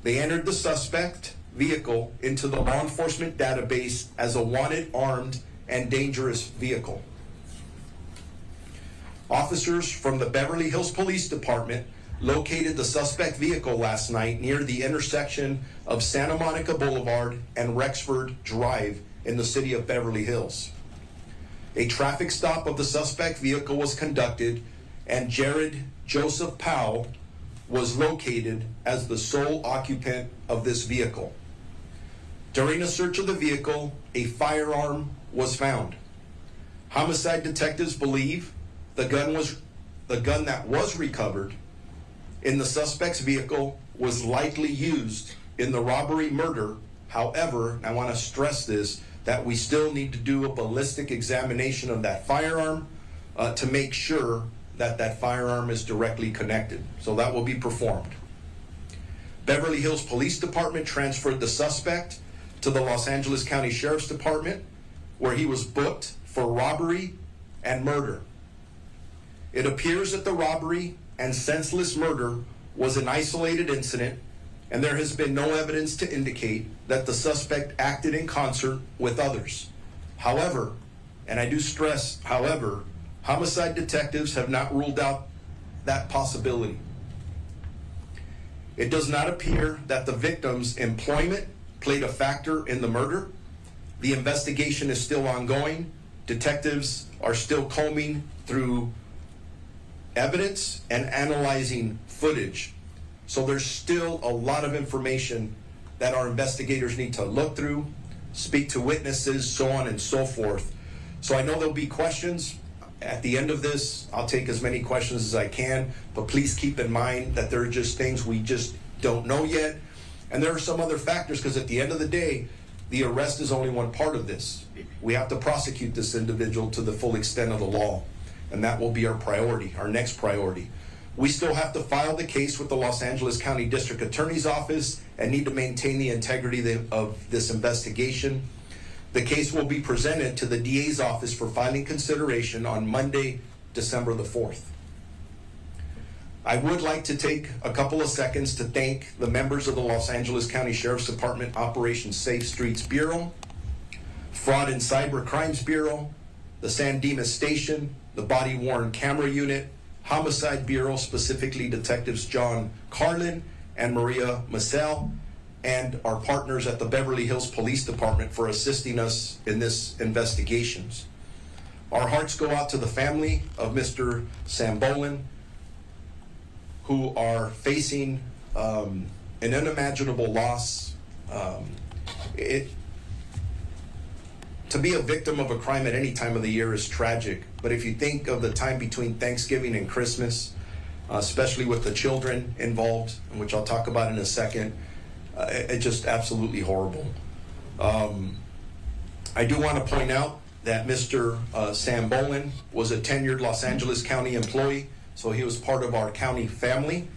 They entered the suspect vehicle into the law enforcement database as a wanted, armed, and dangerous vehicle. Officers from the Beverly Hills Police Department located the suspect vehicle last night near the intersection of Santa Monica Boulevard and Rexford Drive in the city of Beverly Hills. A traffic stop of the suspect vehicle was conducted, and Jared Joseph Powell was located as the sole occupant of this vehicle. During a search of the vehicle, a firearm was found. Homicide detectives believe the gun that was recovered in the suspect's vehicle was likely used in the robbery murder. However, I want to stress this, that we still need to do a ballistic examination of that firearm to make sure that that firearm is directly connected. So that will be performed. Beverly Hills Police Department transferred the suspect to the Los Angeles County Sheriff's Department, where he was booked for robbery and murder. It appears that the robbery and senseless murder was an isolated incident, and there has been no evidence to indicate that the suspect acted in concert with others. However, and I do stress, however, homicide detectives have not ruled out that possibility. It does not appear that the victim's employment played a factor in the murder. The investigation is still ongoing. Detectives are still combing through evidence and analyzing footage. So there's still a lot of information that our investigators need to look through, speak to witnesses, so on and so forth. So I know there'll be questions. At the end of this, I'll take as many questions as I can, but please keep in mind that there are just things we just don't know yet. And there are some other factors, because at the end of the day, the arrest is only one part of this. We have to prosecute this individual to the full extent of the law, and that will be our priority, our next priority. We still have to file the case with the Los Angeles County District Attorney's Office and need to maintain the integrity of this investigation. The case will be presented to the DA's office for filing consideration on Monday, December the 4th. I would like to take a couple of seconds to thank the members of the Los Angeles County Sheriff's Department Operation Safe Streets Bureau, Fraud and Cyber Crimes Bureau, the San Dimas Station, the Body Worn Camera Unit, Homicide Bureau, specifically Detectives John Carlin and Maria Massel, and our partners at the Beverly Hills Police Department for assisting us in this investigations. Our hearts go out to the family of Mr. Sambolin, who are facing an unimaginable loss. To be a victim of a crime at any time of the year is tragic, but if you think of the time between Thanksgiving and Christmas, especially with the children involved, which I'll talk about in a second, it's just absolutely horrible. I do want to point out that Mr. Sambolin was a tenured Los Angeles County employee, so he was part of our county family,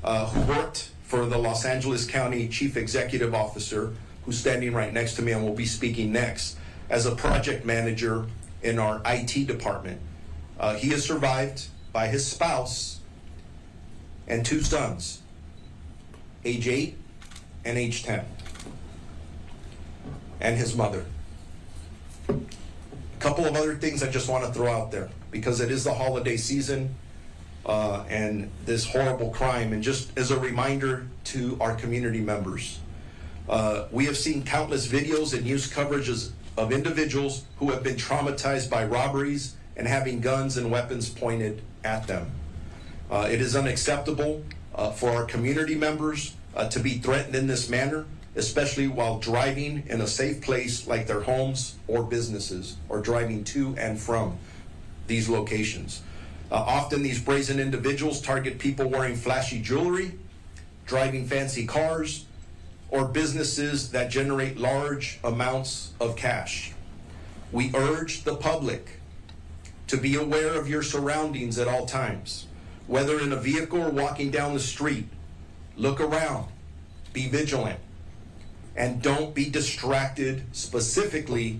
who worked for the Los Angeles County Chief Executive Officer, who's standing right next to me and will be speaking next, as a project manager in our IT department. He is survived by his spouse and two sons, age 8 and age 10, and his mother. A couple of other things I just want to throw out there, because it is the holiday season and this horrible crime, and just as a reminder to our community members, we have seen countless videos and news coverages of individuals who have been traumatized by robberies and having guns and weapons pointed at them. It is unacceptable for our community members to be threatened in this manner, especially while driving in a safe place like their homes or businesses, or driving to and from these locations. Often these brazen individuals target people wearing flashy jewelry, driving fancy cars, or businesses that generate large amounts of cash. We urge the public to be aware of your surroundings at all times, whether in a vehicle or walking down the street. Look around, be vigilant, and don't be distracted specifically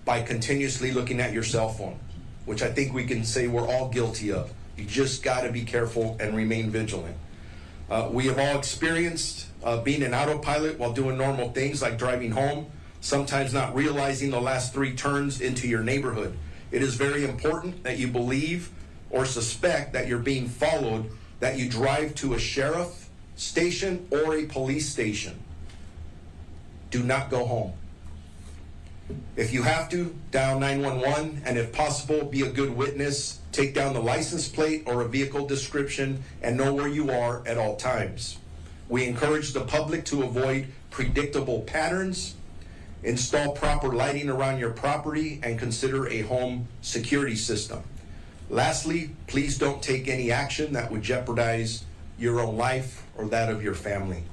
by continuously looking at your cell phone, which I think we can say we're all guilty of. You just got to be careful and remain vigilant. We have all experienced being an autopilot while doing normal things like driving home, sometimes not realizing the last 3 turns into your neighborhood. It is very important that you believe or suspect that you're being followed, that you drive to a sheriff station or a police station. Do not go home. If you have to, dial 911, and if possible, be a good witness. Take down the license plate or a vehicle description and know where you are at all times. We encourage the public to avoid predictable patterns, install proper lighting around your property, and consider a home security system. Lastly, please don't take any action that would jeopardize your own life or that of your family.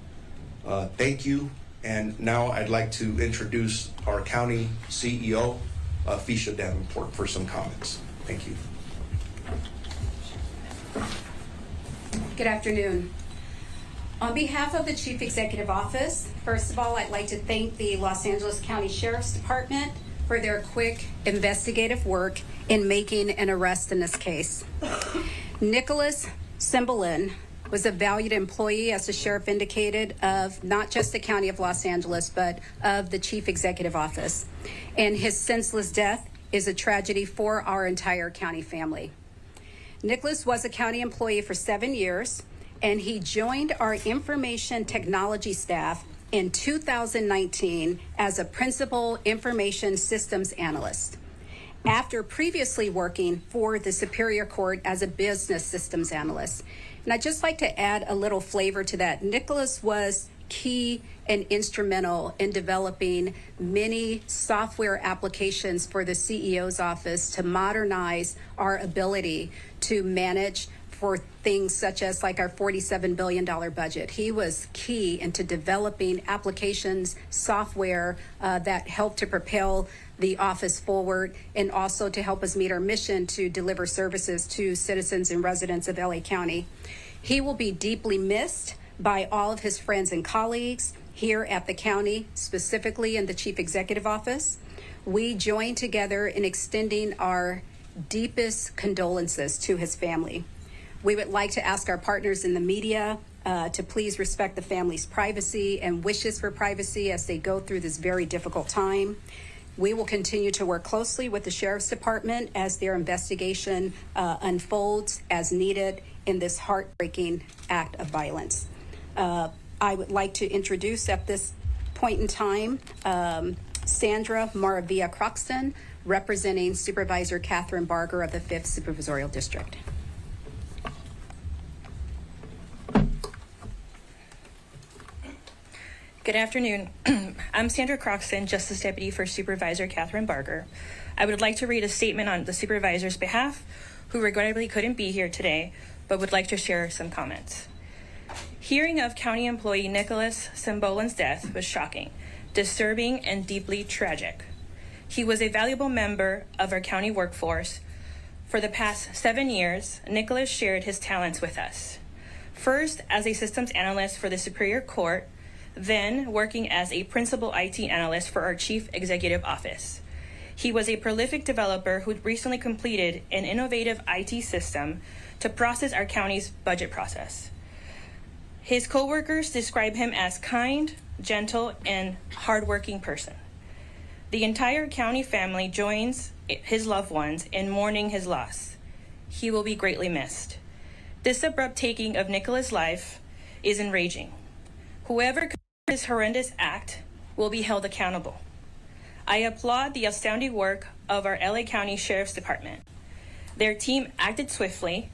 Thank you. And now I'd like to introduce our county CEO, Fisha Davenport, for some comments. Thank you. Good afternoon. On behalf of the Chief Executive Office, first of all, I'd like to thank the Los Angeles County Sheriff's Department for their quick investigative work in making an arrest in this case. Nicholas Cymbalin was a valued employee, as the sheriff indicated, of not just the County of Los Angeles, but of the Chief Executive Office. And his senseless death is a tragedy for our entire county family. Nicholas was a county employee for 7 years, and he joined our information technology staff in 2019 as a principal information systems analyst, after previously working for the Superior Court as a business systems analyst. And I'd just like to add a little flavor to that. Nicholas was key and instrumental in developing many software applications for the CEO's office to modernize our ability to manage for things such as like our $47 billion budget. He was key into developing applications, software that helped to propel the office forward and also to help us meet our mission to deliver services to citizens and residents of LA County. He will be deeply missed by all of his friends and colleagues here at the county, specifically in the Chief Executive Office. We join together in extending our deepest condolences to his family. We would like to ask our partners in the media to please respect the family's privacy and wishes for privacy as they go through this very difficult time. We will continue to work closely with the Sheriff's Department as their investigation unfolds as needed in this heartbreaking act of violence. I would like to introduce at this point in time Sandra Maravilla Croxton, representing Supervisor Catherine Barger of the 5th Supervisorial District. Good afternoon. I'm Sandra Croxton, Justice Deputy for Supervisor Catherine Barger. I would like to read a statement on the supervisor's behalf, who regrettably couldn't be here today, but would like to share some comments. Hearing of county employee Nicholas Cymbalin's death was shocking, disturbing, and deeply tragic. He was a valuable member of our county workforce. For the past 7 years, Nicholas shared his talents with us. First, as a systems analyst for the Superior Court, then working as a principal IT analyst for our Chief Executive Office. He was a prolific developer who recently completed an innovative IT system to process our county's budget process. His coworkers describe him as kind, gentle, and hardworking person. The entire county family joins his loved ones in mourning his loss. He will be greatly missed. This abrupt taking of Nicholas' life is enraging. Whoever committed this horrendous act will be held accountable. I applaud the outstanding work of our LA County Sheriff's Department. Their team acted swiftly,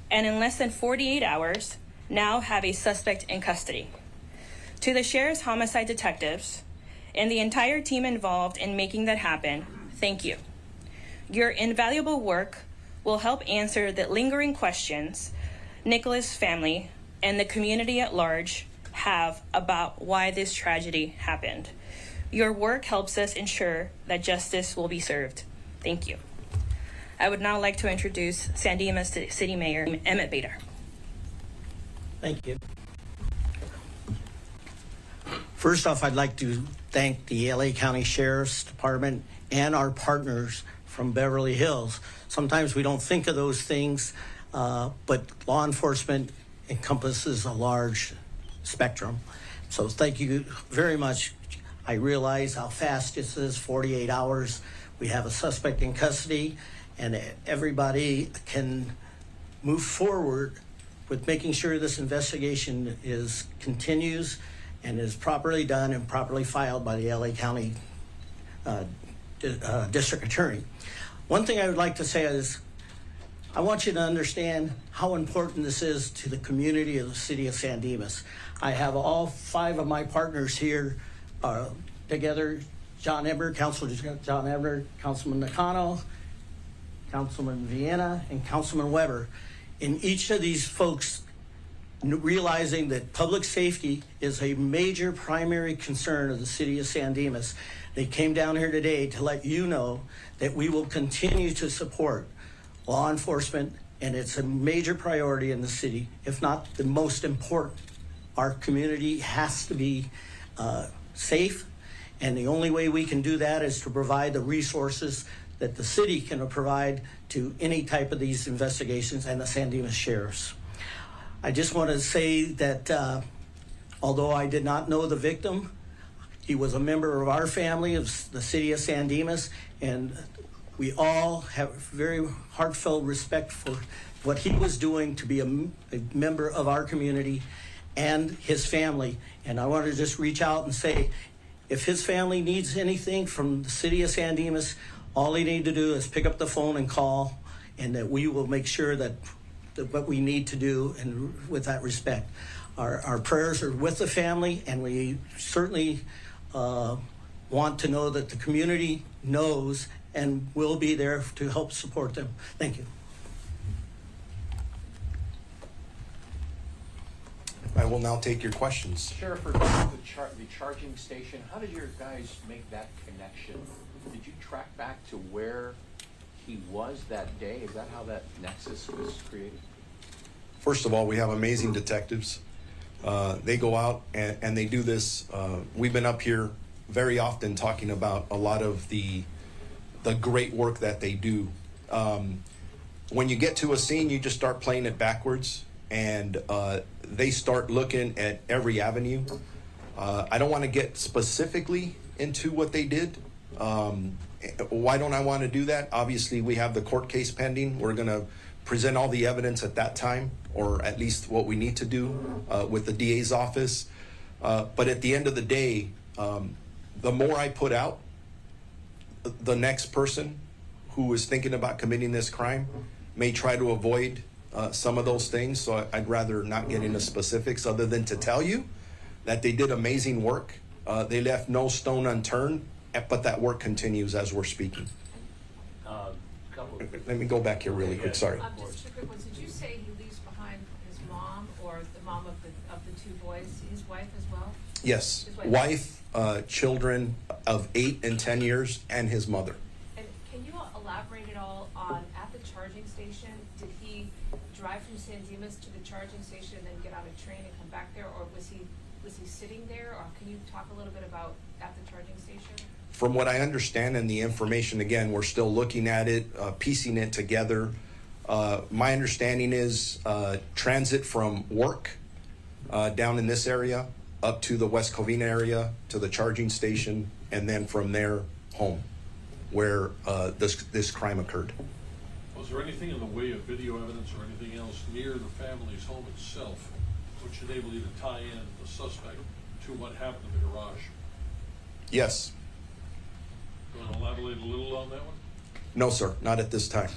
and in less than 48 hours, now have a suspect in custody. To the sheriff's homicide detectives and the entire team involved in making that happen, thank you. Your invaluable work will help answer the lingering questions Nicholas' family and the community at large have about why this tragedy happened. Your work helps us ensure that justice will be served. Thank you. I would now like to introduce San Dimas City Mayor Emmett Bader. Thank you. First off, I'd like to thank the LA County Sheriff's Department and our partners from Beverly Hills. Sometimes we don't think of those things, but law enforcement encompasses a large spectrum. So thank you very much. I realize how fast this is, 48 hours. We have a suspect in custody, and everybody can move forward with making sure this investigation continues and is properly done and properly filed by the LA County District Attorney. One thing I would like to say is, I want you to understand how important this is to the community of the city of San Dimas. I have all 5 of my partners here together: Councilor John Eber, Councilman Nakano, Councilman Vienna, and Councilman Weber. In each of these folks realizing that public safety is a major primary concern of the city of San Dimas, they came down here today to let you know that we will continue to support law enforcement, and it's a major priority in the city, if not the most important. Our community has to be safe, and the only way we can do that is to provide the resources that the city can provide to any type of these investigations and the San Dimas sheriffs. I just want to say that although I did not know the victim, he was a member of our family of the city of San Dimas, and we all have very heartfelt respect for what he was doing to be a member of our community and his family. And I want to just reach out and say, if his family needs anything from the city of San Dimas, all they need to do is pick up the phone and call, and that we will make sure that what we need to do, and with that respect. Our prayers are with the family, and we certainly want to know that the community knows and will be there to help support them. Thank you. I will now take your questions. Sheriff, for the charging station, how did your guys make that connection? Did you track back to where he was that day? Is that how that nexus was created? First of all, we have amazing detectives. They go out and they do this. We've been up here very often talking about a lot of the great work that they do. When you get to a scene, you just start playing it backwards, and they start looking at every avenue. I don't want to get specifically into what they did. Why don't I want to do that? Obviously, we have the court case pending. We're going to present all the evidence at that time, or at least what we need to do with the DA's office. But at the end of the day, the more I put out, the next person who is thinking about committing this crime may try to avoid some of those things. So I'd rather not get into specifics other than to tell you that they did amazing work. They left no stone unturned, but that work continues as we're speaking. Let me go back here really quick, sorry. Just two quick ones. Did you say he leaves behind his mom, or the mom of the 2 boys, his wife as well? Yes, wife, children of 8 and 10 years, and his mother. And can you elaborate at all on, at the charging station, did he drive from San Dimas to the charging station and then get on a train and come back there, or was he sitting there? Or can you talk a little bit about at the charging station? From what I understand and the information, again, we're still looking at it, piecing it together. My understanding is transit from work down in this area up to the West Covina area to the charging station, and then from there home, where this crime occurred. Was there anything in the way of video evidence or anything else near the family's home itself which enabled you to tie in the suspect to what happened in the garage? Yes. You want to elaborate a little on that one? No, sir, not at this time.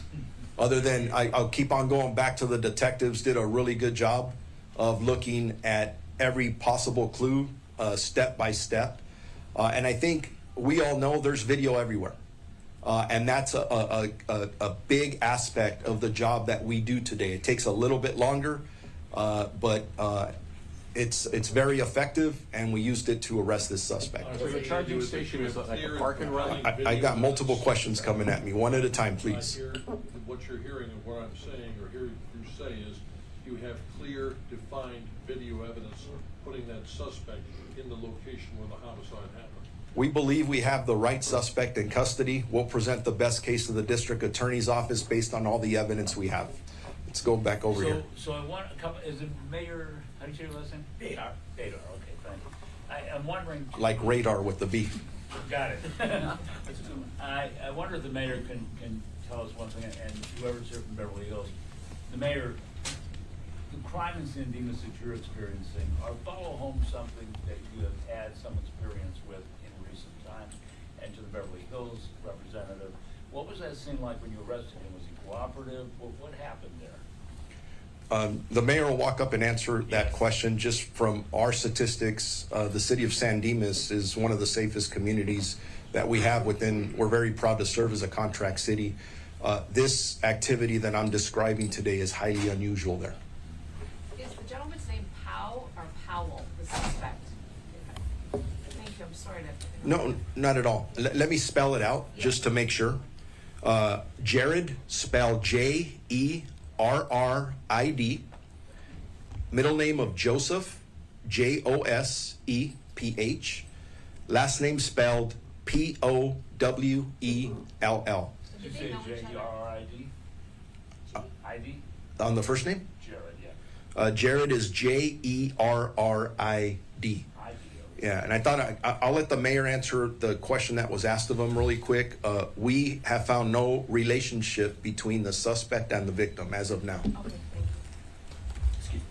Other than I'll keep on going back to the detectives did a really good job of looking at every possible clue, step by step. And I think we all know there's video everywhere. And that's a big aspect of the job that we do today. It takes a little bit longer, but It's very effective, and we used it to arrest this suspect. So the charging station is like a park and ride? I got multiple questions coming at me. One at a time, please. What you're hearing and what I'm saying, or hearing you say, is you have clear, defined video evidence putting that suspect in the location where the homicide happened. We believe we have the right suspect in custody. We'll present the best case to the district attorney's office based on all the evidence we have. Let's go back over here. So I want a couple, is it Mayor, how do you say your last name? Badar, okay, thank you. I'm wondering. Like radar with the B. Got it. I wonder if the mayor can tell us one thing, and whoever's here from Beverly Hills. The mayor, the crime in San Dimas that you're experiencing, are follow home something that you have had some experience with in recent times? And to the Beverly Hills representative, what was that scene like when you arrested him? Was he cooperative? What happened there? The mayor will walk up and answer that question. Just from our statistics, the city of San Dimas is one of the safest communities that we have within. We're very proud to serve as a contract city. This activity that I'm describing today is highly unusual there. Is the gentleman's name Powell or Powell, the suspect? Thank you, I'm sorry to... No, not at all. Let me spell it out just to make sure. Jared, spelled J-E-R-R-I-D. Middle name of Joseph, J-O-S-E-P-H. Last name spelled P-O-W-E-L-L. Did you say J-E-R-R-I-D? I-D? On the first name? Jared, yeah. Jared is J-E-R-R-I-D. Yeah, and I thought I'll let the mayor answer the question that was asked of him really quick. We have found no relationship between the suspect and the victim as of now. Okay, thank you.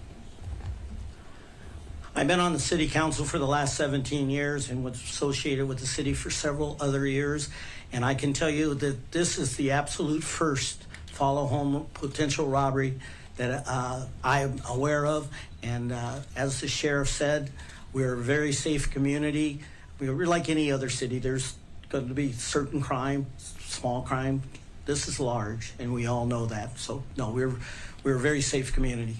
I've been on the city council for the last 17 years and was associated with the city for several other years. And I can tell you that this is the absolute first follow home potential robbery that I am aware of. And as the sheriff said, we're a very safe community. We're like any other city. There's going to be certain crime, small crime. This is large, and we all know that. So, no, we're a very safe community.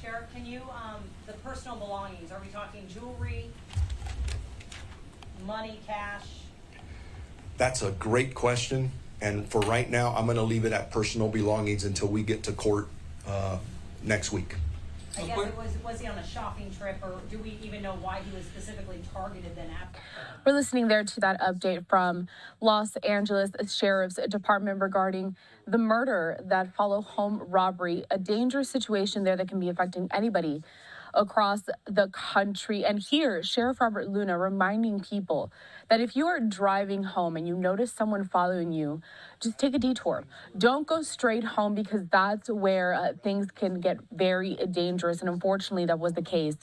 Sheriff, can you, the personal belongings, are we talking jewelry, money, cash? That's a great question. And for right now, I'm going to leave it at personal belongings until we get to court next week. I guess was he on a shopping trip, or do we even know why he was specifically targeted then after? We're listening there to that update from Los Angeles Sheriff's Department regarding the murder that follow home robbery, a dangerous situation there that can be affecting anybody across the country. And here, Sheriff Robert Luna reminding people that if you are driving home and you notice someone following you, just take a detour. Don't go straight home, because that's where things can get very dangerous. And unfortunately, that was the case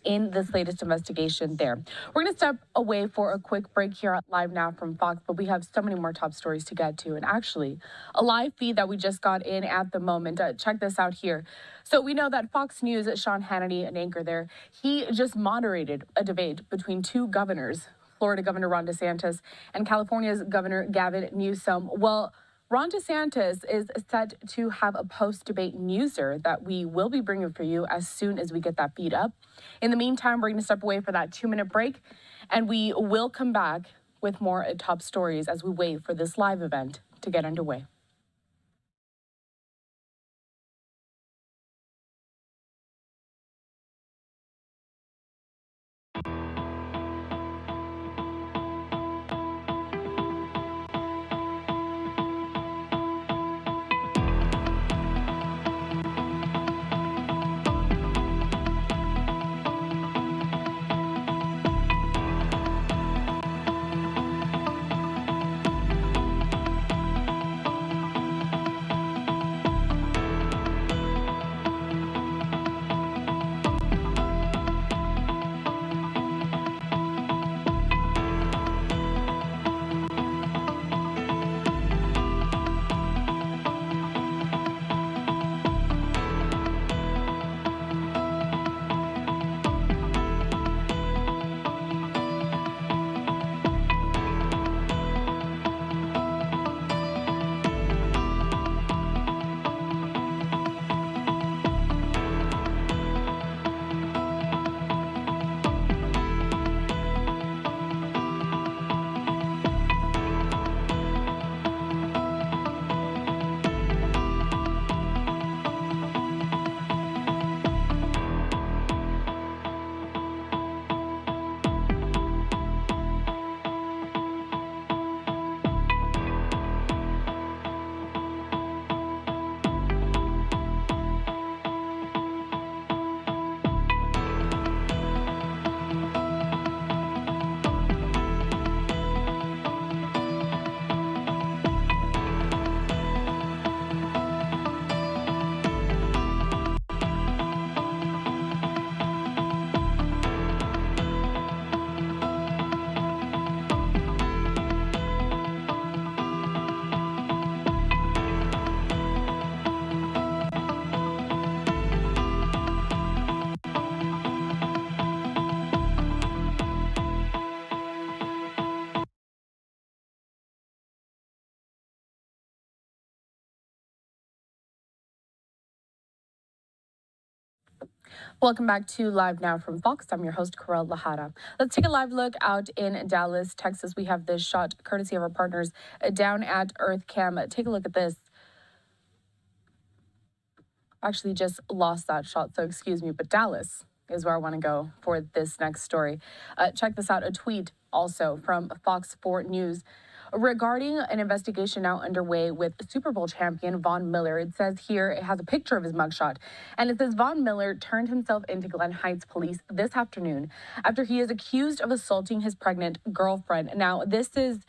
in this latest investigation there. We're going to step away for a quick break here at Live Now from Fox, but we have so many more top stories to get to. And actually, a live feed that we just got in at the moment. Check this out here. So we know that Fox News, Sean Hannity, an anchor there, he just moderated a debate between two governors, Florida Governor Ron DeSantis and California's Governor Gavin Newsom. Well, Ron DeSantis is set to have a post-debate newser that we will be bringing for you as soon as we get that feed up. In the meantime, we're going to step away for that 2-minute break, and we will come back with more top stories as we wait for this live event to get underway. Welcome back to Live Now from Fox. I'm your host, Karel Lahara. Let's take a live look out in Dallas, Texas. We have this shot courtesy of our partners down at Earth Cam. Take a look at this. Actually just lost that shot, so excuse me, but Dallas is where I want to go for this next story. Check this out, a tweet also from Fox 4 News regarding an investigation now underway with Super Bowl champion Von Miller. It says here, it has a picture of his mugshot, and it says Von Miller turned himself into Glen Heights police this afternoon after he is accused of assaulting his pregnant girlfriend. Now, this is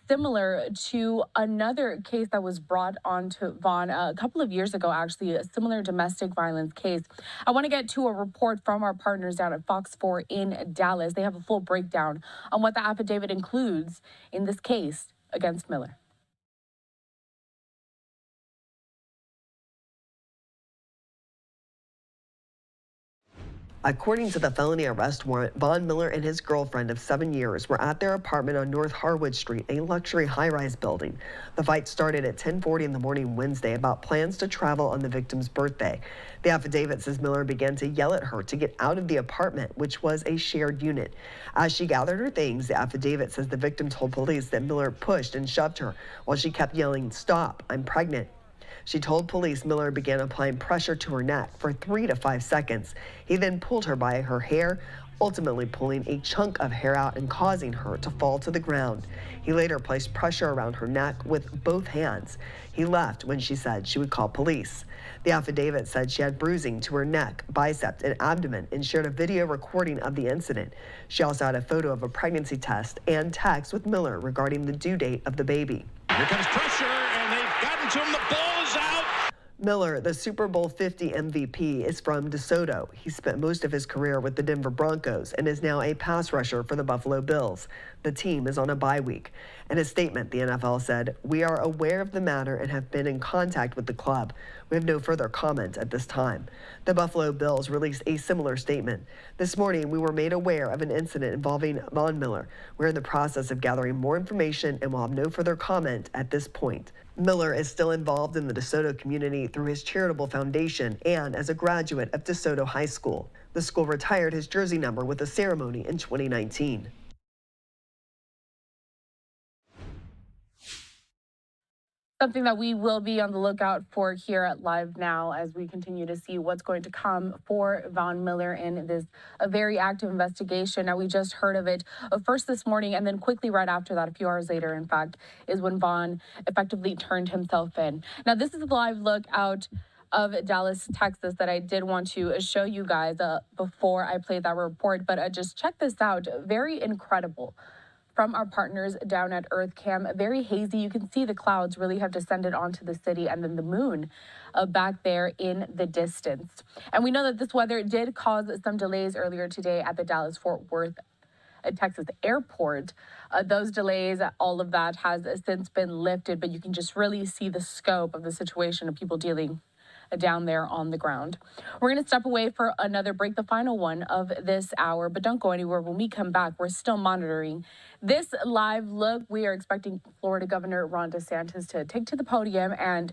similar to another case that was brought on to Von a couple of years ago, actually, a similar domestic violence case. I want to get to a report from our partners down at Fox 4 in Dallas. They have a full breakdown on what the affidavit includes in this case against Miller. According to the felony arrest warrant, Von Miller and his girlfriend of 7 years were at their apartment on North Harwood Street, a luxury high-rise building. The fight started at 10:40 in the morning Wednesday about plans to travel on the victim's birthday. The affidavit says Miller began to yell at her to get out of the apartment, which was a shared unit. As she gathered her things, the affidavit says the victim told police that Miller pushed and shoved her while she kept yelling, "Stop, I'm pregnant." She told police Miller began applying pressure to her neck for 3 to 5 seconds. He then pulled her by her hair, ultimately pulling a chunk of hair out and causing her to fall to the ground. He later placed pressure around her neck with both hands. He left when she said she would call police. The affidavit said she had bruising to her neck, bicep, and abdomen and shared a video recording of the incident. She also had a photo of a pregnancy test and text with Miller regarding the due date of the baby. Here comes pressure, and they've gotten to him. The ball is out. Miller, the Super Bowl 50 MVP, is from DeSoto. He spent most of his career with the Denver Broncos and is now a pass rusher for the Buffalo Bills. The team is on a bye week. In a statement, the NFL said, "We are aware of the matter and have been in contact with the club. We have no further comment at this time." The Buffalo Bills released a similar statement. "This morning, we were made aware of an incident involving Von Miller. We're in the process of gathering more information and will have no further comment at this point." Miller is still involved in the DeSoto community through his charitable foundation and as a graduate of DeSoto High School. The school retired his jersey number with a ceremony in 2019. Something that we will be on the lookout for here at Live Now as we continue to see what's going to come for Von Miller in this very active investigation. Now, we just heard of it first this morning, and then quickly right after that, a few hours later, in fact, is when Von effectively turned himself in. Now, this is a live look out of Dallas, Texas that I did want to show you guys before I played that report, but just check this out. Very incredible. From our partners down at Earth Cam, very hazy. You can see the clouds really have descended onto the city, and then the moon back there in the distance. And we know that this weather did cause some delays earlier today at the Dallas-Fort Worth Texas airport. Those delays, all of that has since been lifted, but you can just really see the scope of the situation of people dealing down there on the ground. We're going to step away for another break, the final one of this hour, but don't go anywhere. When we come back, we're still monitoring this live look. We are expecting Florida Governor Ron DeSantis to take to the podium and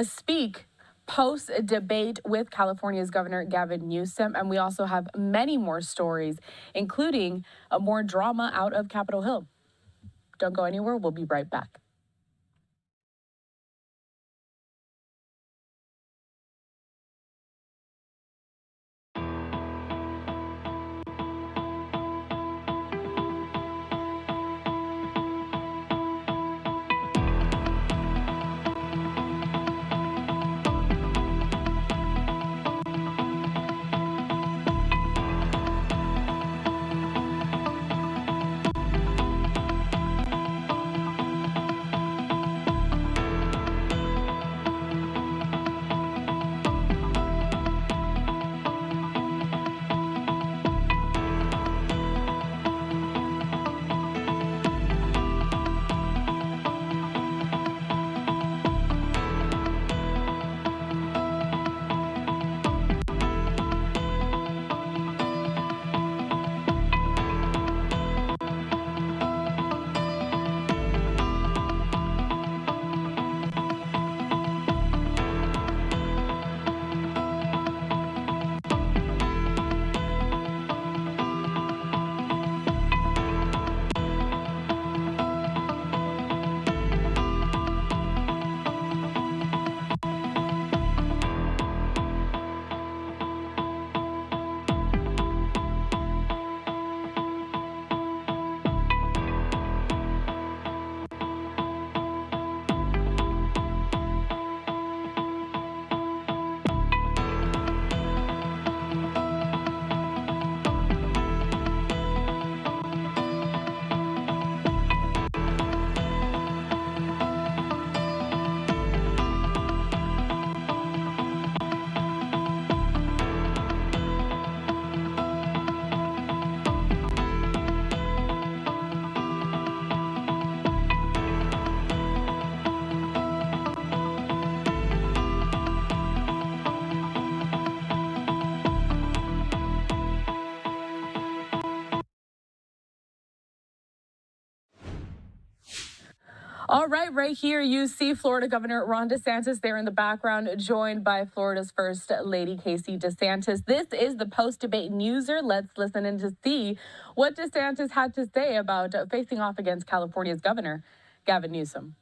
speak post-debate with California's Governor Gavin Newsom. And we also have many more stories, including more drama out of Capitol Hill. Don't go anywhere. We'll be right back. All right here you see Florida Governor Ron DeSantis there in the background, joined by Florida's First Lady Casey DeSantis. This is the post-debate newser. Let's listen in to see what DeSantis had to say about facing off against California's Governor Gavin Newsom.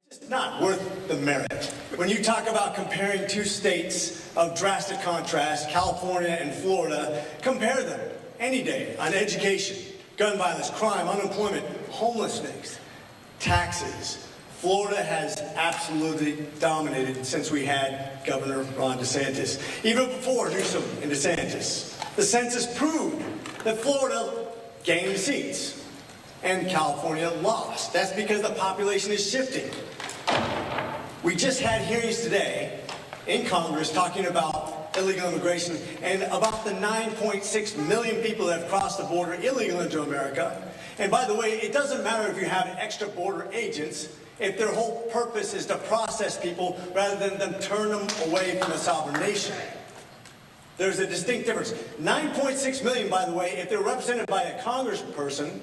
It's not worth the merit. When you talk about comparing two states of drastic contrast, California and Florida, compare them any day on education, gun violence, crime, unemployment, homelessness, taxes. Florida has absolutely dominated since we had Governor Ron DeSantis. Even before Newsom and DeSantis, the census proved that Florida gained seats and California lost. That's because the population is shifting. We just had hearings today in Congress talking about illegal immigration and about the 9.6 million people that have crossed the border illegally into America. And by the way, it doesn't matter if you have extra border agents if their whole purpose is to process people rather than them turn them away from a sovereign nation. There's a distinct difference. 9.6 million, by the way, if they're represented by a congressperson,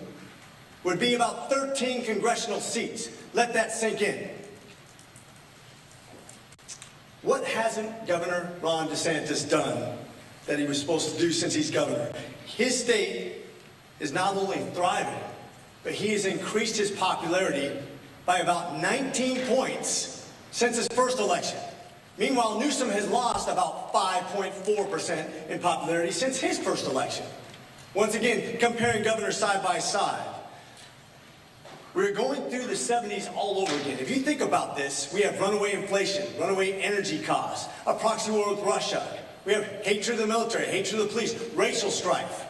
would be about 13 congressional seats. Let that sink in. What hasn't Governor Ron DeSantis done that he was supposed to do since he's governor? His state is not only thriving, but he has increased his popularity by about 19 points since his first election. Meanwhile, Newsom has lost about 5.4% in popularity since his first election. Once again, comparing governors side by side. We're going through the 70s all over again. If you think about this, we have runaway inflation, runaway energy costs, a proxy war with Russia. We have hatred of the military, hatred of the police, racial strife.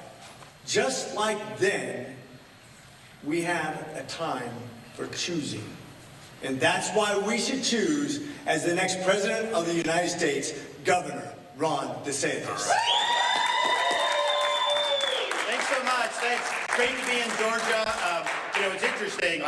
Just like then, we have a time for choosing. And that's why we should choose, as the next President of the United States, Governor Ron DeSantis. Thanks so much. Thanks. Great to be in Georgia. It's interesting.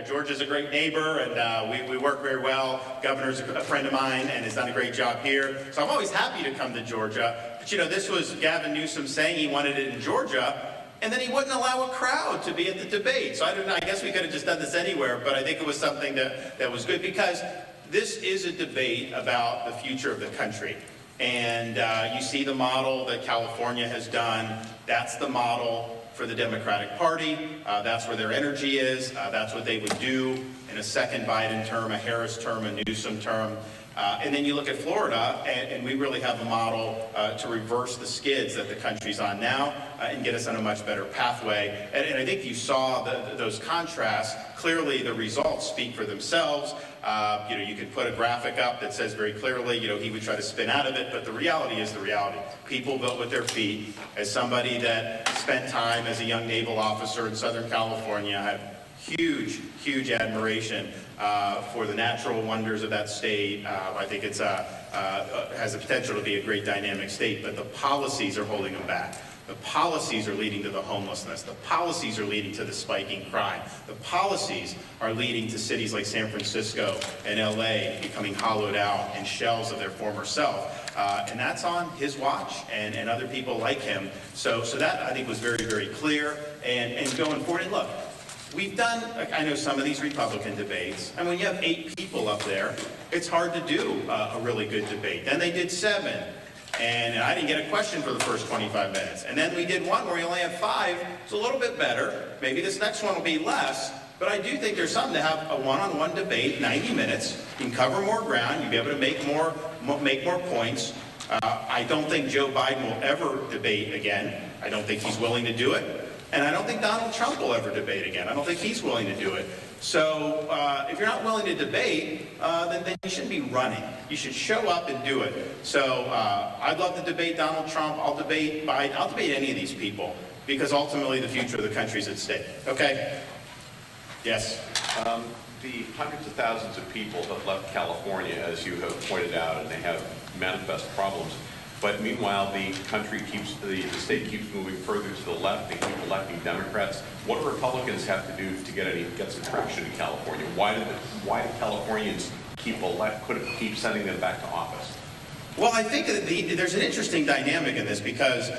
Georgia's a great neighbor, and we work very well. Governor's a friend of mine and has done a great job here. So I'm always happy to come to Georgia. But this was Gavin Newsom saying he wanted it in Georgia, and then he wouldn't allow a crowd to be at the debate. So I don't know. I guess we could have just done this anywhere, but I think it was something that was good because this is a debate about the future of the country. And you see the model that California has done. That's the model for the Democratic Party. That's where their energy is. That's what they would do in a second Biden term, a Harris term, a Newsom term. And then you look at Florida, and we really have a model to reverse the skids that the country's on now and get us on a much better pathway. And I think you saw those contrasts. Clearly, the results speak for themselves. You could put a graphic up that says very clearly, he would try to spin out of it, but the reality is the reality. People vote with their feet. As somebody that spent time as a young naval officer in Southern California, I have huge admiration for the natural wonders of that state. I think it's has the potential to be a great dynamic state, but the policies are holding them back. The policies are leading to the homelessness. The policies are leading to the spiking crime. The policies are leading to cities like San Francisco and LA becoming hollowed out and shells of their former self. And that's on his watch and other people like him. So that, I think, was very, very clear. And going forward, and look, we've done, I know, some of these Republican debates, and when you have 8 people up there, it's hard to do a really good debate. Then they did 7. And I didn't get a question for the first 25 minutes. And then we did one where we only had 5. It's a little bit better. Maybe this next one will be less. But I do think there's something to have a one-on-one debate, 90 minutes. You can cover more ground. You'll be able to make more points. I don't think Joe Biden will ever debate again. I don't think he's willing to do it. And I don't think Donald Trump will ever debate again. I don't think he's willing to do it. So if you're not willing to debate, then you shouldn't be running. You should show up and do it. So I'd love to debate Donald Trump. I'll debate Biden. I'll debate any of these people because ultimately the future of the country is at stake. Okay? Yes? The hundreds of thousands of people have left California, as you have pointed out, and they have manifest problems. But meanwhile, the state keeps moving further to the left. They keep electing Democrats. What do Republicans have to do to get some traction in California? Why do Californians keep sending them back to office? Well, I think that there's an interesting dynamic in this because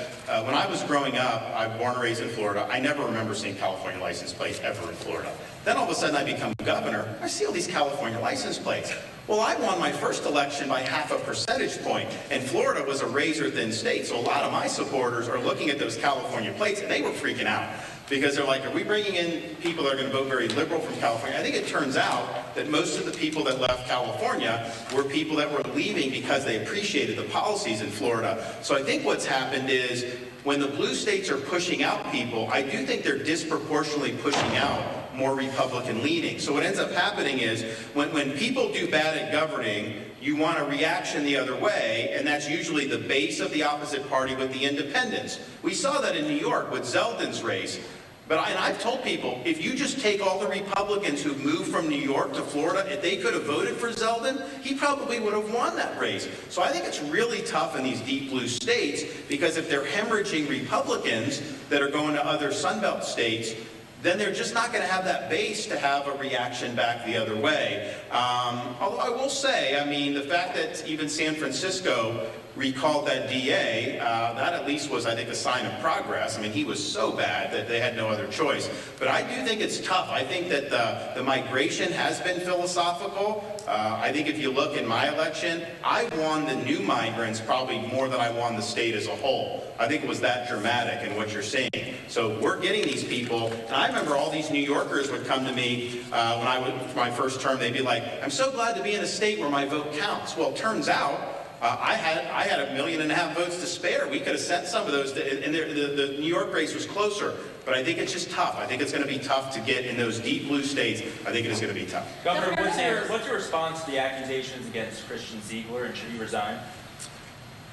when I was growing up, I'm born and raised in Florida. I never remember seeing California license plates ever in Florida. Then all of a sudden I become governor. I see all these California license plates. Well, I won my first election by 0.5 percentage point, and Florida was a razor-thin state. So a lot of my supporters are looking at those California plates, and they were freaking out because they're like, are we bringing in people that are going to vote very liberal from California? I think it turns out that most of the people that left California were people that were leaving because they appreciated the policies in Florida. So I think what's happened is when the blue states are pushing out people, I do think they're disproportionately pushing out more Republican leaning. So what ends up happening is when people do bad at governing, you want a reaction the other way, and that's usually the base of the opposite party with the independents. We saw that in New York with Zeldin's race. And I've told people, if you just take all the Republicans who moved from New York to Florida, if they could have voted for Zeldin, he probably would have won that race. So I think it's really tough in these deep blue states because if they're hemorrhaging Republicans that are going to other Sunbelt states, then they're just not going to have that base to have a reaction back the other way. Although I will say, I mean, the fact that even San Francisco recalled that DA, that at least was, I think, a sign of progress. I mean, he was so bad that they had no other choice. But I do think it's tough. I think that the migration has been philosophical. I think if you look in my election, I won the new migrants probably more than I won the state as a whole. I think it was that dramatic in what you're saying. So we're getting these people, and I remember all these New Yorkers would come to me when I was my first term. They'd be like, "I'm so glad to be in a state where my vote counts." Well, it turns out I had 1.5 million votes to spare. We could have sent some of those, and the New York race was closer. But I think it's just tough. I think it's going to be tough to get in those deep blue states. I think it is going to be tough. Governor, what's your response to the accusations against Christian Ziegler, and should he resign?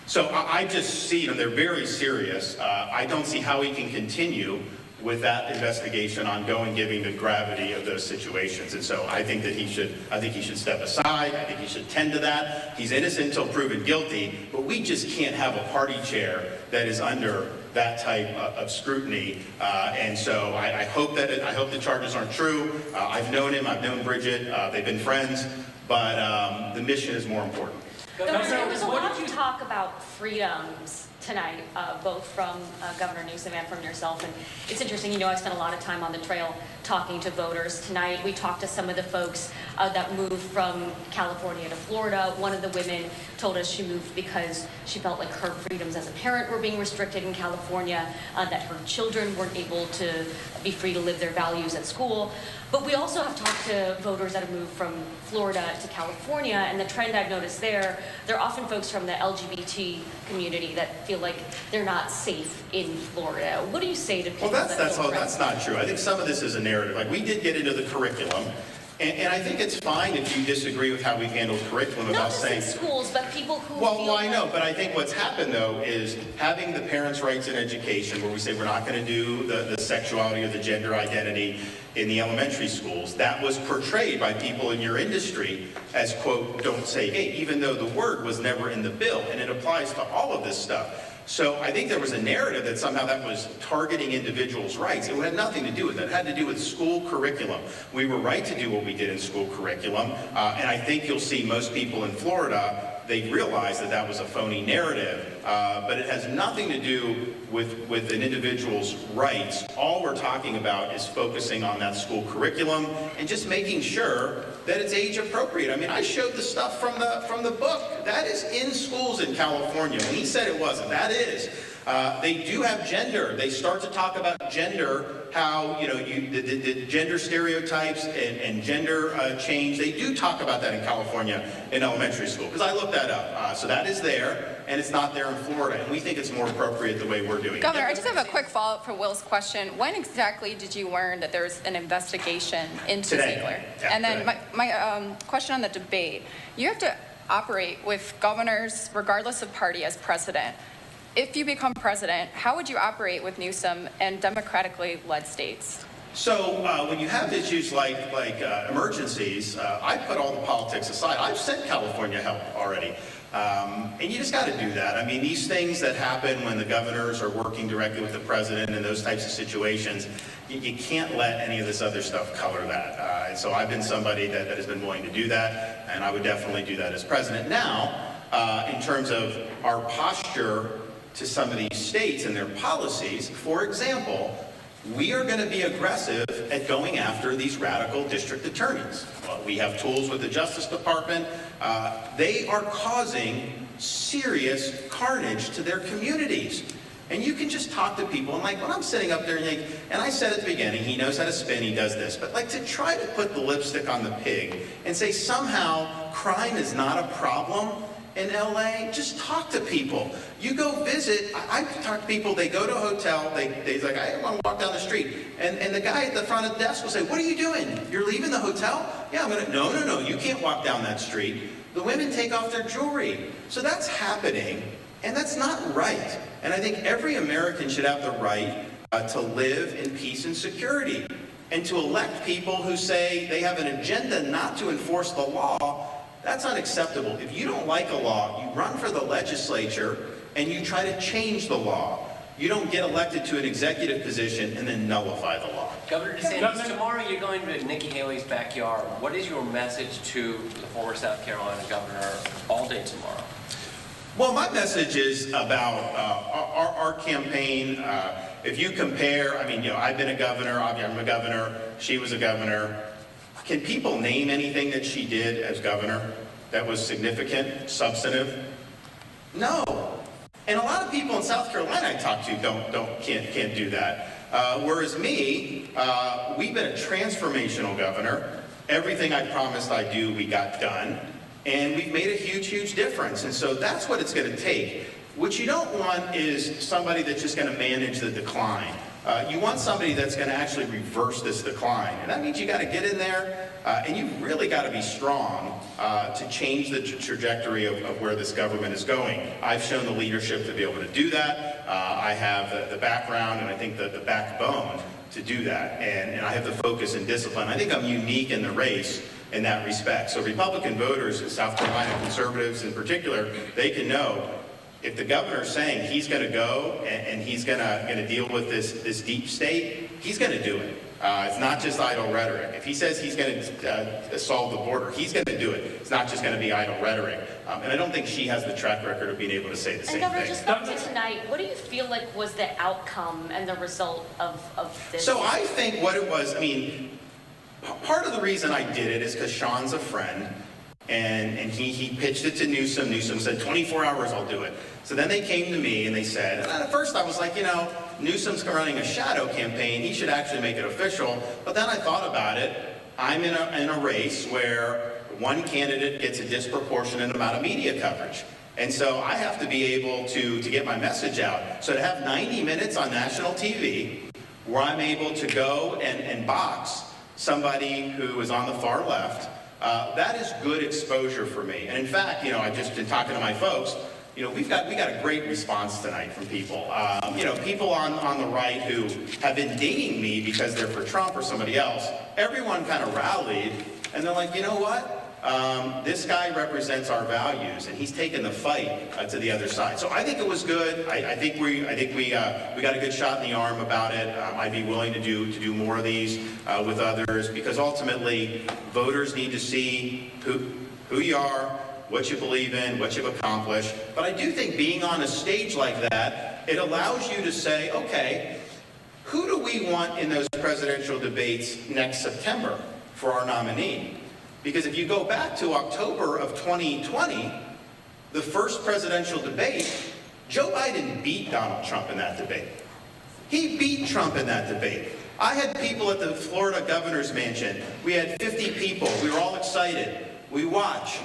So I just see them. They're very serious. I don't see how he can continue with that investigation ongoing, given the gravity of those situations. And so I think that he should step aside. I think he should tend to that. He's innocent until proven guilty, but we just can't have a party chair that is under that type of scrutiny. And so I hope the charges aren't true. I've known him, I've known Bridget, they've been friends, but the mission is more important. There was a lot of talk about freedoms tonight, both from Governor Newsom and from yourself. And it's interesting, you know, I spent a lot of time on the trail talking to voters. Tonight, we talked to some of the folks that moved from California to Florida. One of the women told us she moved because she felt like her freedoms as a parent were being restricted in California, that her children weren't able to be free to live their values at school. But we also have talked to voters that have moved from Florida to California, and the trend I've noticed there, they're often folks from the LGBT community that feel like they're not safe in Florida. What do you say to people? Well, that's not true. I think some of this is a narrative. Like, we did get into the curriculum, and I think it's fine if you disagree with how we've handled curriculum about saying... Not just in schools, but people who Well, I know, but I think what's happened, though, is having the parents' rights in education, where we say we're not going to do the sexuality or the gender identity in the elementary schools. That was portrayed by people in your industry as, quote, don't say gay, even though the word was never in the bill, and it applies to all of this stuff. So I think there was a narrative that somehow that was targeting individuals' rights. It had nothing to do with that. It had to do with school curriculum. We were right to do what we did in school curriculum, and I think you'll see most people in Florida, they realize that that was a phony narrative, but it has nothing to do with an individual's rights. All we're talking about is focusing on that school curriculum and just making sure that it's age appropriate. I mean, I showed the stuff from the book. That is in schools in California. When he said it wasn't, that is. They do have gender. They start to talk about gender, how, you know, the gender stereotypes and gender change. They do talk about that in California in elementary school, because I looked that up. So that is there, and it's not there in Florida, and we think it's more appropriate the way we're doing it. Governor, I just have a quick follow-up for Will's question. When exactly did you learn that there's an investigation into Ziegler? Yeah, and then my question on the debate. You have to operate with governors, regardless of party, as president. If you become president, how would you operate with Newsom and democratically led states? So when you have issues like emergencies, I put all the politics aside. I've sent California help already. And you just got to do that. I mean, these things that happen when the governors are working directly with the president and those types of situations, you can't let any of this other stuff color that. And so I've been somebody that has been willing to do that, and I would definitely do that as president. Now, in terms of our posture to some of these states and their policies. For example, we are going to be aggressive at going after these radical district attorneys. We have tools with the Justice Department. They are causing serious carnage to their communities. And you can just talk to people, and like when I'm sitting up there, and I said at the beginning, he knows how to spin, he does this, but like to try to put the lipstick on the pig and say somehow crime is not a problem in LA, just talk to people. You go visit, I talk to people, they go to a hotel, they're like, I want to walk down the street. And the guy at the front of the desk will say, what are you doing? You're leaving the hotel? Yeah, I'm gonna, no, you can't walk down that street. The women take off their jewelry. So that's happening, and that's not right. And I think every American should have the right to live in peace and security. And to elect people who say they have an agenda not to enforce the law, that's unacceptable. If you don't like a law, you run for the legislature and you try to change the law. You don't get elected to an executive position and then nullify the law. Governor DeSantis, tomorrow you're going to Nikki Haley's backyard. What is your message to the former South Carolina governor all day tomorrow? Well, my message is about our campaign. If you compare, I mean, you know, I've been a governor, I'm a governor, she was a governor. Can people name anything that she did as governor that was significant, substantive? No. And a lot of people in South Carolina I talk to can't do that. Whereas me, we've been a transformational governor. Everything I promised I'd do, we got done. And we've made a huge, huge difference. And so that's what it's going to take. What you don't want is somebody that's just going to manage the decline. You want somebody that's going to actually reverse this decline. And that means you got to get in there, and you've really got to be strong to change the trajectory of where this government is going. I've shown the leadership to be able to do that. I have the background and I think the backbone to do that. And I have the focus and discipline. I think I'm unique in the race in that respect. So Republican voters in South Carolina, conservatives in particular, they can know if the governor's saying he's going to go and he's going to deal with this deep state, he's going to do it. It's not just idle rhetoric. If he says he's going to solve the border, he's going to do it. It's not just going to be idle rhetoric. And I don't think she has the track record of being able to say the same Governor, thing. just back to tonight, what do you feel like was the outcome and the result of this? So I think what it was, I mean, part of the reason I did it is because Sean's a friend. And he pitched it to Newsom. Newsom said, 24 hours, I'll do it. So then they came to me and they said, and at first I was like, you know, Newsom's running a shadow campaign. He should actually make it official. But then I thought about it. I'm in a race where one candidate gets a disproportionate amount of media coverage. And so I have to be able to get my message out. So to have 90 minutes on national TV where I'm able to go and box somebody who is on the far left, that is good exposure for me. And in fact, you know, I've just been talking to my folks, you know, we got a great response tonight from people. You know, people on the right who have been dating me because they're for Trump or somebody else. Everyone kind of rallied, and they're like, you know what? This guy represents our values, and he's taken the fight to the other side. So I think it was good. I think we got a good shot in the arm about it. I'd be willing to do more of these with others, because ultimately voters need to see who you are, what you believe in, what you've accomplished. But I do think being on a stage like that, it allows you to say, okay, who do we want in those presidential debates next September for our nominee? Because if you go back to October of 2020, the first presidential debate, Joe Biden beat Donald Trump in that debate. He beat Trump in that debate. I had people at the Florida governor's mansion. We had 50 people. We were all excited. We watch.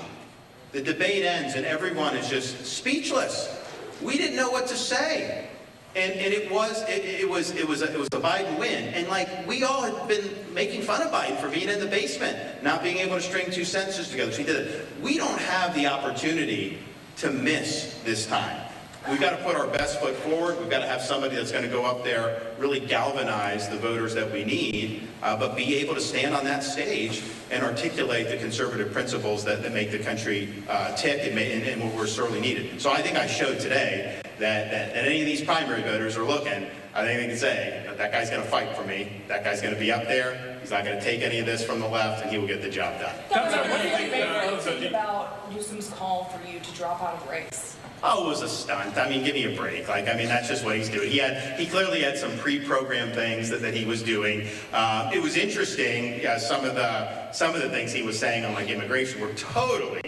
The debate ends and everyone is just speechless. We didn't know what to say. And it was a Biden win. And like, we all had been making fun of Biden for being in the basement, not being able to string two sentences together. So he did it. We don't have the opportunity to miss this time. We've got to put our best foot forward. We've got to have somebody that's going to go up there, really galvanize the voters that we need, but be able to stand on that stage and articulate the conservative principles that make the country tick and what we're sorely needed. So I think I showed today that any of these primary voters are looking, I think they can say, that guy's going to fight for me. That guy's going to be up there. He's not going to take any of this from the left, and he will get the job done. Governor, what do you make of think about Newsom's call for you to drop out of the race? Oh, it was a stunt. I mean, give me a break. Like, I mean, that's just what he's doing. He clearly had some pre-programmed things that he was doing. It was interesting. Yeah, some of the things he was saying on like immigration were totally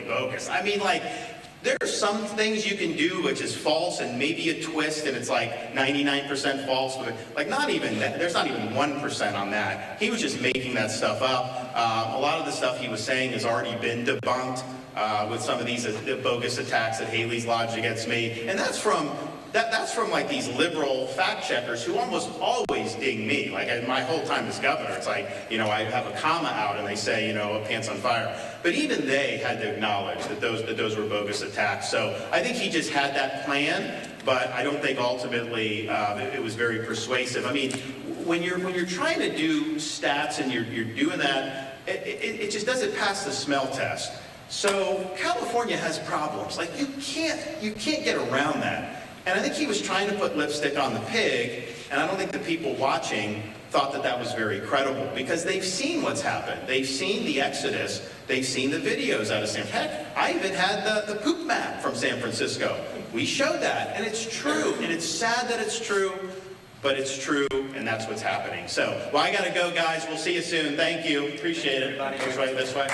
bogus. I mean, like, there are some things you can do which is false and maybe a twist and it's like 99% false, but like not even that, there's not even 1% on that. He was just making that stuff up. A lot of the stuff he was saying has already been debunked with some of these bogus attacks that Haley's lodged against me, and that's from like these liberal fact checkers who almost always ding me. Like my whole time as governor, it's like, you know, I have a comma out and they say, you know, pants on fire. But even they had to acknowledge that those were bogus attacks. So I think he just had that plan, but I don't think ultimately it was very persuasive. I mean, when you're trying to do stats and you're doing that, it just doesn't pass the smell test. So California has problems. Like you can't get around that. And I think he was trying to put lipstick on the pig, and I don't think the people watching thought that was very credible because they've seen what's happened. They've seen the exodus. They've seen the videos out of San Francisco. Heck, I even had the poop map from San Francisco. We showed that, and it's true, and it's sad that it's true, but it's true, and that's what's happening. So, well, I got to go, guys. We'll see you soon. Thank you. Appreciate it. This way.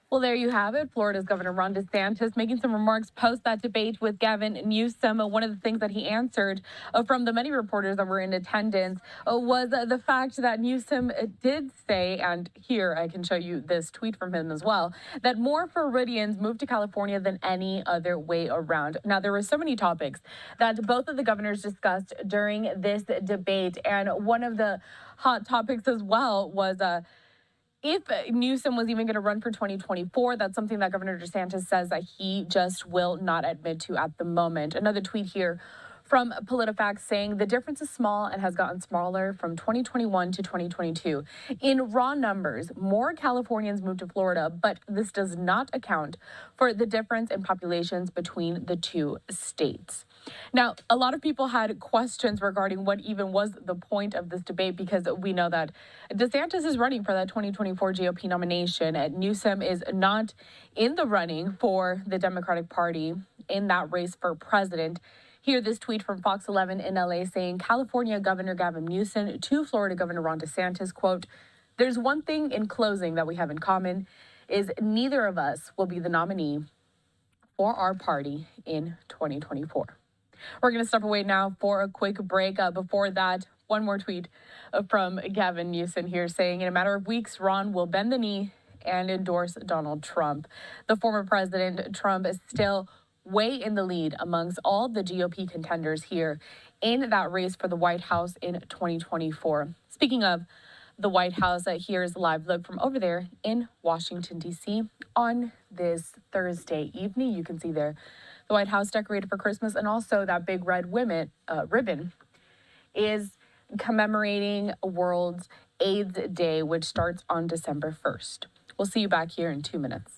Well, there you have it. Florida's Governor Ron DeSantis making some remarks post that debate with Gavin Newsom. One of the things that he answered from the many reporters that were in attendance was the fact that Newsom did say, and here I can show you this tweet from him as well, that more Floridians moved to California than any other way around. Now, there were so many topics that both of the governors discussed during this debate, and one of the hot topics as well was if Newsom was even going to run for 2024, that's something that Governor DeSantis says that he just will not admit to at the moment. Another tweet here from PolitiFact saying the difference is small and has gotten smaller from 2021 to 2022. In raw numbers, more Californians moved to Florida, but this does not account for the difference in populations between the two states. Now, a lot of people had questions regarding what even was the point of this debate because we know that DeSantis is running for that 2024 GOP nomination and Newsom is not in the running for the Democratic Party in that race for president. Hear this tweet from Fox 11 in LA saying, California Governor Gavin Newsom to Florida Governor Ron DeSantis, quote, "There's one thing in closing that we have in common is neither of us will be the nominee for our party in 2024. We're going to step away now for a quick break. Before that, one more tweet from Gavin Newsom here saying, in a matter of weeks, Ron will bend the knee and endorse Donald Trump. The former President Trump is still way in the lead amongst all the GOP contenders here in that race for the White House in 2024. Speaking of the White House, here's a live look from over there in Washington, D.C. on this Thursday evening. You can see there the White House decorated for Christmas, and also that big red ribbon is commemorating World AIDS Day, which starts on December 1st. We'll see you back here in 2 minutes.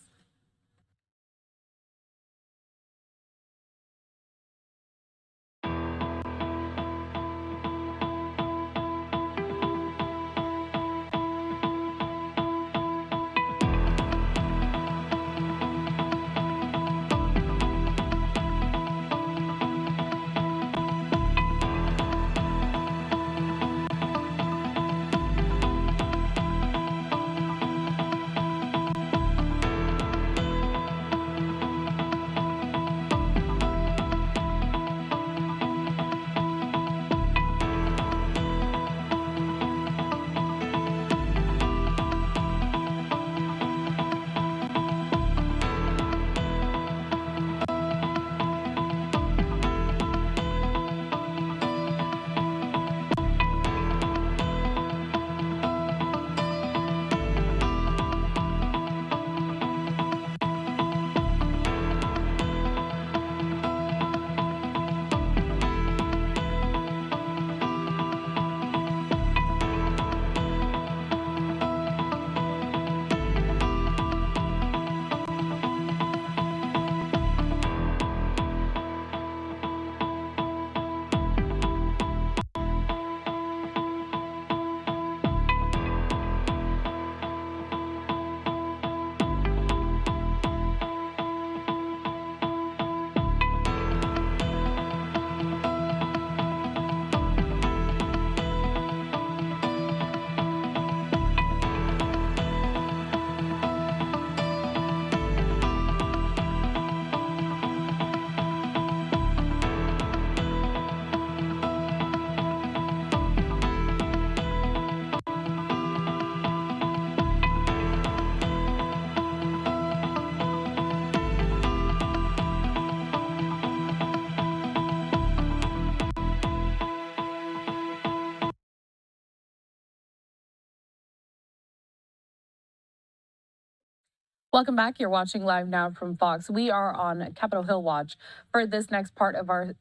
Welcome back. You're watching Live Now from Fox. We are on Capitol Hill watch for this next part of our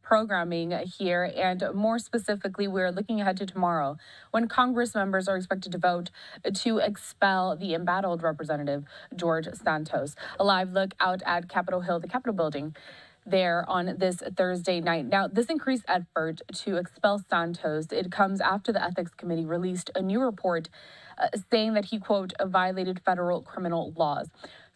programming here, and more specifically, we're looking ahead to tomorrow when Congress members are expected to vote to expel the embattled Representative George Santos. A live look out at Capitol Hill, the Capitol building, there on this Thursday night. Now, this increased effort to expel Santos, it comes after the Ethics Committee released a new report saying that he, quote, violated federal criminal laws.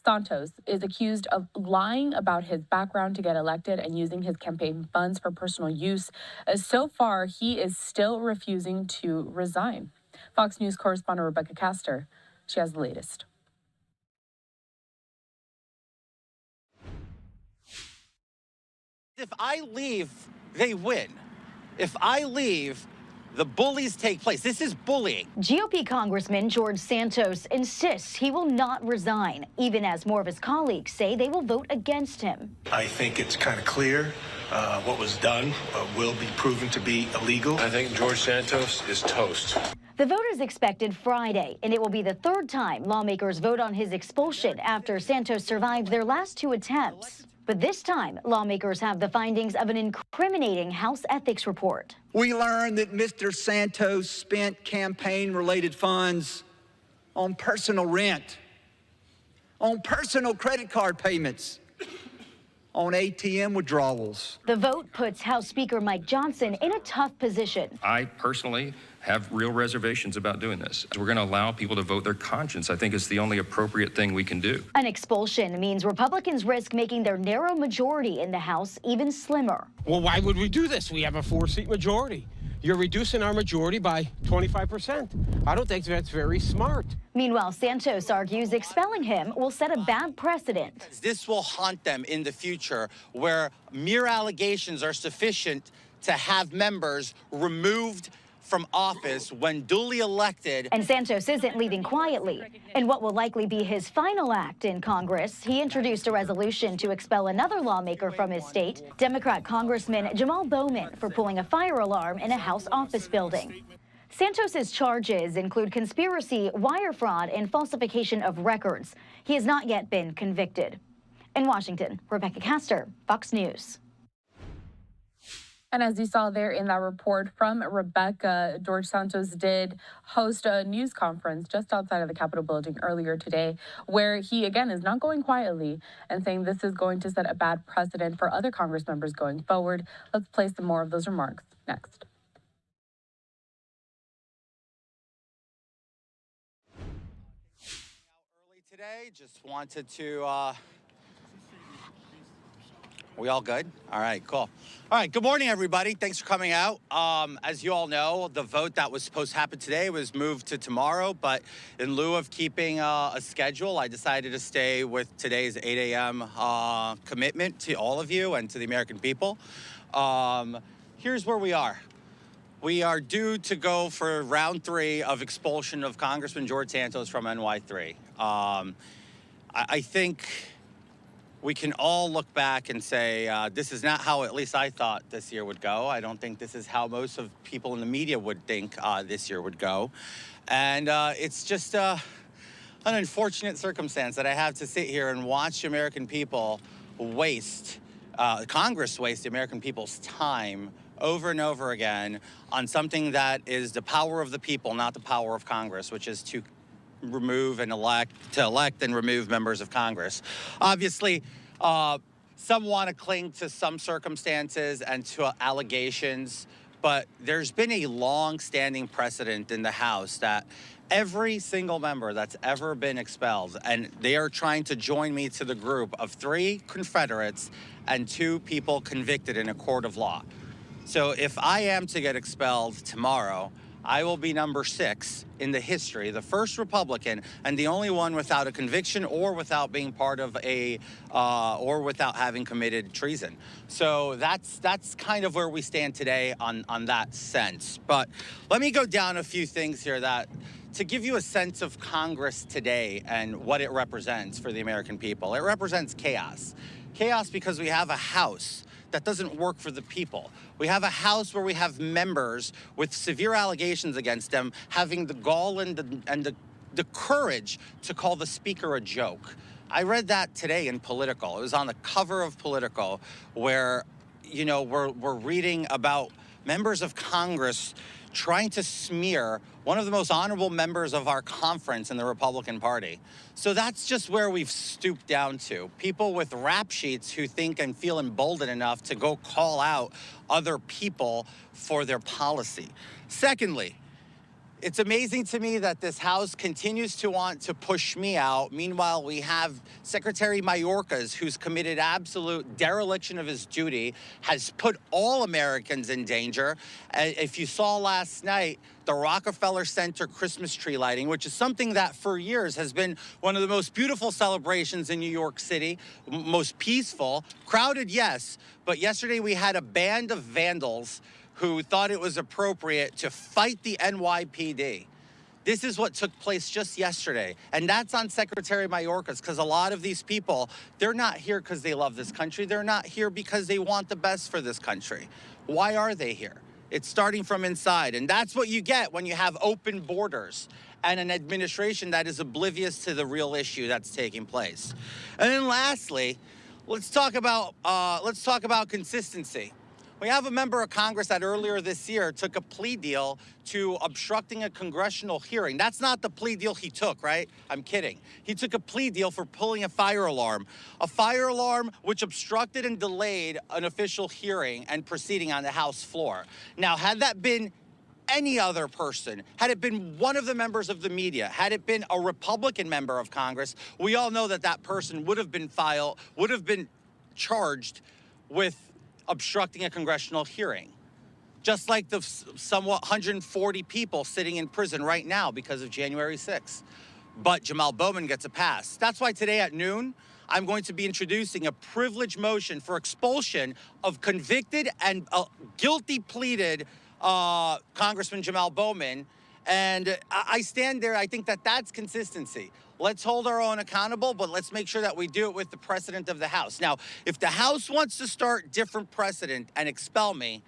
Santos is accused of lying about his background to get elected and using his campaign funds for personal use. So far, he is still refusing to resign. Fox News correspondent Rebecca Castor, she has the latest. If I leave, they win. If I leave, the bullies take place. This is bullying. GOP Congressman George Santos insists he will not resign, even as more of his colleagues say they will vote against him. I think it's kind of clear what was done will be proven to be illegal. I think George Santos is toast. The vote is expected Friday, and it will be the third time lawmakers vote on his expulsion after Santos survived their last two attempts. But this time, lawmakers have the findings of an incriminating House ethics report. We learned that Mr. Santos spent campaign-related funds on personal rent, on personal credit card payments, on ATM withdrawals. The vote puts House Speaker Mike Johnson in a tough position. I personally have real reservations about doing this. We're going to allow people to vote their conscience. I think it's the only appropriate thing we can do. An expulsion means Republicans risk making their narrow majority in the House even slimmer. Well, why would we do this? We have a 4-seat majority. You're reducing our majority by 25%. I don't think that's very smart. Meanwhile, Santos argues expelling him will set a bad precedent. This will haunt them in the future, where mere allegations are sufficient to have members removed from office when duly elected. And Santos isn't leaving quietly. In what will likely be his final act in Congress, he introduced a resolution to expel another lawmaker from his state, Democrat Congressman Jamal Bowman, for pulling a fire alarm in a House office building. Santos's charges include conspiracy, wire fraud, and falsification of records. He has not yet been convicted. In Washington, Rebecca Castor, Fox News. And as you saw there in that report from Rebecca, George Santos did host a news conference just outside of the Capitol building earlier today, where he, again, is not going quietly and saying this is going to set a bad precedent for other Congress members going forward. Let's play some more of those remarks next. Early today, just wanted to... We all good? All right, cool. All right, good morning, everybody. Thanks for coming out. As you all know, the vote that was supposed to happen today was moved to tomorrow, but in lieu of keeping a schedule, I decided to stay with today's 8 a.m. Commitment to all of you and to the American people. Here's where we are. We are due to go for round 3 of expulsion of Congressman George Santos from NY3. I think we can all look back and say, this is not how at least I thought this year would go. I don't think this is how most of people in the media would think this year would go. And it's just an unfortunate circumstance that I have to sit here and watch American people waste, Congress waste the American people's time over and over again on something that is the power of the people, not the power of Congress, which is to remove and elect and remove members of Congress. Obviously, some want to cling to some circumstances and to allegations, but there's been a long-standing precedent in the House that every single member that's ever been expelled, and they are trying to join me to the group of 3 Confederates and 2 people convicted in a court of law. So if I am to get expelled tomorrow, I will be number 6 in the history, the first Republican and the only one without a conviction or without being part of a, or without having committed treason. So that's kind of where we stand today on that sense. But let me go down a few things here that, to give you a sense of Congress today and what it represents for the American people. It represents chaos. Chaos because we have a House that doesn't work for the people. We have a House where we have members with severe allegations against them having the gall and the courage to call the Speaker a joke. I read that today in Political. It was on the cover of Political, where, you know, we're reading about members of Congress trying to smear one of the most honorable members of our conference in the Republican Party. So that's just where we've stooped down to. People with rap sheets who think and feel emboldened enough to go call out other people for their policy. Secondly, it's amazing to me that this House continues to want to push me out. Meanwhile, we have Secretary Mayorkas, who's committed absolute dereliction of his duty, has put all Americans in danger. If you saw last night, the Rockefeller Center Christmas tree lighting, which is something that for years has been one of the most beautiful celebrations in New York City, most peaceful, crowded, yes, but yesterday we had a band of vandals who thought it was appropriate to fight the NYPD. This is what took place just yesterday. And that's on Secretary Mayorkas, because a lot of these people, they're not here because they love this country. They're not here because they want the best for this country. Why are they here? It's starting from inside. And that's what you get when you have open borders and an administration that is oblivious to the real issue that's taking place. And then lastly, let's talk about consistency. We have a member of Congress that earlier this year took a plea deal to obstructing a congressional hearing. That's not the plea deal he took, right? I'm kidding. He took a plea deal for pulling a fire alarm which obstructed and delayed an official hearing and proceeding on the House floor. Now, had that been any other person, had it been one of the members of the media, had it been a Republican member of Congress, we all know that that person would have been charged with obstructing a congressional hearing, just like the somewhat 140 people sitting in prison right now because of January 6th. But Jamal Bowman gets a pass. That's why today at noon, I'm going to be introducing a privilege motion for expulsion of convicted and guilty pleaded Congressman Jamal Bowman. And I stand there, I think that that's consistency. Let's hold our own accountable, but let's make sure that we do it with the precedent of the House. Now, if the House wants to start different precedent and expel me,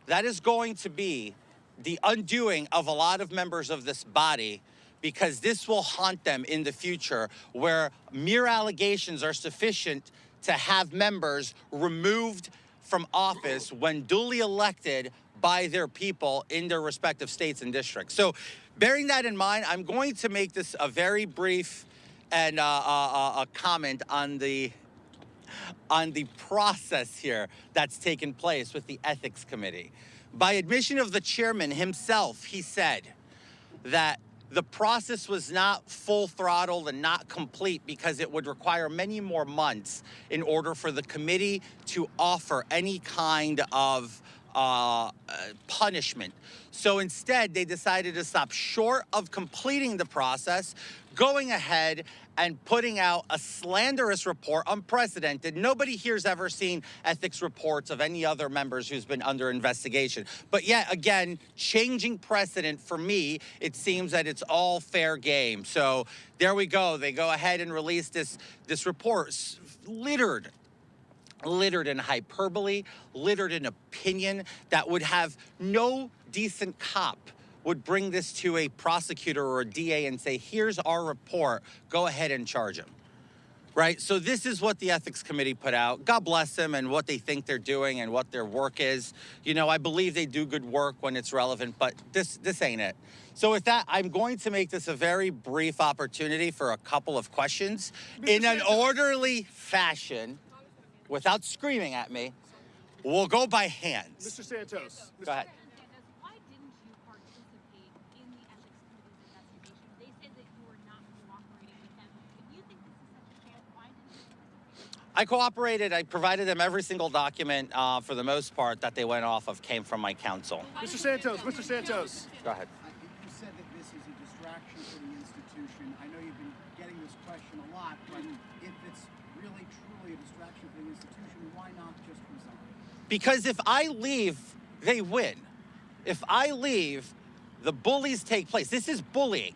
that is going to be the undoing of a lot of members of this body, because this will haunt them in the future, where mere allegations are sufficient to have members removed from office when duly elected by their people in their respective states and districts. So bearing that in mind, I'm going to make this a very brief and a comment on the process here that's taken place with the Ethics Committee. By admission of the chairman himself, he said that the process was not full throttled and not complete because it would require many more months in order for the committee to offer any kind of punishment. So instead, they decided to stop short of completing the process, going ahead and putting out a slanderous report, unprecedented. Nobody here's ever seen ethics reports of any other members who's been under investigation. But yet again, changing precedent for me, it seems that it's all fair game. So there we go. They go ahead and release this report littered in hyperbole, littered in opinion that would have no decent cop would bring this to a prosecutor or a DA and say, here's our report, go ahead and charge him, right? So this is what the Ethics Committee put out. God bless them and what they think they're doing and what their work is. You know, I believe they do good work when it's relevant, but this ain't it. So with that, I'm going to make this a very brief opportunity for a couple of questions in an orderly fashion, without screaming at me. We'll go by hands. Mr. Santos. Go ahead. Why didn't you participate in the Ethics Committee's investigation? They said that you were not cooperating with them. If you think this is such a chance, why didn't you participate? I cooperated. I provided them every single document, for the most part, that they went off of came from my counsel. Mr. Santos. Go ahead. You said that this is a distraction for the institution. I know you've been getting this question a lot, but if it's really truly a distraction for the institution, why not just resign? Because if I leave, they win. If I leave, the bullies take place. This is bullying.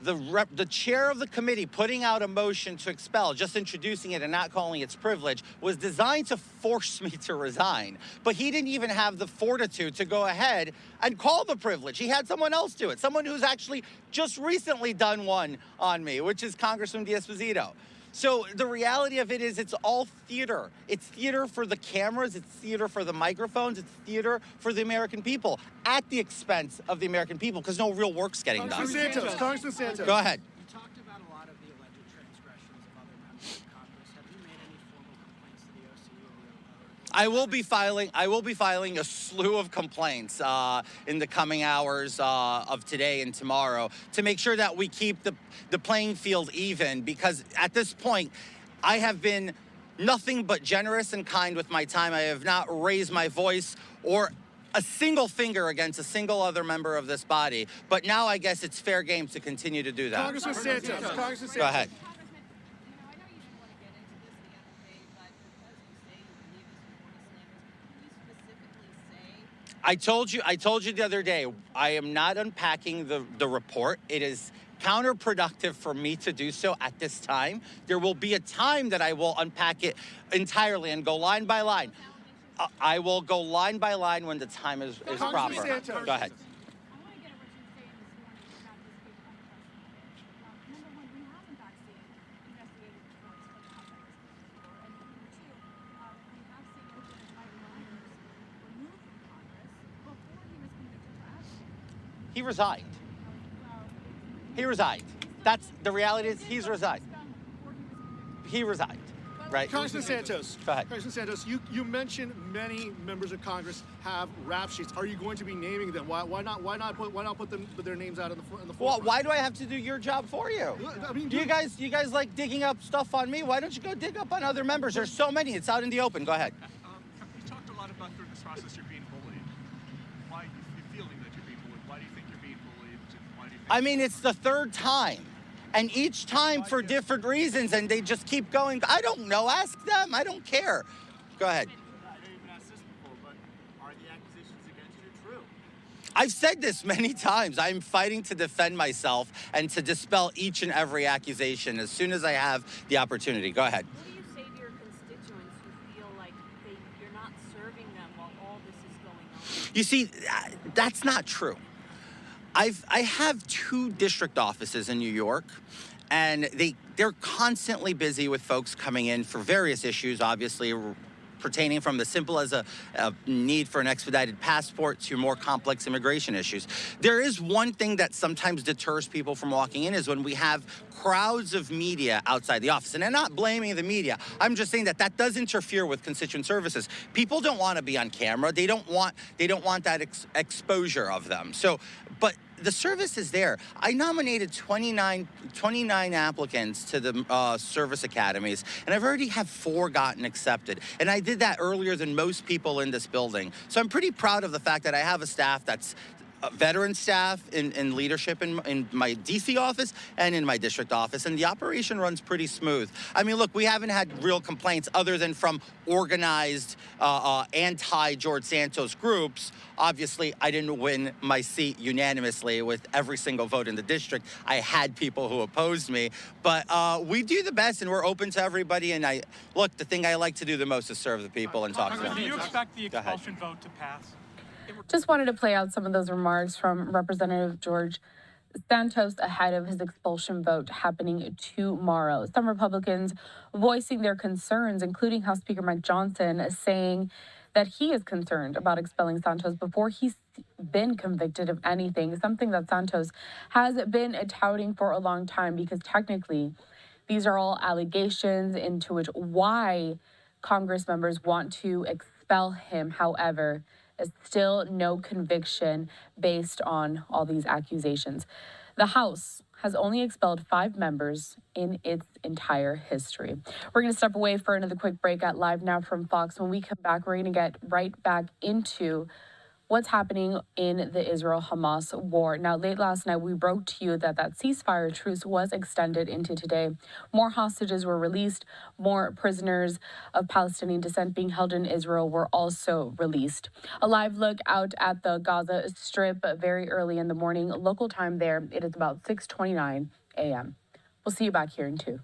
The chair of the committee putting out a motion to expel, just introducing it and not calling it privilege, was designed to force me to resign. But he didn't even have the fortitude to go ahead and call the privilege. He had someone else do it, someone who's actually just recently done one on me, which is Congressman D'Esposito. So the reality of it is it's all theater. It's theater for the cameras, it's theater for the microphones, it's theater for the American people at the expense of the American people because no real work's getting done. Congressman Santos. Go ahead. You talked about a lot of the alleged transgressions of other members of Congress. Have you made any formal complaints to the OC or the other? I will be filing a slew of complaints in the coming hours of today and tomorrow to make sure that we keep the playing field even, because at this point, I have been nothing but generous and kind with my time. I have not raised my voice or a single finger against a single other member of this body. But now I guess it's fair game to continue to do that. Congressman Santos. Go ahead. I told you the other day, I am not unpacking the report. It is counterproductive for me to do so at this time. There will be a time that I will unpack it entirely and go line by line. I will go line by line when the time is proper. Go ahead. He resigned. He resigned. That's the reality. Is he's resigned. He resigned. Right. Congressman Santos. Go ahead. Congressman Santos, you mentioned many members of Congress have rap sheets. Are you going to be naming them? Why not put their names out in the Well, forefront? why do I have to do your job for you? I mean, you guys like digging up stuff on me? Why don't you go dig up on other members? There's so many. It's out in the open. Go ahead. You talked a lot about through this process you're being bullied. Why are you feeling that you're being bullied? Why do you think you're being bullied? Why do you think I mean, it's the third time. And each time for different reasons, and they just keep going. I don't know. Ask them. I don't care. Go ahead. I know you've been asked this before, but are the accusations against you true? I've said this many times. I'm fighting to defend myself and to dispel each and every accusation as soon as I have the opportunity. Go ahead. What do you say to your constituents who feel like you're not serving them while all this is going on? You see, that's not true. I have 2 district offices in New York, and they're constantly busy with folks coming in for various issues, obviously pertaining from the simple as a need for an expedited passport to more complex immigration issues. There is one thing that sometimes deters people from walking in is when we have crowds of media outside the office. And I'm not blaming the media. I'm just saying that does interfere with constituent services. People don't want to be on camera. They don't want that exposure of them. So, but the service is there. I nominated 29 applicants to the service academies, and I've already had 4 gotten accepted. And I did that earlier than most people in this building. So I'm pretty proud of the fact that I have a staff that's veteran staff in leadership in my DC office and in my district office, and the operation runs pretty smooth. I mean, look, we haven't had real complaints other than from organized anti-George Santos groups. Obviously, I didn't win my seat unanimously with every single vote in the district. I had people who opposed me, but we do the best and we're open to everybody. And look, the thing I like to do the most is serve the people and talk to them. Do you expect the expulsion vote to pass? Just wanted to play out some of those remarks from Representative George Santos ahead of his expulsion vote happening tomorrow. Some Republicans voicing their concerns, including House Speaker Mike Johnson, saying that he is concerned about expelling Santos before he's been convicted of anything, something that Santos has been touting for a long time, because technically these are all allegations into which why Congress members want to expel him. However, still no conviction based on all these accusations. The House has only expelled 5 members in its entire history. We're going to step away for another quick break at Live Now from Fox. When we come back, we're going to get right back into what's happening in the Israel-Hamas war. Now, late last night, we broke to you that ceasefire truce was extended into today. More hostages were released. More prisoners of Palestinian descent being held in Israel were also released. A live look out at the Gaza Strip very early in the morning. Local time there, it is about 6:29 a.m. We'll see you back here in 2.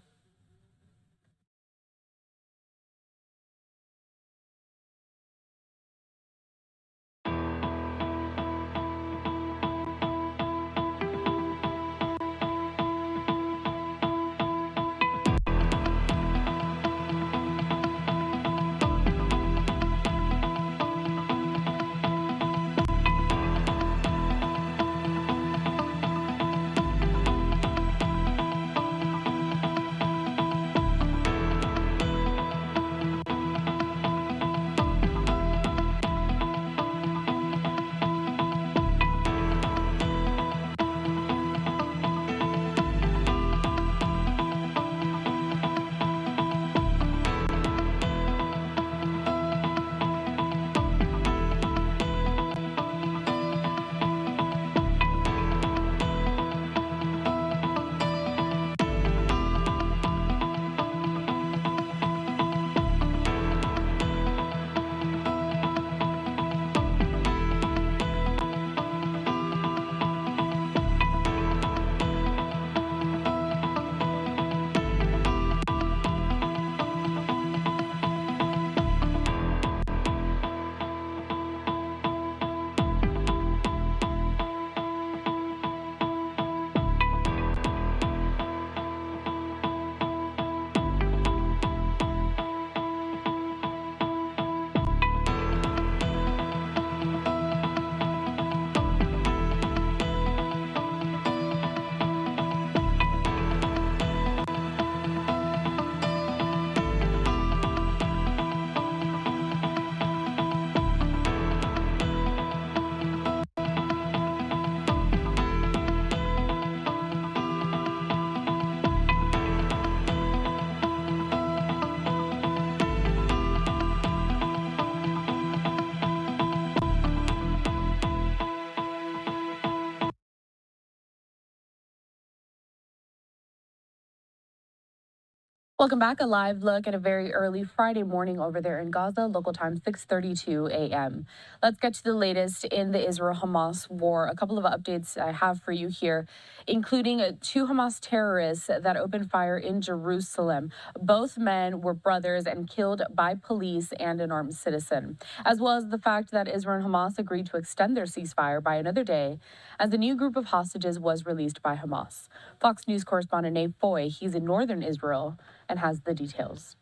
Welcome back. A live look at a very early Friday morning over there in Gaza, local time 6:32 a.m. Let's get to the latest in the Israel-Hamas war. A couple of updates I have for you here, including 2 Hamas terrorists that opened fire in Jerusalem. Both men were brothers and killed by police and an armed citizen, as well as the fact that Israel and Hamas agreed to extend their ceasefire by another day as a new group of hostages was released by Hamas. Fox News correspondent Nate Foy, he's in northern Israel, and has the details.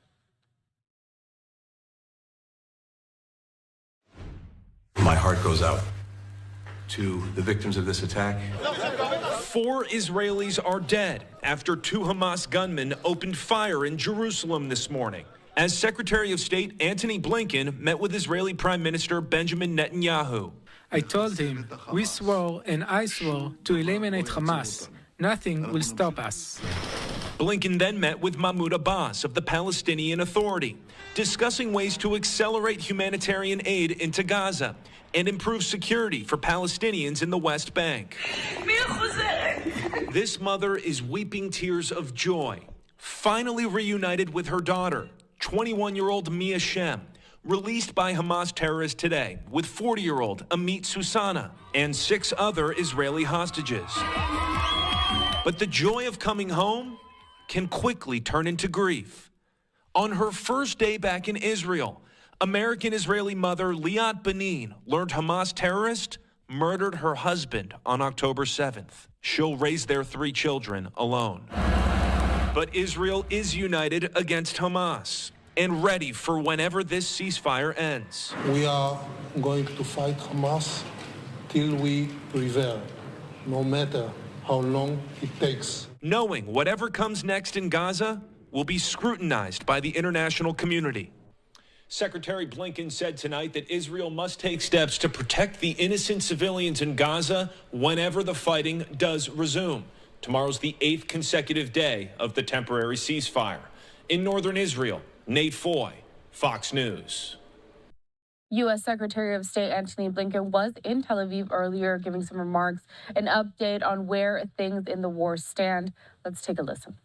My heart goes out to the victims of this attack. 4 Israelis are dead after 2 Hamas gunmen opened fire in Jerusalem this morning. As Secretary of State Antony Blinken met with Israeli Prime Minister Benjamin Netanyahu. I told him, we swore and I swore to eliminate Hamas. Nothing will stop us. Blinken then met with Mahmoud Abbas of the Palestinian Authority, discussing ways to accelerate humanitarian aid into Gaza and improve security for Palestinians in the West Bank. This mother is weeping tears of joy, finally reunited with her daughter, 21-year-old Mia Shem, released by Hamas terrorists today, with 40-year-old Amit Susana and 6 other Israeli hostages. But the joy of coming home can quickly turn into grief. On her first day back in Israel, American-Israeli mother Liat Benin learned Hamas terrorists murdered her husband on October 7th. She'll raise their 3 children alone. But Israel is united against Hamas and ready for whenever this ceasefire ends. We are going to fight Hamas till we prevail, no matter how long it takes. Knowing whatever comes next in Gaza will be scrutinized by the international community. Secretary Blinken said tonight that Israel must take steps to protect the innocent civilians in Gaza whenever the fighting does resume. Tomorrow's the 8th consecutive day of the temporary ceasefire. In northern Israel, Nate Foy, Fox News. U.S. Secretary of State Antony Blinken was in Tel Aviv earlier giving some remarks, an update on where things in the war stand. Let's take a listen.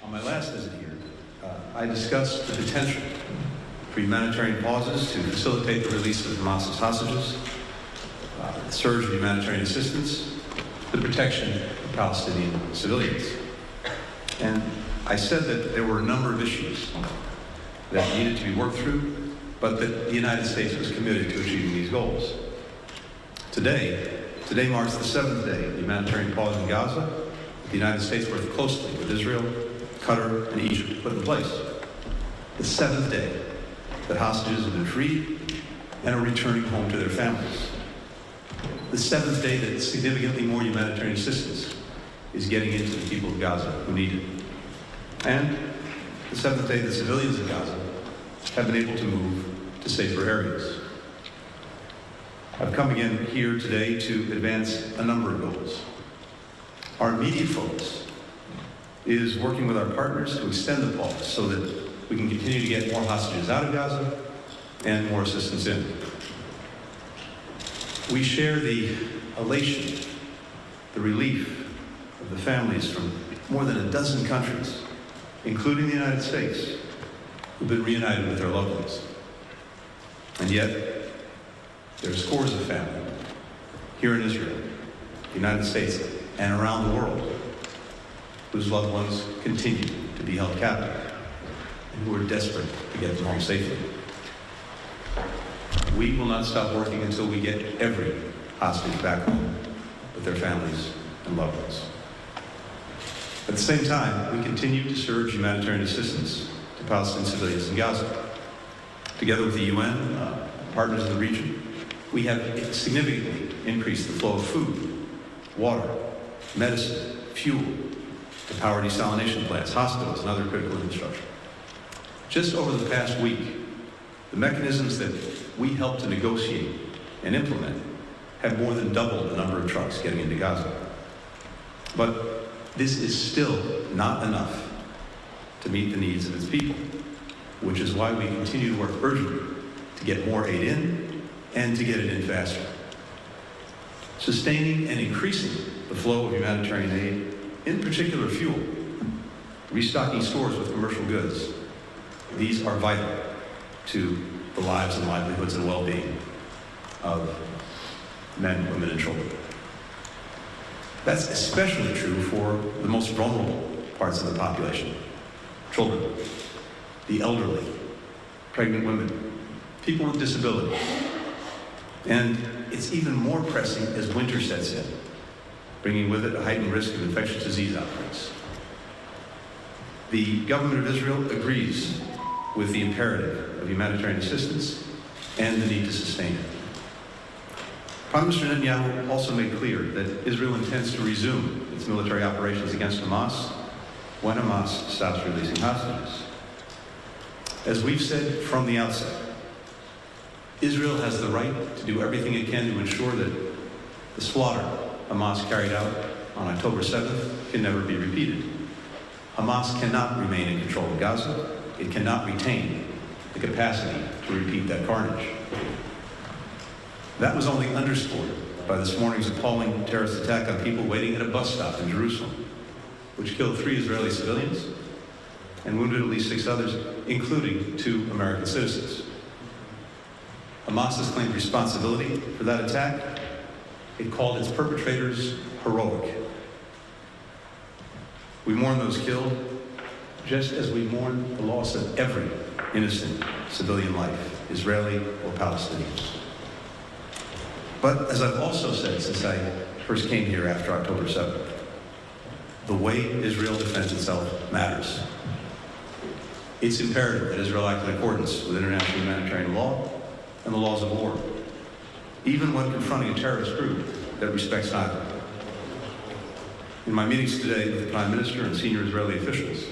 On my last visit here, I discussed the potential for humanitarian pauses to facilitate the release of Hamas's hostages, the surge of humanitarian assistance, the protection of Palestinian civilians. And I said that there were a number of issues that needed to be worked through, but that the United States was committed to achieving these goals. Today marks the 7th day of the humanitarian pause in Gaza. The United States worked closely with Israel, Qatar, and Egypt to put in place. The 7th day that hostages have been freed and are returning home to their families. The 7th day that significantly more humanitarian assistance is getting into the people of Gaza who need it. And the 7th day that civilians in Gaza have been able to move to safer areas. I've come again here today to advance a number of goals. Our immediate focus is working with our partners to extend the pause so that we can continue to get more hostages out of Gaza and more assistance in. We share the elation, the relief of the families from more than a dozen countries, including the United States, who've been reunited with their loved ones. And yet, there are scores of families here in Israel, the United States, and around the world whose loved ones continue to be held captive and who are desperate to get them home safely. We will not stop working until we get every hostage back home with their families and loved ones. At the same time, we continue to surge humanitarian assistance to Palestinian civilians in Gaza. Together with the UN, partners in the region, we have significantly increased the flow of food, water, medicine, fuel, to power desalination plants, hospitals, and other critical infrastructure. Just over the past week, the mechanisms that we helped to negotiate and implement have more than doubled the number of trucks getting into Gaza. But this is still not enough to meet the needs of its people, which is why we continue to work urgently to get more aid in and to get it in faster. Sustaining and increasing the flow of humanitarian aid in particular fuel, restocking stores with commercial goods. These are vital to the lives and livelihoods and well-being of men, women, and children. That's especially true for the most vulnerable parts of the population: children, the elderly, pregnant women, people with disabilities. And it's even more pressing as winter sets in, bringing with it a heightened risk of infectious disease outbreaks. The government of Israel agrees with the imperative of humanitarian assistance and the need to sustain it. Prime Minister Netanyahu also made clear that Israel intends to resume its military operations against Hamas when Hamas stops releasing hostages. As we've said from the outset, Israel has the right to do everything it can to ensure that the slaughter Hamas carried out on October 7th can never be repeated. Hamas cannot remain in control of Gaza. It cannot retain the capacity to repeat that carnage. That was only underscored by this morning's appalling terrorist attack on people waiting at a bus stop in Jerusalem, which killed 3 Israeli civilians and wounded at least 6 others, including 2 American citizens. Hamas has claimed responsibility for that attack. It called its perpetrators heroic. We mourn those killed, just as we mourn the loss of every innocent civilian life, Israeli or Palestinian. But as I've also said since I first came here after October 7th, the way Israel defends itself matters. It's imperative that Israel act in accordance with international humanitarian law and the laws of war, even when confronting a terrorist group that respects neither. In my meetings today with the Prime Minister and senior Israeli officials,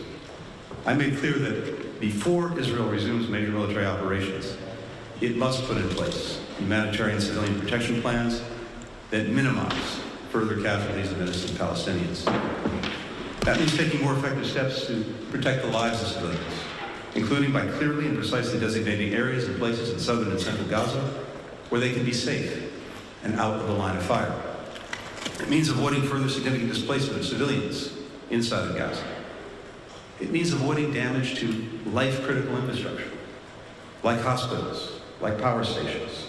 I made clear that before Israel resumes major military operations, it must put in place humanitarian civilian protection plans that minimize further casualties of innocent Palestinians. That means taking more effective steps to protect the lives of civilians, including by clearly and precisely designating areas and places in southern and central Gaza where they can be safe and out of the line of fire. It means avoiding further significant displacement of civilians inside of Gaza. It means avoiding damage to life-critical infrastructure, like hospitals, like power stations,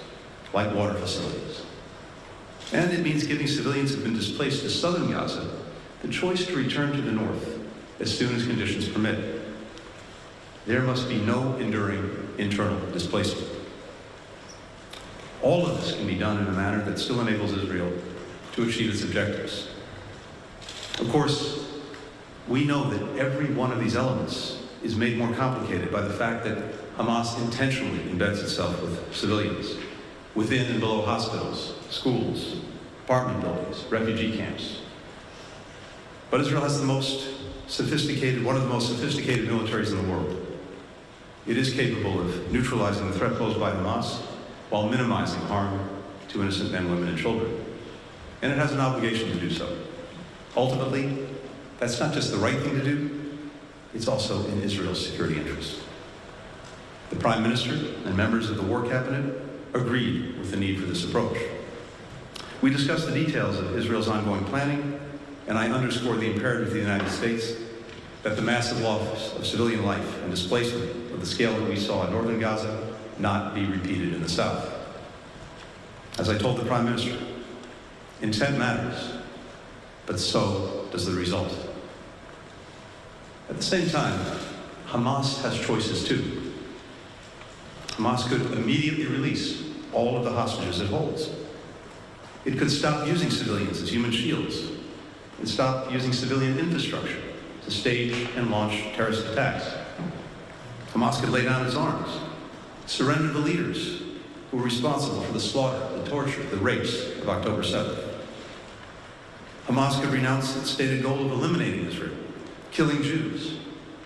like water facilities. And it means giving civilians who have been displaced to southern Gaza the choice to return to the north as soon as conditions permit. There must be no enduring internal displacement. All of this can be done in a manner that still enables Israel to achieve its objectives. Of course, we know that every one of these elements is made more complicated by the fact that Hamas intentionally embeds itself with civilians, within and below hospitals, schools, apartment buildings, refugee camps. But Israel has one of the most sophisticated militaries in the world. It is capable of neutralizing the threat posed by Hamas while minimizing harm to innocent men, women, and children. And it has an obligation to do so. Ultimately, that's not just the right thing to do, it's also in Israel's security interest. The Prime Minister and members of the War Cabinet agreed with the need for this approach. We discussed the details of Israel's ongoing planning, and I underscore the imperative of the United States that the massive loss of civilian life and displacement of the scale that we saw in northern Gaza not be repeated in the south. As I told the Prime Minister, intent matters, but so does the result. At the same time, Hamas has choices too. Hamas could immediately release all of the hostages it holds. It could stop using civilians as human shields and stop using civilian infrastructure to stage and launch terrorist attacks. Hamas could lay down its arms, surrender the leaders who were responsible for the slaughter, the torture, the rapes of October 7th. Hamas could renounce its stated goal of eliminating Israel, killing Jews,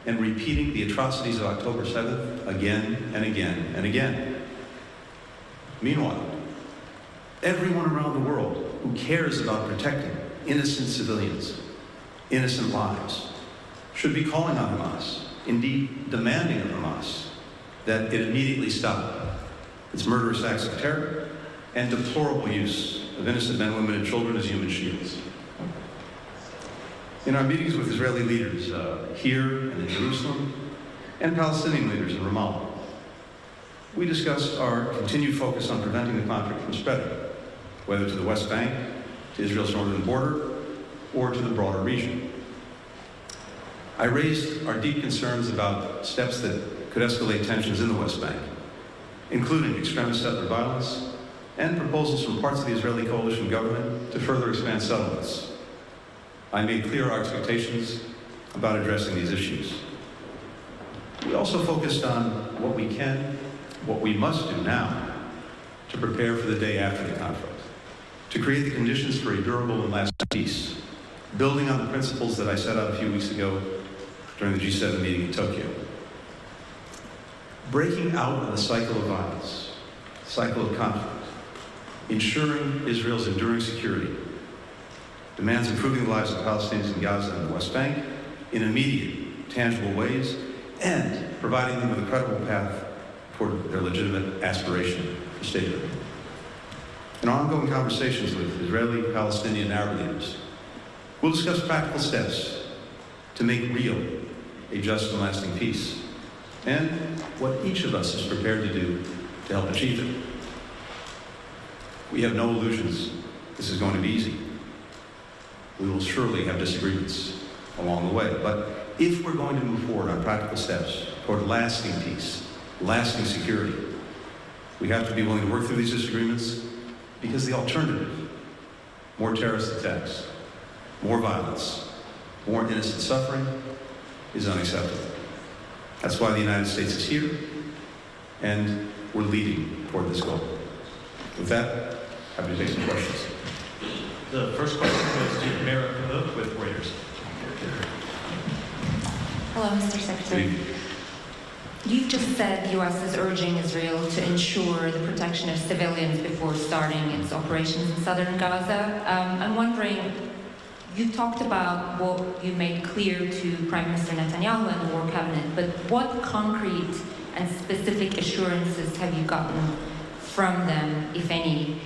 and repeating the atrocities of October 7th again and again and again. Meanwhile, everyone around the world who cares about protecting innocent civilians, innocent lives, should be calling on Hamas, indeed demanding of Hamas, that it immediately stop its murderous acts of terror and deplorable use of innocent men, women, and children as human shields. In our meetings with Israeli leaders here and in Jerusalem, and Palestinian leaders in Ramallah, we discussed our continued focus on preventing the conflict from spreading, whether to the West Bank, to Israel's northern border, or to the broader region. I raised our deep concerns about steps that could escalate tensions in the West Bank, including extremist settler violence and proposals from parts of the Israeli coalition government to further expand settlements. I made clear our expectations about addressing these issues. We also focused on what we can, what we must do now to prepare for the day after the conflict, to create the conditions for a durable and lasting peace, building on the principles that I set out a few weeks ago during the G7 meeting in Tokyo. Breaking out of the cycle of violence, cycle of conflict, ensuring Israel's enduring security, demands improving the lives of Palestinians in Gaza and the West Bank in immediate, tangible ways, and providing them with a credible path toward their legitimate aspiration for statehood. In our ongoing conversations with Israeli, Palestinian, and Arab leaders, we'll discuss practical steps to make real a just and lasting peace, and what each of us is prepared to do to help achieve it. We have no illusions this is going to be easy. We will surely have disagreements along the way, but if we're going to move forward on practical steps toward lasting peace, lasting security, we have to be willing to work through these disagreements, because the alternative, more terrorist attacks, more violence, more innocent suffering, is unacceptable. That's why the United States is here, and we're leading toward this goal. With that, happy to take some questions. The first question goes to Mara Kanook with Reuters. Hello, Mr. Secretary. You've just said the U.S. is urging Israel to ensure the protection of civilians before starting its operations in southern Gaza. I'm wondering, you talked about what you made clear to Prime Minister Netanyahu and the War Cabinet, but what concrete and specific assurances have you gotten from them, if any?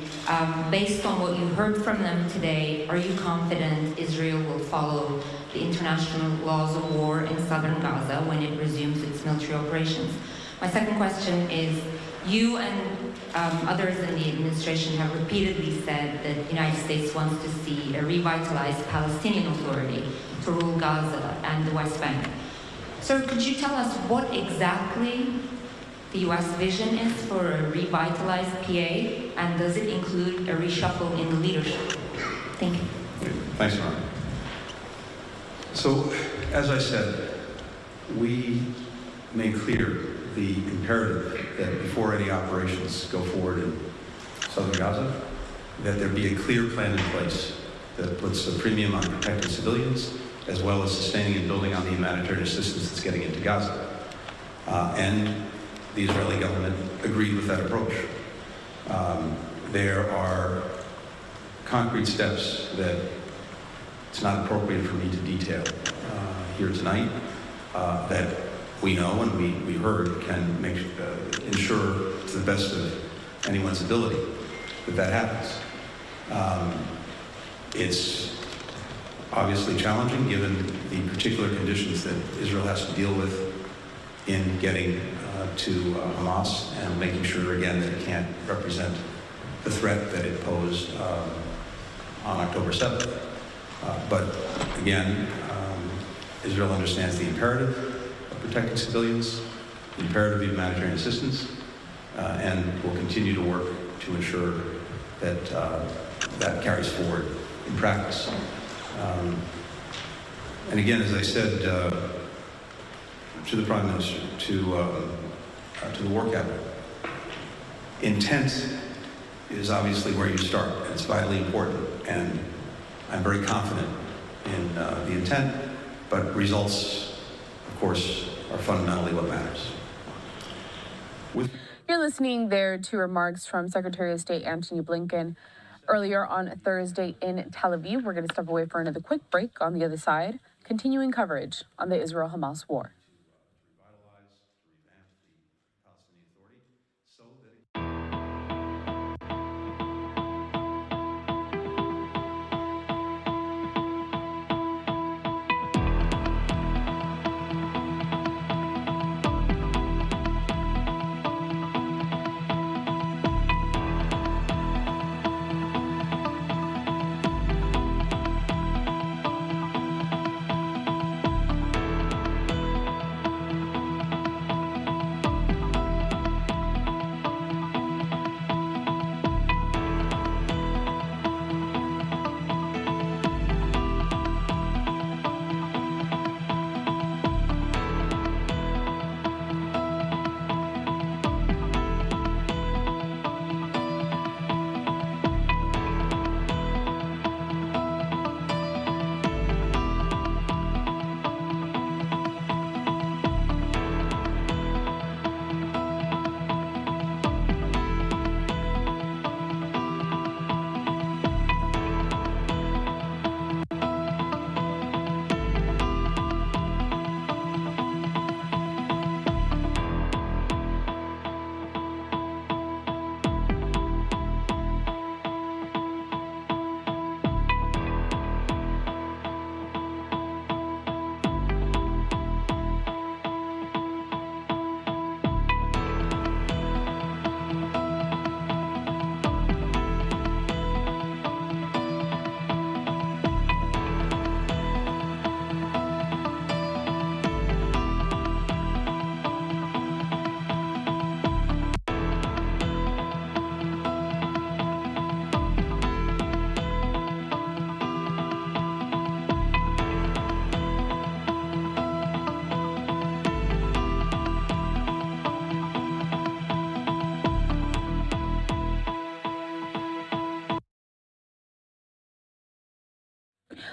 Based on what you heard from them today, are you confident Israel will follow the international laws of war in southern Gaza when it resumes its military operations? My second question is, you and others in the administration have repeatedly said that the United States wants to see a revitalized Palestinian Authority to rule Gaza and the West Bank. Sir, could you tell us what exactly the U.S. vision is for a revitalized PA, and does it include a reshuffle in the leadership? Thank you. Thanks, Ron. So, as I said, we made clear the imperative that before any operations go forward in southern Gaza, that there be a clear plan in place that puts a premium on protecting civilians, as well as sustaining and building on the humanitarian assistance that's getting into Gaza. And the Israeli government agreed with that approach. There are concrete steps that it's not appropriate for me to detail here tonight that we know and we heard can make ensure to the best of anyone's ability that happens. It's obviously challenging given the particular conditions that Israel has to deal with in getting to Hamas and making sure again that it can't represent the threat that it posed on October 7th. But again, Israel understands the imperative of protecting civilians, the imperative of humanitarian assistance, and will continue to work to ensure that that carries forward in practice. And again, as I said to the Prime Minister, to the War Cabinet, intent is obviously where you start, and it's vitally important. And I'm very confident in the intent, but results, of course, are fundamentally what matters. You're listening there to remarks from Secretary of State Antony Blinken earlier on Thursday in Tel Aviv. We're going to step away for another quick break. On the other side, continuing coverage on the Israel-Hamas war.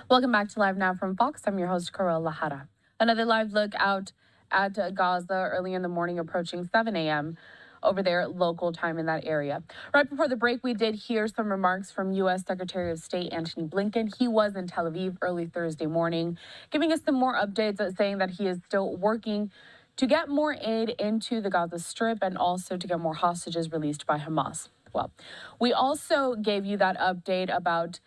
Welcome back to Live Now from Fox. I'm your host, Carol Lahara. Another live look out at Gaza early in the morning, approaching 7 a.m. over there, local time in that area. Right before the break, we did hear some remarks from U.S. Secretary of State Antony Blinken. He was in Tel Aviv early Thursday morning, giving us some more updates, saying that he is still working to get more aid into the Gaza Strip and also to get more hostages released by Hamas. Well, we also gave you that update about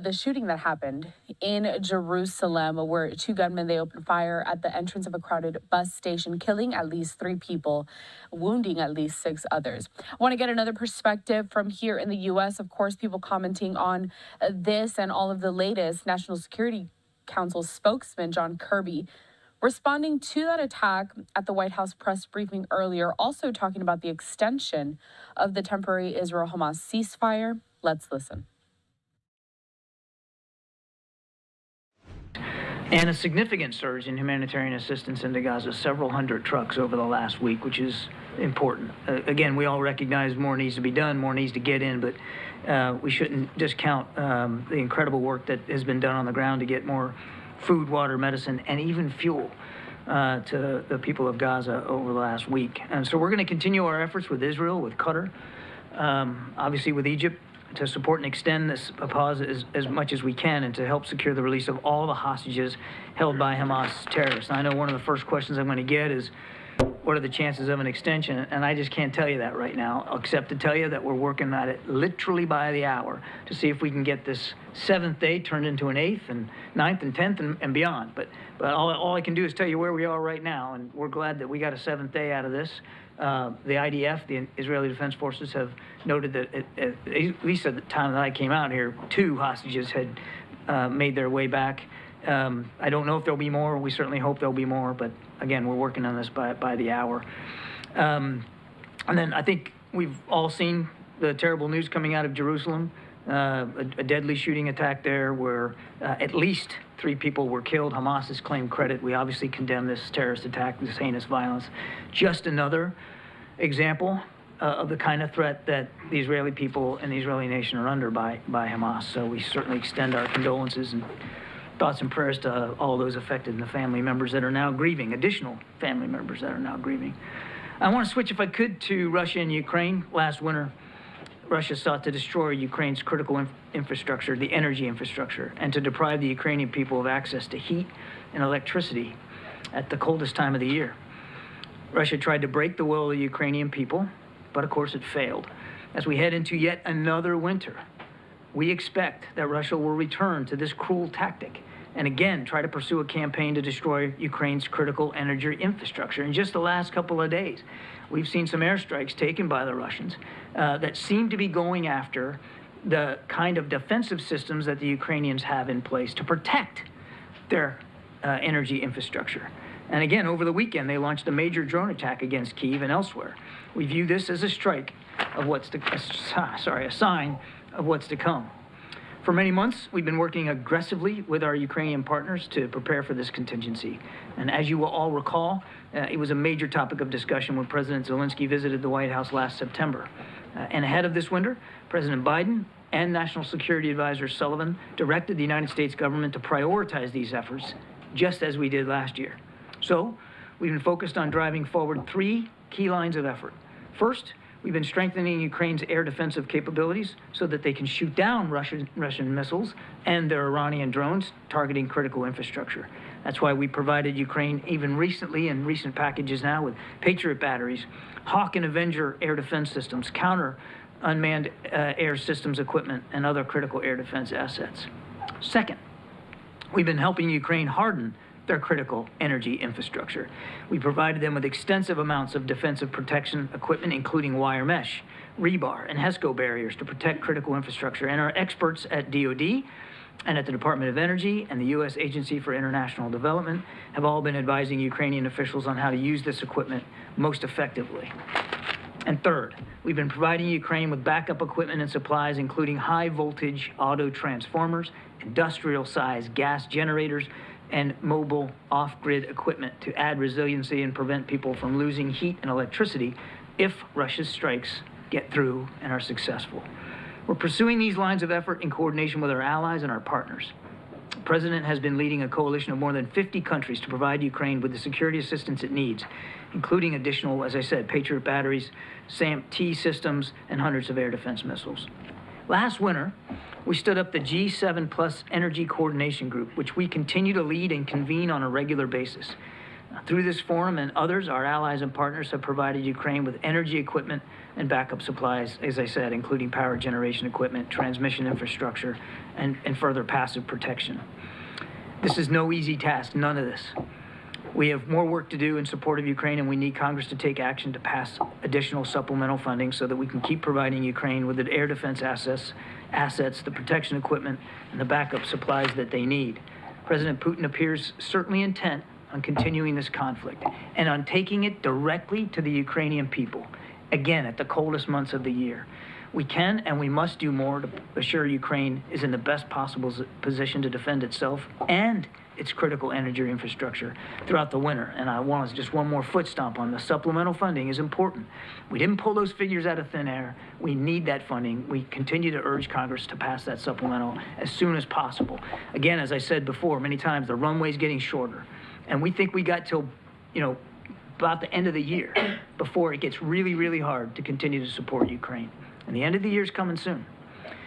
the shooting that happened in Jerusalem, where two gunmen, they opened fire at the entrance of a crowded bus station, killing at least 3 people, wounding at least 6 others. I want to get another perspective from here in the U.S. Of course, people commenting on this and all of the latest. National Security Council spokesman John Kirby responding to that attack at the White House press briefing earlier, also talking about the extension of the temporary Israel-Hamas ceasefire. Let's listen. And a significant surge in humanitarian assistance into Gaza, several hundred trucks over the last week, which is important. Again, we all recognize more needs to be done, more needs to get in, but we shouldn't discount the incredible work that has been done on the ground to get more food, water, medicine, and even fuel to the people of Gaza over the last week. And so we're going to continue our efforts with Israel, with Qatar, obviously with Egypt, to support and extend this pause as much as we can and to help secure the release of all the hostages held by Hamas terrorists. And I know one of the first questions I'm going to get is, what are the chances of an extension? And I just can't tell you that right now, except to tell you that we're working at it literally by the hour to see if we can get this 7th day turned into an 8th and 9th and 10th and beyond. But all I can do is tell you where we are right now, and we're glad that we got a 7th day out of this. The IDF, the Israeli Defense Forces, have noted that at least at the time that I came out here, 2 hostages had made their way back. I don't know if there'll be more. We certainly hope there'll be more, but again, we're working on this by the hour. And then I think we've all seen the terrible news coming out of Jerusalem, a deadly shooting attack there where at least 3 people were killed. Hamas has claimed credit. We obviously condemn this terrorist attack, this heinous violence. Just another example of the kind of threat that the Israeli people and the Israeli nation are under by Hamas. So we certainly extend our condolences and thoughts and prayers to all those affected and the family members that are now grieving, additional family members that are now grieving. I want to switch, if I could, to Russia and Ukraine. Last winter, Russia sought to destroy Ukraine's critical infrastructure, the energy infrastructure, and to deprive the Ukrainian people of access to heat and electricity at the coldest time of the year. Russia tried to break the will of the Ukrainian people, but of course it failed. As we head into yet another winter, we expect that Russia will return to this cruel tactic and again try to pursue a campaign to destroy Ukraine's critical energy infrastructure. In just the last couple of days, we've seen some airstrikes taken by the Russians that seem to be going after the kind of defensive systems that the Ukrainians have in place to protect their energy infrastructure. And again, over the weekend, they launched a major drone attack against Kyiv and elsewhere. We view this as a strike of a sign of what's to come. For many months, we've been working aggressively with our Ukrainian partners to prepare for this contingency. And as you will all recall, it was a major topic of discussion when President Zelensky visited the White House last September. And ahead of this winter, President Biden and National Security Advisor Sullivan directed the United States government to prioritize these efforts, just as we did last year. So, we've been focused on driving forward 3 key lines of effort. First, we've been strengthening Ukraine's air defensive capabilities so that they can shoot down Russian missiles and their Iranian drones targeting critical infrastructure. That's why we provided Ukraine even recently, in recent packages now, with Patriot batteries, Hawk and Avenger air defense systems, counter unmanned air systems equipment, and other critical air defense assets. Second, we've been helping Ukraine harden their critical energy infrastructure. We provided them with extensive amounts of defensive protection equipment, including wire mesh, rebar, and HESCO barriers to protect critical infrastructure. And our experts at DoD and at the Department of Energy and the U.S. Agency for International Development have all been advising Ukrainian officials on how to use this equipment most effectively. And third, we've been providing Ukraine with backup equipment and supplies, including high-voltage auto transformers, industrial-sized gas generators, and mobile off-grid equipment to add resiliency and prevent people from losing heat and electricity if Russia's strikes get through and are successful. We're pursuing these lines of effort in coordination with our allies and our partners. President has been leading a coalition of more than 50 countries to provide Ukraine with the security assistance it needs, including additional, as I said, Patriot batteries, SAM-T systems, and hundreds of air defense missiles. Last winter, we stood up the G7 Plus Energy Coordination Group, which we continue to lead and convene on a regular basis. Through this forum and others, our allies and partners have provided Ukraine with energy equipment and backup supplies, as I said, including power generation equipment, transmission infrastructure, and further passive protection. This is no easy task, none of this. We have more work to do in support of Ukraine, and we need Congress to take action to pass additional supplemental funding so that we can keep providing Ukraine with the air defense assets, the protection equipment, and the backup supplies that they need. President Putin appears certainly intent on continuing this conflict and on taking it directly to the Ukrainian people, again, at the coldest months of the year. We can and we must do more to assure Ukraine is in the best possible position to defend itself and its critical energy infrastructure throughout the winter. And I want just one more foot stomp on the supplemental funding is important. We didn't pull those figures out of thin air. We need that funding. We continue to urge Congress to pass that supplemental as soon as possible. Again, as I said before many times, the runway's getting shorter. And we think we got till, about the end of the year before it gets really, really hard to continue to support Ukraine. And the end of the year is coming soon.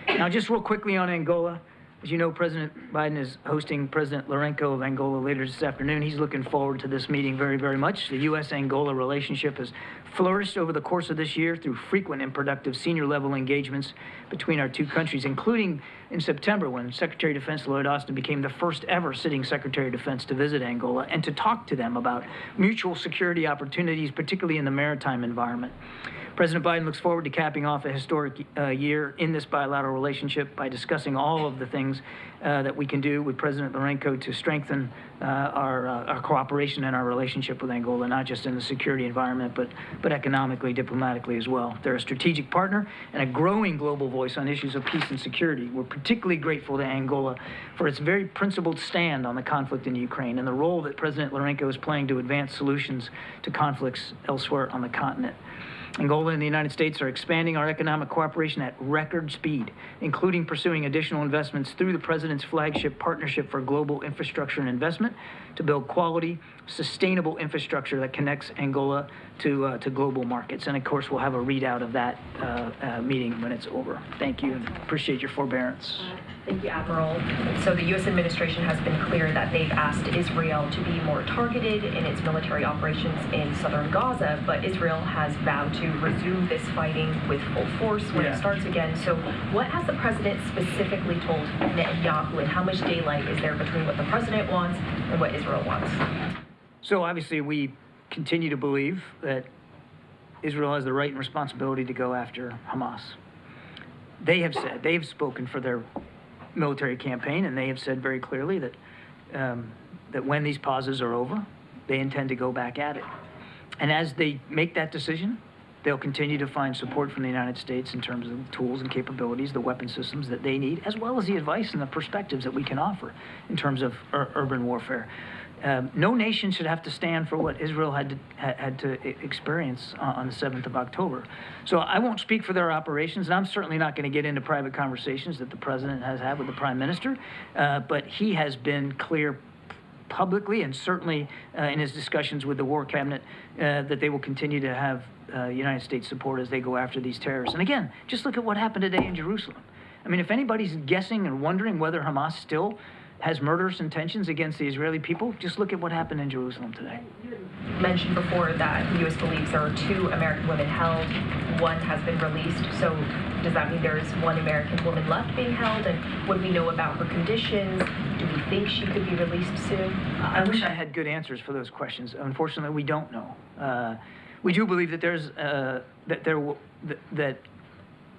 Now, just real quickly on Angola. As you know, President Biden is hosting President Lourenço of Angola later this afternoon. He's looking forward to this meeting very, very much. The U.S.-Angola relationship has flourished over the course of this year through frequent and productive senior-level engagements between our two countries, including in September when Secretary of Defense Lloyd Austin became the first ever sitting Secretary of Defense to visit Angola and to talk to them about mutual security opportunities, particularly in the maritime environment. President Biden looks forward to capping off a historic year in this bilateral relationship by discussing all of the things that we can do with President Lourenço to strengthen our cooperation and our relationship with Angola, not just in the security environment, but economically, diplomatically as well. They're a strategic partner and a growing global voice on issues of peace and security. We're particularly grateful to Angola for its very principled stand on the conflict in Ukraine and the role that President Lourenço is playing to advance solutions to conflicts elsewhere on the continent. Angola and the United States are expanding our economic cooperation at record speed, including pursuing additional investments through the President's flagship Partnership for Global Infrastructure and Investment to build quality, sustainable infrastructure that connects Angola to global markets. And of course, we'll have a readout of that meeting when it's over. Thank you, and appreciate your forbearance. Thank you, Admiral. So the U.S. administration has been clear that they've asked Israel to be more targeted in its military operations in southern Gaza, but Israel has vowed to resume this fighting with full force when it starts again. So what has the president specifically told Netanyahu, and how much daylight is there between what the president wants and what Israel wants? So obviously we continue to believe that Israel has the right and responsibility to go after Hamas. They have said, they've spoken for their military campaign, and they have said very clearly that that when these pauses are over, they intend to go back at it. And as they make that decision, they'll continue to find support from the United States in terms of the tools and capabilities, the weapon systems that they need, as well as the advice and the perspectives that we can offer in terms of urban warfare. No nation should have to stand for what Israel had to experience on the 7th of October. So I won't speak for their operations, and I'm certainly not going to get into private conversations that the president has had with the prime minister, but he has been clear publicly and certainly in his discussions with the war cabinet that they will continue to have United States support as they go after these terrorists. And again, just look at what happened today in Jerusalem. I mean, if anybody's guessing and wondering whether Hamas still has murderous intentions against the Israeli people, just look at what happened in Jerusalem today. You mentioned before that the U.S. believes there are 2 American women held. One has been released. So does that mean there is 1 American woman left being held? And what do we know about her conditions? Do we think she could be released soon? I wish I had good answers for those questions. Unfortunately, we don't know. We do believe that there's that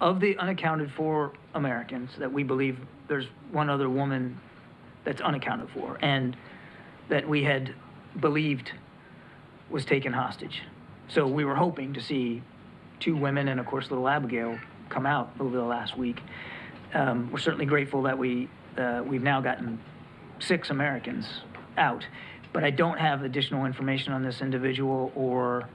of the unaccounted for Americans, that we believe there's 1 other woman that's unaccounted for, and that we had believed was taken hostage. So we were hoping to see 2 women and, of course, little Abigail come out over the last week. We're certainly grateful that we've now gotten 6 Americans out, but I don't have additional information on this individual or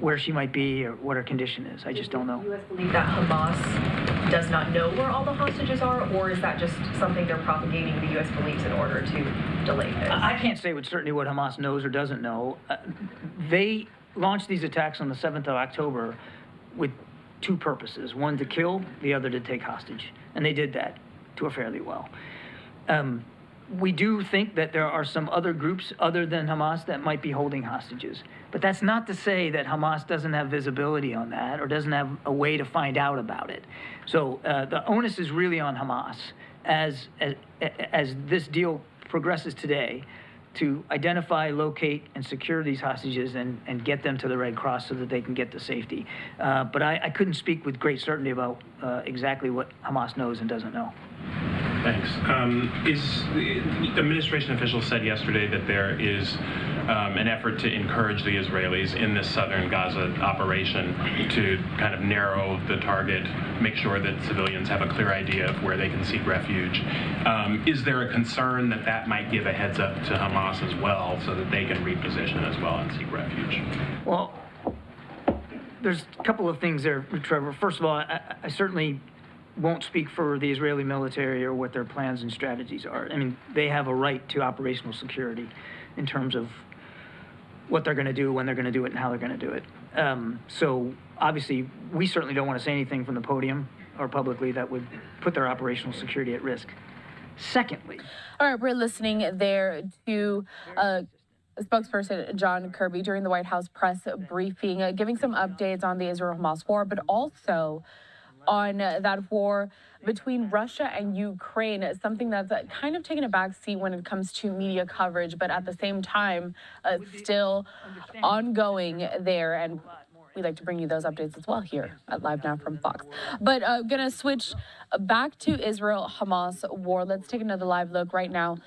where she might be or what her condition is. I just don't know. The U.S. believe that Hamas does not know where all the hostages are, or is that just something they're propagating the U.S. believes in order to delay this? I can't say with certainty what Hamas knows or doesn't know. They launched these attacks on the 7th of October with two purposes, one to kill, the other to take hostage. And they did that to a fairly well. We do think that there are some other groups other than Hamas that might be holding hostages. But that's not to say that Hamas doesn't have visibility on that or doesn't have a way to find out about it. So the onus is really on Hamas as this deal progresses today to identify, locate, and secure these hostages and get them to the Red Cross so that they can get to safety. But I couldn't speak with great certainty about exactly what Hamas knows and doesn't know. Thanks. The administration officials said yesterday that there is an effort to encourage the Israelis in this southern Gaza operation to kind of narrow the target, make sure that civilians have a clear idea of where they can seek refuge. Is there a concern that that might give a heads up to Hamas as well so that they can reposition as well and seek refuge? Well, there's a couple of things there, Trevor. First of all, I certainly won't speak for the Israeli military or what their plans and strategies are. I mean, they have a right to operational security in terms of what they're going to do, when they're going to do it, and how they're going to do it. So obviously, we certainly don't want to say anything from the podium or publicly that would put their operational security at risk. Secondly, all right, we're listening there to spokesperson John Kirby during the White House press briefing, giving some updates on the Israel-Hamas war, but also on that war between Russia and Ukraine, something that's kind of taken a back seat when it comes to media coverage, but at the same time, still ongoing there. And we like to bring you those updates as well here at Live Now from Fox. But going to switch back to Israel-Hamas war. Let's take another live look right now.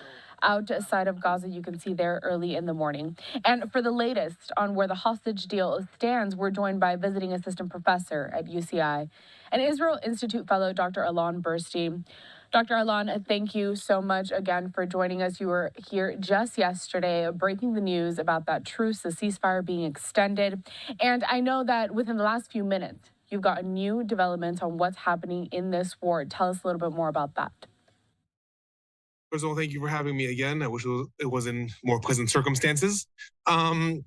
Outside of Gaza, you can see there early in the morning. And for the latest on where the hostage deal stands, we're joined by visiting assistant professor at UCI and Israel Institute fellow Dr. Alon Burstein. Dr. Alon, thank you so much again for joining us. You were here just yesterday breaking the news about that truce, the ceasefire being extended. And I know that within the last few minutes, you've got new developments on what's happening in this war. Tell us a little bit more about that. First of all, thank you for having me again. I wish it was in more pleasant circumstances. The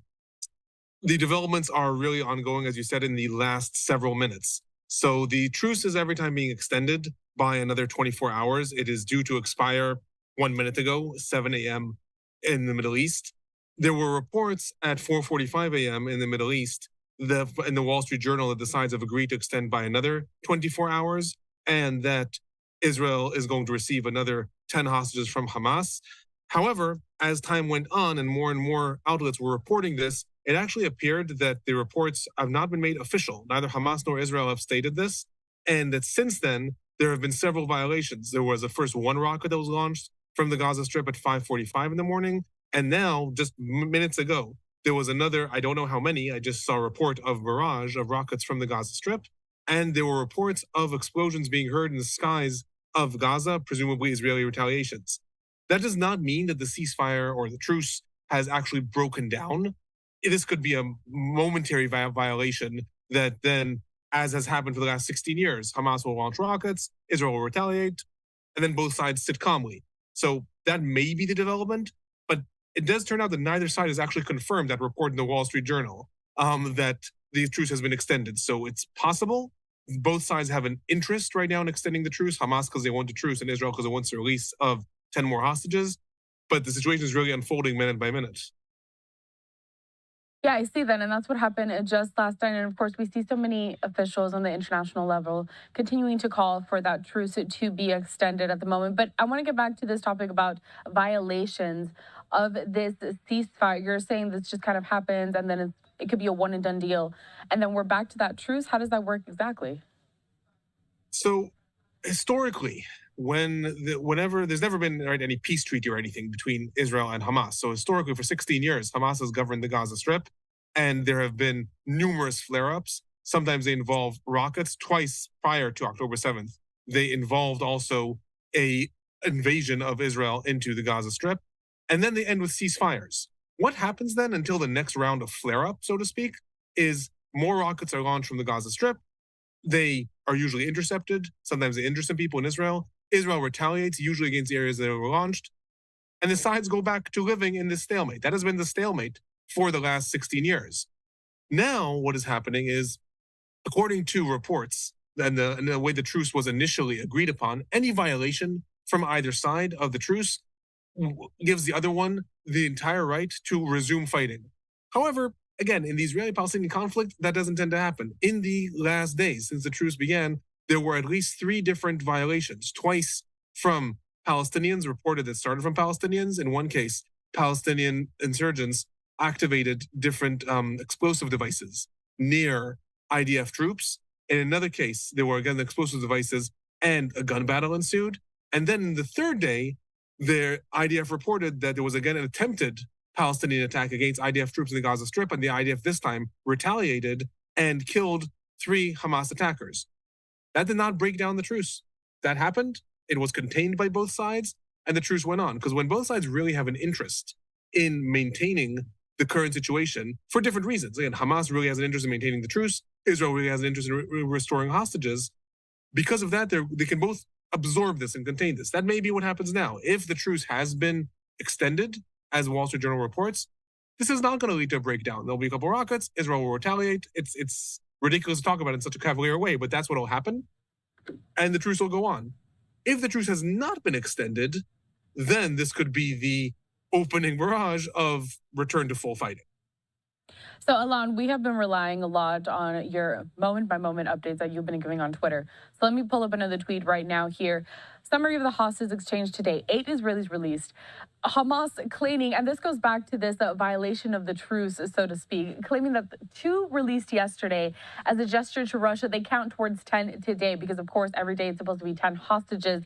developments are really ongoing, as you said, in the last several minutes. So the truce is every time being extended by another 24 hours. It is due to expire 1 minute ago, 7 a.m. in the Middle East. There were reports at 4:45 a.m. in the Middle East in the Wall Street Journal that the sides have agreed to extend by another 24 hours and that Israel is going to receive another 10 hostages from Hamas. However, as time went on and more outlets were reporting this, it actually appeared that the reports have not been made official. Neither Hamas nor Israel have stated this, and that since then, there have been several violations. There was a first one rocket that was launched from the Gaza Strip at 5:45 in the morning, and now, just minutes ago, there was another, I don't know how many, I just saw a report of barrage of rockets from the Gaza Strip, and there were reports of explosions being heard in the skies of Gaza, presumably Israeli retaliations. That does not mean that the ceasefire or the truce has actually broken down. This could be a momentary violation that then, as has happened for the last 16 years, Hamas will launch rockets, Israel will retaliate, and then both sides sit calmly. So that may be the development, but it does turn out that neither side has actually confirmed that report in the Wall Street Journal that the truce has been extended. So it's possible. Both sides have an interest right now in extending the truce, Hamas because they want a truce and Israel because it wants the release of 10 more hostages. But the situation is really unfolding minute by minute. Yeah, I see that. And that's what happened just last night. And of course, we see so many officials on the international level continuing to call for that truce to be extended at the moment. But I want to get back to this topic about violations of this ceasefire. You're saying this just kind of happens and then it could be a one and done deal. And then we're back to that truce. How does that work exactly? So historically, whenever there's never been any peace treaty or anything between Israel and Hamas. So historically, for 16 years, Hamas has governed the Gaza Strip, and there have been numerous flare-ups. Sometimes they involve rockets. Twice prior to October 7th, they involved also a invasion of Israel into the Gaza Strip, and then they end with ceasefires. What happens then until the next round of flare-up, so to speak, is more rockets are launched from the Gaza Strip. They are usually intercepted. Sometimes they intercept people in Israel. Israel retaliates, usually against the areas that were launched. And the sides go back to living in this stalemate. That has been the stalemate for the last 16 years. Now, what is happening is, according to reports, and the way the truce was initially agreed upon, any violation from either side of the truce gives the other one the entire right to resume fighting. However, again, in the Israeli-Palestinian conflict, that doesn't tend to happen. In the last days, since the truce began, there were at least 3 different violations, twice from Palestinians reported that started from Palestinians. In one case, Palestinian insurgents activated different explosive devices near IDF troops. In another case, there were again explosive devices and a gun battle ensued. And then the third day, the IDF reported that there was again an attempted Palestinian attack against IDF troops in the Gaza Strip, and the IDF this time retaliated and killed 3 Hamas attackers. That did not break down the truce. That happened. It was contained by both sides, and the truce went on. Because when both sides really have an interest in maintaining the current situation for different reasons, again, Hamas really has an interest in maintaining the truce. Israel really has an interest in restoring hostages. Because of that, they can both absorb this and contain this. That may be what happens now. If the truce has been extended, as Wall Street Journal reports, this is not going to lead to a breakdown. There'll be a couple rockets. Israel will retaliate. It's ridiculous to talk about it in such a cavalier way, but that's what will happen. And the truce will go on. If the truce has not been extended, then this could be the opening barrage of return to full fighting. So, Alon, we have been relying a lot on your moment-by-moment updates that you've been giving on Twitter. So let me pull up another tweet right now here. Summary of the hostage exchange today. 8 Israelis released. Hamas claiming, and this goes back to this violation of the truce, so to speak, claiming that 2 released yesterday as a gesture to Russia. They count towards 10 today because, of course, every day it's supposed to be 10 hostages.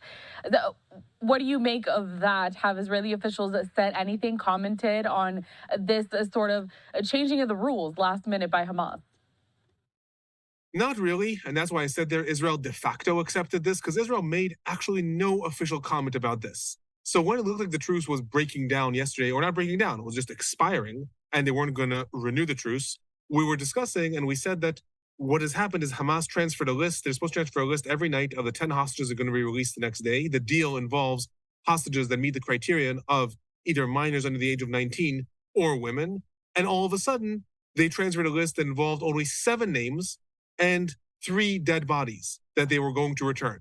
What do you make of that? Have Israeli officials said anything, commented on this sort of changing of the rules last minute by Hamas? Not really, and that's why I said there Israel de facto accepted this, because Israel made actually no official comment about this. So when it looked like the truce was breaking down yesterday, or not breaking down, it was just expiring, and they weren't going to renew the truce, we were discussing, and we said that what has happened is Hamas transferred a list. They're supposed to transfer a list every night of the 10 hostages that are going to be released the next day. The deal involves hostages that meet the criterion of either minors under the age of 19 or women. And all of a sudden, they transferred a list that involved only 7 names and 3 dead bodies that they were going to return.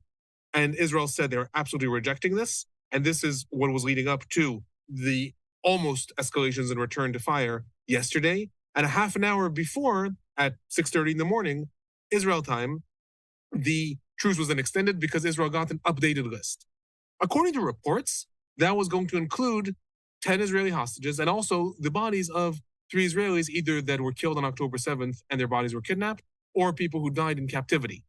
And Israel said they were absolutely rejecting this. And this is what was leading up to the almost escalations and return to fire yesterday. And a half an hour before, at 6:30 in the morning, Israel time, the truce was then extended because Israel got an updated list. According to reports, that was going to include 10 Israeli hostages and also the bodies of 3 Israelis, either that were killed on October 7th and their bodies were kidnapped, or people who died in captivity.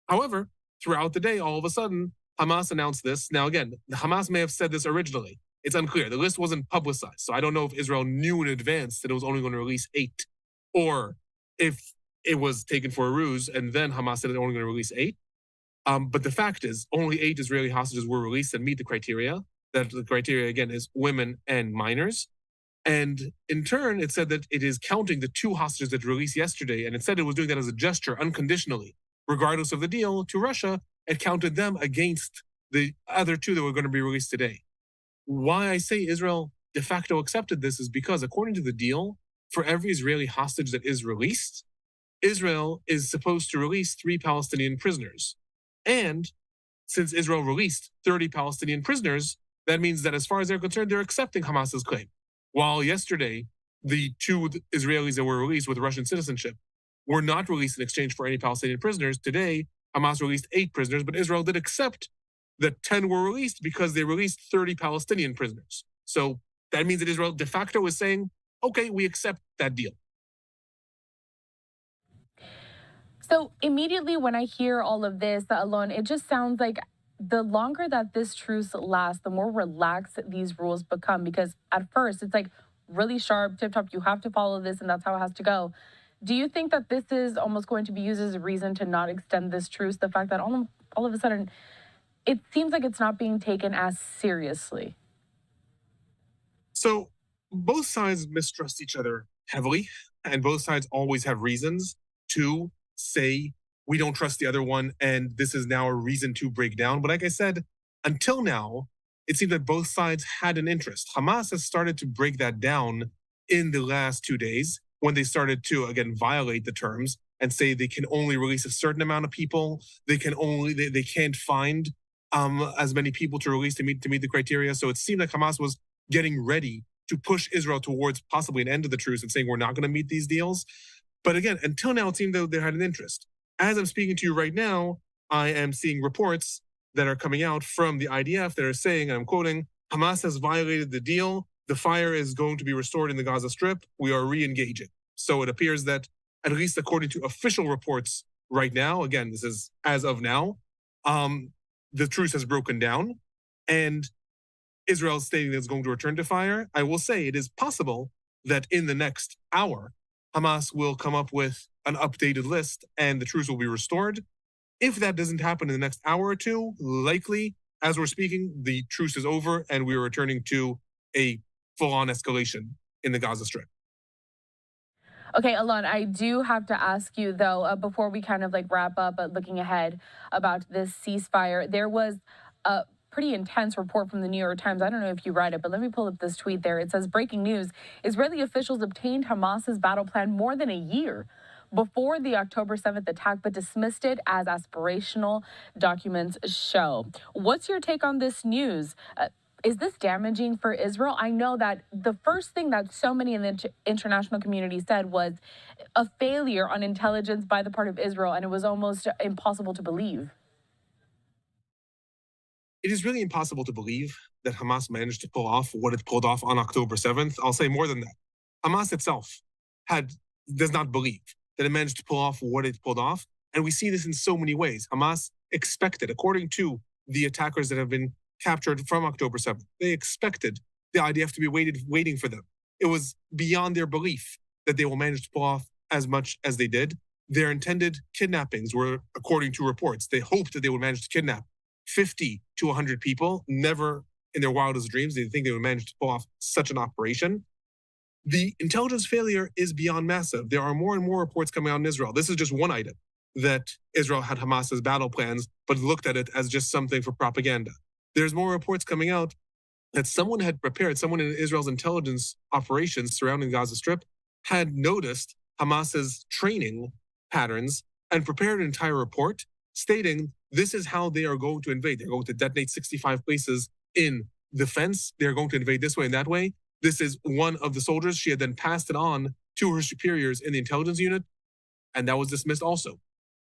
However, throughout the day, all of a sudden, Hamas announced this. Now, again, Hamas may have said this originally. It's unclear. The list wasn't publicized. So I don't know if Israel knew in advance that it was only going to release 8, or if it was taken for a ruse and then Hamas said they're only going to release 8. But the fact is, only 8 Israeli hostages were released and meet the criteria. That the criteria, again, is women and minors. And in turn, it said that it is counting the 2 hostages that were released yesterday, and it said it was doing that as a gesture, unconditionally, regardless of the deal, to Russia. It counted them against the other 2 that were going to be released today. Why I say Israel de facto accepted this is because, according to the deal, for every Israeli hostage that is released, Israel is supposed to release 3 Palestinian prisoners. And since Israel released 30 Palestinian prisoners, that means that as far as they're concerned, they're accepting Hamas's claim. While yesterday, the 2 Israelis that were released with Russian citizenship were not released in exchange for any Palestinian prisoners, today, Hamas released 8 prisoners, but Israel did accept that 10 were released because they released 30 Palestinian prisoners. So that means that Israel de facto is saying, okay, we accept that deal. So immediately when I hear all of this, Alon, it just sounds like the longer that this truce lasts, the more relaxed these rules become. Because at first, it's like really sharp, tip-top, you have to follow this, and that's how it has to go. Do you think that this is almost going to be used as a reason to not extend this truce? The fact that all of a sudden, it seems like it's not being taken as seriously. So both sides mistrust each other heavily, and both sides always have reasons to say we don't trust the other one, and this is now a reason to break down. But like I said, until now, it seemed that both sides had an interest. Hamas has started to break that down in the last 2 days when they started to, again, violate the terms and say they can only release a certain amount of people. They can't find as many people to release to meet the criteria. So it seemed like Hamas was getting ready to push Israel towards possibly an end of the truce and saying we're not going to meet these deals. But again, until now, it seemed that they had an interest. As I'm speaking to you right now, I am seeing reports that are coming out from the IDF that are saying, and I'm quoting, Hamas has violated the deal. The fire is going to be restored in the Gaza Strip. We are re-engaging. So it appears that, at least according to official reports right now, again, this is as of now, the truce has broken down and Israel is stating that it's going to return to fire. I will say it is possible that in the next hour, Hamas will come up with an updated list and the truce will be restored. If that doesn't happen in the next hour or two, likely, as we're speaking, the truce is over and we are returning to a full-on escalation in the Gaza Strip. Okay, Alon, I do have to ask you, though, before we kind of wrap up, looking ahead about this ceasefire, there was a pretty intense report from the New York Times. I don't know if you read it, but let me pull up this tweet there. It says, breaking news, Israeli officials obtained Hamas's battle plan more than a year before the October 7th attack, but dismissed it as aspirational, documents show. What's your take on this news? Is this damaging for Israel? I know that the first thing that so many in the international community said was a failure on intelligence by the part of Israel, and it was almost impossible to believe. It is really impossible to believe that Hamas managed to pull off what it pulled off on October 7th. I'll say more than that. Hamas itself does not believe that it managed to pull off what it pulled off. And we see this in so many ways. Hamas expected, according to the attackers that have been captured from October 7th, they expected the IDF to be waiting for them. It was beyond their belief that they will manage to pull off as much as they did. Their intended kidnappings were, according to reports, they hoped that they would manage to kidnap 50 to 100 people. Never in their wildest dreams did they think they would manage to pull off such an operation. The intelligence failure is beyond massive. There are more and more reports coming out in Israel. This is just one item that Israel had Hamas's battle plans, but looked at it as just something for propaganda. There's more reports coming out that someone had prepared, someone in Israel's intelligence operations surrounding the Gaza Strip had noticed Hamas's training patterns and prepared an entire report stating this is how they are going to invade. They're going to detonate 65 places in the fence. They're going to invade this way and that way. This is one of the soldiers. She had then passed it on to her superiors in the intelligence unit, and that was dismissed also.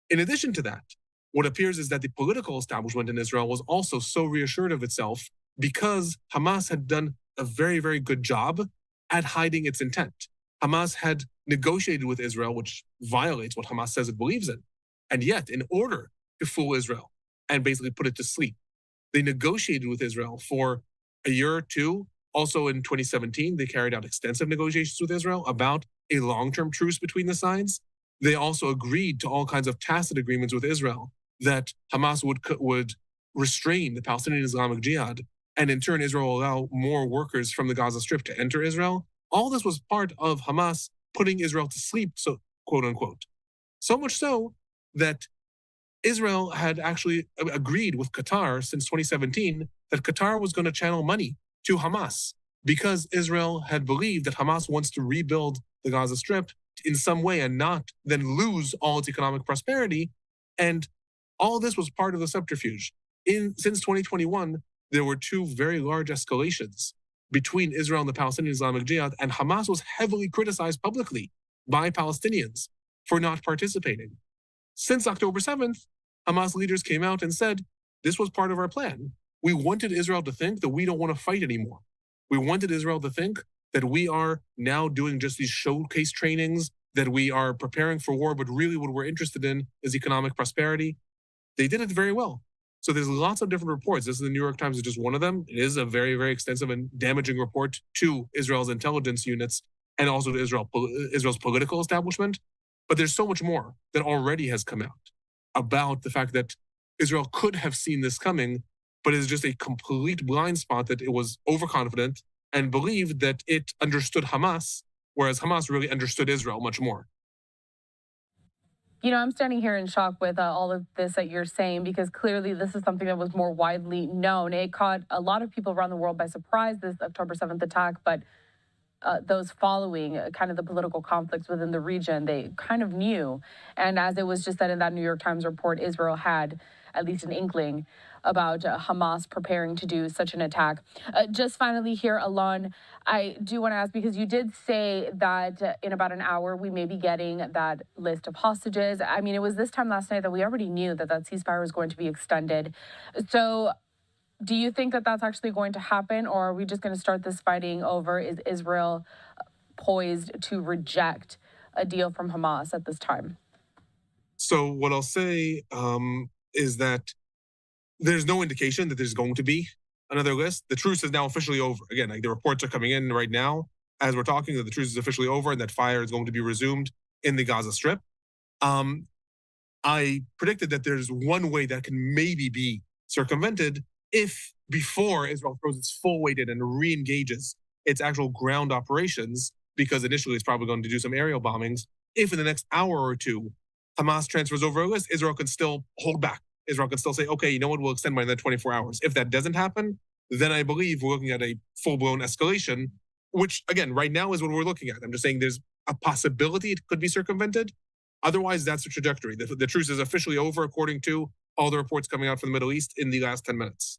In addition to that, what appears is that the political establishment in Israel was also so reassured of itself because Hamas had done a very, very good job at hiding its intent. Hamas had negotiated with Israel, which violates what Hamas says it believes in. And yet, in order to fool Israel and basically put it to sleep, they negotiated with Israel for a year or two. Also in 2017, they carried out extensive negotiations with Israel about a long-term truce between the sides. They also agreed to all kinds of tacit agreements with Israel that Hamas would restrain the Palestinian Islamic Jihad, and in turn, Israel will allow more workers from the Gaza Strip to enter Israel. All this was part of Hamas putting Israel to sleep, so quote unquote. So much so that Israel had actually agreed with Qatar since 2017 that Qatar was going to channel money to Hamas because Israel had believed that Hamas wants to rebuild the Gaza Strip in some way and not then lose all its economic prosperity. And all this was part of the subterfuge. Since 2021, there were two very large escalations between Israel and the Palestinian Islamic Jihad, and Hamas was heavily criticized publicly by Palestinians for not participating. Since October 7th, Hamas leaders came out and said, this was part of our plan. We wanted Israel to think that we don't want to fight anymore. We wanted Israel to think that we are now doing just these showcase trainings, that we are preparing for war, but really what we're interested in is economic prosperity. They did it very well. So there's lots of different reports. This is the New York Times is just one of them. It is a very, very extensive and damaging report to Israel's intelligence units and also to Israel's political establishment. But there's so much more that already has come out about the fact that Israel could have seen this coming, but it's just a complete blind spot that it was overconfident and believed that it understood Hamas, whereas Hamas really understood Israel much more. You know, I'm standing here in shock with all of this that you're saying, because clearly this is something that was more widely known. It caught a lot of people around the world by surprise, this October 7th attack, but those following kind of the political conflicts within the region, they kind of knew. And as it was just said in that New York Times report, Israel had at least an inkling about Hamas preparing to do such an attack. Just finally here, Alon, I do want to ask, because you did say that in about an hour we may be getting that list of hostages. I mean, it was this time last night that we already knew that that ceasefire was going to be extended. So do you think that that's actually going to happen, or are we just going to start this fighting over? Is Israel poised to reject a deal from Hamas at this time? So what I'll say is that there's no indication that there's going to be another list. The truce is now officially over. Again, like the reports are coming in right now as we're talking that the truce is officially over and that fire is going to be resumed in the Gaza Strip. I predicted that there's one way that can maybe be circumvented if before Israel throws its full weight in and re-engages its actual ground operations, because initially it's probably going to do some aerial bombings. If in the next hour or two Hamas transfers over a list, Israel can still hold back. Israel can still say, okay, you know what, we'll extend by another 24 hours. If that doesn't happen, then I believe we're looking at a full-blown escalation, which, again, right now is what we're looking at. I'm just saying there's a possibility it could be circumvented. Otherwise, that's the trajectory. The truce is officially over, according to all the reports coming out from the Middle East in the last 10 minutes.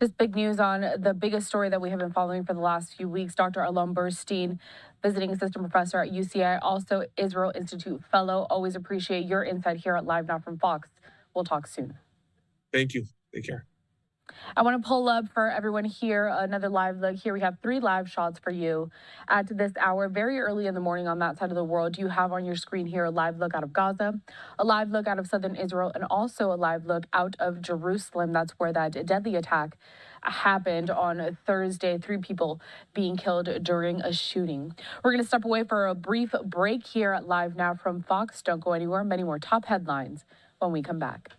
Just big news on the biggest story that we have been following for the last few weeks. Dr. Alon Burstein, visiting assistant professor at UCI, also Israel Institute fellow. Always appreciate your insight here at Live Now from Fox. We'll talk soon. Thank you. Take care. I want to pull up for everyone here another live look. Here we have 3 live shots for you at this hour, very early in the morning on that side of the world. You have on your screen here a live look out of Gaza, a live look out of southern Israel, and also a live look out of Jerusalem. That's where that deadly attack happened on Thursday. 3 people being killed during a shooting. We're going to step away for a brief break here at Live Now from Fox. Don't go anywhere. Many more top headlines when we come back.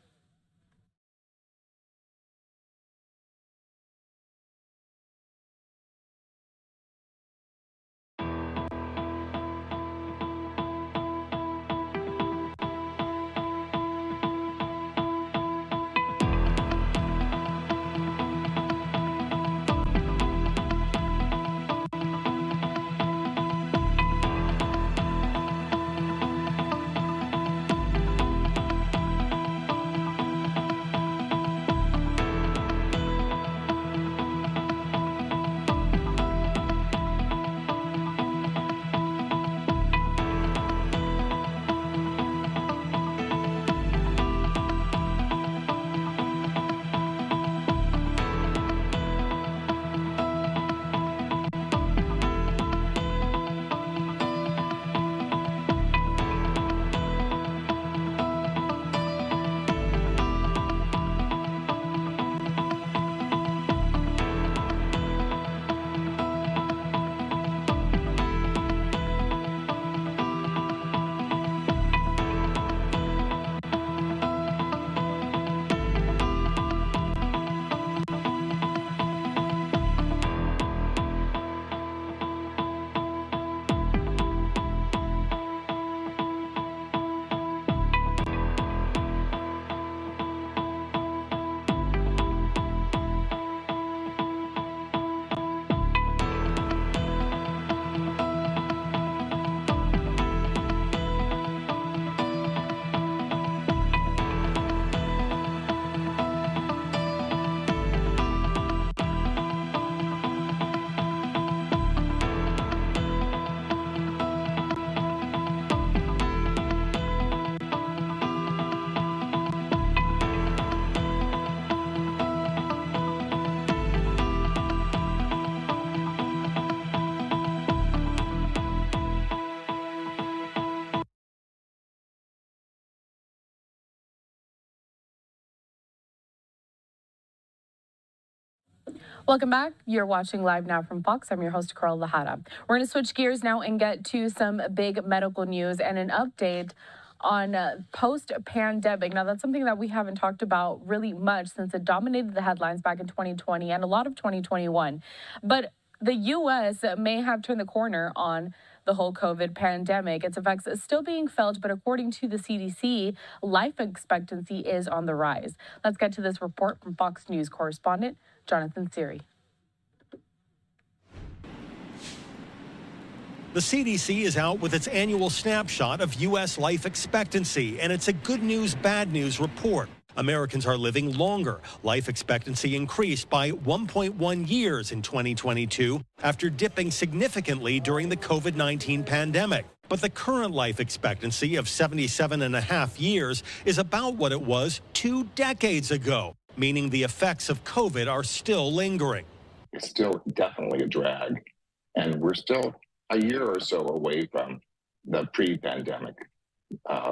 Welcome back. You're watching Live Now from Fox. I'm your host, Carl Lahada. We're going to switch gears now and get to some big medical news and an update on post-pandemic. Now, that's something that we haven't talked about really much since it dominated the headlines back in 2020 and a lot of 2021. But the U.S. may have turned the corner on the whole COVID pandemic. Its effects are still being felt, but according to the CDC, life expectancy is on the rise. Let's get to this report from Fox News correspondent Jonathan Siri. The CDC is out with its annual snapshot of U.S. life expectancy, and it's a good news, bad news report. Americans are living longer. Life expectancy increased by 1.1 years in 2022 after dipping significantly during the COVID-19 pandemic. But the current life expectancy of 77.5 years is about what it was 2 decades ago, meaning the effects of COVID are still lingering. It's still definitely a drag, and we're still a year or so away from the pre-pandemic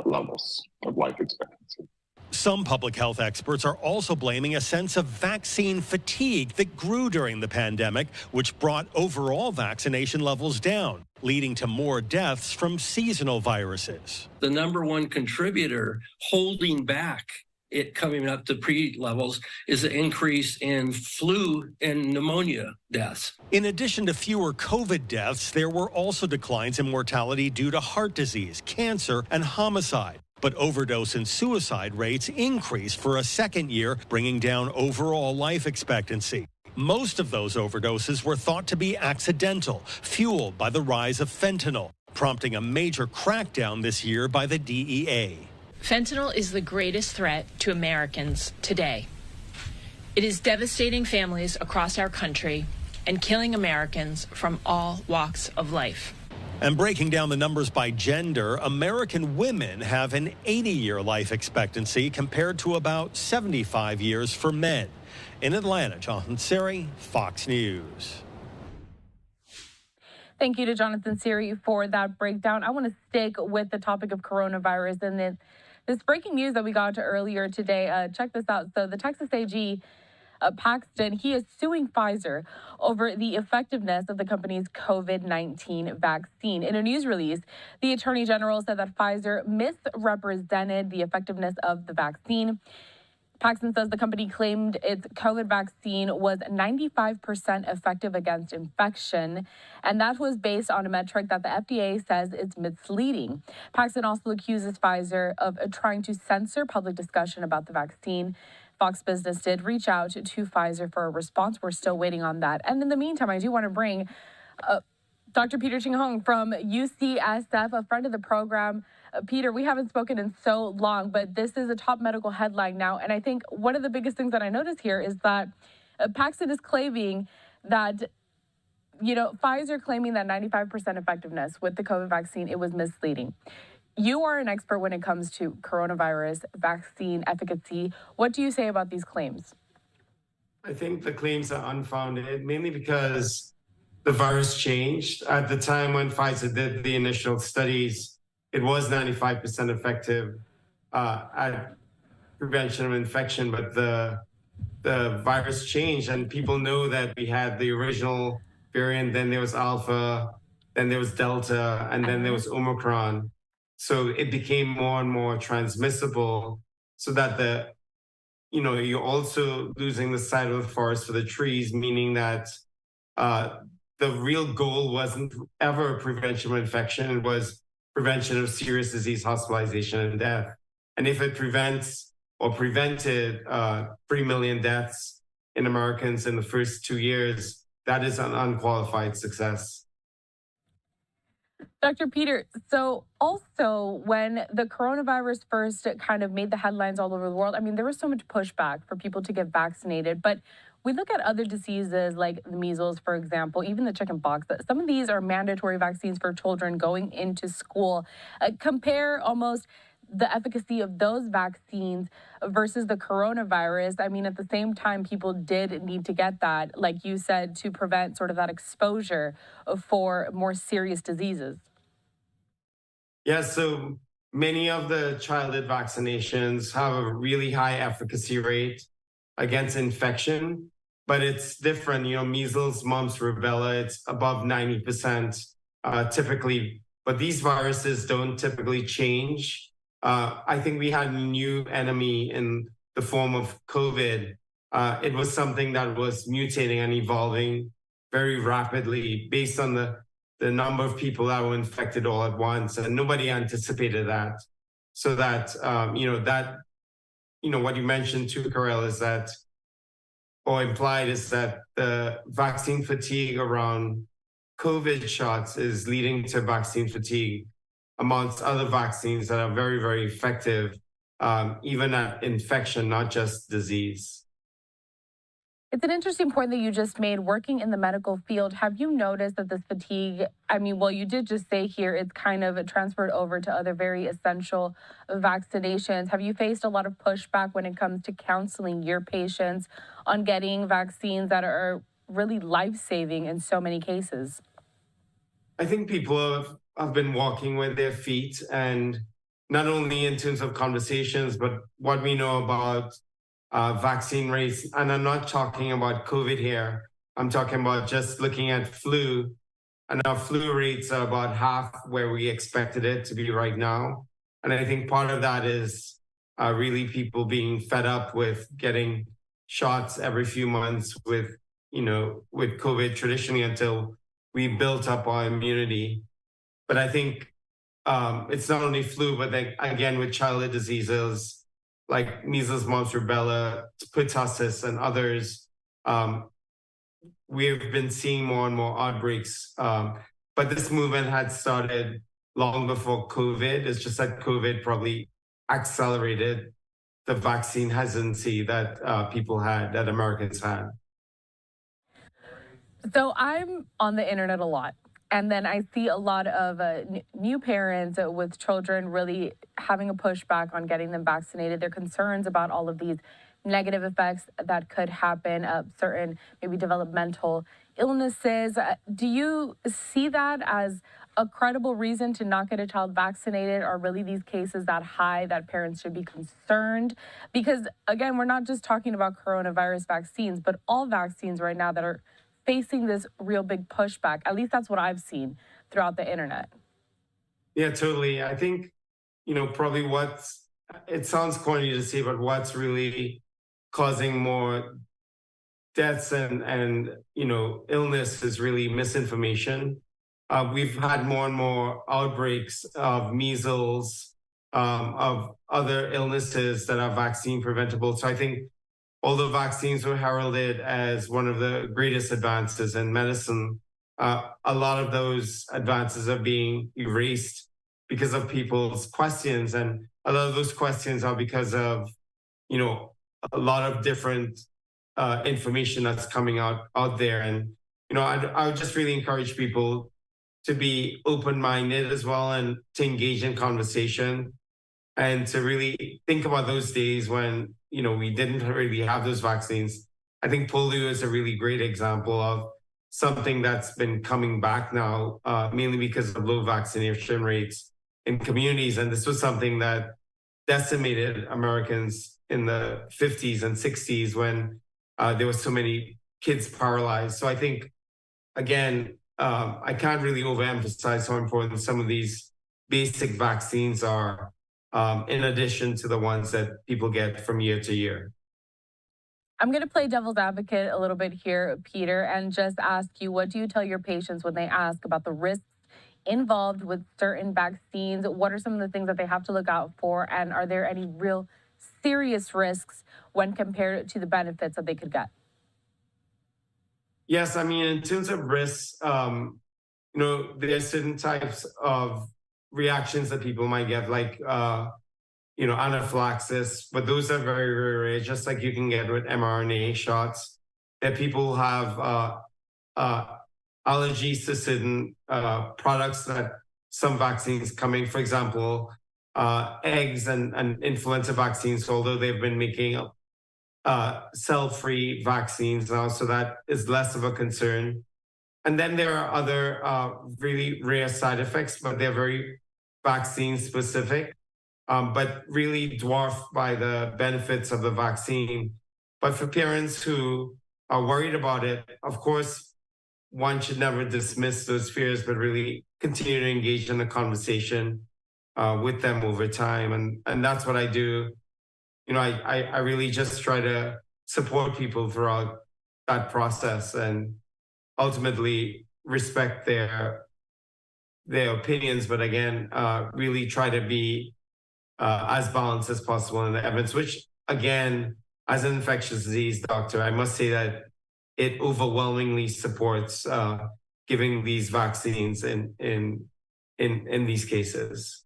levels of life expectancy. Some public health experts are also blaming a sense of vaccine fatigue that grew during the pandemic, which brought overall vaccination levels down, leading to more deaths from seasonal viruses. The number one contributor holding back it coming up to pre-levels is the increase in flu and pneumonia deaths. In addition to fewer COVID deaths, there were also declines in mortality due to heart disease, cancer, and homicide. But overdose and suicide rates increased for a second year, bringing down overall life expectancy. Most of those overdoses were thought to be accidental, fueled by the rise of fentanyl, prompting a major crackdown this year by the DEA. Fentanyl is the greatest threat to Americans today. It is devastating families across our country and killing Americans from all walks of life. And breaking down the numbers by gender, American women have an 80-year life expectancy compared to about 75 years for men. In Atlanta, Jonathan Siri, Fox News. Thank you to Jonathan Siri for that breakdown. I want to stick with the topic of coronavirus and this breaking news that we got earlier today. Check this out. So the Texas AG, Paxton, he is suing Pfizer over the effectiveness of the company's COVID-19 vaccine. In a news release, the Attorney General said that Pfizer misrepresented the effectiveness of the vaccine. Paxton says the company claimed its COVID vaccine was 95% effective against infection, and that was based on a metric that the FDA says is misleading. Paxton also accuses Pfizer of trying to censor public discussion about the vaccine. Fox Business did reach out to Pfizer for a response. We're still waiting on that. And in the meantime, I do want to bring Dr. Peter Ching-Hong from UCSF, a friend of the program. Peter, we haven't spoken in so long, but this is a top medical headline now. And I think one of the biggest things that I notice here is that Paxton is claiming that, Pfizer claiming that 95% effectiveness with the COVID vaccine, it was misleading. You are an expert when it comes to coronavirus vaccine efficacy. What do you say about these claims? I think the claims are unfounded, mainly because the virus changed. At the time when Pfizer did the initial studies, it was 95% effective at prevention of infection, but the virus changed, and people know that we had the original variant, then there was Alpha, then there was Delta, and then there was Omicron. So it became more and more transmissible, so that you're also losing the sight of the forest for the trees, meaning that the real goal wasn't ever prevention of infection, it was prevention of serious disease, hospitalization, and death. And if it prevents or prevented 3 million deaths in Americans in the first 2 years, that is an unqualified success. Dr. Peter, so also when the coronavirus first kind of made the headlines all over the world, there was so much pushback for people to get vaccinated, but we look at other diseases like the measles, for example, even the chickenpox. Some of these are mandatory vaccines for children going into school. Compare almost the efficacy of those vaccines versus the coronavirus. At the same time, people did need to get that, like you said, to prevent sort of that exposure for more serious diseases. Yeah, so many of the childhood vaccinations have a really high efficacy rate against infection, but it's different. Measles, mumps, rubella, it's above 90% typically, but these viruses don't typically change. I think we had a new enemy in the form of COVID. It was something that was mutating and evolving very rapidly based on the the number of people that were infected all at once, and nobody anticipated that. So that, what you mentioned too, Karel, is that, or implied is that the vaccine fatigue around COVID shots is leading to vaccine fatigue amongst other vaccines that are very, very effective, even at infection, not just disease. It's an interesting point that you just made. Working in the medical field, have you noticed that this fatigue, you did just say here it's kind of transferred over to other very essential vaccinations. Have you faced a lot of pushback when it comes to counseling your patients on getting vaccines that are really life-saving in so many cases? I think people have been walking with their feet, and not only in terms of conversations, but what we know about vaccine rates. And I'm not talking about COVID here. I'm talking about just looking at flu. And our flu rates are about half where we expected it to be right now. And I think part of that is really people being fed up with getting shots every few months with COVID traditionally until we built up our immunity. But I think it's not only flu, but then again with childhood diseases like measles, mumps, rubella, pertussis, and others, we've been seeing more and more outbreaks. But this movement had started long before COVID. It's just that COVID probably accelerated the vaccine hesitancy that that Americans had. So I'm on the internet a lot. And then I see a lot of new parents with children really having a pushback on getting them vaccinated. They're concerns about all of these negative effects that could happen, certain maybe developmental illnesses. Do you see that as a credible reason to not get a child vaccinated? Are really these cases that high that parents should be concerned? Because, again, we're not just talking about coronavirus vaccines, but all vaccines right now that are facing this real big pushback. At least that's what I've seen throughout the internet. Yeah, totally. I think, probably it sounds corny to say, but what's really causing more deaths and illness is really misinformation. We've had more and more outbreaks of measles, of other illnesses that are vaccine preventable. So I think although vaccines were heralded as one of the greatest advances in medicine, a lot of those advances are being erased because of people's questions. And a lot of those questions are because of, a lot of different information that's coming out there. And, I would just really encourage people to be open-minded as well and to engage in conversation and to really think about those days when we didn't really have those vaccines. I think polio is a really great example of something that's been coming back now, mainly because of low vaccination rates in communities. And this was something that decimated Americans in the 50s and 60s when there were so many kids paralyzed. So I think, again, I can't really overemphasize how important some of these basic vaccines are, in addition to the ones that people get from year to year. I'm going to play devil's advocate a little bit here, Peter, and just ask you, what do you tell your patients when they ask about the risks involved with certain vaccines? What are some of the things that they have to look out for? And are there any real serious risks when compared to the benefits that they could get? Yes, in terms of risks, there's certain types of reactions that people might get, like, anaphylaxis, but those are very, very rare, just like you can get with mRNA shots. That people have allergies to certain products that some vaccines coming, for example, eggs and influenza vaccines, although they've been making cell-free vaccines now, so that is less of a concern. And then there are other really rare side effects, but they're very vaccine specific, but really dwarfed by the benefits of the vaccine. But for parents who are worried about it, of course, one should never dismiss those fears, but really continue to engage in the conversation with them over time. And that's what I do. I really just try to support people throughout that process and ultimately respect their their opinions, but again, really try to be as balanced as possible in the evidence, which again, as an infectious disease doctor, I must say that it overwhelmingly supports giving these vaccines in these cases.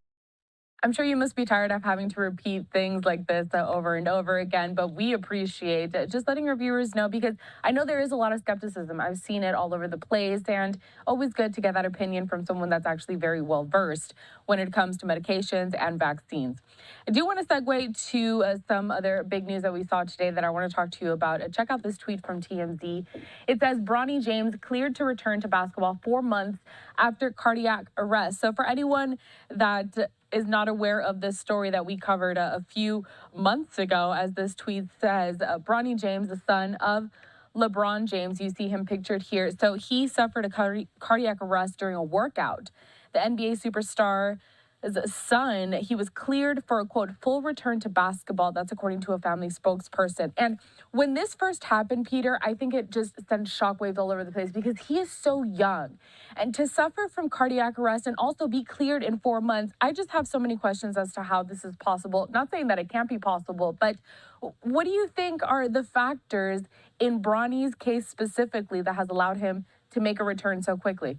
I'm sure you must be tired of having to repeat things like this over and over again, but we appreciate just letting our viewers know, because I know there is a lot of skepticism. I've seen it all over the place, and always good to get that opinion from someone that's actually very well versed when it comes to medications and vaccines. I do want to segue to some other big news that we saw today that I want to talk to you about. Check out this tweet from TMZ. It says Bronny James cleared to return to basketball 4 months after cardiac arrest. So for anyone that is not aware of this story that we covered a few months ago, as this tweet says, Bronny James, the son of LeBron James, you see him pictured here. So he suffered a cardiac arrest during a workout. The NBA superstar son, he was cleared for a, quote, full return to basketball. That's according to a family spokesperson. And when this first happened, Peter, I think it just sent shockwaves all over the place, because he is so young. And to suffer from cardiac arrest and also be cleared in 4 months, I just have so many questions as to how this is possible. Not saying that it can't be possible, but what do you think are the factors in Bronny's case specifically that has allowed him to make a return so quickly?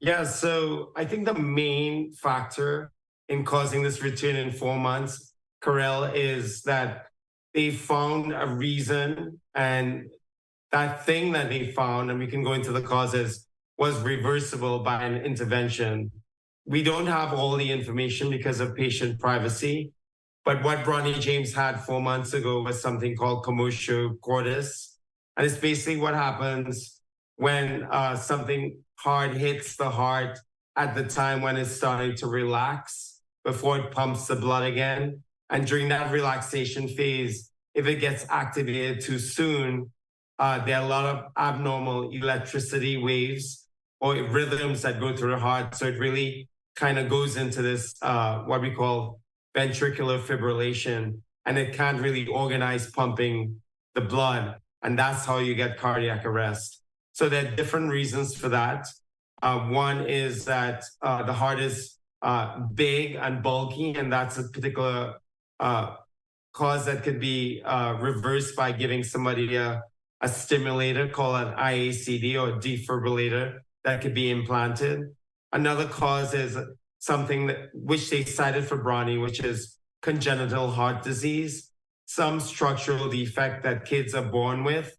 Yeah, so I think the main factor in causing this return in 4 months, Karel, is that they found a reason, and that thing that they found, and we can go into the causes, was reversible by an intervention. We don't have all the information because of patient privacy, but what Bronny James had 4 months ago was something called commotio cordis. And it's basically what happens when something hard hits the heart at the time when it's starting to relax before it pumps the blood again. And during that relaxation phase, if it gets activated too soon, there are a lot of abnormal electricity waves or rhythms that go through the heart. So it really kind of goes into this, what we call ventricular fibrillation, and it can't really organize pumping the blood. And that's how you get cardiac arrest. So there are different reasons for that. One is that the heart is big and bulky, and that's a particular cause that could be reversed by giving somebody a stimulator called an IACD or defibrillator that could be implanted. Another cause is something which they cited for Bronny, which is congenital heart disease, some structural defect that kids are born with.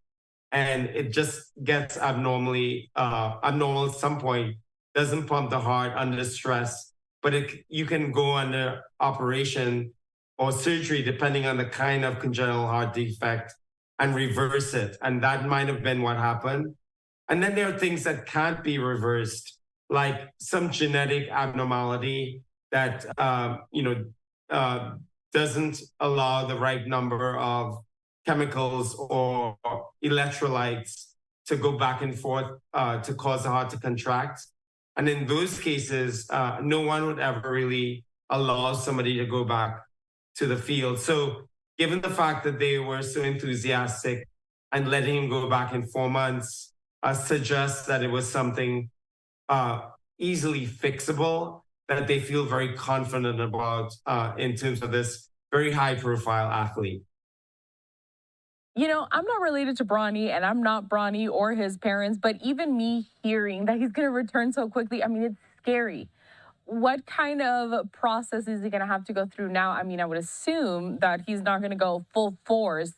And it just gets abnormal at some point, doesn't pump the heart under stress, but you can go under operation or surgery depending on the kind of congenital heart defect and reverse it. And that might have been what happened. And then there are things that can't be reversed, like some genetic abnormality that doesn't allow the right number of chemicals or electrolytes to go back and forth to cause the heart to contract. And in those cases, no one would ever really allow somebody to go back to the field. So given the fact that they were so enthusiastic and letting him go back in 4 months suggests that it was something easily fixable, that they feel very confident about in terms of this very high profile athlete. You know, I'm not related to Bronny, and I'm not Bronny or his parents, but even me hearing that he's going to return so quickly, I mean, it's scary. What kind of process is he going to have to go through now? I mean, I would assume that he's not going to go full force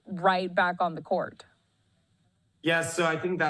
right back on the court. Yeah, so I think that